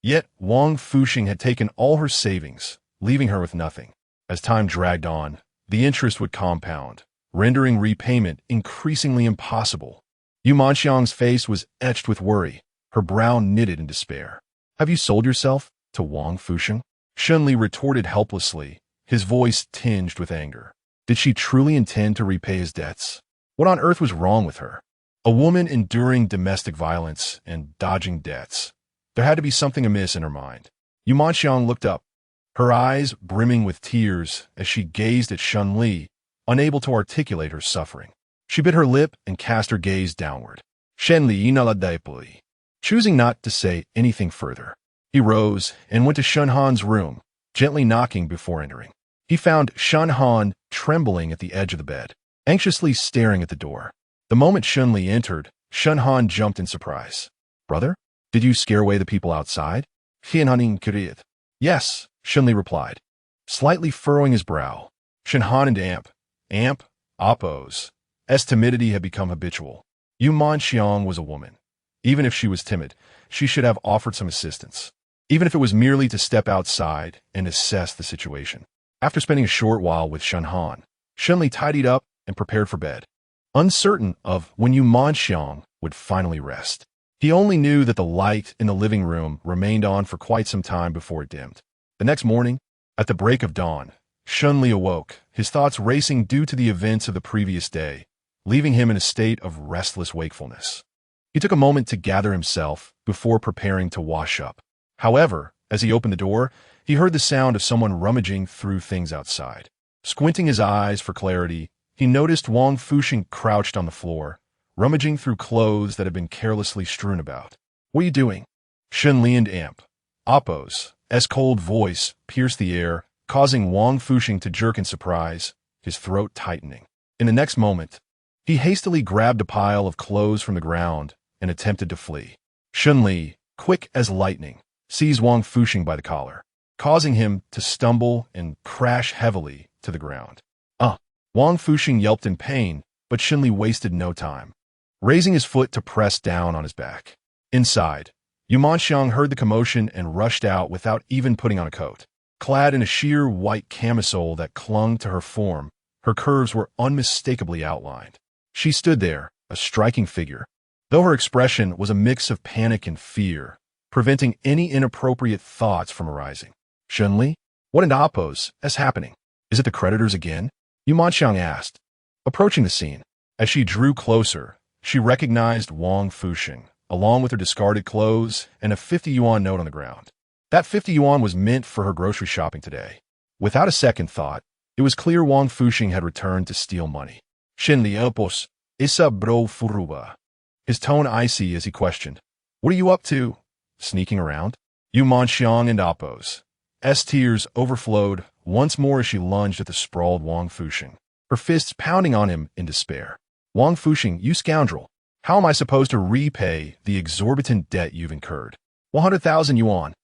S1: Yet Wang Fuxing had taken all her savings, leaving her with nothing. As time dragged on, the interest would compound, rendering repayment increasingly impossible. Yu Manxiang's face was etched with worry, her brow knitted in despair. "Have you sold yourself to Wang Fuxing?" Shen Li retorted helplessly, his voice tinged with anger. Did she truly intend to repay his debts? What on earth was wrong with her? A woman enduring domestic violence and dodging debts. There had to be something amiss in her mind. Yu Manxiang looked up, her eyes brimming with tears as she gazed at Shen Li, unable to articulate her suffering. She bit her lip and cast her gaze downward. Shen Li inaladaipuli. Choosing not to say anything further, he rose and went to Shen Han's room, gently knocking before entering. He found Shen Han trembling at the edge of the bed, anxiously staring at the door. The moment Shen Li entered, Shen Han jumped in surprise. "Brother, did you scare away the people outside?" "Yes," Shen Li replied, slightly furrowing his brow. Shen Han and Amp, Amp, Oppos. As timidity had become habitual. Yu Manxiang was a woman. Even if she was timid, she should have offered some assistance. Even if it was merely to step outside and assess the situation. After spending a short while with Shen Han, Shen Li tidied up and prepared for bed, uncertain of when Yu Manxiang would finally rest. He only knew that the light in the living room remained on for quite some time before it dimmed. The next morning, at the break of dawn, Shen Li awoke, his thoughts racing due to the events of the previous day, leaving him in a state of restless wakefulness. He took a moment to gather himself before preparing to wash up. However, as he opened the door, he heard the sound of someone rummaging through things outside. Squinting his eyes for clarity, he noticed Wang Fuxing crouched on the floor, rummaging through clothes that had been carelessly strewn about. "What are you doing?" Shen Li and Amp, Oppo's cold voice pierced the air, causing Wang Fuxing to jerk in surprise, his throat tightening. In the next moment, he hastily grabbed a pile of clothes from the ground and attempted to flee. Shen Li, quick as lightning, seized Wang Fuxing by the collar, causing him to stumble and crash heavily to the ground. Wang Fuxing yelped in pain, but Shen Li wasted no time, raising his foot to press down on his back. Inside, Yu Manxiang heard the commotion and rushed out without even putting on a coat. Clad in a sheer white camisole that clung to her form, her curves were unmistakably outlined. She stood there, a striking figure, though her expression was a mix of panic and fear, preventing any inappropriate thoughts from arising. "Shen Li, what in Oppos is happening? Is it the creditors again?" Yu Manxiang asked, approaching the scene. As she drew closer, she recognized Wang Fuxing, along with her discarded clothes and a 50 yuan note on the ground. That 50 yuan was meant for her grocery shopping today. Without a second thought, it was clear Wang Fuxing had returned to steal money. "Shen Li Oppos, isa bro furuba." His tone icy as he questioned, "What are you up to? Sneaking around?" Yu Manxiang and Oppos. Tears overflowed once more as she lunged at the sprawled Wang Fuxing, her fists pounding on him in despair. "Wang Fuxing, you scoundrel! How am I supposed to repay the exorbitant debt you've incurred? 100,000 yuan.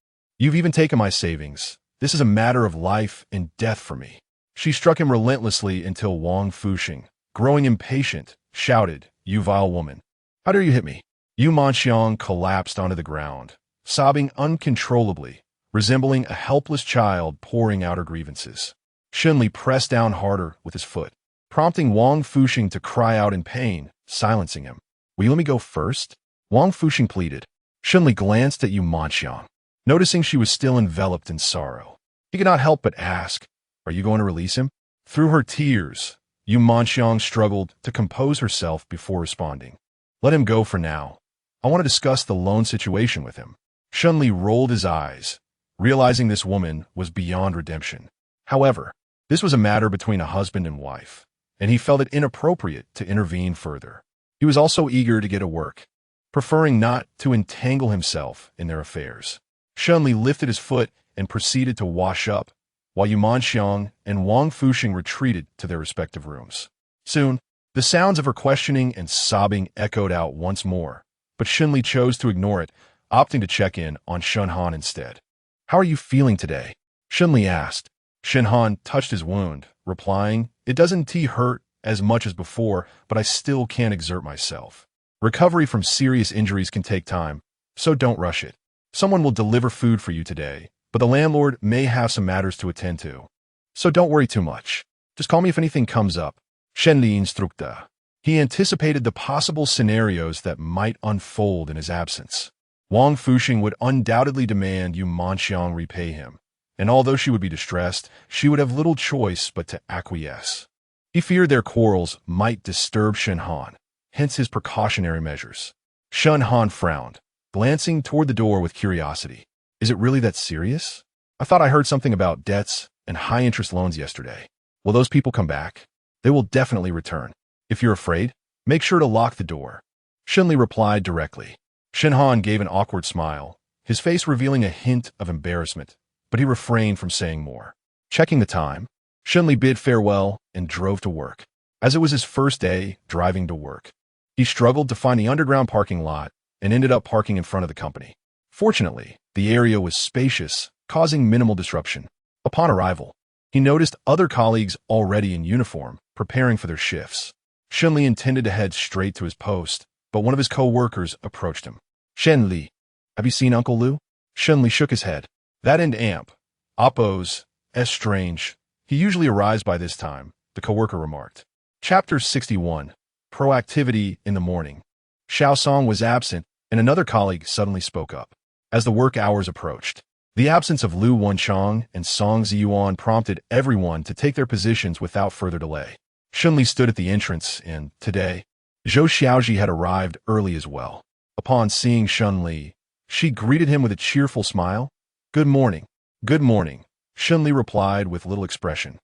S1: You've even taken my savings. This is a matter of life and death for me." She struck him relentlessly until Wang Fuxing, growing impatient, shouted, "You vile woman! How dare you hit me?" Yu Manxiang collapsed onto the ground, sobbing uncontrollably, resembling a helpless child pouring out her grievances. Shen Li pressed down harder with his foot, prompting Wang Fuxing to cry out in pain, silencing him. "Will you let me go first?" Wang Fuxing pleaded. Shen Li glanced at Yu Manxiang, noticing she was still enveloped in sorrow. He could not help but ask, "Are you going to release him?" Through her tears, Yu Manxiang struggled to compose herself before responding. "Let him go for now. I want to discuss the loan situation with him." Shen Li rolled his eyes, realizing this woman was beyond redemption. However, this was a matter between a husband and wife, and he felt it inappropriate to intervene further. He was also eager to get to work, preferring not to entangle himself in their affairs. Shen Li lifted his foot and proceeded to wash up, while Yu Manxiang and Wang Fuxing retreated to their respective rooms. Soon, the sounds of her questioning and sobbing echoed out once more, but Shen Li chose to ignore it, opting to check in on Shen Han instead. "How are you feeling today?" Shen Li asked. Shen Han touched his wound, replying, "It doesn't hurt as much as before, but I still can't exert myself. Recovery from serious injuries can take time, so don't rush it. Someone will deliver food for you today, but the landlord may have some matters to attend to. So don't worry too much. Just call me if anything comes up." Shen Li instructa. He anticipated the possible scenarios that might unfold in his absence. Wang Fuxing would undoubtedly demand Yu Manxiang repay him, and although she would be distressed, she would have little choice but to acquiesce. He feared their quarrels might disturb Shen Han, hence his precautionary measures. Shen Han frowned, glancing toward the door with curiosity. "Is it really that serious? I thought I heard something about debts and high-interest loans yesterday. Will those people come back?" "They will definitely return. If you're afraid, make sure to lock the door." Shen Li replied directly. Shen Han gave an awkward smile, his face revealing a hint of embarrassment, but he refrained from saying more. Checking the time, Shen Li bid farewell and drove to work. As it was his first day driving to work, he struggled to find the underground parking lot and ended up parking in front of the company. Fortunately, the area was spacious, causing minimal disruption. Upon arrival, he noticed other colleagues already in uniform, preparing for their shifts. Shen Li intended to head straight to his post, but one of his co-workers approached him. "Shen Li, have you seen Uncle Lu?" Shen Li shook his head. "That and Amp. Oppos. Strange. He usually arrives by this time," the co-worker remarked. Chapter 61. Proactivity in the morning. Xiao Song was absent, and another colleague suddenly spoke up. As the work hours approached, the absence of Lu Wenchang and Song Ziyuan prompted everyone to take their positions without further delay. Shen Li stood at the entrance, and today, Zhou Xiaoji had arrived early as well. Upon seeing Shen Li, she greeted him with a cheerful smile. "Good morning." "Good morning," Shen Li replied with little expression.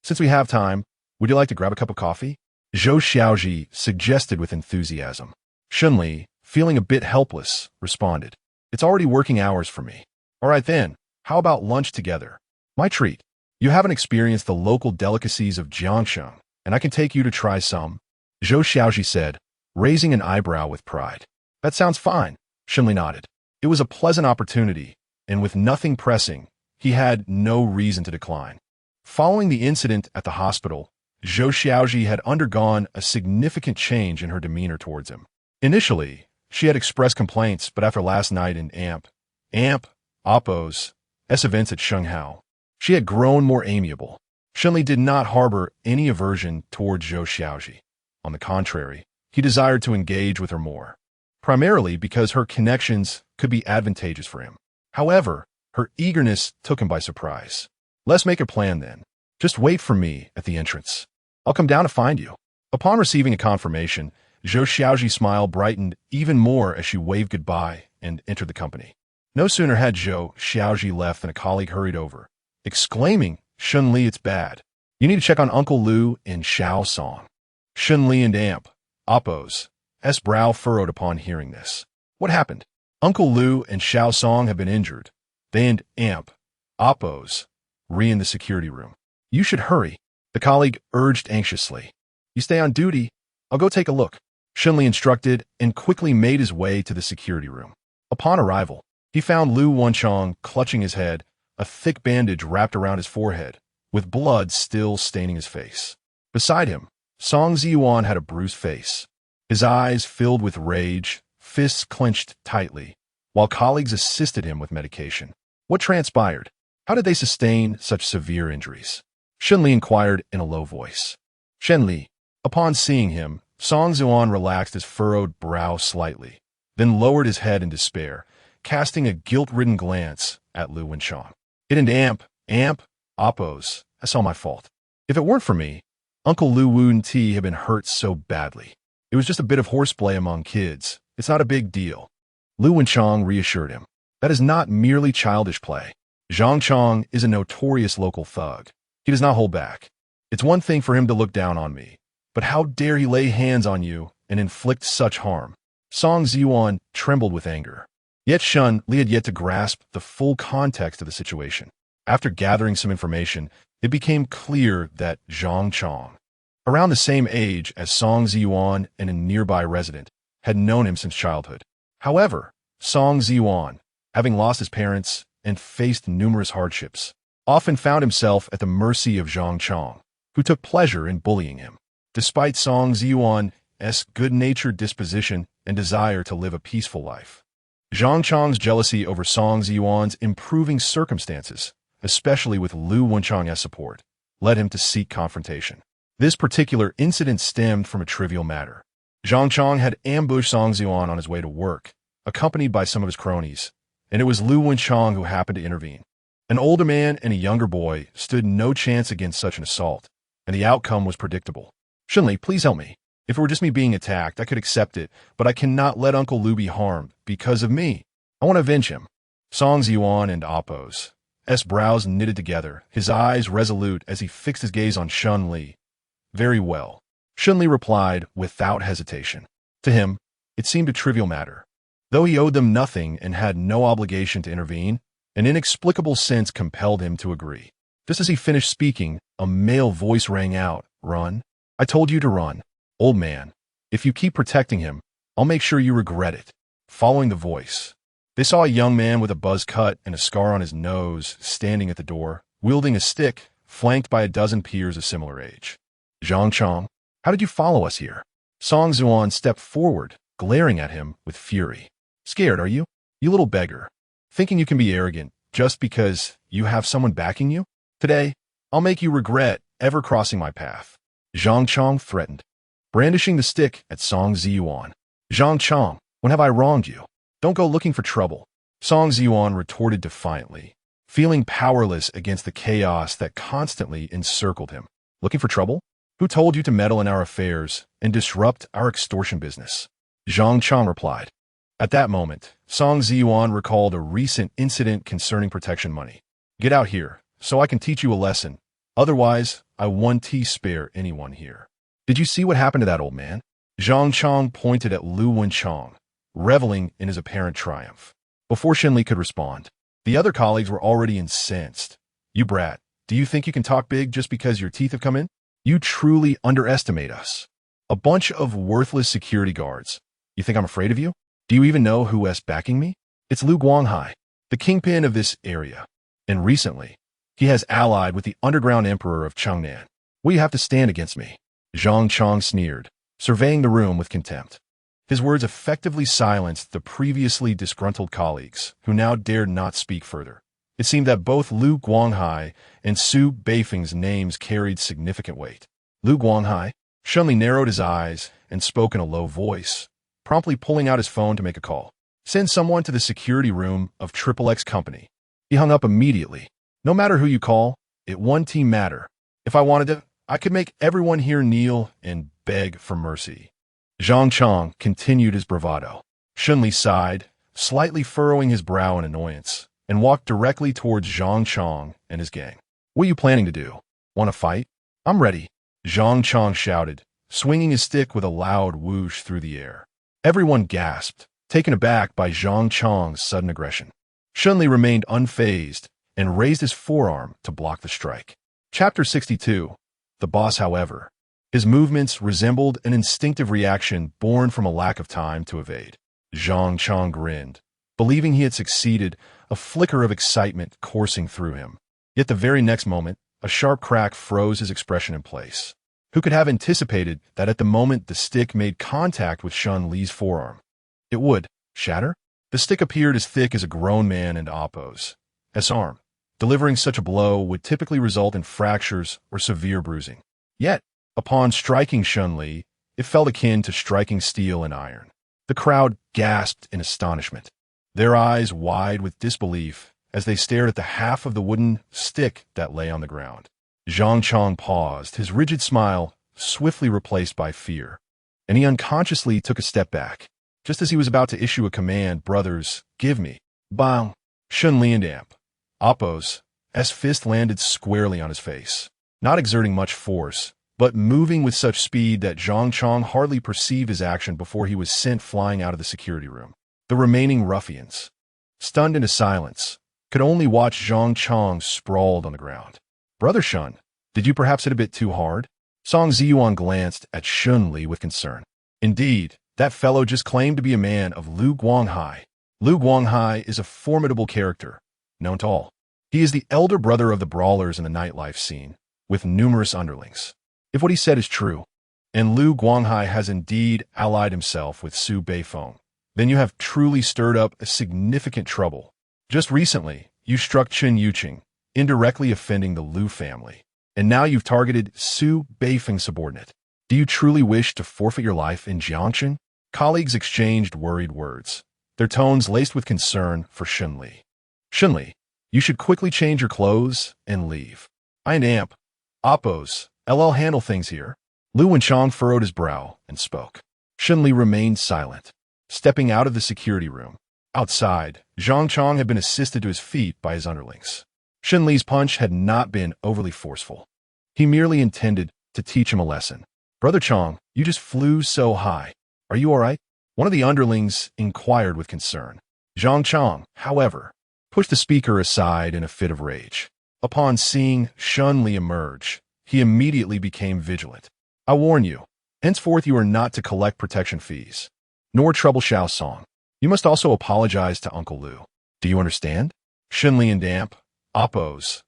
S1: "Since we have time, would you like to grab a cup of coffee?" Zhou Xiaoji suggested with enthusiasm. Shen Li, feeling a bit helpless, responded, "It's already working hours for me." "All right then, how about lunch together?" "My treat. You haven't experienced the local delicacies of Jiangsheng, and I can take you to try some," Zhou Xiaoji said, raising an eyebrow with pride. "That sounds fine," Shen Li nodded. It was a pleasant opportunity, and with nothing pressing, he had no reason to decline. Following the incident at the hospital, Zhou Xiaoji had undergone a significant change in her demeanor towards him. Initially, she had expressed complaints, but after last night in Oppos events at Shenghao, she had grown more amiable. Shen Li did not harbor any aversion towards Zhou Xiaoji. On the contrary, he desired to engage with her more, primarily because her connections could be advantageous for him. However, her eagerness took him by surprise. "Let's make a plan then. Just wait for me at the entrance. I'll come down to find you." Upon receiving a confirmation, Zhou Xiaoji's smile brightened even more as she waved goodbye and entered the company. No sooner had Zhou Xiaoji left than a colleague hurried over, exclaiming, "Shen Li, it's bad. You need to check on Uncle Lu and Xiao Song." Shen Li and Oppos' brow furrowed upon hearing this. "What happened?" "Uncle Lu and Xiao Song have been injured. They and Oppos in the security room." "You should hurry," the colleague urged anxiously. "You stay on duty. I'll go take a look," Shen Li instructed and quickly made his way to the security room. Upon arrival, he found Lu Wenchang clutching his head, a thick bandage wrapped around his forehead, with blood still staining his face. Beside him, Song Ziyuan had a bruised face, his eyes filled with rage, fists clenched tightly, while colleagues assisted him with medication. What transpired? How did they sustain such severe injuries? Shen Li inquired in a low voice. "Shen Li." Upon seeing him, Song Ziyuan relaxed his furrowed brow slightly, then lowered his head in despair, casting a guilt-ridden glance at Lu Wenchang. "It and Oppos, that's all my fault. If it weren't for me, Uncle Lu Wu had been hurt so badly. It was just a bit of horseplay among kids. It's not a big deal." Lu Wenchang reassured him. "That is not merely childish play. Zhang Chong is a notorious local thug. He does not hold back. It's one thing for him to look down on me, but how dare he lay hands on you and inflict such harm?" Song Ziyuan trembled with anger. Yet Shen Li had yet to grasp the full context of the situation. After gathering some information, it became clear that Zhang Chong, around the same age as Song Ziyuan and a nearby resident, had known him since childhood. However, Song Ziyuan, having lost his parents and faced numerous hardships, often found himself at the mercy of Zhang Chong, who took pleasure in bullying him. Despite Song Ziyuan's good-natured disposition and desire to live a peaceful life, Zhang Chong's jealousy over Song Ziyuan's improving circumstances, especially with Lu Wenchang's support, led him to seek confrontation. This particular incident stemmed from a trivial matter. Zhang Chong had ambushed Song Ziyuan on his way to work, accompanied by some of his cronies, and it was Lu Wenchang who happened to intervene. An older man and a younger boy stood no chance against such an assault, and the outcome was predictable. "Shen Li, please help me. If it were just me being attacked, I could accept it, but I cannot let Uncle Lu be harmed because of me. I want to avenge him." Song Ziyuan and Oppos' brows knitted together, his eyes resolute as he fixed his gaze on Shen Li. "Very well," Shen Li replied without hesitation. To him, it seemed a trivial matter. Though he owed them nothing and had no obligation to intervene, an inexplicable sense compelled him to agree. Just as he finished speaking, a male voice rang out, "Run. I told you to run. Old man, if you keep protecting him, I'll make sure you regret it." Following the voice, they saw a young man with a buzz cut and a scar on his nose standing at the door, wielding a stick, flanked by a dozen peers of similar age. Zhang Chong, how did you follow us here? Song Zuan stepped forward, glaring at him with fury. Scared, are you? You little beggar. Thinking you can be arrogant just because you have someone backing you? Today, I'll make you regret ever crossing my path. Zhang Chong threatened, brandishing the stick at Song Ziyuan. Zhang Chong, when have I wronged you? Don't go looking for trouble. Song Ziyuan retorted defiantly, feeling powerless against the chaos that constantly encircled him. Looking for trouble? Who told you to meddle in our affairs and disrupt our extortion business? Zhang Chong replied. At that moment, Song Ziyuan recalled a recent incident concerning protection money. Get out here, so I can teach you a lesson. Otherwise, I won't spare anyone here. Did you see what happened to that old man? Zhang Chong pointed at Lu Wenchong, reveling in his apparent triumph. Before Shen Li could respond, the other colleagues were already incensed. You brat, do you think you can talk big just because your teeth have come in? You truly underestimate us. A bunch of worthless security guards. You think I'm afraid of you? Do you even know who is backing me? It's Lu Guanghai, the kingpin of this area. And recently, he has allied with the underground emperor of Changnan. Will you have to stand against me? Zhang Chong sneered, surveying the room with contempt. His words effectively silenced the previously disgruntled colleagues, who now dared not speak further. It seemed that both Lu Guanghai and Su Beifeng's names carried significant weight. Lu Guanghai, Shen Li narrowed his eyes and spoke in a low voice, promptly pulling out his phone to make a call. Send someone to the security room of XXX Company. He hung up immediately. No matter who you call, it won't matter. If I wanted to, I could make everyone here kneel and beg for mercy. Zhang Chong continued his bravado. Shen Li sighed, slightly furrowing his brow in annoyance, and walked directly towards Zhang Chong and his gang. What are you planning to do? Want to fight? I'm ready, Zhang Chong shouted, swinging his stick with a loud whoosh through the air. Everyone gasped, taken aback by Zhang Chong's sudden aggression. Shen Li remained unfazed and raised his forearm to block the strike. Chapter 62. The boss, however. His movements resembled an instinctive reaction born from a lack of time to evade. Zhang Chong grinned, believing he had succeeded, a flicker of excitement coursing through him. Yet the very next moment, a sharp crack froze his expression in place. Who could have anticipated that at the moment the stick made contact with Shen Li's forearm, it would shatter? The stick appeared as thick as a grown man and Oppo's arm. Delivering such a blow would typically result in fractures or severe bruising. Yet, upon striking Shen Li, it felt akin to striking steel and iron. The crowd gasped in astonishment, their eyes wide with disbelief as they stared at the half of the wooden stick that lay on the ground. Zhang Chong paused, his rigid smile swiftly replaced by fear, and he unconsciously took a step back. Just as he was about to issue a command, brothers, give me. Bang! Shen Li and Oppo's fist landed squarely on his face, not exerting much force, but moving with such speed that Zhang Chong hardly perceived his action before he was sent flying out of the security room. The remaining ruffians, stunned into silence, could only watch Zhang Chong sprawled on the ground. Brother Shen, did you perhaps hit a bit too hard? Song Ziyuan glanced at Shen Li with concern. Indeed, that fellow just claimed to be a man of Lu Guanghai. Lu Guanghai is a formidable character, known to all. He is the elder brother of the brawlers in the nightlife scene, with numerous underlings. If what he said is true, and Lu Guanghai has indeed allied himself with Su Beifeng, then you have truly stirred up a significant trouble. Just recently, you struck Chen Yuqing, indirectly offending the Lu family, and now you've targeted Su Beifeng's subordinate. Do you truly wish to forfeit your life in Jiangchen? Colleagues exchanged worried words, their tones laced with concern for Shen Li. Shen Li, you should quickly change your clothes and leave. I and Oppo's handle things here. Lu Wenchong furrowed his brow and spoke. Shen Li remained silent, stepping out of the security room. Outside, Zhang Chong had been assisted to his feet by his underlings. Shen Li's punch had not been overly forceful. He merely intended to teach him a lesson. Brother Chong, you just flew so high. Are you all right? One of the underlings inquired with concern. Zhang Chong, however, pushed the speaker aside in a fit of rage. Upon seeing Shen Li emerge, he immediately became vigilant. I warn you, henceforth you are not to collect protection fees, nor trouble Xiao Song. You must also apologize to Uncle Lu. Do you understand? Shen Li and Oppo's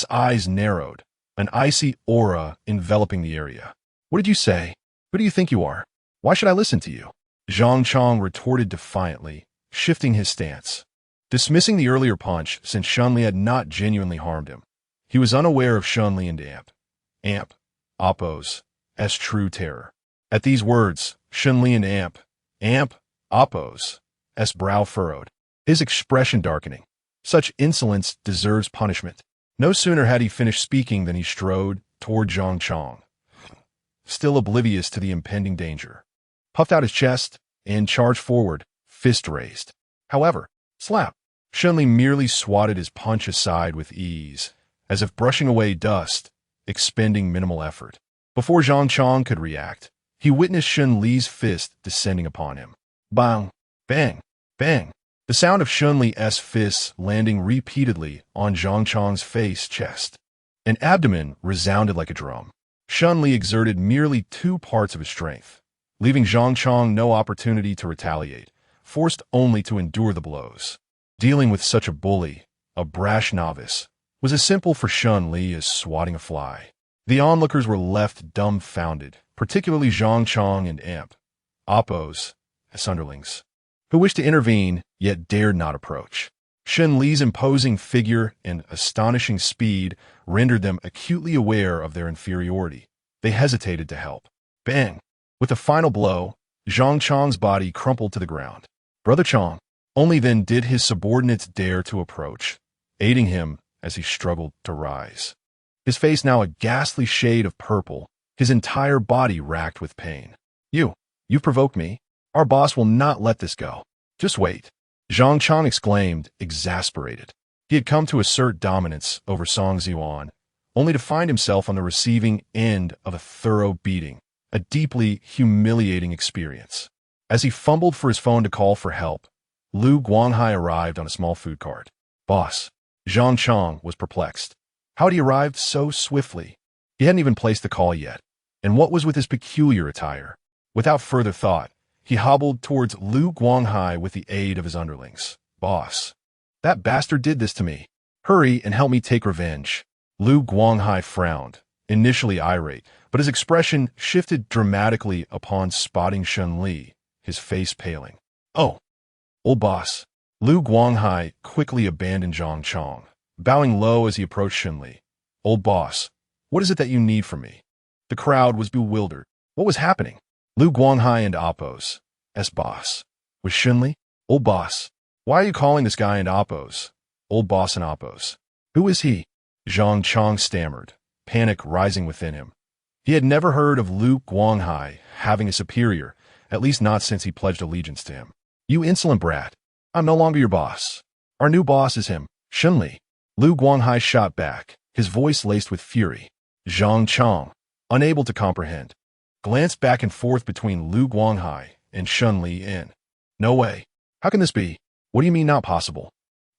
S1: eyes narrowed, an icy aura enveloping the area. What did you say? Who do you think you are? Why should I listen to you? Zhang Chong retorted defiantly, shifting his stance. Dismissing the earlier punch since Shen Li had not genuinely harmed him, he was unaware of Shen Li and Amp, Oppo's, as true terror. At these words, Shen Li and Amp, Oppo's, as brow furrowed, his expression darkening. Such insolence deserves punishment. No sooner had he finished speaking than he strode toward Zhang Chong, still oblivious to the impending danger, puffed out his chest, and charged forward, fist raised. However, slap! Shen Li merely swatted his punch aside with ease, as if brushing away dust, expending minimal effort. Before Zhang Chong could react, he witnessed Shen Li's fist descending upon him. Bang! Bang! Bang! The sound of Shen Li's fists landing repeatedly on Zhang Chong's face, chest, and abdomen resounded like a drum. Shen Li exerted merely 2 parts of his strength, leaving Zhang Chong no opportunity to retaliate, forced only to endure the blows. Dealing with such a bully, a brash novice, was as simple for Shen Li as swatting a fly. The onlookers were left dumbfounded, particularly Zhang Chong and Oppo's, as underlings, who wished to intervene yet dared not approach. Shen Li's imposing figure and astonishing speed rendered them acutely aware of their inferiority. They hesitated to help. Bang! With a final blow, Zhang Chong's body crumpled to the ground. Brother Chong. Only then did his subordinates dare to approach, aiding him as he struggled to rise. His face now a ghastly shade of purple, his entire body racked with pain. You've provoked me. Our boss will not let this go. Just wait. Zhang Chong exclaimed, exasperated. He had come to assert dominance over Song Ziyuan, only to find himself on the receiving end of a thorough beating, a deeply humiliating experience. As he fumbled for his phone to call for help, Lu Guanghai arrived on a small food cart. Boss. Zhang Chong was perplexed. How had he arrived so swiftly? He hadn't even placed the call yet. And what was with his peculiar attire? Without further thought, he hobbled towards Lu Guanghai with the aid of his underlings. Boss. That bastard did this to me. Hurry and help me take revenge. Lu Guanghai frowned, initially irate, but his expression shifted dramatically upon spotting Shen Li, his face paling. Oh, old boss. Lu Guanghai quickly abandoned Zhang Chong, bowing low as he approached Shen Li. Old boss, what is it that you need from me? The crowd was bewildered. What was happening? Lu Guanghai and Oppo's, as boss. Was Shen Li? Old boss. Why are you calling this guy and Oppo's? Old boss and Oppo's. Who is he? Zhang Chong stammered, panic rising within him. He had never heard of Lu Guanghai having a superior, at least not since he pledged allegiance to him. You insolent brat. I'm no longer your boss. Our new boss is him, Shen Li. Lu Guanghai shot back, his voice laced with fury. Zhang Chong, unable to comprehend, glanced back and forth between Lu Guanghai and Shen Li in. No way. How can this be? What do you mean not possible?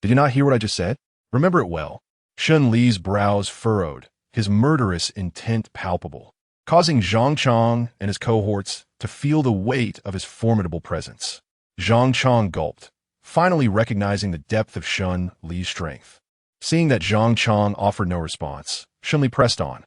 S1: Did you not hear what I just said? Remember it well. Shen Li's brows furrowed, his murderous intent palpable, causing Zhang Chong and his cohorts to feel the weight of his formidable presence. Zhang Chong gulped, finally recognizing the depth of Shen Li's strength. Seeing that Zhang Chong offered no response, Shen Li pressed on.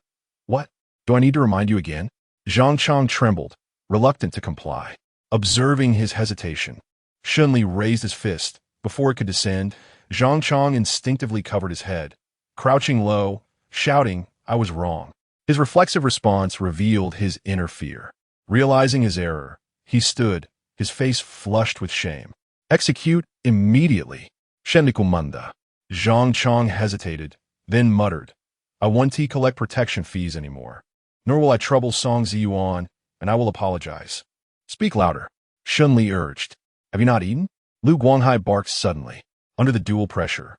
S1: What? Do I need to remind you again? Zhang Chong trembled, reluctant to comply. Observing his hesitation, Shen Li raised his fist. Before it could descend, Zhang Chong instinctively covered his head, crouching low, shouting, I was wrong. His reflexive response revealed his inner fear. Realizing his error, he stood, his face flushed with shame. Execute immediately. Shen Li Kumanda. Zhang Chong hesitated, then muttered, I won't collect protection fees anymore. Nor will I trouble Song Ziyuan, and I will apologize. Speak louder. Shen Li urged. Have you not eaten? Lu Guanghai barked suddenly, under the dual pressure.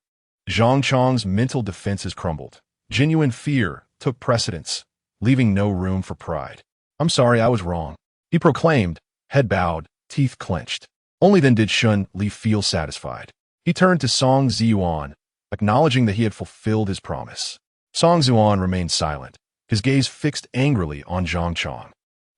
S1: Zhang Chong's mental defenses crumbled. Genuine fear took precedence, leaving no room for pride. I'm sorry, I was wrong, he proclaimed, head bowed, teeth clenched. Only then did Shen Li feel satisfied. He turned to Song Ziyuan, acknowledging that he had fulfilled his promise. Song Ziyuan remained silent, his gaze fixed angrily on Zhang Chong.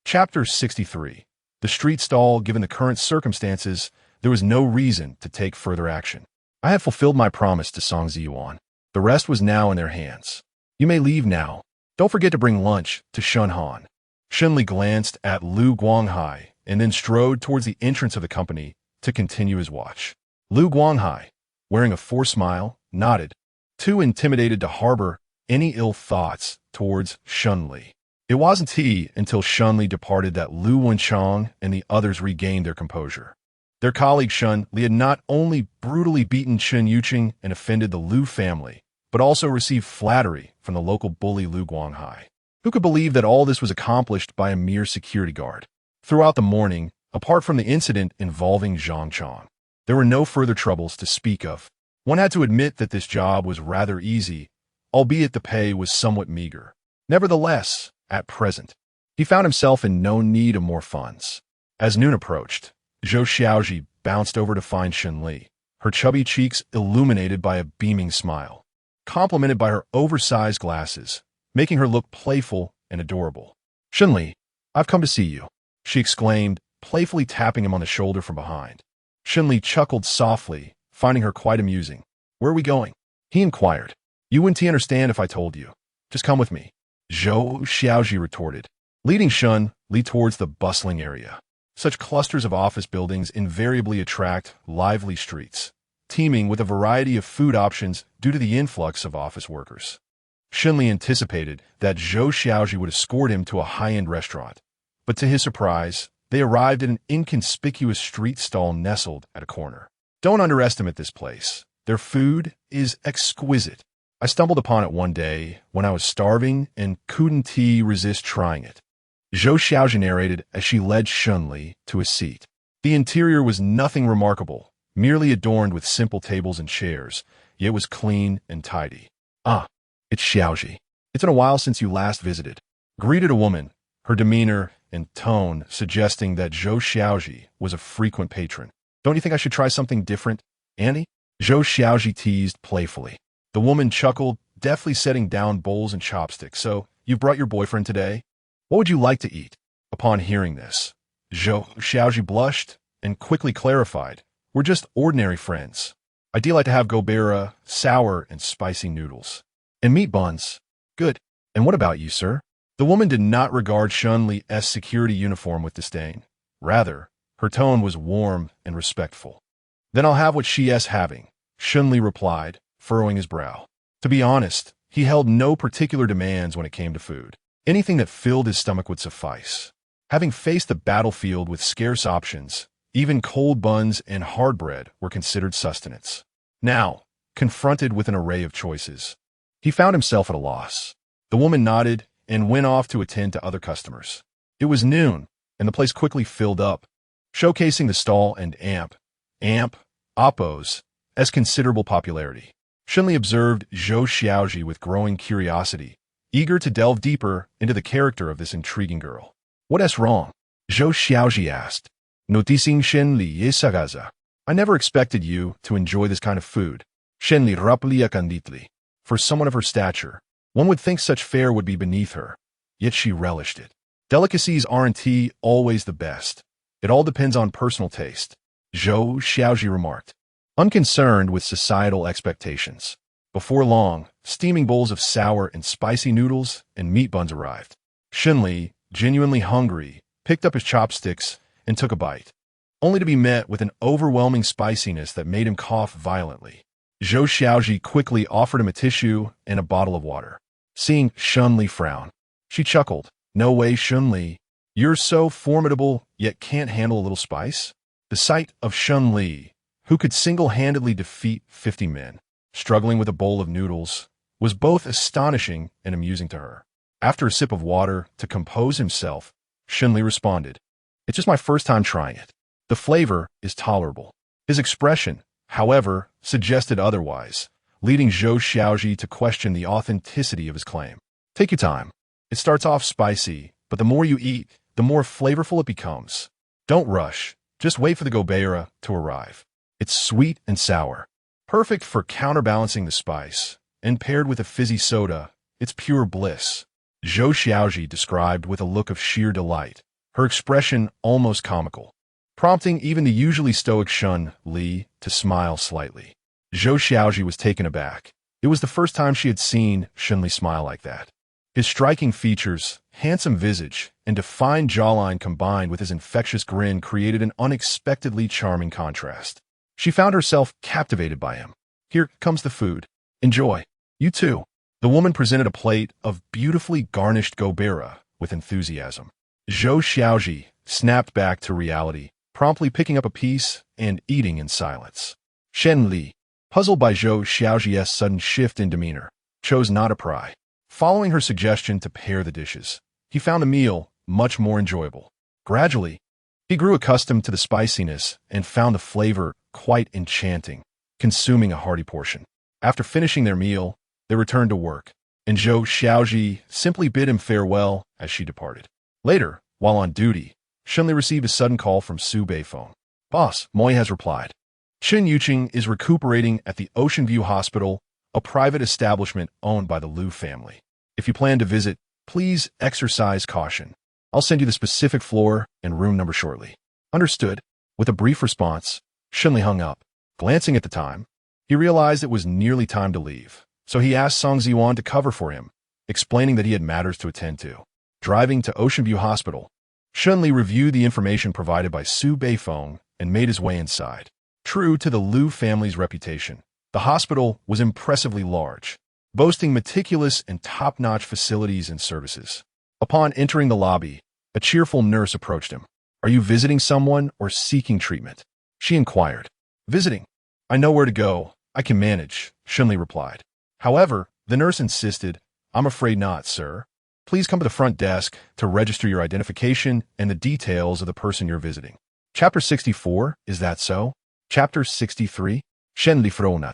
S1: Chapter 63. The street stall. Given the current circumstances, there was no reason to take further action. I have fulfilled my promise to Song Ziyuan. The rest was now in their hands. You may leave now. Don't forget to bring lunch to Shun Han. Shen Li glanced at Lu Guanghai and then strode towards the entrance of the company to continue his watch. Lu Guanghai, wearing a forced smile, nodded, too intimidated to harbor any ill thoughts towards Shen Li. It wasn't he until Shen Li departed that Lu Wenchang and the others regained their composure. Their colleague Shen Li had not only brutally beaten Chen Yuqing and offended the Lu family, but also received flattery from the local bully Lu Guanghai. Who could believe that all this was accomplished by a mere security guard? Throughout the morning, apart from the incident involving Zhang Chong, there were no further troubles to speak of. One had to admit that this job was rather easy, albeit the pay was somewhat meager. Nevertheless, at present, he found himself in no need of more funds. As noon approached, Zhou Xiaoji bounced over to find Shen Li, her chubby cheeks illuminated by a beaming smile, complemented by her oversized glasses, making her look playful and adorable. "Shen Li, I've come to see you," she exclaimed, playfully tapping him on the shoulder from behind. Shen Li chuckled softly, finding her quite amusing. "Where are we going?" he inquired. "You wouldn't understand if I told you. Just come with me," Zhou Xiaoji retorted, leading Shen Li towards the bustling area. Such clusters of office buildings invariably attract lively streets, teeming with a variety of food options due to the influx of office workers. Shen Li anticipated that Zhou Xiaoji would escort him to a high-end restaurant, but to his surprise, they arrived at an inconspicuous street stall nestled at a corner. "Don't underestimate this place. Their food is exquisite. I stumbled upon it one day when I was starving and couldn't resist trying it," Zhou Xiaoji narrated as she led Shen Li to a seat. The interior was nothing remarkable, merely adorned with simple tables and chairs, yet was clean and tidy. "Ah, it's Xiaoji. It's been a while since you last visited," greeted a woman, her demeanor and tone suggesting that Zhou Xiaoji was a frequent patron. "Don't you think I should try something different, Annie?" Zhou Xiaoji teased playfully. The woman chuckled, deftly setting down bowls and chopsticks. "So, you've brought your boyfriend today? What would you like to eat?" Upon hearing this, Zhou Xiaoji blushed and quickly clarified, "We're just ordinary friends. I'd like to have gobera, sour and spicy noodles. And meat buns." "Good. And what about you, sir?" The woman did not regard Shen Li's security uniform with disdain. Rather, her tone was warm and respectful. "Then I'll have what she is having," Shen Li replied, furrowing his brow. To be honest, he held no particular demands when it came to food. Anything that filled his stomach would suffice. Having faced the battlefield with scarce options, even cold buns and hard bread were considered sustenance. Now, confronted with an array of choices, he found himself at a loss. The woman nodded and went off to attend to other customers. It was noon, and the place quickly filled up, showcasing the stall and Oppos as considerable popularity. Shen Li observed Zhou Xiaoji with growing curiosity, eager to delve deeper into the character of this intriguing girl. "What is wrong?" Zhou Xiaoji asked, noticing Shen Li's sagaza. "I never expected you to enjoy this kind of food." Shen Li raplia candidly. For someone of her stature, one would think such fare would be beneath her, yet she relished it. "Delicacies aren't always the best. It all depends on personal taste," Zhou Xiaoji remarked, unconcerned with societal expectations. Before long, steaming bowls of sour and spicy noodles and meat buns arrived. Shen Li, genuinely hungry, picked up his chopsticks and took a bite, only to be met with an overwhelming spiciness that made him cough violently. Zhou Xiaoji quickly offered him a tissue and a bottle of water. Seeing Shen Li frown, she chuckled. "No way, Shen Li. You're so formidable, yet can't handle a little spice?" The sight of Shen Li, who could single-handedly defeat 50 men, struggling with a bowl of noodles, was both astonishing and amusing to her. After a sip of water to compose himself, Shen Li responded, "It's just my first time trying it. The flavor is tolerable." His expression, however, suggested otherwise, leading Zhou Xiaoji to question the authenticity of his claim. "Take your time. It starts off spicy, but the more you eat, the more flavorful it becomes. Don't rush. Just wait for the gobera to arrive. It's sweet and sour, perfect for counterbalancing the spice, and paired with a fizzy soda, it's pure bliss," Zhou Xiaoji described with a look of sheer delight, her expression almost comical, prompting even the usually stoic Shen Li to smile slightly. Zhou Xiaoji was taken aback. It was the first time she had seen Shen Li smile like that. His striking features, handsome visage and defined jawline combined with his infectious grin created an unexpectedly charming contrast. She found herself captivated by him. "Here comes the food. Enjoy. You too." The woman presented a plate of beautifully garnished gobera with enthusiasm. Zhou Xiaoji snapped back to reality, promptly picking up a piece and eating in silence. Shen Li, puzzled by Zhou Xiaoji's sudden shift in demeanor, chose not to pry. Following her suggestion to pair the dishes, he found the meal much more enjoyable. Gradually, he grew accustomed to the spiciness and found the flavor quite enchanting, consuming a hearty portion. After finishing their meal, they returned to work, and Zhou Xiaoji simply bid him farewell as she departed. Later, while on duty, Shen Li received a sudden call from Su Bei phone. "Boss, Moi has replied. Chen Yuqing is recuperating at the Ocean View Hospital, a private establishment owned by the Liu family. If you plan to visit, please exercise caution. I'll send you the specific floor and room number shortly." "Understood." With a brief response, Shen Li hung up. Glancing at the time, he realized it was nearly time to leave, so he asked Song Ziwan to cover for him, explaining that he had matters to attend to. Driving to Ocean View Hospital, Shen Li reviewed the information provided by Su Beifeng and made his way inside. True to the Liu family's reputation, the hospital was impressively large, boasting meticulous and top-notch facilities and services. Upon entering the lobby, a cheerful nurse approached him. "Are you visiting someone or seeking treatment?" she inquired. "Visiting. I know where to go. I can manage," Shen Li replied. However, the nurse insisted, "I'm afraid not, sir. Please come to the front desk to register your identification and the details of the person you're visiting." Chapter 64, Is That So? Chapter 63, Shen Li Fronat.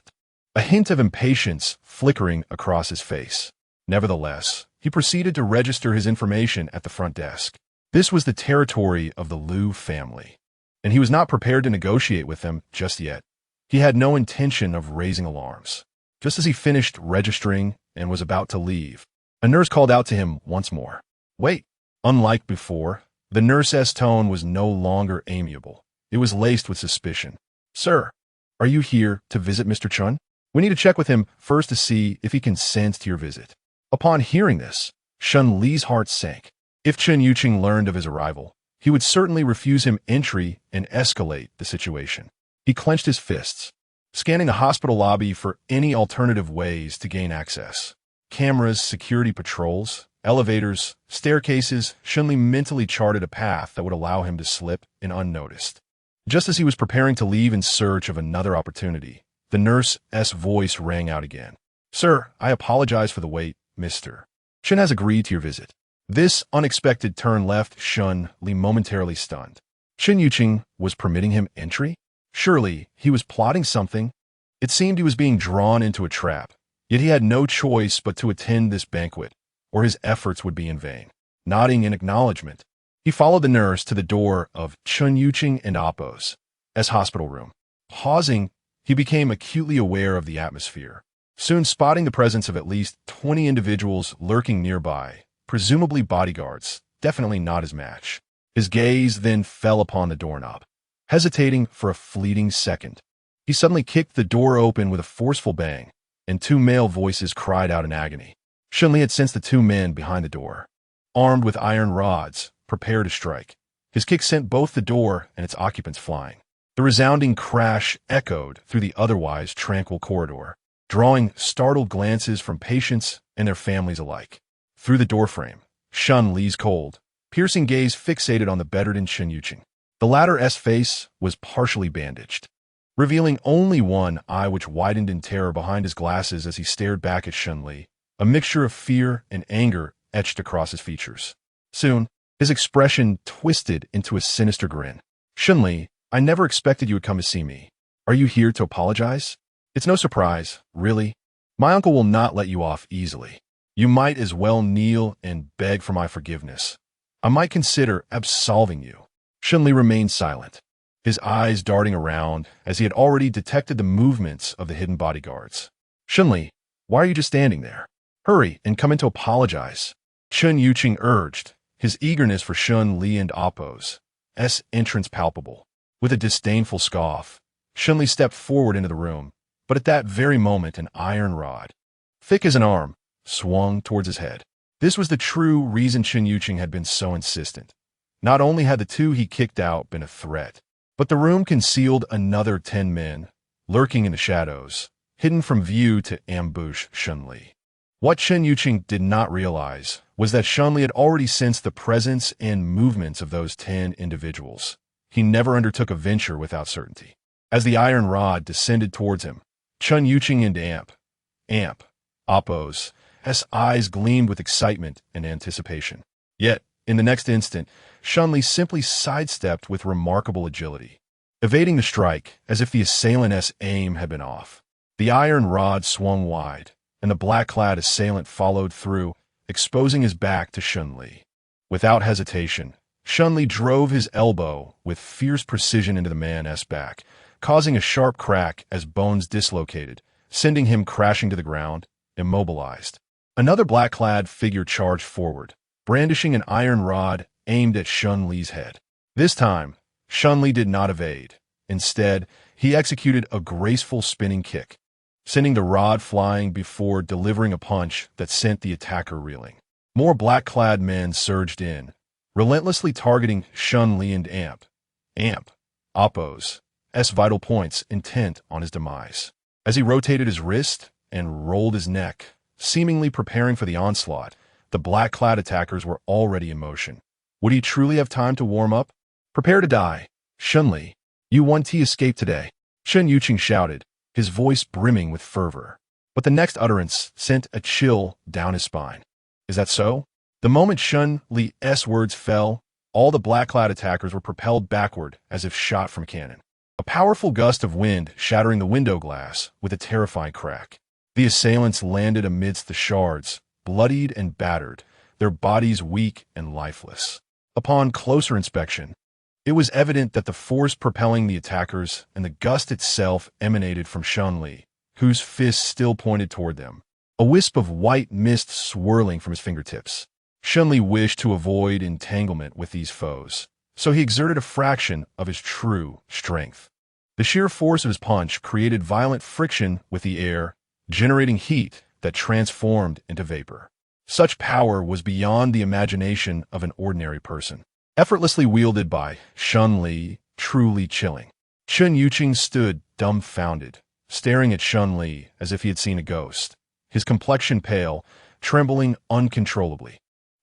S1: A hint of impatience flickering across his face. Nevertheless, he proceeded to register his information at the front desk. This was the territory of the Liu family, and he was not prepared to negotiate with them just yet. He had no intention of raising alarms. Just as he finished registering and was about to leave, a nurse called out to him once more. "Wait." Unlike before, the nurse's tone was no longer amiable. It was laced with suspicion. "Sir, are you here to visit Mr. Chun? We need to check with him first to see if he consents to your visit." Upon hearing this, Shen Li's heart sank. If Chen Yuqing learned of his arrival, he would certainly refuse him entry and escalate the situation. He clenched his fists, scanning the hospital lobby for any alternative ways to gain access. Cameras, security patrols, elevators, staircases. Shen Li mentally charted a path that would allow him to slip in unnoticed. Just as he was preparing to leave in search of another opportunity, the nurse's voice rang out again. "Sir, I apologize for the wait, Mr. Chen has agreed to your visit." This unexpected turn left Shen Li momentarily stunned. Chen Yuqing was permitting him entry? Surely he was plotting something. It seemed he was being drawn into a trap, yet he had no choice but to attend this banquet, or his efforts would be in vain. Nodding in acknowledgement, he followed the nurse to the door of Chen Yuqing and Appo's hospital room. Pausing, he became acutely aware of the atmosphere, soon spotting the presence of at least 20 individuals lurking nearby, presumably bodyguards, definitely not his match. His gaze then fell upon the doorknob. Hesitating for a fleeting second, he suddenly kicked the door open with a forceful bang, and two male voices cried out in agony. Shen Li had sensed the two men behind the door, armed with iron rods, prepare to strike. His kick sent both the door and its occupants flying. The resounding crash echoed through the otherwise tranquil corridor, drawing startled glances from patients and their families alike. Through the doorframe, Shen Li's cold, piercing gaze fixated on the bedridden Chen Yuqing. The latter's face was partially bandaged, revealing only one eye which widened in terror behind his glasses as he stared back at Shen Li. A mixture of fear and anger etched across his features. Soon, his expression twisted into a sinister grin. "Shen Li, I never expected you would come to see me. Are you here to apologize? It's no surprise, really. My uncle will not let you off easily. You might as well kneel and beg for my forgiveness. I might consider absolving you." Shen Li remained silent, his eyes darting around as he had already detected the movements of the hidden bodyguards. "Shen Li, why are you just standing there? Hurry and come in to apologize," Chen Yuqing urged, his eagerness for Shen Li and Appo's entrance palpable. With a disdainful scoff, Shen Li stepped forward into the room, but at that very moment an iron rod, thick as an arm, swung towards his head. This was the true reason Chen Yuqing had been so insistent. Not only had the two he kicked out been a threat, but the room concealed another 10 men, lurking in the shadows, hidden from view to ambush Shen Li. What Chen Yuqing did not realize was that Shen Li had already sensed the presence and movements of those 10 individuals. He never undertook a venture without certainty. As the iron rod descended towards him, Chen Yuqing and Appo's eyes gleamed with excitement and anticipation. Yet, in the next instant, Shen Li simply sidestepped with remarkable agility, evading the strike as if the assailant's aim had been off. The iron rod swung wide, and the black-clad assailant followed through, exposing his back to Shen Li. Without hesitation, Shen Li drove his elbow with fierce precision into the man's back, causing a sharp crack as bones dislocated, sending him crashing to the ground, immobilized. Another black-clad figure charged forward, brandishing an iron rod aimed at Shen Li's head. This time, Shen Li did not evade. Instead, he executed a graceful spinning kick, sending the rod flying before delivering a punch that sent the attacker reeling. More black-clad men surged in, relentlessly targeting Shen Li and Appo's vital points, intent on his demise. As he rotated his wrist and rolled his neck, seemingly preparing for the onslaught, the black-clad attackers were already in motion. Would he truly have time to warm up? Prepare to die. Shen Li, you won to escape today, Chen Yuqing shouted, his voice brimming with fervor. But the next utterance sent a chill down his spine. Is that so? The moment Shen Li's words fell, all the black-clad attackers were propelled backward as if shot from a cannon. A powerful gust of wind shattering the window glass with a terrifying crack. The assailants landed amidst the shards, bloodied and battered, their bodies weak and lifeless. Upon closer inspection, it was evident that the force propelling the attackers and the gust itself emanated from Shen Li, whose fists still pointed toward them, a wisp of white mist swirling from his fingertips. Shen Li wished to avoid entanglement with these foes, so he exerted a fraction of his true strength. The sheer force of his punch created violent friction with the air, generating heat that transformed into vapor. Such power was beyond the imagination of an ordinary person. Effortlessly wielded by Shen Li, truly chilling. Chen Yuqing stood dumbfounded, staring at Shen Li as if he had seen a ghost, his complexion pale, trembling uncontrollably.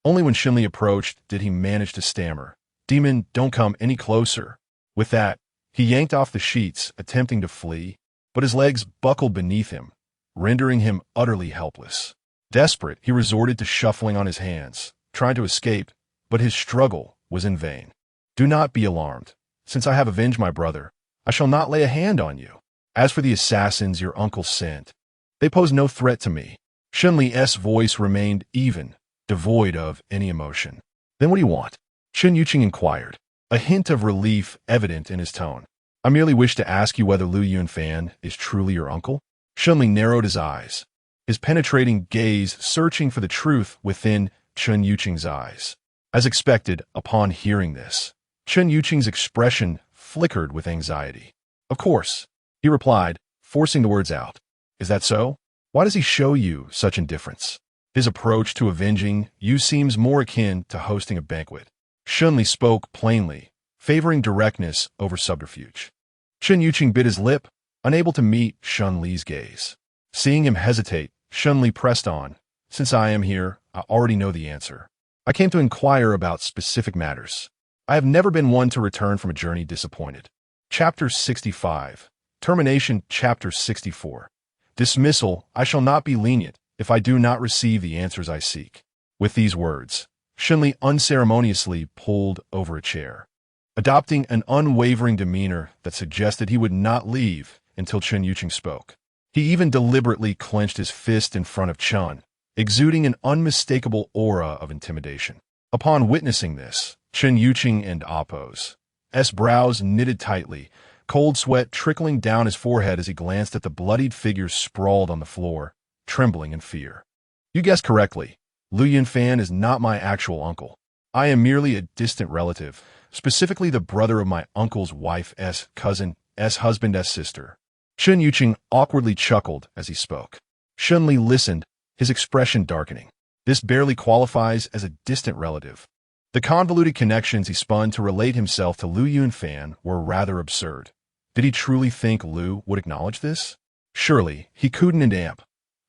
S1: Only when Shen Li approached did he manage to stammer, "Demon, don't come any closer." With that, he yanked off the sheets, attempting to flee, but his legs buckled beneath him, rendering him utterly helpless. Desperate, he resorted to shuffling on his hands, trying to escape, but his struggle was in vain. "Do not be alarmed. Since I have avenged my brother, I shall not lay a hand on you. As for the assassins your uncle sent, they pose no threat to me." Shen Li's voice remained even, devoid of any emotion. "Then what do you want?" Chen Yuqing inquired, a hint of relief evident in his tone. "I merely wish to ask you whether Lu Yunfan is truly your uncle." Shen Li narrowed his eyes, his penetrating gaze searching for the truth within Chen Yuqing's eyes. As expected, upon hearing this, Chen Yuqing's expression flickered with anxiety. "Of course," he replied, forcing the words out. "Is that so? Why does he show you such indifference? His approach to avenging you seems more akin to hosting a banquet." Shen Li spoke plainly, favoring directness over subterfuge. Chen Yuqing bit his lip, unable to meet Shen Li's gaze. Seeing him hesitate, Shen Li pressed on. "Since I am here, I already know the answer. I came to inquire about specific matters. I have never been one to return from a journey disappointed." Chapter 65. Termination. Chapter 64. Dismissal. "I shall not be lenient if I do not receive the answers I seek." With these words, Shen Li unceremoniously pulled over a chair, adopting an unwavering demeanor that suggested he would not leave until Chen Yuqing spoke. He even deliberately clenched his fist in front of Chen, exuding an unmistakable aura of intimidation. Upon witnessing this, Chen Yuqing and Appo's brows knitted tightly, cold sweat trickling down his forehead as he glanced at the bloodied figures sprawled on the floor, trembling in fear. "You guessed correctly. Lu Yunfan is not my actual uncle. I am merely a distant relative, specifically the brother of my uncle's wife's cousin's husband's sister." Chen Yuqing awkwardly chuckled as he spoke. Shen Li listened, his expression darkening. This barely qualifies as a distant relative. The convoluted connections he spun to relate himself to Lu Yunfan were rather absurd. Did he truly think Lu would acknowledge this? Surely, he couldn't amp.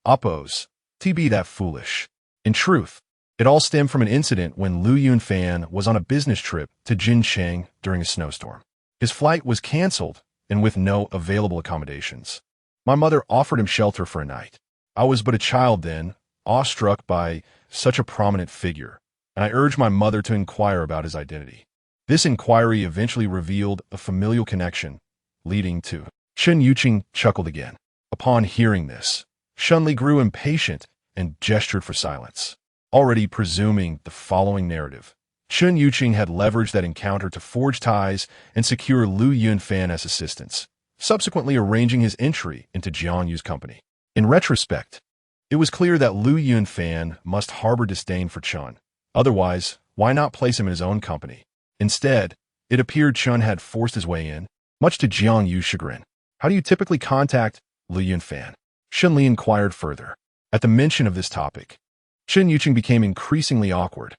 S1: Oppose. Be that foolish. In truth, it all stemmed from an incident when Lu Yunfan was on a business trip to Jincheng during a snowstorm. His flight was canceled, and with no available accommodations. My mother offered him shelter for a night. I was but a child then, awestruck by such a prominent figure, and I urged my mother to inquire about his identity. This inquiry eventually revealed a familial connection, leading to... Shen Yuqing chuckled again. Upon hearing this, Shen Li grew impatient and gestured for silence. Already presuming the following narrative, Shen Yuqing had leveraged that encounter to forge ties and secure Lu Yunfan as assistants, subsequently arranging his entry into Jiang Yu's company. In retrospect, it was clear that Lu Yunfan must harbor disdain for Chen. Otherwise, why not place him in his own company? Instead, it appeared Chen had forced his way in, much to Jiang Yu's chagrin. How do you typically contact Lu Yunfan? Shen Li inquired further. At the mention of this topic, Shen Yuqing became increasingly awkward.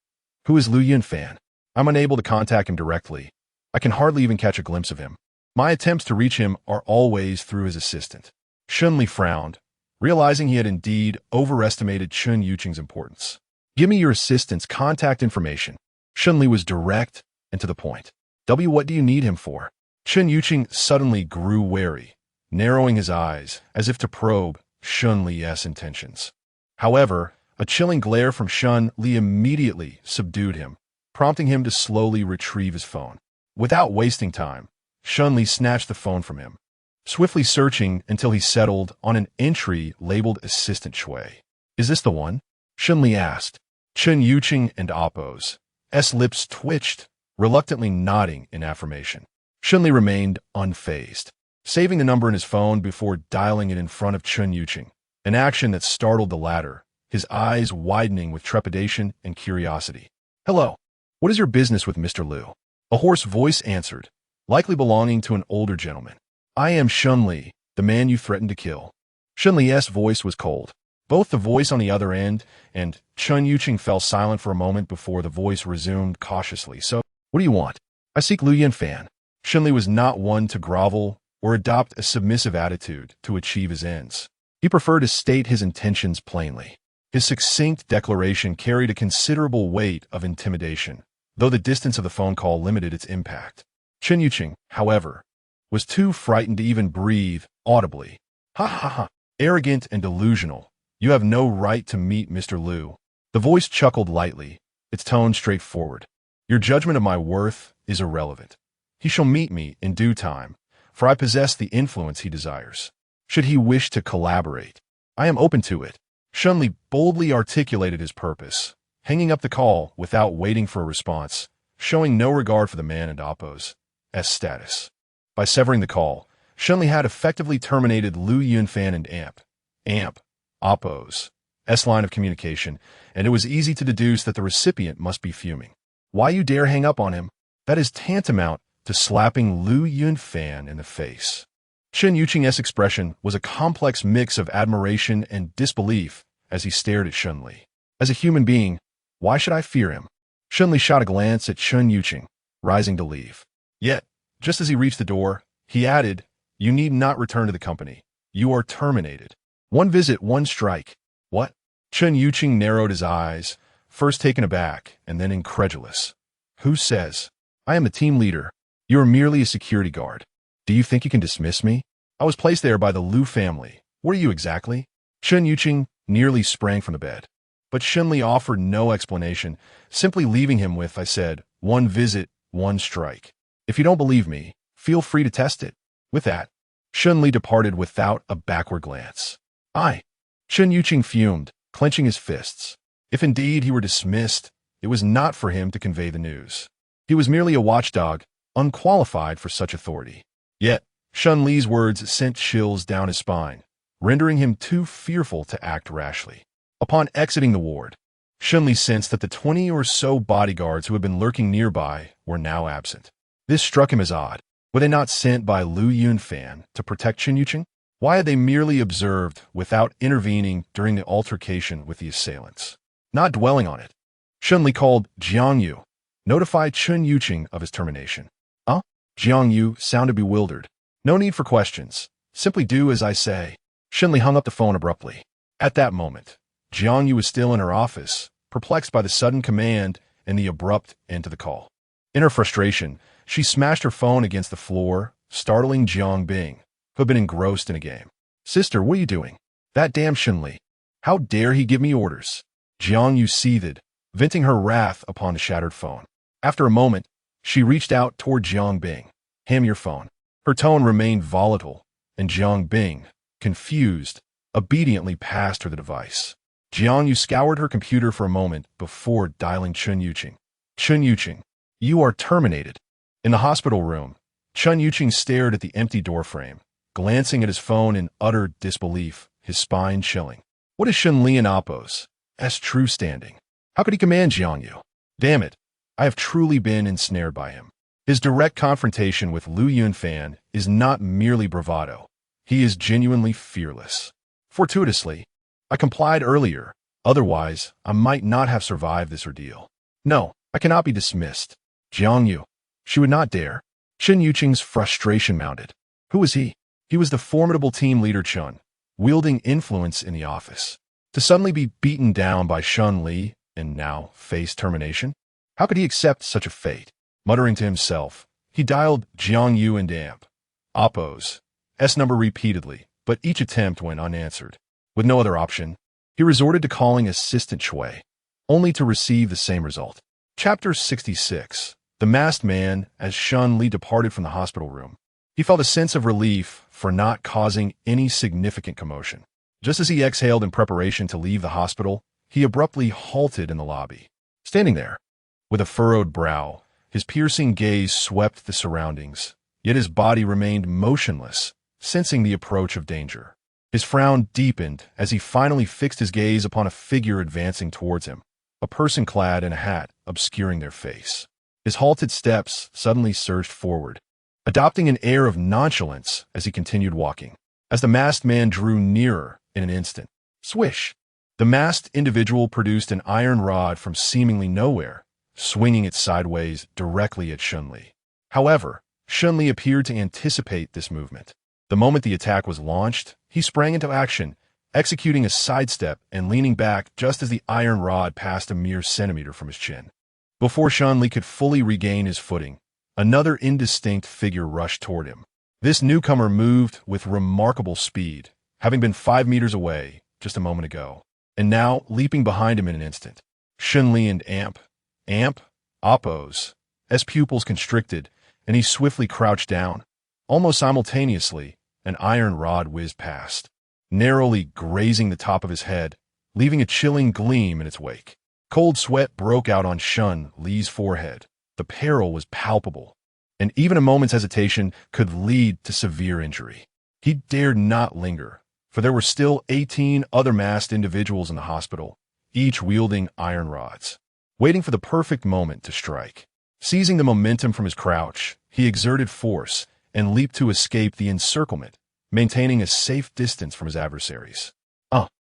S1: Who is Lu Yunfan? I'm unable to contact him directly. I can hardly even catch a glimpse of him. My attempts to reach him are always through his assistant. Shen Li frowned, realizing he had indeed overestimated Shen Yuqing's importance. Give me your assistant's contact information. Shen Li was direct and to the point. What do you need him for? Shen Yuqing suddenly grew wary, narrowing his eyes as if to probe Shen Li's intentions. However, a chilling glare from Shen Li immediately subdued him, prompting him to slowly retrieve his phone. Without wasting time, Shen Li snatched the phone from him, swiftly searching until he settled on an entry labeled Assistant Shui. Is this the one? Shen Li asked. Shen Yuqing and Appo's lips twitched, reluctantly nodding in affirmation. Shen Li remained unfazed, saving the number in his phone before dialing it in front of Shen Yuqing, an action that startled the latter, his eyes widening with trepidation and curiosity. Hello. What is your business with Mr. Lu? A hoarse voice answered, likely belonging to an older gentleman. I am Shen Li, the man you threatened to kill. Shen Li's voice was cold. Both the voice on the other end and Shen Yuqing fell silent for a moment before the voice resumed cautiously. So, what do you want? I seek Lu Yunfan. Shen Li was not one to grovel or adopt a submissive attitude to achieve his ends. He preferred to state his intentions plainly. His succinct declaration carried a considerable weight of intimidation, though the distance of the phone call limited its impact. Shen Yuqing, however, was too frightened to even breathe audibly. Ha ha ha, arrogant and delusional. You have no right to meet Mr. Lu. The voice chuckled lightly, its tone straightforward. Your judgment of my worth is irrelevant. He shall meet me in due time, for I possess the influence he desires. Should he wish to collaborate, I am open to it. Shen Li boldly articulated his purpose, hanging up the call without waiting for a response, showing no regard for the man and Appo's status. By severing the call, Shen Li had effectively terminated Lu Yunfan and Appo's line of communication, and it was easy to deduce that the recipient must be fuming. Why you dare hang up on him? That is tantamount to slapping Lu Yunfan in the face. Shen Yuqing's expression was a complex mix of admiration and disbelief as he stared at Shen Li. As a human being, why should I fear him? Shen Li shot a glance at Shen Yuqing, rising to leave. Yet, just as he reached the door, he added, You need not return to the company. You are terminated. One visit, one strike. What? Shen Yuqing narrowed his eyes, first taken aback and then incredulous. Who says? I am the team leader. You are merely a security guard. Do you think you can dismiss me? I was placed there by the Lu family. What are you exactly? Shen Yuqing nearly sprang from the bed. But Shen Li offered no explanation, simply leaving him with, I said, one visit, one strike. If you don't believe me, feel free to test it. With that, Shen Li departed without a backward glance. Shen Yuqing fumed, clenching his fists. If indeed he were dismissed, it was not for him to convey the news. He was merely a watchdog, unqualified for such authority. Yet, Shen Li's words sent chills down his spine, rendering him too fearful to act rashly. Upon exiting the ward, Shen Li sensed that the 20 or so bodyguards who had been lurking nearby were now absent. This struck him as odd. Were they not sent by Lu Yunfan to protect Shen Yuqing? Why had they merely observed without intervening during the altercation with the assailants? Not dwelling on it, Shen Li called Jiang Yu, notified Chun Yuqing of his termination. Huh? Jiang Yu sounded bewildered. No need for questions. Simply do as I say. Shen Li hung up the phone abruptly. At that moment, Jiang Yu was still in her office, perplexed by the sudden command and the abrupt end to the call. In her frustration, she smashed her phone against the floor, startling Jiang Bing, who had been engrossed in a game. Sister, what are you doing? That damn Shen Li. How dare he give me orders? Jiang Yu seethed, venting her wrath upon the shattered phone. After a moment, she reached out toward Jiang Bing. Hand me your phone. Her tone remained volatile, and Jiang Bing, confused, obediently passed her the device. Jiang Yu scoured her computer for a moment before dialing Chun Yuqing. Chun Yuqing, you are terminated. In the hospital room, Chun Yuqing stared at the empty doorframe, glancing at his phone in utter disbelief, his spine chilling. What is Shen Li in Appo's true standing? How could he command Jiang Yu? Damn it, I have truly been ensnared by him. His direct confrontation with Lu Yunfan is not merely bravado. He is genuinely fearless. Fortuitously, I complied earlier. Otherwise, I might not have survived this ordeal. No, I cannot be dismissed. Jiang Yu. She would not dare. Chun Yuqing's frustration mounted. Who was he? He was the formidable team leader Chun, wielding influence in the office. To suddenly be beaten down by Shen Li and now face termination? How could he accept such a fate? Muttering to himself, he dialed Jiang Yu and Appo's number repeatedly, but each attempt went unanswered. With no other option, he resorted to calling Assistant Shui, only to receive the same result. Chapter 66. The Masked Man. As Shen Li departed from the hospital room, he felt a sense of relief for not causing any significant commotion. Just as he exhaled in preparation to leave the hospital, he abruptly halted in the lobby. Standing there, with a furrowed brow, his piercing gaze swept the surroundings, yet his body remained motionless, sensing the approach of danger. His frown deepened as he finally fixed his gaze upon a figure advancing towards him, a person clad in a hat obscuring their face. His halted steps suddenly surged forward, adopting an air of nonchalance as he continued walking. As the masked man drew nearer in an instant, swish! The masked individual produced an iron rod from seemingly nowhere, swinging it sideways directly at Shen Li. However, Shen Li appeared to anticipate this movement. The moment the attack was launched, he sprang into action, executing a sidestep and leaning back just as the iron rod passed a mere centimeter from his chin. Before Shen Li could fully regain his footing, another indistinct figure rushed toward him. This newcomer moved with remarkable speed, having been 5 meters away just a moment ago, and now leaping behind him in an instant. Shen Li and Appo's pupils constricted, and he swiftly crouched down. Almost simultaneously, an iron rod whizzed past, narrowly grazing the top of his head, leaving a chilling gleam in its wake. Cold sweat broke out on Shen Li's forehead. The peril was palpable, and even a moment's hesitation could lead to severe injury. He dared not linger, for there were still 18 other masked individuals in the hospital, each wielding iron rods, waiting for the perfect moment to strike. Seizing the momentum from his crouch, he exerted force and leaped to escape the encirclement, maintaining a safe distance from his adversaries.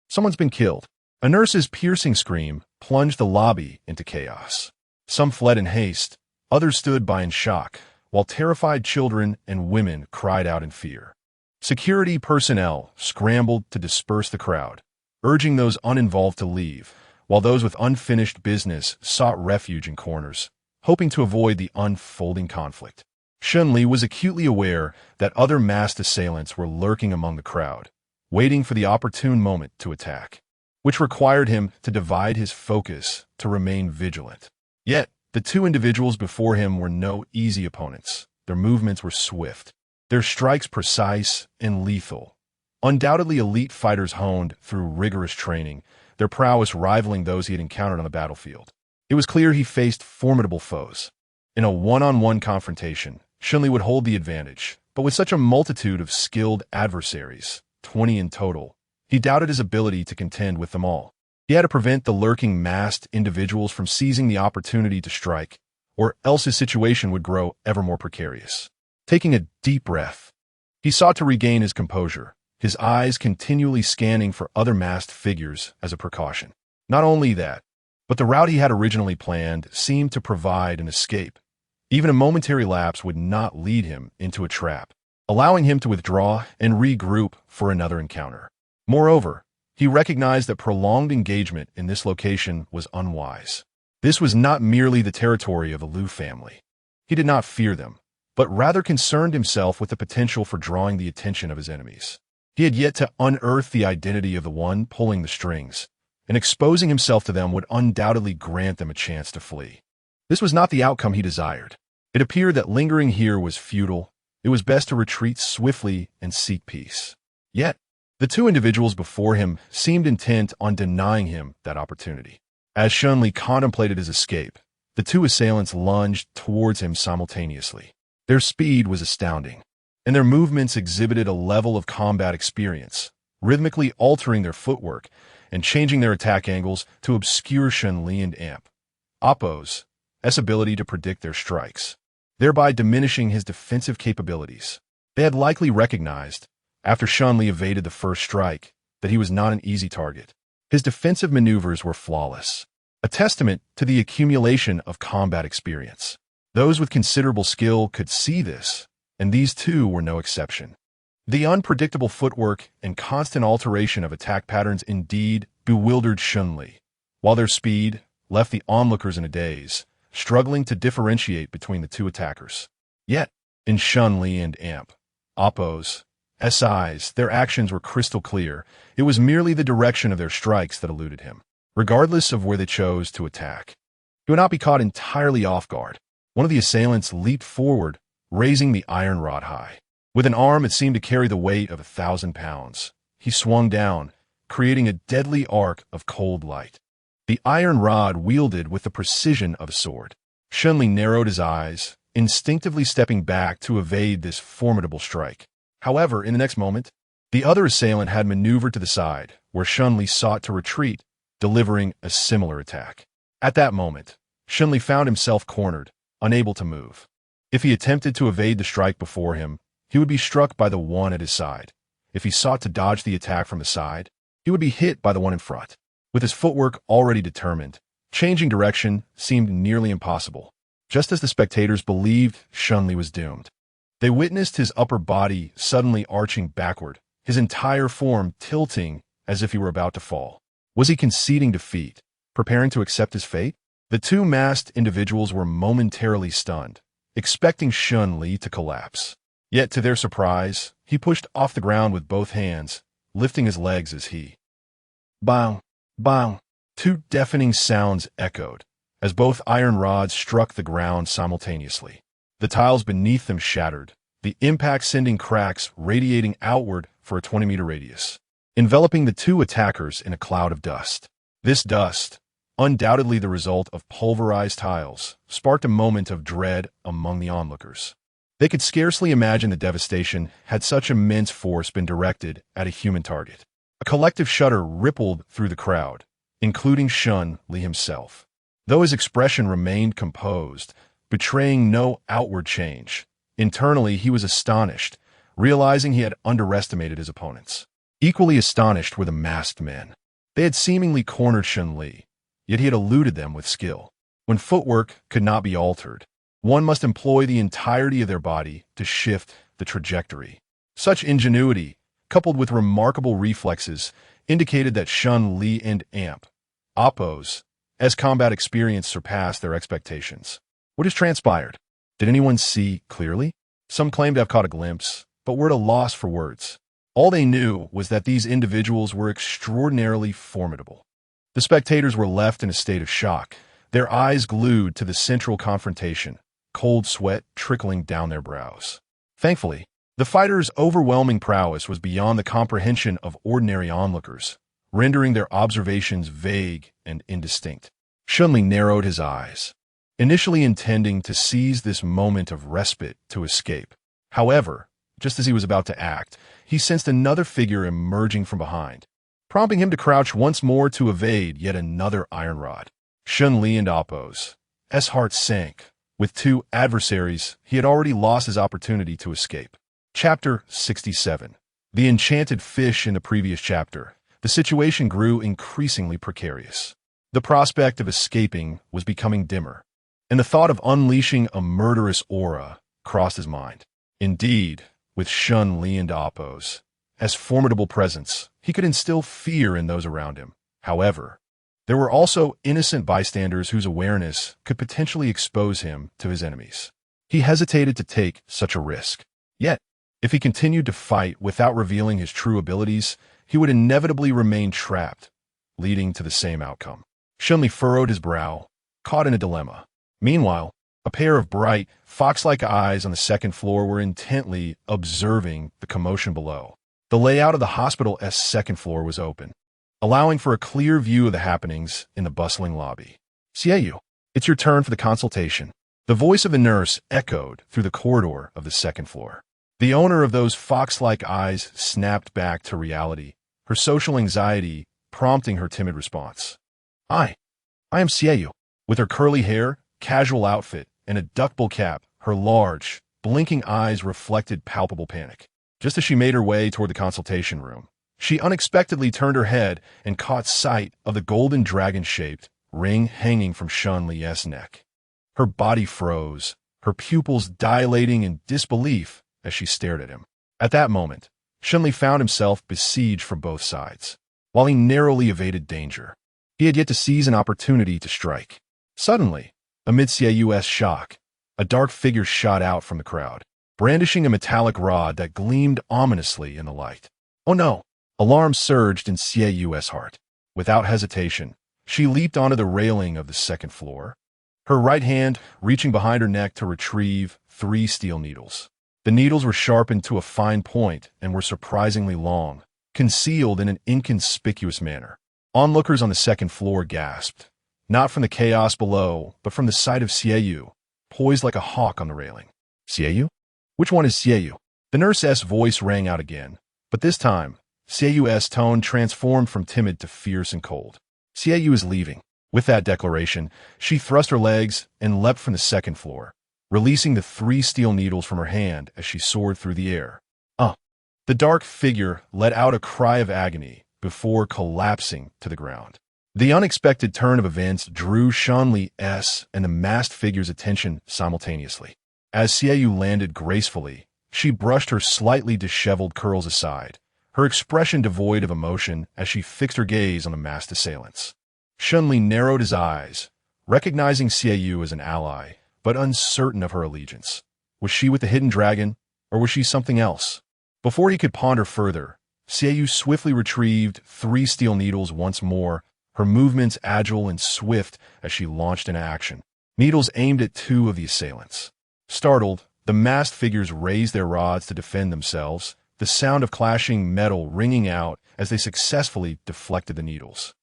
S1: Someone's been killed. A nurse's piercing scream plunged the lobby into chaos. Some fled in haste, others stood by in shock, while terrified children and women cried out in fear. Security personnel scrambled to disperse the crowd, urging those uninvolved to leave, while those with unfinished business sought refuge in corners, hoping to avoid the unfolding conflict. Shen Li was acutely aware that other masked assailants were lurking among the crowd, waiting for the opportune moment to attack, which required him to divide his focus to remain vigilant. Yet, the two individuals before him were no easy opponents. Their movements were swift, their strikes precise and lethal. Undoubtedly elite fighters honed through rigorous training, their prowess rivaling those he had encountered on the battlefield. It was clear he faced formidable foes. In a one-on-one confrontation, Shen Li would hold the advantage, but with such a multitude of skilled adversaries, 20 in total, he doubted his ability to contend with them all. He had to prevent the lurking masked individuals from seizing the opportunity to strike, or else his situation would grow ever more precarious. Taking a deep breath, he sought to regain his composure, his eyes continually scanning for other masked figures as a precaution. Not only that, But the route he had originally planned seemed to provide an escape. Even a momentary lapse would not lead him into a trap, allowing him to withdraw and regroup for another encounter. Moreover, he recognized that prolonged engagement in this location was unwise. This was not merely the territory of the Liu family. He did not fear them, but rather concerned himself with the potential for drawing the attention of his enemies. He had yet to unearth the identity of the one pulling the strings, and exposing himself to them would undoubtedly grant them a chance to flee. This was not the outcome he desired. It appeared that lingering here was futile. It was best to retreat swiftly and seek peace. Yet, the two individuals before him seemed intent on denying him that opportunity. As Shen Li contemplated his escape, the two assailants lunged towards him simultaneously. Their speed was astounding, and their movements exhibited a level of combat experience, rhythmically altering their footwork and changing their attack angles to obscure Shen Li and Appo's ability to predict their strikes, thereby diminishing his defensive capabilities. They had likely recognized, after Shen Li evaded the first strike, that he was not an easy target. His defensive maneuvers were flawless, a testament to the accumulation of combat experience. Those with considerable skill could see this, and these two were no exception. The unpredictable footwork and constant alteration of attack patterns indeed bewildered Shen Li, while their speed left the onlookers in a daze, struggling to differentiate between the two attackers. Yet, in Shen Li and Appo's eyes, their actions were crystal clear. It was merely the direction of their strikes that eluded him. Regardless of where they chose to attack, he would not be caught entirely off guard. One of the assailants leaped forward, raising the iron rod high. With an arm that seemed to carry the weight of 1,000 pounds, he swung down, creating a deadly arc of cold light. The iron rod wielded with the precision of a sword. Shen Li narrowed his eyes, instinctively stepping back to evade this formidable strike. However, in the next moment, the other assailant had maneuvered to the side, where Shen Li sought to retreat, delivering a similar attack. At that moment, Shen Li found himself cornered, unable to move. If he attempted to evade the strike before him, he would be struck by the one at his side. If he sought to dodge the attack from the side, he would be hit by the one in front. With his footwork already determined, changing direction seemed nearly impossible. Just as the spectators believed Shen Li was doomed, they witnessed his upper body suddenly arching backward, his entire form tilting as if he were about to fall. Was he conceding defeat, preparing to accept his fate? The two masked individuals were momentarily stunned, expecting Shen Li to collapse. Yet, to their surprise, he pushed off the ground with both hands, lifting his legs as he bang, bang. Two deafening sounds echoed, as both iron rods struck the ground simultaneously. The tiles beneath them shattered, the impact sending cracks radiating outward for a 20-meter radius, enveloping the two attackers in a cloud of dust. This dust, undoubtedly the result of pulverized tiles, sparked a moment of dread among the onlookers. They could scarcely imagine the devastation had such immense force been directed at a human target. A collective shudder rippled through the crowd, including Shen Li himself. Though his expression remained composed, betraying no outward change, internally he was astonished, realizing he had underestimated his opponents. Equally astonished were the masked men. They had seemingly cornered Shen Li, yet he had eluded them with skill. When footwork could not be altered, one must employ the entirety of their body to shift the trajectory. Such ingenuity, coupled with remarkable reflexes, indicated that Shen Li and Appo's combat experience surpassed their expectations. What has transpired? Did anyone see clearly? Some claimed to have caught a glimpse, but were at a loss for words. All they knew was that these individuals were extraordinarily formidable. The spectators were left in a state of shock, their eyes glued to the central confrontation, cold sweat trickling down their brows. Thankfully, the fighters' overwhelming prowess was beyond the comprehension of ordinary onlookers, rendering their observations vague and indistinct. Shen Li narrowed his eyes, initially intending to seize this moment of respite to escape. However, just as he was about to act, he sensed another figure emerging from behind, prompting him to crouch once more to evade yet another iron rod. Shen Li and Appo's heart sank. With two adversaries, he had already lost his opportunity to escape. Chapter 67. The enchanted fish. In the previous chapter, the situation grew increasingly precarious. The prospect of escaping was becoming dimmer, and the thought of unleashing a murderous aura crossed his mind. Indeed, with Shen Li and Oppos as formidable presence, he could instill fear in those around him. However, there were also innocent bystanders whose awareness could potentially expose him to his enemies. He hesitated to take such a risk. Yet, if he continued to fight without revealing his true abilities, he would inevitably remain trapped, leading to the same outcome. Shen Li furrowed his brow, caught in a dilemma. Meanwhile, a pair of bright, fox-like eyes on the second floor were intently observing the commotion below. The layout of the hospital's second floor was open, allowing for a clear view of the happenings in the bustling lobby. Xiaoyu, it's your turn for the consultation. The voice of the nurse echoed through the corridor of the second floor. The owner of those fox-like eyes snapped back to reality, her social anxiety prompting her timid response. I am Xiaoyu. With her curly hair, casual outfit, and a duckbill cap, her large, blinking eyes reflected palpable panic. Just as she made her way toward the consultation room, she unexpectedly turned her head and caught sight of the golden dragon-shaped ring hanging from Shen Li's neck. Her body froze, her pupils dilating in disbelief as she stared at him. At that moment, Shen Li found himself besieged from both sides. While he narrowly evaded danger, he had yet to seize an opportunity to strike. Suddenly, amid Xiaoyu's shock, a dark figure shot out from the crowd, brandishing a metallic rod that gleamed ominously in the light. Oh no! Alarm surged in Xiaoyu's heart. Without hesitation, she leaped onto the railing of the second floor, her right hand reaching behind her neck to retrieve 3 steel needles. The needles were sharpened to a fine point and were surprisingly long, concealed in an inconspicuous manner. Onlookers on the second floor gasped, not from the chaos below, but from the sight of Xiaoyu, poised like a hawk on the railing. Xiaoyu? Which one is Xiaoyu? The nurse's voice rang out again, but this time, Xiaoyu's tone transformed from timid to fierce and cold. Xiaoyu is leaving. With that declaration, she thrust her legs and leapt from the second floor, releasing the 3 steel needles from her hand as she soared through the air. The dark figure let out a cry of agony before collapsing to the ground. The unexpected turn of events drew Shen Li's and the masked figure's attention simultaneously. As Xiaoyu landed gracefully, she brushed her slightly disheveled curls aside, her expression devoid of emotion as she fixed her gaze on the masked assailants. Shen Li narrowed his eyes, recognizing Xiaoyu as an ally, but uncertain of her allegiance. Was she with the hidden dragon, or was she something else? Before he could ponder further, Xiaoyu swiftly retrieved 3 steel needles once more, her movements agile and swift as she launched into action. Needles aimed at 2 of the assailants. Startled, the masked figures raised their rods to defend themselves, the sound of clashing metal ringing out as they successfully deflected the needles.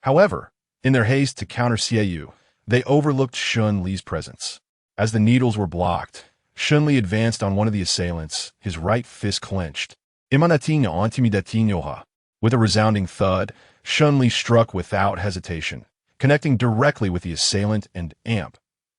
S1: However, in their haste to counter Xiaoyu, they overlooked Shen Li's presence. As the needles were blocked, Shen Li advanced on one of the assailants, his right fist clenched. Imanatinho antimidatinho. With a resounding thud, Shen Li struck without hesitation, connecting directly with the assailant and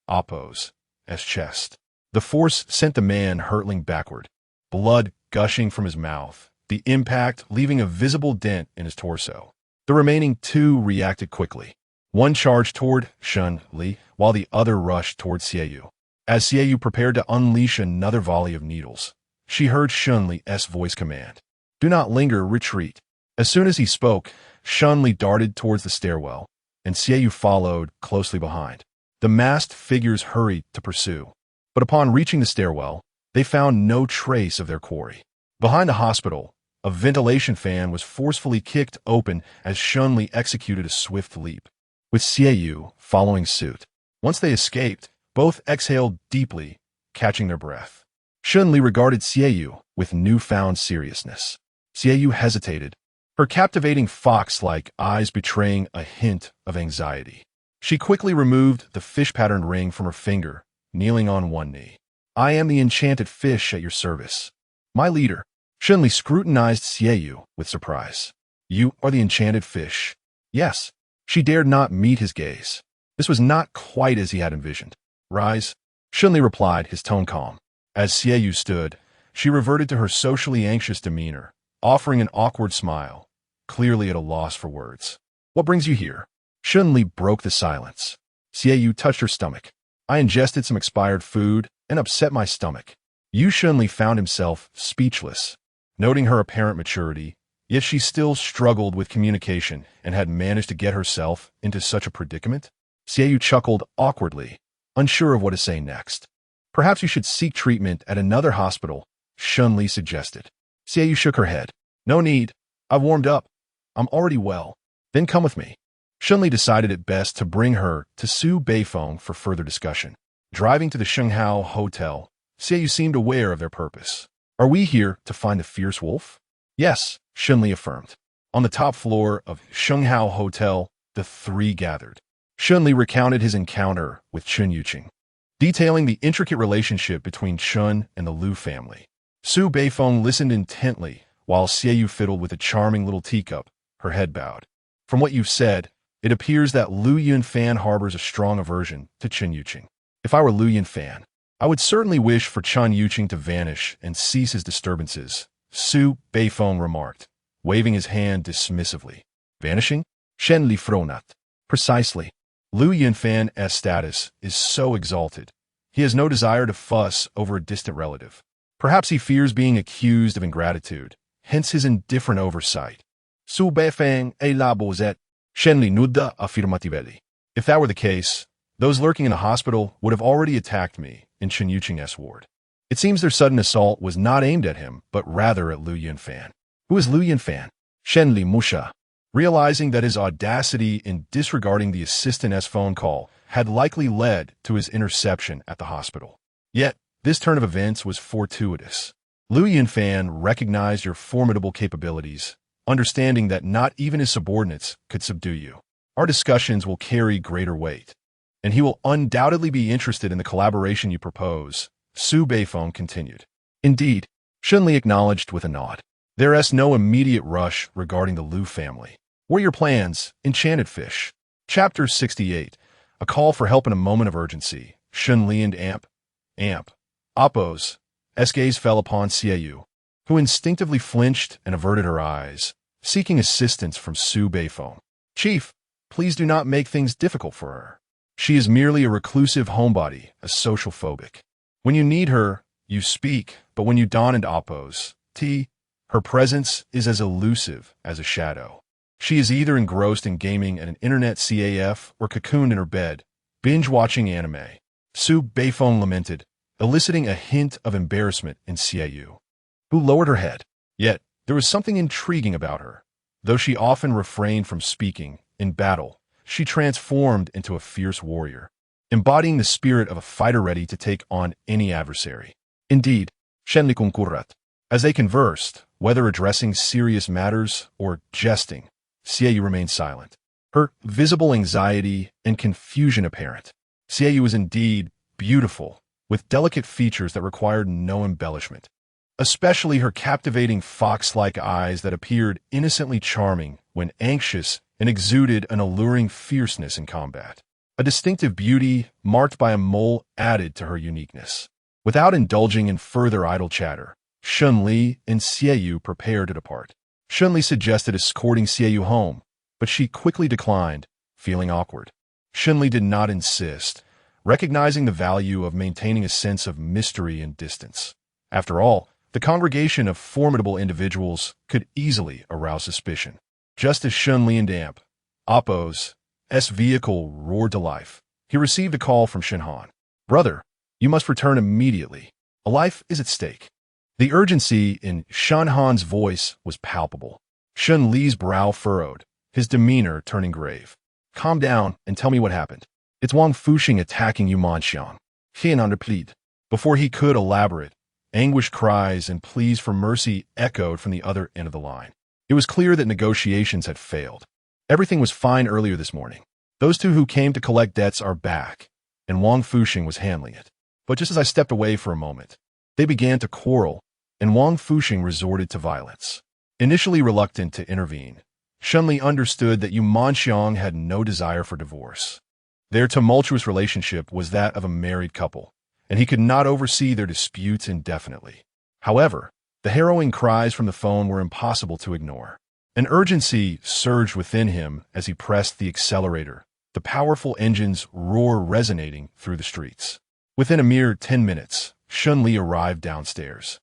S1: Oppos' chest. The force sent the man hurtling backward, blood gushing from his mouth, the impact leaving a visible dent in his torso. The remaining 2 reacted quickly. One charged toward Shen Li, while the other rushed toward Xiaoyu. As Xiaoyu prepared to unleash another volley of needles, she heard Shen Li's voice command. Do not linger, retreat. As soon as he spoke, Shen Li darted towards the stairwell, and Xiaoyu followed closely behind. The masked figures hurried to pursue, but upon reaching the stairwell, they found no trace of their quarry. Behind the hospital, a ventilation fan was forcefully kicked open as Shen Li executed a swift leap, with Xiaoyu following suit. Once they escaped, both exhaled deeply, catching their breath. Shen Li regarded Xiaoyu with newfound seriousness. Xiaoyu hesitated, her captivating fox-like eyes betraying a hint of anxiety. She quickly removed the fish-patterned ring from her finger, kneeling on one knee. I am the enchanted fish at your service. My leader. Shen Li scrutinized Xiaoyu with surprise. You are the enchanted fish. Yes. She dared not meet his gaze. This was not quite as he had envisioned. Rise. Shen Li replied, his tone calm. As Xiaoyu stood, she reverted to her socially anxious demeanor, offering an awkward smile, clearly at a loss for words. What brings you here? Shen Li broke the silence. Xiaoyu touched her stomach. I ingested some expired food and upset my stomach. Shen Li found himself speechless, noting her apparent maturity, yet she still struggled with communication and had managed to get herself into such a predicament. Xiaoyu chuckled awkwardly, unsure of what to say next. Perhaps you should seek treatment at another hospital, Shen Li suggested. Xiaoyu shook her head. No need. I've warmed up. I'm already well. Then come with me. Shen Li decided it best to bring her to Su Beifeng for further discussion. Driving to the Shenghao Hotel, Xiaoyu seemed aware of their purpose. Are we here to find the fierce wolf? Yes, Shen Li affirmed. On the top floor of Shenghao Hotel, the three gathered. Shen Li recounted his encounter with Chen Yuqing, detailing the intricate relationship between Chen and the Liu family. Su Beifeng listened intently while Xiaoyu fiddled with a charming little teacup, her head bowed. From what you've said, it appears that Liu Yunfan harbors a strong aversion to Chen Yuqing. If I were Liu Yunfan, I would certainly wish for Chen Yuqing to vanish and cease his disturbances, Su Beifeng remarked, waving his hand dismissively. Vanishing? Shen Li fronat. Precisely. Liu Yunfan's status is so exalted. He has no desire to fuss over a distant relative. Perhaps he fears being accused of ingratitude, hence his indifferent oversight. Su Beifeng est la bosette. Shen Li nudda affirmatively. If that were the case, those lurking in the hospital would have already attacked me in Chen Yuqing's ward. It seems their sudden assault was not aimed at him, but rather at Liu Yunfan. Who is Liu Yunfan? Shen Li musha. Realizing that his audacity in disregarding the assistant's phone call had likely led to his interception at the hospital. Yet, this turn of events was fortuitous. Liu Yunfan recognized your formidable capabilities, understanding that not even his subordinates could subdue you. Our discussions will carry greater weight, and he will undoubtedly be interested in the collaboration you propose, Su Beifeng continued. Indeed, Shen Li acknowledged with a nod. There is no immediate rush regarding the Liu family. What are your plans, enchanted fish? Chapter 68. A call for help in a moment of urgency. Shen Li and Appo's gaze fell upon Xiaoyu, who instinctively flinched and averted her eyes, seeking assistance from Su Beifeng. Chief, please do not make things difficult for her. She is merely a reclusive homebody, a social phobic. When you need her, you speak, but when you don into Appo's her presence is as elusive as a shadow. She is either engrossed in gaming at an internet CAF or cocooned in her bed, binge-watching anime. Su Beifeng lamented, eliciting a hint of embarrassment in Xiaoyu, who lowered her head. Yet, there was something intriguing about her. Though she often refrained from speaking, in battle, she transformed into a fierce warrior, embodying the spirit of a fighter ready to take on any adversary. Indeed, Shen Li concurrat. As they conversed, whether addressing serious matters or jesting, Xiaoyu remained silent, her visible anxiety and confusion apparent. Xiaoyu was indeed beautiful, with delicate features that required no embellishment, especially her captivating fox-like eyes that appeared innocently charming when anxious and exuded an alluring fierceness in combat. A distinctive beauty marked by a mole added to her uniqueness. Without indulging in further idle chatter, Shen Li and Xiaoyu prepared to depart. Shen Li suggested escorting Xiaoyu home, but she quickly declined, feeling awkward. Shen Li did not insist, recognizing the value of maintaining a sense of mystery and distance. After all, the congregation of formidable individuals could easily arouse suspicion. Just as Shen Li and Appo's vehicle roared to life, he received a call from Shen Han. Brother, you must return immediately. A life is at stake. The urgency in Shen Han's voice was palpable. Shen Li's brow furrowed, his demeanor turning grave. Calm down and tell me what happened. It's Wang Fuxing attacking you, Manxiang. He underplead. Before he could elaborate, anguished cries and pleas for mercy echoed from the other end of the line. It was clear that negotiations had failed. Everything was fine earlier this morning. Those two who came to collect debts are back, and Wang Fuxing was handling it. But just as I stepped away for a moment, they began to quarrel, and Wang Fuxing resorted to violence. Initially reluctant to intervene, Shen Li understood that Yu Manxiang had no desire for divorce. Their tumultuous relationship was that of a married couple, and he could not oversee their disputes indefinitely. However, the harrowing cries from the phone were impossible to ignore. An urgency surged within him as he pressed the accelerator, the powerful engine's roar resonating through the streets. Within a mere 10 minutes, Shen Li arrived downstairs.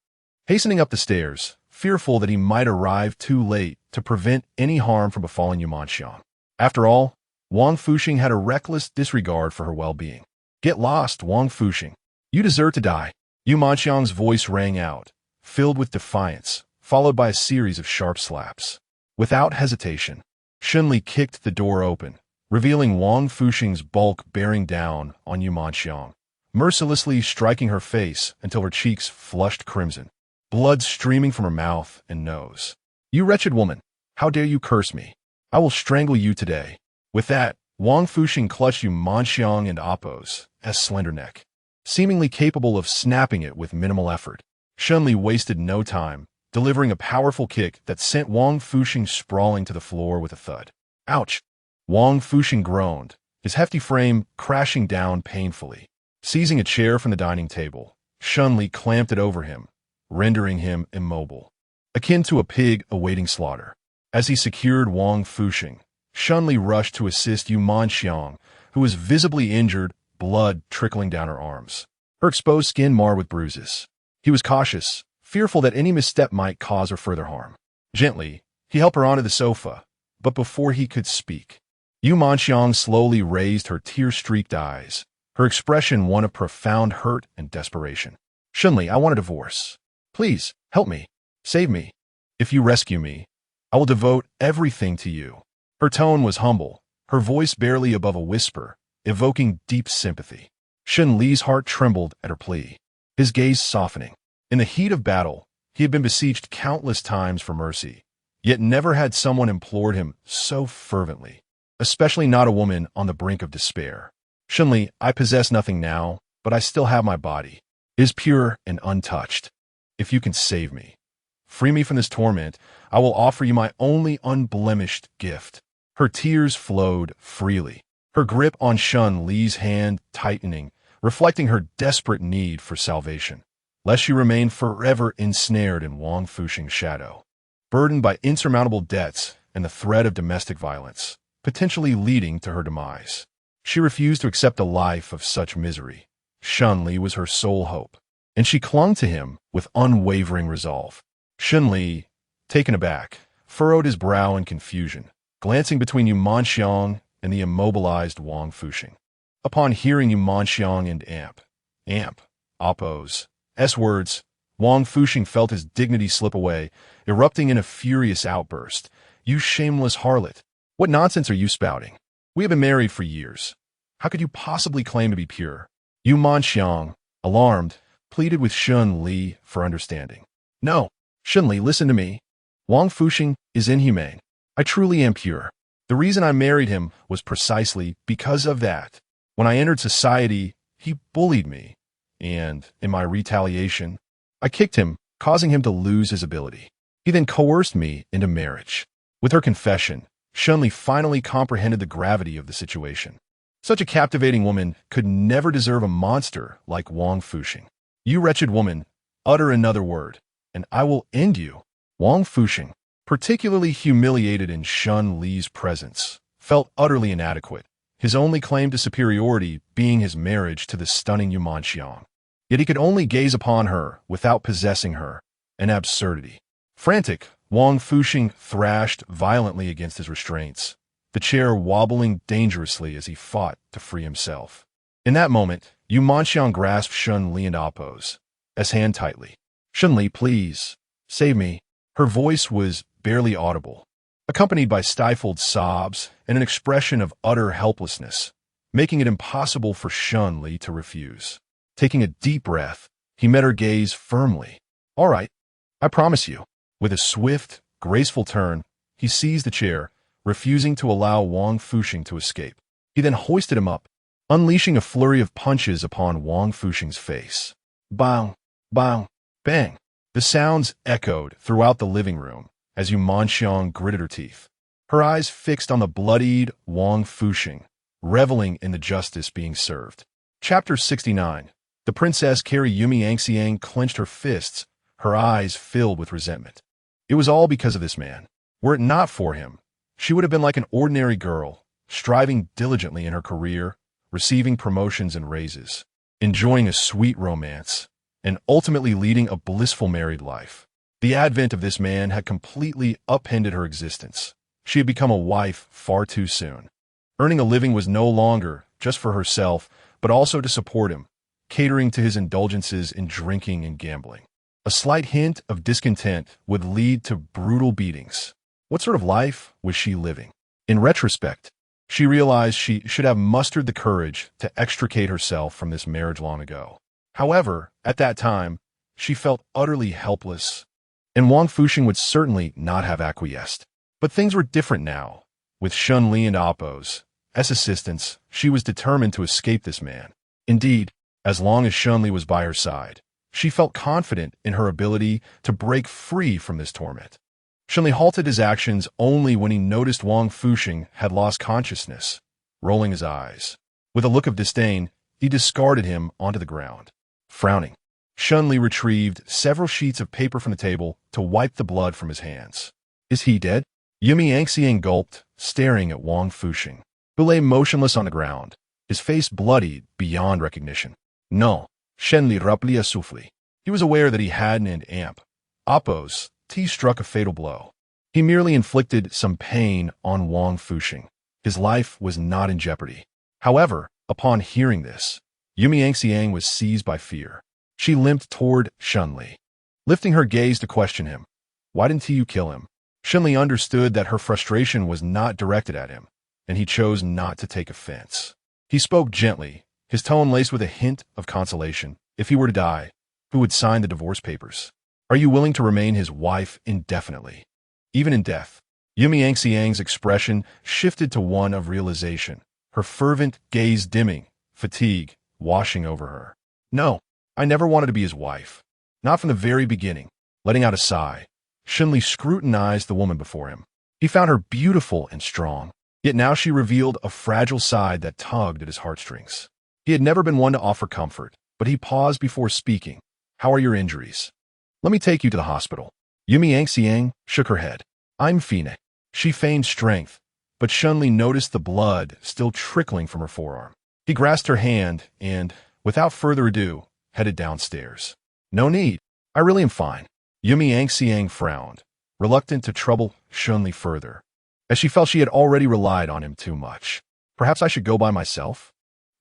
S1: Hastening up the stairs, fearful that he might arrive too late to prevent any harm from befalling Yu Manxiang. After all, Wang Fuxing had a reckless disregard for her well-being. "Get lost, Wang Fuxing. You deserve to die." Yu Manxiang's voice rang out, filled with defiance, followed by a series of sharp slaps. Without hesitation, Shen Li kicked the door open, revealing Wang Fuxing's bulk bearing down on Yu Manxiang, mercilessly striking her face until her cheeks flushed crimson, blood streaming from her mouth and nose. "You wretched woman, how dare you curse me? I will strangle you today." With that, Wang Fuxing clutched Yu Manxiang and Appo's slender neck, seemingly capable of snapping it with minimal effort. Shen Li wasted no time, delivering a powerful kick that sent Wang Fuxing sprawling to the floor with a thud. "Ouch!" Wang Fuxing groaned, his hefty frame crashing down painfully. Seizing a chair from the dining table, Shen Li clamped it over him, rendering him immobile, akin to a pig awaiting slaughter. As he secured Wang Fuxing, Shen Li rushed to assist Yu Manxiang, who was visibly injured, blood trickling down her arms, her exposed skin marred with bruises. He was cautious, fearful that any misstep might cause her further harm. Gently, he helped her onto the sofa, but before he could speak, Yu Manxiang slowly raised her tear-streaked eyes, her expression one of profound hurt and desperation. "Shen Li, I want a divorce. Please, help me. Save me. If you rescue me, I will devote everything to you." Her tone was humble, her voice barely above a whisper, evoking deep sympathy. Shen Li's heart trembled at her plea, his gaze softening. In the heat of battle, he had been besieged countless times for mercy, yet never had someone implored him so fervently, especially not a woman on the brink of despair. "Shen Li, I possess nothing now, but I still have my body. It is pure and untouched. If you can save me, free me from this torment, I will offer you my only unblemished gift." Her tears flowed freely, her grip on Shen Li's hand tightening, reflecting her desperate need for salvation, lest she remain forever ensnared in Wang Fuxing's shadow, burdened by insurmountable debts and the threat of domestic violence, potentially leading to her demise. She refused to accept a life of such misery. Shen Li was her sole hope, and she clung to him with unwavering resolve. Shen Li, taken aback, furrowed his brow in confusion, glancing between Yu Manxiang and the immobilized Wang Fuxing. Upon hearing Yu Manxiang and Appo's words, Wang Fuxing felt his dignity slip away, erupting in a furious outburst. "You shameless harlot! What nonsense are you spouting? We have been married for years. How could you possibly claim to be pure?" Yu Manxiang, alarmed, pleaded with Shen Li for understanding. "No, Shen Li, listen to me. Wang Fuxing is inhumane. I truly am pure. The reason I married him was precisely because of that. When I entered society, he bullied me, and, in my retaliation, I kicked him, causing him to lose his ability. He then coerced me into marriage." With her confession, Shen Li finally comprehended the gravity of the situation. Such a captivating woman could never deserve a monster like Wang Fuxing. "You wretched woman, utter another word, and I will end you." Wang Fuxing, particularly humiliated in Shen Li's presence, felt utterly inadequate, his only claim to superiority being his marriage to the stunning Yu Manxiang. Yet he could only gaze upon her without possessing her, an absurdity. Frantic, Wang Fuxing thrashed violently against his restraints, the chair wobbling dangerously as he fought to free himself. In that moment, Yu Manxiang grasped Shen Li and Appo's hand tightly. "Shen Li, please, save me." Her voice was barely audible, accompanied by stifled sobs and an expression of utter helplessness, making it impossible for Shen Li to refuse. Taking a deep breath, he met her gaze firmly. "All right, I promise you." With a swift, graceful turn, he seized the chair, refusing to allow Wang Fuxing to escape. He then hoisted him up, unleashing a flurry of punches upon Wang Fuxing's face. Bang, bang, bang. The sounds echoed throughout the living room as Yu Manxiang gritted her teeth, her eyes fixed on the bloodied Wang Fuxing, reveling in the justice being served. Chapter 69. The Princess Carrie Yumi Angxiang clenched her fists, her eyes filled with resentment. It was all because of this man. Were it not for him, she would have been like an ordinary girl, striving diligently in her career, receiving promotions and raises, enjoying a sweet romance, and ultimately leading a blissful married life. The advent of this man had completely upended her existence. She had become a wife far too soon. Earning a living was no longer just for herself, but also to support him, catering to his indulgences in drinking and gambling. A slight hint of discontent would lead to brutal beatings. What sort of life was she living? In retrospect, she realized she should have mustered the courage to extricate herself from this marriage long ago. However, at that time, she felt utterly helpless, and Wang Fuxing would certainly not have acquiesced. But things were different now. With Shen Li and Appo's assistance, she was determined to escape this man. Indeed, as long as Shen Li was by her side, she felt confident in her ability to break free from this torment. Shen Li halted his actions only when he noticed Wang Fuxing had lost consciousness. Rolling his eyes, with a look of disdain, he discarded him onto the ground. Frowning, Shen Li retrieved several sheets of paper from the table to wipe the blood from his hands. Is he dead? Yumi Yangxiang gulped, staring at Wang Fuxing, who lay motionless on the ground, his face bloodied beyond recognition. No, Shen Li rapidly soufflé. He was aware that he hadn't an amp. Appo's tea struck a fatal blow. He merely inflicted some pain on Wang Fuxing. His life was not in jeopardy. However, upon hearing this, Yumi Yangxiang was seized by fear. She limped toward Shen Li, lifting her gaze to question him. Why didn't you kill him? Shen Li understood that her frustration was not directed at him, and he chose not to take offense. He spoke gently, his tone laced with a hint of consolation. If he were to die, who would sign the divorce papers? Are you willing to remain his wife indefinitely? Even in death? Yumi Yangxiang's expression shifted to one of realization, her fervent gaze dimming, fatigue washing over her. No, I never wanted to be his wife. Not from the very beginning. Letting out a sigh, Shen Li scrutinized the woman before him. He found her beautiful and strong, yet now she revealed a fragile side that tugged at his heartstrings. He had never been one to offer comfort, but he paused before speaking. How are your injuries? Let me take you to the hospital. Yumi Yangxiang shook her head. I'm fine. She feigned strength, but Shen Li noticed the blood still trickling from her forearm. He grasped her hand and, without further ado, headed downstairs. No need. I really am fine. Yumi Yangxiang frowned, reluctant to trouble Shen Li further, as she felt she had already relied on him too much. Perhaps I should go by myself?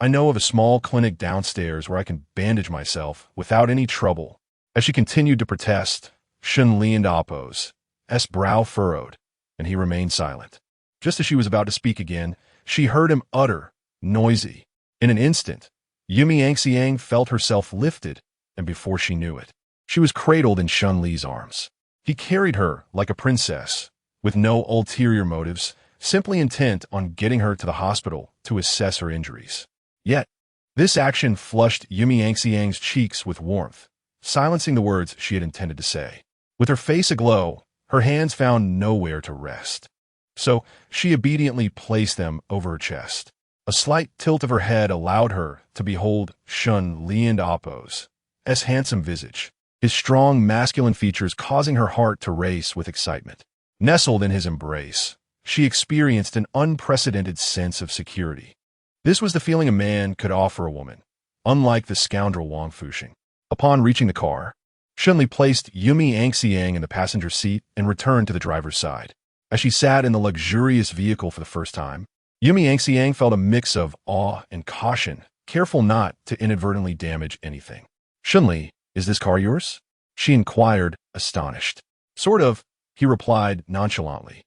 S1: I know of a small clinic downstairs where I can bandage myself without any trouble. As she continued to protest, Shen Li and Appo's brow furrowed, and he remained silent. Just as she was about to speak again, she heard him utter, noisy. In an instant, Yumi Yangxiang felt herself lifted, and before she knew it, she was cradled in Shen Li's arms. He carried her like a princess, with no ulterior motives, simply intent on getting her to the hospital to assess her injuries. Yet, this action flushed Yumi Yangxiang's cheeks with warmth, silencing the words she had intended to say. With her face aglow, her hands found nowhere to rest. So, she obediently placed them over her chest. A slight tilt of her head allowed her to behold Shen Li and Appo's handsome visage, his strong masculine features causing her heart to race with excitement. Nestled in his embrace, she experienced an unprecedented sense of security. This was the feeling a man could offer a woman, unlike the scoundrel Wang Fuxing. Upon reaching the car, Shen Li placed Yumi Yangxiang in the passenger seat and returned to the driver's side. As she sat in the luxurious vehicle for the first time, Yumi Yangxiang felt a mix of awe and caution, careful not to inadvertently damage anything. Shen Li, is this car yours? She inquired, astonished. Sort of, he replied nonchalantly.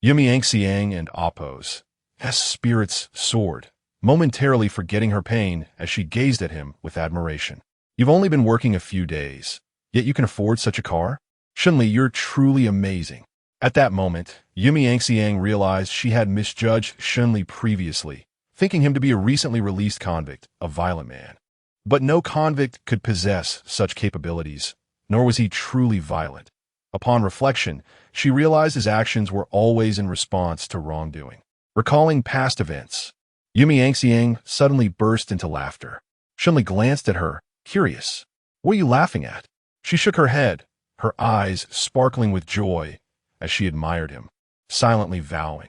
S1: Yumi Yangxiang and Appo's spirits soared, momentarily forgetting her pain as she gazed at him with admiration. You've only been working a few days, yet you can afford such a car? Shen Li, you're truly amazing. At that moment, Yumi Yangxiang realized she had misjudged Shen Li previously, thinking him to be a recently released convict, a violent man. But no convict could possess such capabilities, nor was he truly violent. Upon reflection, she realized his actions were always in response to wrongdoing. Recalling past events, Yumi Yangxiang suddenly burst into laughter. Shen Li glanced at her, curious. What are you laughing at? She shook her head, her eyes sparkling with joy as she admired him. silently vowing,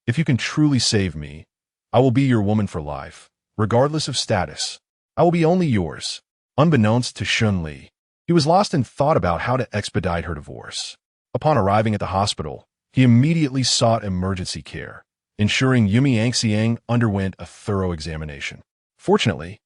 S1: "If you can truly save me, I will be your woman for life, regardless of status. I will be only yours." Unbeknownst to Shen Li, he was lost in thought about how to expedite her divorce. Upon arriving at the hospital, he immediately sought emergency care, ensuring Yumi Angxiang underwent a thorough examination. Fortunately,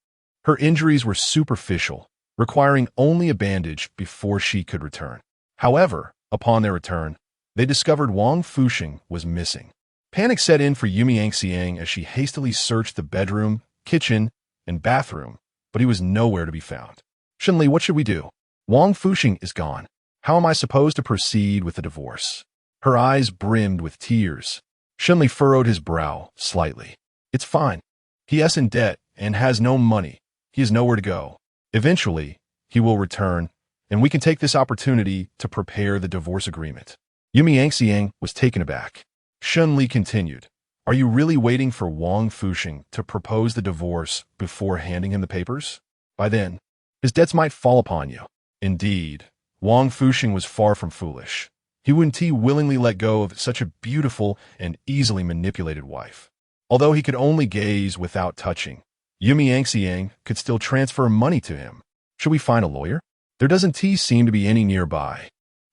S1: her injuries were superficial, requiring only a bandage before she could return. However, upon their return, they discovered Wang Fuxing was missing. Panic set in for Yumi Angxiang as she hastily searched the bedroom, kitchen, and bathroom, but he was nowhere to be found. "Shen Li, what should we do? Wang Fuxing is gone. How am I supposed to proceed with the divorce?" Her eyes brimmed with tears. Shen Li furrowed his brow slightly. "It's fine. He is in debt and has no money. He has nowhere to go. Eventually, he will return, and we can take this opportunity to prepare the divorce agreement." Yumi Angxiang was taken aback. Shen Li continued, "Are you really waiting for Wang Fuxing to propose the divorce before handing him the papers? By then, his debts might fall upon you." Indeed, Wang Fuxing was far from foolish. He wouldn't willingly let go of such a beautiful and easily manipulated wife. Although he could only gaze without touching, Yumi Angxiang could still transfer money to him. "Should we find a lawyer? There doesn't seem to be any nearby."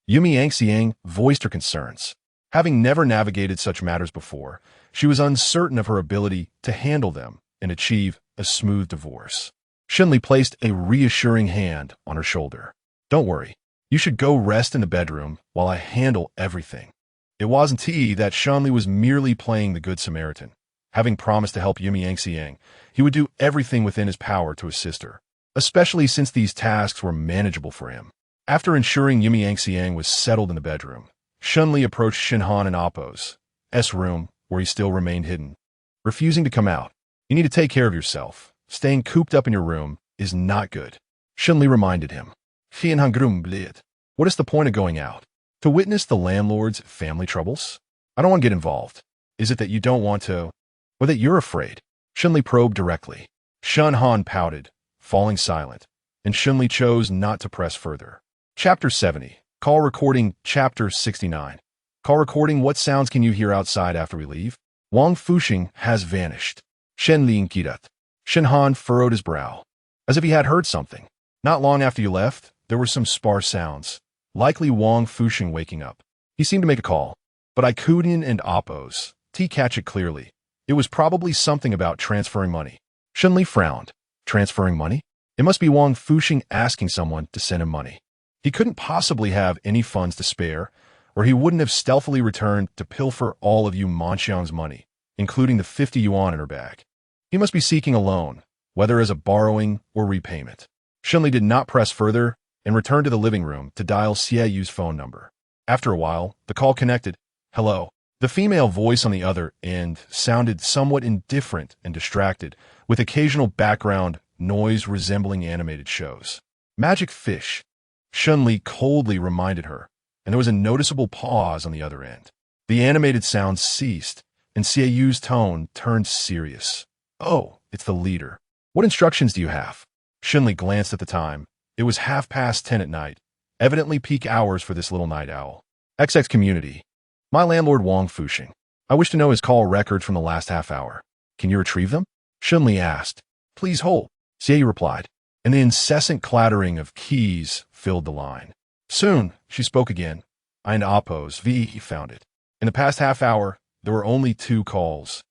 S1: Yumi Angxiang voiced her concerns. Having never navigated such matters before, she was uncertain of her ability to handle them and achieve a smooth divorce. Shen Li placed a reassuring hand on her shoulder. "Don't worry. You should go rest in the bedroom while I handle everything." It wasn't that Shen Li was merely playing the Good Samaritan. Having promised to help Yumi Angxiang, he would do everything within his power to assist her, especially since these tasks were manageable for him. After ensuring Yumi Angxiang was settled in the bedroom, Shen Li approached Shinhan and Appo's room, where he still remained hidden, refusing to come out. "You need to take care of yourself. Staying cooped up in your room is not good," Shen Li reminded him. "What is the point of going out? To witness the landlord's family troubles? I don't want to get involved. Is it that you don't want to, or that you're afraid?" Shen Li probed directly. Shen Han pouted, falling silent, and Shen Li chose not to press further. Chapter 70. Call recording. Chapter 69. Call recording. What sounds can you hear outside after we leave? Wang Fuxing has vanished. Shen Li inquired. Shen Han furrowed his brow, as if he had heard something. "Not long after you left, there were some sparse sounds, likely Wang Fuxing waking up. He seemed to make a call, but I couldn't and Appo's catch it clearly. It was probably something about transferring money." Shen Li frowned. Transferring money? It must be Wang Fuxing asking someone to send him money. He couldn't possibly have any funds to spare, or he wouldn't have stealthily returned to pilfer all of Yu Manxiang's money, including the 50 yuan in her bag. He must be seeking a loan, whether as a borrowing or repayment. Shen Li did not press further and returned to the living room to dial Xie Yu's phone number. After a while, the call connected. "Hello." The female voice on the other end sounded somewhat indifferent and distracted, with occasional background noise resembling animated shows. "Magic fish," Shen Li coldly reminded her, and there was a noticeable pause on the other end. The animated sound ceased, and Xie Yu's tone turned serious. "Oh, it's the leader. What instructions do you have?" Shen Li glanced at the time. It was 10:30 at night, evidently peak hours for this little night owl. XX community. "My landlord Wang Fuxing. I wish to know his call records from the last half hour. Can you retrieve them?" Shen Li asked. "Please hold," Xie Yu replied, and the incessant clattering of keys filled the line. Soon, she spoke again. "I and Appo's he found it. In the past half hour, there were only 2 calls,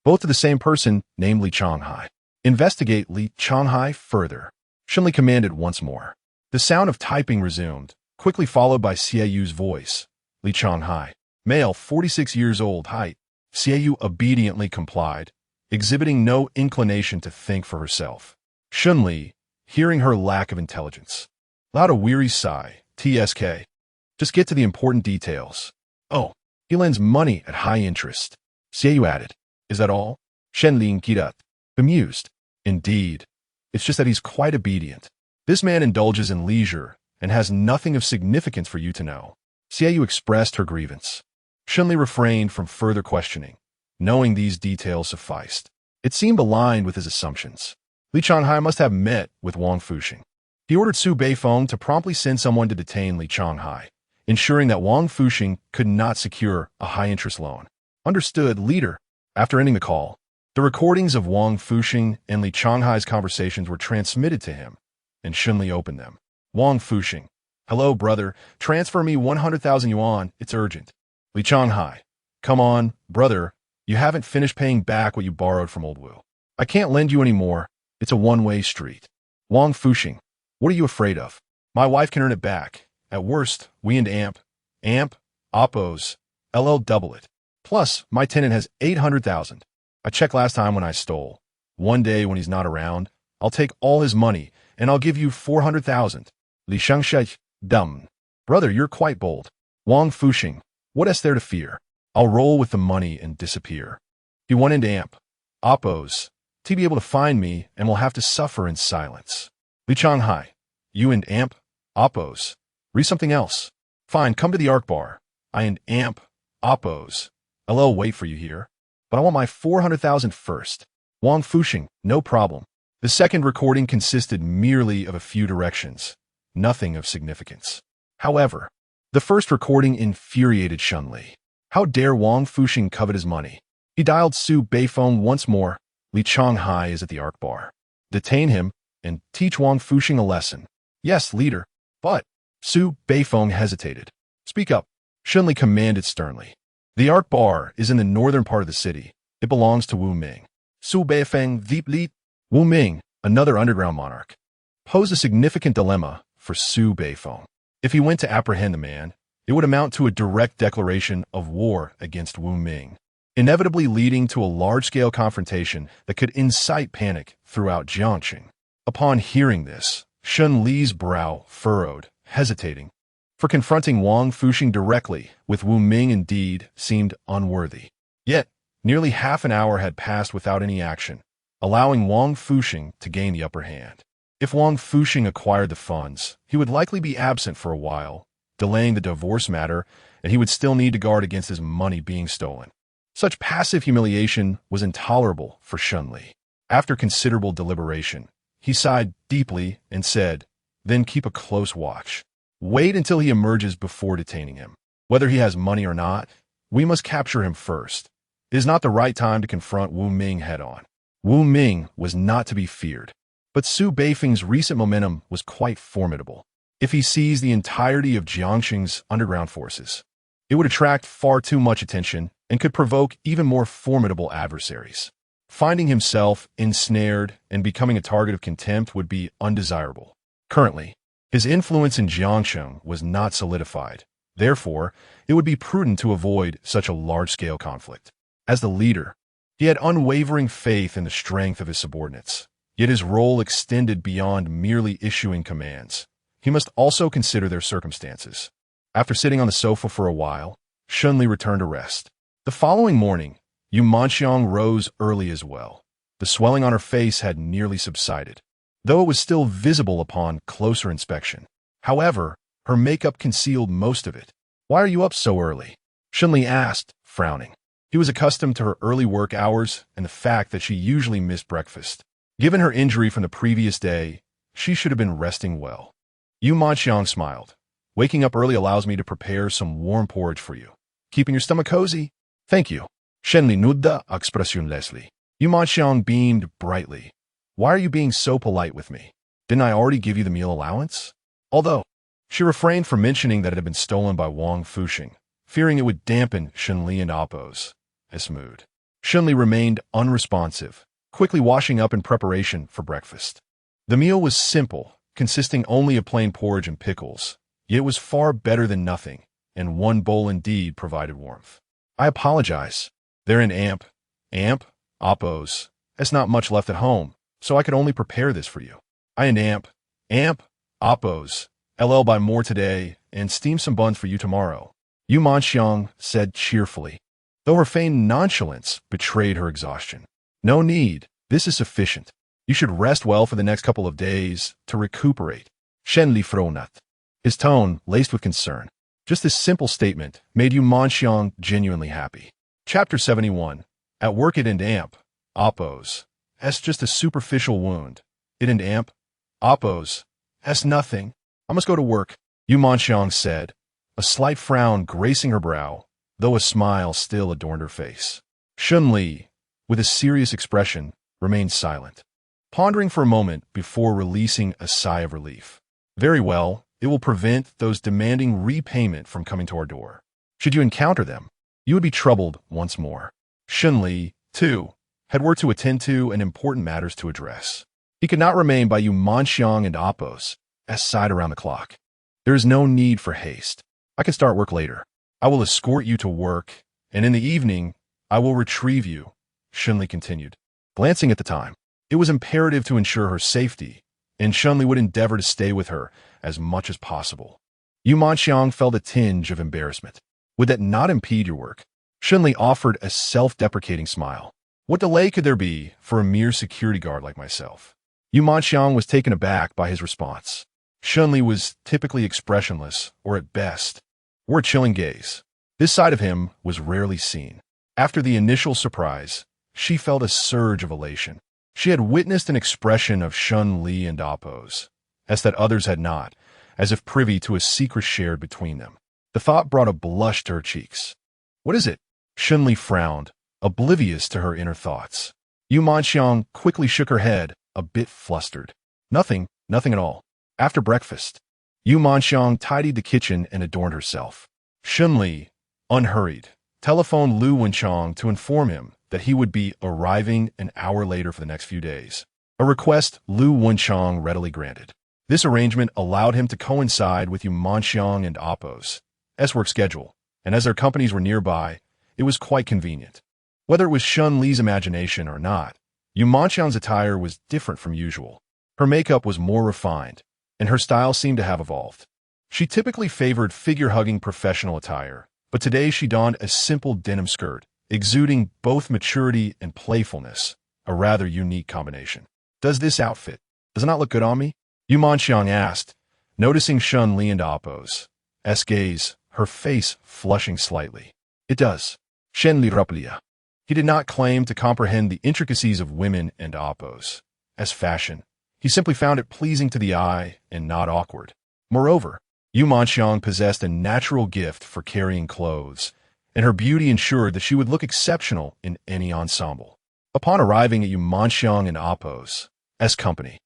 S1: both to the same person, named Li Changhai. Investigate Li Changhai further," Shen Li commanded once more. The sound of typing resumed, quickly followed by Xie Yu's voice. "Li Changhai. Male, 46 years old, height." Xie Yu obediently complied, exhibiting no inclination to think for herself. Shen Li, hearing her lack of intelligence, allowed a weary sigh. "TSK. Just get to the important details." "Oh, he lends money at high interest," Xie Yu added. "Is that all?" Shen Li inquired, bemused. "Indeed. It's just that he's quite obedient. This man indulges in leisure and has nothing of significance for you to know." Xie Yu expressed her grievance. Shen Li refrained from further questioning, knowing these details sufficed. It seemed aligned with his assumptions. Li Changhai must have met with Wang Fuxing. He ordered Su Beifeng to promptly send someone to detain Li Changhai, ensuring that Wang Fuxing could not secure a high-interest loan. Understood, leader. After ending the call, the recordings of Wang Fuxing and Li Changhai's conversations were transmitted to him, and Shen Li opened them. Wang Fuxing. Hello, brother. Transfer me 100,000 yuan. It's urgent. Li Changhai. Come on, brother. You haven't finished paying back what you borrowed from Old Wu. I can't lend you any more. It's a one-way street. Wang Fuxing. What are you afraid of? My wife can earn it back. At worst, we and Amp, Oppos, LL double it. Plus, my tenant has 800,000. I checked last time when I stole. One day when he's not around, I'll take all his money, and I'll give you 400,000. Li Shangshai, dumb. Brother, you're quite bold. Wang Fuxing, what is there to fear? I'll roll with the money and disappear. He went into Oppos, to be able to find me, and will have to suffer in silence. Li Changhai, you and Oppos. Read something else. Fine, come to the Arc Bar. I and Oppos. LL wait for you here. But I want my 400,000 first. Wang Fuxing, no problem. The second recording consisted merely of a few directions. Nothing of significance. However, the first recording infuriated Shen Li. How dare Wang Fuxing covet his money? He dialed Su Beifeng once more. Li Changhai is at the Arc Bar. Detain him and teach Wang Fuxing a lesson. Yes, leader. But Su Beifeng hesitated. Speak up. Shen Li commanded sternly. The Arc Bar is in the northern part of the city. It belongs to Wu Ming. Su Beifeng deeply. Wu Ming, another underground monarch, posed a significant dilemma for Su Beifeng. If he went to apprehend the man, it would amount to a direct declaration of war against Wu Ming, inevitably leading to a large-scale confrontation that could incite panic throughout Jiangxing. Upon hearing this, Shen Li's brow furrowed, hesitating, for confronting Wang Fuxing directly with Wu Ming indeed seemed unworthy. Yet, nearly half an hour had passed without any action, allowing Wang Fuxing to gain the upper hand. If Wang Fuxing acquired the funds, he would likely be absent for a while, delaying the divorce matter, and he would still need to guard against his money being stolen. Such passive humiliation was intolerable for Shen Li. After considerable deliberation, he sighed deeply and said, "Then keep a close watch. Wait until he emerges before detaining him. Whether he has money or not, we must capture him first. It is not the right time to confront Wu Ming head-on." Wu Ming was not to be feared, but Su Beifeng's recent momentum was quite formidable. If he seized the entirety of Jiangxing's underground forces, it would attract far too much attention and could provoke even more formidable adversaries. Finding himself ensnared and becoming a target of contempt would be undesirable. Currently, his influence in Jiangxing was not solidified. Therefore, it would be prudent to avoid such a large-scale conflict. As the leader, he had unwavering faith in the strength of his subordinates, yet his role extended beyond merely issuing commands. He must also consider their circumstances. After sitting on the sofa for a while, Shen Li returned to rest. The following morning, Yu Manxiang rose early as well. The swelling on her face had nearly subsided, though it was still visible upon closer inspection. However, her makeup concealed most of it. "Why are you up so early?" Shen Li asked, frowning. He was accustomed to her early work hours and the fact that she usually missed breakfast. Given her injury from the previous day, she should have been resting well. Yu Manxiang smiled. "Waking up early allows me to prepare some warm porridge for you. Keeping your stomach cozy?" "Thank you." Shen Li nuda expression Leslie. Yu Manxiang beamed brightly. "Why are you being so polite with me? Didn't I already give you the meal allowance?" Although she refrained from mentioning that it had been stolen by Wang Fuxing, fearing it would dampen Shen Li and Oppos' mood. Shen Li remained unresponsive, quickly washing up in preparation for breakfast. The meal was simple, consisting only of plain porridge and pickles, yet it was far better than nothing, and one bowl indeed provided warmth. "I apologize. They're in Oppos. There's not much left at home, so I could only prepare this for you. I and Oppos. LL buy more today and steam some buns for you tomorrow," Yu Manxiang said cheerfully, though her feigned nonchalance betrayed her exhaustion. "No need. This is sufficient. You should rest well for the next couple of days to recuperate." Shen Li frowned, his tone laced with concern. Just this simple statement made Yu Manxiang genuinely happy. Chapter 71. At work it and Oppos. That's just a superficial wound. It and Oppos. That's nothing. I must go to work, Yu Manxiang said, a slight frown gracing her brow, though a smile still adorned her face. Shen Li, with a serious expression, remained silent, pondering for a moment before releasing a sigh of relief. Very well, it will prevent those demanding repayment from coming to our door. Should you encounter them, you would be troubled once more. Shen Li, too, had work to attend to and important matters to address. He could not remain by you Manxiang and Appos, as side around the clock. There is no need for haste. I can start work later. I will escort you to work, and in the evening, I will retrieve you, Shen Li continued. Glancing at the time, it was imperative to ensure her safety, and Shen Li would endeavor to stay with her as much as possible. Yu Manxiang felt a tinge of embarrassment. Would that not impede your work? Shen Li offered a self-deprecating smile. What delay could there be for a mere security guard like myself? Yu Manxiang was taken aback by his response. Shen Li was typically expressionless, or at best, wore a chilling gaze. This side of him was rarely seen. After the initial surprise, she felt a surge of elation. She had witnessed an expression of Shen Li and Appos, as that others had not, as if privy to a secret shared between them. The thought brought a blush to her cheeks. What is it? Shen Li frowned, oblivious to her inner thoughts. Yu Manxiang quickly shook her head, a bit flustered. Nothing at all. After breakfast, Yu Manxiang tidied the kitchen and adorned herself. Shen Li, unhurried, telephoned Lu Wenchang to inform him that he would be arriving an hour later for the next few days, a request Lu Wenchang readily granted. This arrangement allowed him to coincide with Yu Manxiang and Appos' work schedule, and as their companies were nearby, it was quite convenient. Whether it was Shen Li's imagination or not, Yu Manxiang's attire was different from usual. Her makeup was more refined, and her style seemed to have evolved. She typically favored figure-hugging professional attire, but today she donned a simple denim skirt, exuding both maturity and playfulness, a rather unique combination. Does this outfit, does it not look good on me? Yu Manxiang asked, noticing Shen Li and Appos' gaze, her face flushing slightly. It does. Shen Li replied. He did not claim to comprehend the intricacies of women and Appos' fashion. He simply found it pleasing to the eye and not awkward. Moreover, Yu Manxiang possessed a natural gift for carrying clothes, and her beauty ensured that she would look exceptional in any ensemble. Upon arriving at Yu Manxiang and Appos' company,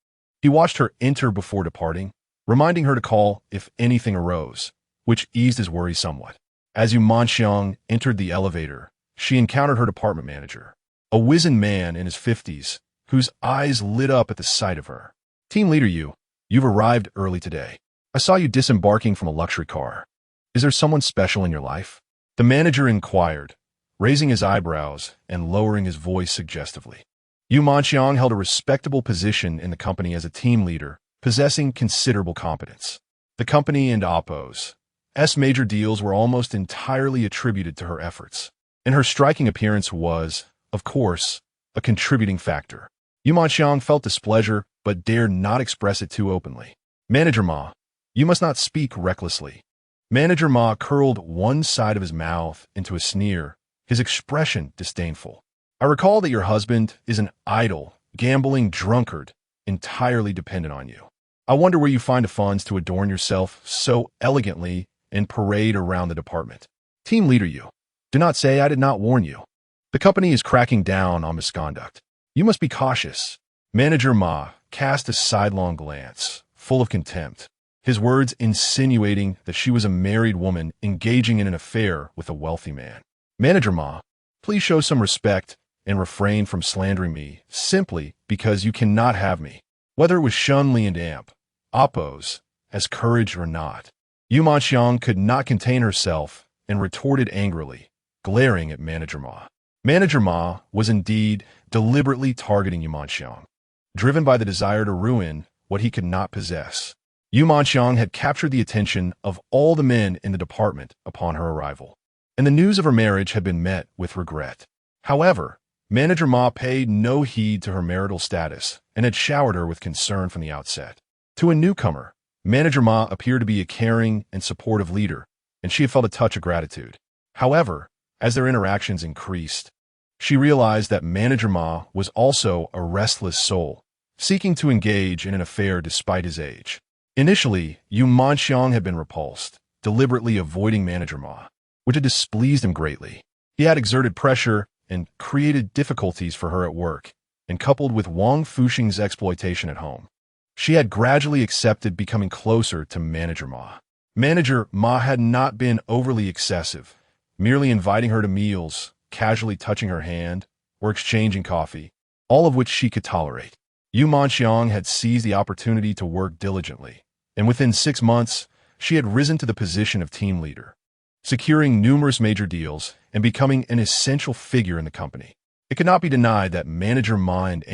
S1: he watched her enter before departing, reminding her to call if anything arose, which eased his worry somewhat. As Yu Manxiang entered the elevator, she encountered her department manager, a wizened man in his 50s, whose eyes lit up at the sight of her. Team leader you've arrived early today. I saw you disembarking from a luxury car. Is there someone special in your life? The manager inquired, raising his eyebrows and lowering his voice suggestively. Yu Manxiang held a respectable position in the company as a team leader, possessing considerable competence. The company and Appos' major deals were almost entirely attributed to her efforts, and her striking appearance was, of course, a contributing factor. Yu Manxiang felt displeasure, but dared not express it too openly. Manager Ma, you must not speak recklessly. Manager Ma curled one side of his mouth into a sneer, his expression disdainful. I recall that your husband is an idle, gambling drunkard, entirely dependent on you. I wonder where you find the funds to adorn yourself so elegantly and parade around the department. Team leader do not say I did not warn you. The company is cracking down on misconduct. You must be cautious. Manager Ma cast a sidelong glance, full of contempt, his words insinuating that she was a married woman engaging in an affair with a wealthy man. Manager Ma, please show some respect and refrain from slandering me simply because you cannot have me. Whether it was Shen Li and Appos' courage or not, Yu Manxiang could not contain herself and retorted angrily, glaring at Manager Ma. Manager Ma was indeed deliberately targeting Yu Manxiang, driven by the desire to ruin what he could not possess. Yu Manxiang had captured the attention of all the men in the department upon her arrival, and the news of her marriage had been met with regret. However, Manager Ma paid no heed to her marital status and had showered her with concern from the outset. To a newcomer, Manager Ma appeared to be a caring and supportive leader, and she had felt a touch of gratitude. However, as their interactions increased, she realized that Manager Ma was also a restless soul, seeking to engage in an affair despite his age. Initially, Yu Manxiang had been repulsed, deliberately avoiding Manager Ma, which had displeased him greatly. He had exerted pressure and created difficulties for her at work, and coupled with Wang Fuxing's exploitation at home, she had gradually accepted becoming closer to Manager Ma. Manager Ma had not been overly excessive, merely inviting her to meals, casually touching her hand, or exchanging coffee, all of which she could tolerate. Yu Manxiang had seized the opportunity to work diligently, and within 6 months, she had risen to the position of team leader, securing numerous major deals and becoming an essential figure in the company. It could not be denied that Manager Ma and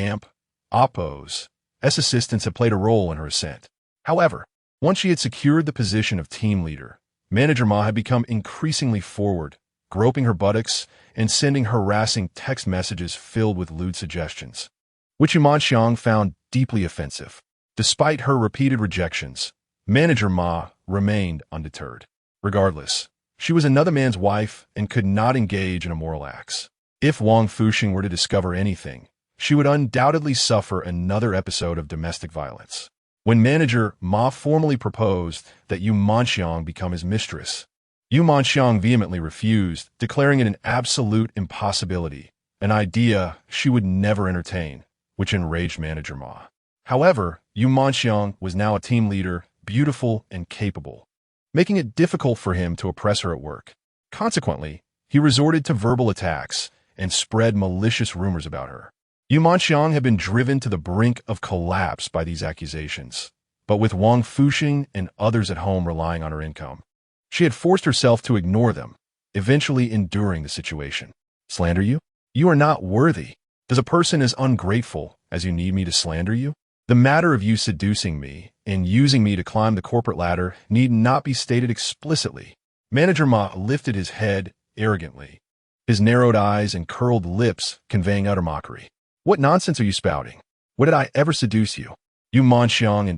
S1: Oppo's assistants had played a role in her ascent. However, once she had secured the position of team leader, Manager Ma had become increasingly forward, groping her buttocks and sending harassing text messages filled with lewd suggestions, which Yu Manxiang found deeply offensive. Despite her repeated rejections, Manager Ma remained undeterred. Regardless, she was another man's wife and could not engage in immoral acts. If Wang Fuxing were to discover anything, she would undoubtedly suffer another episode of domestic violence. When Manager Ma formally proposed that Yu Manxiang become his mistress, Yu Manxiang vehemently refused, declaring it an absolute impossibility, an idea she would never entertain, which enraged Manager Ma. However, Yu Manxiang was now a team leader, beautiful and capable, making it difficult for him to oppress her at work. Consequently, he resorted to verbal attacks and spread malicious rumors about her. Yu Manxiang had been driven to the brink of collapse by these accusations, but with Wang Fuxing and others at home relying on her income, she had forced herself to ignore them, eventually enduring the situation. Slander you? You are not worthy. Does a person as ungrateful as you need me to slander you? The matter of you seducing me and using me to climb the corporate ladder need not be stated explicitly. Manager Ma lifted his head arrogantly, his narrowed eyes and curled lips conveying utter mockery. What nonsense are you spouting? What did I ever seduce you? Yu Manxiang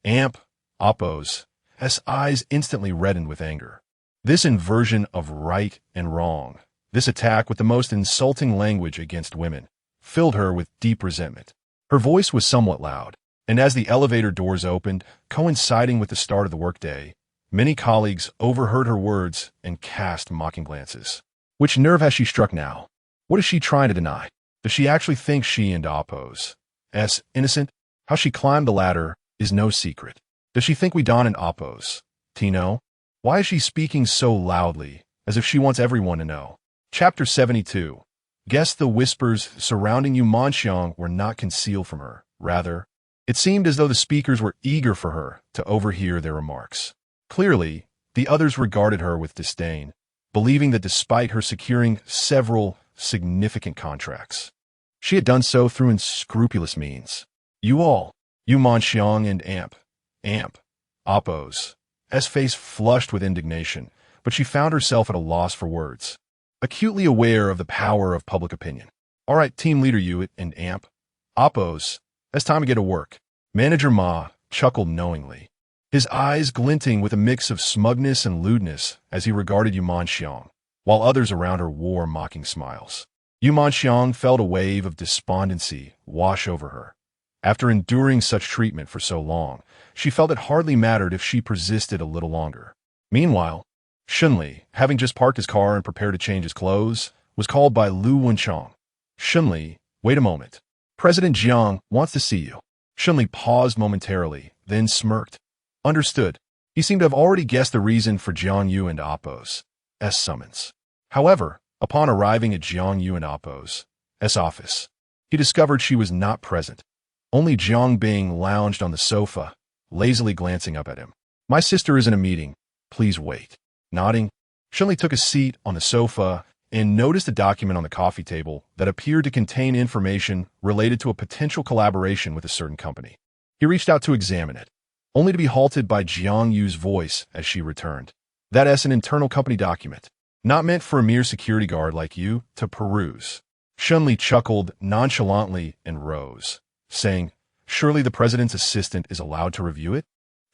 S1: and Oppo's eyes instantly reddened with anger. This inversion of right and wrong, this attack with the most insulting language against women, filled her with deep resentment. Her voice was somewhat loud, and as the elevator doors opened, coinciding with the start of the workday, many colleagues overheard her words and cast mocking glances. Which nerve has she struck now? What is she trying to deny? Does she actually think she and Oppo's innocent? How she climbed the ladder is no secret. Does she think we don and Oppo's know? Why is she speaking so loudly, as if she wants everyone to know? Chapter 72. Guess the whispers surrounding Yu Manxiang were not concealed from her. Rather, it seemed as though the speakers were eager for her to overhear their remarks. Clearly, the others regarded her with disdain, believing that despite her securing several significant contracts, she had done so through unscrupulous means. Yu Manxiang and Oppo's face flushed with indignation, but she found herself at a loss for words, acutely aware of the power of public opinion. All right, team leader Yu and Oppo's, it's time to get to work. Manager Ma chuckled knowingly, his eyes glinting with a mix of smugness and lewdness as he regarded Yu Manxiang, while others around her wore mocking smiles. Yu Manxiang felt a wave of despondency wash over her. After enduring such treatment for so long, she felt it hardly mattered if she persisted a little longer. Meanwhile, Shen Li, having just parked his car and prepared to change his clothes, was called by Lu Wenchang. Shen Li, wait a moment. President Jiang wants to see you. Shen Li paused momentarily, then smirked. Understood. He seemed to have already guessed the reason for Jiang Yu and Oppo's summons. However, upon arriving at Jiang Yu and Oppo's office, he discovered she was not present. Only Jiang Bing lounged on the sofa, lazily glancing up at him. My sister is in a meeting. Please wait. Nodding, Shen Li took a seat on the sofa and noticed a document on the coffee table that appeared to contain information related to a potential collaboration with a certain company. He reached out to examine it, only to be halted by Jiang Yu's voice as she returned. That's an internal company document, not meant for a mere security guard like you to peruse. Shen Li chuckled nonchalantly and rose, saying, surely the president's assistant is allowed to review it?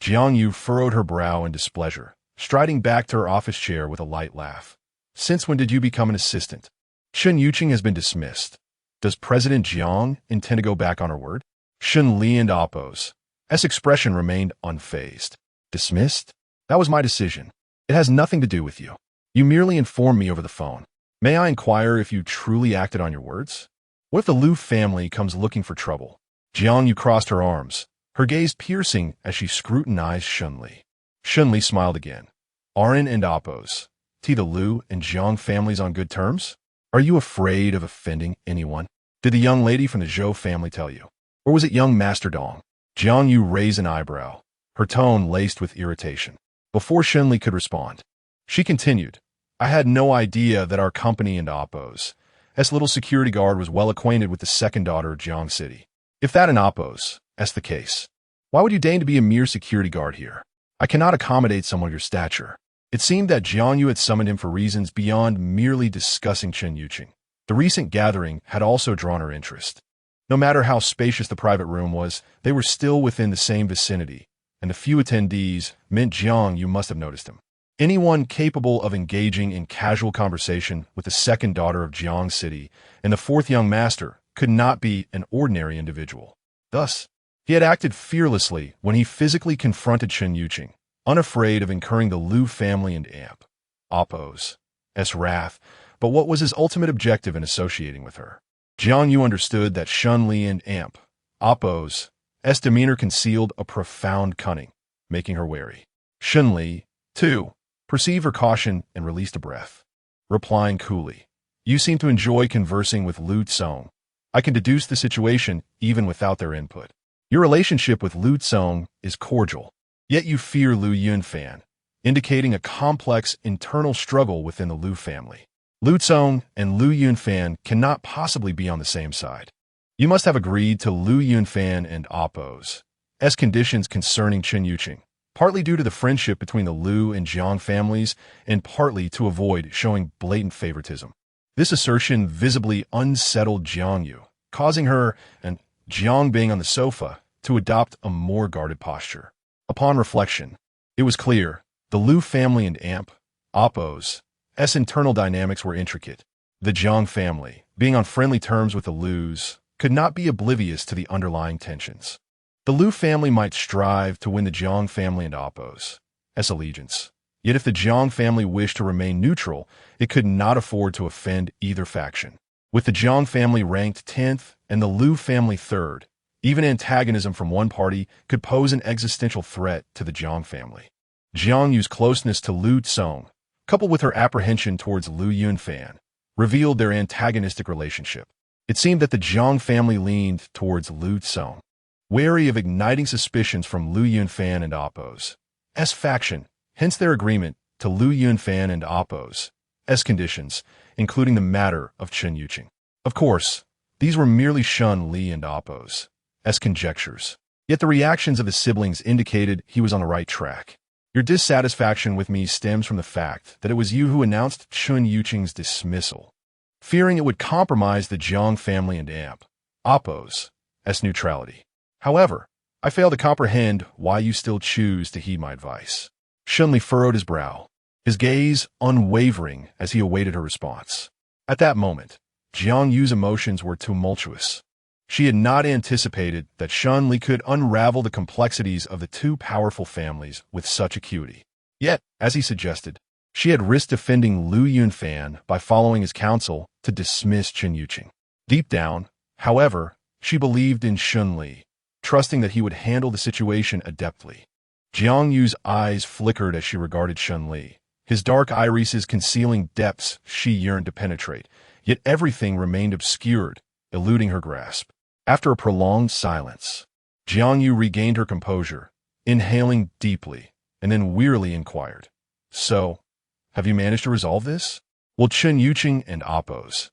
S1: Jiang Yu furrowed her brow in displeasure, striding back to her office chair with a light laugh. Since when did you become an assistant? Chen Yuqing has been dismissed. Does President Jiang intend to go back on her word? Shen Li and Oppo's expression remained unfazed. Dismissed? That was my decision. It has nothing to do with you. You merely informed me over the phone. May I inquire if you truly acted on your words? What if the Lu family comes looking for trouble? Jiang Yu crossed her arms, her gaze piercing as she scrutinized Shen Li. Shen Li smiled again. Aren't and Oppos, the Lu and Jiang families on good terms? Are you afraid of offending anyone? Did the young lady from the Zhou family tell you? Or was it young Master Dong? Jiang Yu raised an eyebrow, her tone laced with irritation. Before Shen Li could respond, she continued, I had no idea that our company and Oppos, little security guard was well acquainted with the second daughter of Jiang City. If that and Oppos, the case, why would you deign to be a mere security guard here? I cannot accommodate someone of your stature. It seemed that Jiang Yu had summoned him for reasons beyond merely discussing Chen Yuqing. The recent gathering had also drawn her interest. No matter how spacious the private room was, they were still within the same vicinity, and the few attendees meant Jiang Yu must have noticed him. Anyone capable of engaging in casual conversation with the second daughter of Jiang City and the fourth young master could not be an ordinary individual. Thus, he had acted fearlessly when he physically confronted Chen Yuqing, unafraid of incurring the Lu family and Oppos' wrath. But what was his ultimate objective in associating with her? Jiang Yu understood that Shen Li and Oppos' demeanor concealed a profound cunning, making her wary. Shen Li, too, perceived her caution and released a breath, replying coolly, You seem to enjoy conversing with Lu Tsong. I can deduce the situation even without their input. Your relationship with Lu Tsong is cordial, yet you fear Lu Yunfan, indicating a complex internal struggle within the Lu family. Lu Tsong and Lu Yunfan cannot possibly be on the same side. You must have agreed to Lu Yunfan and Oppos' conditions concerning Chen Yuqing, partly due to the friendship between the Lu and Jiang families and partly to avoid showing blatant favoritism. This assertion visibly unsettled Jiang Yu, causing her, and Jiang being on the sofa, to adopt a more guarded posture. Upon reflection, it was clear the Lu family and Oppos' internal dynamics were intricate. The Jiang family, being on friendly terms with the Lus, could not be oblivious to the underlying tensions. The Lu family might strive to win the Jiang family and Oppos' allegiance. Yet if the Jiang family wished to remain neutral, it could not afford to offend either faction. With the Jiang family ranked 10th and the Lu family 3rd, even antagonism from one party could pose an existential threat to the Jiang family. Jiang Yu's closeness to Lu Tsong, coupled with her apprehension towards Lu Yunfan, revealed their antagonistic relationship. It seemed that the Jiang family leaned towards Lu Tsong, wary of igniting suspicions from Lu Yunfan and Oppos' faction, hence their agreement to Lu Yunfan and Oppos' conditions, including the matter of Chen Yuqing. Of course, these were merely Shen Li and Oppos' conjectures, yet the reactions of his siblings indicated he was on the right track. Your dissatisfaction with me stems from the fact that it was you who announced Chen Yuqing's dismissal, fearing it would compromise the Jiang family and Oppos' neutrality. However, I fail to comprehend why you still choose to heed my advice. Shen Li furrowed his brow, his gaze unwavering as he awaited her response. At that moment, Jiang Yu's emotions were tumultuous. She had not anticipated that Shen Li could unravel the complexities of the two powerful families with such acuity. Yet, as he suggested, she had risked defending Lu Yunfan by following his counsel to dismiss Chen Yuqing. Deep down, however, she believed in Shen Li, trusting that he would handle the situation adeptly. Jiang Yu's eyes flickered as she regarded Shen Li, his dark irises concealing depths she yearned to penetrate, yet everything remained obscured, eluding her grasp. After a prolonged silence, Jiang Yu regained her composure, inhaling deeply, and then wearily inquired, So, have you managed to resolve this? Will Chen Yuqing and Oppos'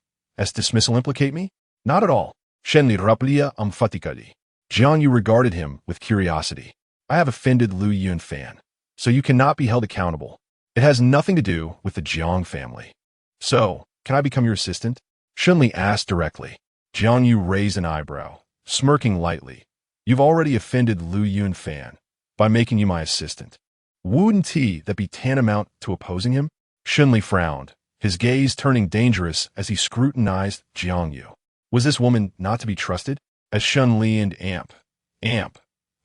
S1: dismissal implicate me? Not at all. Shen Li raplia amfatikadi. Jiang Yu regarded him with curiosity. I have offended Lu Yunfan, so you cannot be held accountable. It has nothing to do with the Jiang family. So, can I become your assistant? Shen Li asked directly. Jiang Yu raised an eyebrow, smirking lightly. You've already offended Lu Yunfan by making you my assistant. Wouldn't that be tantamount to opposing him? Shen Li frowned, his gaze turning dangerous as he scrutinized Jiang Yu. Was this woman not to be trusted? As Shen Li and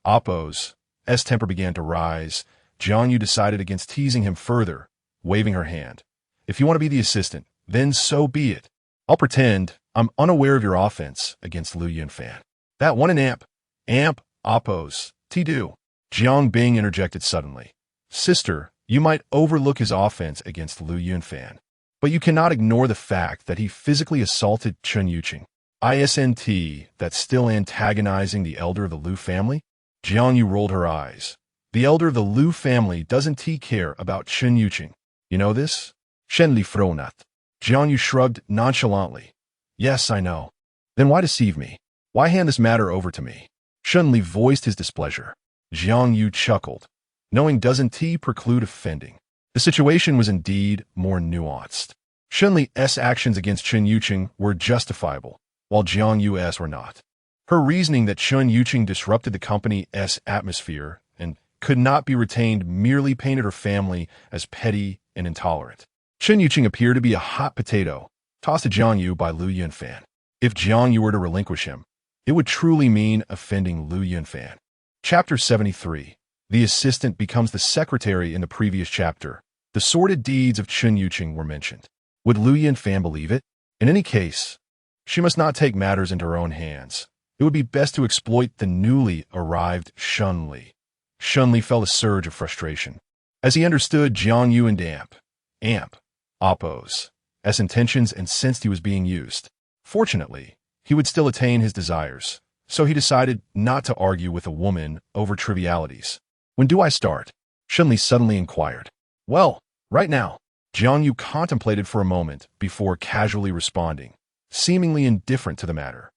S1: Oppos' temper began to rise, Jiang Yu decided against teasing him further, waving her hand. If you want to be the assistant, then so be it. I'll pretend I'm unaware of your offense against Lu Yunfan. That one in amp, oppose, do. Jiang Bing interjected suddenly. Sister, you might overlook his offense against Lu Yunfan, but you cannot ignore the fact that he physically assaulted Chen Yuqing. Isn't that still antagonizing the elder of the Lu family? Jiang Yu rolled her eyes. The elder of the Lu family doesn't care about Chen Yuqing. You know this? Shen Li fronat. Jiang Yu shrugged nonchalantly. Yes, I know. Then why deceive me? Why hand this matter over to me? Shen Li voiced his displeasure. Jiang Yu chuckled. Knowing doesn't preclude offending. The situation was indeed more nuanced. Shen Li's actions against Chen Yuqing were justifiable, while Jiang Yu's were not. Her reasoning that Chen Yuqing disrupted the company's atmosphere and could not be retained merely painted her family as petty and intolerant. Chen Yuqing appeared to be a hot potato, tossed to Jiang Yu by Lu Yunfan. If Jiang Yu were to relinquish him, it would truly mean offending Lu Yunfan. Chapter 73. The assistant becomes the secretary in the previous chapter. The sordid deeds of Chen Yuqing were mentioned. Would Lu Yunfan believe it? In any case, she must not take matters into her own hands. It would be best to exploit the newly arrived Shen Li. Shen Li felt a surge of frustration, as he understood Jiang Yu and amp, oppose, as intentions and sensed he was being used. Fortunately, he would still attain his desires, so he decided not to argue with a woman over trivialities. When do I start? Shen Li suddenly inquired. Well, right now. Jiang Yu contemplated for a moment before casually responding, seemingly indifferent to the matter,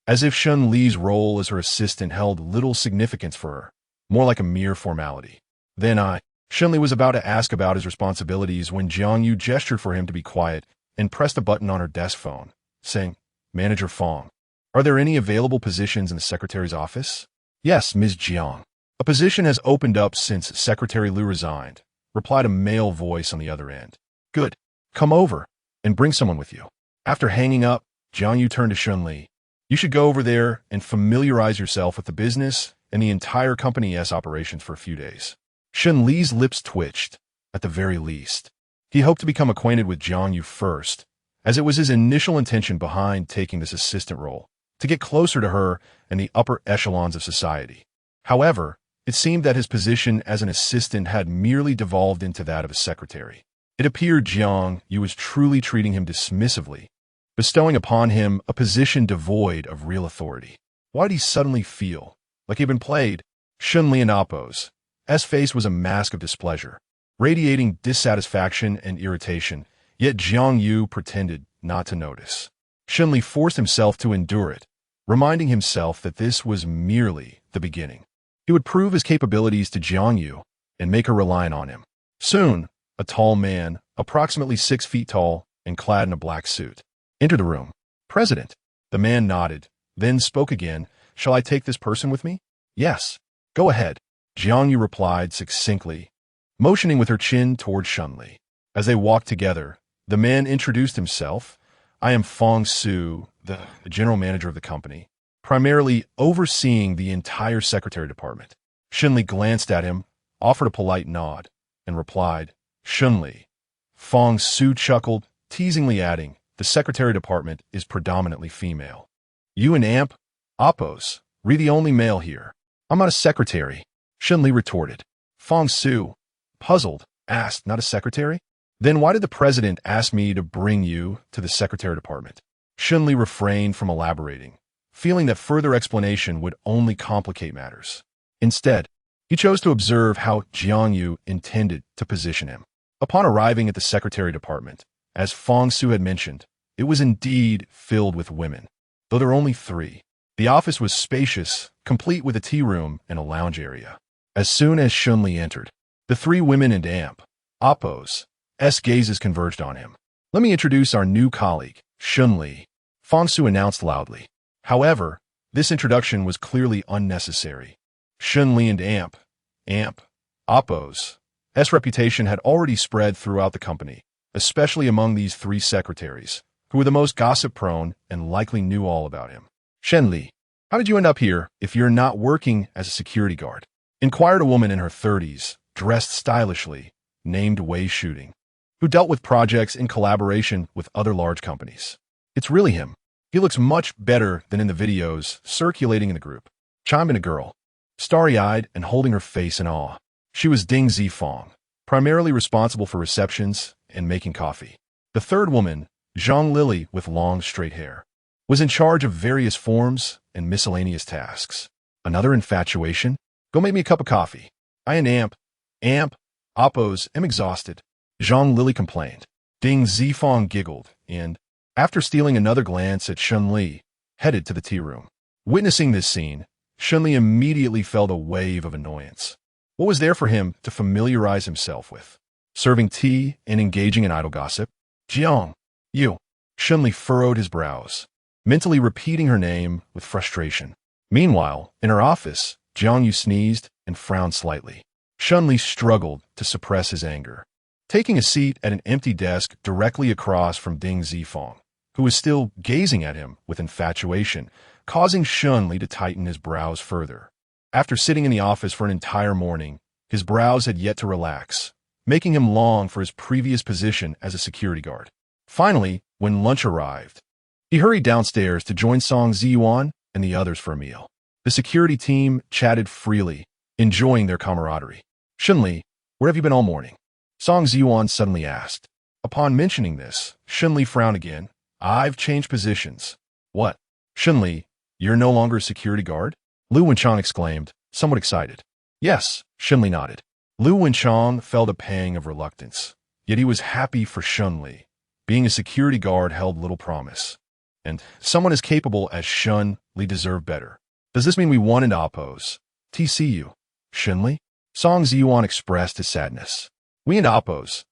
S1: as if Shen Li's role as her assistant held little significance for her, more like a mere formality. Then Shen Li was about to ask about his responsibilities when Jiang Yu gestured for him to be quiet and pressed a button on her desk phone, saying, Manager Fong, are there any available positions in the secretary's office? Yes, Ms. Jiang. A position has opened up since Secretary Liu resigned, replied a male voice on the other end. Good. Come over and bring someone with you. After hanging up, Jiang Yu turned to Shen Li. You should go over there and familiarize yourself with the business and the entire company's operations for a few days. Shen Li's lips twitched, at the very least. He hoped to become acquainted with Jiang Yu first, as it was his initial intention behind taking this assistant role, to get closer to her and the upper echelons of society. However, it seemed that his position as an assistant had merely devolved into that of a secretary. It appeared Jiang Yu was truly treating him dismissively, bestowing upon him a position devoid of real authority. Why did he suddenly feel like he'd been played? Shen Li and Appo's face was a mask of displeasure, radiating dissatisfaction and irritation, yet Jiang Yu pretended not to notice. Shen Li forced himself to endure it, reminding himself that this was merely the beginning. He would prove his capabilities to Jiang Yu and make her reliant on him. Soon, a tall man, approximately 6 feet tall and clad in a black suit, entered the room. President. The man nodded, then spoke again. Shall I take this person with me? Yes. Go ahead. Jiang Yu replied succinctly, motioning with her chin toward Shen Li. As they walked together, the man introduced himself. I am Fong Su, the general manager of the company, primarily overseeing the entire secretary department. Shen Li glanced at him, offered a polite nod, and replied, Shen Li. Fong Su chuckled, teasingly adding, the secretary department is predominantly female. You and Oppos, re the only male here. I'm not a secretary, Shen Li retorted. Fong Su, puzzled, asked, not a secretary? Then why did the president ask me to bring you to the secretary department? Shen Li refrained from elaborating, feeling that further explanation would only complicate matters. Instead, he chose to observe how Jiang Yu intended to position him. Upon arriving at the secretary department, as Fong Su had mentioned, it was indeed filled with women, though there were only 3. The office was spacious, complete with a tea room and a lounge area. As soon as Shen Li entered, the 3 women and Oppos' gazes converged on him. Let me introduce our new colleague, Shen Li, Fong Su announced loudly. However, this introduction was clearly unnecessary. Shen Li and Oppos' reputation had already spread throughout the company, especially among these 3 secretaries, who were the most gossip-prone and likely knew all about him. Shen Li, how did you end up here if you're not working as a security guard? Inquired a woman in her 30s, dressed stylishly, named Wei Shooting, who dealt with projects in collaboration with other large companies. It's really him. He looks much better than in the videos circulating in the group. Chimed in a girl, starry-eyed and holding her face in awe. She was Ding Zifong, primarily responsible for receptions and making coffee. The third woman, Zhang Lily with long, straight hair, was in charge of various forms and miscellaneous tasks. Another infatuation? Go make me a cup of coffee. I am Oppos, am exhausted. Zhang Lily complained. Ding Zifong giggled and, after stealing another glance at Shen Li, headed to the tea room. Witnessing this scene, Shen Li immediately felt a wave of annoyance. What was there for him to familiarize himself with? Serving tea and engaging in idle gossip? Jiang, you. Shen Li furrowed his brows, mentally repeating her name with frustration. Meanwhile, in her office, Jiang Yu sneezed and frowned slightly. Shen Li struggled to suppress his anger. Taking a seat at an empty desk directly across from Ding Zifong, who was still gazing at him with infatuation, causing Shen Li to tighten his brows further. After sitting in the office for an entire morning, his brows had yet to relax, making him long for his previous position as a security guard. Finally, when lunch arrived, he hurried downstairs to join Song Ziyuan and the others for a meal. The security team chatted freely, enjoying their camaraderie. Shen Li, where have you been all morning? Song Ziyuan suddenly asked. Upon mentioning this, Shen Li frowned again. I've changed positions. What? Shen Li, you're no longer a security guard? Lu Wenchang exclaimed, somewhat excited. Yes, Shen Li nodded. Lu Wenchang felt a pang of reluctance, yet he was happy for Shen Li. Being a security guard held little promise, and someone as capable as Shen Li deserved better. Does this mean we won in Oppos? TCU. Shen Li? Song Ziyuan expressed his sadness. We and Oppos,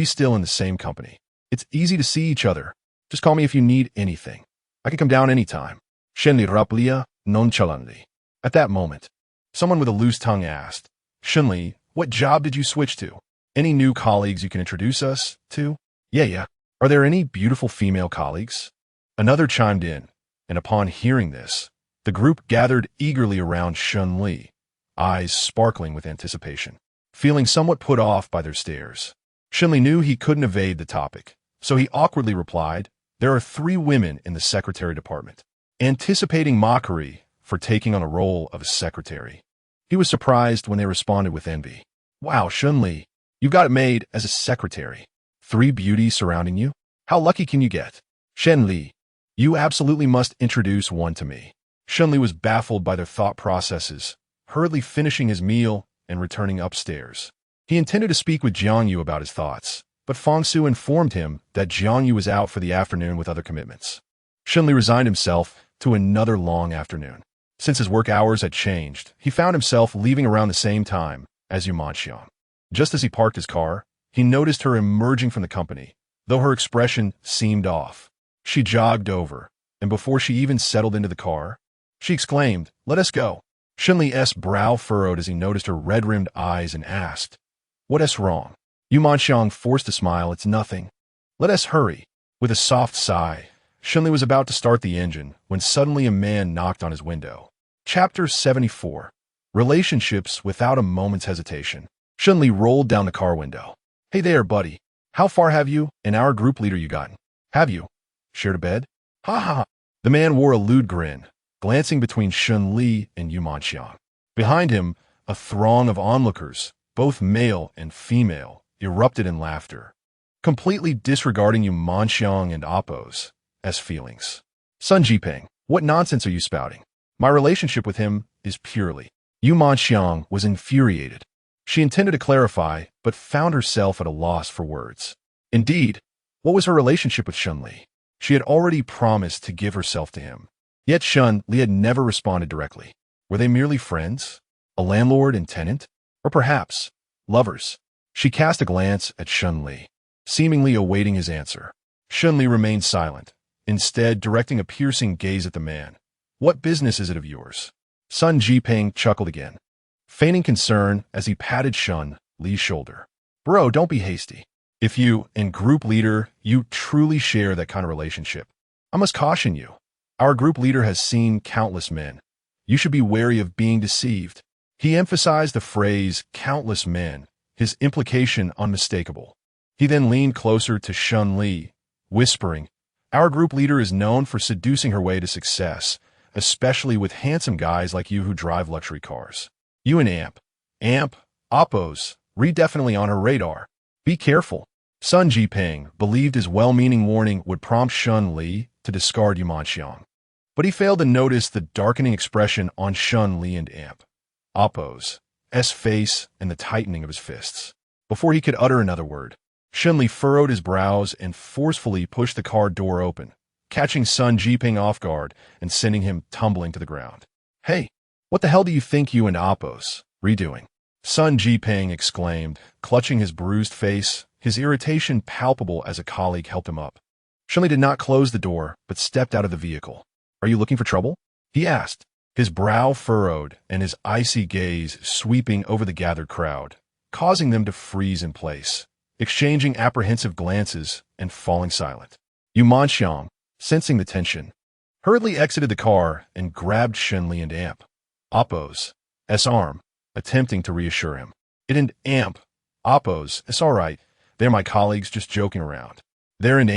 S1: still in the same company. It's easy to see each other. Just call me if you need anything. I can come down anytime. Shen Li raplia nonchalantly. At that moment, someone with a loose tongue asked, Shen Li, what job did you switch to? Any new colleagues you can introduce us to? Yeah. Are there any beautiful female colleagues? Another chimed in, and upon hearing this, the group gathered eagerly around Shen Li, eyes sparkling with anticipation. Feeling somewhat put off by their stares, Shen Li knew he couldn't evade the topic, so he awkwardly replied, there are 3 women in the secretary department. Anticipating mockery for taking on the role of a secretary, he was surprised when they responded with envy. Wow, Shen Li, you've got it made as a secretary. 3 beauties surrounding you? How lucky can you get? Shen Li, you absolutely must introduce one to me. Shen Li was baffled by their thought processes, hurriedly finishing his meal and returning upstairs. He intended to speak with Jiang Yu about his thoughts, but Fong Su informed him that Jiang Yu was out for the afternoon with other commitments. Shen Li resigned himself to another long afternoon. Since his work hours had changed, he found himself leaving around the same time as Yu Manxiang. Just as he parked his car, he noticed her emerging from the company, though her expression seemed off. She jogged over, and before she even settled into the car, she exclaimed, let us go. Shen Li's brow furrowed as he noticed her red-rimmed eyes and asked, what's wrong? Yu Manxiang forced a smile, it's nothing. Let us hurry. With a soft sigh, Shen Li was about to start the engine when suddenly a man knocked on his window. Chapter 74. Relationships without a moment's hesitation. Shen Li rolled down the car window. Hey there, buddy. How far have you and our group leader you gotten? Have you shared a bed? Ha ha. The man wore a lewd grin, glancing between Shen Li and Yu Manxiang. Behind him, a throng of onlookers, both male and female, erupted in laughter, completely disregarding Yu Manxiang and Oppos as feelings. Sun Jiping, what nonsense are you spouting? My relationship with him is purely. Yu Manxiang was infuriated. She intended to clarify, but found herself at a loss for words. Indeed, what was her relationship with Shen Li? She had already promised to give herself to him. Yet Shen Li had never responded directly. Were they merely friends? A landlord and tenant? Or perhaps lovers? She cast a glance at Shen Li, seemingly awaiting his answer. Shen Li remained silent, instead directing a piercing gaze at the man. What business is it of yours? Sun Jiping chuckled again, feigning concern as he patted Shen Li's shoulder. Bro, don't be hasty. If you and group leader, you truly share that kind of relationship, I must caution you. Our group leader has seen countless men. You should be wary of being deceived. He emphasized the phrase countless men his implication unmistakable. He then leaned closer to Shen Li, whispering, "Our group leader is known for seducing her way to success, especially with handsome guys like you who drive luxury cars. You and Amp, Oppos, definitely on her radar. Be careful." Sun Jiping believed his well-meaning warning would prompt Shen Li to discard Yumanxiang. But he failed to notice the darkening expression on Shen Li and Oppos' face and the tightening of his fists. Before he could utter another word, Shen Li furrowed his brows and forcefully pushed the car door open, catching Sun Jiping off guard and sending him tumbling to the ground. "Hey, what the hell do you think you and Oppos redoing?" Sun Jiping exclaimed, clutching his bruised face, his irritation palpable as a colleague helped him up. Shen Li did not close the door, but stepped out of the vehicle. "Are you looking for trouble?" he asked, his brow furrowed and his icy gaze sweeping over the gathered crowd, causing them to freeze in place, exchanging apprehensive glances and falling silent. Yumanxiang, sensing the tension, hurriedly exited the car and grabbed Shen Li and Oppos' arm, attempting to reassure him. "It and Oppos, it's all right. They're my colleagues just joking around. They're and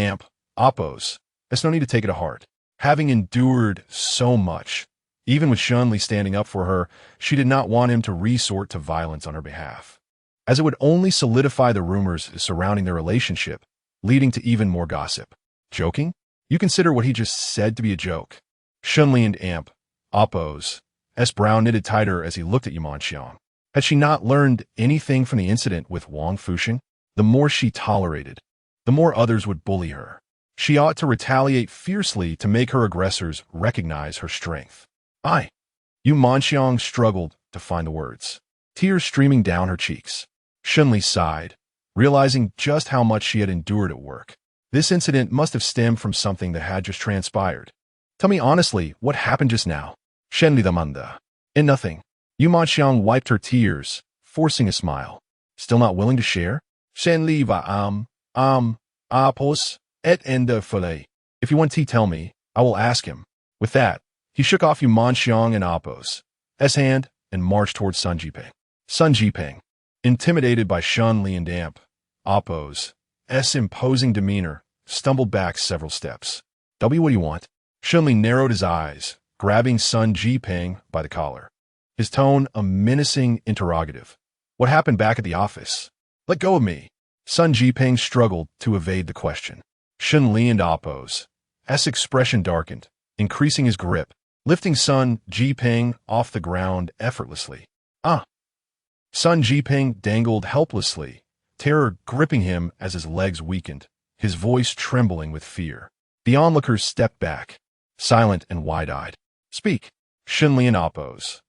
S1: Oppos, it's no need to take it to heart." Having endured so much, even with Shen Li standing up for her, she did not want him to resort to violence on her behalf, as it would only solidify the rumors surrounding their relationship, leading to even more gossip. "Joking? You consider what he just said to be a joke?" Shen Li and Oppos' brow knitted tighter as he looked at Yumanxiang. Had she not learned anything from the incident with Wang Fuxing? The more she tolerated, the more others would bully her. She ought to retaliate fiercely to make her aggressors recognize her strength. Yumanxiang struggled to find the words, tears streaming down her cheeks. Shen Li sighed, realizing just how much she had endured at work. This incident must have stemmed from something that had just transpired. "Tell me honestly, what happened just now?" Shen Li demanded. "In nothing." Yumanxiang wiped her tears, forcing a smile. "Still not willing to share?" Shen Li va Oppos et filet. "If you want tea, tell me. I will ask him." With that, he shook off Yumanxiang and Oppos' hand and marched towards Sun Jiping. Sun Jiping, intimidated by Shen Li and Oppos' imposing demeanor, stumbled back several steps. "What do you want?" Shen Li narrowed his eyes, grabbing Sun Jiping by the collar, his tone a menacing interrogative. "What happened back at the office?" "Let go of me." Sun Jiping struggled to evade the question. Shen Li and Oppos' expression darkened, increasing his grip, lifting Sun Jiping off the ground effortlessly. Sun Jiping dangled helplessly, terror gripping him as his legs weakened, his voice trembling with fear. The onlookers stepped back, silent and wide-eyed. "Speak." Shen Li and Oppos'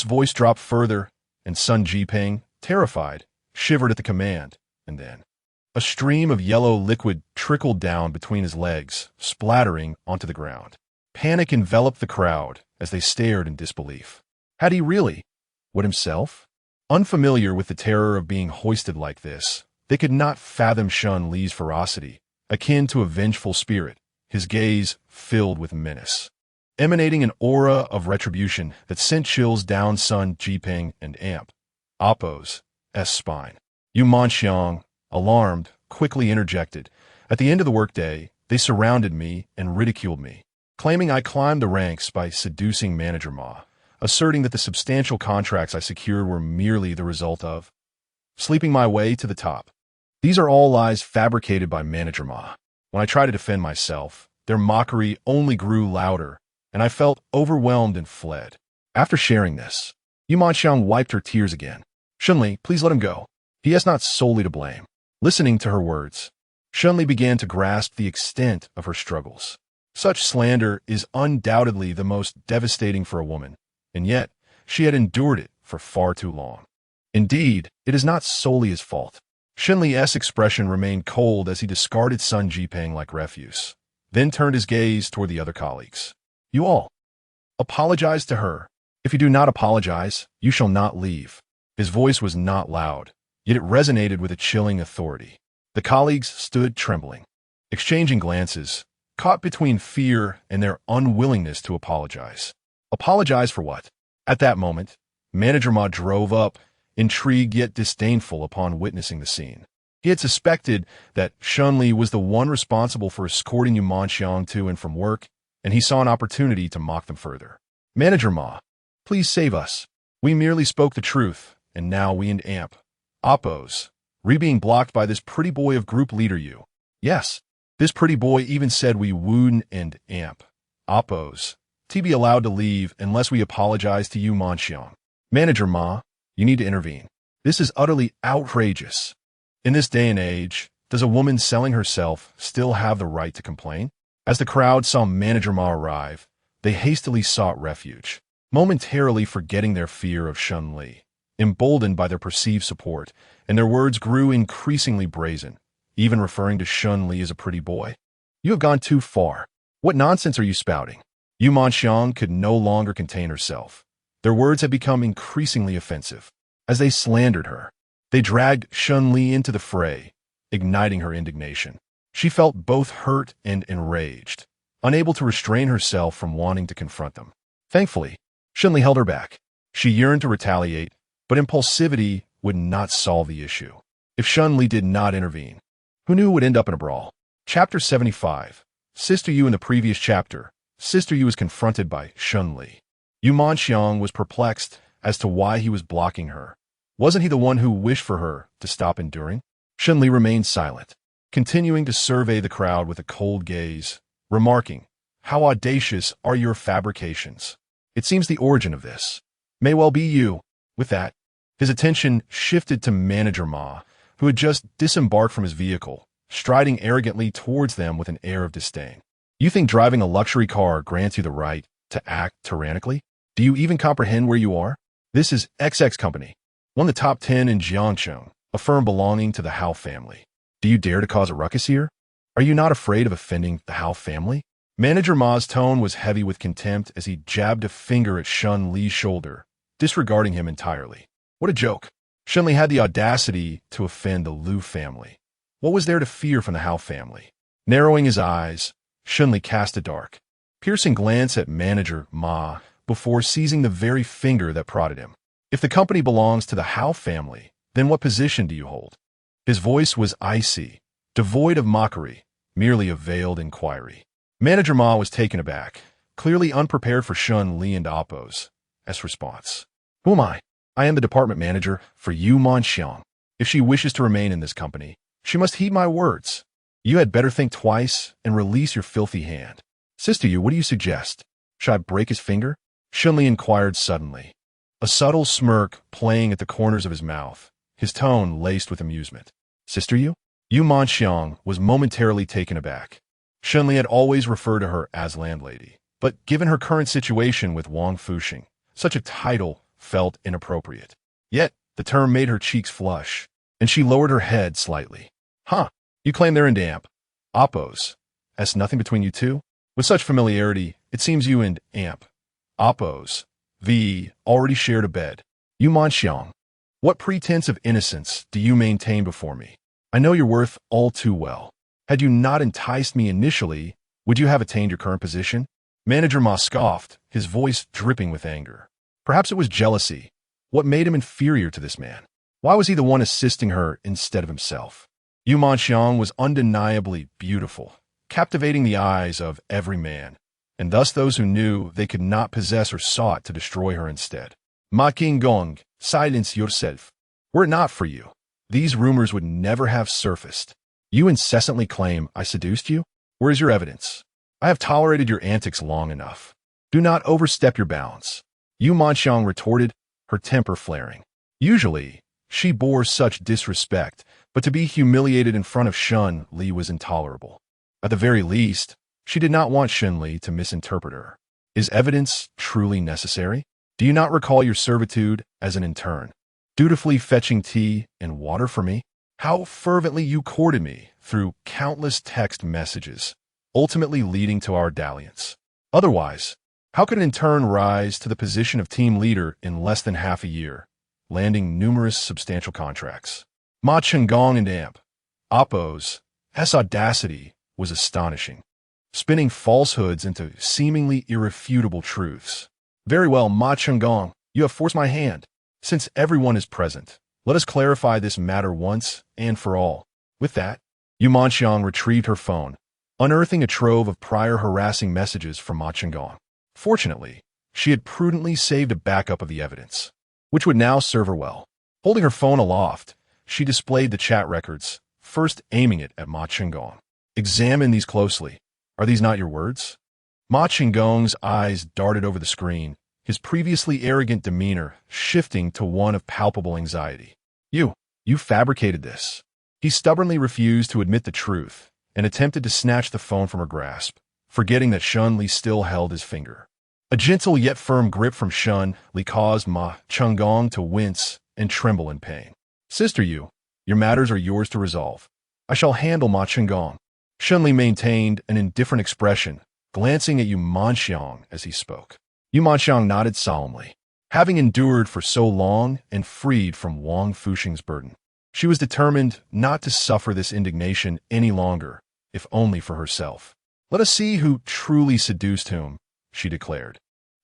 S1: voice dropped further, and Sun Jiping, terrified, shivered at the command, and then a stream of yellow liquid trickled down between his legs, splattering onto the ground. Panic enveloped the crowd as they stared in disbelief. Had he really? What, himself? Unfamiliar with the terror of being hoisted like this, they could not fathom Shen Li's ferocity, akin to a vengeful spirit, his gaze filled with menace, emanating an aura of retribution that sent chills down Sun Jiping and Oppos' spine. Yumanxiang, alarmed, quickly interjected. "At the end of the workday, they surrounded me and ridiculed me, claiming I climbed the ranks by seducing Manager Ma, asserting that the substantial contracts I secured were merely the result of sleeping my way to the top. These are all lies fabricated by Manager Ma. When I tried to defend myself, their mockery only grew louder, and I felt overwhelmed and fled." After sharing this, Yumanxiang wiped her tears again. "Shen Li, please let him go. He is not solely to blame." Listening to her words, Shen Li began to grasp the extent of her struggles. Such slander is undoubtedly the most devastating for a woman, and yet she had endured it for far too long. Indeed, it is not solely his fault. Shen Li's expression remained cold as he discarded Sun Jiping like refuse, then turned his gaze toward the other colleagues. "You all, apologize to her. If you do not apologize, you shall not leave." His voice was not loud, yet it resonated with a chilling authority. The colleagues stood trembling, exchanging glances, caught between fear and their unwillingness to apologize. Apologize for what? At that moment, Manager Ma drove up, intrigued yet disdainful upon witnessing the scene. He had suspected that Shen Li was the one responsible for escorting Yu Manxiang to and from work, and he saw an opportunity to mock them further. Manager Ma, please save us. We merely spoke the truth, and now we and Amp. Oppose. Being blocked by this pretty boy of group leader Yu. Yes, this pretty boy even said we would and Amp. Oppose. To be allowed to leave unless we apologize to Yu Manxiang. Manager Ma, you need to intervene. This is utterly outrageous. In this day and age, does a woman selling herself still have the right to complain? As the crowd saw Manager Ma arrive, they hastily sought refuge, momentarily forgetting their fear of Shen Li. Emboldened by their perceived support, and their words grew increasingly brazen, even referring to Shen Li as a pretty boy. You have gone too far. What nonsense are you spouting? Yu Manxiang could no longer contain herself. Their words had become increasingly offensive. As they slandered her, they dragged Shen Li into the fray, igniting her indignation. She felt both hurt and enraged, unable to restrain herself from wanting to confront them. Thankfully, Shen Li held her back. She yearned to retaliate, but impulsivity would not solve the issue. If Shen Li did not intervene, who knew it would end up in a brawl? Chapter 75. Sister Yu. In the previous chapter, Sister Yu was confronted by Shen Li. Yu Manxiang was perplexed as to why he was blocking her. Wasn't he the one who wished for her to stop enduring? Shen Li remained silent, continuing to survey the crowd with a cold gaze, remarking, "How audacious are your fabrications. It seems the origin of this may well be you." With that, his attention shifted to Manager Ma, who had just disembarked from his vehicle, striding arrogantly towards them with an air of disdain. You think driving a luxury car grants you the right to act tyrannically? Do you even comprehend where you are? This is XX Company, one of the top 10 in Jiangcheng, a firm belonging to the Hao family. Do you dare to cause a ruckus here? Are you not afraid of offending the Hao family? Manager Ma's tone was heavy with contempt as he jabbed a finger at Shen Li's shoulder, disregarding him entirely. What a joke. Shen Li had the audacity to offend the Liu family. What was there to fear from the Hao family? Narrowing his eyes, Shen Li cast a dark, piercing glance at Manager Ma before seizing the very finger that prodded him. If the company belongs to the Hao family, then what position do you hold? His voice was icy, devoid of mockery, merely a veiled inquiry. Manager Ma was taken aback, clearly unprepared for Shen Li and Oppo's response. Who am I? I am the department manager for Yu Manxiang. If she wishes to remain in this company, she must heed my words. You had better think twice and release your filthy hand. Sister Yu, what do you suggest? Should I break his finger? Shen Li inquired suddenly, a subtle smirk playing at the corners of his mouth, his tone laced with amusement. Sister Yu? Yu Manxiang was momentarily taken aback. Shen Li had always referred to her as Landlady, but given her current situation with Wang Fuxing, such a title felt inappropriate. Yet, the term made her cheeks flush, and she lowered her head slightly. Huh, you claim they're in Amp. Oppose. That's nothing between you two? With such familiarity, it seems you and Amp. Oppose. V. already shared a bed. Yu Manxiang. What pretense of innocence do you maintain before me? I know your worth all too well. Had you not enticed me initially, would you have attained your current position? Manager Ma scoffed, his voice dripping with anger. Perhaps it was jealousy. What made him inferior to this man? Why was he the one assisting her instead of himself? Yu Manxiang was undeniably beautiful, captivating the eyes of every man, and thus those who knew they could not possess or sought to destroy her instead. Ma Qinggong, silence yourself. Were it not for you, these rumors would never have surfaced. You incessantly claim I seduced you? Where is your evidence? I have tolerated your antics long enough. Do not overstep your bounds. Yu Manxiang retorted, her temper flaring. Usually, she bore such disrespect, but to be humiliated in front of Shen Li was intolerable. At the very least, she did not want Shen Li to misinterpret her. Is evidence truly necessary? Do you not recall your servitude as an intern, dutifully fetching tea and water for me? How fervently you courted me through countless text messages, ultimately leading to our dalliance. Otherwise, how could an intern rise to the position of team leader in less than half a year, landing numerous substantial contracts? Ma Qinggong and Amp. Oppo's audacity was astonishing, spinning falsehoods into seemingly irrefutable truths. Very well, Ma Qinggong, you have forced my hand. Since everyone is present, let us clarify this matter once and for all. With that, Yu Manxiang retrieved her phone, unearthing a trove of prior harassing messages from Ma Chenggong. Fortunately, she had prudently saved a backup of the evidence, which would now serve her well. Holding her phone aloft, she displayed the chat records, first aiming it at Ma Chenggong. Examine these closely. Are these not your words? Ma Chenggong's eyes darted over the screen, his previously arrogant demeanor shifting to one of palpable anxiety. You fabricated this. He stubbornly refused to admit the truth and attempted to snatch the phone from her grasp, forgetting that Shen Li still held his finger. A gentle yet firm grip from Shen Li caused Ma Chenggong to wince and tremble in pain. Sister Yu, your matters are yours to resolve. I shall handle Ma Chenggong. Shen Li maintained an indifferent expression, glancing at Yu Manxiang as he spoke. Yu Manxiang nodded solemnly. Having endured for so long and freed from Wang Fuxing's burden, she was determined not to suffer this indignation any longer, if only for herself. Let us see who truly seduced whom, she declared,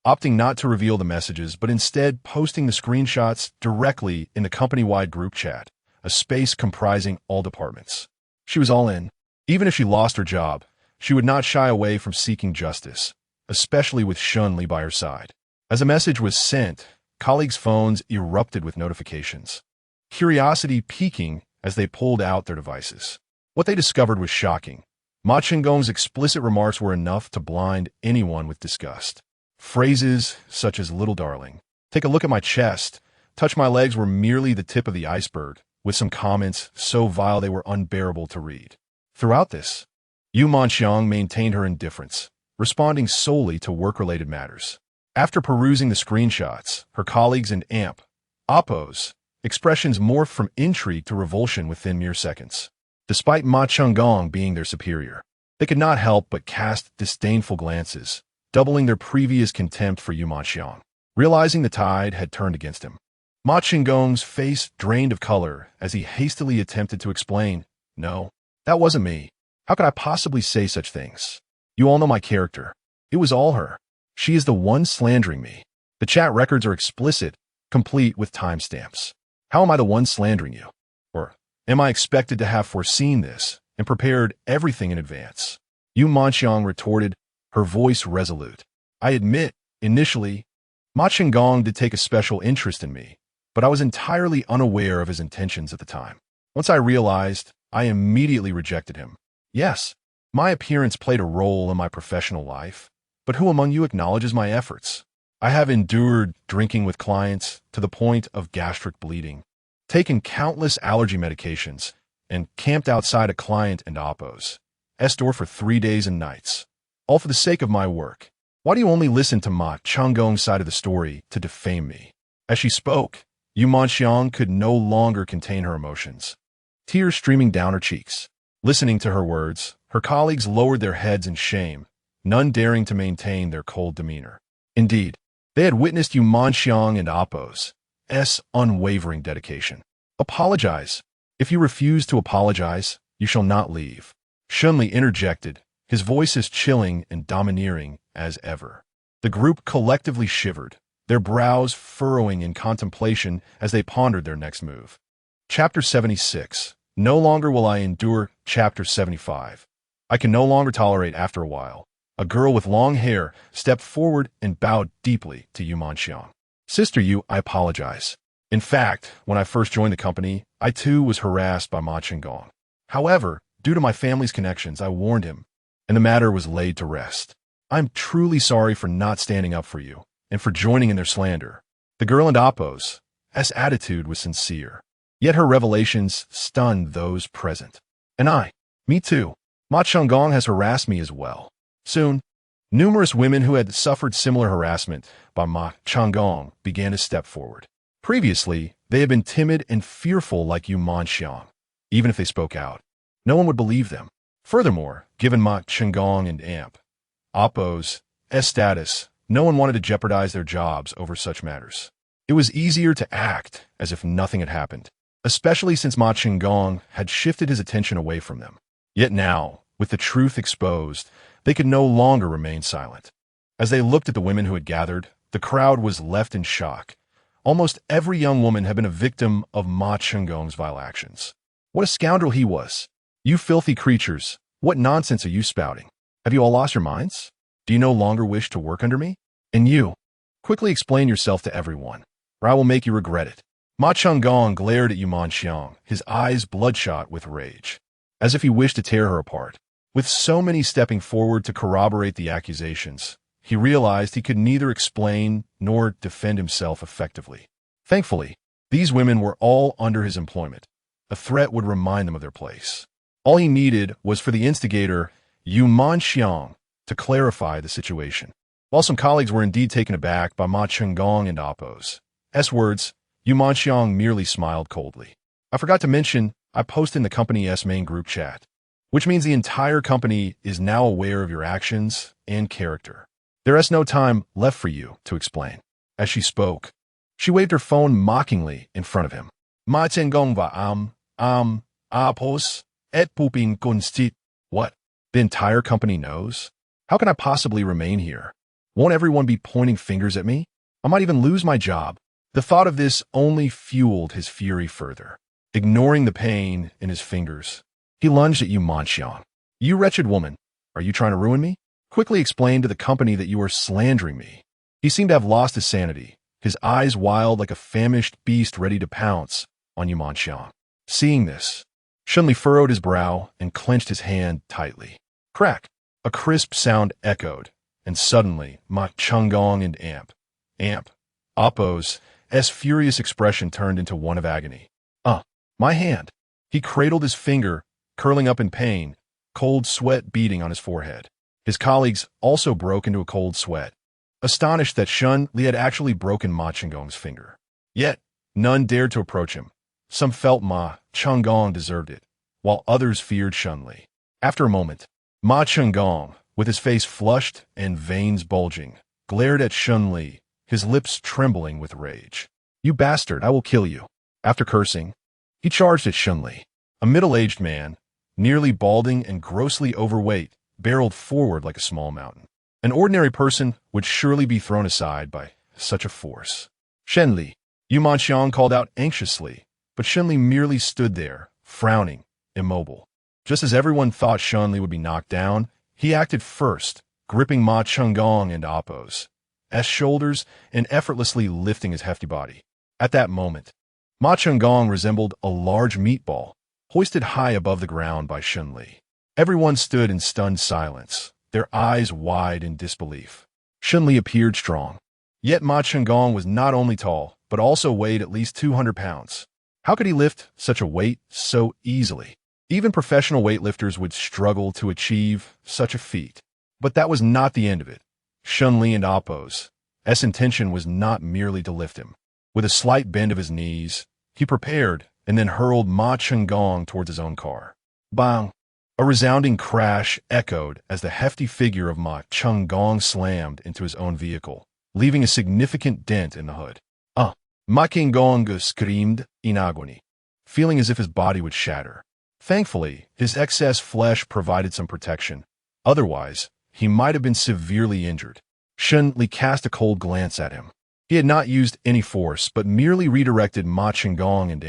S1: opting not to reveal the messages but instead posting the screenshots directly in the company-wide group chat, a space comprising all departments. She was all in. Even if she lost her job, she would not shy away from seeking justice, especially with Shen Li by her side. As a message was sent, colleagues' phones erupted with notifications, curiosity piquing as they pulled out their devices. What they discovered was shocking. Ma Chenggong's explicit remarks were enough to blind anyone with disgust. Phrases such as "little darling," "take a look at my chest," "touch my legs" were merely the tip of the iceberg, with some comments so vile they were unbearable to read. Throughout this, Yu Manxiang maintained her indifference, responding solely to work-related matters. After perusing the screenshots, her colleagues and Oppo's expressions morphed from intrigue to revulsion within mere seconds. Despite Ma Chenggong being their superior, they could not help but cast disdainful glances, doubling their previous contempt for Yu Manxiang. Realizing the tide had turned against him, Ma Chenggong's face drained of color as he hastily attempted to explain, "No, that wasn't me. How could I possibly say such things? You all know my character. It was all her. She is the one slandering me. The chat records are explicit, complete with timestamps. How am I the one slandering you? Or am I expected to have foreseen this and prepared everything in advance?" Yu Manxiang retorted, her voice resolute. "I admit, initially, Ma Chenggong did take a special interest in me, but I was entirely unaware of his intentions at the time. Once I realized, I immediately rejected him. Yes, my appearance played a role in my professional life, but who among you acknowledges my efforts? I have endured drinking with clients to the point of gastric bleeding, taken countless allergy medications, and camped outside a client and Oppo's store for 3 days and nights, all for the sake of my work. Why do you only listen to Ma Chenggong's side of the story to defame me?" As she spoke, Yu Manxiang could no longer contain her emotions, tears streaming down her cheeks. Listening to her words, her colleagues lowered their heads in shame, none daring to maintain their cold demeanor. Indeed, they had witnessed Yu Manxiang and Oppo's unwavering dedication. "Apologize. If you refuse to apologize, you shall not leave." Shen Li interjected, his voice as chilling and domineering as ever. The group collectively shivered, their brows furrowing in contemplation as they pondered their next move. Chapter 76. No longer will I endure. Chapter 75. I can no longer tolerate. After a while, a girl with long hair stepped forward and bowed deeply to Yu Manxiang. "Sister Yu, I apologize. In fact, when I first joined the company, I too was harassed by Ma Chenggong. However, due to my family's connections, I warned him, and the matter was laid to rest. I'm truly sorry for not standing up for you, and for joining in their slander." The girl and Oppo's attitude was sincere, yet her revelations stunned those present. Me too. Ma Chenggong has harassed me as well. Soon, numerous women who had suffered similar harassment by Ma Chenggong began to step forward. Previously, they had been timid and fearful like Yu Manxiang. Even if they spoke out, no one would believe them. Furthermore, given Ma Chenggong and Oppo's status, no one wanted to jeopardize their jobs over such matters. It was easier to act as if nothing had happened, especially since Ma Chenggong had shifted his attention away from them. Yet now, with the truth exposed, they could no longer remain silent. As they looked at the women who had gathered, the crowd was left in shock, Almost every young woman had been a victim of Ma Chenggong's vile actions. What a scoundrel he was! You filthy creatures, what nonsense are you spouting? Have you all lost your minds? Do you no longer wish to work under me? And you, quickly explain yourself to everyone, or I will make you regret it. Ma Chenggong glared at Yu Manxiang, his eyes bloodshot with rage, as if he wished to tear her apart. With so many stepping forward to corroborate the accusations, he realized he could neither explain nor defend himself effectively. Thankfully, these women were all under his employment. A threat would remind them of their place. All he needed was for the instigator, Yu Manxiang, to clarify the situation. While some colleagues were indeed taken aback by Ma Chenggong and Appo's words, Yu Manxiang merely smiled coldly. I forgot to mention, I posted in the company's main group chat, which means the entire company is now aware of your actions and character. There is no time left for you to explain. As she spoke, she waved her phone mockingly in front of him. Ma Chenggong va Appo's et pupin kunstit. What? The entire company knows? How can I possibly remain here? Won't everyone be pointing fingers at me? I might even lose my job. The thought of this only fueled his fury further. Ignoring the pain in his fingers, he lunged at Yu Manxiang. You wretched woman, are you trying to ruin me? Quickly explain to the company that you are slandering me. He seemed to have lost his sanity, his eyes wild like a famished beast ready to pounce on Yu Manxiang. Seeing this, Shen Li furrowed his brow and clenched his hand tightly. Crack! A crisp sound echoed, and suddenly Ma Chenggong and Appo's furious expression turned into one of agony. My hand! He cradled his finger, curling up in pain, cold sweat beading on his forehead. His colleagues also broke into a cold sweat, astonished that Shen Li had actually broken Ma Chenggong's finger. Yet, none dared to approach him. Some felt Ma Chenggong deserved it, while others feared Shen Li. After a moment, Ma Chenggong, with his face flushed and veins bulging, glared at Shen Li, his lips trembling with rage. You bastard, I will kill you. After cursing, he charged at Shen Li. A middle-aged man, nearly balding and grossly overweight, barreled forward like a small mountain. An ordinary person would surely be thrown aside by such a force. Shen Li, Yu Manxiang called out anxiously, but Shen Li merely stood there, frowning, immobile. Just as everyone thought Shen Li would be knocked down, he acted first, gripping Ma Chenggong and Appo's shoulders and effortlessly lifting his hefty body. At that moment, Ma Chenggong resembled a large meatball, hoisted high above the ground by Shen Li. Everyone stood in stunned silence, their eyes wide in disbelief. Shen Li appeared strong. Yet Ma Chenggong was not only tall, but also weighed at least 200 pounds. How could he lift such a weight so easily? Even professional weightlifters would struggle to achieve such a feat. But that was not the end of it. Shen Li and Appo's intention was not merely to lift him. With a slight bend of his knees, he prepared and then hurled Ma Chenggong towards his own car. Bang! A resounding crash echoed as the hefty figure of Ma Chenggong slammed into his own vehicle, leaving a significant dent in the hood. Ma Chenggong screamed in agony, feeling as if his body would shatter. Thankfully, his excess flesh provided some protection. Otherwise, he might have been severely injured. Shen Li cast a cold glance at him. He had not used any force, but merely redirected Ma Chenggong and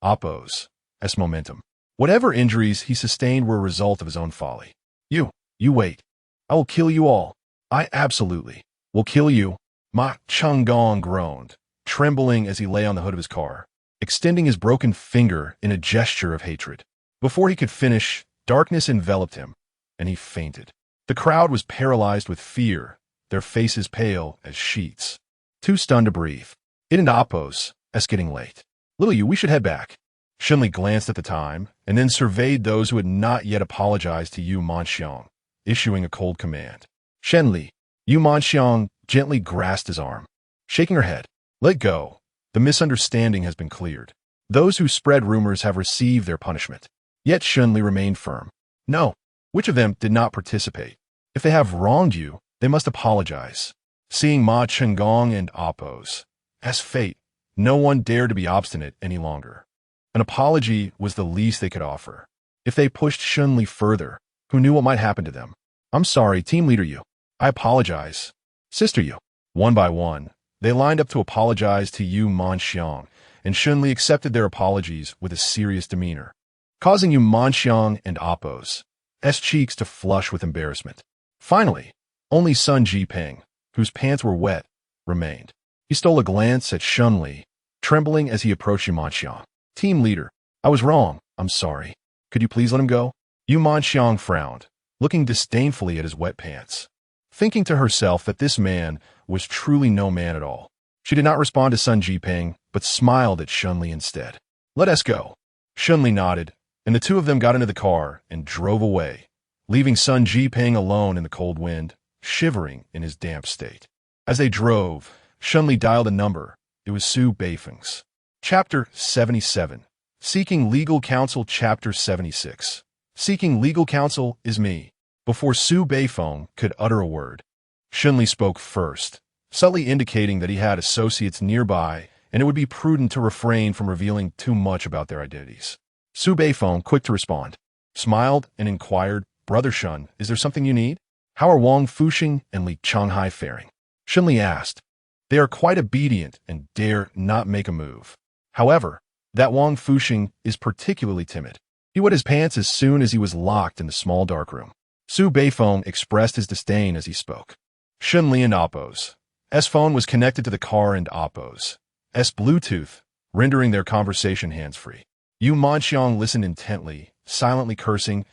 S1: Appo's momentum. Whatever injuries he sustained were a result of his own folly. You wait. I will kill you all. I absolutely will kill you. Ma Chenggong groaned, trembling as he lay on the hood of his car, extending his broken finger in a gesture of hatred. Before he could finish, darkness enveloped him, and he fainted. The crowd was paralyzed with fear, their faces pale as sheets. Too stunned to breathe. It and Appo's getting late. Little you, we should head back. Shen Li glanced at the time, and then surveyed those who had not yet apologized to Yu Manxiang, issuing a cold command. Shen Li, Yu Manxiang gently grasped his arm, shaking her head. Let go. The misunderstanding has been cleared. Those who spread rumors have received their punishment. Yet Shen Li remained firm. No. Which of them did not participate? If they have wronged you, they must apologize. Seeing Ma Chenggong and Appo's fate, no one dared to be obstinate any longer. An apology was the least they could offer. If they pushed Shen Li further, who knew what might happen to them? I'm sorry, team leader you. I apologize. Sister you. One by one, They lined up to apologize to Yu Manxiang, and Shen Li accepted their apologies with a serious demeanor, causing Yu Manxiang and Appo's cheeks to flush with embarrassment. Finally, only Sun Jiping, whose pants were wet, remained. He stole a glance at Shen Li, trembling as he approached Yu Manxiang. Team leader, I was wrong. I'm sorry. Could you please let him go? Yu Manxiang frowned, looking disdainfully at his wet pants, thinking to herself that this man was truly no man at all. She did not respond to Sun Jiping, but smiled at Shen Li instead. Let us go. Shen Li nodded, and the two of them got into the car and drove away, leaving Sun Jiping alone in the cold wind, shivering in his damp state. As they drove, Shen Li dialed a number. It was Su Beifeng's. Chapter 77. Seeking Legal Counsel. Chapter 76. Seeking legal counsel is me. Before Su Beifeng could utter a word, Shen Li spoke first, subtly indicating that he had associates nearby and it would be prudent to refrain from revealing too much about their identities. Su Beifeng, quick to respond, smiled and inquired, Brother Shen, is there something you need? How are Wang Fuxing and Li Changhai faring? Shen Li asked. They are quite obedient and dare not make a move. However, that Wang Fuxing is particularly timid. He wet his pants as soon as he was locked in the small darkroom. Su Beifeng expressed his disdain as he spoke. Shen Li and Appo's phone was connected to the car and Appo's Bluetooth, rendering their conversation hands-free. Yu Manxiang listened intently, silently cursing,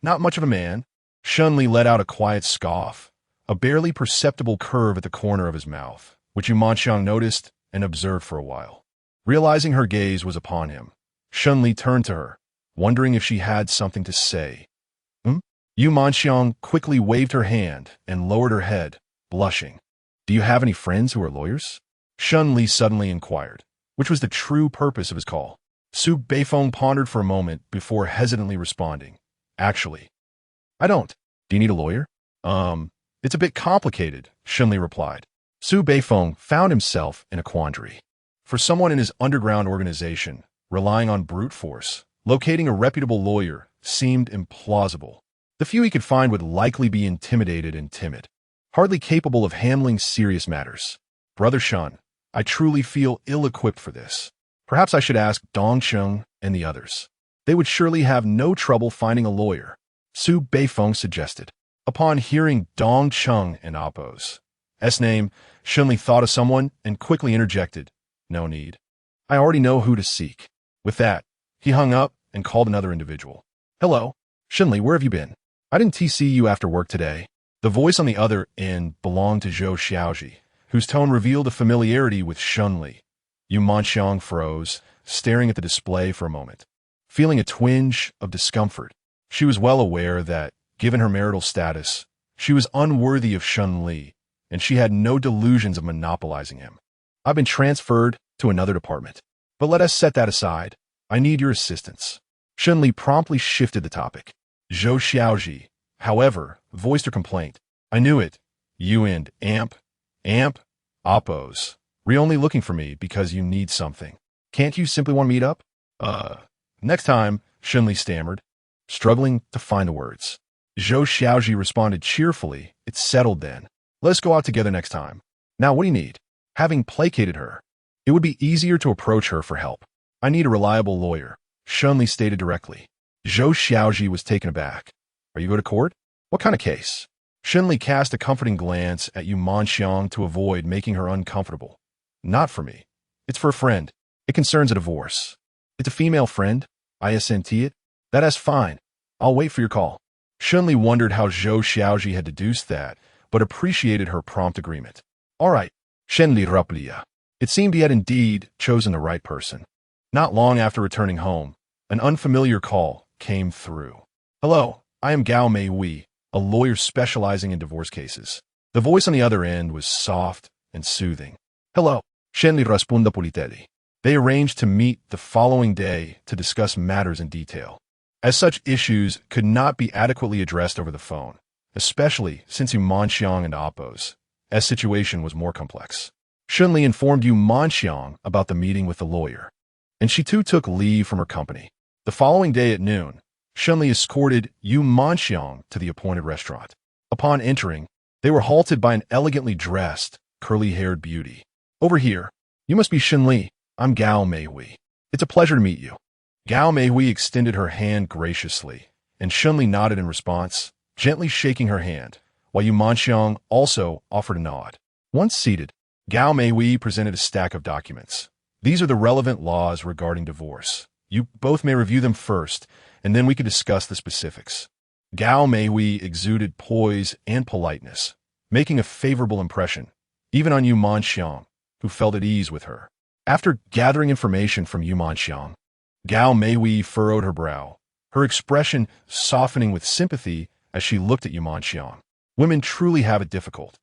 S1: not much of a man. Shen Li let out a quiet scoff, a barely perceptible curve at the corner of his mouth, which Yu Manxiang noticed and observed for a while. Realizing her gaze was upon him, Shen Li turned to her, wondering if she had something to say. Yu Manxiang quickly waved her hand and lowered her head, blushing. Do you have any friends who are lawyers? Shen Li suddenly inquired, which was the true purpose of his call. Su Beifeng pondered for a moment before hesitantly responding. Actually, I don't. Do you need a lawyer? It's a bit complicated, Shen Li replied. Su Beifeng found himself in a quandary. For someone in his underground organization, relying on brute force, locating a reputable lawyer seemed implausible. The few he could find would likely be intimidated and timid, hardly capable of handling serious matters. Brother Shen, I truly feel ill-equipped for this. Perhaps I should ask Dongcheng and the others. They would surely have no trouble finding a lawyer, Su Beifeng suggested. Upon hearing Dongcheng and Appo's name, Shen Li thought of someone and quickly interjected, No need. I already know who to seek. With that, he hung up and called another individual. Hello, Shen Li, where have you been? I didn't TC you after work today. The voice on the other end belonged to Zhou Xiaoji, whose tone revealed a familiarity with Shen Li. Yu Manxiang froze, staring at the display for a moment. Feeling a twinge of discomfort, she was well aware that, given her marital status, she was unworthy of Shen Li, and she had no delusions of monopolizing him. I've been transferred to another department. But let us set that aside. I need your assistance. Shen Li promptly shifted the topic. Zhou Xiaoji, however, voiced her complaint. I knew it. You and Amp, Appo's. You're only looking for me because you need something. Can't you simply want to meet up? Next time, Shen Li stammered, struggling to find the words. Zhou Xiaoji responded cheerfully. It's settled then. Let's go out together next time. Now what do you need? Having placated her, it would be easier to approach her for help. I need a reliable lawyer, Shen Li stated directly. Zhou Xiaoji was taken aback. Are you going to court? What kind of case? Shen Li cast a comforting glance at Yu Manxiang to avoid making her uncomfortable. Not for me. It's for a friend. It concerns a divorce. It's a female friend. I assent it. That's fine. I'll wait for your call. Shen Li wondered how Zhou Xiaoji had deduced that, but appreciated her prompt agreement. All right, Shen Li Raplia. It seemed he had indeed chosen the right person. Not long after returning home, an unfamiliar call came through. Hello, I am Gao Mei Wei, a lawyer specializing in divorce cases. The voice on the other end was soft and soothing. Hello, Shen Li Raspunda Politelli. They arranged to meet the following day to discuss matters in detail, as such issues could not be adequately addressed over the phone, especially since Yu Manxiang and Appo's situation was more complex. Shen Li informed Yu Manxiang about the meeting with the lawyer, and she too took leave from her company. The following day at noon, Shen Li escorted Yu Manxiang to the appointed restaurant. Upon entering, they were halted by an elegantly dressed, curly-haired beauty. Over here. You must be Shen Li. I'm Gao Meihui. It's a pleasure to meet you. Gao Meihui extended her hand graciously, and Shen Li nodded in response, gently shaking her hand, while Yu Manxiang also offered a nod. Once seated, Gao Meihui presented a stack of documents. These are the relevant laws regarding divorce. You both may review them first, and then we can discuss the specifics. Gao Meihui exuded poise and politeness, making a favorable impression, even on Yu Manxiang, who felt at ease with her. After gathering information from Yu Manxiang, Gao Meihui furrowed her brow, her expression softening with sympathy as she looked at Yu Manxiang. Women truly have it difficult.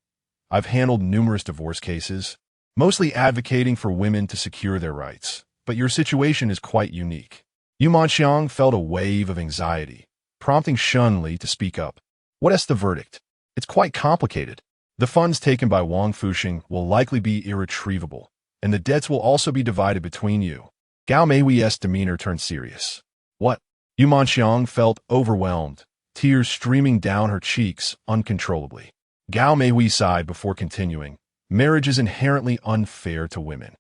S1: I've handled numerous divorce cases, mostly advocating for women to secure their rights, but your situation is quite unique. Yu Manxiang felt a wave of anxiety, prompting Shen Li to speak up. What is the verdict? It's quite complicated. The funds taken by Wang Fuxing will likely be irretrievable, and the debts will also be divided between you. Gao Meihui's demeanor turned serious. What? Yu Manxiang felt overwhelmed, tears streaming down her cheeks uncontrollably. Gao Meihui sighed before continuing. Marriage is inherently unfair to women.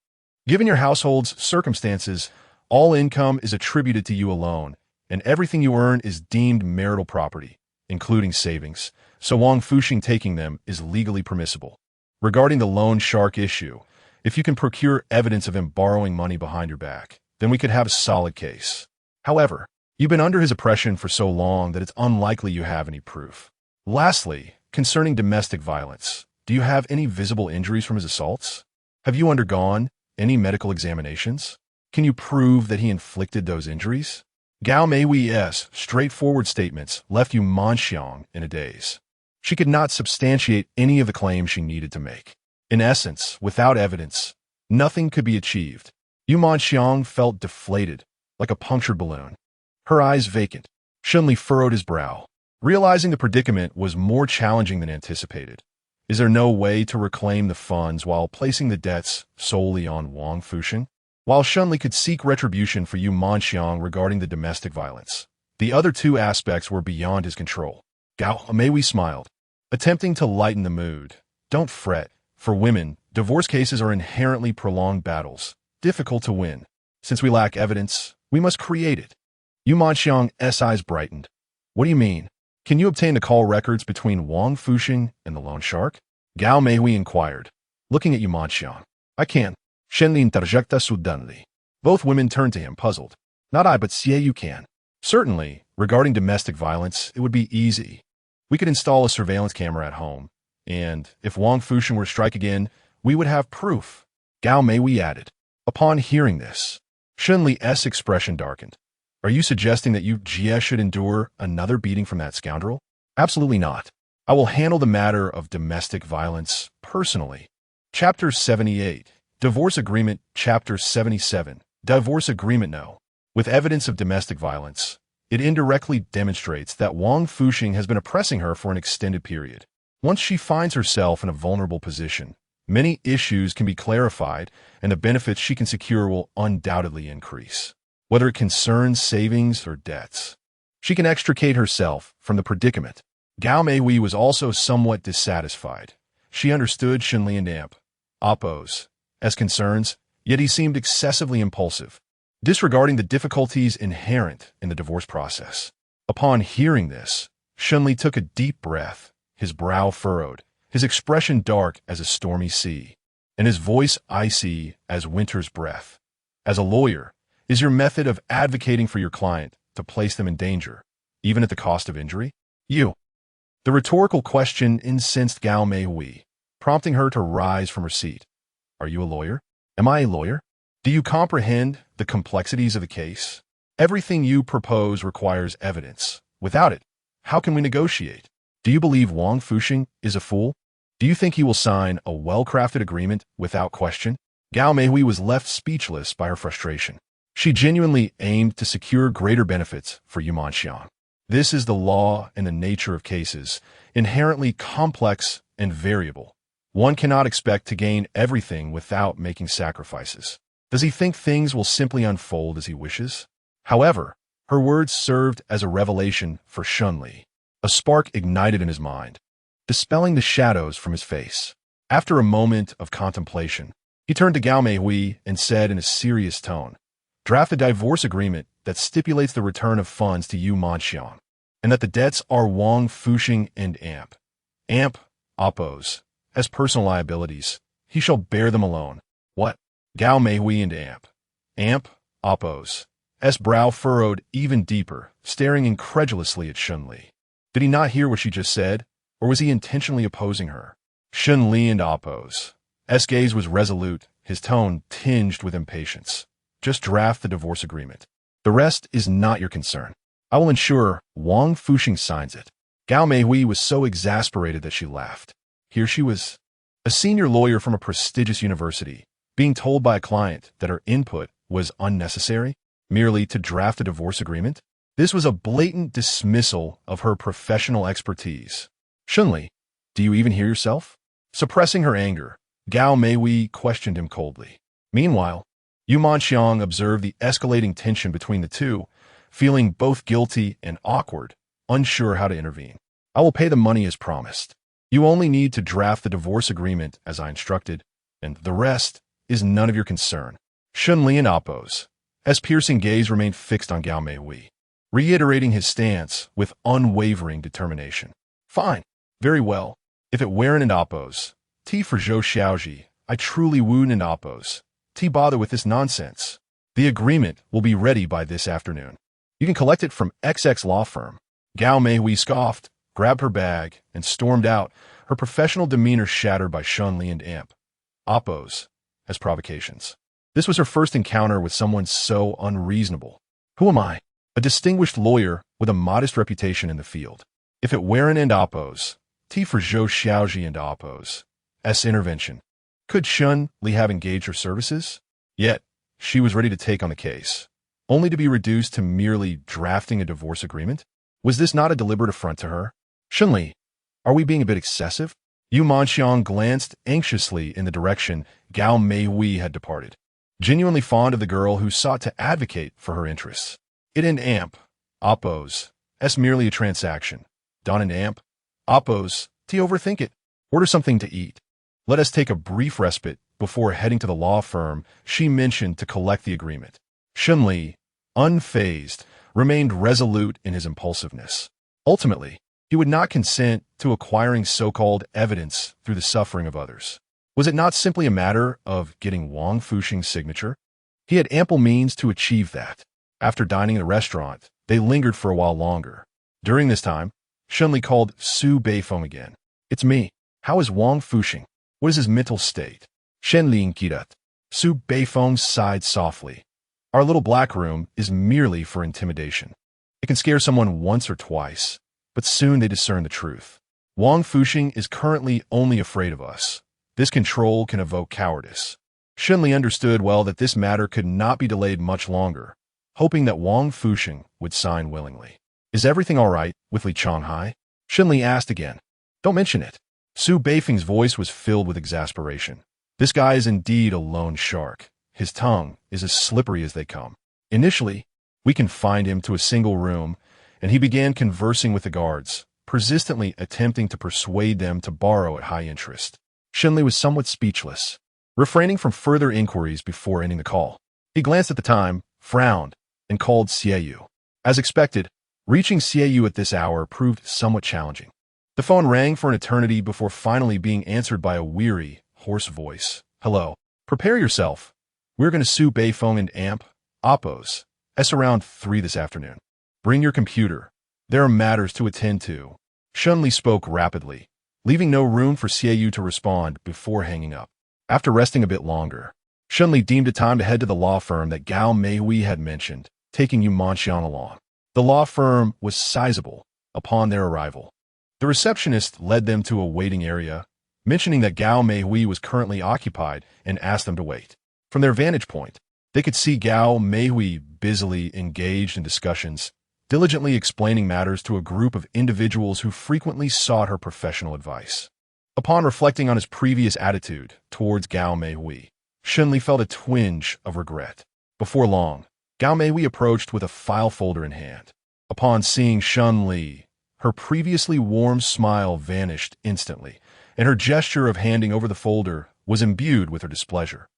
S1: Given your household's circumstances, all income is attributed to you alone, and everything you earn is deemed marital property, including savings, so Wang Fuxing taking them is legally permissible. Regarding the loan shark issue, if you can procure evidence of him borrowing money behind your back, then we could have a solid case. However, you've been under his oppression for so long that it's unlikely you have any proof. Lastly, concerning domestic violence, do you have any visible injuries from his assaults? Have you undergone any medical examinations? Can you prove that he inflicted those injuries? Gao Meihui's straightforward statements left Yu Manxiang in a daze. She could not substantiate any of the claims she needed to make. In essence, without evidence, nothing could be achieved. Yu Manxiang felt deflated, like a punctured balloon. Her eyes vacant. Shen Li furrowed his brow, realizing the predicament was more challenging than anticipated. Is there no way to reclaim the funds while placing the debts solely on Wang Fuxing? While Shen Li could seek retribution for Yu Manxiang regarding the domestic violence, the other two aspects were beyond his control. Gao Meihui smiled, attempting to lighten the mood. Don't fret. For women, divorce cases are inherently prolonged battles, difficult to win. Since we lack evidence, we must create it. Yu Manxiang's eyes brightened. What do you mean? Can you obtain the call records between Wang Fuxing and the loan shark? Gao Meihui inquired, looking at Yu Manxiang. I can. Shen Li interjecta suddenly. Both women turned to him, puzzled. Not I, but Xie you can. Certainly, regarding domestic violence, it would be easy. We could install a surveillance camera at home, and if Wang Fuxing were to strike again, we would have proof. Gao Meihui added. Upon hearing this, Shen Li's expression darkened. Are you suggesting that you Jie should endure another beating from that scoundrel? Absolutely not. I will handle the matter of domestic violence personally. Chapter 78. Divorce Agreement. Chapter 77. Divorce Agreement. No. With evidence of domestic violence, it indirectly demonstrates that Wang Fuxing has been oppressing her for an extended period. Once she finds herself in a vulnerable position, many issues can be clarified and the benefits she can secure will undoubtedly increase. Whether it concerns savings or debts, she can extricate herself from the predicament. Gao Meihui was also somewhat dissatisfied. She understood Shen Li and Appo's as concerns, yet he seemed excessively impulsive, disregarding the difficulties inherent in the divorce process. Upon hearing this, Shen Li took a deep breath, his brow furrowed, his expression dark as a stormy sea, and his voice icy as winter's breath. As a lawyer, is your method of advocating for your client to place them in danger, even at the cost of injury? You. The rhetorical question incensed Gao Meihui, prompting her to rise from her seat. Are you a lawyer? Am I a lawyer? Do you comprehend the complexities of the case? Everything you propose requires evidence. Without it, how can we negotiate? Do you believe Wang Fuxing is a fool? Do you think he will sign a well-crafted agreement without question? Gao Meihui was left speechless by her frustration. She genuinely aimed to secure greater benefits for Yu Manxiang. This is the law and the nature of cases, inherently complex and variable. One cannot expect to gain everything without making sacrifices. Does he think things will simply unfold as he wishes? However, her words served as a revelation for Shen Li. A spark ignited in his mind, dispelling the shadows from his face. After a moment of contemplation, he turned to Gao Meihui and said in a serious tone, "Draft a divorce agreement that stipulates the return of funds to Yu Manxiang, and that the debts are Wang Fuxing and Amp. Amp oppose as personal liabilities. He shall bear them alone." What? Gao Meihui and Amp. Amp oppose. S brow furrowed even deeper, staring incredulously at Shen Li. Did he not hear what she just said, or was he intentionally opposing her? Shen Li and oppose. S gaze was resolute, his tone tinged with impatience. "Just draft the divorce agreement. The rest is not your concern. I will ensure Wang Fuxing signs it." Gao Meihui was so exasperated that she laughed. Here she was, a senior lawyer from a prestigious university, being told by a client that her input was unnecessary, merely to draft a divorce agreement. This was a blatant dismissal of her professional expertise. "Shen Li, do you even hear yourself?" Suppressing her anger, Gao Meihui questioned him coldly. Meanwhile, Yu Manxiang observed the escalating tension between the two, feeling both guilty and awkward, unsure how to intervene. "I will pay the money as promised. You only need to draft the divorce agreement as I instructed, and the rest is none of your concern." Shen Li and oppose. As piercing gaze remained fixed on Gao Meihui, reiterating his stance with unwavering determination. "Fine. Very well. If it weren't and oppose. T for Zhou Xiaoji, I truly wound and oppose. T bother with this nonsense. The agreement will be ready by this afternoon. You can collect it from XX law firm." Gao Meihui scoffed, grabbed her bag, and stormed out, her professional demeanor shattered by Shen Li and Amp oppose as provocations. This was her first encounter with someone so unreasonable. Who am I? A distinguished lawyer with a modest reputation in the field. If it weren't and oppose. T for Zhou Xiaoji and oppose. S intervention. Could Shen Li have engaged her services? Yet, she was ready to take on the case, only to be reduced to merely drafting a divorce agreement? Was this not a deliberate affront to her? "Shen Li, are we being a bit excessive?" Yu Manxiang glanced anxiously in the direction Gao Meihui had departed, genuinely fond of the girl who sought to advocate for her interests. "It and Amp oppose. S merely a transaction. Don and Amp oppose. T overthink it. Order something to eat. Let us take a brief respite before heading to the law firm she mentioned to collect the agreement." Shen Li, unfazed, remained resolute in his impulsiveness. Ultimately, he would not consent to acquiring so-called evidence through the suffering of others. Was it not simply a matter of getting Wang Fuxing's signature? He had ample means to achieve that. After dining in the restaurant, they lingered for a while longer. During this time, Shen Li called Su Beifeng again. "It's me. How is Wang Fuxing? What is his mental state?" Shen Li inquired. Su Beifeng sighed softly. "Our little black room is merely for intimidation. It can scare someone once or twice, but soon they discern the truth. Wang Fuxing is currently only afraid of us. This control can evoke cowardice." Shen Li understood well that this matter could not be delayed much longer, hoping that Wang Fuxing would sign willingly. "Is everything all right with Li Changhai?" Shen Li asked again. "Don't mention it." Su Beifeng's voice was filled with exasperation. This guy is indeed a lone shark. His tongue is as slippery as they come. Initially, we confined him to a single room, and he began conversing with the guards, persistently attempting to persuade them to borrow at high interest. Shen Li was somewhat speechless, refraining from further inquiries before ending the call. He glanced at the time, frowned, and called Xieyu. As expected, reaching Xieyu at this hour proved somewhat challenging. The phone rang for an eternity before finally being answered by a weary, hoarse voice. "Hello. Prepare yourself. We're going to sue Beifeng and Amp oppose. S around 3 this afternoon. Bring your computer. There are matters to attend to." Shen Li spoke rapidly, leaving no room for Xieyu to respond before hanging up. After resting a bit longer, Shen Li deemed it time to head to the law firm that Gao Meihui had mentioned, taking Yu Manxiang along. The law firm was sizable upon their arrival. The receptionist led them to a waiting area, mentioning that Gao Meihui was currently occupied and asked them to wait. From their vantage point, they could see Gao Meihui busily engaged in discussions, diligently explaining matters to a group of individuals who frequently sought her professional advice. Upon reflecting on his previous attitude towards Gao Meihui, Shen Li felt a twinge of regret. Before long, Gao Meihui approached with a file folder in hand. Upon seeing Shen Li, her previously warm smile vanished instantly, and her gesture of handing over the folder was imbued with her displeasure.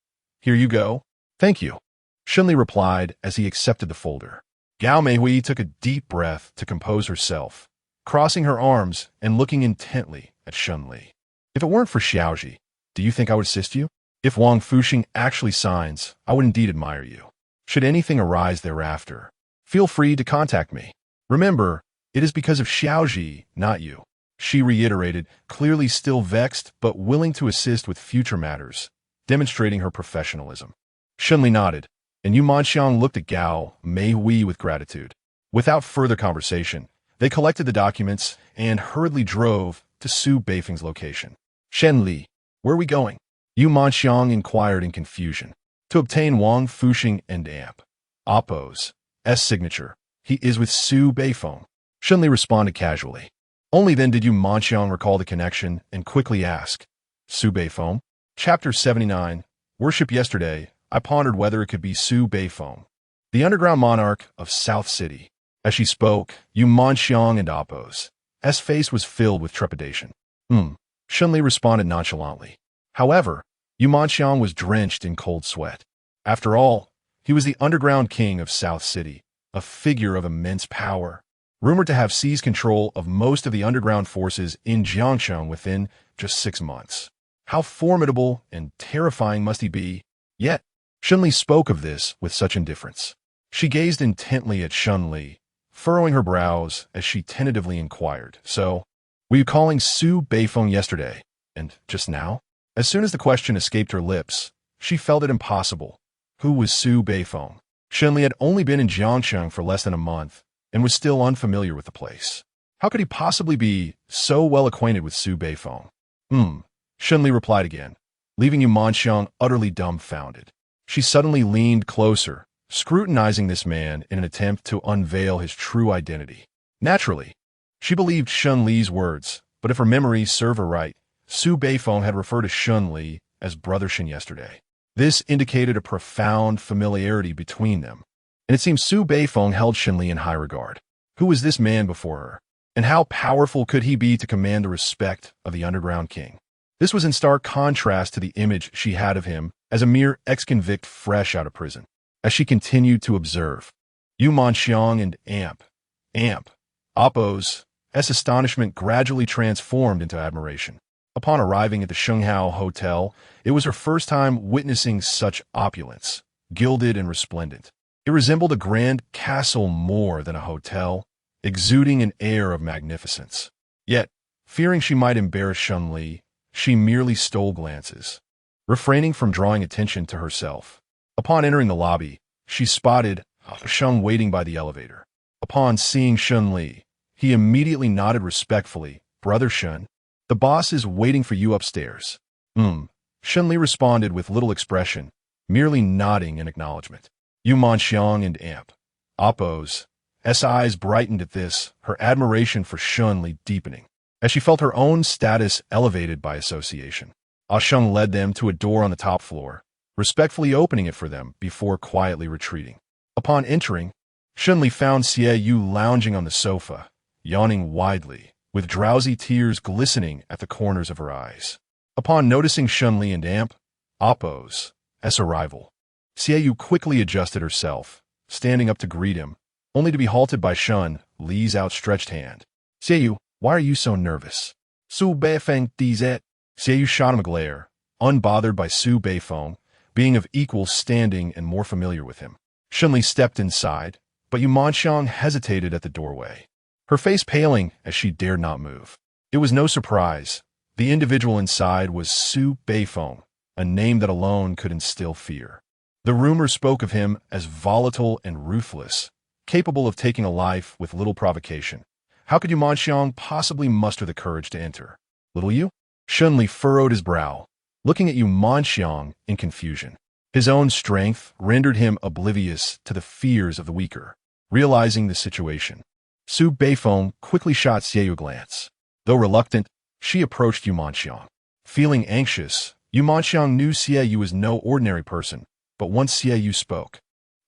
S1: "Here you go." "Thank you," Shen Li replied as he accepted the folder. Gao Meihui took a deep breath to compose herself, crossing her arms and looking intently at Shen Li. "If it weren't for Xiaoji, do you think I would assist you? If Wang Fuxing actually signs, I would indeed admire you. Should anything arise thereafter, feel free to contact me. Remember, it is because of Xiaoji, not you," she reiterated, clearly still vexed but willing to assist with future matters, demonstrating her professionalism. Shen Li nodded, and Yu Manxiang looked at Gao Meihui with gratitude. Without further conversation, they collected the documents and hurriedly drove to Su Beifeng's location. "Shen Li, where are we going?" Yu Manxiang inquired in confusion. "To obtain Wang Fuxing and Amp Oppo's signature. He is with Su Beifeng," Shen Li responded casually. Only then did Yu Manxiang recall the connection and quickly ask, "Su Beifeng?" Chapter 79. Worship yesterday, I pondered whether it could be Su Beifeng, the underground monarch of South City. As she spoke, Yu Manxiang and Oppo's face was filled with trepidation. Shen Li responded nonchalantly. However, Yu Manxiang was drenched in cold sweat. After all, he was the underground king of South City, a figure of immense power, rumored to have seized control of most of the underground forces in Jiangcheng within just 6 months. How formidable and terrifying must he be? Yet, Shen Li spoke of this with such indifference. She gazed intently at Shen Li, furrowing her brows as she tentatively inquired, "So, were you calling Su Beifeng yesterday, and just now?" As soon as the question escaped her lips, she felt it impossible. Who was Su Beifeng? Shen Li had only been in Jiangcheng for less than a month, and was still unfamiliar with the place. How could he possibly be so well acquainted with Su Beifeng? Shen Li replied again, leaving Yu Manxiang utterly dumbfounded. She suddenly leaned closer, scrutinizing this man in an attempt to unveil his true identity. Naturally, she believed Shen Li's words, but if her memory served her right, Su Beifeng had referred to Shen Li as Brother Shen yesterday. This indicated a profound familiarity between them, and it seemed Su Beifeng held Shen Li in high regard. Who was this man before her, and how powerful could he be to command the respect of the underground king? This was in stark contrast to the image she had of him as a mere ex-convict fresh out of prison. As she continued to observe, Yu Manxiang and Amp Oppo's astonishment gradually transformed into admiration. Upon arriving at the Shenghao Hotel, it was her first time witnessing such opulence, gilded and resplendent. It resembled a grand castle more than a hotel, exuding an air of magnificence. Yet, fearing she might embarrass Shen Li, she merely stole glances, refraining from drawing attention to herself. Upon entering the lobby, she spotted Sheng waiting by the elevator. Upon seeing Shen Li, he immediately nodded respectfully. "Brother Shen, the boss is waiting for you upstairs." Shen Li responded with little expression, merely nodding in acknowledgement. Yu Manxiang and Amp Oppo's eyes brightened at this, her admiration for Shen Li deepening, as she felt her own status elevated by association. Sheng led them to a door on the top floor, respectfully opening it for them before quietly retreating. Upon entering, Shen Li found Xie Yu lounging on the sofa, yawning widely, with drowsy tears glistening at the corners of her eyes. Upon noticing Shen Li and Amp Oppo's arrival, Xie Yu quickly adjusted herself, standing up to greet him, only to be halted by Shen Li's outstretched hand. "Xie Yu, why are you so nervous?" "Su Beifeng dizet." Xie Yu shot him a glare, unbothered by Su Beifeng being of equal standing and more familiar with him. Shen Li stepped inside, but Yu Manxiang hesitated at the doorway, her face paling as she dared not move. It was no surprise. The individual inside was Su Beifeng, a name that alone could instill fear. The rumors spoke of him as volatile and ruthless, capable of taking a life with little provocation. How could Yu Manxiang possibly muster the courage to enter? "Little Yu?" Shen Li furrowed his brow, looking at Yu Manxiang in confusion. His own strength rendered him oblivious to the fears of the weaker. Realizing the situation, Su Beifeng quickly shot Xie Yu a glance. Though reluctant, she approached Yu Manxiang. Feeling anxious, Yu Manxiang knew Xie Yu was no ordinary person, but once Xie Yu spoke,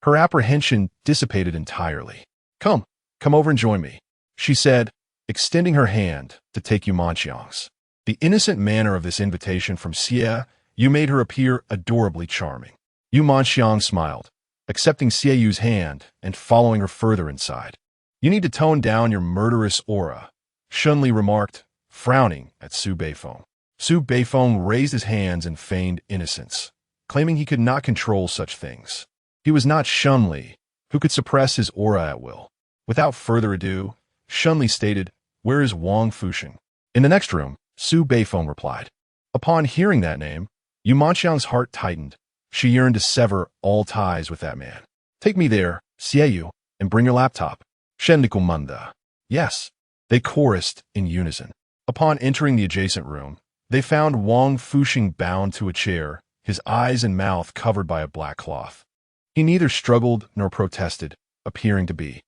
S1: her apprehension dissipated entirely. Come over and join me," she said, extending her hand to take Yu Manxiang's. The innocent manner of this invitation from Xie Yu made her appear adorably charming. Yu Manxiang smiled, accepting Xie Yu's hand and following her further inside. You need to tone down your murderous aura, Shen Li remarked, frowning at Su Beifeng. Su Beifeng raised his hands in feigned innocence, claiming he could not control such things. He was not Shen Li, who could suppress his aura at will. Without further ado, Shen Li stated, "Where is Wang Fuxing?" In the next room, Su Beifeng replied. Upon hearing that name, Yu Manxiang's heart tightened. She yearned to sever all ties with that man. "Take me there, Xie Yu, and bring your laptop." Shen Li Kumanda. Yes, they chorused in unison. Upon entering the adjacent room, they found Wang Fuxing bound to a chair, his eyes and mouth covered by a black cloth. He neither struggled nor protested, appearing to be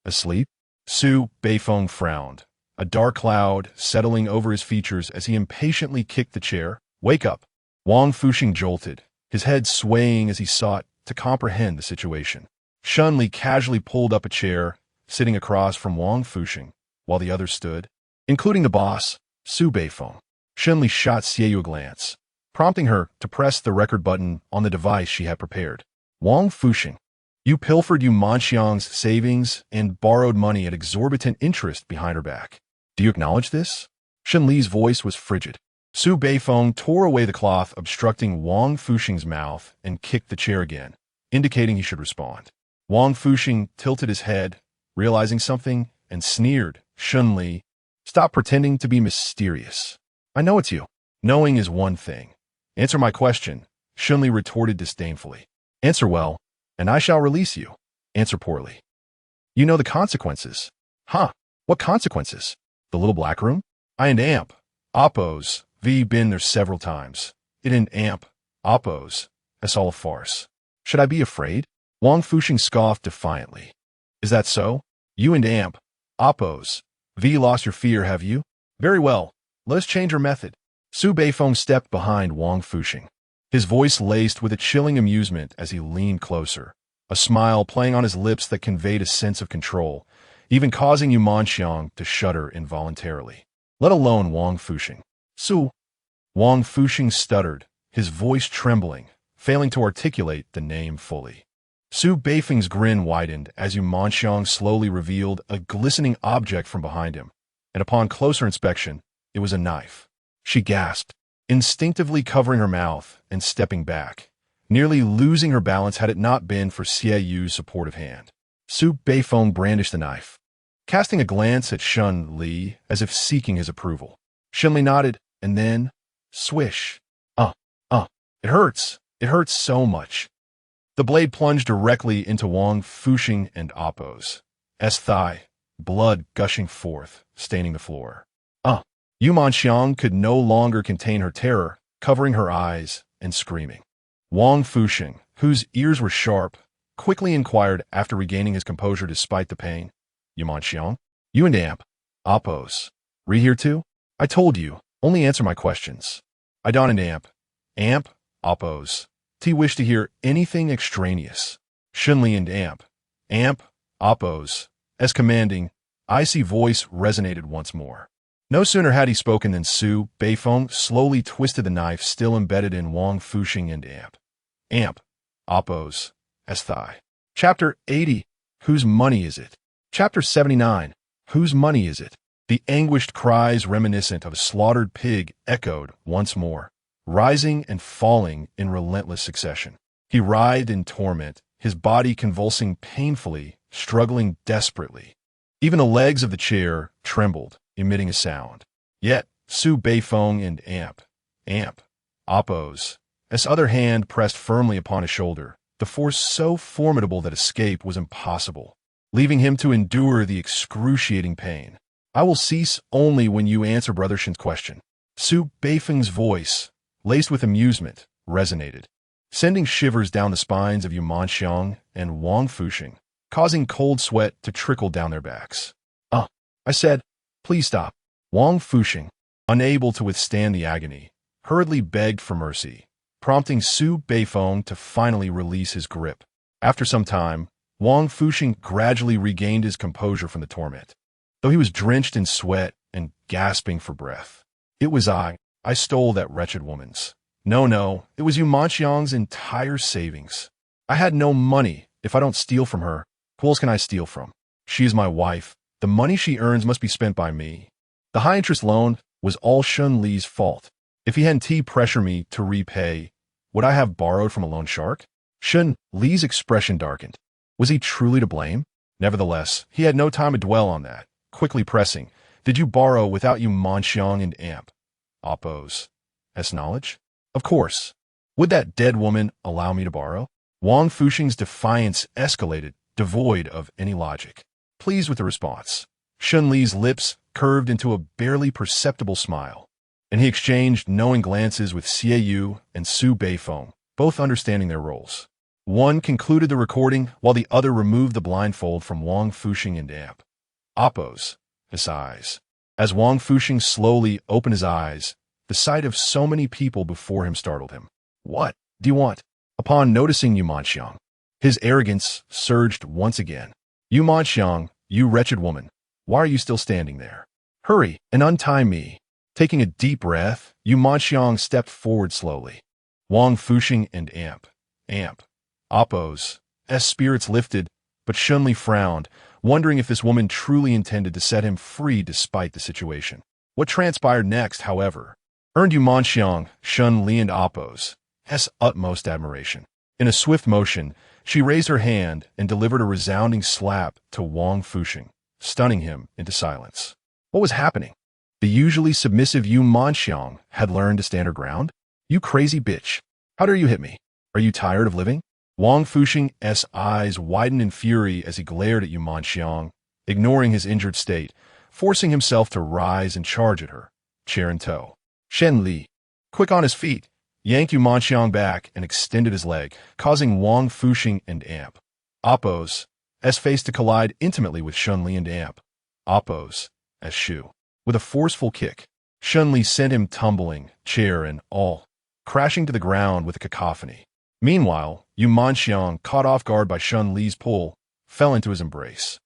S1: asleep. Su Beifeng frowned, a dark cloud settling over his features as he impatiently kicked the chair. "Wake up!" Wang Fuxing jolted, his head swaying as he sought to comprehend the situation. Shen Li casually pulled up a chair, sitting across from Wang Fuxing, while the others stood, including the boss, Su Beifeng. Shen Li shot Xie Yu a glance, prompting her to press the record button on the device she had prepared. "Wang Fuxing, you pilfered Yu Manxiang's savings and borrowed money at exorbitant interest behind her back. Do you acknowledge this?" Shen Li's voice was frigid. Su Beifeng tore away the cloth obstructing Wang Fuxing's mouth and kicked the chair again, indicating he should respond. Wang Fuxing tilted his head, realizing something, and sneered. "Shen Li, stop pretending to be mysterious. I know it's you." "Knowing is one thing. Answer my question," Shen Li retorted disdainfully. "Answer well, and I shall release you. Answer poorly. You know the consequences." "Huh? What consequences?" "The little black room? I and Amp, Oppos, V been there several times. It and Amp, Oppos. That's all a farce. Should I be afraid?" Wang Fuxing scoffed defiantly. "Is that so? You and Amp, Oppos, V lost your fear, have you? Very well, let us change our method." Su Beifeng stepped behind Wang Fuxing, his voice laced with a chilling amusement as he leaned closer, a smile playing on his lips that conveyed a sense of control, even causing Yu Manxiang to shudder involuntarily. Let alone Wang Fuxing. "Su." Wang Fuxing stuttered, his voice trembling, failing to articulate the name fully. Su Beifeng's grin widened as Yu Manxiang slowly revealed a glistening object from behind him, and upon closer inspection, it was a knife. She gasped, instinctively covering her mouth and stepping back, nearly losing her balance had it not been for Xie Yu's supportive hand. Su Beifeng brandished the knife, casting a glance at Shen Li as if seeking his approval. Shen Li nodded, and then, swish. It hurts. It hurts so much." The blade plunged directly into Wang Fuxing and Oppos' thigh, blood gushing forth, staining the floor. Yu Manxiang could no longer contain her terror, covering her eyes and screaming. Wang Fuxing, whose ears were sharp, quickly inquired after regaining his composure despite the pain. "Yu Manxiang? You and Amp, Oppos, re here too? I told you, only answer my questions." "I don't and Amp, Oppos. T wish to hear anything extraneous." Shen Li and Amp, Oppos, as commanding, icy voice resonated once more. No sooner had he spoken than Su Beifeng slowly twisted the knife still embedded in Wang Fuxing and Amp, Oppos' thigh. Chapter 80, Whose Money Is It? Chapter 79, Whose Money Is It? The anguished cries reminiscent of a slaughtered pig echoed once more, rising and falling in relentless succession. He writhed in torment, his body convulsing painfully, struggling desperately. Even the legs of the chair trembled, emitting a sound. Yet, Su Beifeng and Amp, Oppos' other hand pressed firmly upon his shoulder, the force so formidable that escape was impossible, leaving him to endure the excruciating pain. "I will cease only when you answer Brother Shen's question." Su Beifeng's voice, laced with amusement, resonated, sending shivers down the spines of Yu Manxiang and Wang Fuxing, causing cold sweat to trickle down their backs. I said, please stop." Wang Fuxing, unable to withstand the agony, hurriedly begged for mercy, prompting Su Beifeng to finally release his grip. After some time, Wang Fuxing gradually regained his composure from the torment, though he was drenched in sweat and gasping for breath. It was I. I stole that wretched woman's. No, it was Yu Manxiang's entire savings. I had no money. If I don't steal from her, who else can I steal from? She is my wife. The money she earns must be spent by me. The high-interest loan was all Shen Li's fault. If he hadn't pressured me to repay, would I have borrowed from a loan shark? Shen Li's expression darkened. Was he truly to blame? Nevertheless, he had no time to dwell on that, quickly pressing, "Did you borrow without Yu Manxiang and Amp Oppo's knowledge?" "Of course. Would that dead woman allow me to borrow?" Wang Fuxing's defiance escalated, devoid of any logic. Pleased with the response, Shen Li's lips curved into a barely perceptible smile, and he exchanged knowing glances with Xie Yu and Su Beifeng, both understanding their roles. One concluded the recording while the other removed the blindfold from Wang Fuxing and Amp Oppo's eyes. As Wang Fuxing slowly opened his eyes, the sight of so many people before him startled him. "What do you want?" Upon noticing Yu Manxiang, his arrogance surged once again. "Yu Manxiang, you wretched woman, why are you still standing there? Hurry and untie me." Taking a deep breath, Yu Manxiang stepped forward slowly. Wang Fuxing and Amp Oppo's spirits lifted, but Shen Li frowned, wondering if this woman truly intended to set him free despite the situation. What transpired next, however, earned Yu Manxiang, Shen Li and Oppo's utmost admiration. In a swift motion, she raised her hand and delivered a resounding slap to Wang Fuxing, stunning him into silence. What was happening? The usually submissive Yu Manxiang had learned to stand her ground? "You crazy bitch. How dare you hit me? Are you tired of living?" Wang Fuxing's eyes widened in fury as he glared at Yu Manxiang, ignoring his injured state, forcing himself to rise and charge at her, chair in tow. Shen Li, quick on his feet, yanked Yu Manxiang back and extended his leg, causing Wang Fuxing and Amp Oppo's face to collide intimately with Shen Li and Amp Oppo's shoe. With a forceful kick, Shen Li sent him tumbling, chair and all, crashing to the ground with a cacophony. Meanwhile, Yu Manxiang, caught off guard by Shen Li's pull, fell into his embrace.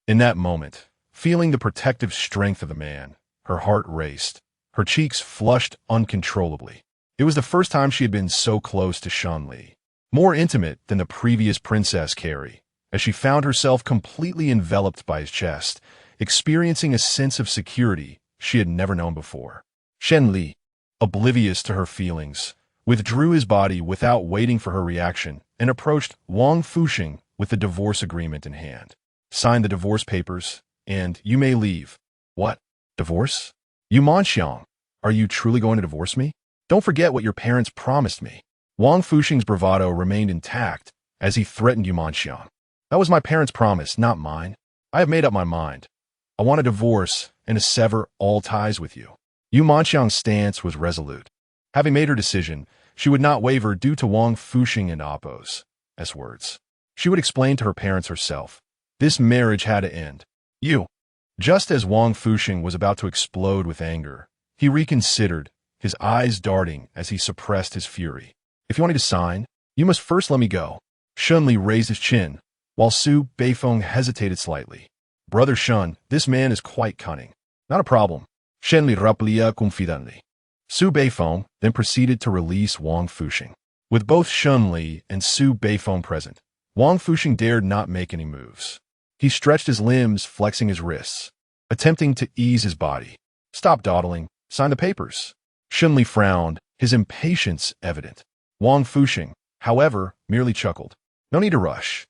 S1: In that moment, feeling the protective strength of the man, her heart raced, her cheeks flushed uncontrollably. It was the first time she had been so close to Shen Li, more intimate than the previous Princess Carrie, as she found herself completely enveloped by his chest, experiencing a sense of security she had never known before. Shen Li, oblivious to her feelings, withdrew his body without waiting for her reaction and approached Wang Fuxing with the divorce agreement in hand. "Sign the divorce papers, and you may leave." "What? Divorce? Yu Manxiang, are you truly going to divorce me? Don't forget what your parents promised me." Wang Fuxing's bravado remained intact as he threatened Yu Manxiang. "That was my parents' promise, not mine. I have made up my mind. I want a divorce and to sever all ties with you." Yu Manxiang's stance was resolute. Having made her decision, she would not waver due to Wang Fuxing and Oppo's words. She would explain to her parents herself. This marriage had to end. Just as Wang Fuxing was about to explode with anger, he reconsidered, his eyes darting as he suppressed his fury. "If you want me to sign, you must first let me go." Shen Li raised his chin, while Su Beifeng hesitated slightly. "Brother Shen, this man is quite cunning." "Not a problem." Shen Li replied confidently. Su Beifeng then proceeded to release Wang Fuxing. With both Shen Li and Su Beifeng present, Wang Fuxing dared not make any moves. He stretched his limbs, flexing his wrists, attempting to ease his body. "Stop dawdling. Sign the papers." Shen Li frowned, his impatience evident. Wang Fuxing, however, merely chuckled. "No need to rush.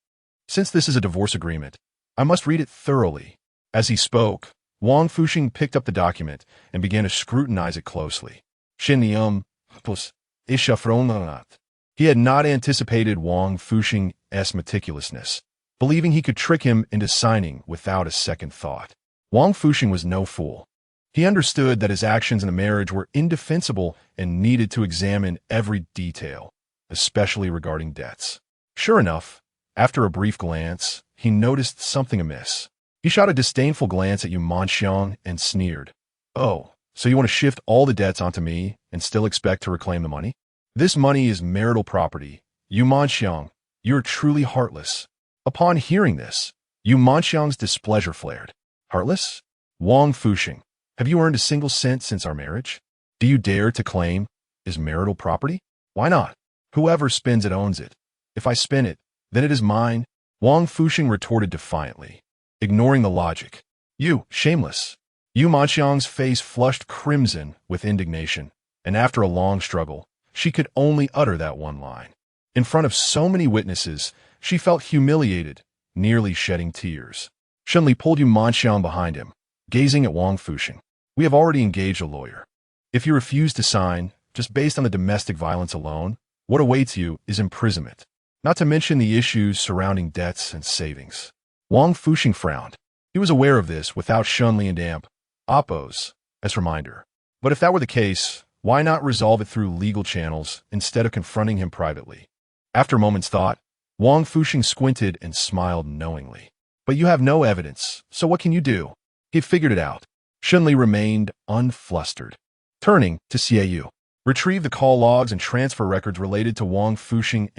S1: Since this is a divorce agreement, I must read it thoroughly." As he spoke, Wang Fuxing picked up the document and began to scrutinize it closely. Shen Li plus ishafronat. He had not anticipated Wang Fuxing's meticulousness, believing he could trick him into signing without a second thought. Wang Fuxing was no fool. He understood that his actions in the marriage were indefensible and needed to examine every detail, especially regarding debts. Sure enough, after a brief glance, he noticed something amiss. He shot a disdainful glance at Yu Manxiang and sneered. "Oh, so you want to shift all the debts onto me and still expect to reclaim the money? This money is marital property. Yu Manxiang, you're truly heartless." Upon hearing this, Yu Manxiang's displeasure flared. "Heartless? Wang Fuxing, have you earned a single cent since our marriage? Do you dare to claim is marital property? Why not? Whoever spins it owns it. If I spin it, then it is mine, Wang Fuxing retorted defiantly, ignoring the logic. You, shameless. Yu Manxiang's face flushed crimson with indignation, and after a long struggle, she could only utter that one line. In front of so many witnesses, she felt humiliated, nearly shedding tears. Shen Li pulled Yu Manxiang behind him, gazing at Wang Fuxing. We have already engaged a lawyer. If you refuse to sign, just based on the domestic violence alone, what awaits you is imprisonment, not to mention the issues surrounding debts and savings. Wang Fuxing frowned. He was aware of this without Shen Li and Oppos as reminder. But if that were the case, why not resolve it through legal channels instead of confronting him privately? After a moment's thought, Wang Fuxing squinted and smiled knowingly. But you have no evidence, so what can you do? He figured it out. Shen Li remained unflustered. Turning to Xiaoyu, retrieve the call logs and transfer records related to Wang Fuxing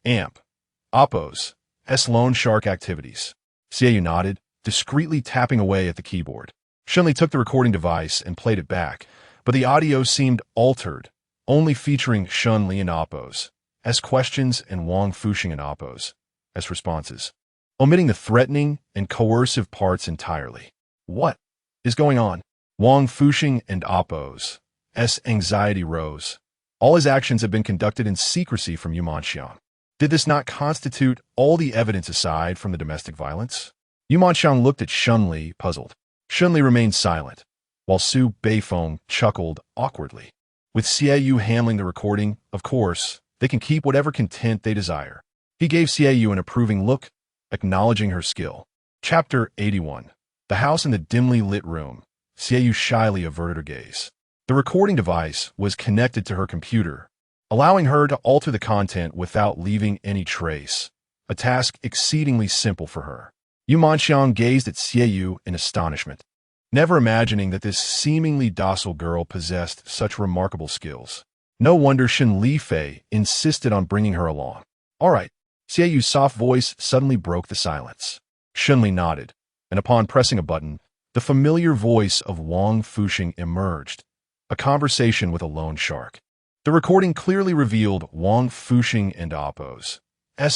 S1: and Oppos' loan shark activities. Xiaoyu nodded, discreetly tapping away at the keyboard. Shen Li took the recording device and played it back, but the audio seemed altered, only featuring Shen Li and Oppos as questions and Wang Fuxing and Oppos as responses, omitting the threatening and coercive parts entirely. What is going on? Wang Fuxing and Oppos' anxiety rose. All his actions had been conducted in secrecy from Yu Manxiang. Did this not constitute all the evidence aside from the domestic violence? Yu Manxiang looked at Shen Li, puzzled. Shen Li remained silent, while Su Beifeng chuckled awkwardly. With Xiaoyu handling the recording, of course, they can keep whatever content they desire. He gave Xiaoyu an approving look, acknowledging her skill. Chapter 81. The house in the dimly lit room. Xiaoyu shyly averted her gaze. The recording device was connected to her computer, allowing her to alter the content without leaving any trace, a task exceedingly simple for her. Yu Manxiang gazed at Xiaoyu in astonishment, never imagining that this seemingly docile girl possessed such remarkable skills. No wonder Shen Li Fei insisted on bringing her along. All right, Xiaoyu's soft voice suddenly broke the silence. Shen Li nodded, and upon pressing a button, the familiar voice of Wang Fuxing emerged, a conversation with a loan shark. The recording clearly revealed Wang Fuxing and Oppos'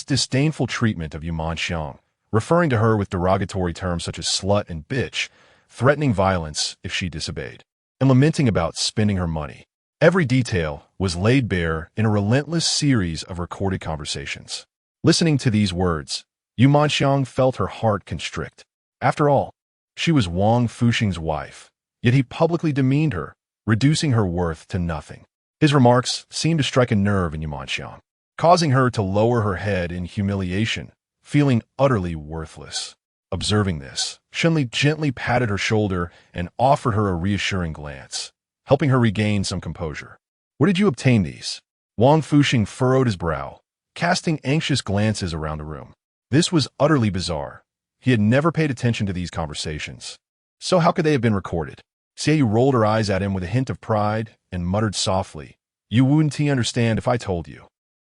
S1: disdainful treatment of Yu Manxiang, referring to her with derogatory terms such as slut and bitch, threatening violence if she disobeyed, and lamenting about spending her money. Every detail was laid bare in a relentless series of recorded conversations. Listening to these words, Yu Manxiang felt her heart constrict. After all, she was Wang Fuxing's wife, yet he publicly demeaned her, reducing her worth to nothing. His remarks seemed to strike a nerve in Yu Manxiang, causing her to lower her head in humiliation, feeling utterly worthless. Observing this, Shen Li gently patted her shoulder and offered her a reassuring glance, helping her regain some composure. Where did you obtain these? Wang Fuxing furrowed his brow, casting anxious glances around the room. This was utterly bizarre. He had never paid attention to these conversations. So how could they have been recorded? Xiaoyu rolled her eyes at him with a hint of pride and muttered softly, You wouldn't understand if I told you.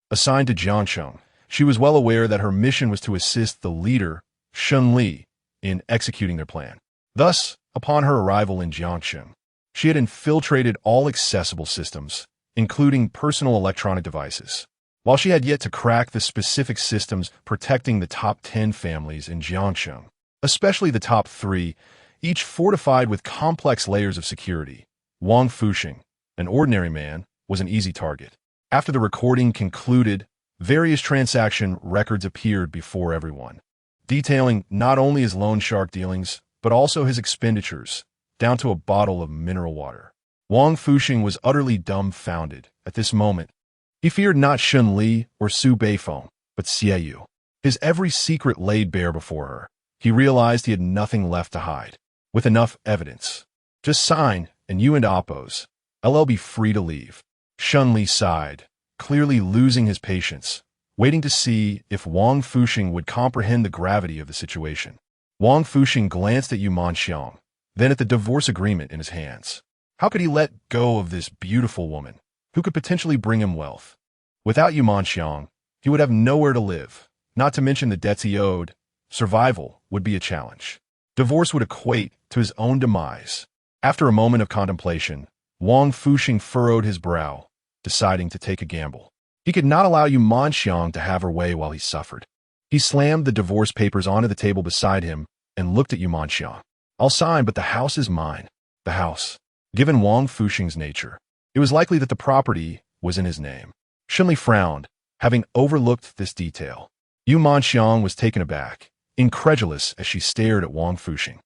S1: Assigned to Jiangsheng, she was well aware that her mission was to assist the leader, Shen Li, in executing their plan. Thus, upon her arrival in Jiangsheng, she had infiltrated all accessible systems, including personal electronic devices. While she had yet to crack the specific systems protecting the top 10 families in Jiangsheng, especially the top 3, each fortified with complex layers of security, Wang Fuxing, an ordinary man, was an easy target. After the recording concluded, various transaction records appeared before everyone, detailing not only his loan shark dealings, but also his expenditures, down to a bottle of mineral water. Wang Fuxing was utterly dumbfounded at this moment. He feared not Shen Li or Su Beifeng, but Xiaoyu. His every secret laid bare before her. He realized he had nothing left to hide. With enough evidence. Just sign, and you and Oppos, LL be free to leave. Shen Li sighed, clearly losing his patience, waiting to see if Wang Fuxing would comprehend the gravity of the situation. Wang Fuxing glanced at Yu Manxiang, then at the divorce agreement in his hands. How could he let go of this beautiful woman, who could potentially bring him wealth? Without Yu Manxiang, he would have nowhere to live, not to mention the debts he owed. Survival would be a challenge. Divorce would equate to his own demise. After a moment of contemplation, Wang Fuxing furrowed his brow, deciding to take a gamble. He could not allow Yu Manxiang to have her way while he suffered. He slammed the divorce papers onto the table beside him and looked at Yu Manxiang. I'll sign, but the house is mine. The house. Given Wang Fuxing's nature, it was likely that the property was in his name. Shen Li frowned, having overlooked this detail. Yu Manxiang was taken aback, incredulous as she stared at Wang Fuxing.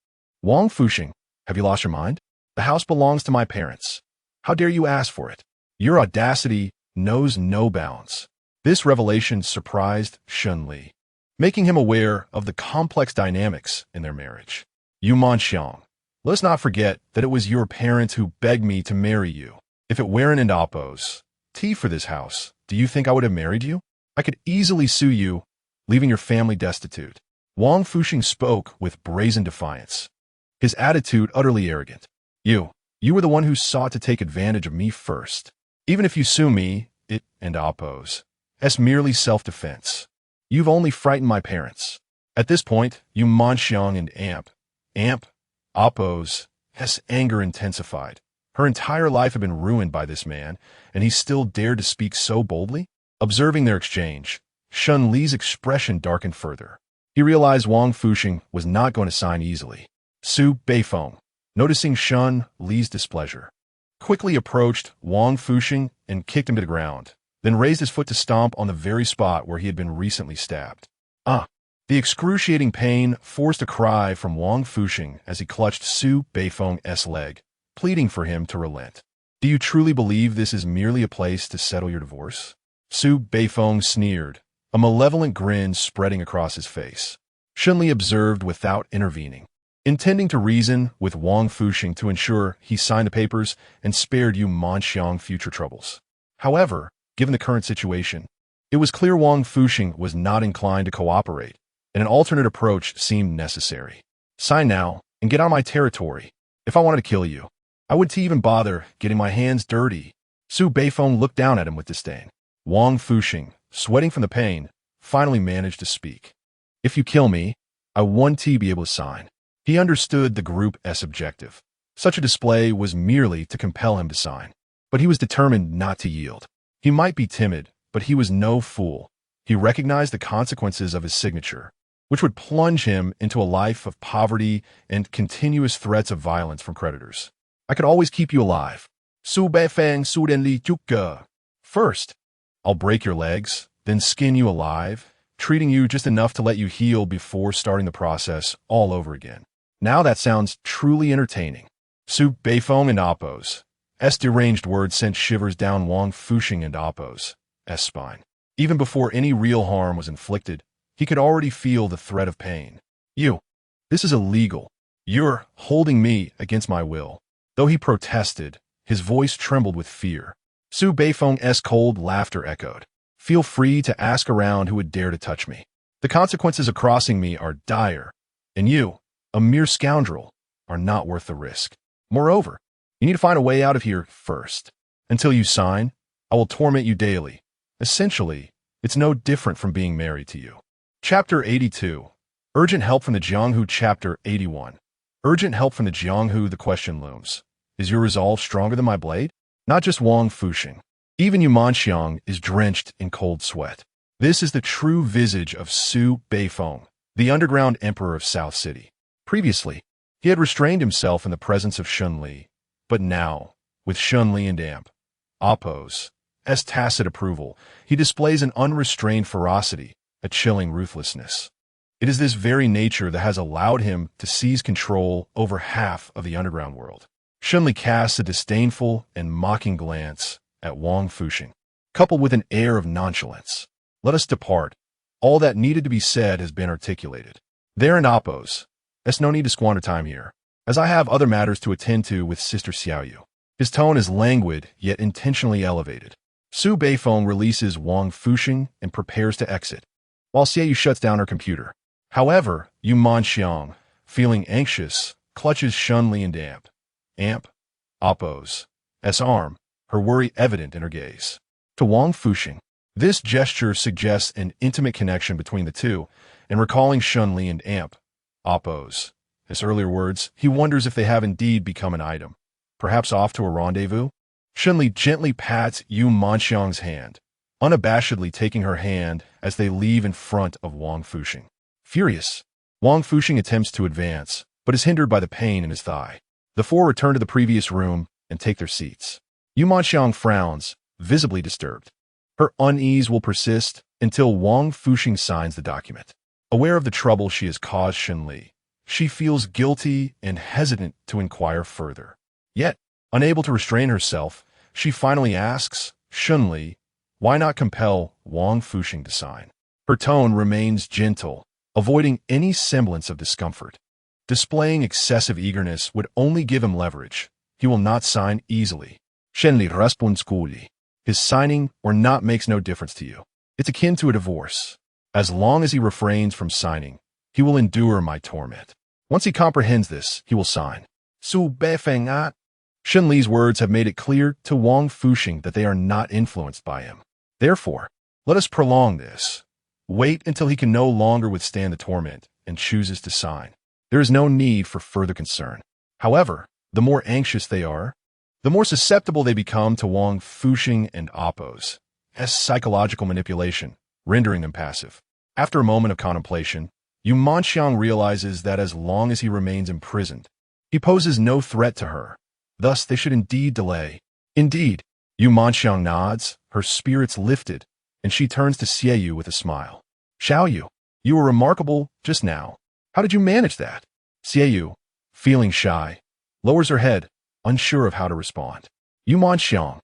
S1: Wang Fuxing, have you lost your mind? The house belongs to my parents. How dare you ask for it? Your audacity knows no bounds. This revelation surprised Shen Li, making him aware of the complex dynamics in their marriage. Yu Manxiang, let's not forget that it was your parents who begged me to marry you. If it weren't and oppose T for this house, do you think I would have married you? I could easily sue you, leaving your family destitute. Wang Fuxing spoke with brazen defiance, his attitude utterly arrogant. You were the one who sought to take advantage of me first. Even if you sue me, it and oppose. It's merely self-defense. You've only frightened my parents. At this point, Yu Manxiang and Amp, oppose, S anger intensified. Her entire life had been ruined by this man, and he still dared to speak so boldly? Observing their exchange, Shen Li's expression darkened further. He realized Wang Fuxing was not going to sign easily. Su Beifeng, noticing Shen Li's displeasure, quickly approached Wang Fuxing and kicked him to the ground, then raised his foot to stomp on the very spot where he had been recently stabbed. The excruciating pain forced a cry from Wang Fuxing as he clutched Su Beifeng's leg, pleading for him to relent. Do you truly believe this is merely a place to settle your divorce? Su Beifeng sneered, a malevolent grin spreading across his face. Shen Li observed without intervening, intending to reason with Wang Fuxing to ensure he signed the papers and spared Yu Manxiang future troubles. However, given the current situation, it was clear Wang Fuxing was not inclined to cooperate, and an alternate approach seemed necessary. Sign now and get out of my territory. If I wanted to kill you, I wouldn't even bother getting my hands dirty. Su Beifeng looked down at him with disdain. Wang Fuxing, sweating from the pain, finally managed to speak. If you kill me, I won't be able to sign. He understood the group's objective. Such a display was merely to compel him to sign. But he was determined not to yield. He might be timid, but he was no fool. He recognized the consequences of his signature, which would plunge him into a life of poverty and continuous threats of violence from creditors. I could always keep you alive. Su Beifeng Su Den Li Juke. First, I'll break your legs, then skin you alive, treating you just enough to let you heal before starting the process all over again. Now that sounds truly entertaining. Su Beifeng and Oppos. Deranged words sent shivers down Wang Fuxing and Oppos' spine. Even before any real harm was inflicted, he could already feel the threat of pain. This is illegal. You're holding me against my will. Though he protested, his voice trembled with fear. Su Beifeng's cold laughter echoed. Feel free to ask around who would dare to touch me. The consequences of crossing me are dire, and you, a mere scoundrel, are not worth the risk. Moreover, you need to find a way out of here first. Until you sign, I will torment you daily. Essentially, it's no different from being married to you. Chapter 82. Urgent help from the Jianghu. Chapter 81. Urgent help from the Jianghu. The question looms. Is your resolve stronger than my blade? Not just Wang Fuxing. Even Yu Manxiang is drenched in cold sweat. This is the true visage of Su Beifeng, the underground emperor of South City. Previously, he had restrained himself in the presence of Shen Li, but now, with Shen Li and Oppos' tacit approval, he displays an unrestrained ferocity, a chilling ruthlessness. It is this very nature that has allowed him to seize control over half of the underground world. Shen Li casts a disdainful and mocking glance at Wang Fuxing, coupled with an air of nonchalance. Let us depart. All that needed to be said has been articulated. There and Oppos. There's no need to squander time here, as I have other matters to attend to with Sister Xiaoyu. His tone is languid, yet intentionally elevated. Su Beifeng releases Wang Fuxing and prepares to exit, while Xiaoyu shuts down her computer. However, Yu Manxiang, feeling anxious, clutches Shen Li and Oppos' arm, her worry evident in her gaze. To Wang Fuxing, this gesture suggests an intimate connection between the two, and recalling Shen Li and Oppos' his earlier words, he wonders if they have indeed become an item. Perhaps off to a rendezvous? Shen Li gently pats Yu Manxiang's hand, unabashedly taking her hand as they leave in front of Wang Fuxing. Furious, Wang Fuxing attempts to advance, but is hindered by the pain in his thigh. The four return to the previous room and take their seats. Yu Manxiang frowns, visibly disturbed. Her unease will persist until Wang Fuxing signs the document. Aware of the trouble she has caused Shen Li, she feels guilty and hesitant to inquire further. Yet, unable to restrain herself, she finally asks Shen Li, why not compel Wang Fuxing to sign? Her tone remains gentle, avoiding any semblance of discomfort. Displaying excessive eagerness would only give him leverage. He will not sign easily. Shen Li responds coolly. His signing or not makes no difference to you. It's akin to a divorce. As long as he refrains from signing, he will endure my torment. Once he comprehends this, he will sign. Su Beifeng at. Shen Li's words have made it clear to Wang Fuxing that they are not influenced by him. Therefore, let us prolong this. Wait until he can no longer withstand the torment and chooses to sign. There is no need for further concern. However, the more anxious they are, the more susceptible they become to Wang Fuxing and Appo's psychological manipulation, rendering them passive. After a moment of contemplation, Yu Manxiang realizes that as long as he remains imprisoned, he poses no threat to her. Thus, they should indeed delay. Indeed, Yu Manxiang nods, her spirits lifted, and she turns to Xie with a smile. Xiaoyu, you were remarkable just now. How did you manage that? Xie, feeling shy, lowers her head, unsure of how to respond. Yu Manxiang,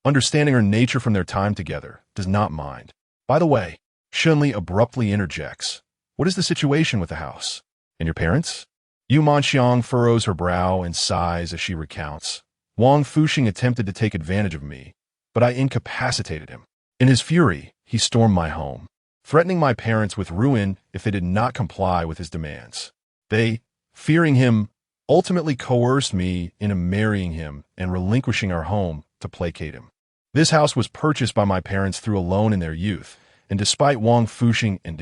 S1: understanding her nature from their time together, does not mind. By the way, Shen Li abruptly interjects. What is the situation with the house? And your parents? Yu Manxiang furrows her brow and sighs as she recounts. Wang Fuxing attempted to take advantage of me, but I incapacitated him. In his fury, he stormed my home, threatening my parents with ruin if they did not comply with his demands. They, fearing him, ultimately coerced me into marrying him and relinquishing our home to placate him. This house was purchased by my parents through a loan in their youth, and despite Wang Fuxing and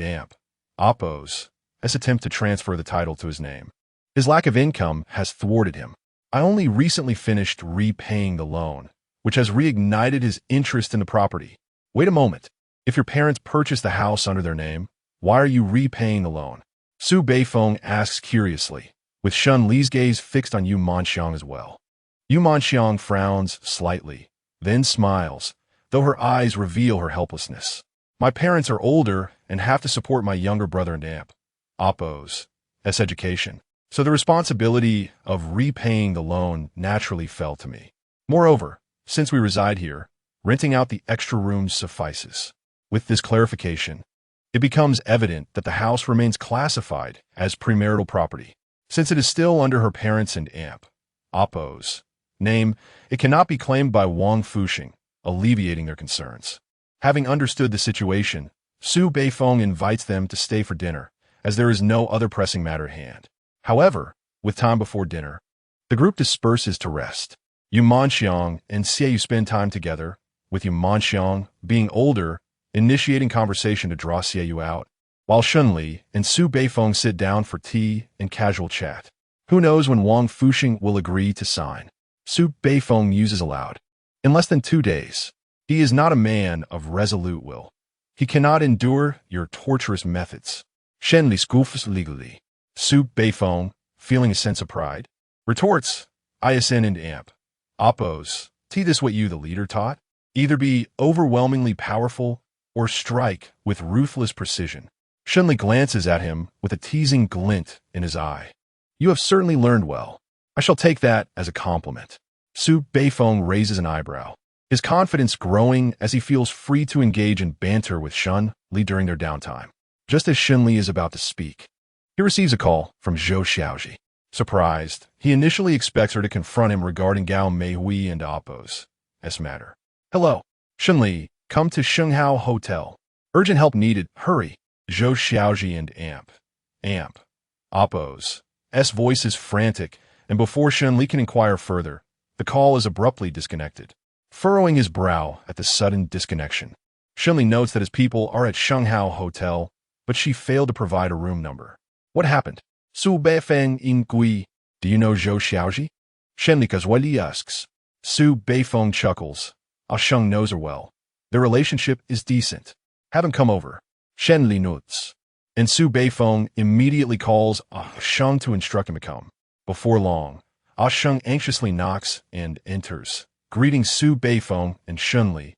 S1: Appo's attempt to transfer the title to his name, his lack of income has thwarted him. I only recently finished repaying the loan, which has reignited his interest in the property. Wait a moment. If your parents purchased the house under their name, why are you repaying the loan? Su Beifeng asks curiously, with Shen Li's gaze fixed on Yu Manxiang as well. Yu Manxiang frowns slightly, then smiles, though her eyes reveal her helplessness. My parents are older and have to support my younger brother and Appo's education, so the responsibility of repaying the loan naturally fell to me. Moreover, since we reside here, renting out the extra rooms suffices. With this clarification, it becomes evident that the house remains classified as premarital property. Since it is still under her parents' and Appo's name, it cannot be claimed by Wang Fuxing, alleviating their concerns. Having understood the situation, Su Beifeng invites them to stay for dinner, as there is no other pressing matter at hand. However, with time before dinner, the group disperses to rest. Yu Manxiang and Xie spend time together, with Yu Manxiang, being older, initiating conversation to draw Xie out, while Shen Li and Su Beifeng sit down for tea and casual chat. Who knows when Wang Fuxing will agree to sign? Su Beifeng muses aloud. In less than 2 days, he is not a man of resolute will. He cannot endure your torturous methods. Shen Li scoffs legally. Su Beifeng, feeling a sense of pride, retorts, ISN and Appo's, this what you the leader taught? Either be overwhelmingly powerful or strike with ruthless precision. Shen Li glances at him with a teasing glint in his eye. You have certainly learned well. I shall take that as a compliment. Su Beifeng raises an eyebrow, his confidence growing as he feels free to engage in banter with Shen Li during their downtime. Just as Shen Li is about to speak, he receives a call from Zhou Xiaoji. Surprised, he initially expects her to confront him regarding Gao Meihui and Appo's matter. Hello, Shen Li, come to Shenghao Hotel. Urgent help needed, hurry. Zhou Xiaoji and Appo's voice is frantic, and before Shen Li can inquire further, the call is abruptly disconnected. Furrowing his brow at the sudden disconnection, Shen Li notes that his people are at Shenghao Hotel, but she failed to provide a room number. What happened? Su Beifeng in Gui. Do you know Zhou Xiaoji? Shen Li casually asks. Su Beifeng chuckles. Ah Sheng knows her well. Their relationship is decent. Have him come over. Shen Li nods. And Su Beifeng immediately calls Ah Sheng to instruct him to come. Before long, Ah Sheng anxiously knocks and enters, greeting Su Beifeng and Shen Li.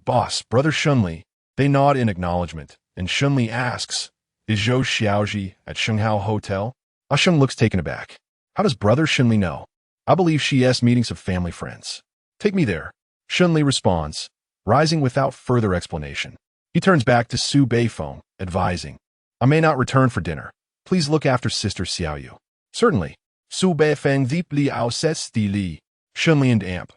S1: Boss, brother Shen Li. They nod in acknowledgement, and Shen Li asks, is Zhou Xiaoji at Shenghao Hotel? Ah Sheng looks taken aback. How does brother Shen Li know? I believe she has meetings of family friends. Take me there. Shen Li responds, rising without further explanation. He turns back to Su Beifeng, advising, I may not return for dinner. Please look after Sister Xiaoyu. Certainly. Su Beifeng deeply outsets Di Li. Shen Li and Amp.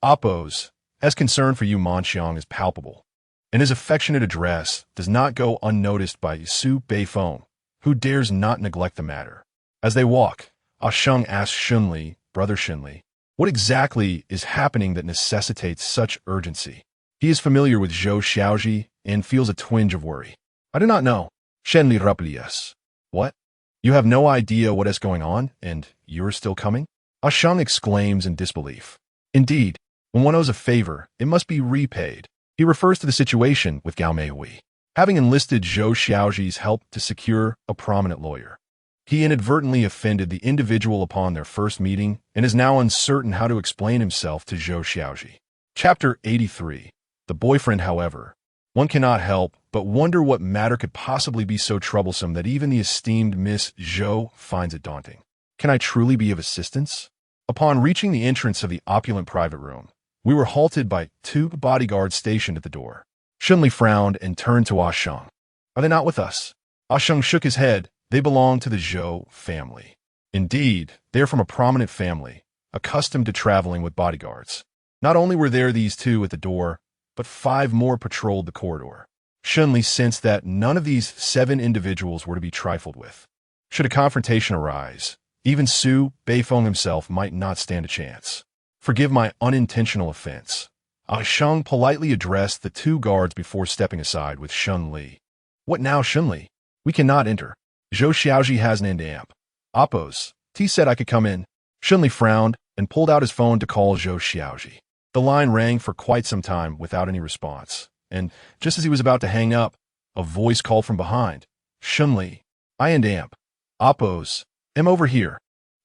S1: Oppo's, as concern for Yu Manxiang is palpable, and his affectionate address does not go unnoticed by Su Beifeng, who dares not neglect the matter. As they walk, Ah Sheng asks Shen Li, brother Shen Li, what exactly is happening that necessitates such urgency? He is familiar with Zhou Xiaoji and feels a twinge of worry. I do not know. Shen Li replies. What? You have no idea what is going on, and you're still coming? Ah Sheng exclaims in disbelief. Indeed, when one owes a favor, it must be repaid. He refers to the situation with Gao Meihui, having enlisted Zhou Xiaoji's help to secure a prominent lawyer. He inadvertently offended the individual upon their first meeting and is now uncertain how to explain himself to Zhou Xiaoji. Chapter 83. The boyfriend, however. One cannot help but wonder what matter could possibly be so troublesome that even the esteemed Miss Zhou finds it daunting. Can I truly be of assistance? Upon reaching the entrance of the opulent private room, we were halted by 2 bodyguards stationed at the door. Shen Li frowned and turned to Ah Sheng. Are they not with us? Ah Sheng shook his head. They belong to the Zhou family. Indeed, they are from a prominent family, accustomed to traveling with bodyguards. Not only were there these 2 at the door, but 5 more patrolled the corridor. Shen Li sensed that none of these 7 individuals were to be trifled with. Should a confrontation arise, even Su Beifeng himself might not stand a chance. Forgive my unintentional offense. Ah Sheng politely addressed the 2 guards before stepping aside with Shen Li. What now, Shen Li? We cannot enter. Zhou Xiaoji has an amp. Oppos. T said I could come in. Shen Li frowned and pulled out his phone to call Zhou Xiaoji. The line rang for quite some time without any response, and just as he was about to hang up, a voice called from behind. Shen Li. I and Amp. Oppos. Am over here.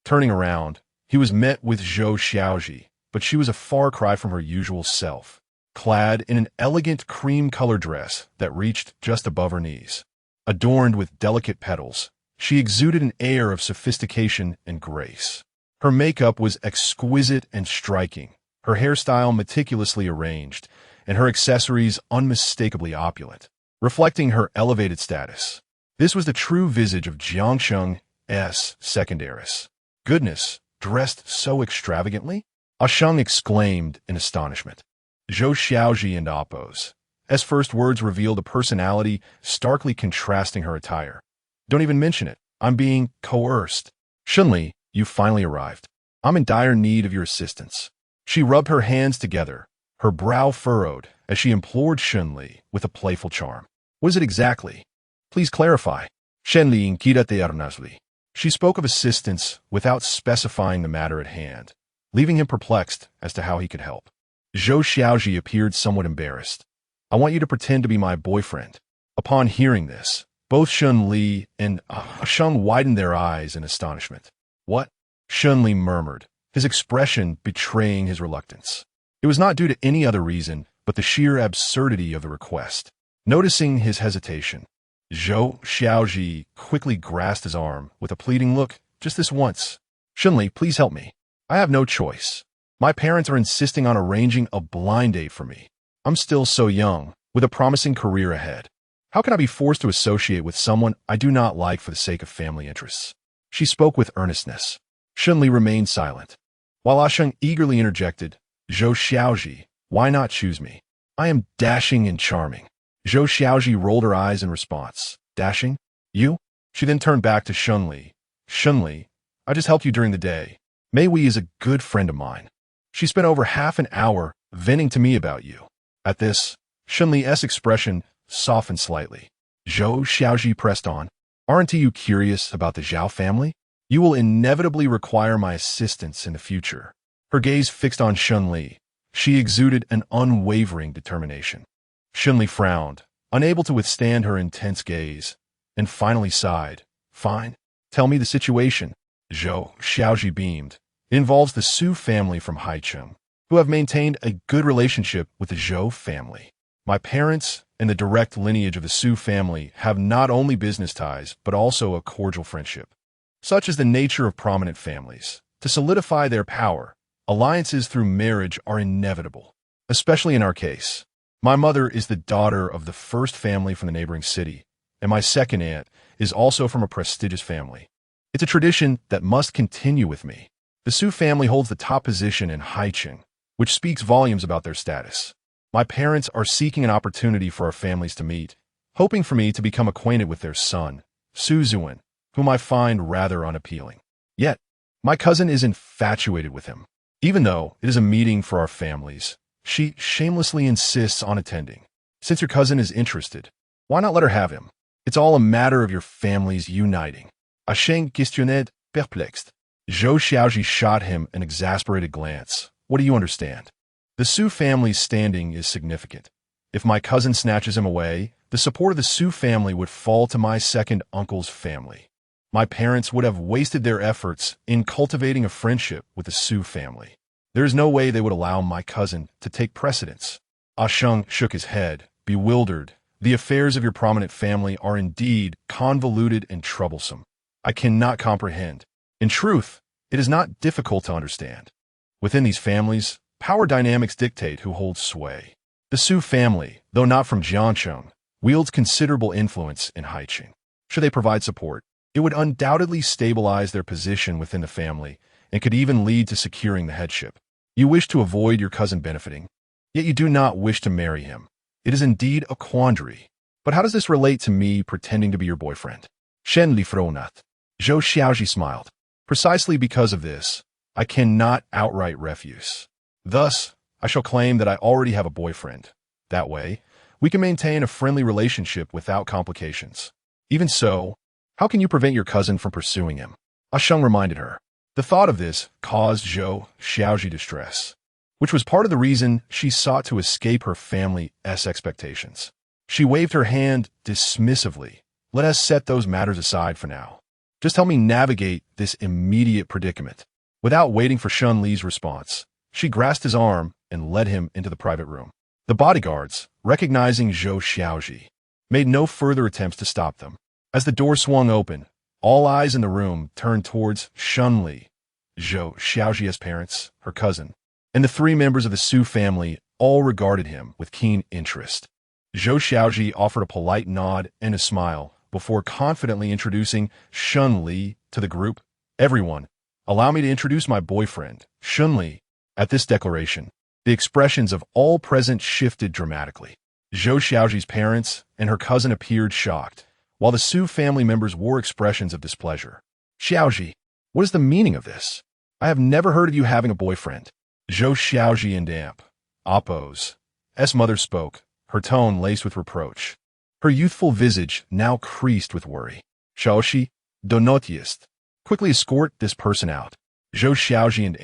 S1: Turning around, he was met with Zhou Xiaoji, but she was a far cry from her usual self, clad in an elegant cream-colored dress that reached just above her knees. Adorned with delicate petals, she exuded an air of sophistication and grace. Her makeup was exquisite and striking, her hairstyle meticulously arranged, and her accessories unmistakably opulent, reflecting her elevated status. This was the true visage of Jiangsheng's secondaris. Goodness, dressed so extravagantly? Ah Sheng exclaimed in astonishment. Zhou Xiaoji and Oppos. As first words revealed a personality starkly contrasting her attire. Don't even mention it. I'm being coerced. Shen Li, you finally arrived. I'm in dire need of your assistance. She rubbed her hands together, her brow furrowed, as she implored Shen Li with a playful charm. What is it exactly? Please clarify. Shen Li inquírate earnestly. She spoke of assistance without specifying the matter at hand, leaving him perplexed as to how he could help. Zhou Xiaoji appeared somewhat embarrassed. I want you to pretend to be my boyfriend. Upon hearing this, both Shen Li and Ah Sheng widened their eyes in astonishment. What? Shen Li murmured, his expression betraying his reluctance. It was not due to any other reason but the sheer absurdity of the request. Noticing his hesitation, Zhou Xiaoji quickly grasped his arm with a pleading look, just this once. Shen Li, please help me. I have no choice. My parents are insisting on arranging a blind date for me. I'm still so young, with a promising career ahead. How can I be forced to associate with someone I do not like for the sake of family interests? She spoke with earnestness. Shen Li remained silent. While Ah Sheng eagerly interjected, Zhou Xiaoji, why not choose me? I am dashing and charming. Zhou Xiaoji rolled her eyes in response. Dashing? You? She then turned back to Shen Li. Shen Li, I just helped you during the day. Mei Wei is a good friend of mine. She spent over half an hour venting to me about you. At this, Shen Li's expression softened slightly. Zhou Xiaoji pressed on. Aren't you curious about the Zhao family? You will inevitably require my assistance in the future. Her gaze fixed on Shen Li. She exuded an unwavering determination. Shen Li frowned, unable to withstand her intense gaze, and finally sighed. Fine. Tell me the situation. Zhou Xiaoji beamed. It involves the Su family from Haicheng, who have maintained a good relationship with the Zhou family. My parents and the direct lineage of the Su family have not only business ties, but also a cordial friendship. Such is the nature of prominent families. To solidify their power, alliances through marriage are inevitable, especially in our case. My mother is the daughter of the first family from the neighboring city, and my second aunt is also from a prestigious family. It's a tradition that must continue with me. The Su family holds the top position in Haicheng, which speaks volumes about their status. My parents are seeking an opportunity for our families to meet, hoping for me to become acquainted with their son, Su Zuan, whom I find rather unappealing. Yet, my cousin is infatuated with him. Even though it is a meeting for our families, she shamelessly insists on attending. Since your cousin is interested, why not let her have him? It's all a matter of your families uniting. Asheng questionnait, perplexed. Zhou Xiaoji shot him an exasperated glance. What do you understand? The Su family's standing is significant. If my cousin snatches him away, the support of the Su family would fall to my second uncle's family. My parents would have wasted their efforts in cultivating a friendship with the Su family. There is no way they would allow my cousin to take precedence. Asheng shook his head, bewildered. The affairs of your prominent family are indeed convoluted and troublesome. I cannot comprehend. In truth, it is not difficult to understand. Within these families, power dynamics dictate who holds sway. The Su family, though not from Jiangcheng, wields considerable influence in Haicheng. Should they provide support, it would undoubtedly stabilize their position within the family and could even lead to securing the headship. You wish to avoid your cousin benefiting, yet you do not wish to marry him. It is indeed a quandary. But how does this relate to me pretending to be your boyfriend? Shen Li fronat. Zhou Xiaoji smiled. Precisely because of this, I cannot outright refuse. Thus, I shall claim that I already have a boyfriend. That way, we can maintain a friendly relationship without complications. Even so, how can you prevent your cousin from pursuing him? Asheng reminded her. The thought of this caused Zhou Xiaoji distress, which was part of the reason she sought to escape her family's expectations. She waved her hand dismissively. Let us set those matters aside for now. Just help me navigate this immediate predicament. Without waiting for Shen Li's response, she grasped his arm and led him into the private room. The bodyguards, recognizing Zhou Xiaoji, made no further attempts to stop them. As the door swung open, all eyes in the room turned towards Shen Li, Zhou Xiaoji's parents, her cousin, and the three members of the Su family all regarded him with keen interest. Zhou Xiaoji offered a polite nod and a smile before confidently introducing Shen Li to the group. Everyone, allow me to introduce my boyfriend, Shen Li. At this declaration, the expressions of all present shifted dramatically. Zhou Xiaoji's parents and her cousin appeared shocked, while the Su family members wore expressions of displeasure. Xiaoji, what is the meaning of this? I have never heard of you having a boyfriend. Zhou Xiaoji and Amp, Appo's mother spoke, her tone laced with reproach. Her youthful visage now creased with worry. Xiaoxi, do notiest. Quickly escort this person out. Zhou Xiaoji and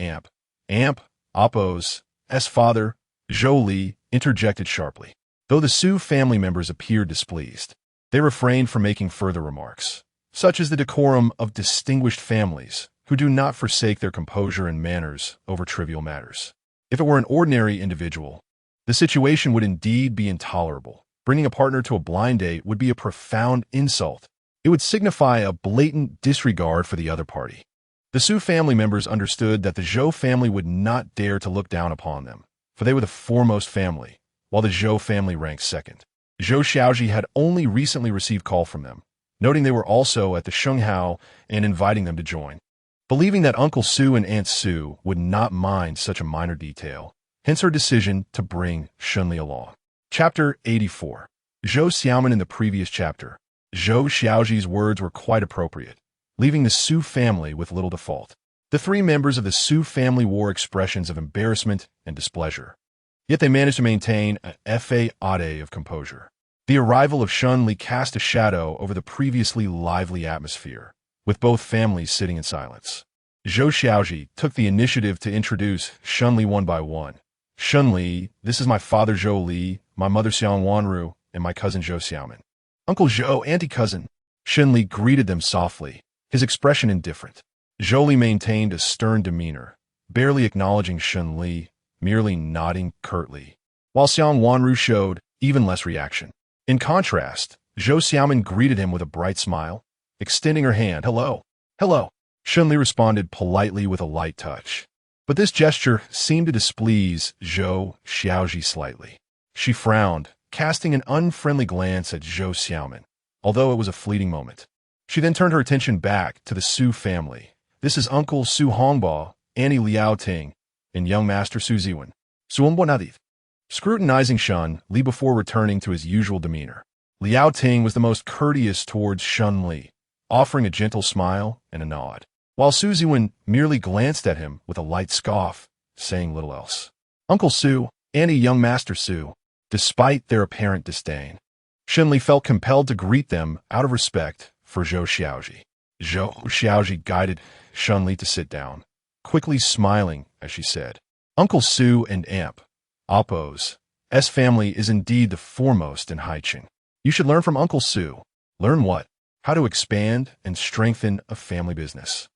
S1: Amp, Appo's father, Zhou Li, interjected sharply. Though the Su family members appeared displeased, they refrained from making further remarks. Such is the decorum of distinguished families who do not forsake their composure and manners over trivial matters. If it were an ordinary individual, the situation would indeed be intolerable. Bringing a partner to a blind date would be a profound insult. It would signify a blatant disregard for the other party. The Su family members understood that the Zhou family would not dare to look down upon them, for they were the foremost family, while the Zhou family ranked second. Zhou Xiaoji had only recently received call from them, noting they were also at the Shenghao and inviting them to join. Believing that Uncle Su and Aunt Su would not mind such a minor detail, hence her decision to bring Shen Li along. Chapter 84. Zhou Xiaoman. In the previous chapter, Zhou Xiaoji's words were quite appropriate, leaving the Su family with little default. The three members of the Su family wore expressions of embarrassment and displeasure, yet they managed to maintain a fade of composure. The arrival of Shen Li cast a shadow over the previously lively atmosphere, with both families sitting in silence. Zhou Xiaoji took the initiative to introduce Shen Li one by one. Shen Li, this is my father Zhou Li, my mother Xiang Wanru, and my cousin Zhou Xiaomin. Uncle Zhou, auntie cousin. Shen Li greeted them softly, his expression indifferent. Zhou Li maintained a stern demeanor, barely acknowledging Shen Li, merely nodding curtly, while Xiang Wanru showed even less reaction. In contrast, Zhou Xiaomin greeted him with a bright smile, extending her hand. Hello. Hello. Shen Li responded politely with a light touch. But this gesture seemed to displease Zhou Xiaoji slightly. She frowned, casting an unfriendly glance at Zhou Xiaomin, although it was a fleeting moment. She then turned her attention back to the Su family. This is Uncle Su Hongbo, Annie Liao Ting, and young Master Su Ziwen. Suombonadith. Scrutinizing Shen Li before returning to his usual demeanor. Liao Ting was the most courteous towards Shen Li, offering a gentle smile and a nod, while Su Ziwen merely glanced at him with a light scoff, saying little else. Uncle Su, Annie young Master Su, despite their apparent disdain. Shen Li felt compelled to greet them out of respect for Zhou Xiaoji. Zhou Xiaoji guided Shen Li to sit down, quickly smiling as she said, Uncle Su and Amp, Appo's family is indeed the foremost in Haiqing. You should learn from Uncle Su. Learn what? How to expand and strengthen a family business.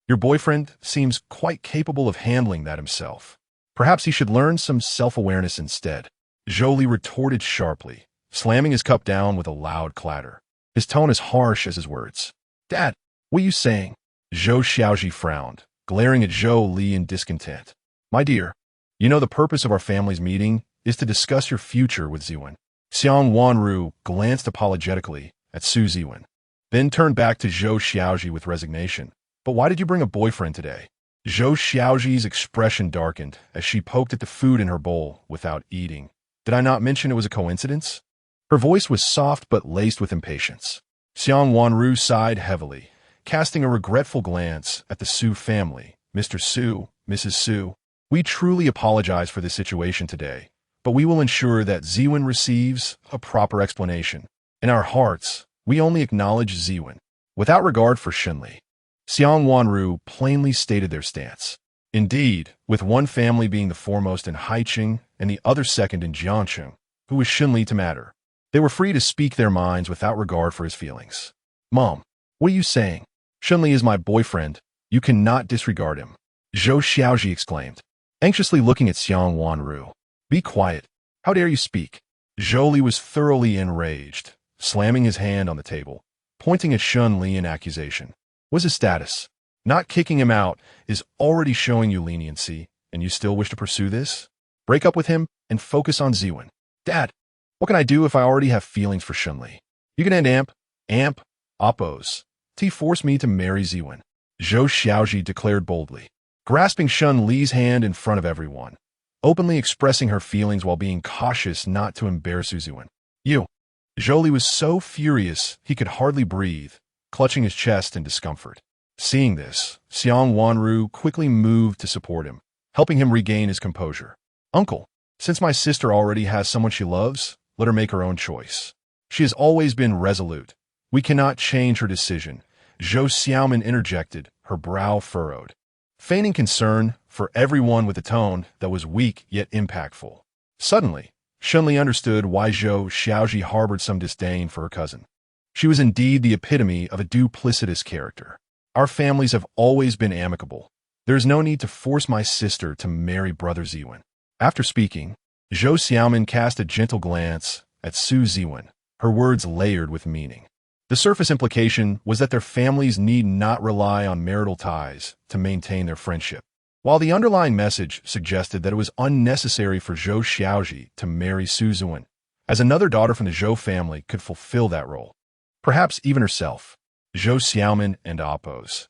S1: Your boyfriend seems quite capable of handling that himself. Perhaps he should learn some self-awareness instead. Zhou Li retorted sharply, slamming his cup down with a loud clatter. His tone as harsh as his words. Dad, what are you saying? Zhou Xiaoji frowned, glaring at Zhou Li in discontent. My dear, you know the purpose of our family's meeting is to discuss your future with Ziwen. Xiang Wanru glanced apologetically at Su Ziwen, then turned back to Zhou Xiaoji with resignation. But why did you bring a boyfriend today? Zhou Xiaoji's expression darkened as she poked at the food in her bowl without eating. Did I not mention it was a coincidence? Her voice was soft but laced with impatience. Xiang Wanru sighed heavily, casting a regretful glance at the Su family. Mr. Su, Mrs. Su, we truly apologize for this situation today, but we will ensure that Ziwen receives a proper explanation. In our hearts, we only acknowledge Ziwen, without regard for Shen Li. Xiang Wanru plainly stated their stance. Indeed, with one family being the foremost in Haiqing and the other second in Jiangcheng, who was Shen Li to matter, they were free to speak their minds without regard for his feelings. Mom, what are you saying? Shen Li is my boyfriend. You cannot disregard him. Zhou Xiaoji exclaimed, anxiously looking at Xiang Wanru. Be quiet. How dare you speak? Zhou Li was thoroughly enraged, slamming his hand on the table, pointing at Shen Li in accusation. What's his status? Not kicking him out is already showing you leniency, and you still wish to pursue this? Break up with him and focus on Ziwen. Dad, what can I do if I already have feelings for Shen Li? You can end Amp, Oppos. T forced me to marry Ziwen. Zhou Xiaoji declared boldly, grasping Shen Li's hand in front of everyone, openly expressing her feelings while being cautious not to embarrass Ziwen. You. Zhou Li was so furious he could hardly breathe, clutching his chest in discomfort. Seeing this, Xiang Wanru quickly moved to support him, helping him regain his composure. Uncle, since my sister already has someone she loves, let her make her own choice. She has always been resolute. We cannot change her decision. Zhou Xiaomin interjected, her brow furrowed, feigning concern for everyone with a tone that was weak yet impactful. Suddenly, Shen Li understood why Zhou Xiaoji harbored some disdain for her cousin. She was indeed the epitome of a duplicitous character. Our families have always been amicable. There is no need to force my sister to marry brother Ziwen. After speaking, Zhou Xiaomin cast a gentle glance at Su Ziwen, her words layered with meaning. The surface implication was that their families need not rely on marital ties to maintain their friendship, while the underlying message suggested that it was unnecessary for Zhou Xiaoji to marry Su Ziwen, as another daughter from the Zhou family could fulfill that role. Perhaps even herself. Zhou Xiaomin and Appo's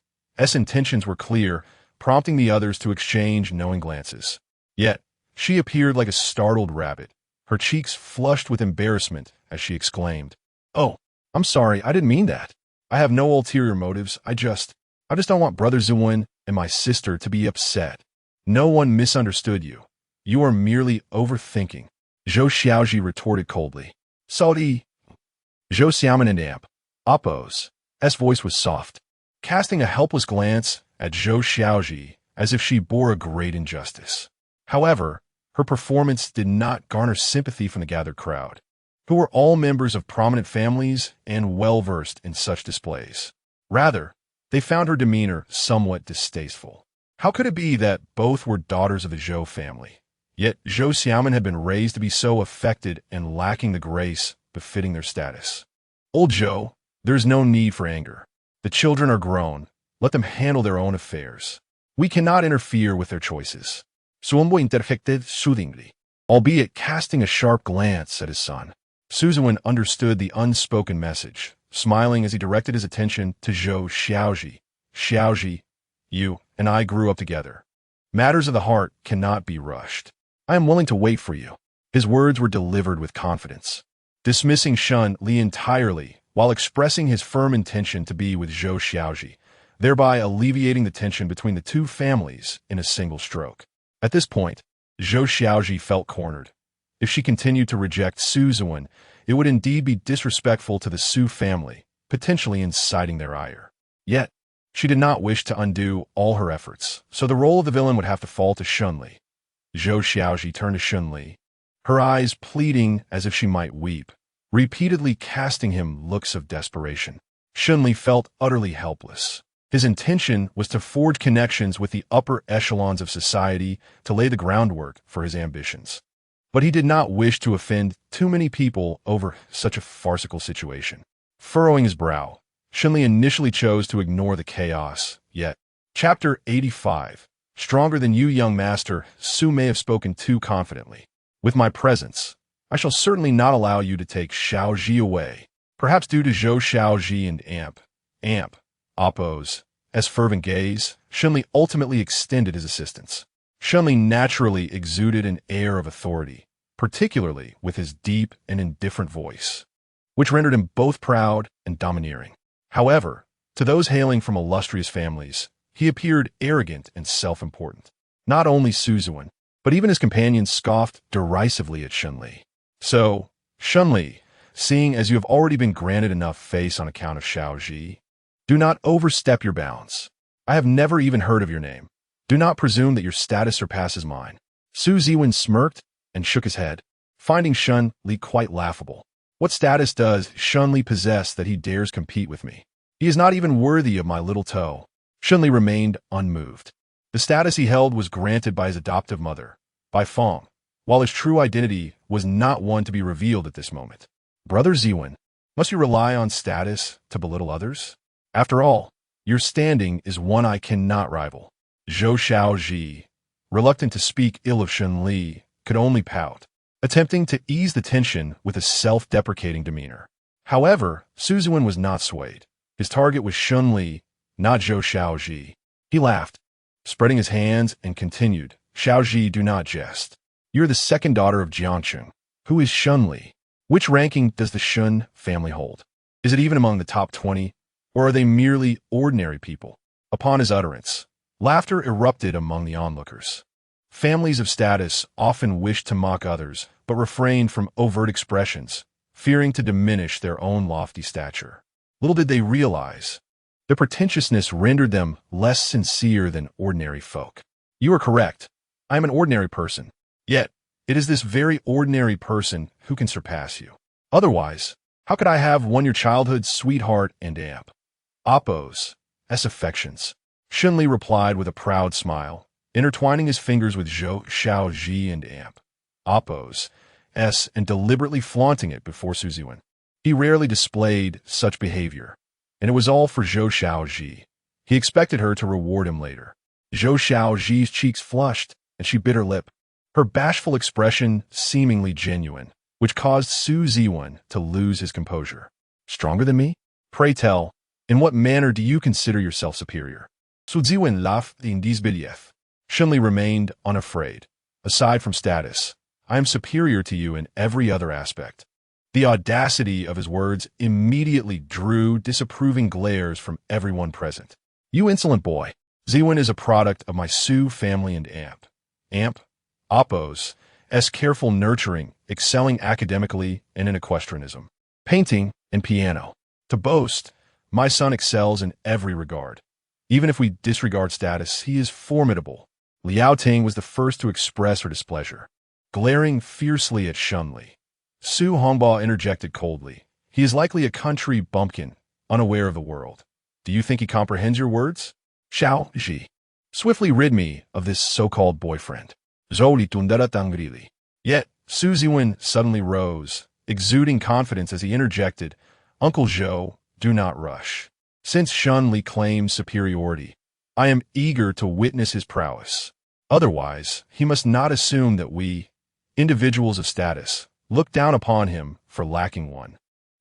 S1: intentions were clear, prompting the others to exchange knowing glances. Yet, she appeared like a startled rabbit, her cheeks flushed with embarrassment as she exclaimed, Oh, I'm sorry, I didn't mean that. I have no ulterior motives, I just don't want Brother Ziwen and my sister to be upset. No one misunderstood you. You are merely overthinking. Zhou Xiaoji retorted coldly. Saudi. Zhou Xiaomin and Amp, Appo's voice was soft. casting a helpless glance at Zhou Xiaoji as if she bore a great injustice. However, her performance did not garner sympathy from the gathered crowd, who were all members of prominent families and well-versed in such displays. Rather, they found her demeanor somewhat distasteful. How could it be that both were daughters of the Zhou family? Yet Zhou Xiaoman had been raised to be so affected and lacking the grace befitting their status. Old Zhou, there is no need for anger. The children are grown. Let them handle their own affairs. We cannot interfere with their choices. Suombo interjected soothingly, albeit casting a sharp glance at his son. Suzuan understood the unspoken message, smiling as he directed his attention to Zhou Xiaoji. Xiaoji, you and I grew up together. Matters of the heart cannot be rushed. I am willing to wait for you. His words were delivered with confidence, dismissing Shen Li entirely while expressing his firm intention to be with Zhou Xiaoji, thereby alleviating the tension between the two families in a single stroke. At this point, Zhou Xiaoji felt cornered. If she continued to reject Suzuan, it would indeed be disrespectful to the Su family, potentially inciting their ire. Yet, she did not wish to undo all her efforts, so the role of the villain would have to fall to Shen Li. Zhou Xiaoji turned to Shen Li, her eyes pleading as if she might weep, repeatedly casting him looks of desperation. Shen Li felt utterly helpless. His intention was to forge connections with the upper echelons of society to lay the groundwork for his ambitions. But he did not wish to offend too many people over such a farcical situation. Furrowing his brow, Shen Li initially chose to ignore the chaos, yet. Chapter 85. Stronger than you, young master. Su may have spoken too confidently. With my presence, I shall certainly not allow you to take Xiaoji away. Perhaps due to Zhou Xiaoji and Amp, Oppo's fervent gaze, Shen Li ultimately extended his assistance. Shen Li naturally exuded an air of authority, particularly with his deep and indifferent voice, which rendered him both proud and domineering. However, to those hailing from illustrious families, he appeared arrogant and self-important. Not only Suzuan, but even his companions scoffed derisively at Shen Li. So, Shen Li, seeing as you have already been granted enough face on account of Xiaoji, do not overstep your bounds. I have never even heard of your name. Do not presume that your status surpasses mine. Su Ziwen smirked and shook his head, finding Shen Li quite laughable. What status does Shen Li possess that he dares compete with me? He is not even worthy of my little toe. Shen Li remained unmoved. The status he held was granted by his adoptive mother, by Fong, while his true identity was not one to be revealed at this moment. Brother Ziwen, must you rely on status to belittle others? After all, your standing is one I cannot rival. Zhou Xiaoji, reluctant to speak ill of Shen Li, could only pout, attempting to ease the tension with a self-deprecating demeanor. However, Suzuan was not swayed. His target was Shen Li, not Zhou Xiaoji. He laughed, spreading his hands, and continued, Xiaoji, do not jest. You are the second daughter of Jiangcheng. Who is Shen Li? Which ranking does the Shen family hold? Is it even among the top 20, or are they merely ordinary people? Upon his utterance, laughter erupted among the onlookers. Families of status often wished to mock others, but refrained from overt expressions, fearing to diminish their own lofty stature. Little did they realize, their pretentiousness rendered them less sincere than ordinary folk. You are correct. I am an ordinary person. Yet, it is this very ordinary person who can surpass you. Otherwise, how could I have won your childhood's sweetheart and Oppo's affections? Shen Li replied with a proud smile, intertwining his fingers with Zhou Xiaoji and Oppo's and deliberately flaunting it before Suzuan. He rarely displayed such behavior, and it was all for Zhou Xiaoji. He expected her to reward him later. Zhou Xiaoji's cheeks flushed, and she bit her lip, her bashful expression seemingly genuine, which caused Su Ziwen to lose his composure. Stronger than me? Pray tell, in what manner do you consider yourself superior? Su Ziwen laughed in disbelief. Shen Li remained unafraid. Aside from status, I am superior to you in every other aspect. The audacity of his words immediately drew disapproving glares from everyone present. You insolent boy. Ziwen is a product of my Su family and Oppo's careful nurturing, excelling academically and in equestrianism, painting, and piano. To boast, My son excels in every regard. Even if we disregard status, he is formidable. Liao Ting was the first to express her displeasure, glaring fiercely at Shen Li. Su Hongba interjected coldly. He is likely a country bumpkin, unaware of the world. Do you think he comprehends your words? Xiao Ji. Swiftly rid me of this so-called boyfriend. Zhou tundera tangrili. Yet, Su Ziwen suddenly rose, exuding confidence as he interjected, Uncle Zhou, do not rush. Since Shen Li claims superiority, I am eager to witness his prowess. Otherwise, he must not assume that we, individuals of status, look down upon him for lacking one.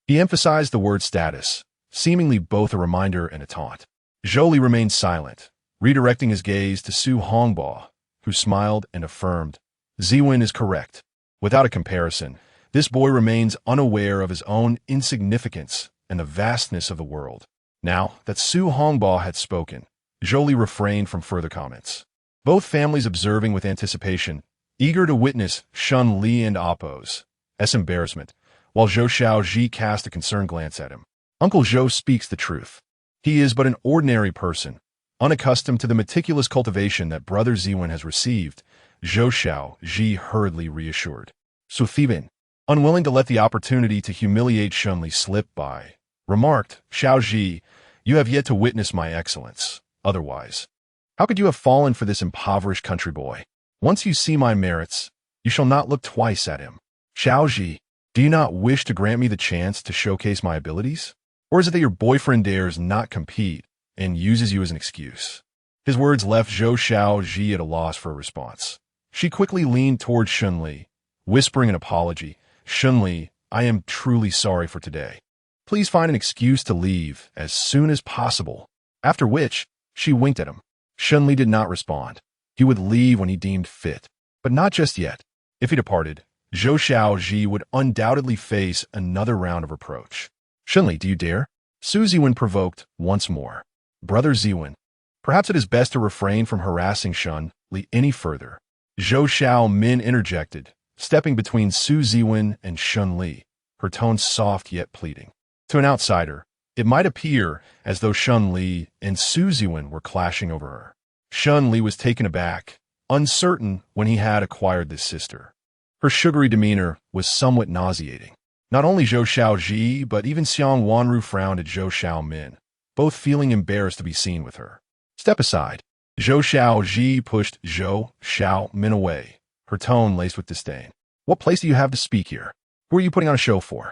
S1: He emphasized the word status, seemingly both a reminder and a taunt. Zhou Li remained silent, redirecting his gaze to Su Hongba, who smiled and affirmed, Ziwen is correct. Without a comparison, this boy remains unaware of his own insignificance and the vastness of the world. Now that Su Hongba had spoken, Zhou Li refrained from further comments. Both families observing with anticipation, eager to witness Shen Li and Appo's embarrassment, while Zhou Xiaoji cast a concerned glance at him. Uncle Zhou speaks the truth. He is but an ordinary person, unaccustomed to the meticulous cultivation that Brother Ziwen has received, Zhou Xiaoji hurriedly reassured. Su Thibin, unwilling to let the opportunity to humiliate Shen Li slip by, remarked, Xiaoji, you have yet to witness my excellence. Otherwise, how could you have fallen for this impoverished country boy? Once you see my merits, you shall not look twice at him. Xiaoji, do you not wish to grant me the chance to showcase my abilities? Or is it that your boyfriend dares not compete and uses you as an excuse? His words left Zhou Xiaoji at a loss for a response. She quickly leaned toward Shen Li, whispering an apology. Shen Li, I am truly sorry for today. Please find an excuse to leave as soon as possible. After which, she winked at him. Shen Li did not respond. He would leave when he deemed fit, but not just yet. If he departed, Zhou Xiaoji would undoubtedly face another round of reproach. Shen Li, do you dare? Su Ziwen provoked once more. Brother Ziwen, perhaps it is best to refrain from harassing Shen Li any further. Zhou Xiaomin interjected, stepping between Su Ziwen and Shen Li, her tone soft yet pleading. To an outsider, it might appear as though Shen Li and Su Ziwen were clashing over her. Shen Li was taken aback, uncertain when he had acquired this sister. Her sugary demeanor was somewhat nauseating. Not only Zhou Xiaoji, but even Xiang Wanru frowned at Zhou Xiaomin, both feeling embarrassed to be seen with her. Step aside. Zhou Xiaoji pushed Zhou Xiaomin away, her tone laced with disdain. What place do you have to speak here? Who are you putting on a show for?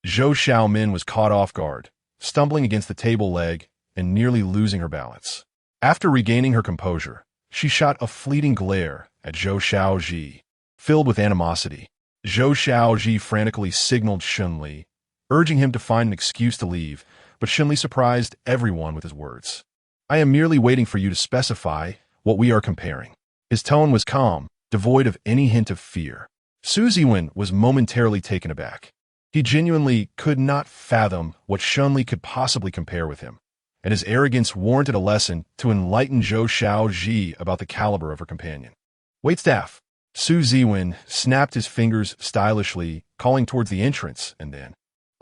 S1: Zhou Xiaomin was caught off guard, stumbling against the table leg and nearly losing her balance. After regaining her composure, she shot a fleeting glare at Zhou Xiaoji. Filled with animosity, Zhou Xiaoji frantically signaled Shen Li, urging him to find an excuse to leave, but Shen Li surprised everyone with his words. I am merely waiting for you to specify what we are comparing. His tone was calm, devoid of any hint of fear. Su Ziwen was momentarily taken aback. He genuinely could not fathom what Shen Li could possibly compare with him, and his arrogance warranted a lesson to enlighten Zhou Xiaoji about the caliber of her companion. Waitstaff. Su Ziwen snapped his fingers stylishly, calling towards the entrance, and then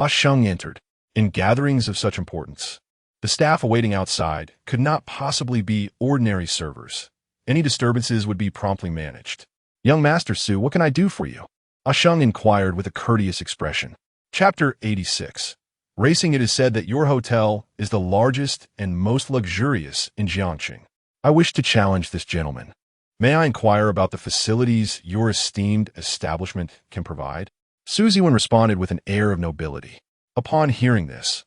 S1: Sheng entered. In gatherings of such importance, the staff awaiting outside could not possibly be ordinary servers. Any disturbances would be promptly managed. Young Master Su, what can I do for you? Sheng inquired with a courteous expression. Chapter 86. Racing. It is said that your hotel is the largest and most luxurious in Jiangqing. I wish to challenge this gentleman. May I inquire about the facilities your esteemed establishment can provide? Su Ziwen responded with an air of nobility. Upon hearing this,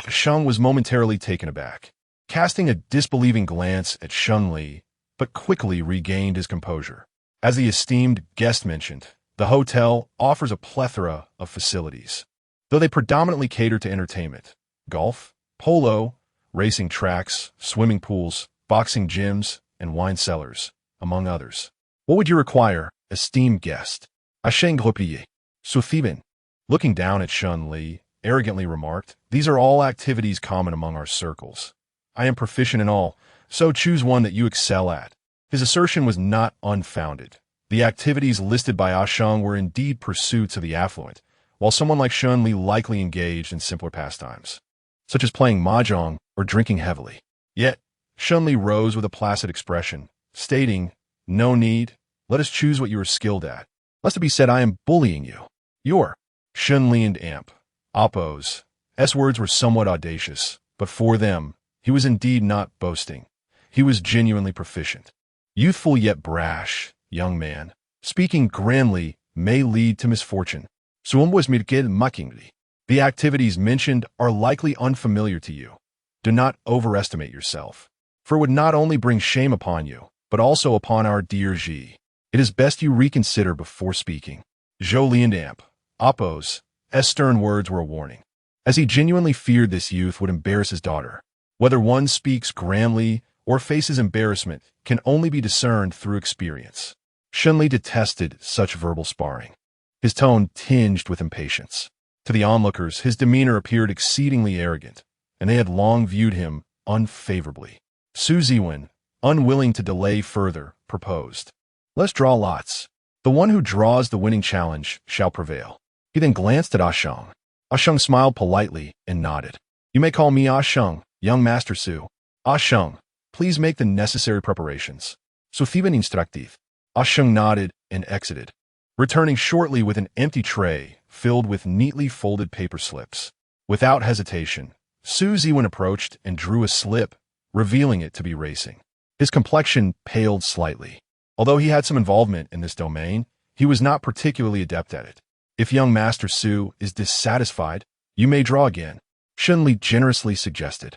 S1: Sheng was momentarily taken aback, casting a disbelieving glance at Shen Li, but quickly regained his composure. As the esteemed guest mentioned, the hotel offers a plethora of facilities, though they predominantly cater to entertainment, golf, polo, racing tracks, swimming pools, boxing gyms, and wine cellars, among others. What would you require, esteemed guest? Sheng replié. Suthibin, looking down at Shen Li, arrogantly remarked, these are all activities common among our circles. I am proficient in all, so choose one that you excel at. His assertion was not unfounded. The activities listed by Sheng were indeed pursuits of the affluent, while someone like Shen Li likely engaged in simpler pastimes. such as playing mahjong or drinking heavily. Yet, Shen Li rose with a placid expression, stating, "No need. Let us choose what you are skilled at. Lest it be said I am bullying you." Your Shen Li and Amp. Oppo's words were somewhat audacious, but for them, he was indeed not boasting. He was genuinely proficient. Youthful yet brash, young man, speaking grandly may lead to misfortune. The activities mentioned are likely unfamiliar to you. Do not overestimate yourself, for it would not only bring shame upon you, but also upon our dear Ji. It is best you reconsider before speaking. Zhou Li and Amp. Oppo's stern words were a warning, as he genuinely feared this youth would embarrass his daughter. Whether one speaks grandly or faces embarrassment can only be discerned through experience. Shen Li detested such verbal sparring, his tone tinged with impatience. To the onlookers, his demeanor appeared exceedingly arrogant, and they had long viewed him unfavorably. Su Ziwen, unwilling to delay further, proposed, "Let's draw lots. The one who draws the winning challenge shall prevail." He then glanced at Sheng. Sheng smiled politely and nodded. "You may call me Sheng, young Master Su." Sheng, please make the necessary preparations. Suthiban instructive. Sheng nodded and exited, returning shortly with an empty tray filled with neatly folded paper slips. Without hesitation, Su Ziwen approached and drew a slip, revealing it to be racing. His complexion paled slightly. Although he had some involvement in this domain, he was not particularly adept at it. "If young Master Su is dissatisfied, you may draw again," Shen Li generously suggested,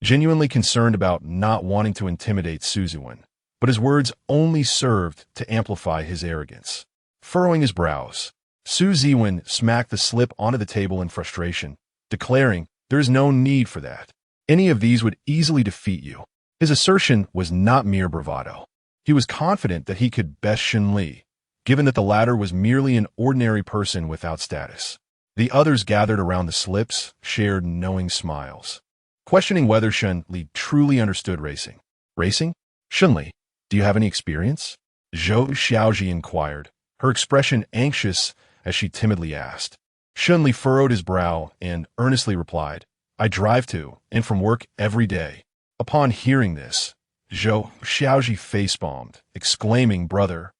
S1: genuinely concerned about not wanting to intimidate Su Ziwen, but his words only served to amplify his arrogance. Furrowing his brows, Su Ziwen smacked the slip onto the table in frustration, declaring, "There is no need for that. Any of these would easily defeat you." His assertion was not mere bravado. He was confident that he could best Shen Li, given that the latter was merely an ordinary person without status. The others gathered around the slips shared knowing smiles, questioning whether Shen Li truly understood racing. "Racing? Shen Li, do you have any experience?" Zhou Xiaoji inquired, her expression anxious as she timidly asked. Shen Li furrowed his brow and earnestly replied, "I drive to and from work every day." Upon hearing this, Zhou Xiaoji facepalmed, exclaiming, "Brother,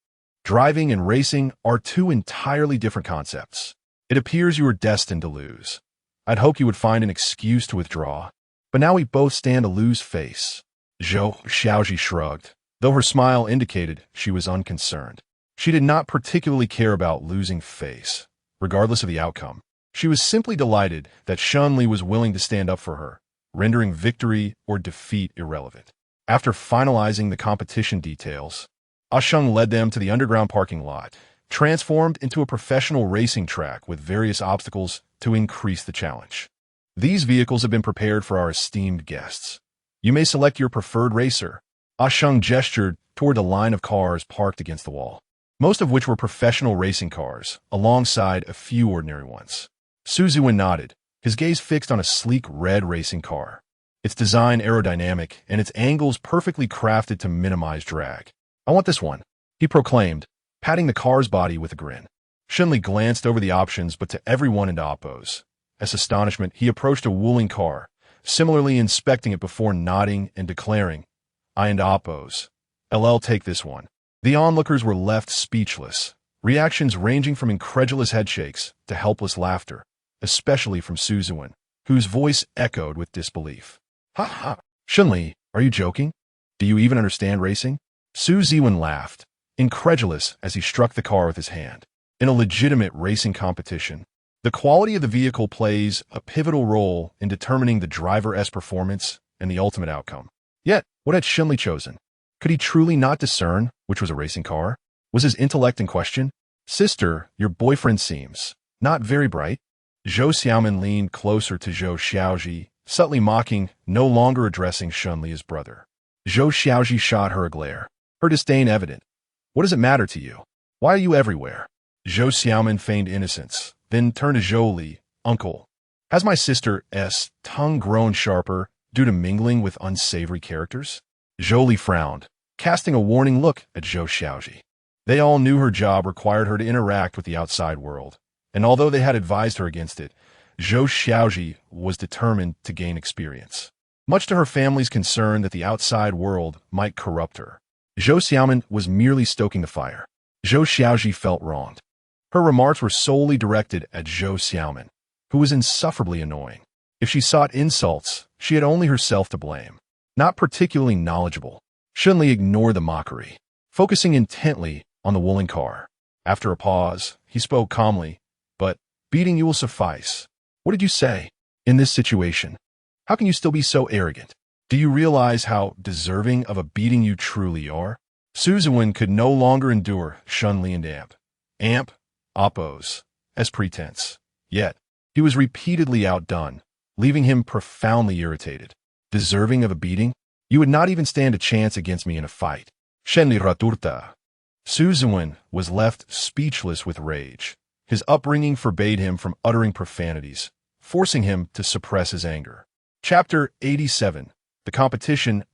S1: driving and racing are two entirely different concepts. It appears you are destined to lose. I'd hoped you would find an excuse to withdraw, but now we both stand a lose face." Zhou Xiaoji shrugged, though her smile indicated she was unconcerned. She did not particularly care about losing face, regardless of the outcome. She was simply delighted that Shen Li was willing to stand up for her, rendering victory or defeat irrelevant. After finalizing the competition details, Sheng led them to the underground parking lot, transformed into a professional racing track with various obstacles to increase the challenge. "These vehicles have been prepared for our esteemed guests. You may select your preferred racer." Sheng gestured toward the line of cars parked against the wall, most of which were professional racing cars, alongside a few ordinary ones. Su Ziwen nodded, his gaze fixed on a sleek red racing car, its design aerodynamic and its angles perfectly crafted to minimize drag. "I want this one," he proclaimed, patting the car's body with a grin. Shen Li glanced over the options, but to everyone in Oppo's astonishment, he approached a Wuling car, similarly inspecting it before nodding and declaring, "I and Oppo's. LL take this one." The onlookers were left speechless, reactions ranging from incredulous headshakes to helpless laughter, especially from Su Ziwen, whose voice echoed with disbelief. "Ha ha! Shen Li, are you joking? Do you even understand racing?" Su Ziwen laughed, incredulous as he struck the car with his hand. In a legitimate racing competition, the quality of the vehicle plays a pivotal role in determining the driver's performance and the ultimate outcome. Yet, what had Shen Li chosen? Could he truly not discern which was a racing car? Was his intellect in question? "Sister, your boyfriend seems not very bright." Zhou Xiaomin leaned closer to Zhou Xiaoji, subtly mocking, no longer addressing Shen Li as brother. Zhou Xiaoji shot her a glare, her disdain evident. "What does it matter to you? Why are you everywhere?" Zhou Xiaomin feigned innocence, then turned to Zhou Li, "Uncle, has my sister's tongue grown sharper due to mingling with unsavory characters?" Zhou Li frowned, casting a warning look at Zhou Xiaoji. They all knew her job required her to interact with the outside world, and although they had advised her against it, Zhou Xiaoji was determined to gain experience, much to her family's concern that the outside world might corrupt her. Zhou Xiaoman was merely stoking the fire. Zhou Xiaoji felt wronged. Her remarks were solely directed at Zhou Xiaoman, who was insufferably annoying. If she sought insults, she had only herself to blame. Not particularly knowledgeable, Shen Li ignored the mockery, focusing intently on the woolen car. After a pause, he spoke calmly, "But beating you will suffice. What did you say? In this situation, how can you still be so arrogant? Do you realize how deserving of a beating you truly are?" Su Ziwen could no longer endure Shen Li and Amp, oppose, as pretense. Yet, he was repeatedly outdone, leaving him profoundly irritated. Deserving of a beating? You would not even stand a chance against me in a fight. Shen Li raturta. Su Ziwen was left speechless with rage. His upbringing forbade him from uttering profanities, forcing him to suppress his anger. Chapter 87. The competition,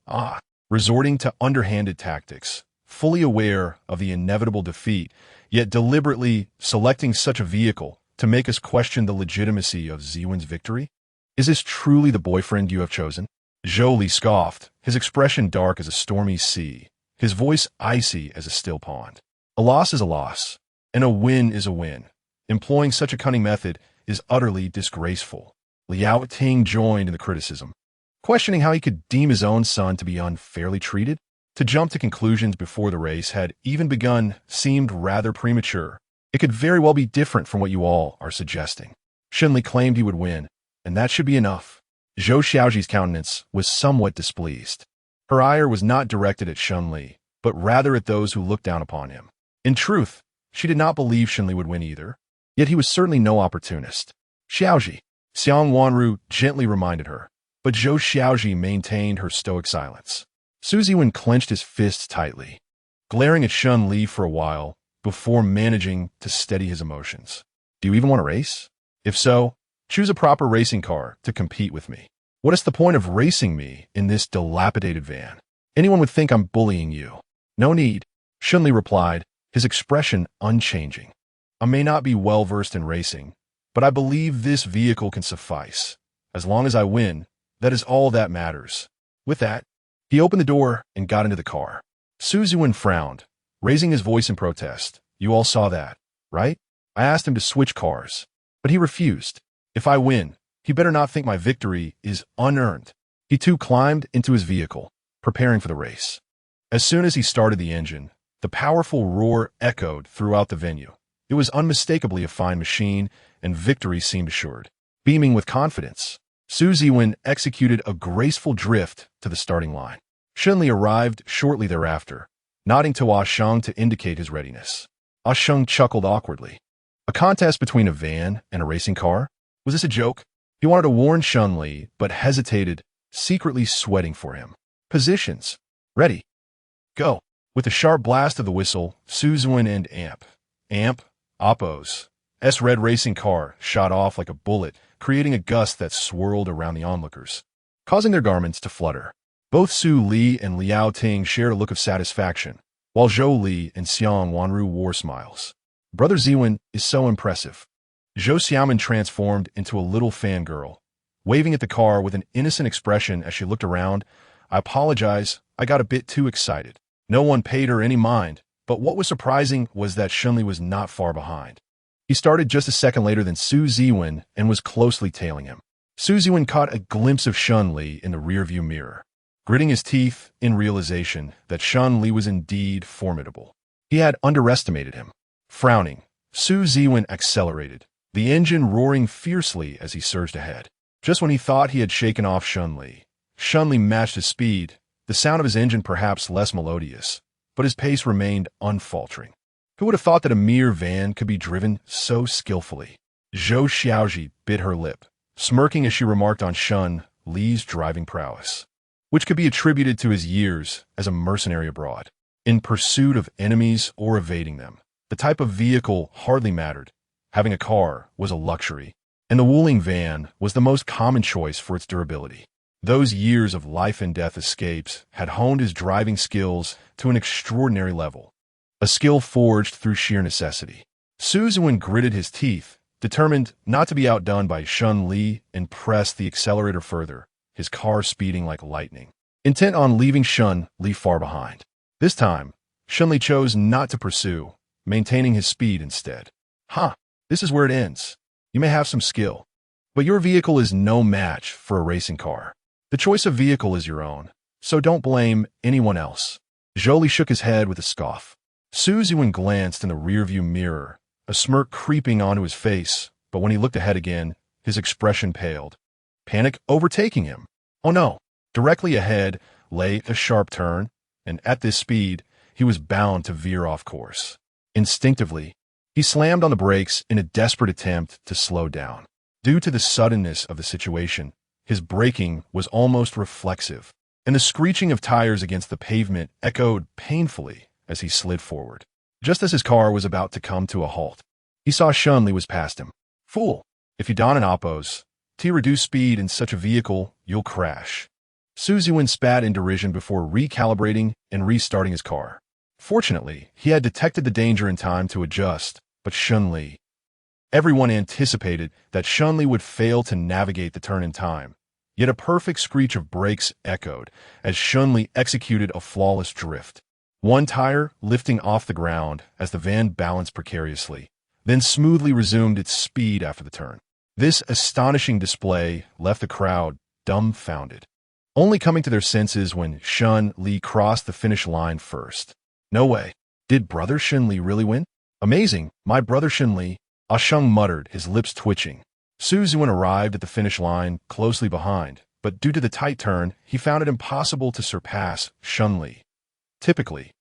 S1: resorting to underhanded tactics, fully aware of the inevitable defeat, yet deliberately selecting such a vehicle to make us question the legitimacy of Ziwen's victory? Is this truly the boyfriend you have chosen? Zhou Li scoffed, his expression dark as a stormy sea, his voice icy as a still pond. A loss is a loss, and a win is a win. Employing such a cunning method is utterly disgraceful. Liao Ting joined in the criticism, questioning how he could deem his own son to be unfairly treated. To jump to conclusions before the race had even begun seemed rather premature. It could very well be different from what you all are suggesting. Shen Li claimed he would win, and that should be enough. Zhou Xiaoji's countenance was somewhat displeased. Her ire was not directed at Shen Li, but rather at those who looked down upon him. In truth, she did not believe Shen Li would win either, yet he was certainly no opportunist. Xiaoji, Xiang Wanru gently reminded her, but Zhou Xiaoji maintained her stoic silence. Su Ziwen clenched his fists tightly, glaring at Shen Li for a while before managing to steady his emotions. Do you even want to race? If so, choose a proper racing car to compete with me. What is the point of racing me in this dilapidated van? Anyone would think I'm bullying you. No need, Shen Li replied, his expression unchanging. I may not be well versed in racing, but I believe this vehicle can suffice. As long as I win, that is all that matters. With that, he opened the door and got into the car. Su Ziwen frowned, raising his voice in protest. You all saw that, right? I asked him to switch cars, but he refused. If I win, he better not think my victory is unearned. He too climbed into his vehicle, preparing for the race. As soon as he started the engine, the powerful roar echoed throughout the venue. It was unmistakably a fine machine, and victory seemed assured. Beaming with confidence, Su Ziwen executed a graceful drift to the starting line. Shen Li arrived shortly thereafter, nodding to Ah Sheng to indicate his readiness. Ah Sheng chuckled awkwardly. A contest between a van and a racing car? Was this a joke? He wanted to warn Shen Li, but hesitated, secretly sweating for him. Positions. Ready. Go. With a sharp blast of the whistle, Su Ziwen and Amp, Oppo's red racing car shot off like a bullet, creating a gust that swirled around the onlookers, causing their garments to flutter. Both Su Li and Liao Ting shared a look of satisfaction, while Zhou Li and Xiang Wanru wore smiles. Brother Ziwen is so impressive. Zhou Xiaoman transformed into a little fangirl, waving at the car with an innocent expression as she looked around. I apologize, I got a bit too excited. No one paid her any mind, but what was surprising was that Shen Li was not far behind. He started just a second later than Su Ziwen and was closely tailing him. Su Ziwen caught a glimpse of Shen Li in the rearview mirror, gritting his teeth in realization that Shen Li was indeed formidable. He had underestimated him. Frowning, Su Ziwen accelerated, the engine roaring fiercely as he surged ahead. Just when he thought he had shaken off Shen Li matched his speed, the sound of his engine perhaps less melodious, but his pace remained unfaltering. Who would have thought that a mere van could be driven so skillfully? Zhou Xiaoji bit her lip, smirking as she remarked on Shen Li's driving prowess, which could be attributed to his years as a mercenary abroad. In pursuit of enemies or evading them, the type of vehicle hardly mattered. Having a car was a luxury, and the Wuling van was the most common choice for its durability. Those years of life-and-death escapes had honed his driving skills to an extraordinary level, a skill forged through sheer necessity. Su Ziwen gritted his teeth determined not to be outdone by Shen Li, and pressed the accelerator further, his car speeding like lightning, intent on leaving Shen Li far behind. This time, Shen Li chose not to pursue, maintaining his speed instead. This is where it ends. You may have some skill, but your vehicle is no match for a racing car. The choice of vehicle is your own, so don't blame anyone else. Zhou Li shook his head with a scoff. Su Ziwen glanced in the rearview mirror, a smirk creeping onto his face, but when he looked ahead again, his expression paled. Panic overtaking him. Oh no! Directly ahead lay a sharp turn, and at this speed, he was bound to veer off course. Instinctively, he slammed on the brakes in a desperate attempt to slow down. Due to the suddenness of the situation, his braking was almost reflexive, and the screeching of tires against the pavement echoed painfully as he slid forward. Just as his car was about to come to a halt, he saw Shen Li was past him. Fool! If you don an oppos, to reduce speed in such a vehicle, you'll crash. Su Ziwen spat in derision before recalibrating and restarting his car. Fortunately, he had detected the danger in time to adjust, but Shen Li. Everyone anticipated that Shen Li would fail to navigate the turn in time, yet a perfect screech of brakes echoed as Shen Li executed a flawless drift. One tire lifting off the ground as the van balanced precariously, then smoothly resumed its speed after the turn. This astonishing display left the crowd dumbfounded, only coming to their senses when Shen Li crossed the finish line first. No way. Did brother Shen Li really win? Amazing, my brother Shen Li, Ah Sheng muttered, his lips twitching. Su Ziwen arrived at the finish line closely behind, but due to the tight turn, he found it impossible to surpass Shen Li. Typically,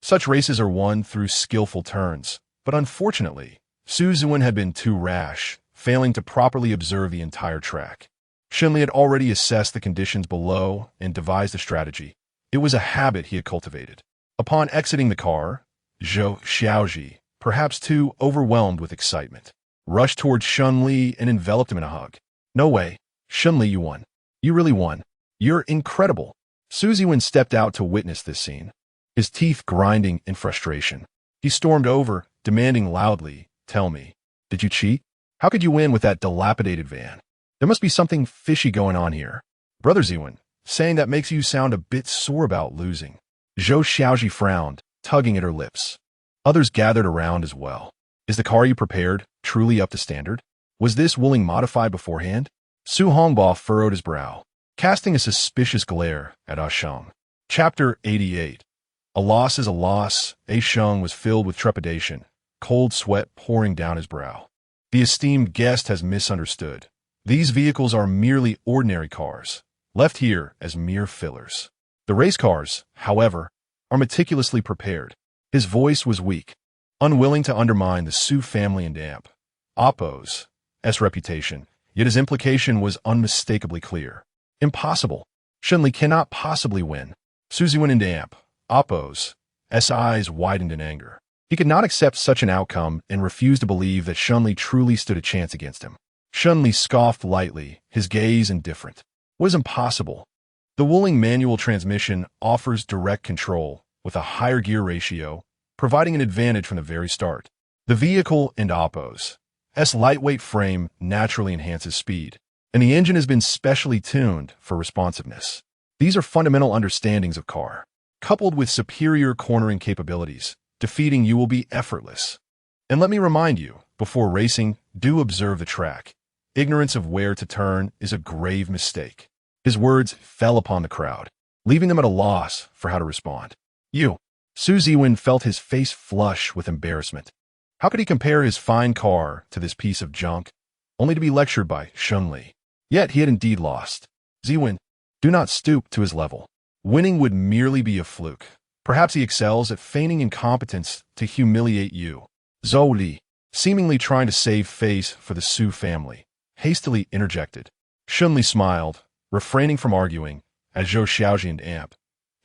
S1: such races are won through skillful turns, but unfortunately, Su Ziwen had been too rash, failing to properly observe the entire track. Shen Li had already assessed the conditions below and devised a strategy. It was a habit he had cultivated. Upon exiting the car, Zhou Xiaoji, perhaps too overwhelmed with excitement, rushed towards Shen Li and enveloped him in a hug. No way. Shen Li, you won. You really won. You're incredible. Su Ziwen stepped out to witness this scene, his teeth grinding in frustration. He stormed over, demanding loudly, "Tell me, did you cheat? How could you win with that dilapidated van? There must be something fishy going on here." Brother Ziwen, saying that makes you sound a bit sore about losing. Zhou Xiaoji frowned, tugging at her lips. Others gathered around as well. Is the car you prepared truly up to standard? Was this wooling modified beforehand? Su Hongbo furrowed his brow, casting a suspicious glare at Ah Sheng. Chapter 88. A loss is a loss. Ah Sheng was filled with trepidation, cold sweat pouring down his brow. The esteemed guest has misunderstood. These vehicles are merely ordinary cars, left here as mere fillers. The race cars, however, are meticulously prepared. His voice was weak, unwilling to undermine the Su family and Amp Oppo's reputation, yet his implication was unmistakably clear. Impossible. Shen Li cannot possibly win. Su Ziwen and Amp Oppo's eyes widened in anger. He could not accept such an outcome and refused to believe that Shen Li truly stood a chance against him. Shen Li scoffed lightly, his gaze indifferent. What is impossible? The Wuling manual transmission offers direct control, with a higher gear ratio, providing an advantage from the very start. The vehicle and Oppo's lightweight frame naturally enhances speed, and the engine has been specially tuned for responsiveness. These are fundamental understandings of car. Coupled with superior cornering capabilities, defeating you will be effortless. And let me remind you, before racing, do observe the track. Ignorance of where to turn is a grave mistake. His words fell upon the crowd, leaving them at a loss for how to respond. You. Su Ziwen felt his face flush with embarrassment. How could he compare his fine car to this piece of junk, only to be lectured by Shen Li? Yet he had indeed lost. Ziwen, do not stoop to his level. Winning would merely be a fluke. Perhaps he excels at feigning incompetence to humiliate you. Zhou Li, seemingly trying to save face for the Su family, hastily interjected. Shen Li smiled, refraining from arguing, as Zhou Xiaoji and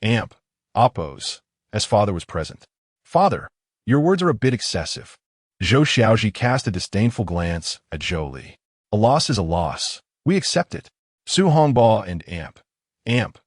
S1: Amp Oppo's father was present. Father, your words are a bit excessive. Zhou Xiaoji cast a disdainful glance at Zhou Li. A loss is a loss. We accept it. Su Hongbo and Amp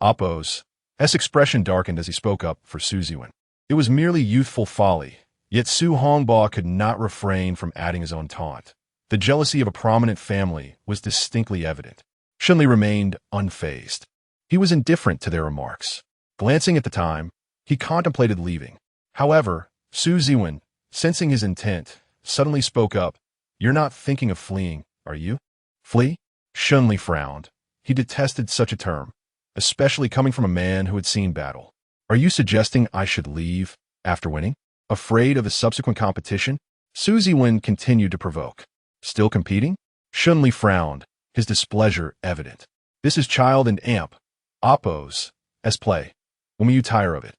S1: Oppo's expression darkened as he spoke up for Su Ziwen. It was merely youthful folly, yet Su Hongbo could not refrain from adding his own taunt. The jealousy of a prominent family was distinctly evident. Shen Li remained unfazed. He was indifferent to their remarks. Glancing at the time, he contemplated leaving. However, Su Ziwen, sensing his intent, suddenly spoke up. "You're not thinking of fleeing, are you?" "Flee?" Shen Li frowned. He detested such a term, especially coming from a man who had seen battle. "Are you suggesting I should leave after winning? Afraid of the subsequent competition?" Su Ziwen continued to provoke. "Still competing?" Shen Li frowned, his displeasure evident. "This is child and amp. Oppose, as play. When will you tire of it?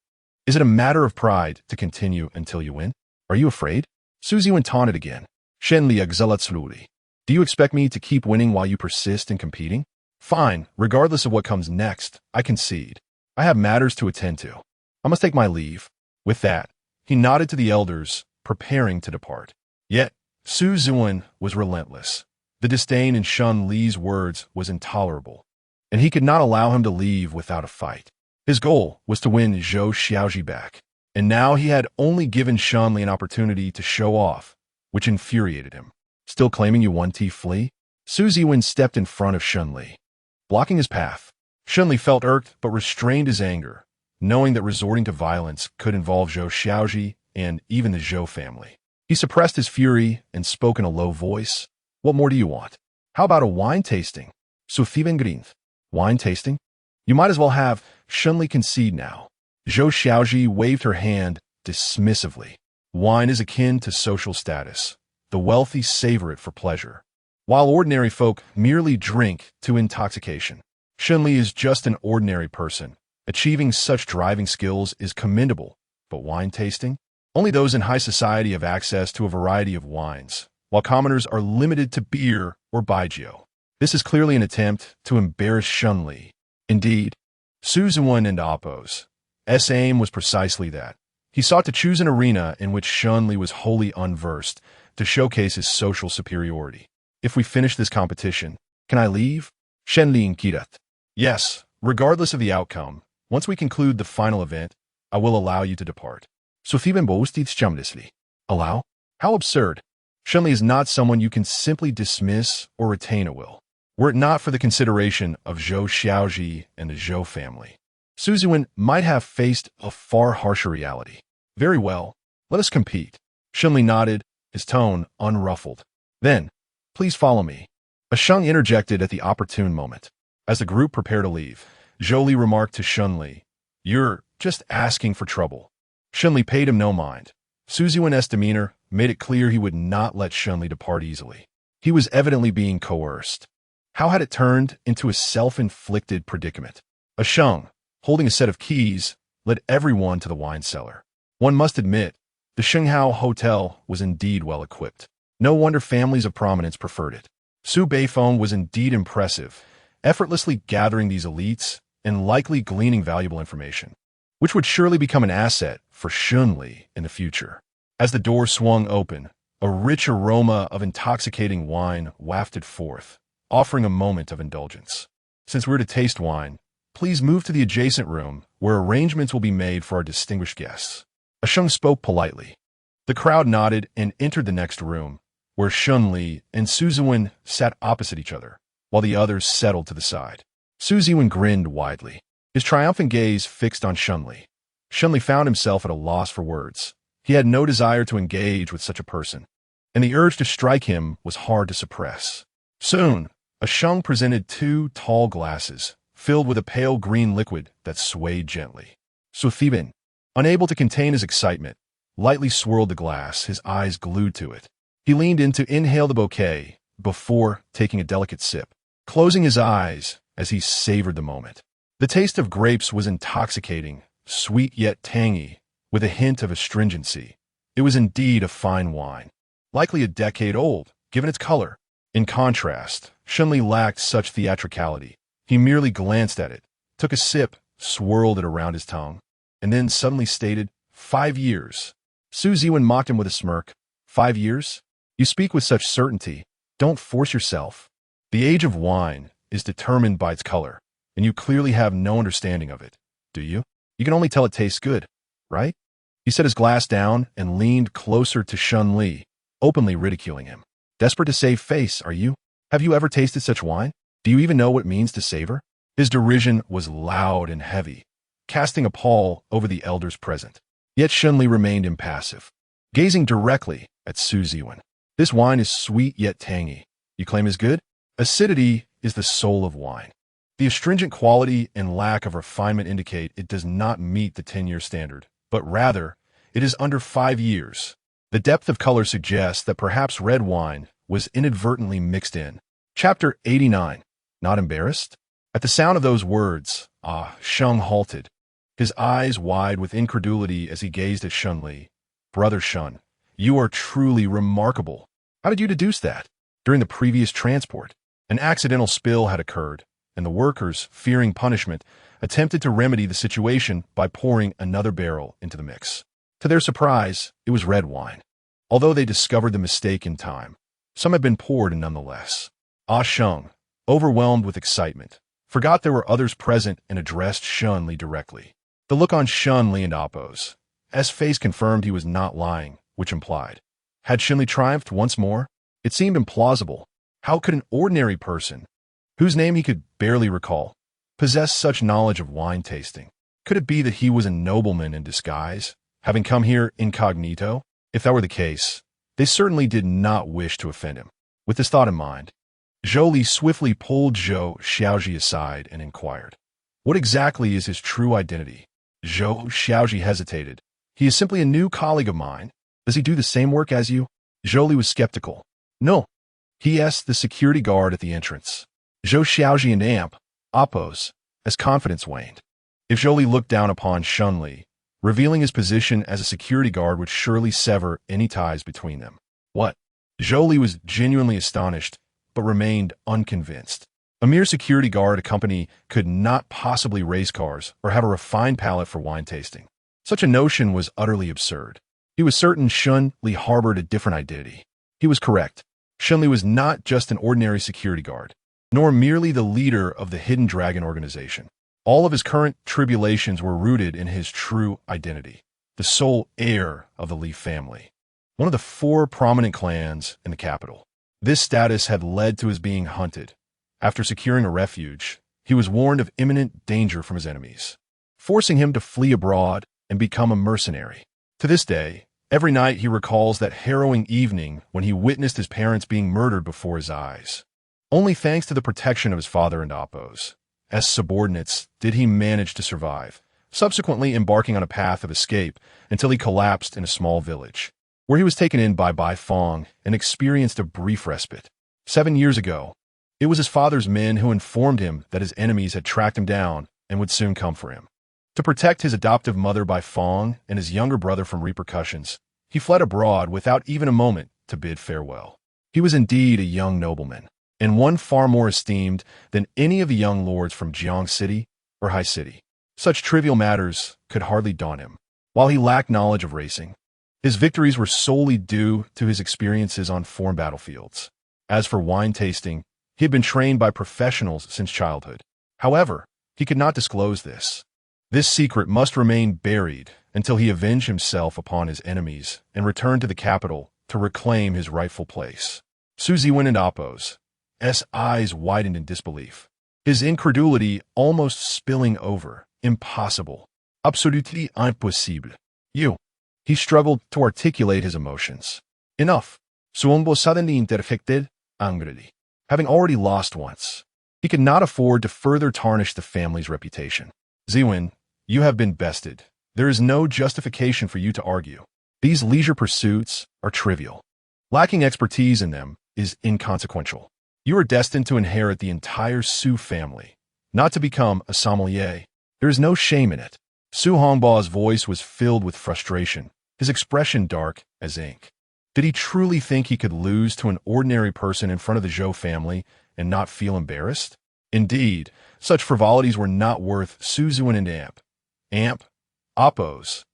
S1: Is it a matter of pride to continue until you win? Are you afraid?" Su Ziwen taunted again. Shen Li exultantly. "Do you expect me to keep winning while you persist in competing? Fine, regardless of what comes next, I concede. I have matters to attend to. I must take my leave." With that, he nodded to the elders, preparing to depart. Yet, Su Ziwen was relentless. The disdain in Shen Li's words was intolerable, and he could not allow him to leave without a fight. His goal was to win Zhou Xiaoji back, and now he had only given Shen Li an opportunity to show off, which infuriated him. "Still claiming you won flee?" Su Ziwen stepped in front of Shen Li, blocking his path. Shen Li felt irked but restrained his anger, knowing that resorting to violence could involve Zhou Xiaoji and even the Zhou family. He suppressed his fury and spoke in a low voice. "What more do you want? How about a wine tasting?" Su Thiven grinned. "Wine tasting? You might as well have." Shen Li concede now. Zhou Xiaoji waved her hand dismissively. "Wine is akin to social status. The wealthy savor it for pleasure, while ordinary folk merely drink to intoxication. Shen Li is just an ordinary person. Achieving such driving skills is commendable, but wine tasting? Only those in high society have access to a variety of wines, while commoners are limited to beer or baijiu. This is clearly an attempt to embarrass Shen Li. Indeed, Su Ziwen and Appo's aim was precisely that. He sought to choose an arena in which Shen Li was wholly unversed to showcase his social superiority. "If we finish this competition, can I leave?" Shen Li inquired. "Yes, regardless of the outcome. Once we conclude the final event, I will allow you to depart." Su Thiven boasted shamelessly. "Allow? How absurd. Shen Li is not someone you can simply dismiss or retain at will. Were it not for the consideration of Zhou Xiaoji and the Zhou family, Su Ziwen might have faced a far harsher reality." "Very well, let us compete." Shen Li nodded, his tone unruffled. "Then, please follow me." A Sheng interjected at the opportune moment. As the group prepared to leave, Zhou Li remarked to Shen Li, "You're just asking for trouble." Shen Li paid him no mind. Su Ziwen's demeanor made it clear he would not let Shen Li depart easily. He was evidently being coerced. How had it turned into a self-inflicted predicament? A Sheng, holding a set of keys, led everyone to the wine cellar. One must admit, the Shenghao Hotel was indeed well equipped. No wonder families of prominence preferred it. Su Beifeng was indeed impressive, effortlessly gathering these elites and likely gleaning valuable information, which would surely become an asset for Shen Li in the future. As the door swung open, a rich aroma of intoxicating wine wafted forth, offering a moment of indulgence. "Since we're to taste wine, please move to the adjacent room where arrangements will be made for our distinguished guests." A Sheng spoke politely. The crowd nodded and entered the next room, where Shen Li and Su Ziwen sat opposite each other, while the others settled to the side. Su Ziwen grinned widely, his triumphant gaze fixed on Shen Li. Shen Li found himself at a loss for words. He had no desire to engage with such a person, and the urge to strike him was hard to suppress. Soon, a Sheng presented 2 tall glasses, filled with a pale green liquid that swayed gently. Su Thiben, unable to contain his excitement, lightly swirled the glass, his eyes glued to it. He leaned in to inhale the bouquet before taking a delicate sip, closing his eyes as he savored the moment. The taste of grapes was intoxicating, sweet yet tangy, with a hint of astringency. It was indeed a fine wine, likely a decade old, given its color. In contrast, Shen Li lacked such theatricality. He merely glanced at it, took a sip, swirled it around his tongue, and then suddenly stated, 5 years. Su Ziwen mocked him with a smirk. 5 years? You speak with such certainty. Don't force yourself. The age of wine is determined by its color, and you clearly have no understanding of it, do you? You can only tell it tastes good, right? He set his glass down and leaned closer to Shen Li, openly ridiculing him. Desperate to save face, are you? Have you ever tasted such wine? Do you even know what it means to savor? His derision was loud and heavy, casting a pall over the elders present. Yet Shen Li remained impassive, gazing directly at Su Ziwen. This wine is sweet yet tangy. You claim is good? Acidity is the soul of wine. The astringent quality and lack of refinement indicate it does not meet the 10-year standard, but rather, it is under 5 years. The depth of color suggests that perhaps red wine was inadvertently mixed in. Chapter 89. Not embarrassed? At the sound of those words, Sheng halted, his eyes wide with incredulity as he gazed at Shen Li. Brother Shen, you are truly remarkable. How did you deduce that? During the previous transport, an accidental spill had occurred, and the workers, fearing punishment, attempted to remedy the situation by pouring another barrel into the mix. To their surprise, it was red wine. Although they discovered the mistake in time, some had been poured nonetheless. Sheng, overwhelmed with excitement, forgot there were others present and addressed Shen Li directly. The look on Shen Li and Appo's face confirmed he was not lying, which implied, had Shen Li triumphed once more? It seemed implausible. How could an ordinary person, whose name he could barely recall, possess such knowledge of wine tasting? Could it be that he was a nobleman in disguise, having come here incognito? If that were the case, they certainly did not wish to offend him. With this thought in mind, Zhou Li swiftly pulled Zhou Xiaozhi aside and inquired, "What exactly is his true identity?" Zhou Xiaozhi hesitated. "He is simply a new colleague of mine. Does he do the same work as you?" Zhou Li was skeptical. "No." He asked the security guard at the entrance. Zhou Xiaozhi and Appo's, as confidence waned. If Zhou Li looked down upon Shen Li, revealing his position as a security guard would surely sever any ties between them. What? Zhou Li was genuinely astonished, but remained unconvinced. A mere security guard, a company could not possibly race cars or have a refined palate for wine tasting. Such a notion was utterly absurd. He was certain Shen Li harbored a different identity. He was correct. Shen Li was not just an ordinary security guard, nor merely the leader of the Hidden Dragon organization. All of his current tribulations were rooted in his true identity, the sole heir of the Li family, one of the 4 prominent clans in the capital. This status had led to his being hunted. After securing a refuge, he was warned of imminent danger from his enemies, forcing him to flee abroad and become a mercenary. To this day, every night he recalls that harrowing evening when he witnessed his parents being murdered before his eyes. Only thanks to the protection of his father and Appo's as subordinates did he manage to survive, subsequently embarking on a path of escape until he collapsed in a small village, where he was taken in by Bai Fong and experienced a brief respite. 7 years ago, it was his father's men who informed him that his enemies had tracked him down and would soon come for him. To protect his adoptive mother Bai Fong and his younger brother from repercussions, he fled abroad without even a moment to bid farewell. He was indeed a young nobleman, and one far more esteemed than any of the young lords from Jiang City or Hai City. Such trivial matters could hardly daunt him. While he lacked knowledge of racing, his victories were solely due to his experiences on foreign battlefields. As for wine tasting, he had been trained by professionals since childhood. However, he could not disclose this. This secret must remain buried until he avenged himself upon his enemies and returned to the capital to reclaim his rightful place. Su Ziwen and Appo's eyes widened in disbelief, his incredulity almost spilling over. Impossible. Absolutely impossible. You. He struggled to articulate his emotions. Enough. Suongbo suddenly interjected, angrily. Having already lost once, he could not afford to further tarnish the family's reputation. Ziwen, you have been bested. There is no justification for you to argue. These leisure pursuits are trivial. Lacking expertise in them is inconsequential. You are destined to inherit the entire Su family, not to become a sommelier. There is no shame in it. Su Hongbao's voice was filled with frustration, his expression dark as ink. Did he truly think he could lose to an ordinary person in front of the Zhou family and not feel embarrassed? Indeed, such frivolities were not worth Su Ziwen and Appo's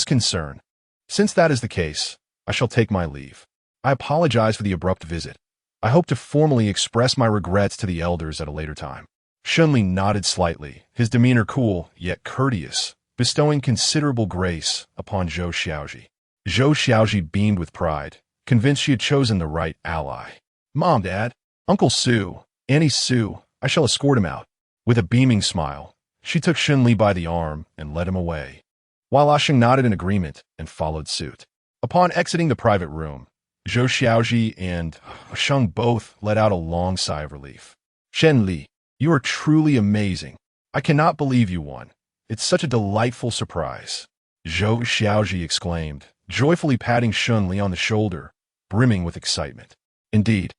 S1: concern. Since that is the case, I shall take my leave. I apologize for the abrupt visit. I hope to formally express my regrets to the elders at a later time. Shen Li nodded slightly, his demeanor cool yet courteous, bestowing considerable grace upon Zhou Xiaozhi. Zhou Xiaozhi beamed with pride, convinced she had chosen the right ally. Mom, Dad, Uncle Sue, Auntie Sue, I shall escort him out. With a beaming smile, she took Shen Li by the arm and led him away, while Asheng nodded in agreement and followed suit. Upon exiting the private room, Zhou Xiaoji and Asheng both let out a long sigh of relief. Shen Li, you are truly amazing. I cannot believe you won. It's such a delightful surprise. Zhou Xiaoji exclaimed, joyfully patting Shen Li on the shoulder, brimming with excitement. Indeed,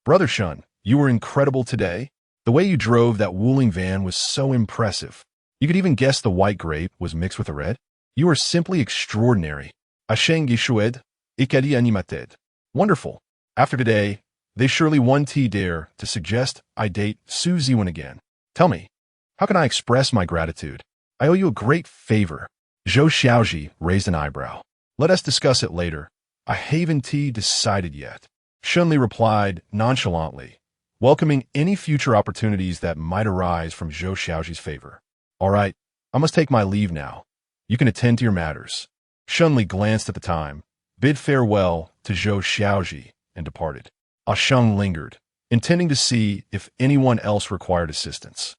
S1: Brother Shen, you were incredible today. The way you drove that Wuling van was so impressive. You could even guess the white grape was mixed with the red. You are simply extraordinary. Asheng Gishued, Ikedi Animated. Wonderful. After today, they surely won dare to suggest I date Su Ziwen again. Tell me, how can I express my gratitude? I owe you a great favor. Zhou Xiaoji raised an eyebrow. Let us discuss it later. I haven't decided yet. Shen Li replied nonchalantly, welcoming any future opportunities that might arise from Zhou Xiaoji's favor. All right, I must take my leave now. You can attend to your matters. Shen Li glanced at the time, bid farewell to Zhou Xiaoji, and departed. Asheng lingered, intending to see if anyone else required assistance.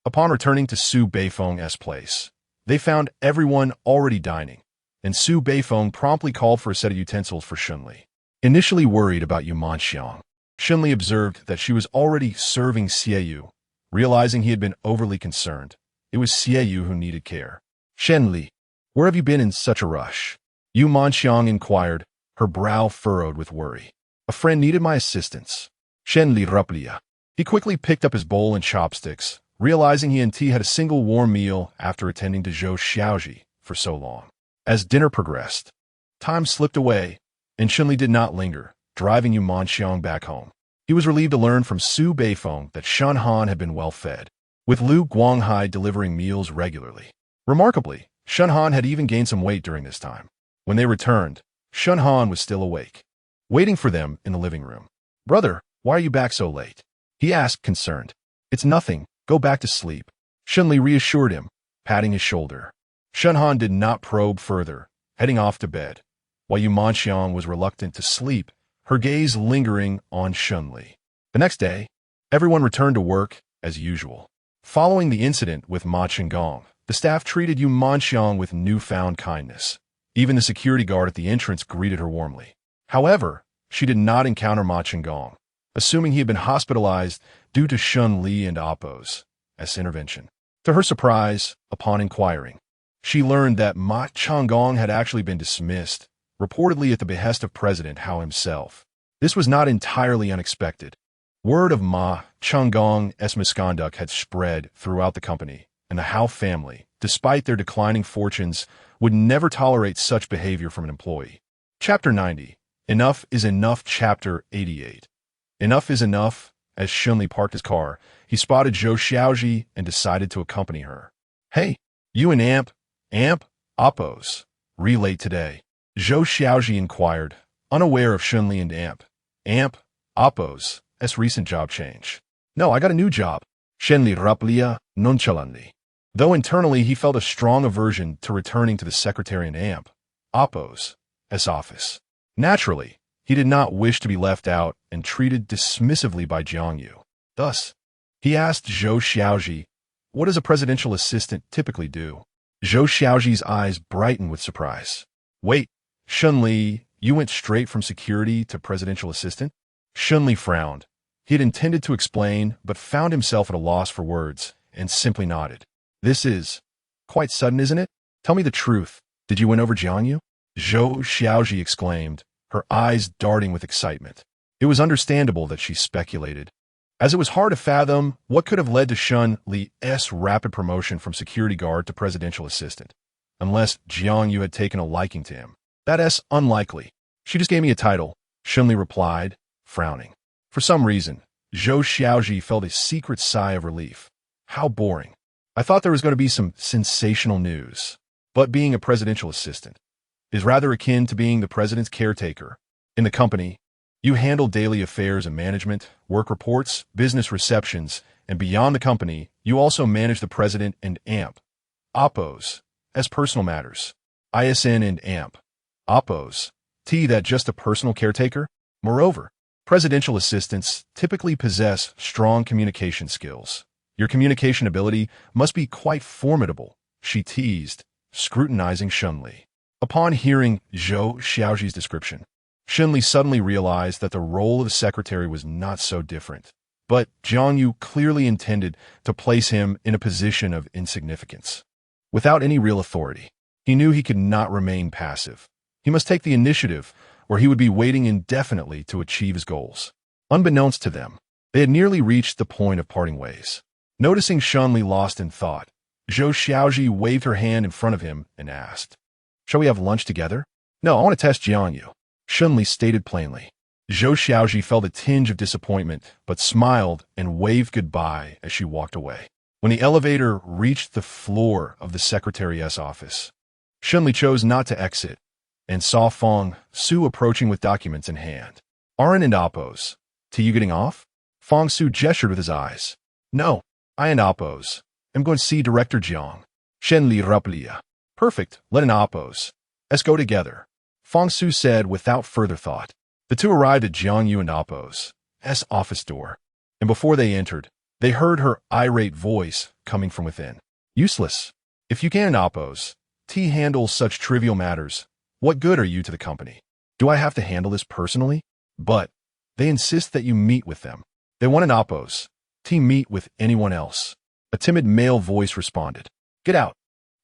S1: Upon returning to Su Beifeng's place, they found everyone already dining, and Su Beifeng promptly called for a set of utensils for Shen Li. Initially worried about Yu Manxiang, Shen Li observed that she was already serving Xieyu. Realizing he had been overly concerned, it was Xieyu who needed care. Shen Li, where have you been in such a rush? Yu Manxiang inquired, her brow furrowed with worry. A friend needed my assistance. Shen Li replied. He quickly picked up his bowl and chopsticks, realizing he and T had a single warm meal after attending to Zhou Xiaoji for so long. As dinner progressed, time slipped away, and Shen Li did not linger, driving Yu Manxiang back home. He was relieved to learn from Su Beifeng that Shen Han had been well fed, with Lu Guanghai delivering meals regularly. Remarkably, Shen Han had even gained some weight during this time. When they returned, Shen Han was still awake, waiting for them in the living room. Brother, why are you back so late? He asked, concerned. It's nothing. Go back to sleep. Shen Li reassured him, patting his shoulder. Shen Han did not probe further, heading off to bed, while Yu Manxiang was reluctant to sleep, her gaze lingering on Shen Li. The next day, everyone returned to work as usual. Following the incident with Ma Chenggong, the staff treated Yu Manxiang with newfound kindness. Even the security guard at the entrance greeted her warmly. However, she did not encounter Ma Chenggong, assuming he had been hospitalized due to Shen Li and Appo's intervention. To her surprise, upon inquiring, she learned that Ma Chenggong had actually been dismissed, reportedly at the behest of President Hao himself. This was not entirely unexpected. Word of Ma Chenggong's misconduct had spread throughout the company, and the Hao family, despite their declining fortunes, would never tolerate such behavior from an employee. Chapter 90. Enough is Enough. Chapter 88. Enough is enough. As Shen Li parked his car, he spotted Zhou Xiaoji and decided to accompany her. Hey, you and Amp, Appo's late today? Zhou Xiaoji inquired, unaware of Shen Li and Amp, Appo's recent job change. No, I got a new job. Shen Li replied nonchalantly. Though internally he felt a strong aversion to returning to the secretary and Appo's office. Naturally, he did not wish to be left out and treated dismissively by Jiang Yu. Thus, he asked Zhou Xiaoji, what does a presidential assistant typically do? Zhou Xiaoji's eyes brightened with surprise. Wait, Shen Li, you went straight from security to presidential assistant? Shen Li frowned. He had intended to explain, but found himself at a loss for words, and simply nodded. This is quite sudden, isn't it? Tell me the truth. Did you win over Jiang Yu? Zhou Xiaoji exclaimed, her eyes darting with excitement. It was understandable that she speculated, as it was hard to fathom what could have led to Shen Li's rapid promotion from security guard to presidential assistant, unless Jiang Yu had taken a liking to him. That's unlikely. She just gave me a title, Shen Li replied, frowning. For some reason, Zhou Xiaoji felt a secret sigh of relief. How boring. I thought there was going to be some sensational news. But being a presidential assistant is rather akin to being the president's caretaker. In the company, you handle daily affairs and management, work reports, business receptions, and beyond the company, you also manage the president and Appo's personal matters. ISN and Appo's That just a personal caretaker? Moreover, presidential assistants typically possess strong communication skills. Your communication ability must be quite formidable, she teased, scrutinizing Shen Li. Upon hearing Zhou Xiaoji's description, Shen Li suddenly realized that the role of secretary was not so different. But Jiang Yu clearly intended to place him in a position of insignificance. Without any real authority, he knew he could not remain passive. He must take the initiative, or he would be waiting indefinitely to achieve his goals. Unbeknownst to them, they had nearly reached the point of parting ways. Noticing Shen Li lost in thought, Zhou Xiaoji waved her hand in front of him and asked, "Shall we have lunch together?" "No, I want to test Jiang Yu," Shen Li stated plainly. Zhou Xiaoji felt a tinge of disappointment, but smiled and waved goodbye as she walked away. When the elevator reached the floor of the secretary's office, Shen Li chose not to exit and saw Fong Su approaching with documents in hand. "Aren't and Oppos. You getting off?" Fong Su gestured with his eyes. "No, I and Oppos. I'm going to see Director Jiang." Shen Li replied. "Perfect, let an Oppos. Let's go together," Fong Su said without further thought. The two arrived at Jiang Yu and Oppo's office door, and before they entered, they heard her irate voice coming from within. "Useless. If you can, Oppos, handle such trivial matters, what good are you to the company? Do I have to handle this personally? But they insist that you meet with them. They want an Oppos. Meet with anyone else." A timid male voice responded. "Get out."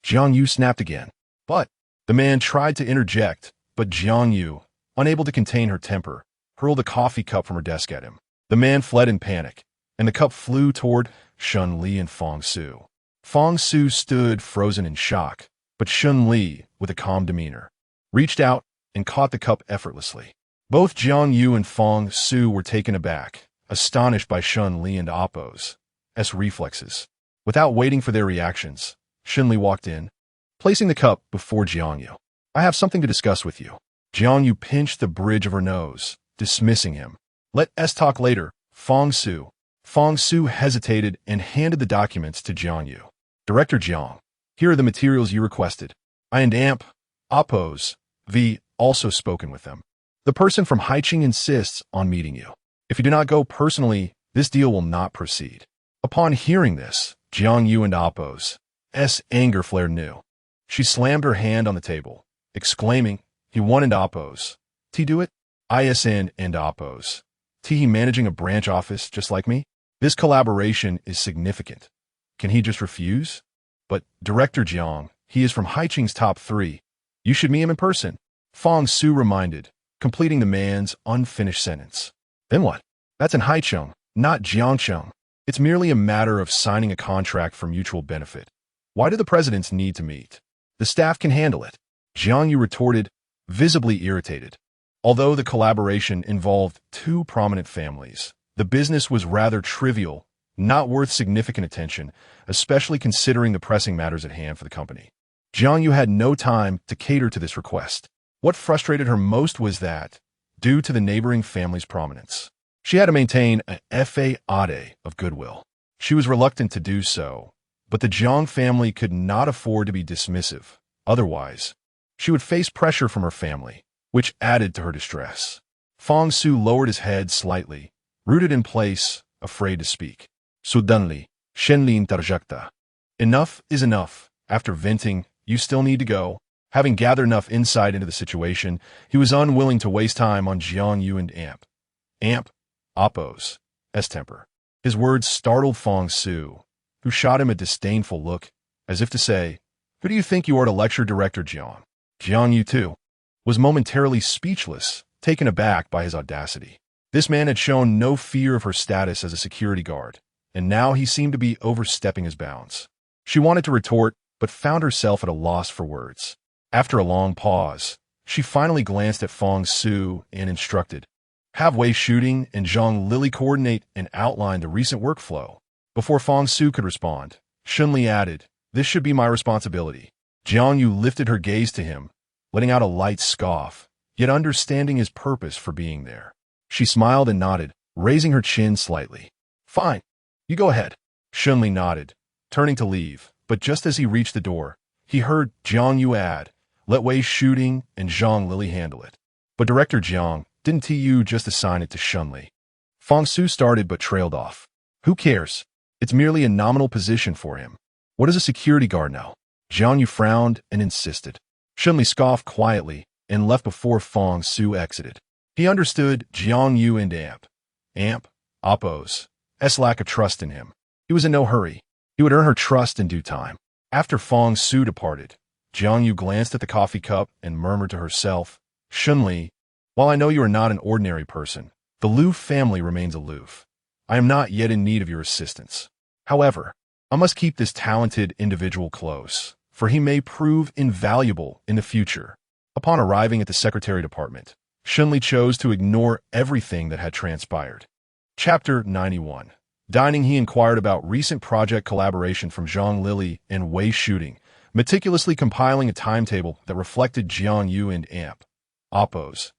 S1: Jiang Yu snapped again. But the man tried to interject, but Jiang Yu, unable to contain her temper, hurled a coffee cup from her desk at him. The man fled in panic, and the cup flew toward Shen Li and Fong Su. Fong Su stood frozen in shock, but Shen Li, with a calm demeanor, reached out and caught the cup effortlessly. Both Jiang Yu and Fong Su were taken aback, astonished by Shen Li and Oppo's reflexes. Without waiting for their reactions, Shen Li walked in, placing the cup before Jiang Yu. "I have something to discuss with you." Jiang Yu pinched the bridge of her nose, dismissing him. "Let's talk later, Fong Su." Fong Su hesitated and handed the documents to Jiang Yu. "Director Jiang, here are the materials you requested. I and Oppos also spoken with them. The person from Haiqing insists on meeting you. If you do not go personally, this deal will not proceed." Upon hearing this, Jiang Yu and Oppos' anger flared anew. She slammed her hand on the table, exclaiming, "He wanted Oppos. Do it? ISN and Oppos. He managing a branch office just like me? This collaboration is significant. Can he just refuse? But, Director Jiang, he is from Haiqing's top 3. You should meet him in person," Fong Su reminded, completing the man's unfinished sentence. "Then what? That's in Haicheng, not Jiangcheng. It's merely a matter of signing a contract for mutual benefit. Why do the presidents need to meet? The staff can handle it," Jiang Yu retorted, visibly irritated. Although the collaboration involved 2 prominent families, the business was rather trivial, not worth significant attention, especially considering the pressing matters at hand for the company. Jiang Yu had no time to cater to this request. What frustrated her most was that, due to the neighboring family's prominence, she had to maintain a facade of goodwill. She was reluctant to do so, but the Jiang family could not afford to be dismissive. Otherwise, she would face pressure from her family, which added to her distress. Fong Su lowered his head slightly, rooted in place, afraid to speak. Suddenly, Shen Li interjected. "Enough is enough. After venting, you still need to go." Having gathered enough insight into the situation, he was unwilling to waste time on Jiang Yu and Oppo's temper. His words startled Fong Su, who shot him a disdainful look, as if to say, "Who do you think you are to lecture Director Jiang?" Jiang Yu, too, was momentarily speechless, taken aback by his audacity. This man had shown no fear of her status as a security guard, and now he seemed to be overstepping his bounds. She wanted to retort, but found herself at a loss for words. After a long pause, she finally glanced at Fong Su and instructed, "Have Wei Shooting and Zhang Lili coordinate and outline the recent workflow." Before Fong Su could respond, Shen Li added, "This should be my responsibility." Jiang Yu lifted her gaze to him, letting out a light scoff, yet understanding his purpose for being there. She smiled and nodded, raising her chin slightly. "Fine. You go ahead." Shen Li nodded, turning to leave, but just as he reached the door, he heard Jiang Yu add, "Let Wei Shooting and Zhang Lili handle it." But Director Jiang, didn't you just assign it to Shen Li? Fang Su started but trailed off. Who cares? It's merely a nominal position for him. What does a security guard know? Jiang Yu frowned and insisted. Shen Li scoffed quietly and left before Fang Su exited. He understood Jiang Yu and Oppo's lack of trust in him. He was in no hurry. He would earn her trust in due time. After Fang Su departed, Jiang Yu glanced at the coffee cup and murmured to herself, Shen Li, while I know you are not an ordinary person, the Liu family remains aloof. I am not yet in need of your assistance. However, I must keep this talented individual close, for he may prove invaluable in the future. Upon arriving at the secretary department, Shen Li chose to ignore everything that had transpired. Chapter 91. Dining, he inquired about recent project collaboration from Zhang Lili and Wei Shooting, meticulously compiling a timetable that reflected Jiang Yu and Oppo's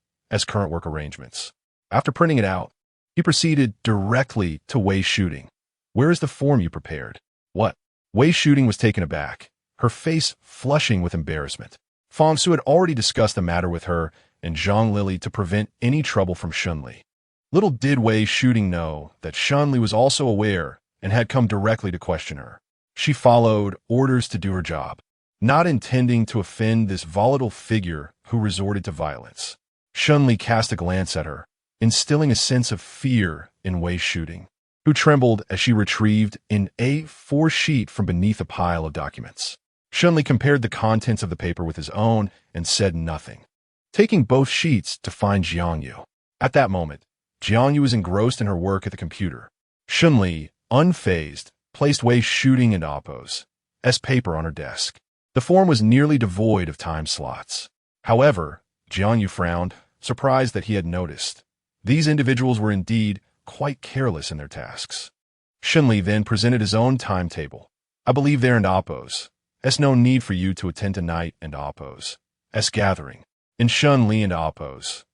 S1: current work arrangements. After printing it out, he proceeded directly to Wei Shooting. Where is the form you prepared? What? Wei Shooting was taken aback, her face flushing with embarrassment. Fang Su had already discussed the matter with her and Zhang Lili to prevent any trouble from Shen Li. Little did Wei Shooting know that Shen Li was also aware and had come directly to question her. She followed orders to do her job, not intending to offend this volatile figure who resorted to violence. Shen Li cast a glance at her, instilling a sense of fear in Wei Shooting, who trembled as she retrieved an A4 sheet from beneath a pile of documents. Shen Li compared the contents of the paper with his own and said nothing, taking both sheets to find Jiang Yu. At that moment, Jiang Yu was engrossed in her work at the computer. Shen Li, unfazed, placed Wei Shooting and Oppo's paper on her desk. The form was nearly devoid of time slots. However, Jiang Yu frowned, surprised that he had noticed. These individuals were indeed quite careless in their tasks. Shen Li then presented his own timetable. I believe there and Oppo's. No need for you to attend tonight and Oppo's gathering. In Shen Li and Oppo's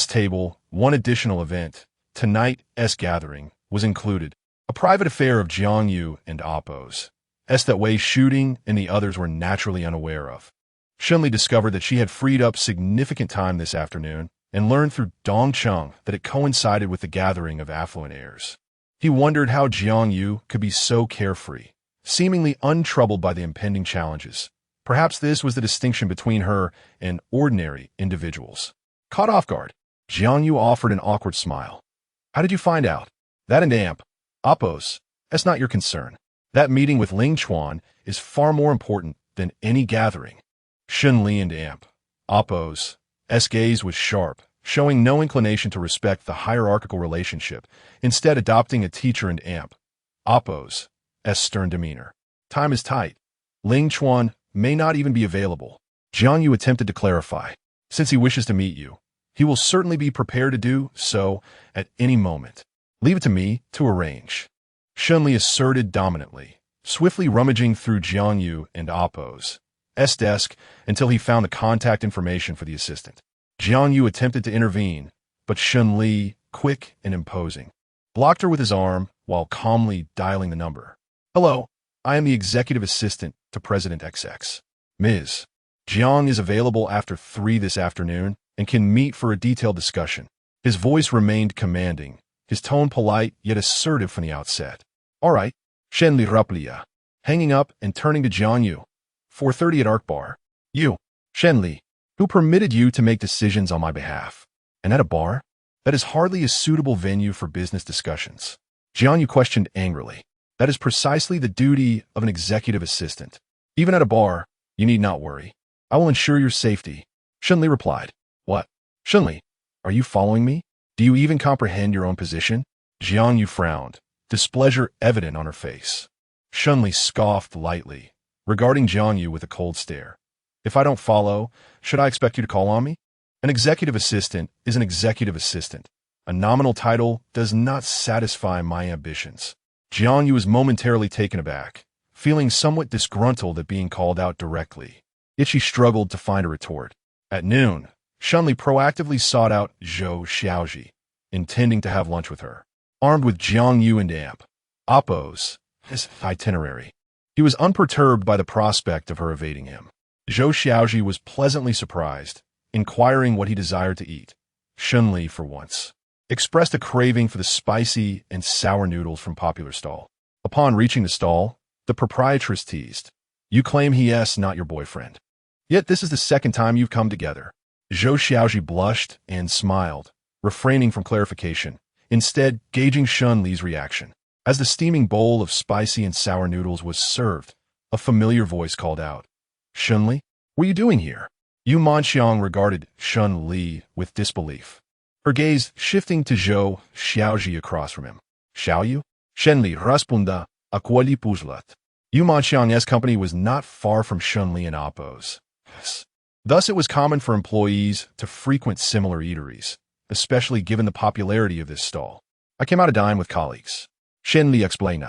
S1: table, one additional event, tonight's gathering, was included. A private affair of Jiang Yu and Oppo's that Wei Shooting and the others were naturally unaware of. Shen Li discovered that she had freed up significant time this afternoon and learned through Dong Cheng that it coincided with the gathering of affluent heirs. He wondered how Jiang Yu could be so carefree, seemingly untroubled by the impending challenges. Perhaps this was the distinction between her and ordinary individuals. Caught off guard, Jiang Yu offered an awkward smile. How did you find out? That and Oppo's, that's not your concern. That meeting with Ling Chuan is far more important than any gathering. Shen Li and Oppo's gaze was sharp, showing no inclination to respect the hierarchical relationship, instead adopting a teacher and Oppo's stern demeanor. Time is tight. Ling Chuan may not even be available. Jiang Yu attempted to clarify. Since he wishes to meet you, he will certainly be prepared to do so at any moment. Leave it to me to arrange. Shen Li asserted dominantly, swiftly rummaging through Jiang Yu and Oppo's desk until he found the contact information for the assistant. Jiang Yu attempted to intervene, but Shen Li, quick and imposing, blocked her with his arm while calmly dialing the number. Hello, I am the executive assistant to President XX. Ms. Jiang is available after 3 this afternoon and can meet for a detailed discussion. His voice remained commanding, his tone polite yet assertive from the outset. All right, Shen Li Raplia. Hanging up and turning to Jiang Yu. 4:30 at Arc Bar. You, Shen Li, who permitted you to make decisions on my behalf? And at a bar? That is hardly a suitable venue for business discussions. Jiang Yu questioned angrily. That is precisely the duty of an executive assistant. Even at a bar, you need not worry. I will ensure your safety. Shen Li replied. What? Shen Li, are you following me? Do you even comprehend your own position? Jiang Yu frowned, displeasure evident on her face. Shen Li scoffed lightly, regarding Jiang Yu with a cold stare. If I don't follow, should I expect you to call on me? An executive assistant is an executive assistant. A nominal title does not satisfy my ambitions. Jiang Yu was momentarily taken aback, feeling somewhat disgruntled at being called out directly. Yet she struggled to find a retort. At noon, Shen Li proactively sought out Zhou Xiaoji, intending to have lunch with her. Armed with Jiang Yu and Oppo's itinerary, he was unperturbed by the prospect of her evading him. Zhou Xiaoji was pleasantly surprised, inquiring what he desired to eat. Shen Li, for once, expressed a craving for the spicy and sour noodles from popular stall. Upon reaching the stall, the proprietress teased, "You claim he is not your boyfriend. Yet this is the second time you've come together." Zhou Xiaoji blushed and smiled, refraining from clarification, instead gauging Shen Li's reaction. As the steaming bowl of spicy and sour noodles was served, a familiar voice called out, "Shen Li, what are you doing here?" Yu Manxiang regarded Shen Li with disbelief, her gaze shifting to Zhou Xiaoji across from him. "Xiaoyu?" Shen Li responded, "A quali puzlat." Yu Manxiang's company was not far from Shen Li and Appo's. Thus it was common for employees to frequent similar eateries, especially given the popularity of this stall. "I came out to dine with colleagues," Shen Li explained.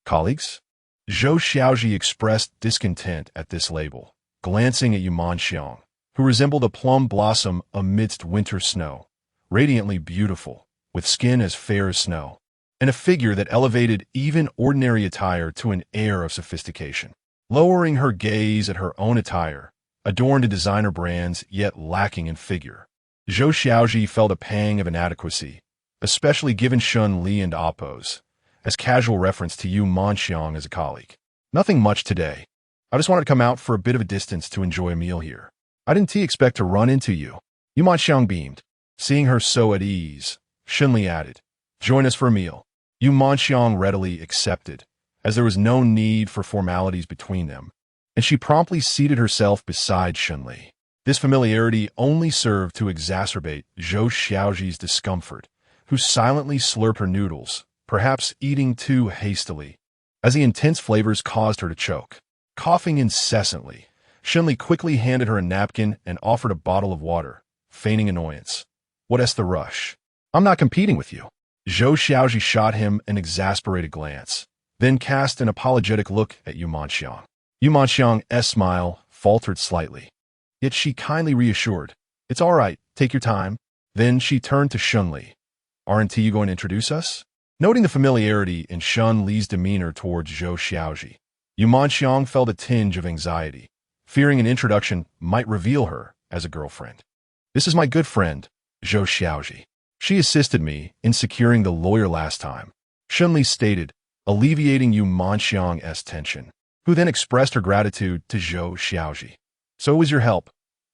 S1: "Colleagues?" Zhou Xiaoji expressed discontent at this label, glancing at Yu Manxiang, who resembled a plum blossom amidst winter snow, radiantly beautiful, with skin as fair as snow, and a figure that elevated even ordinary attire to an air of sophistication. Lowering her gaze at her own attire, adorned in designer brands yet lacking in figure, Zhou Xiaoji felt a pang of inadequacy, especially given Shen Li and Appo's, as casual reference to Yu Manxiang as a colleague. "Nothing much today. I just wanted to come out for a bit of a distance to enjoy a meal here. I didn't expect to run into you." Yu Manxiang beamed. Seeing her so at ease, Shen Li added, "Join us for a meal." Yu Manxiang readily accepted, as there was no need for formalities between them, and she promptly seated herself beside Shen Li. This familiarity only served to exacerbate Zhou Xiaoji's discomfort, who silently slurped her noodles, perhaps eating too hastily, as the intense flavors caused her to choke. Coughing incessantly, Shen Li quickly handed her a napkin and offered a bottle of water, feigning annoyance. "What's the rush? I'm not competing with you." Zhou Xiaoji shot him an exasperated glance, then cast an apologetic look at Yu Manxiang. Yu Manxiang's smile faltered slightly, yet she kindly reassured, "It's all right, take your time." Then she turned to Shen Li. "Aren't you going to introduce us?" Noting the familiarity in Shen Li's demeanor towards Zhou Xiaoji, Yu Manxiang felt a tinge of anxiety, fearing an introduction might reveal her as a girlfriend. "This is my good friend, Zhou Xiaoji. She assisted me in securing the lawyer last time," Shen Li stated, alleviating Yu Manxiang's tension, who then expressed her gratitude to Zhou Xiaoji. "So it was your help.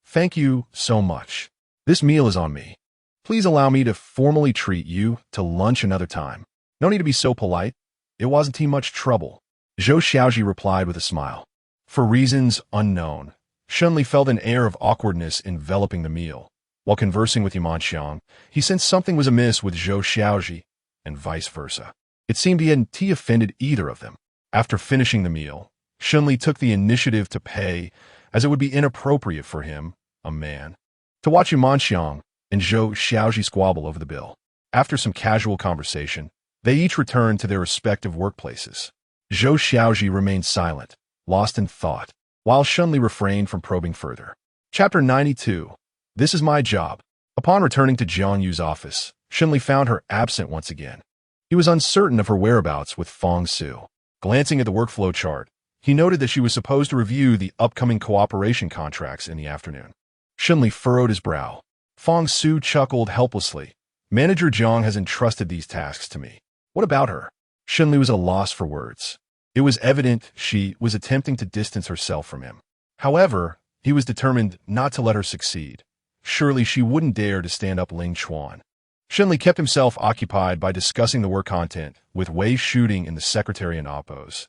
S1: Thank you so much. This meal is on me. Please allow me to formally treat you to lunch another time. No need to be so polite. It wasn't too much trouble." Zhou Xiaoji replied with a smile. For reasons unknown, Shen Li felt an air of awkwardness enveloping the meal. While conversing with Yu Manxiang, he sensed something was amiss with Zhou Xiaoji, and vice versa. It seemed he hadn't offended either of them. After finishing the meal, Shen Li took the initiative to pay, as it would be inappropriate for him, a man, to watch Yu Manxiang and Zhou Xiaoji squabble over the bill. After some casual conversation, they each returned to their respective workplaces. Zhou Xiaoji remained silent, lost in thought, while Shen Li refrained from probing further. Chapter 92. This is my job. Upon returning to Jiang Yu's office, Shen Li found her absent once again. He was uncertain of her whereabouts with Fong Su. Glancing at the workflow chart, he noted that she was supposed to review the upcoming cooperation contracts in the afternoon. Shen Li furrowed his brow. Fong Su chuckled helplessly. "Manager Jiang has entrusted these tasks to me. What about her?" Shen Li was at a loss for words. It was evident she was attempting to distance herself from him. However, he was determined not to let her succeed. Surely she wouldn't dare to stand up Ling Chuan. Shen Li kept himself occupied by discussing the work content with Wei Shooting in the secretary and Appo's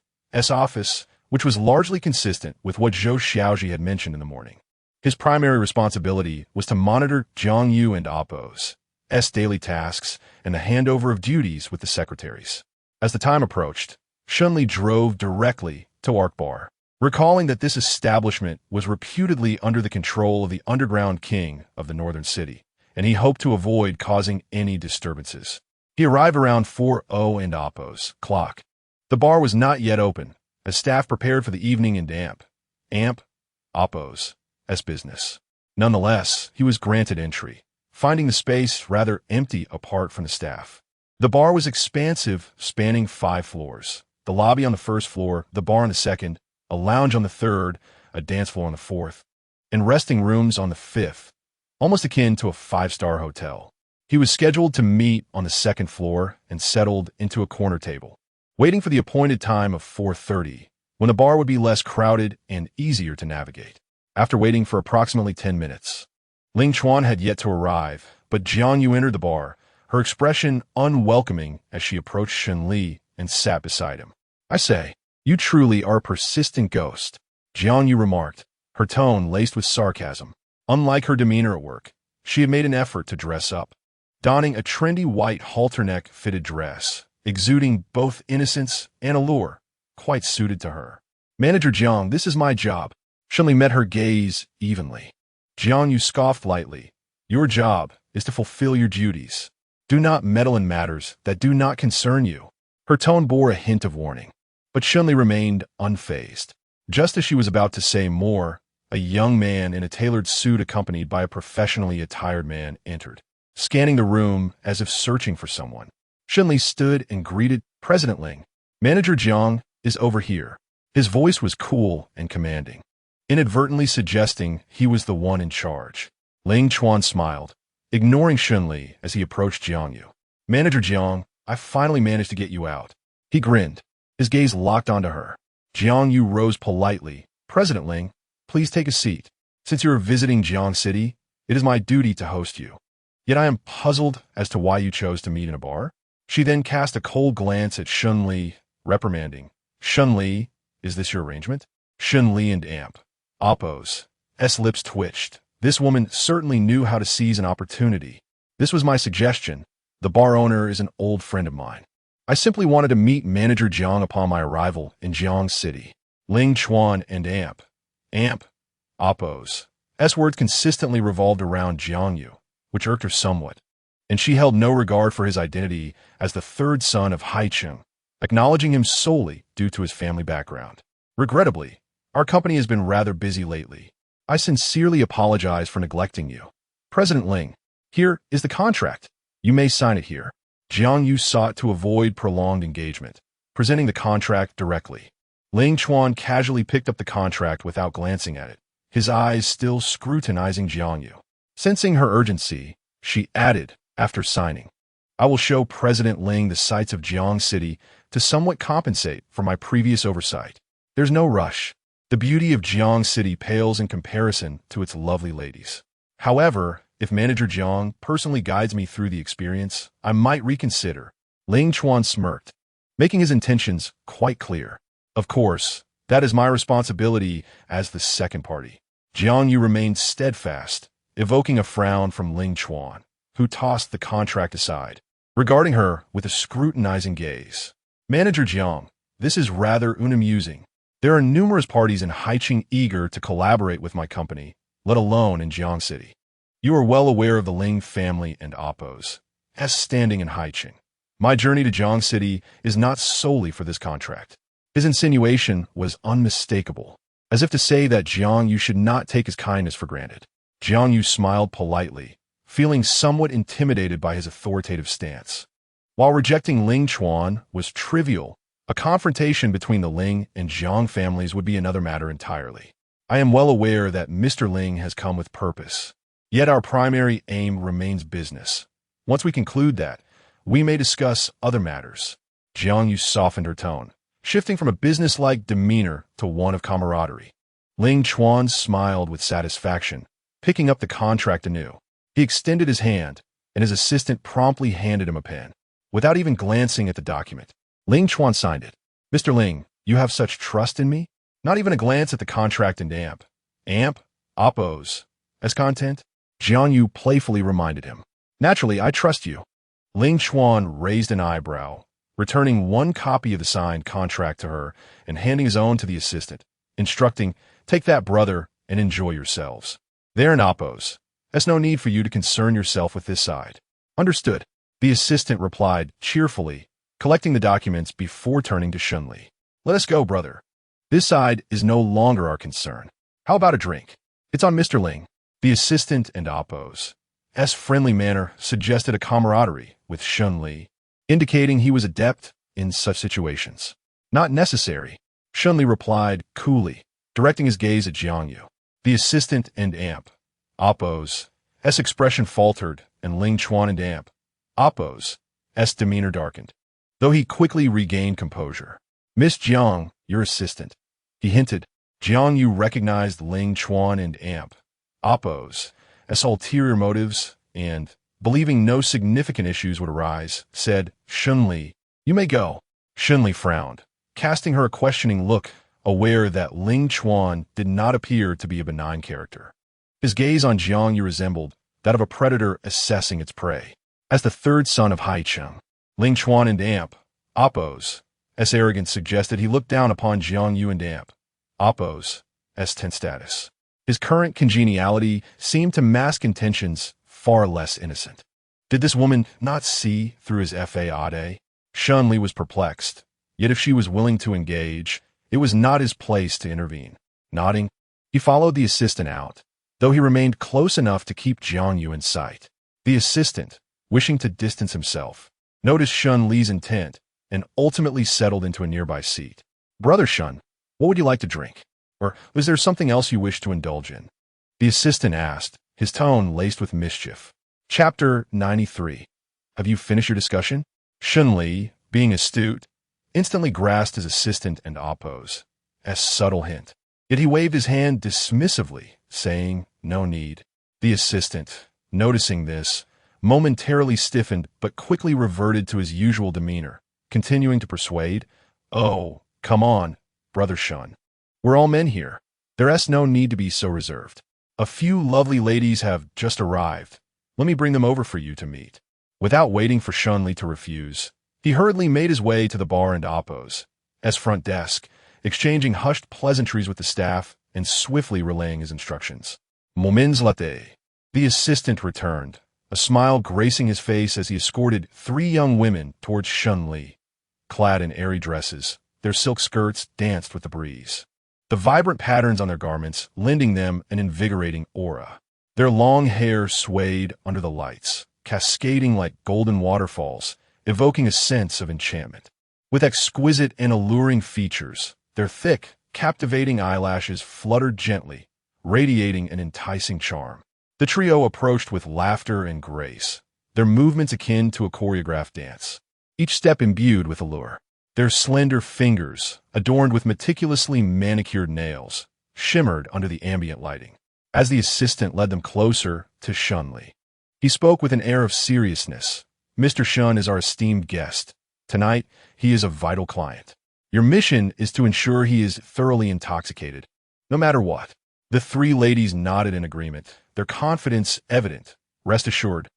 S1: office, which was largely consistent with what Zhou Xiaoji had mentioned in the morning. His primary responsibility was to monitor Jiang Yu and Appo's daily tasks and the handover of duties with the secretaries. As the time approached, Shen Li drove directly to Arc Bar, recalling that this establishment was reputedly under the control of the underground king of the northern city, and he hoped to avoid causing any disturbances. He arrived around 4:00 and Appo's clock. The bar was not yet open, as staff prepared for the evening in Appo's business. Nonetheless, he was granted entry, finding the space rather empty apart from the staff. The bar was expansive, spanning 5 floors. The lobby on the first floor, the bar on the second, a lounge on the third, a dance floor on the fourth, and resting rooms on the fifth. almost akin to a five-star hotel. He was scheduled to meet on the second floor and settled into a corner table, waiting for the appointed time of 4:30, when the bar would be less crowded and easier to navigate. After waiting for approximately 10 minutes, Ling Chuan had yet to arrive, but Jiang Yu entered the bar, her expression unwelcoming as she approached Shen Li and sat beside him. "I say, you truly are a persistent ghost," Jiang Yu remarked, her tone laced with sarcasm. Unlike her demeanor at work, she had made an effort to dress up, donning a trendy white halter-neck fitted dress, exuding both innocence and allure, quite suited to her. "Manager Jiang, this is my job." Shen Li met her gaze evenly. Jiang Yu scoffed lightly. "Your job is to fulfill your duties. Do not meddle in matters that do not concern you." Her tone bore a hint of warning, but Shen Li remained unfazed. Just as she was about to say more, a young man in a tailored suit accompanied by a professionally attired man entered, scanning the room as if searching for someone. Shen Li stood and greeted President Ling. "Manager Jiang is over here." His voice was cool and commanding, inadvertently suggesting he was the one in charge. Ling Chuan smiled, ignoring Shen Li as he approached Jiang Yu. "Manager Jiang, I finally managed to get you out." He grinned, his gaze locked onto her. Jiang Yu rose politely. "President Ling, please take a seat. Since you are visiting Jiang City, it is my duty to host you. Yet I am puzzled as to why you chose to meet in a bar." She then cast a cold glance at Shen Li, reprimanding. "Shen Li, is this your arrangement?" Shen Li and Amp. Oppo's. Lips twitched. This woman certainly knew how to seize an opportunity. "This was my suggestion. The bar owner is an old friend of mine. I simply wanted to meet Manager Jiang upon my arrival in Jiang City." Ling Chuan and Amp. Oppo's. Words consistently revolved around Jiang Yu, which irked her somewhat, and she held no regard for his identity as the third son of Haicheng, acknowledging him solely due to his family background. "Regrettably, our company has been rather busy lately. I sincerely apologize for neglecting you. President Ling, here is the contract. You may sign it here." Jiang Yu sought to avoid prolonged engagement, presenting the contract directly. Ling Chuan casually picked up the contract without glancing at it, his eyes still scrutinizing Jiang Yu. Sensing her urgency, she added, after signing, "I will show President Ling the sights of Jiang City to somewhat compensate for my previous oversight. There's no rush. The beauty of Jiang City pales in comparison to its lovely ladies. However, if Manager Jiang personally guides me through the experience, I might reconsider." Ling Chuan smirked, making his intentions quite clear. "Of course, that is my responsibility as the second party." Jiang Yu remained steadfast, evoking a frown from Ling Chuan, who tossed the contract aside, regarding her with a scrutinizing gaze. "Manager Jiang, this is rather unamusing. There are numerous parties in Haicheng eager to collaborate with my company, let alone in Jiang City. You are well aware of the Ling family and Oppo's standing in Haicheng. My journey to Jiang City is not solely for this contract." His insinuation was unmistakable, as if to say that Jiang Yu should not take his kindness for granted. Jiang Yu smiled politely, feeling somewhat intimidated by his authoritative stance. While rejecting Ling Chuan was trivial, a confrontation between the Ling and Jiang families would be another matter entirely. "I am well aware that Mr. Ling has come with purpose. Yet our primary aim remains business. Once we conclude that, we may discuss other matters." Jiang Yu softened her tone, shifting from a businesslike demeanor to one of camaraderie. Ling Chuan smiled with satisfaction, picking up the contract anew. He extended his hand, and his assistant promptly handed him a pen. Without even glancing at the document, Ling Chuan signed it. "Mr. Ling, you have such trust in me?" Not even a glance at the contract and Amp, Oppo's, as content, Jiang Yu playfully reminded him. "Naturally, I trust you." Ling Chuan raised an eyebrow, returning one copy of the signed contract to her and handing his own to the assistant, instructing, "Take that, brother, and enjoy yourselves. They're in Oppo's. There's no need for you to concern yourself with this side." "Understood," the assistant replied cheerfully, collecting the documents before turning to Shen Li. "Let us go, brother. This side is no longer our concern. How about a drink? It's on Mr. Ling." The assistant and Oppo's friendly manner suggested a camaraderie with Shen Li, indicating he was adept in such situations. "Not necessary," Shen Li replied coolly, directing his gaze at Jiang Yu. The assistant and Oppo's expression faltered, and Ling Chuan and Amp, Oppo's, demeanor darkened, though he quickly regained composure. Miss Jiang, your assistant, he hinted. Jiang Yu recognized Ling Chuan and Amp, Oppo's, ulterior motives, and, believing no significant issues would arise, said, Shen Li, you may go. Shen Li frowned, casting her a questioning look, aware that Ling Chuan did not appear to be a benign character. His gaze on Jiang Yu resembled that of a predator assessing its prey. As the third son of Haicheng, Ling Chuan and Amp, Oppo's, arrogance suggested he looked down upon Jiang Yu and Amp, Oppo's, tense status. His current congeniality seemed to mask intentions far less innocent. Did this woman not see through his fade? Shen Li was perplexed, yet if she was willing to engage, it was not his place to intervene. Nodding, he followed the assistant out, though he remained close enough to keep Jiang Yu in sight. The assistant, wishing to distance himself, noticed Shen Li's intent and ultimately settled into a nearby seat. Brother Shen, what would you like to drink? Or was there something else you wished to indulge in? The assistant asked, his tone laced with mischief. Chapter 93. Have you finished your discussion? Shen Li, being astute, instantly grasped his assistant and Oppo's subtle hint. Yet he waved his hand dismissively, saying, no need. The assistant, noticing this, momentarily stiffened but quickly reverted to his usual demeanor, continuing to persuade, oh, come on, Brother Shen. We're all men here. There's no need to be so reserved. A few lovely ladies have just arrived. Let me bring them over for you to meet. Without waiting for Shen Li to refuse, he hurriedly made his way to the bar and Oppo's front desk, exchanging hushed pleasantries with the staff and swiftly relaying his instructions. Moments latte. The assistant returned, a smile gracing his face as he escorted 3 young women towards Shen Li. Clad in airy dresses, their silk skirts danced with the breeze, the vibrant patterns on their garments lending them an invigorating aura. Their long hair swayed under the lights, cascading like golden waterfalls, evoking a sense of enchantment. With exquisite and alluring features, their thick, captivating eyelashes fluttered gently, radiating an enticing charm. The trio approached with laughter and grace, their movements akin to a choreographed dance, each step imbued with allure. Their slender fingers, adorned with meticulously manicured nails, shimmered under the ambient lighting. As the assistant led them closer to Shen Li, he spoke with an air of seriousness. Mr. Shen is our esteemed guest. Tonight, he is a vital client. Your mission is to ensure he is thoroughly intoxicated, no matter what. The 3 ladies nodded in agreement, their confidence evident. Rest assured,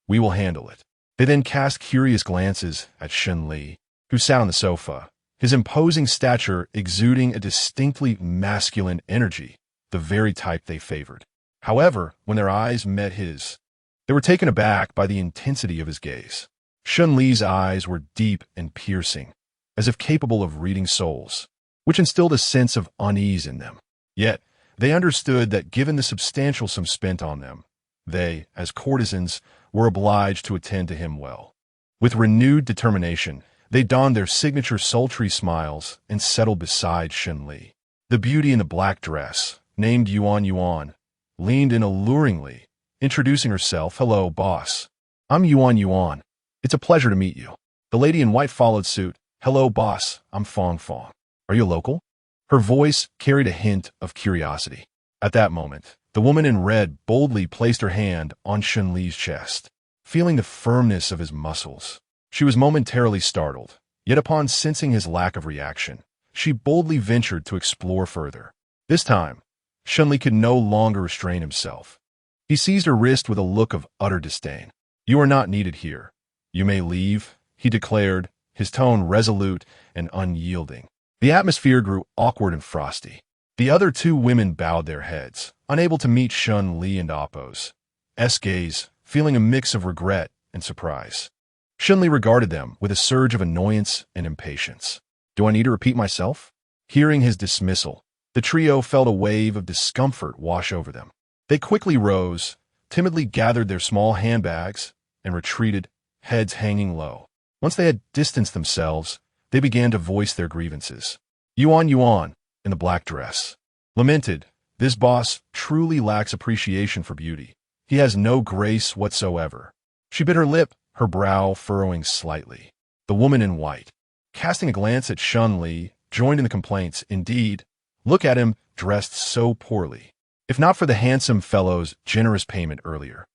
S1: we will handle it. They then cast curious glances at Shen Li, who sat on the sofa, his imposing stature exuding a distinctly masculine energy, the very type they favored. However, when their eyes met his, they were taken aback by the intensity of his gaze. Shen Li's eyes were deep and piercing, as if capable of reading souls, which instilled a sense of unease in them. Yet, they understood that given the substantial sum spent on them, they, as courtesans, were obliged to attend to him well. With renewed determination, they donned their signature sultry smiles and settled beside Shen Li. The beauty in the black dress, named Yuan, leaned in alluringly, introducing herself. Hello, boss. I'm Yuan. It's a pleasure to meet you. The lady in white followed suit. Hello, boss. I'm Fong. Are you local? Her voice carried a hint of curiosity. At that moment, the woman in red boldly placed her hand on Shen Li's chest. Feeling the firmness of his muscles, she was momentarily startled, yet upon sensing his lack of reaction, she boldly ventured to explore further. This time, Shen Li could no longer restrain himself. He seized her wrist with a look of utter disdain. You are not needed here. You may leave, he declared, his tone resolute and unyielding. The atmosphere grew awkward and frosty. The other 2 women bowed their heads, unable to meet Shen Li and Oppo's gaze, feeling a mix of regret and surprise. Shen Li regarded them with a surge of annoyance and impatience. Do I need to repeat myself? Hearing his dismissal, the trio felt a wave of discomfort wash over them. They quickly rose, timidly gathered their small handbags, and retreated, heads hanging low. Once they had distanced themselves, they began to voice their grievances. Yuan, in the black dress, lamented, this boss truly lacks appreciation for beauty. He has no grace whatsoever. She bit her lip, her brow furrowing slightly. The woman in white, casting a glance at Shen Li, joined in the complaints. Indeed, look at him, dressed so poorly. If not for the handsome fellow's generous payment earlier,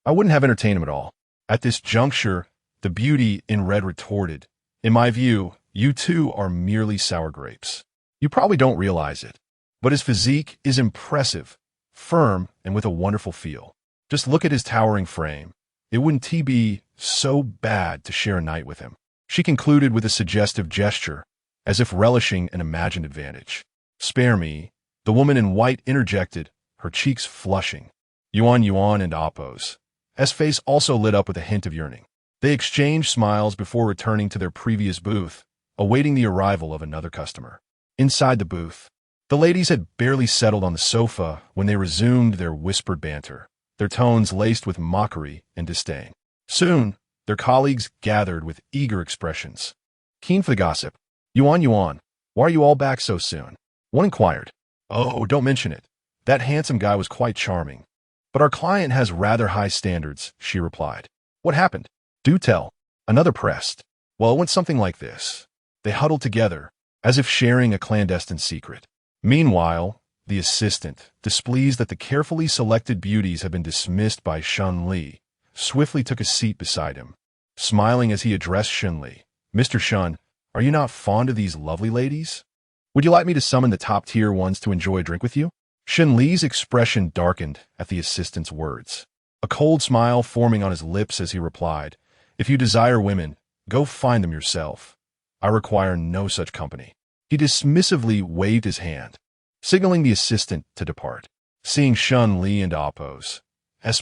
S1: I wouldn't have entertained him at all. At this juncture, the beauty in red retorted, in my view, you two are merely sour grapes. You probably don't realize it, but his physique is impressive, firm, and with a wonderful feel. Just look at his towering frame. It wouldn't be so bad to share a night with him. She concluded with a suggestive gesture, as if relishing an imagined advantage. Spare me, the woman in white interjected, her cheeks flushing. Yuan and Appo's face also lit up with a hint of yearning. They exchanged smiles before returning to their previous booth, awaiting the arrival of another customer. Inside the booth, the ladies had barely settled on the sofa when they resumed their whispered banter, their tones laced with mockery and disdain. Soon, their colleagues gathered with eager expressions, keen for the gossip. Yuan, why are you all back so soon? One inquired. Oh, don't mention it. That handsome guy was quite charming. But our client has rather high standards, she replied. What happened? Do tell. Another pressed. Well, it went something like this. They huddled together, as if sharing a clandestine secret. Meanwhile, the assistant, displeased that the carefully selected beauties had been dismissed by Shen Li, swiftly took a seat beside him. Smiling as he addressed Shen Li, Mr. Shen, are you not fond of these lovely ladies? Would you like me to summon the top-tier ones to enjoy a drink with you? Shen Li's expression darkened at the assistant's words, a cold smile forming on his lips as he replied, If you desire women, go find them yourself. I require no such company. He dismissively waved his hand, signaling the assistant to depart. Seeing Shen Li and Appo's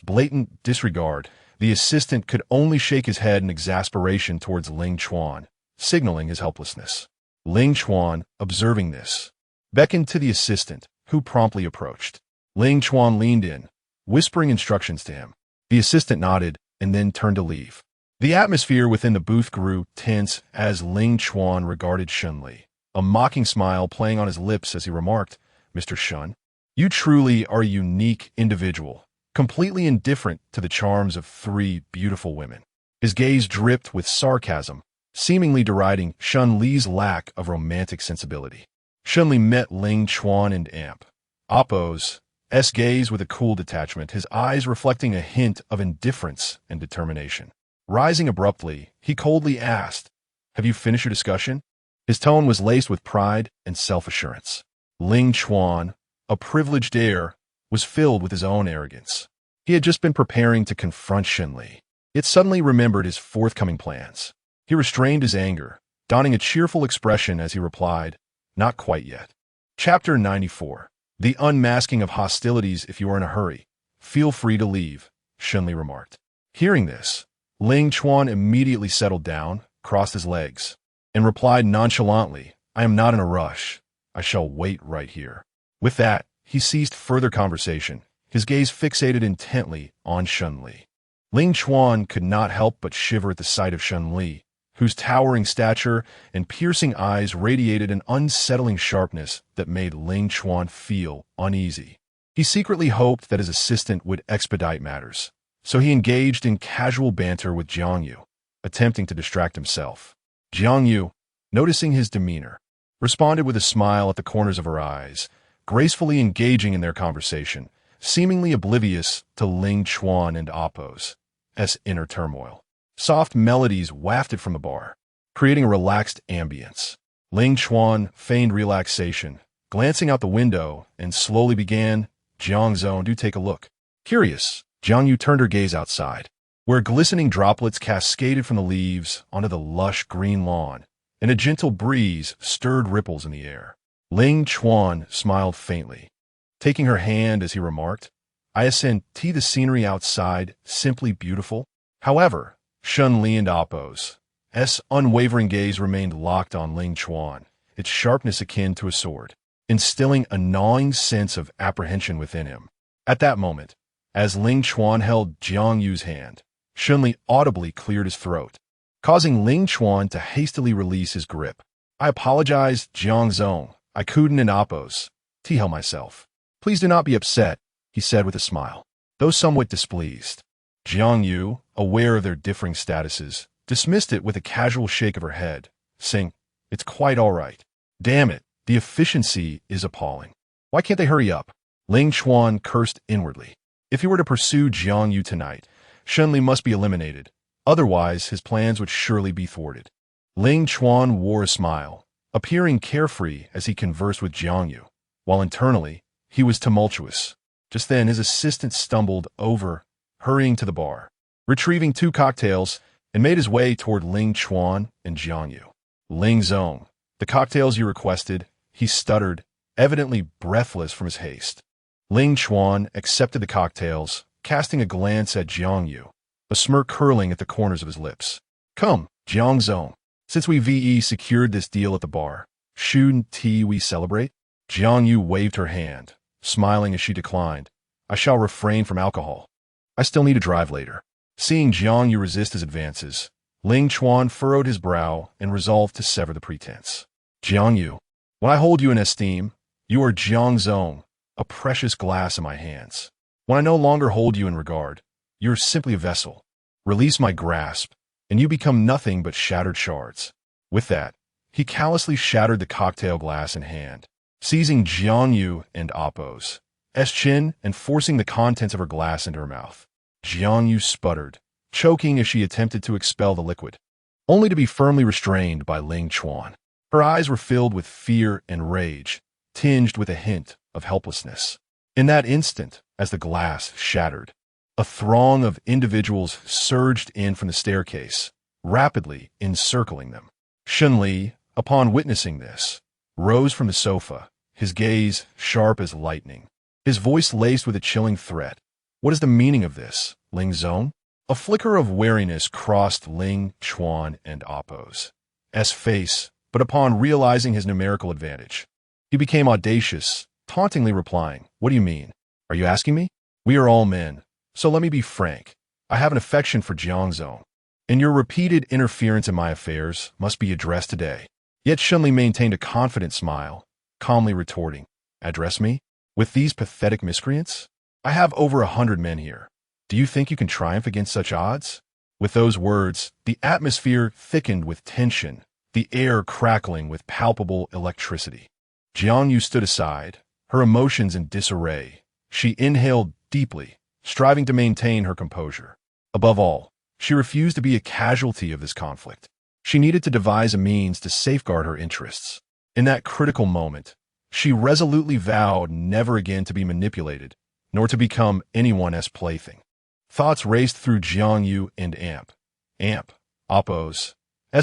S1: blatant disregard, the assistant could only shake his head in exasperation towards Ling Chuan, signaling his helplessness. Ling Chuan, observing this, beckoned to the assistant, who promptly approached. Ling Chuan leaned in, whispering instructions to him. The assistant nodded and then turned to leave. The atmosphere within the booth grew tense as Ling Chuan regarded Shen Li, a mocking smile playing on his lips as he remarked, Mr. Shen, you truly are a unique individual, completely indifferent to the charms of three beautiful women. His gaze dripped with sarcasm, seemingly deriding Shen Li's lack of romantic sensibility. Shen Li met Ling Chuan and Appo's gaze with a cool detachment, his eyes reflecting a hint of indifference and determination. Rising abruptly, he coldly asked, Have you finished your discussion? His tone was laced with pride and self-assurance. Ling Chuan, a privileged heir, was filled with his own arrogance. He had just been preparing to confront Shen Li, yet suddenly remembered his forthcoming plans. He restrained his anger, donning a cheerful expression as he replied, Not quite yet. Chapter 94. The unmasking of hostilities. If you are in a hurry, feel free to leave, Shen Li remarked. Hearing this, Ling Chuan immediately settled down, crossed his legs, and replied nonchalantly, I am not in a rush. I shall wait right here. With that, he ceased further conversation, his gaze fixated intently on Shen Li. Ling Chuan could not help but shiver at the sight of Shen Li, whose towering stature and piercing eyes radiated an unsettling sharpness that made Ling Chuan feel uneasy. He secretly hoped that his assistant would expedite matters, so he engaged in casual banter with Jiangyu, attempting to distract himself. Jiangyu, noticing his demeanor, responded with a smile at the corners of her eyes, gracefully engaging in their conversation, seemingly oblivious to Ling Chuan and Appo's inner turmoil. Soft melodies wafted from the bar, creating a relaxed ambience. Ling Chuan feigned relaxation, glancing out the window, and slowly began, Jiangzone, do take a look. Curious, Jiangyu turned her gaze outside, where glistening droplets cascaded from the leaves onto the lush green lawn, and a gentle breeze stirred ripples in the air. Ling Chuan smiled faintly, taking her hand as he remarked, I assent the scenery outside simply beautiful. However, Shen Li and Appo's unwavering gaze remained locked on Ling Chuan, its sharpness akin to a sword, instilling a gnawing sense of apprehension within him. At that moment, as Ling Chuan held Jiangyu's hand, Shen Li audibly cleared his throat, causing Ling Chuan to hastily release his grip. I apologize, Jiangzone. I couldn't and Appo's help myself. Please do not be upset, he said with a smile. though somewhat displeased. Jiang Yu, aware of their differing statuses, dismissed it with a casual shake of her head, saying, "It's quite all right." Damn it, the efficiency is appalling. Why can't they hurry up? Ling Chuan cursed inwardly. If he were to pursue Jiang Yu tonight, Shen Li must be eliminated. Otherwise, his plans would surely be thwarted. Ling Chuan wore a smile, appearing carefree as he conversed with Jiang Yu, while internally, he was tumultuous. Just then, his assistant stumbled over, hurrying to the bar, retrieving 2 cocktails, and made his way toward Ling Chuan and Jiang Yu. "Ling Zong, the cocktails you requested," he stuttered, evidently breathless from his haste. Ling Chuan accepted the cocktails, casting a glance at Jiang Yu, a smirk curling at the corners of his lips. "Come, Jiang Zong, since we VE secured this deal at the bar, shouldn't we celebrate?" Jiang Yu waved her hand, smiling as she declined. "I shall refrain from alcohol. I still need to drive later." Seeing Jiang Yu resist his advances, Ling Chuan furrowed his brow and resolved to sever the pretense. "Jiang Yu, when I hold you in esteem, you are Jiang Zong, a precious glass in my hands. When I no longer hold you in regard, you are simply a vessel. Release my grasp, and you become nothing but shattered shards." With that, he callously shattered the cocktail glass in hand, seizing Jiang Yu and Appo's chin and forcing the contents of her glass into her mouth. Jiang Yu sputtered, choking as she attempted to expel the liquid, only to be firmly restrained by Ling Chuan. Her eyes were filled with fear and rage, tinged with a hint of helplessness. In that instant, as the glass shattered, a throng of individuals surged in from the staircase, rapidly encircling them. Shen Li, upon witnessing this, rose from the sofa, his gaze sharp as lightning, his voice laced with a chilling threat. "What is the meaning of this, Ling Zong?" A flicker of wariness crossed Ling Chuan and Appo's face, but upon realizing his numerical advantage, he became audacious, tauntingly replying, "What do you mean? Are you asking me? We are all men, so let me be frank. I have an affection for Jiang Zong, and your repeated interference in my affairs must be addressed today." Yet Shen Li maintained a confident smile, calmly retorting, "Address me? With these pathetic miscreants? I have over 100 men here. Do you think you can triumph against such odds?" With those words, the atmosphere thickened with tension, the air crackling with palpable electricity. Jiang Yu stood aside, her emotions in disarray. She inhaled deeply, striving to maintain her composure. Above all, she refused to be a casualty of this conflict. She needed to devise a means to safeguard her interests. In that critical moment, she resolutely vowed never again to be manipulated, nor to become anyone's plaything. Thoughts raced through Jiang Yu and Appo's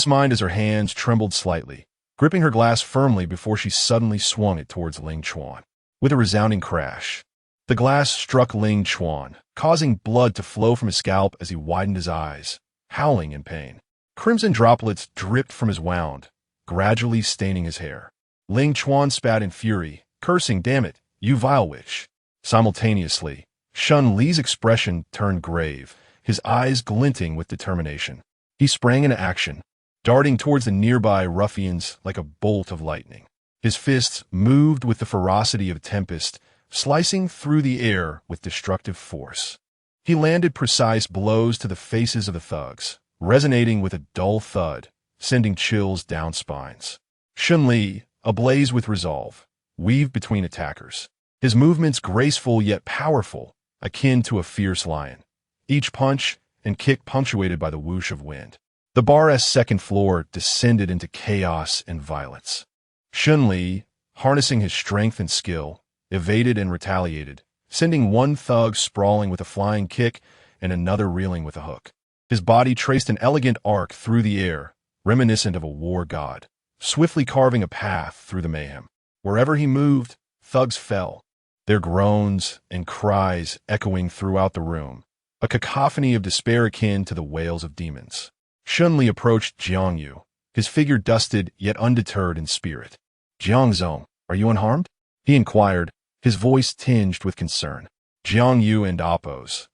S1: mind as her hands trembled slightly, gripping her glass firmly before she suddenly swung it towards Ling Chuan. With a resounding crash, the glass struck Ling Chuan, causing blood to flow from his scalp as he widened his eyes, howling in pain. Crimson droplets dripped from his wound, gradually staining his hair. Ling Chuan spat in fury, cursing, "Damn it, you vile witch." Simultaneously, Shen Li's expression turned grave, his eyes glinting with determination. He sprang into action, darting towards the nearby ruffians like a bolt of lightning. His fists moved with the ferocity of a tempest, slicing through the air with destructive force. He landed precise blows to the faces of the thugs, resonating with a dull thud, sending chills down spines. Shen Li, ablaze with resolve, weaved between attackers, his movements graceful yet powerful, akin to a fierce lion, each punch and kick punctuated by the whoosh of wind. The bar's second floor descended into chaos and violence. Shen Li, harnessing his strength and skill, evaded and retaliated, sending one thug sprawling with a flying kick and another reeling with a hook. His body traced an elegant arc through the air, reminiscent of a war god, swiftly carving a path through the mayhem. Wherever he moved, thugs fell, their groans and cries echoing throughout the room, a cacophony of despair akin to the wails of demons. Shen Li approached Jiang Yu, his figure dusted yet undeterred in spirit. "Jiang Zong, are you unharmed?" he inquired, his voice tinged with concern. Jiang Yu and Appo's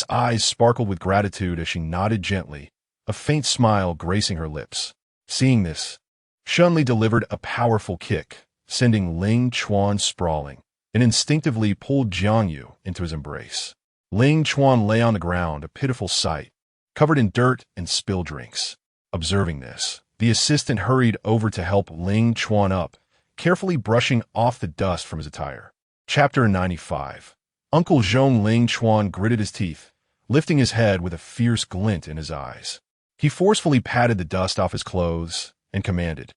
S1: eyes sparkled with gratitude as she nodded gently, a faint smile gracing her lips. Seeing this, Shen Li delivered a powerful kick, sending Ling Chuan sprawling, and instinctively pulled Jiang Yu into his embrace. Ling Chuan lay on the ground, a pitiful sight, covered in dirt and spilled drinks. Observing this, the assistant hurried over to help Ling Chuan up, carefully brushing off the dust from his attire. Chapter 95. Uncle Zhong. Ling Chuan gritted his teeth, lifting his head with a fierce glint in his eyes. He forcefully patted the dust off his clothes and commanded,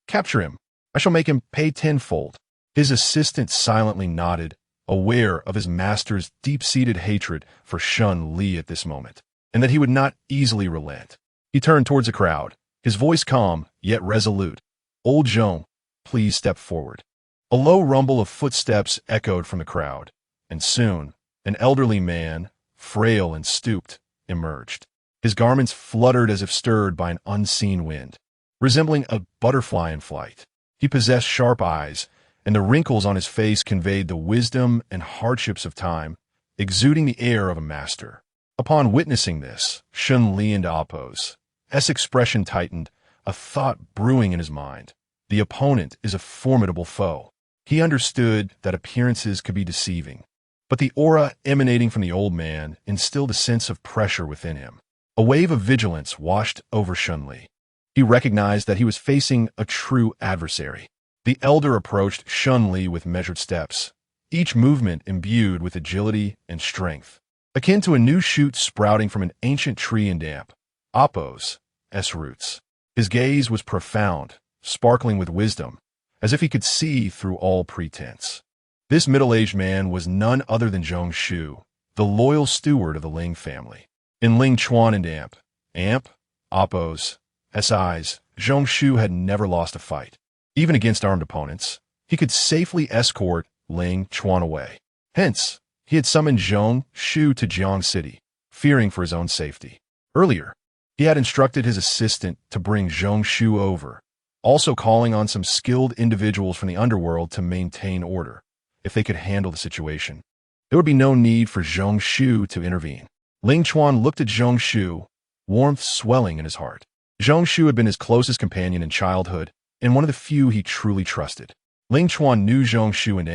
S1: "Capture him. I shall make him pay tenfold." His assistant silently nodded, aware of his master's deep-seated hatred for Shen Li at this moment, and that he would not easily relent. He turned towards the crowd, his voice calm, yet resolute. "Old Zhong, please step forward." A low rumble of footsteps echoed from the crowd, and soon, an elderly man, frail and stooped, emerged. His garments fluttered as if stirred by an unseen wind, resembling a butterfly in flight. He possessed sharp eyes, and the wrinkles on his face conveyed the wisdom and hardships of time, exuding the air of a master. Upon witnessing this, Shen Li and Apos, S expression tightened, a thought brewing in his mind. The opponent is a formidable foe. He understood that appearances could be deceiving, but the aura emanating from the old man instilled a sense of pressure within him. A wave of vigilance washed over Shen Li. He recognized that he was facing a true adversary. The elder approached Shen Li with measured steps, each movement imbued with agility and strength, akin to a new shoot sprouting from an ancient tree in damp. Apos, S roots. His gaze was profound, sparkling with wisdom, as if he could see through all pretense. This middle-aged man was none other than Zhong Shu, the loyal steward of the Ling family. In Ling Chuan and Amp, Apos, S eyes, Zhong Shu had never lost a fight. Even against armed opponents, he could safely escort Ling Chuan away. Hence, he had summoned Zhong Shu to Jiang City, fearing for his own safety. Earlier, he had instructed his assistant to bring Zhong Shu over, also calling on some skilled individuals from the underworld to maintain order. If they could handle the situation, there would be no need for Zhong Shu to intervene. Ling Chuan looked at Zhong Shu, warmth swelling in his heart. Zhong Shu had been his closest companion in childhood, and one of the few he truly trusted. Ling Chuan knew Zhong Shu and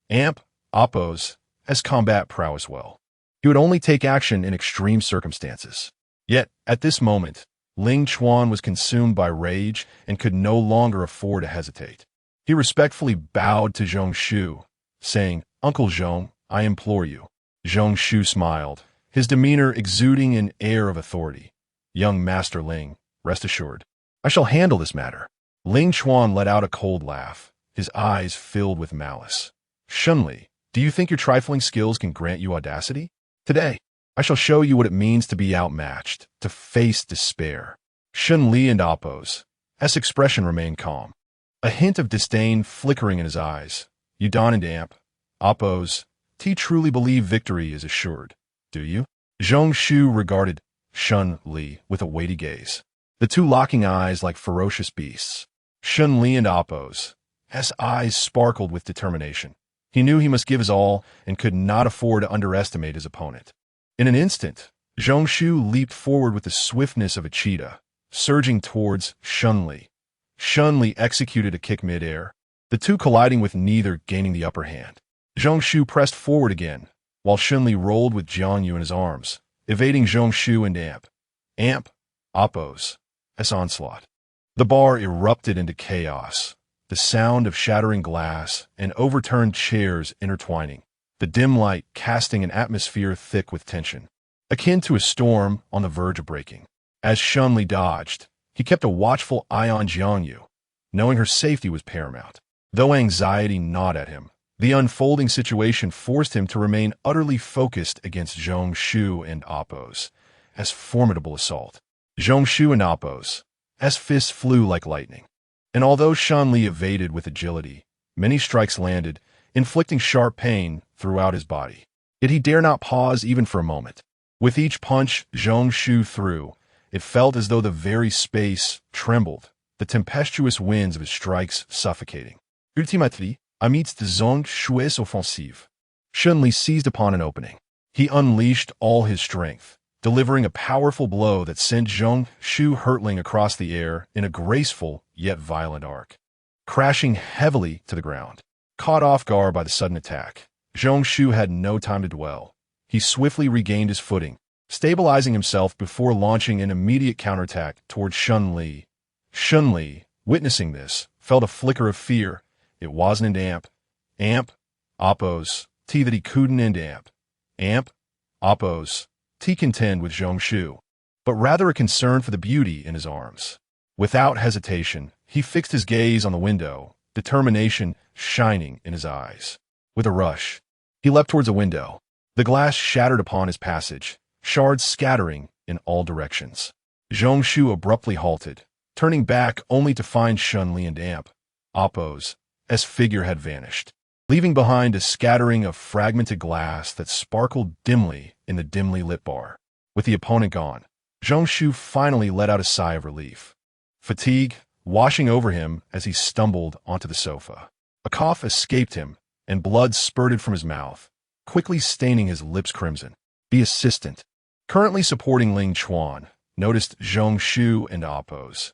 S1: Amp, Apos, as combat prowess well. He would only take action in extreme circumstances. Yet, at this moment, Ling Chuan was consumed by rage and could no longer afford to hesitate. He respectfully bowed to Zhong Shu, saying, "Uncle Zhong, I implore you." Zhong Shu smiled, his demeanor exuding an air of authority. "Young Master Ling, rest assured, I shall handle this matter." Ling Chuan let out a cold laugh, his eyes filled with malice. "Shen Li, do you think your trifling skills can grant you audacity? Today, I shall show you what it means to be outmatched, to face despair." Shen Li and Apos, S expression remained calm, a hint of disdain flickering in his eyes. "You Don and Apos, do you truly believe victory is assured, do you?" Zhong Shu regarded Shen Li with a weighty gaze, the two locking eyes like ferocious beasts. Shen Li and Apos, S eyes sparkled with determination. He knew he must give his all and could not afford to underestimate his opponent. In an instant, Zhong Shu leaped forward with the swiftness of a cheetah, surging towards Shen Li. Shen Li executed a kick mid-air, the two colliding with neither gaining the upper hand. Zhong Shu pressed forward again, while Shen Li rolled with Jiang Yu in his arms, evading Zhong Shu and Amp, Apos, S onslaught. The bar erupted into chaos, the sound of shattering glass and overturned chairs intertwining, the dim light casting an atmosphere thick with tension, akin to a storm on the verge of breaking. As Shen Li dodged, he kept a watchful eye on Jiang Yu, knowing her safety was paramount. Though anxiety gnawed at him, the unfolding situation forced him to remain utterly focused against Zhong Shu and Apos, as formidable assault. Zhong Shu and Apos, S fists flew like lightning, and although Shen Li evaded with agility, many strikes landed, inflicting sharp pain throughout his body. Yet he dare not pause even for a moment. With each punch Zhong Shu threw, it felt as though the very space trembled, the tempestuous winds of his strikes suffocating. Ultimately, amidst the Zhong Shu's offensive, Shen Li seized upon an opening. He unleashed all his strength, delivering a powerful blow that sent Zhong Shu hurtling across the air in a graceful yet violent arc. Crashing heavily to the ground, caught off guard by the sudden attack, Zhong Shu had no time to dwell. he swiftly regained his footing, stabilizing himself before launching an immediate counterattack toward Shen Li. Shen Li, witnessing this, felt a flicker of fear. It wasn't an amp, oppose, T that he couldn't end amp, oppose, T contend with Zhongshu, but rather a concern for the beauty in his arms. Without hesitation, he fixed his gaze on the window, determination shining in his eyes. With a rush, he leapt towards a window. The glass shattered upon his passage, shards scattering in all directions. Zhongshu abruptly halted, turning back only to find Shen Li and Oppo's figure had vanished, leaving behind a scattering of fragmented glass that sparkled dimly in the dimly lit bar. With the opponent gone, Zhongshu finally let out a sigh of relief. Fatigue washing over him as he stumbled onto the sofa. A cough escaped him, and blood spurted from his mouth, quickly staining his lips crimson. The assistant, currently supporting Ling Chuan, noticed Zhongshu and Oppo's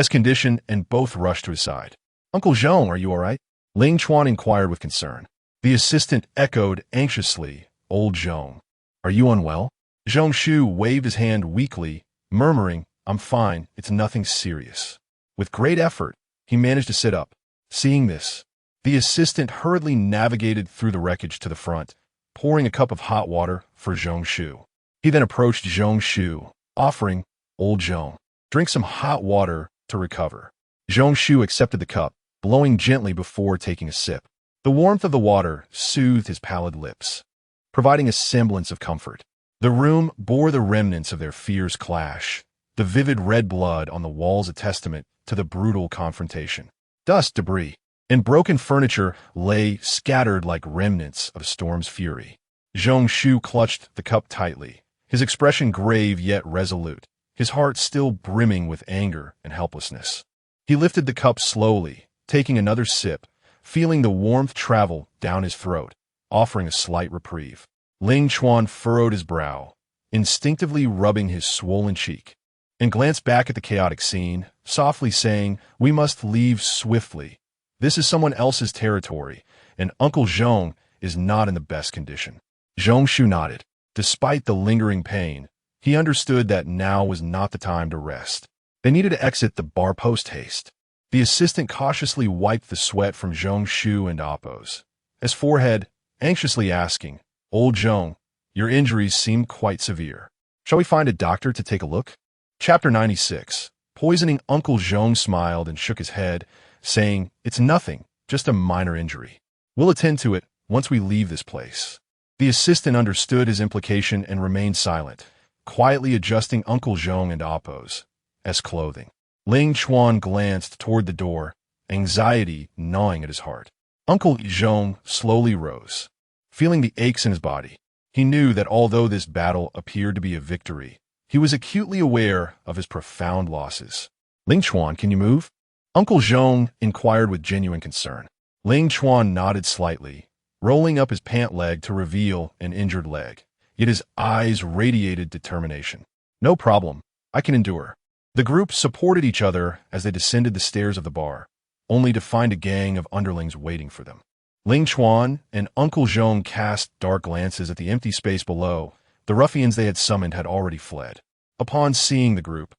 S1: condition and both rushed to his side. "Uncle Zhong, are you all right?" Ling Chuan inquired with concern. The assistant echoed anxiously, "Old Zhong, are you unwell?" Zhongshu waved his hand weakly, murmuring, "I'm fine, it's nothing serious." With great effort, he managed to sit up. Seeing this, the assistant hurriedly navigated through the wreckage to the front, pouring a cup of hot water for Zhongshu. He then approached Zhongshu, offering, "Old Zhong, drink some hot water to recover." Zhongshu accepted the cup, blowing gently before taking a sip. The warmth of the water soothed his pallid lips, providing a semblance of comfort. The room bore the remnants of their fierce clash, the vivid red blood on the walls a testament to the brutal confrontation. Dust, debris, and broken furniture lay scattered like remnants of a storm's fury. Zhongshu clutched the cup tightly, his expression grave yet resolute, his heart still brimming with anger and helplessness. He lifted the cup slowly, taking another sip, feeling the warmth travel down his throat, offering a slight reprieve. Ling Chuan furrowed his brow, instinctively rubbing his swollen cheek, and glanced back at the chaotic scene, softly saying, "We must leave swiftly. This is someone else's territory, and Uncle Zhong is not in the best condition." Zhongshu nodded. Despite the lingering pain, he understood that now was not the time to rest. They needed to exit the bar post-haste. The assistant cautiously wiped the sweat from Zhongshu and Oppo's forehead, anxiously asking, "Old Zhong, your injuries seem quite severe. Shall we find a doctor to take a look?" Chapter 96. Poisoning. Uncle Zhong smiled and shook his head, saying, "It's nothing, just a minor injury. We'll attend to it once we leave this place." The assistant understood his implication and remained silent, quietly adjusting Uncle Zhong and Oppo's clothing. Ling Chuan glanced toward the door, anxiety gnawing at his heart. Uncle Zhong slowly rose, feeling the aches in his body. He knew that although this battle appeared to be a victory, he was acutely aware of his profound losses. "Ling Chuan, can you move?" Uncle Zhong inquired with genuine concern. Ling Chuan nodded slightly, rolling up his pant leg to reveal an injured leg, yet his eyes radiated determination. "No problem, I can endure." The group supported each other as they descended the stairs of the bar, only to find a gang of underlings waiting for them. Ling Chuan and Uncle Zhong cast dark glances at the empty space below. The ruffians they had summoned had already fled. Upon seeing the group,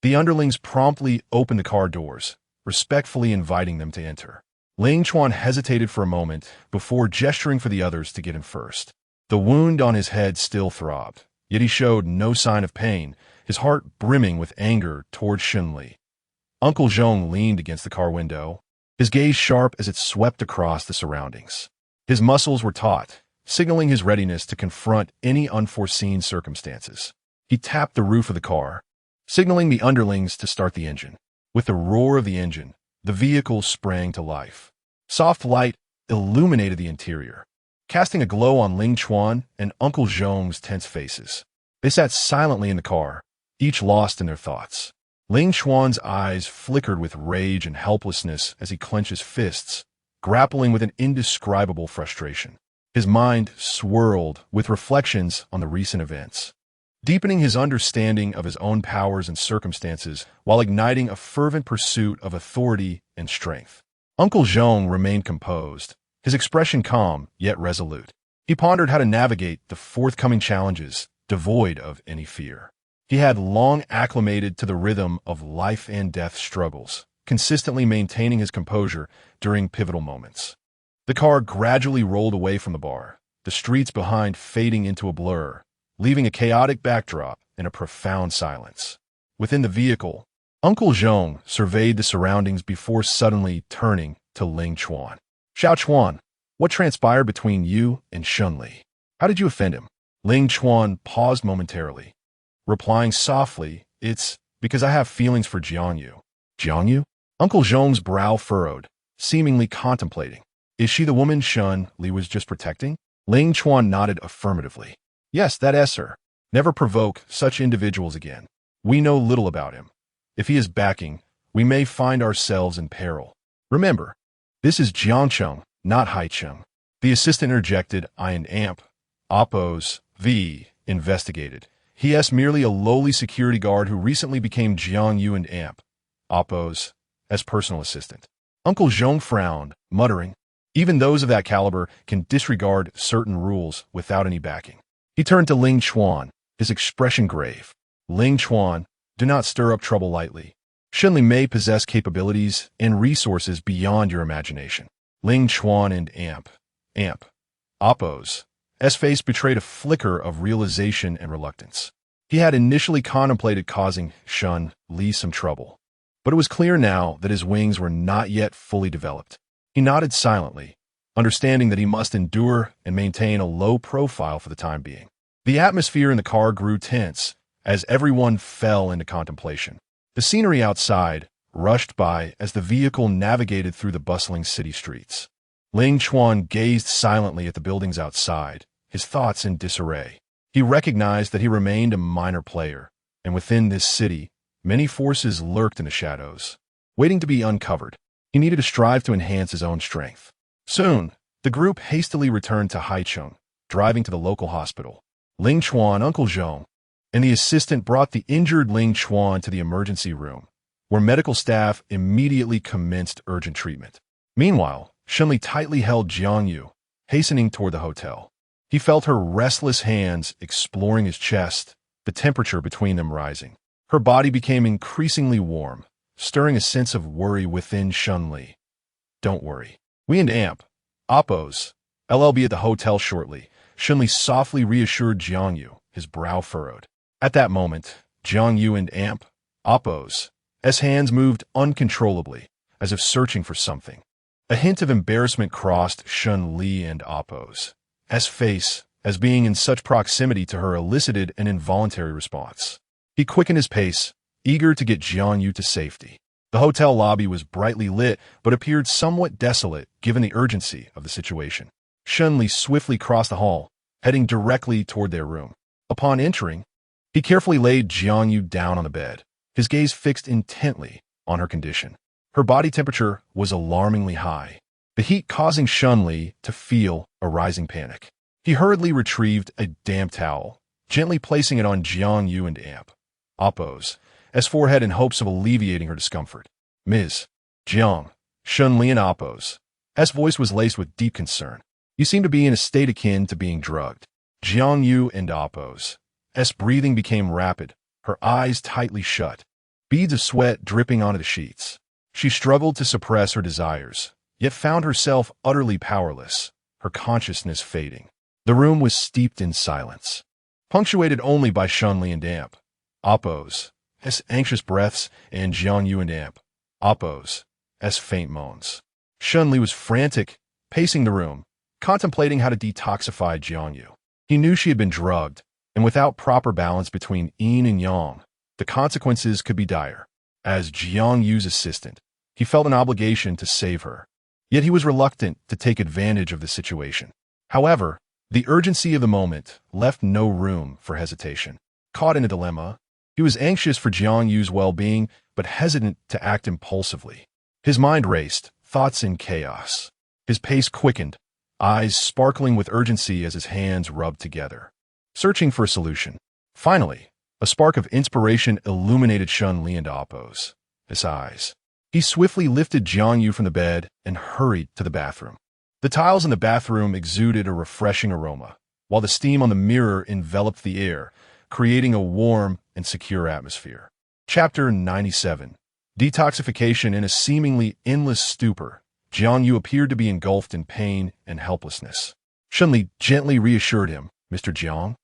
S1: the underlings promptly opened the car doors, respectfully inviting them to enter. Ling Chuan hesitated for a moment before gesturing for the others to get in first. The wound on his head still throbbed, yet he showed no sign of pain, his heart brimming with anger toward Shen Li. Uncle Zhong leaned against the car window, his gaze sharp as it swept across the surroundings. His muscles were taut, signaling his readiness to confront any unforeseen circumstances. He tapped the roof of the car, signaling the underlings to start the engine. With the roar of the engine, the vehicle sprang to life. Soft light illuminated the interior, casting a glow on Ling Chuan and Uncle Zhong's tense faces. They sat silently in the car, each lost in their thoughts. Ling Chuan's eyes flickered with rage and helplessness as he clenched his fists, grappling with an indescribable frustration. His mind swirled with reflections on the recent events, deepening his understanding of his own powers and circumstances while igniting a fervent pursuit of authority and strength. Uncle Zhong remained composed, his expression calm yet resolute. He pondered how to navigate the forthcoming challenges, devoid of any fear. He had long acclimated to the rhythm of life and death struggles, consistently maintaining his composure during pivotal moments. The car gradually rolled away from the bar, the streets behind fading into a blur, leaving a chaotic backdrop and a profound silence. Within the vehicle, Uncle Zhong surveyed the surroundings before suddenly turning to Ling Chuan. "Xiao Chuan, what transpired between you and Shen Li? How did you offend him?" Ling Chuan paused momentarily, replying softly, "It's because I have feelings for Jiangyu." "Jiangyu?" Uncle Zhong's brow furrowed, seemingly contemplating. "Is she the woman Shen Li was just protecting?" Ling Chuan nodded affirmatively. "Yes, that is her. Never provoke such individuals again. We know little about him. If he is backing, we may find ourselves in peril. Remember, this is Jiangcheng, not Haicheng." The assistant interjected, "I and Amp. Oppose, V. Investigated. He is merely a lowly security guard who recently became Jiangyu and Amp. Oppose, as personal assistant." Uncle Zhong frowned, muttering, "Even those of that caliber can disregard certain rules without any backing." He turned to Ling Chuan, his expression grave. "Ling Chuan, do not stir up trouble lightly. Shen Li may possess capabilities and resources beyond your imagination." Ling Chuan and Amp. Oppose. S face betrayed a flicker of realization and reluctance. He had initially contemplated causing Shen Li some trouble, but it was clear now that his wings were not yet fully developed. He nodded silently, understanding that he must endure and maintain a low profile for the time being. The atmosphere in the car grew tense as everyone fell into contemplation. The scenery outside rushed by as the vehicle navigated through the bustling city streets. Ling Chuan gazed silently at the buildings outside, his thoughts in disarray. He recognized that he remained a minor player, and within this city, many forces lurked in the shadows, waiting to be uncovered. He needed to strive to enhance his own strength. Soon, the group hastily returned to Haicheng, driving to the local hospital. Ling Chuan, Uncle Zhong, and the assistant brought the injured Ling Chuan to the emergency room, where medical staff immediately commenced urgent treatment. Meanwhile, Shen Li tightly held Jiangyu, hastening toward the hotel. He felt her restless hands exploring his chest, the temperature between them rising. Her body became increasingly warm, stirring a sense of worry within Shen Li. "Don't worry. We and Amp. Oppose. I'll be at the hotel shortly," Shen Li softly reassured Jiangyu, his brow furrowed. At that moment, Jiangyu and Amp. Oppose. S hands moved uncontrollably, as if searching for something. A hint of embarrassment crossed Shen Li and Oppose. S face, as being in such proximity to her, elicited an involuntary response. He quickened his pace, eager to get Jiangyu to safety. The hotel lobby was brightly lit, but appeared somewhat desolate given the urgency of the situation. Shen Li swiftly crossed the hall, heading directly toward their room. Upon entering, he carefully laid Jiangyu down on the bed, his gaze fixed intently on her condition. Her body temperature was alarmingly high, the heat causing Shen Li to feel a rising panic. He hurriedly retrieved a damp towel, gently placing it on Jiangyu and Amp. Oppose, S forehead in hopes of alleviating her discomfort. "Ms. Jiang, Shen Li and Oppose." S voice was laced with deep concern. "You seem to be in a state akin to being drugged." Jiangyu and Oppose. S breathing became rapid, her eyes tightly shut, beads of sweat dripping onto the sheets. She struggled to suppress her desires, yet found herself utterly powerless, her consciousness fading. The room was steeped in silence, punctuated only by Shen Li and Amp. Oppose, S anxious breaths, and Jiangyu and Amp. Oppose, S faint moans. Shen Li was frantic, pacing the room, contemplating how to detoxify Jiangyu. He knew she had been drugged, and without proper balance between yin and yang, the consequences could be dire. As Jiangyu's assistant, he felt an obligation to save her, yet he was reluctant to take advantage of the situation. However, the urgency of the moment left no room for hesitation. Caught in a dilemma, he was anxious for Jiangyu's well-being, but hesitant to act impulsively. His mind raced, thoughts in chaos. His pace quickened, eyes sparkling with urgency as his hands rubbed together, searching for a solution. Finally, a spark of inspiration illuminated Shen Li and Oppose, his eyes. He swiftly lifted Jiangyu from the bed and hurried to the bathroom. The tiles in the bathroom exuded a refreshing aroma, while the steam on the mirror enveloped the air, creating a warm and secure atmosphere. Chapter 97. Detoxification. In a seemingly endless stupor, Jiangyu appeared to be engulfed in pain and helplessness. Shen Li gently reassured him, "Mr. Jiang,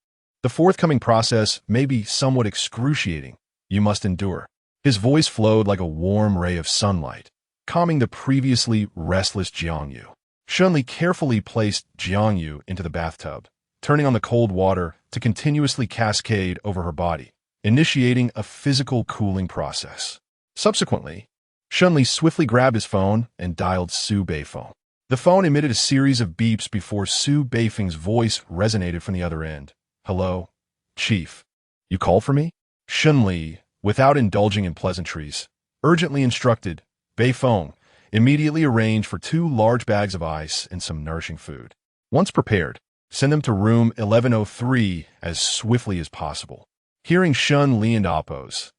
S1: the forthcoming process may be somewhat excruciating. You must endure." His voice flowed like a warm ray of sunlight, calming the previously restless Jiangyu. Shen Li carefully placed Jiangyu into the bathtub, turning on the cold water to continuously cascade over her body, initiating a physical cooling process. Subsequently, Shen Li swiftly grabbed his phone and dialed Su Beifeng. The phone emitted a series of beeps before Su Beifeng's voice resonated from the other end. "Hello, Chief. You called for me?" Shen Li, without indulging in pleasantries, urgently instructed. Beifeng immediately arranged for 2 large bags of ice and some nourishing food. Once prepared, send them to room 1103 as swiftly as possible. Hearing Shen Li and Appo's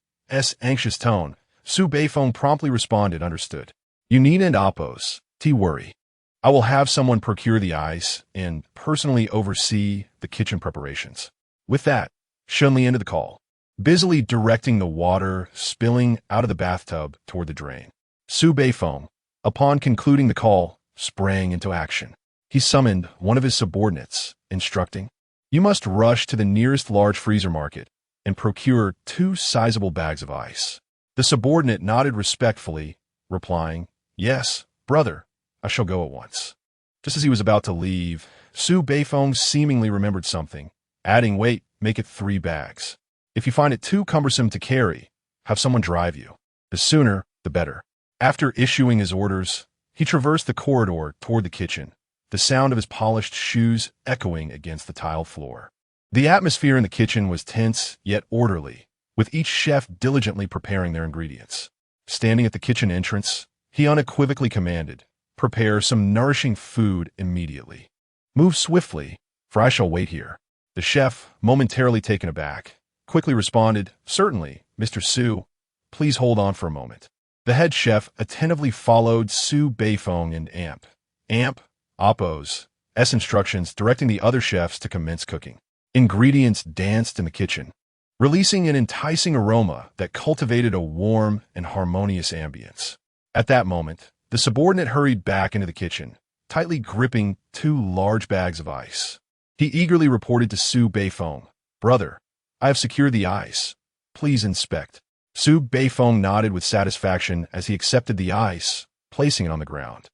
S1: anxious tone, Su Beifeng promptly responded, "Understood. You needn't Appo's worry. I will have someone procure the ice and personally oversee the kitchen preparations." With that, Shen Li ended the call, busily directing the water spilling out of the bathtub toward the drain. Su Beifeng, upon concluding the call, sprang into action. He summoned one of his subordinates, instructing, "You must rush to the nearest large freezer market and procure 2 sizable bags of ice." The subordinate nodded respectfully, replying, "Yes, brother, I shall go at once." Just as he was about to leave, Su Beifeng seemingly remembered something, adding, "Wait, make it 3 bags. If you find it too cumbersome to carry, have someone drive you. The sooner, the better." After issuing his orders, he traversed the corridor toward the kitchen, the sound of his polished shoes echoing against the tile floor. The atmosphere in the kitchen was tense yet orderly, with each chef diligently preparing their ingredients. Standing at the kitchen entrance, he unequivocally commanded, "Prepare some nourishing food immediately. Move swiftly, for I shall wait here." The chef, momentarily taken aback, quickly responded, "Certainly, Mr. Su. Please hold on for a moment." The head chef attentively followed Su Beifeng and Appo's instructions, directing the other chefs to commence cooking. Ingredients danced in the kitchen, releasing an enticing aroma that cultivated a warm and harmonious ambience. At that moment, the subordinate hurried back into the kitchen, tightly gripping 2 large bags of ice. He eagerly reported to Su Beifeng, "Brother, I have secured the ice. Please inspect." Su Beifeng nodded with satisfaction as he accepted the ice, placing it on the ground.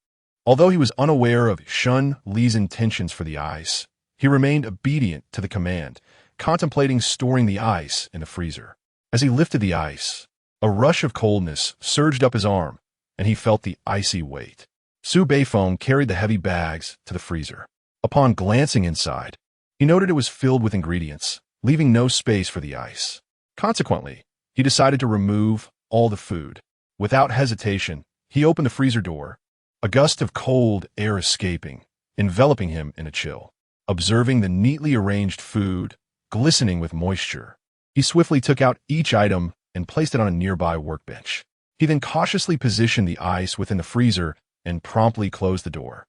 S1: Although he was unaware of Shen Li's intentions for the ice, he remained obedient to the command, contemplating storing the ice in the freezer. As he lifted the ice, a rush of coldness surged up his arm, and he felt the icy weight. Su Beifeng carried the heavy bags to the freezer. Upon glancing inside, he noted it was filled with ingredients, leaving no space for the ice. Consequently, he decided to remove all the food. Without hesitation, he opened the freezer door, a gust of cold air escaping, enveloping him in a chill. Observing the neatly arranged food, glistening with moisture, he swiftly took out each item and placed it on a nearby workbench. He then cautiously positioned the ice within the freezer and promptly closed the door.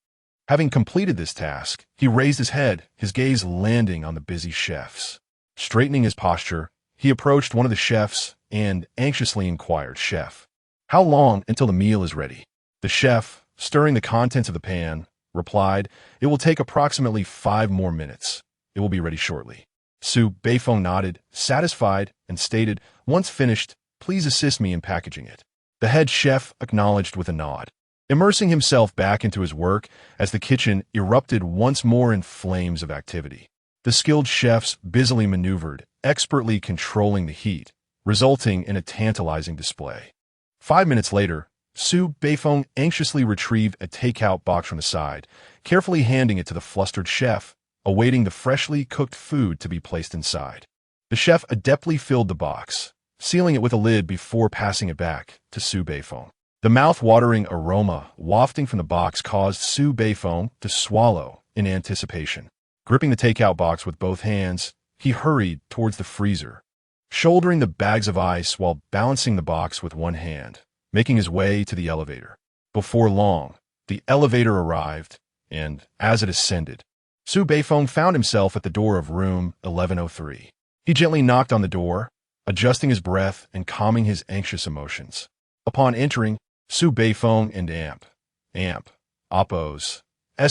S1: Having completed this task, he raised his head, his gaze landing on the busy chefs. Straightening his posture, he approached one of the chefs and anxiously inquired, "Chef, how long until the meal is ready?" The chef, stirring the contents of the pan, replied, "It will take approximately 5 more minutes. It will be ready shortly." Su Beifeng nodded, satisfied, and stated, "Once finished, please assist me in packaging it." The head chef acknowledged with a nod, immersing himself back into his work as the kitchen erupted once more in flames of activity. The skilled chefs busily maneuvered, expertly controlling the heat, resulting in a tantalizing display. 5 minutes later, Su Beifeng anxiously retrieved a takeout box from the side, carefully handing it to the flustered chef, awaiting the freshly cooked food to be placed inside. The chef adeptly filled the box, sealing it with a lid before passing it back to Su Beifeng. The mouth-watering aroma wafting from the box caused Su Beifeng to swallow in anticipation. Gripping the takeout box with both hands, he hurried towards the freezer, shouldering the bags of ice while balancing the box with one hand, making his way to the elevator. Before long, the elevator arrived, and as it ascended, Su Beifeng found himself at the door of room 1103. He gently knocked on the door, adjusting his breath and calming his anxious emotions. Upon entering, Su Beifeng and Appo's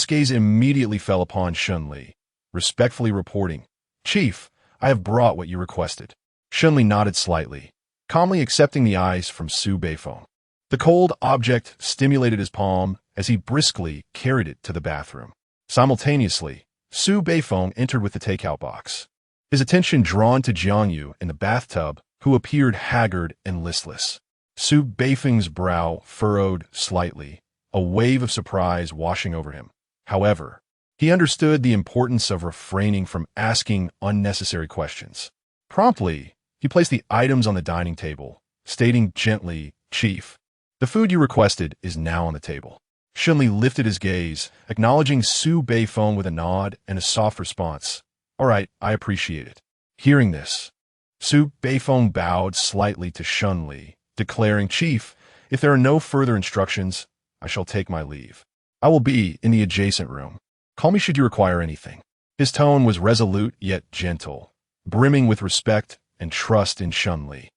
S1: gaze immediately fell upon Shen Li, respectfully reporting, "Chief, I have brought what you requested." Shen Li nodded slightly, calmly accepting the eyes from Su Beifeng. The cold object stimulated his palm as he briskly carried it to the bathroom. Simultaneously, Su Beifeng entered with the takeout box, his attention drawn to Jiang Yu in the bathtub, who appeared haggard and listless. Su Beifeng's brow furrowed slightly, a wave of surprise washing over him. However, he understood the importance of refraining from asking unnecessary questions. Promptly, he placed the items on the dining table, stating gently, "Chief, the food you requested is now on the table." Shen Li lifted his gaze, acknowledging Su Beifeng with a nod and a soft response. "All right, I appreciate it." Hearing this, Su Beifeng bowed slightly to Shen Li, declaring, "Chief, if there are no further instructions, I shall take my leave. I will be in the adjacent room. Call me should you require anything." His tone was resolute yet gentle, brimming with respect and trust in Shen Li.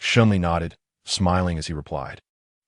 S1: Shen Li nodded, smiling as he replied,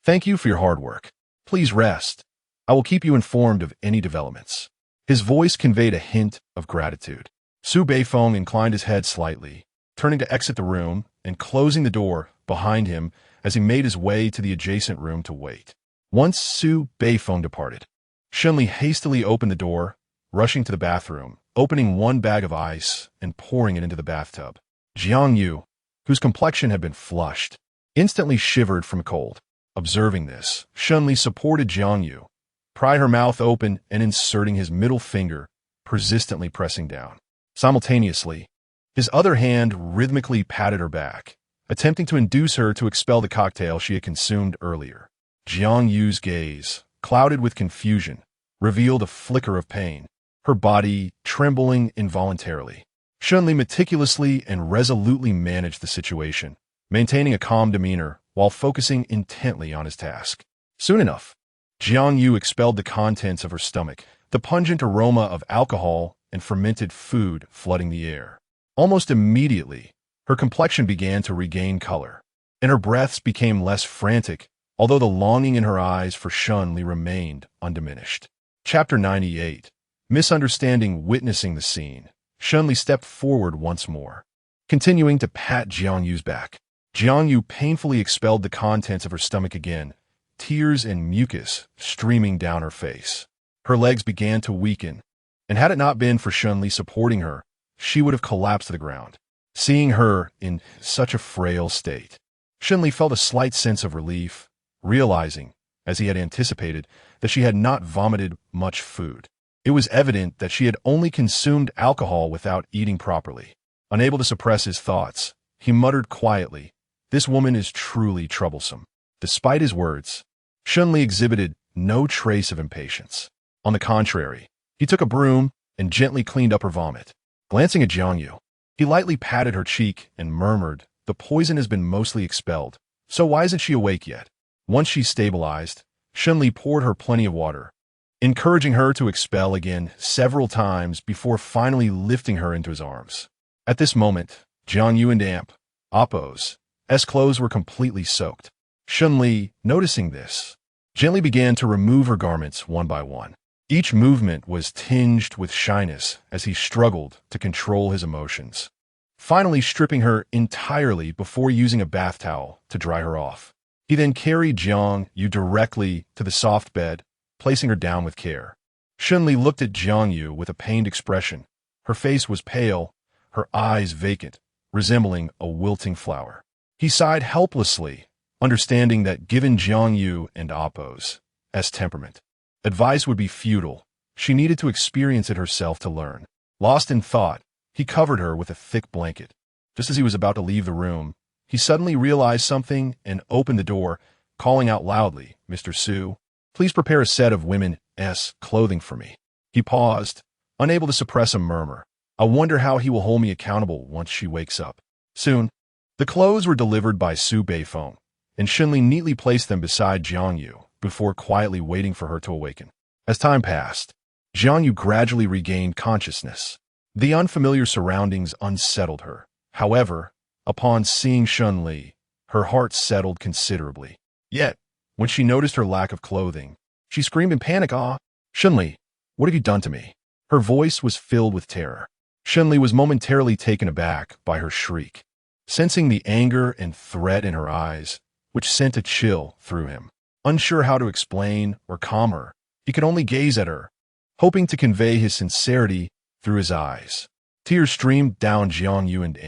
S1: "Thank you for your hard work. Please rest. I will keep you informed of any developments." His voice conveyed a hint of gratitude. Su Beifeng inclined his head slightly, turning to exit the room and closing the door behind him as he made his way to the adjacent room to wait. Once Su Beifeng departed, Shen Li hastily opened the door, rushing to the bathroom, opening one bag of ice and pouring it into the bathtub. Jiang Yu, whose complexion had been flushed, instantly shivered from cold. Observing this, Shen Li supported Jiang Yu, pry her mouth open and inserting his middle finger, persistently pressing down. Simultaneously, his other hand rhythmically patted her back, attempting to induce her to expel the cocktail she had consumed earlier. Jiang Yu's gaze, clouded with confusion, revealed a flicker of pain, her body trembling involuntarily. Shen Li meticulously and resolutely managed the situation, maintaining a calm demeanor while focusing intently on his task. Soon enough, Jiang Yu expelled the contents of her stomach, the pungent aroma of alcohol and fermented food flooding the air. Almost immediately, her complexion began to regain color, and her breaths became less frantic, although the longing in her eyes for Shen Li remained undiminished. Chapter 98. Misunderstanding. Witnessing the scene, Shen Li stepped forward once more, continuing to pat Jiang Yu's back. Jiang Yu painfully expelled the contents of her stomach again, tears and mucus streaming down her face. Her legs began to weaken, and had it not been for Shen Li supporting her, she would have collapsed to the ground. Seeing her in such a frail state, Shen Li felt a slight sense of relief, realizing, as he had anticipated, that she had not vomited much food. It was evident that she had only consumed alcohol without eating properly. Unable to suppress his thoughts, he muttered quietly, "This woman is truly troublesome." Despite his words, Shen Li exhibited no trace of impatience. On the contrary, he took a broom and gently cleaned up her vomit. Glancing at Jiang Yu, he lightly patted her cheek and murmured, "The poison has been mostly expelled, so why isn't she awake yet?" Once she stabilized, Shen Li poured her plenty of water, encouraging her to expel again several times before finally lifting her into his arms. At this moment, Jiang Yu and Appo's clothes were completely soaked. Shen Li, noticing this, gently began to remove her garments one by one. Each movement was tinged with shyness as he struggled to control his emotions, finally stripping her entirely before using a bath towel to dry her off. He then carried Jiang Yu directly to the soft bed, placing her down with care. Shen Li looked at Jiang Yu with a pained expression. Her face was pale, her eyes vacant, resembling a wilting flower. He sighed helplessly, understanding that given Jiang Yu and Appo's temperament, advice would be futile. She needed to experience it herself to learn. Lost in thought, he covered her with a thick blanket. Just as he was about to leave the room, he suddenly realized something and opened the door, calling out loudly, "Mr. Su, please prepare a set of women's clothing for me." He paused, unable to suppress a murmur. "I wonder how he will hold me accountable once she wakes up." Soon, the clothes were delivered by Su Beifeng, and Shen Li neatly placed them beside Jiang Yu before quietly waiting for her to awaken. As time passed, Jiang Yu gradually regained consciousness. The unfamiliar surroundings unsettled her. However, upon seeing Shen Li, her heart settled considerably. Yet, when she noticed her lack of clothing, she screamed in panic, "Ah, Shen Li, what have you done to me?" Her voice was filled with terror. Shen Li was momentarily taken aback by her shriek, sensing the anger and threat in her eyes, which sent a chill through him. Unsure how to explain or calm her, he could only gaze at her, hoping to convey his sincerity through his eyes. Tears streamed down Jiang Yu and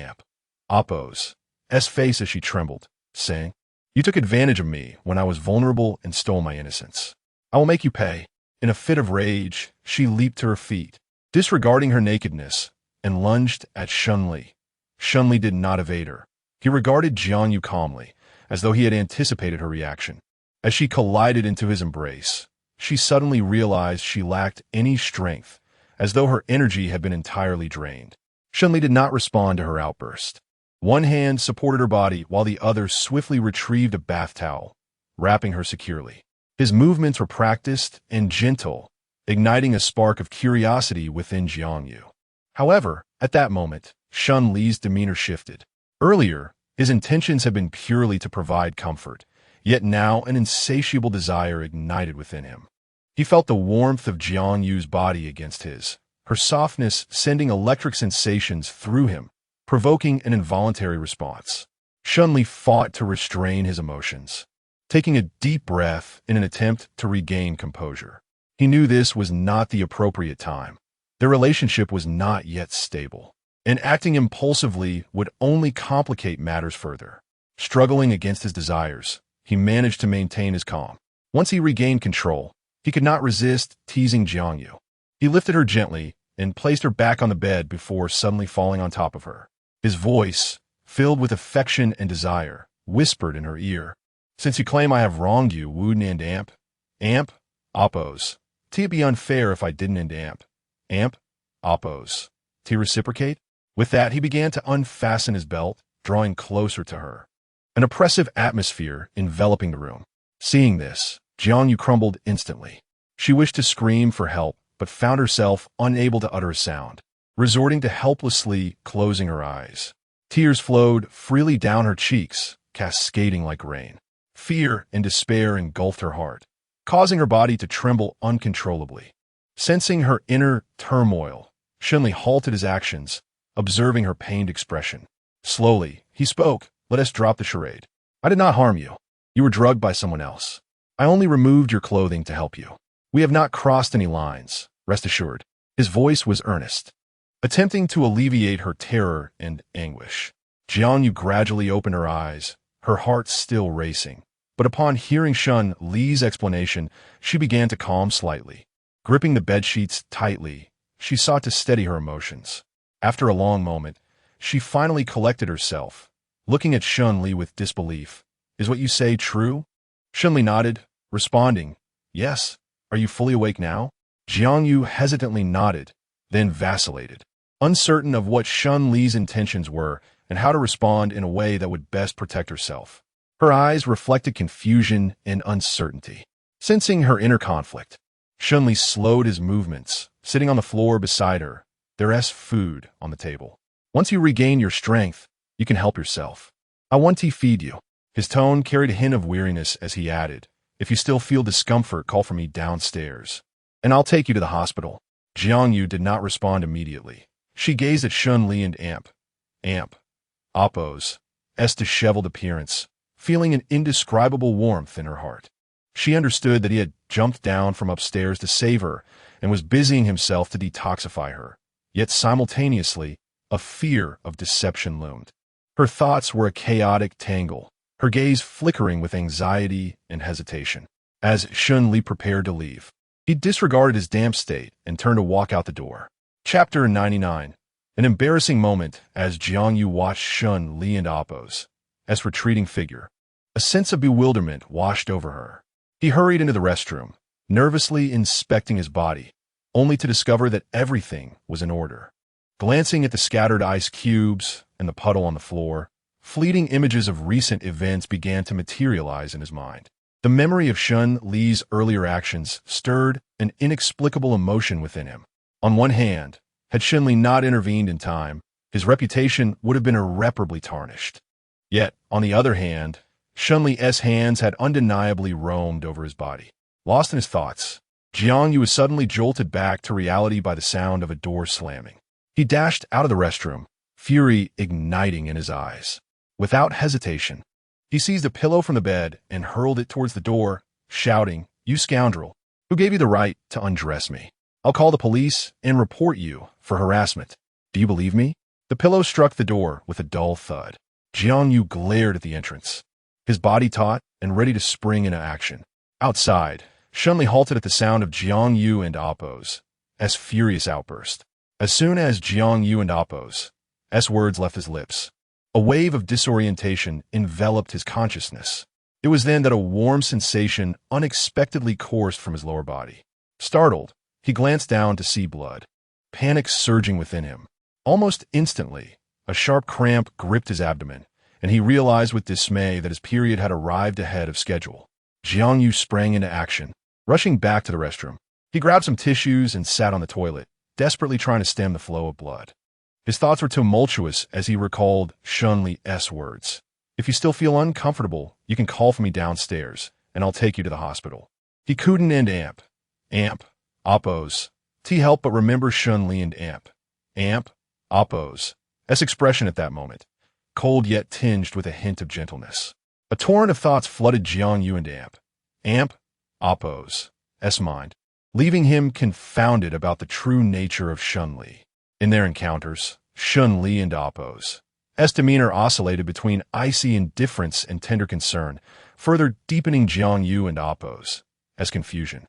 S1: Appo's face as she trembled, saying, "You took advantage of me when I was vulnerable and stole my innocence. I will make you pay." In a fit of rage, she leaped to her feet, disregarding her nakedness, and lunged at Shen Li. Shen Li did not evade her. He regarded Jiang Yu calmly, as though he had anticipated her reaction. As she collided into his embrace, she suddenly realized she lacked any strength, as though her energy had been entirely drained. Shen Li did not respond to her outburst. One hand supported her body while the other swiftly retrieved a bath towel, wrapping her securely. His movements were practiced and gentle, igniting a spark of curiosity within Jiang Yu. However, at that moment, Shen Li's demeanor shifted. Earlier, his intentions had been purely to provide comfort, yet now an insatiable desire ignited within him. He felt the warmth of Jiang Yu's body against his, her softness sending electric sensations through him, provoking an involuntary response. Shen Li fought to restrain his emotions, taking a deep breath in an attempt to regain composure. He knew this was not the appropriate time. Their relationship was not yet stable, and acting impulsively would only complicate matters further. Struggling against his desires, he managed to maintain his calm. Once he regained control, he could not resist teasing Jiang Yu. He lifted her gently and placed her back on the bed before suddenly falling on top of her. His voice, filled with affection and desire, whispered in her ear, "Since you claim I have wronged you, Wood and Oppos, it'd be unfair if I didn't and Oppos. To reciprocate?" With that, he began to unfasten his belt, drawing closer to her. An oppressive atmosphere enveloping the room. Seeing this, Jiang Yu crumbled instantly. She wished to scream for help, but found herself unable to utter a sound, resorting to helplessly closing her eyes. Tears flowed freely down her cheeks, cascading like rain. Fear and despair engulfed her heart, causing her body to tremble uncontrollably. Sensing her inner turmoil, Shen Li halted his actions, observing her pained expression. Slowly, he spoke, "Let us drop the charade. I did not harm you. You were drugged by someone else. I only removed your clothing to help you. We have not crossed any lines, rest assured." His voice was earnest, attempting to alleviate her terror and anguish. Jiang Yu gradually opened her eyes, her heart still racing. But upon hearing Shen Li's explanation, she began to calm slightly. Gripping the bedsheets tightly, she sought to steady her emotions. After a long moment, she finally collected herself, looking at Shen Li with disbelief. "Is what you say true?" Shen Li nodded, responding, "Yes. Are you fully awake now?" Jiang Yu hesitantly nodded, then vacillated, uncertain of what Shen Li's intentions were and how to respond in a way that would best protect herself. Her eyes reflected confusion and uncertainty. Sensing her inner conflict, Shen Li slowed his movements, sitting on the floor beside her, there's food on the table. "Once you regain your strength, you can help yourself. I want to feed you." His tone carried a hint of weariness as he added, "If you still feel discomfort, call for me downstairs, and I'll take you to the hospital." Jiang Yu did not respond immediately. She gazed at Shen Li and Appo's disheveled appearance, feeling an indescribable warmth in her heart. She understood that he had jumped down from upstairs to save her and was busying himself to detoxify her. Yet simultaneously, a fear of deception loomed. Her thoughts were a chaotic tangle, her gaze flickering with anxiety and hesitation. As Shen Li prepared to leave, he disregarded his damp state and turned to walk out the door. Chapter 99. An embarrassing moment as Jiang Yu watched Shen Li and Appo's retreating figure. A sense of bewilderment washed over her. He hurried into the restroom, nervously inspecting his body, only to discover that everything was in order. Glancing at the scattered ice cubes and the puddle on the floor, fleeting images of recent events began to materialize in his mind. The memory of Shen Li's earlier actions stirred an inexplicable emotion within him. On one hand, had Shen Li not intervened in time, his reputation would have been irreparably tarnished. Yet, on the other hand, Shen Li's hands had undeniably roamed over his body. Lost in his thoughts, Jiang Yu was suddenly jolted back to reality by the sound of a door slamming. He dashed out of the restroom, fury igniting in his eyes. Without hesitation, he seized a pillow from the bed and hurled it towards the door, shouting, "You scoundrel! Who gave you the right to undress me? I'll call the police and report you for harassment. Do you believe me?" The pillow struck the door with a dull thud. Jiang Yu glared at the entrance, his body taut and ready to spring into action. Outside, Shen Li halted at the sound of Jiang Yu and Appo's furious outburst. As soon as Jiang Yu and Appo's words left his lips, a wave of disorientation enveloped his consciousness. It was then that a warm sensation unexpectedly coursed from his lower body. Startled, he glanced down to see blood, panic surging within him. Almost instantly, a sharp cramp gripped his abdomen, and he realized with dismay that his period had arrived ahead of schedule. Jiang Yu sprang into action, rushing back to the restroom. He grabbed some tissues and sat on the toilet, desperately trying to stem the flow of blood. His thoughts were tumultuous as he recalled Shen Li's words. "If you still feel uncomfortable, you can call for me downstairs, and I'll take you to the hospital." He couldn't end Amp, Appo's. T help but remember Shen Li and Amp, Appo's expression at that moment, cold yet tinged with a hint of gentleness. A torrent of thoughts flooded Jiang Yu and Amp, Appo's mind, leaving him confounded about the true nature of Shen Li. In their encounters, Shen Li and Appo's demeanor oscillated between icy indifference and tender concern, further deepening Jiang Yu and Appo's confusion.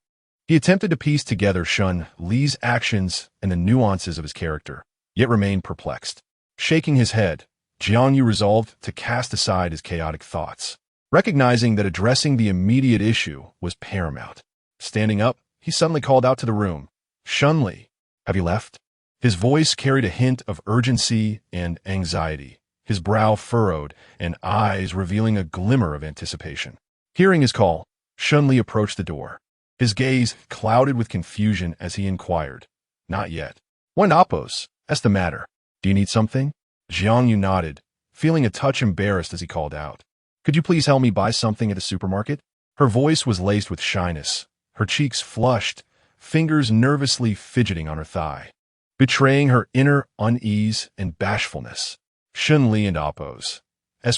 S1: He attempted to piece together Shen Li's actions and the nuances of his character, yet remained perplexed. Shaking his head, Jiang Yu resolved to cast aside his chaotic thoughts, recognizing that addressing the immediate issue was paramount. Standing up, he suddenly called out to the room, "Shen Li, have you left?" His voice carried a hint of urgency and anxiety, his brow furrowed and eyes revealing a glimmer of anticipation. Hearing his call, Shen Li approached the door, his gaze clouded with confusion as he inquired, "Not yet. What Appo's? That's the matter. Do you need something?" Jiang Yu nodded, feeling a touch embarrassed as he called out, "Could you please help me buy something at the supermarket?" Her voice was laced with shyness, her cheeks flushed, fingers nervously fidgeting on her thigh, betraying her inner unease and bashfulness. Shen Li and Appo's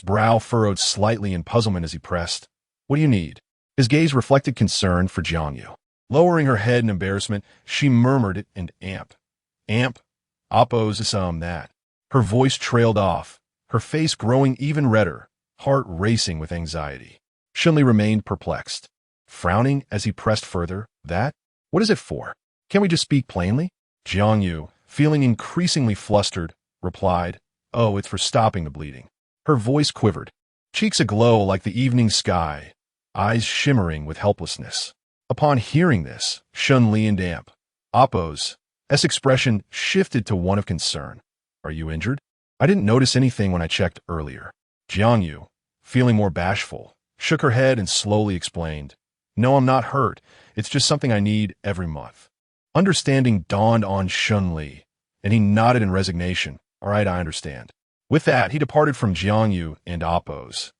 S1: brow furrowed slightly in puzzlement as he pressed, "What do you need?" His gaze reflected concern for Jiang Yu. Lowering her head in embarrassment, she murmured it in Amp, Appo's that. Her voice trailed off, her face growing even redder, heart racing with anxiety. Shen Li remained perplexed, frowning as he pressed further, "That? What is it for? Can't we just speak plainly?" Jiang Yu, feeling increasingly flustered, replied, "Oh, it's for stopping the bleeding." Her voice quivered, cheeks aglow like the evening sky, eyes shimmering with helplessness. Upon hearing this, Shen Li and Appo's expression shifted to one of concern. "Are you injured? I didn't notice anything when I checked earlier." Jiang Yu, feeling more bashful, shook her head and slowly explained, "No, I'm not hurt. It's just something I need every month." Understanding dawned on Shen Li, and he nodded in resignation. "All right, I understand." With that, he departed from Jiang Yu and Appo's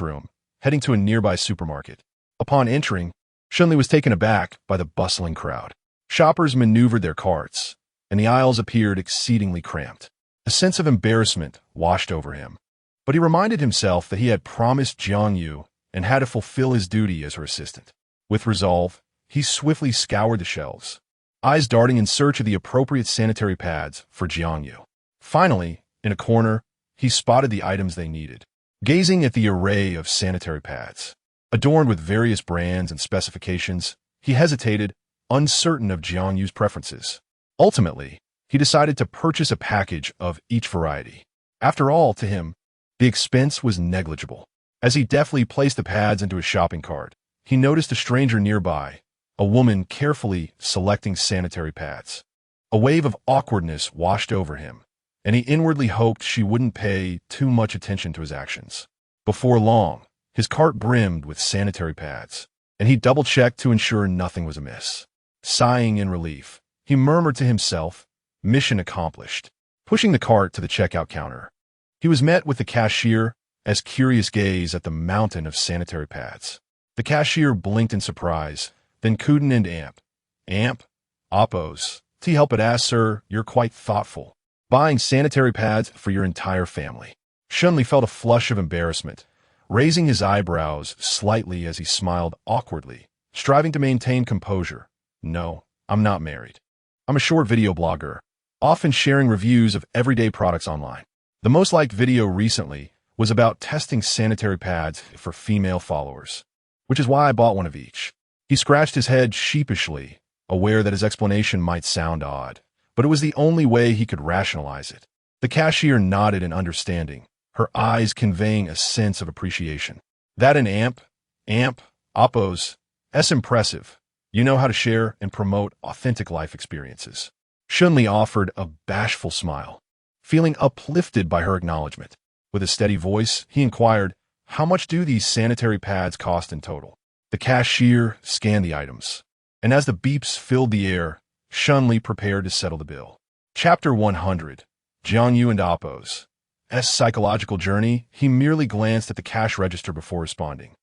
S1: room, heading to a nearby supermarket. Upon entering, Shen Li was taken aback by the bustling crowd. Shoppers maneuvered their carts, and the aisles appeared exceedingly cramped. A sense of embarrassment washed over him, but he reminded himself that he had promised Jiang Yu and had to fulfill his duty as her assistant. With resolve, he swiftly scoured the shelves, eyes darting in search of the appropriate sanitary pads for Jiang Yu. Finally, in a corner, he spotted the items they needed. Gazing at the array of sanitary pads, adorned with various brands and specifications, he hesitated, uncertain of Jiang Yu's preferences. Ultimately, he decided to purchase a package of each variety. After all, to him, the expense was negligible. As he deftly placed the pads into his shopping cart, he noticed a stranger nearby, a woman carefully selecting sanitary pads. A wave of awkwardness washed over him, and he inwardly hoped she wouldn't pay too much attention to his actions. Before long, his cart brimmed with sanitary pads, and he double-checked to ensure nothing was amiss. Sighing in relief, he murmured to himself, mission accomplished. Pushing the cart to the checkout counter, he was met with the cashier as curious gaze at the mountain of sanitary pads. The cashier blinked in surprise, then cooed and amp. Amp? Oppos. T help it ask, sir, you're quite thoughtful. Buying sanitary pads for your entire family. Shen Li felt a flush of embarrassment, raising his eyebrows slightly as he smiled awkwardly, striving to maintain composure. No, I'm not married. I'm a short video blogger, often sharing reviews of everyday products online. The most liked video recently was about testing sanitary pads for female followers, which is why I bought one of each. He scratched his head sheepishly, aware that his explanation might sound odd, but it was the only way he could rationalize it. The cashier nodded in understanding, her eyes conveying a sense of appreciation. That an amp, oppos, that's impressive. You know how to share and promote authentic life experiences. Shen Li offered a bashful smile, feeling uplifted by her acknowledgement. With a steady voice, he inquired, how much do these sanitary pads cost in total? The cashier scanned the items, and as the beeps filled the air, Shen Li prepared to settle the bill. Chapter 100. Jiang Yu and Oppos. S psychological journey, he merely glanced at the cash register before responding.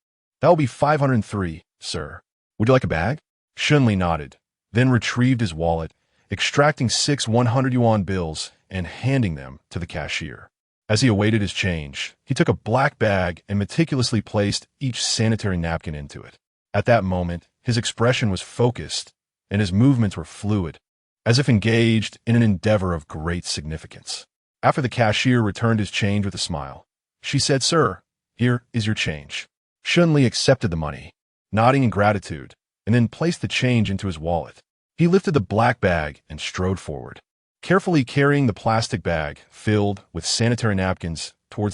S1: That will be 503, sir. Would you like a bag? Shen Li nodded, then retrieved his wallet, extracting 6 100 yuan bills and handing them to the cashier. As he awaited his change, he took a black bag and meticulously placed each sanitary napkin into it. At that moment, his expression was focused and his movements were fluid, as if engaged in an endeavor of great significance. After the cashier returned his change with a smile, she said, sir, here is your change. Shen Li accepted the money, nodding in gratitude, and then placed the change into his wallet. He lifted the black bag and strode forward, carefully carrying the plastic bag filled with sanitary napkins towards the